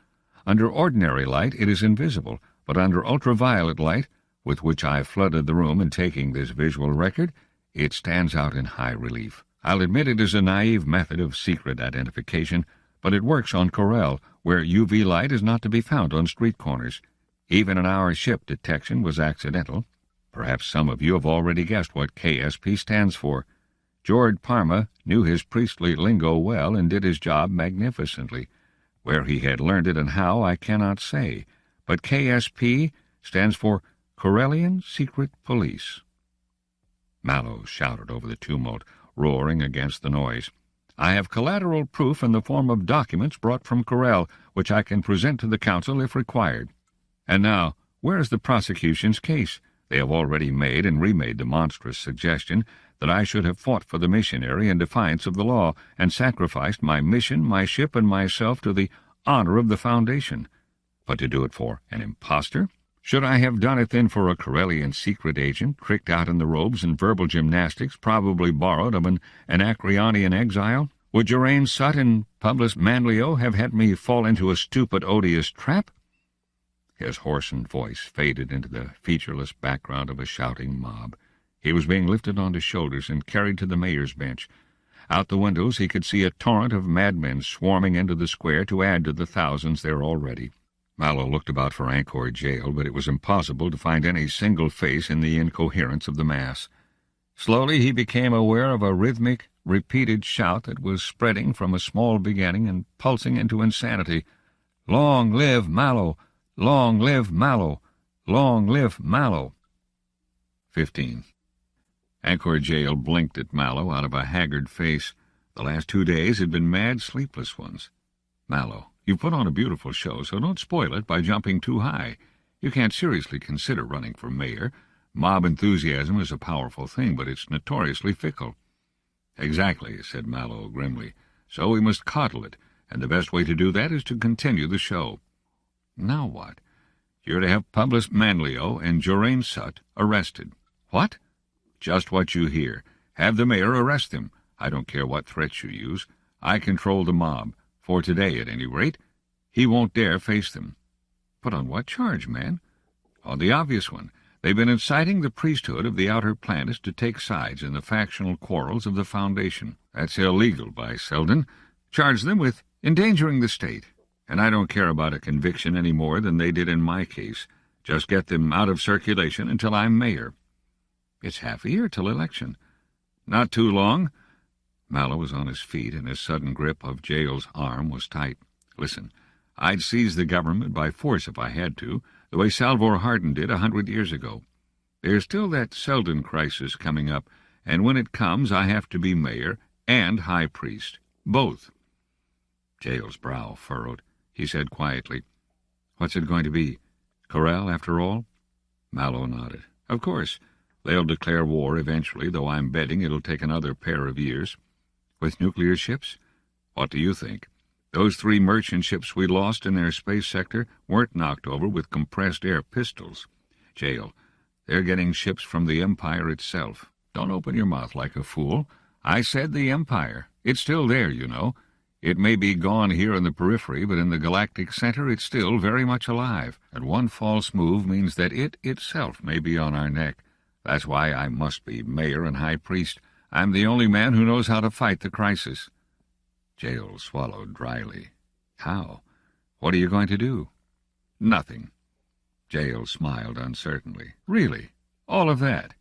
Under ordinary light it is invisible, but under ultraviolet light, with which I flooded the room in taking this visual record, it stands out in high relief. I'll admit it is a naive method of secret identification, but it works on Corel, where UV light is not to be found on street corners. Even in our ship, detection was accidental. Perhaps some of you have already guessed what KSP stands for. George Parma knew his priestly lingo well and did his job magnificently. Where he had learned it and how, I cannot say, but KSP stands for Corellian Secret Police." Mallow shouted over the tumult, roaring against the noise. "I have collateral proof in the form of documents brought from Corel, which I can present to the council if required. And now, where is the prosecution's case? They have already made and remade the monstrous suggestion that I should have fought for the missionary in defiance of the law and sacrificed my mission, my ship, and myself to the honor of the Foundation. But to do it for an impostor? Should I have done it then for a Corellian secret agent, tricked out in the robes and verbal gymnastics probably borrowed of an Anacreonian exile? Would Geraint Sutt and Publius Manlio have had me fall into a stupid, odious trap?" His hoarsened voice faded into the featureless background of a shouting mob. He was being lifted onto shoulders and carried to the mayor's bench. Out the windows he could see a torrent of madmen swarming into the square to add to the thousands there already. Mallow looked about for Angkor jail, but it was impossible to find any single face in the incoherence of the mass. Slowly he became aware of a rhythmic, repeated shout that was spreading from a small beginning and pulsing into insanity. "Long live Mallow! Long live Mallow! Long live Mallow!" 15. Angkor jail blinked at Mallow out of a haggard face. The last 2 days had been mad, sleepless ones. "Mallow, you've put on a beautiful show, so don't spoil it by jumping too high. You can't seriously consider running for mayor. Mob enthusiasm is a powerful thing, but it's notoriously fickle." "Exactly," said Mallow grimly. "So we must coddle it, and the best way to do that is to continue the show." "Now what?" "You're to have Publius Manlio and Geraint Sutt arrested." "What?" "Just what you hear. Have the mayor arrest them. I don't care what threats you use. I control the mob, for today at any rate. He won't dare face them." "But on what charge, man?" "On the obvious one. They've been inciting the priesthood of the outer planets to take sides in the factional quarrels of the Foundation. That's illegal by Seldon. Charge them with endangering the state. And I don't care about a conviction any more than they did in my case. Just get them out of circulation until I'm mayor." "It's half a year till election." "Not too long." Mallow was on his feet, and his sudden grip of Jael's arm was tight. "Listen, I'd seize the government by force if I had to, the way Salvor Hardin did 100 years ago. There's still that Seldon crisis coming up, and when it comes I have to be mayor and high priest. Both." Jael's brow furrowed. He said quietly, "What's it going to be? Corel, after all?" Mallow nodded. "Of course. They'll declare war eventually, though I'm betting it'll take another pair of years." "With nuclear ships?" "What do you think? Those 3 merchant ships we lost in their space sector weren't knocked over with compressed air pistols. Jael, they're getting ships from the Empire itself. Don't open your mouth like a fool. I said the Empire. It's still there, you know. It may be gone here in the periphery, but in the galactic center it's still very much alive, and one false move means that it itself may be on our neck. That's why I must be mayor and high priest. I'm the only man who knows how to fight the crisis." Jael swallowed dryly. "How? What are you going to do?" "Nothing." Jael smiled uncertainly. "Really? All of that?"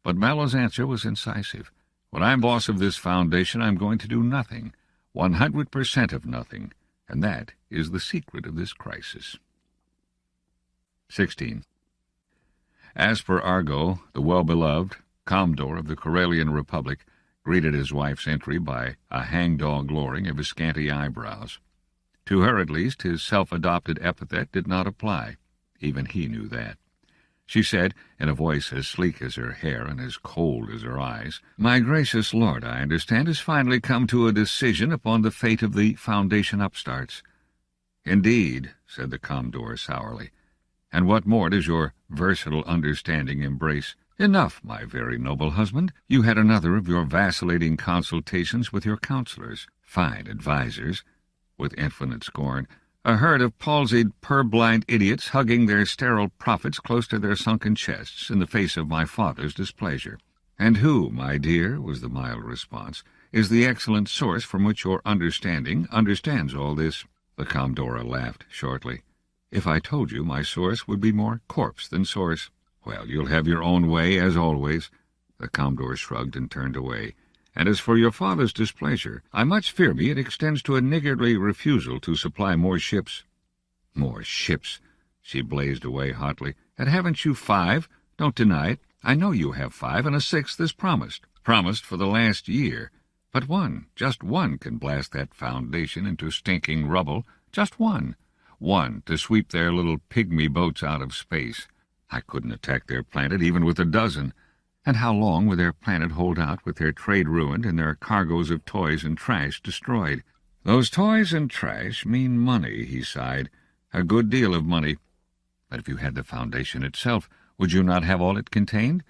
But Mallow's answer was incisive. "When I'm boss of this foundation, I'm going to do nothing. 100% of nothing. And that is the secret of this crisis." 16. As per Argo, the well-beloved, Commodore of the Corellian Republic, greeted his wife's entry by a hangdog lowering of his scanty eyebrows. To her, at least, his self-adopted epithet did not apply. Even he knew that. She said, in a voice as sleek as her hair and as cold as her eyes, "My gracious lord, I understand, has finally come to a decision upon the fate of the Foundation upstarts." "Indeed," said the Commodore sourly. "And what more does your versatile understanding embrace?" "Enough, my very noble husband. You had another of your vacillating consultations with your counselors. Fine advisers," with infinite scorn. "A herd of palsied, purblind idiots hugging their sterile prophets close to their sunken chests in the face of my father's displeasure." "And who, my dear," was the mild response, "is the excellent source from which your understanding understands all this?" The Commodore laughed shortly. "If I told you, my source would be more corpse than source." "Well, you'll have your own way, as always." The Commodore shrugged and turned away. "And as for your father's displeasure, I much fear me it extends to a niggardly refusal to supply more ships." "More ships!" She blazed away hotly. "And haven't you 5? Don't deny it. I know you have 5, and a 6th is promised. Promised for the last year. But one, just one, can blast that foundation into stinking rubble. Just one. One to sweep their little pygmy boats out of space. I couldn't attack their planet even with a dozen. And how long would their planet hold out with their trade ruined and their cargoes of toys and trash destroyed?" "Those toys and trash mean money," he sighed. "A good deal of money. But if you had the foundation itself, would you not have all it contained?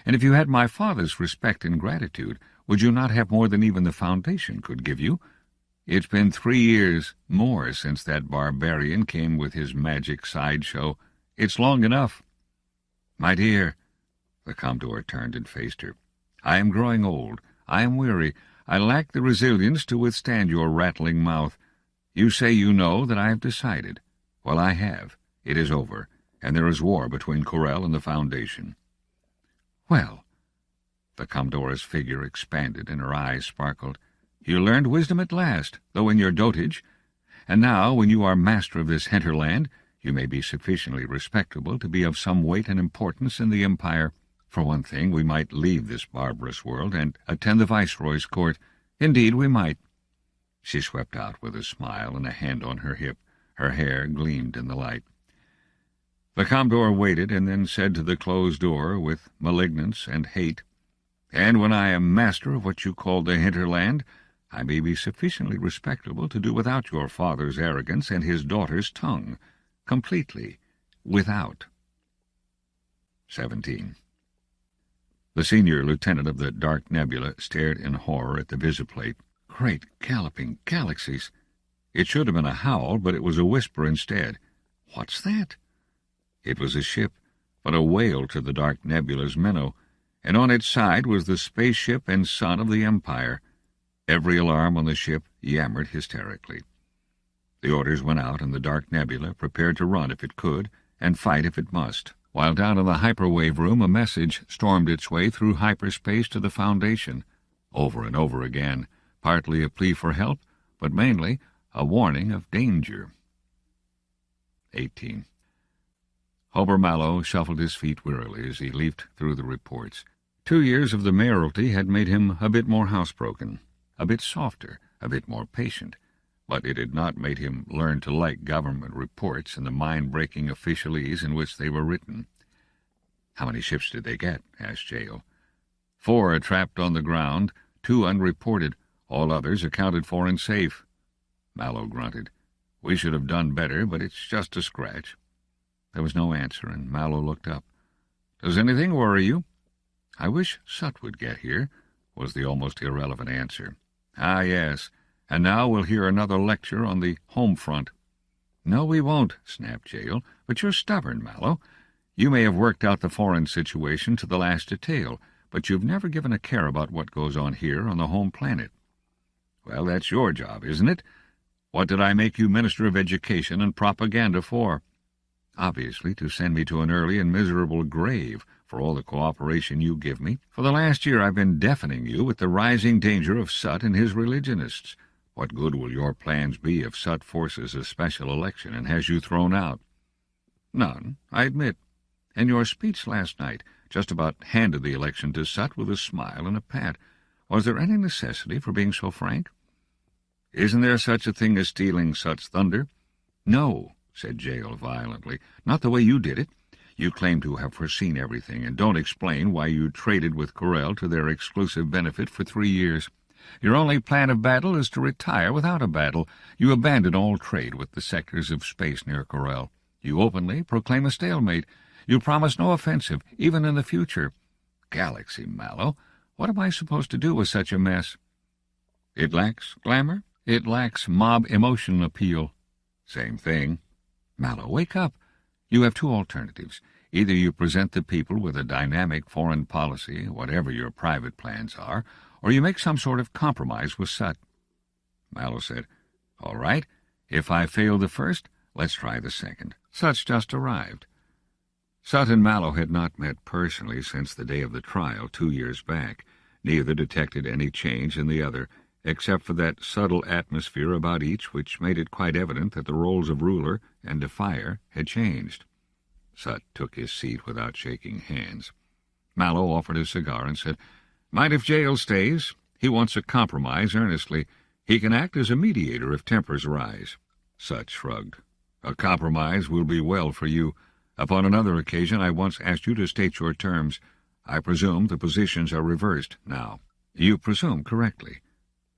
And if you had my father's respect and gratitude, would you not have more than even the foundation could give you? It's been 3 years more since that barbarian came with his magic sideshow. It's long enough." "My dear," the Commodore turned and faced her, "I am growing old. I am weary. I lack the resilience to withstand your rattling mouth. You say you know that I have decided. Well, I have. It is over, and there is war between Corel and the Foundation." "Well," the Commodore's figure expanded and her eyes sparkled, "you learned wisdom at last, though in your dotage. And now, when you are master of this hinterland, you may be sufficiently respectable to be of some weight and importance in the Empire. For one thing, we might leave this barbarous world and attend the Viceroy's court. Indeed, we might." She swept out with a smile and a hand on her hip. Her hair gleamed in the light. The Commodore waited and then said to the closed door with malignance and hate, "And when I am master of what you call the hinterland, I may be sufficiently respectable to do without your father's arrogance and his daughter's tongue. Completely. Without." 17. The senior lieutenant of the Dark Nebula stared in horror at the visiplate. Great galloping galaxies! It should have been a howl, but it was a whisper instead. "What's that?" It was a ship, but a whale to the Dark Nebula's minnow, and on its side was the spaceship and sun of the Empire. Every alarm on the ship yammered hysterically. The orders went out, and the Dark Nebula prepared to run if it could, and fight if it must, while down in the hyperwave room a message stormed its way through hyperspace to the Foundation, over and over again, partly a plea for help, but mainly a warning of danger. 18. Hober Mallow shuffled his feet wearily as he leafed through the reports. 2 years of the mayoralty had made him a bit more housebroken, a bit softer, a bit more patient, but it had not made him learn to like government reports and the mind-breaking officialese in which they were written. "How many ships did they get?" asked Jael. 4 trapped on the ground, 2 unreported, all others accounted for and safe. Mallow grunted. "We should have done better, but it's just a scratch." There was no answer, and Mallow looked up. "Does anything worry you?" "I wish Sut would get here," was the almost irrelevant answer. "Ah, yes, and now we'll hear another lecture on the home front." "No, we won't," snapped Jael. "But you're stubborn, Mallow. You may have worked out the foreign situation to the last detail, but you've never given a care about what goes on here on the home planet." "Well, that's your job, isn't it? What did I make you Minister of Education and Propaganda for?" "Obviously, to send me to an early and miserable grave for all the cooperation you give me. For the last year I've been deafening you with the rising danger of Sut and his religionists. What good will your plans be if Sut forces a special election and has you thrown out?" "None, I admit. And your speech last night just about handed the election to Sut with a smile and a pat. Was there any necessity for being so frank?" "Isn't there such a thing as stealing Sut's thunder?" "No," said Jael violently. "Not the way you did it. You claim to have foreseen everything, and don't explain why you traded with Corel to their exclusive benefit for 3 years. Your only plan of battle is to retire without a battle. You abandon all trade with the sectors of space near Corel. You openly proclaim a stalemate. You promise no offensive, even in the future. Galaxy, Mallow, what am I supposed to do with such a mess?" "It lacks glamour. It lacks mob emotion appeal." "Same thing." "Mallow, wake up. You have 2 alternatives. Either you present the people with a dynamic foreign policy, whatever your private plans are, or you make some sort of compromise with Sut." Mallow said, "All right. If I fail the first, let's try the second. Sut's just arrived." Sut and Mallow had not met personally since the day of the trial 2 years back. Neither detected any change in the other, except for that subtle atmosphere about each which made it quite evident that the roles of ruler and defier had changed. Sut took his seat without shaking hands. Mallow offered a cigar and said, "Mind if Jael stays? He wants a compromise earnestly. He can act as a mediator if tempers rise." Sut shrugged. "A compromise will be well for you. Upon another occasion I once asked you to state your terms. I presume the positions are reversed now." "You presume correctly.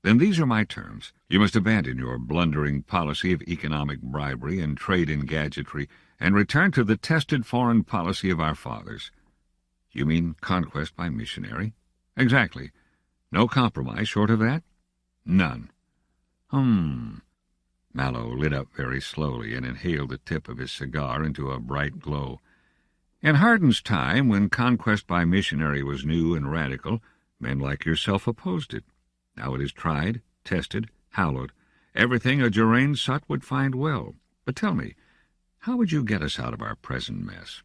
Then these are my terms. You must abandon your blundering policy of economic bribery and trade in gadgetry, and return to the tested foreign policy of our fathers." "You mean conquest by missionary?" "Exactly. No compromise short of that?" "None." Mallow lit up very slowly and inhaled the tip of his cigar into a bright glow. "In Hardin's time, when conquest by missionary was new and radical, men like yourself opposed it. Now it is tried, tested, hallowed, everything a Geraint Sut would find well. But tell me, how would you get us out of our present mess?"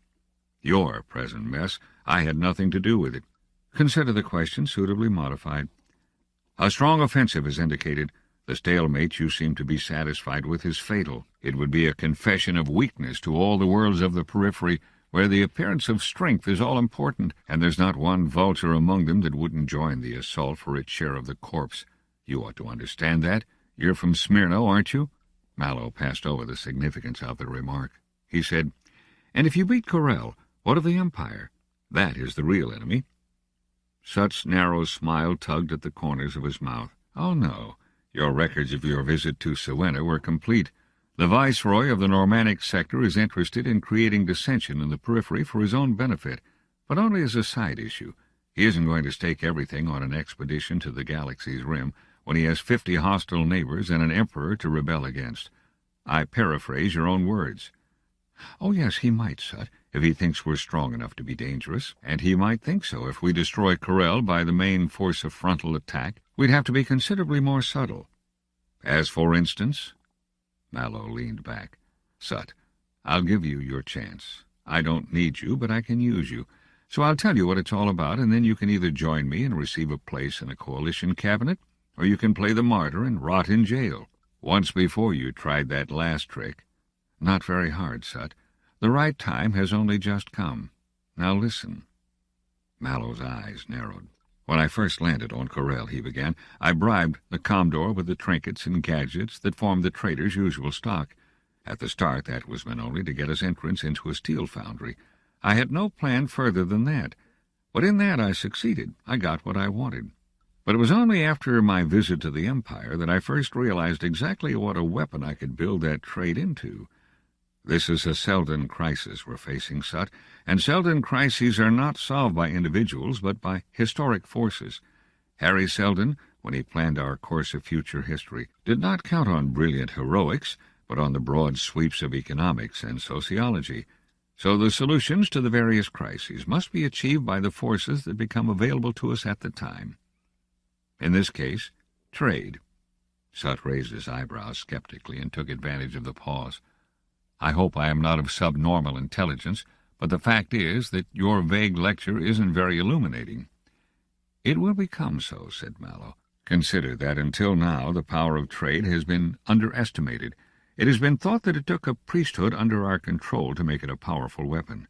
"Your present mess. I had nothing to do with it." "Consider the question suitably modified." "A strong offensive is indicated. The stalemate you seem to be satisfied with is fatal. It would be a confession of weakness to all the worlds of the periphery, where the appearance of strength is all important, and there's not one vulture among them that wouldn't join the assault for its share of the corpse. You ought to understand that. You're from Smyrna, aren't you?" Mallow passed over the significance of the remark. He said, "And if you beat Corel, what of the Empire? That is the real enemy." Sut's narrow smile tugged at the corners of his mouth. "Oh, no. Your records of your visit to Siwenna were complete. The viceroy of the Normannic sector is interested in creating dissension in the periphery for his own benefit, but only as a side issue. He isn't going to stake everything on an expedition to the galaxy's rim when he has 50 hostile neighbors and an emperor to rebel against. I paraphrase your own words." "Oh, yes, he might, Sut, if he thinks we're strong enough to be dangerous. And he might think so if we destroy Corel by the main force of frontal attack. We'd have to be considerably more subtle." "As for instance?" Mallow leaned back. "Sut, I'll give you your chance. I don't need you, but I can use you. So I'll tell you what it's all about, and then you can either join me and receive a place in a coalition cabinet, or you can play the martyr and rot in jail. Once before you tried that last trick. Not very hard, Sut. The right time has only just come. Now listen. Mallow's eyes narrowed. When I first landed on Corel, he began, I bribed the Commodore with the trinkets and gadgets that formed the trader's usual stock. At the start, that was meant only to get us entrance into a steel foundry. I had no plan further than that. But in that I succeeded. I got what I wanted. But it was only after my visit to the Empire that I first realized exactly what a weapon I could build that trade into. This is a Seldon crisis we're facing, Sut, and Seldon crises are not solved by individuals, but by historic forces. Hari Seldon, when he planned our course of future history, did not count on brilliant heroics, but on the broad sweeps of economics and sociology. So the solutions to the various crises must be achieved by the forces that become available to us at the time. In this case, trade. Sut raised his eyebrows skeptically and took advantage of the pause. I hope I am not of subnormal intelligence, but the fact is that your vague lecture isn't very illuminating. It will become so, said Mallow. Consider that until now the power of trade has been underestimated. It has been thought that it took a priesthood under our control to make it a powerful weapon.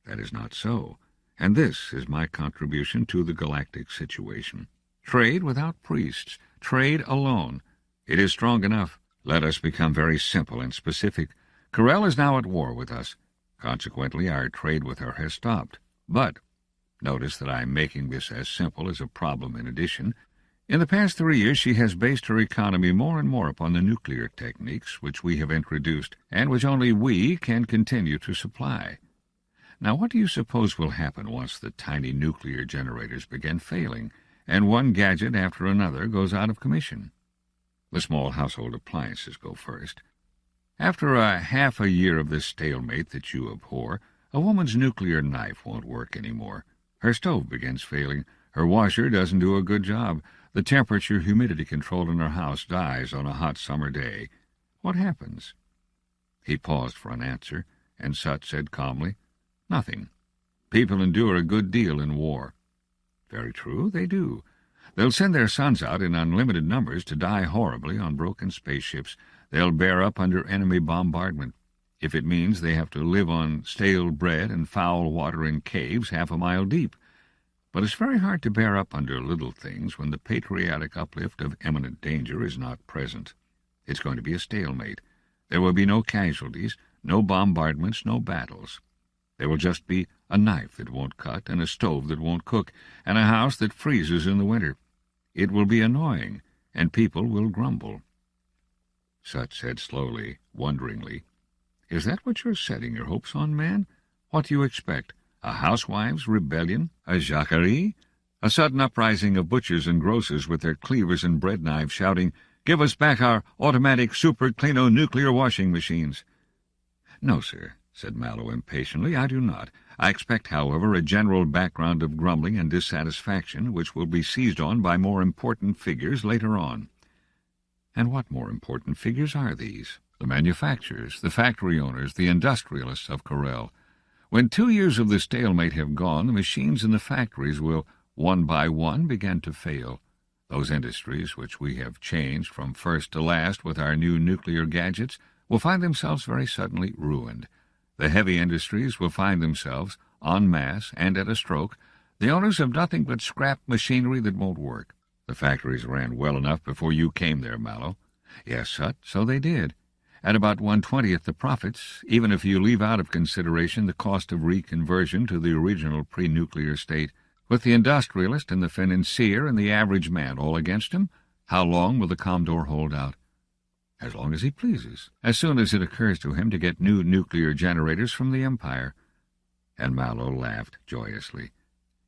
That is not so, and this is my contribution to the galactic situation. Trade without priests, trade alone. It is strong enough. Let us become very simple and specific. Corel is now at war with us. Consequently, our trade with her has stopped. But, notice that I am making this as simple as a problem in addition, in the past 3 years she has based her economy more and more upon the nuclear techniques which we have introduced, and which only we can continue to supply. Now what do you suppose will happen once the tiny nuclear generators begin failing, and one gadget after another goes out of commission? The small household appliances go first. After half a year of this stalemate that you abhor, a woman's nuclear knife won't work any more. Her stove begins failing. Her washer doesn't do a good job. The temperature-humidity control in her house dies on a hot summer day. What happens? He paused for an answer, and Sut said calmly, Nothing. People endure a good deal in war. Very true, they do. They'll send their sons out in unlimited numbers to die horribly on broken spaceships. They'll bear up under enemy bombardment, if it means they have to live on stale bread and foul water in caves half a mile deep. But it's very hard to bear up under little things when the patriotic uplift of imminent danger is not present. It's going to be a stalemate. There will be no casualties, no bombardments, no battles. There will just be a knife that won't cut, and a stove that won't cook, and a house that freezes in the winter. It will be annoying, and people will grumble. Sut said slowly, wonderingly, Is that what you're setting your hopes on, man? What do you expect? A housewives' rebellion? A jacquerie? A sudden uprising of butchers and grocers with their cleavers and bread knives shouting, Give us back our automatic super-clino-nuclear washing machines. No, sir, said Mallow impatiently, I do not. I expect, however, a general background of grumbling and dissatisfaction which will be seized on by more important figures later on. And what more important figures are these? The manufacturers, the factory owners, the industrialists of Corel. When 2 years of the stalemate have gone, the machines in the factories will, one by one, begin to fail. Those industries which we have changed from first to last with our new nuclear gadgets will find themselves very suddenly ruined. The heavy industries will find themselves, en masse and at a stroke, the owners of nothing but scrap machinery that won't work. The factories ran well enough before you came there, Mallow. Yes, Sut, so they did. At about 1/20th the profits, even if you leave out of consideration the cost of reconversion to the original pre-nuclear state. With the industrialist and the financier and the average man all against him, how long will the Commodore hold out? As long as he pleases, as soon as it occurs to him to get new nuclear generators from the Empire. And Mallow laughed joyously.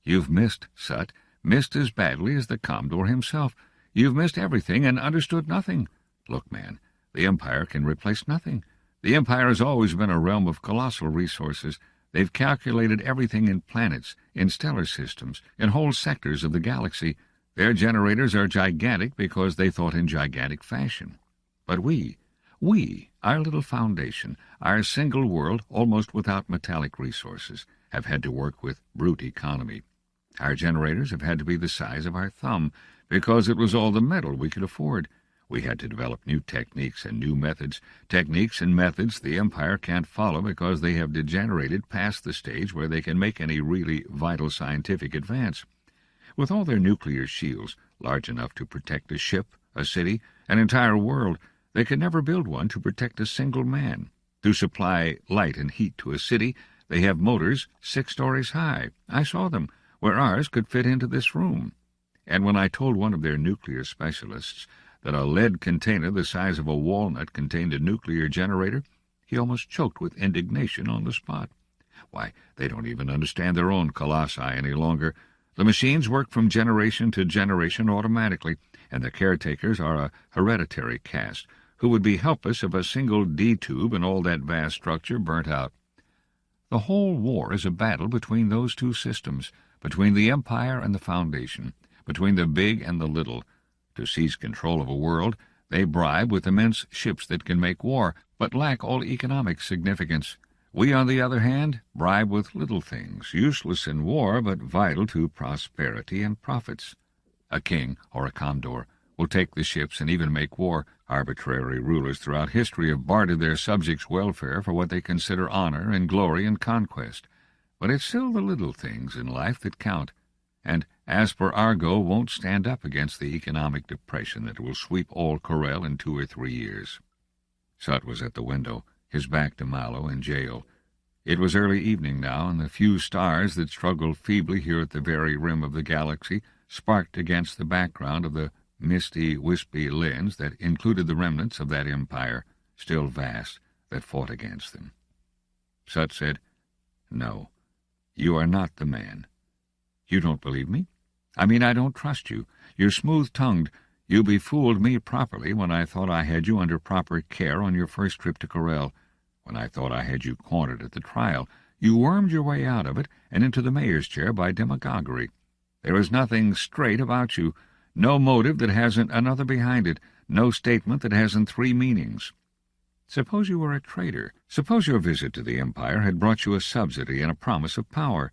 You've missed, Sut, missed as badly as the Commodore himself. You've missed everything and understood nothing. Look, man, the Empire can replace nothing. The Empire has always been a realm of colossal resources. They've calculated everything in planets, in stellar systems, in whole sectors of the galaxy. Their generators are gigantic because they thought in gigantic fashion. But we, our little foundation, our single world, almost without metallic resources, have had to work with brute economy. Our generators have had to be the size of our thumb, because it was all the metal we could afford. We had to develop new techniques and new methods. Techniques and methods the Empire can't follow because they have degenerated past the stage where they can make any really vital scientific advance. With all their nuclear shields, large enough to protect a ship, a city, an entire world, they could never build one to protect a single man. To supply light and heat to a city, they have motors 6 stories high. I saw them, where ours could fit into this room. And when I told one of their nuclear specialists that a lead container the size of a walnut contained a nuclear generator, he almost choked with indignation on the spot. Why, they don't even understand their own colossi any longer. The machines work from generation to generation automatically, and the caretakers are a hereditary caste who would be helpless if a single D-tube in all that vast structure burnt out. The whole war is a battle between those two systems, between the Empire and the Foundation, between the big and the little. To seize control of a world, they bribe with immense ships that can make war, but lack all economic significance. We, on the other hand, bribe with little things, useless in war, but vital to prosperity and profits. A king, or a condor, will take the ships and even make war. Arbitrary rulers throughout history have bartered their subjects' welfare for what they consider honor and glory and conquest. But it's still the little things in life that count, and Asper Argo won't stand up against the economic depression that will sweep all Corel in 2 or 3 years. Sut was at the window, his back to Mallow and jail. It was early evening now, and the few stars that struggled feebly here at the very rim of the galaxy sparked against the background of the misty, wispy lens that included the remnants of that empire, still vast, that fought against them. Sut said, "No, you are not the man. You don't believe me? I mean, I don't trust you. You're smooth-tongued. You befooled me properly when I thought I had you under proper care on your first trip to Corel. When I thought I had you cornered at the trial, you wormed your way out of it and into the mayor's chair by demagoguery. There is nothing straight about you, no motive that hasn't another behind it, no statement that hasn't 3 meanings. Suppose you were a traitor. Suppose your visit to the Empire had brought you a subsidy and a promise of power.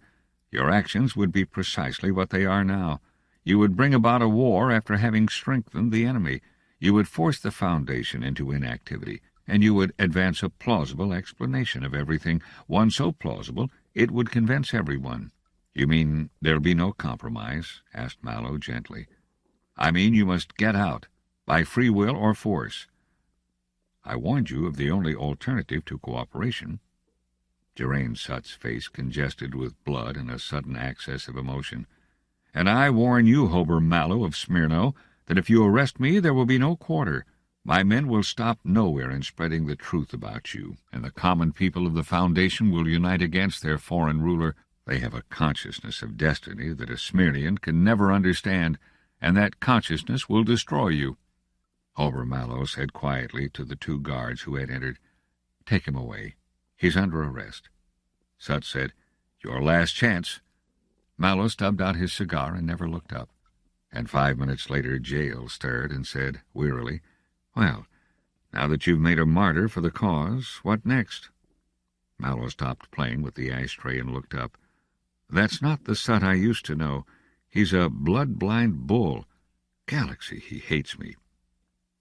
Your actions would be precisely what they are now. You would bring about a war after having strengthened the enemy. You would force the Foundation into inactivity, and you would advance a plausible explanation of everything, one so plausible it would convince everyone." "You mean there'll be no compromise?" asked Mallow gently. "I mean you must get out, by free will or force." "I warned you of the only alternative to cooperation." Geraint Sut's face congested with blood and a sudden access of emotion. "And I warn you, Hober Mallow of Smyrno, that if you arrest me there will be no quarter. My men will stop nowhere in spreading the truth about you, and the common people of the Foundation will unite against their foreign ruler. They have a consciousness of destiny that a Smyrnian can never understand, and that consciousness will destroy you." Hober Mallow said quietly to the 2 guards who had entered, "Take him away. He's under arrest." Sut said, "Your last chance." Mallow stubbed out his cigar and never looked up. And 5 minutes later Jael stirred and said, wearily, "Well, now that you've made a martyr for the cause, what next?" Mallow stopped playing with the ashtray and looked up. "That's not the Sut I used to know. He's a blood-blind bull. Galaxy, he hates me."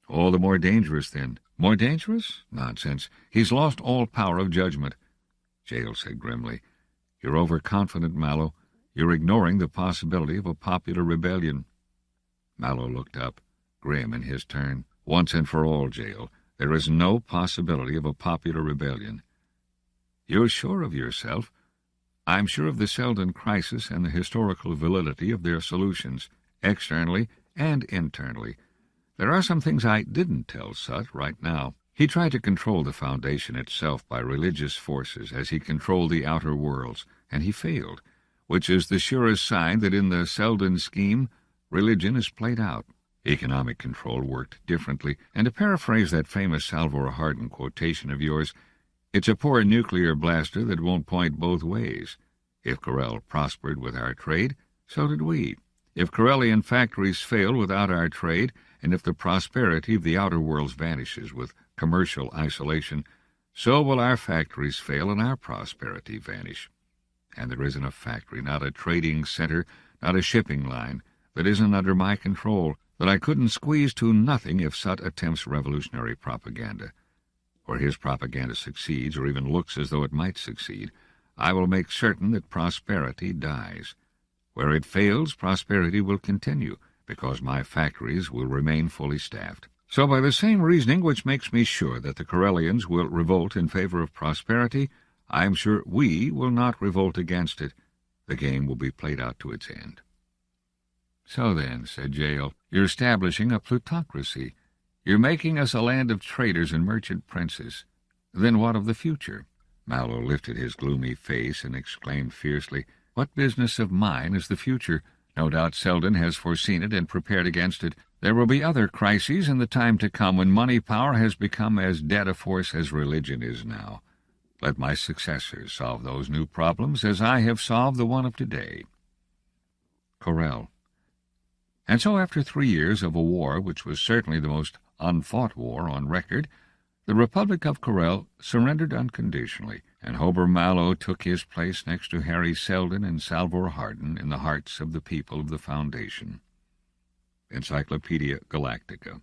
"All the more dangerous, then." "More dangerous? Nonsense. He's lost all power of judgment." Jael said grimly, "You're overconfident, Mallow. You're ignoring the possibility of a popular rebellion." Mallow looked up, grim in his turn. "Once and for all, Jael, there is no possibility of a popular rebellion." "You're sure of yourself?" "I'm sure of the Seldon crisis and the historical validity of their solutions, externally and internally. There are some things I didn't tell Sut right now. He tried to control the Foundation itself by religious forces as he controlled the outer worlds, and he failed, which is the surest sign that in the Seldon scheme religion is played out. Economic control worked differently, and to paraphrase that famous Salvor Hardin quotation of yours, it's a poor nuclear blaster that won't point both ways. If Corel prospered with our trade, so did we. If Corellian factories fail without our trade, and if the prosperity of the outer worlds vanishes with commercial isolation, so will our factories fail and our prosperity vanish. And there isn't a factory, not a trading center, not a shipping line, that isn't under my control. that I couldn't squeeze to nothing if Sut attempts revolutionary propaganda. Where his propaganda succeeds, or even looks as though it might succeed, I will make certain that prosperity dies. Where it fails, prosperity will continue, because my factories will remain fully staffed. So by the same reasoning which makes me sure that the Corellians will revolt in favor of prosperity, I am sure we will not revolt against it. The game will be played out to its end. So then, said Jael, you're establishing a plutocracy. You're making us a land of traders and merchant princes. Then what of the future? Mallow lifted his gloomy face and exclaimed fiercely, What business of mine is the future? No doubt Seldon has foreseen it and prepared against it. There will be other crises in the time to come when money power has become as dead a force as religion is now. Let my successors solve those new problems as I have solved the one of today. Corel. And so after 3 years of a war which was certainly the most unfought war on record, the Republic of Corel surrendered unconditionally, and Hober Mallow took his place next to Hari Seldon and Salvor Hardin in the hearts of the people of the Foundation. Encyclopedia Galactica.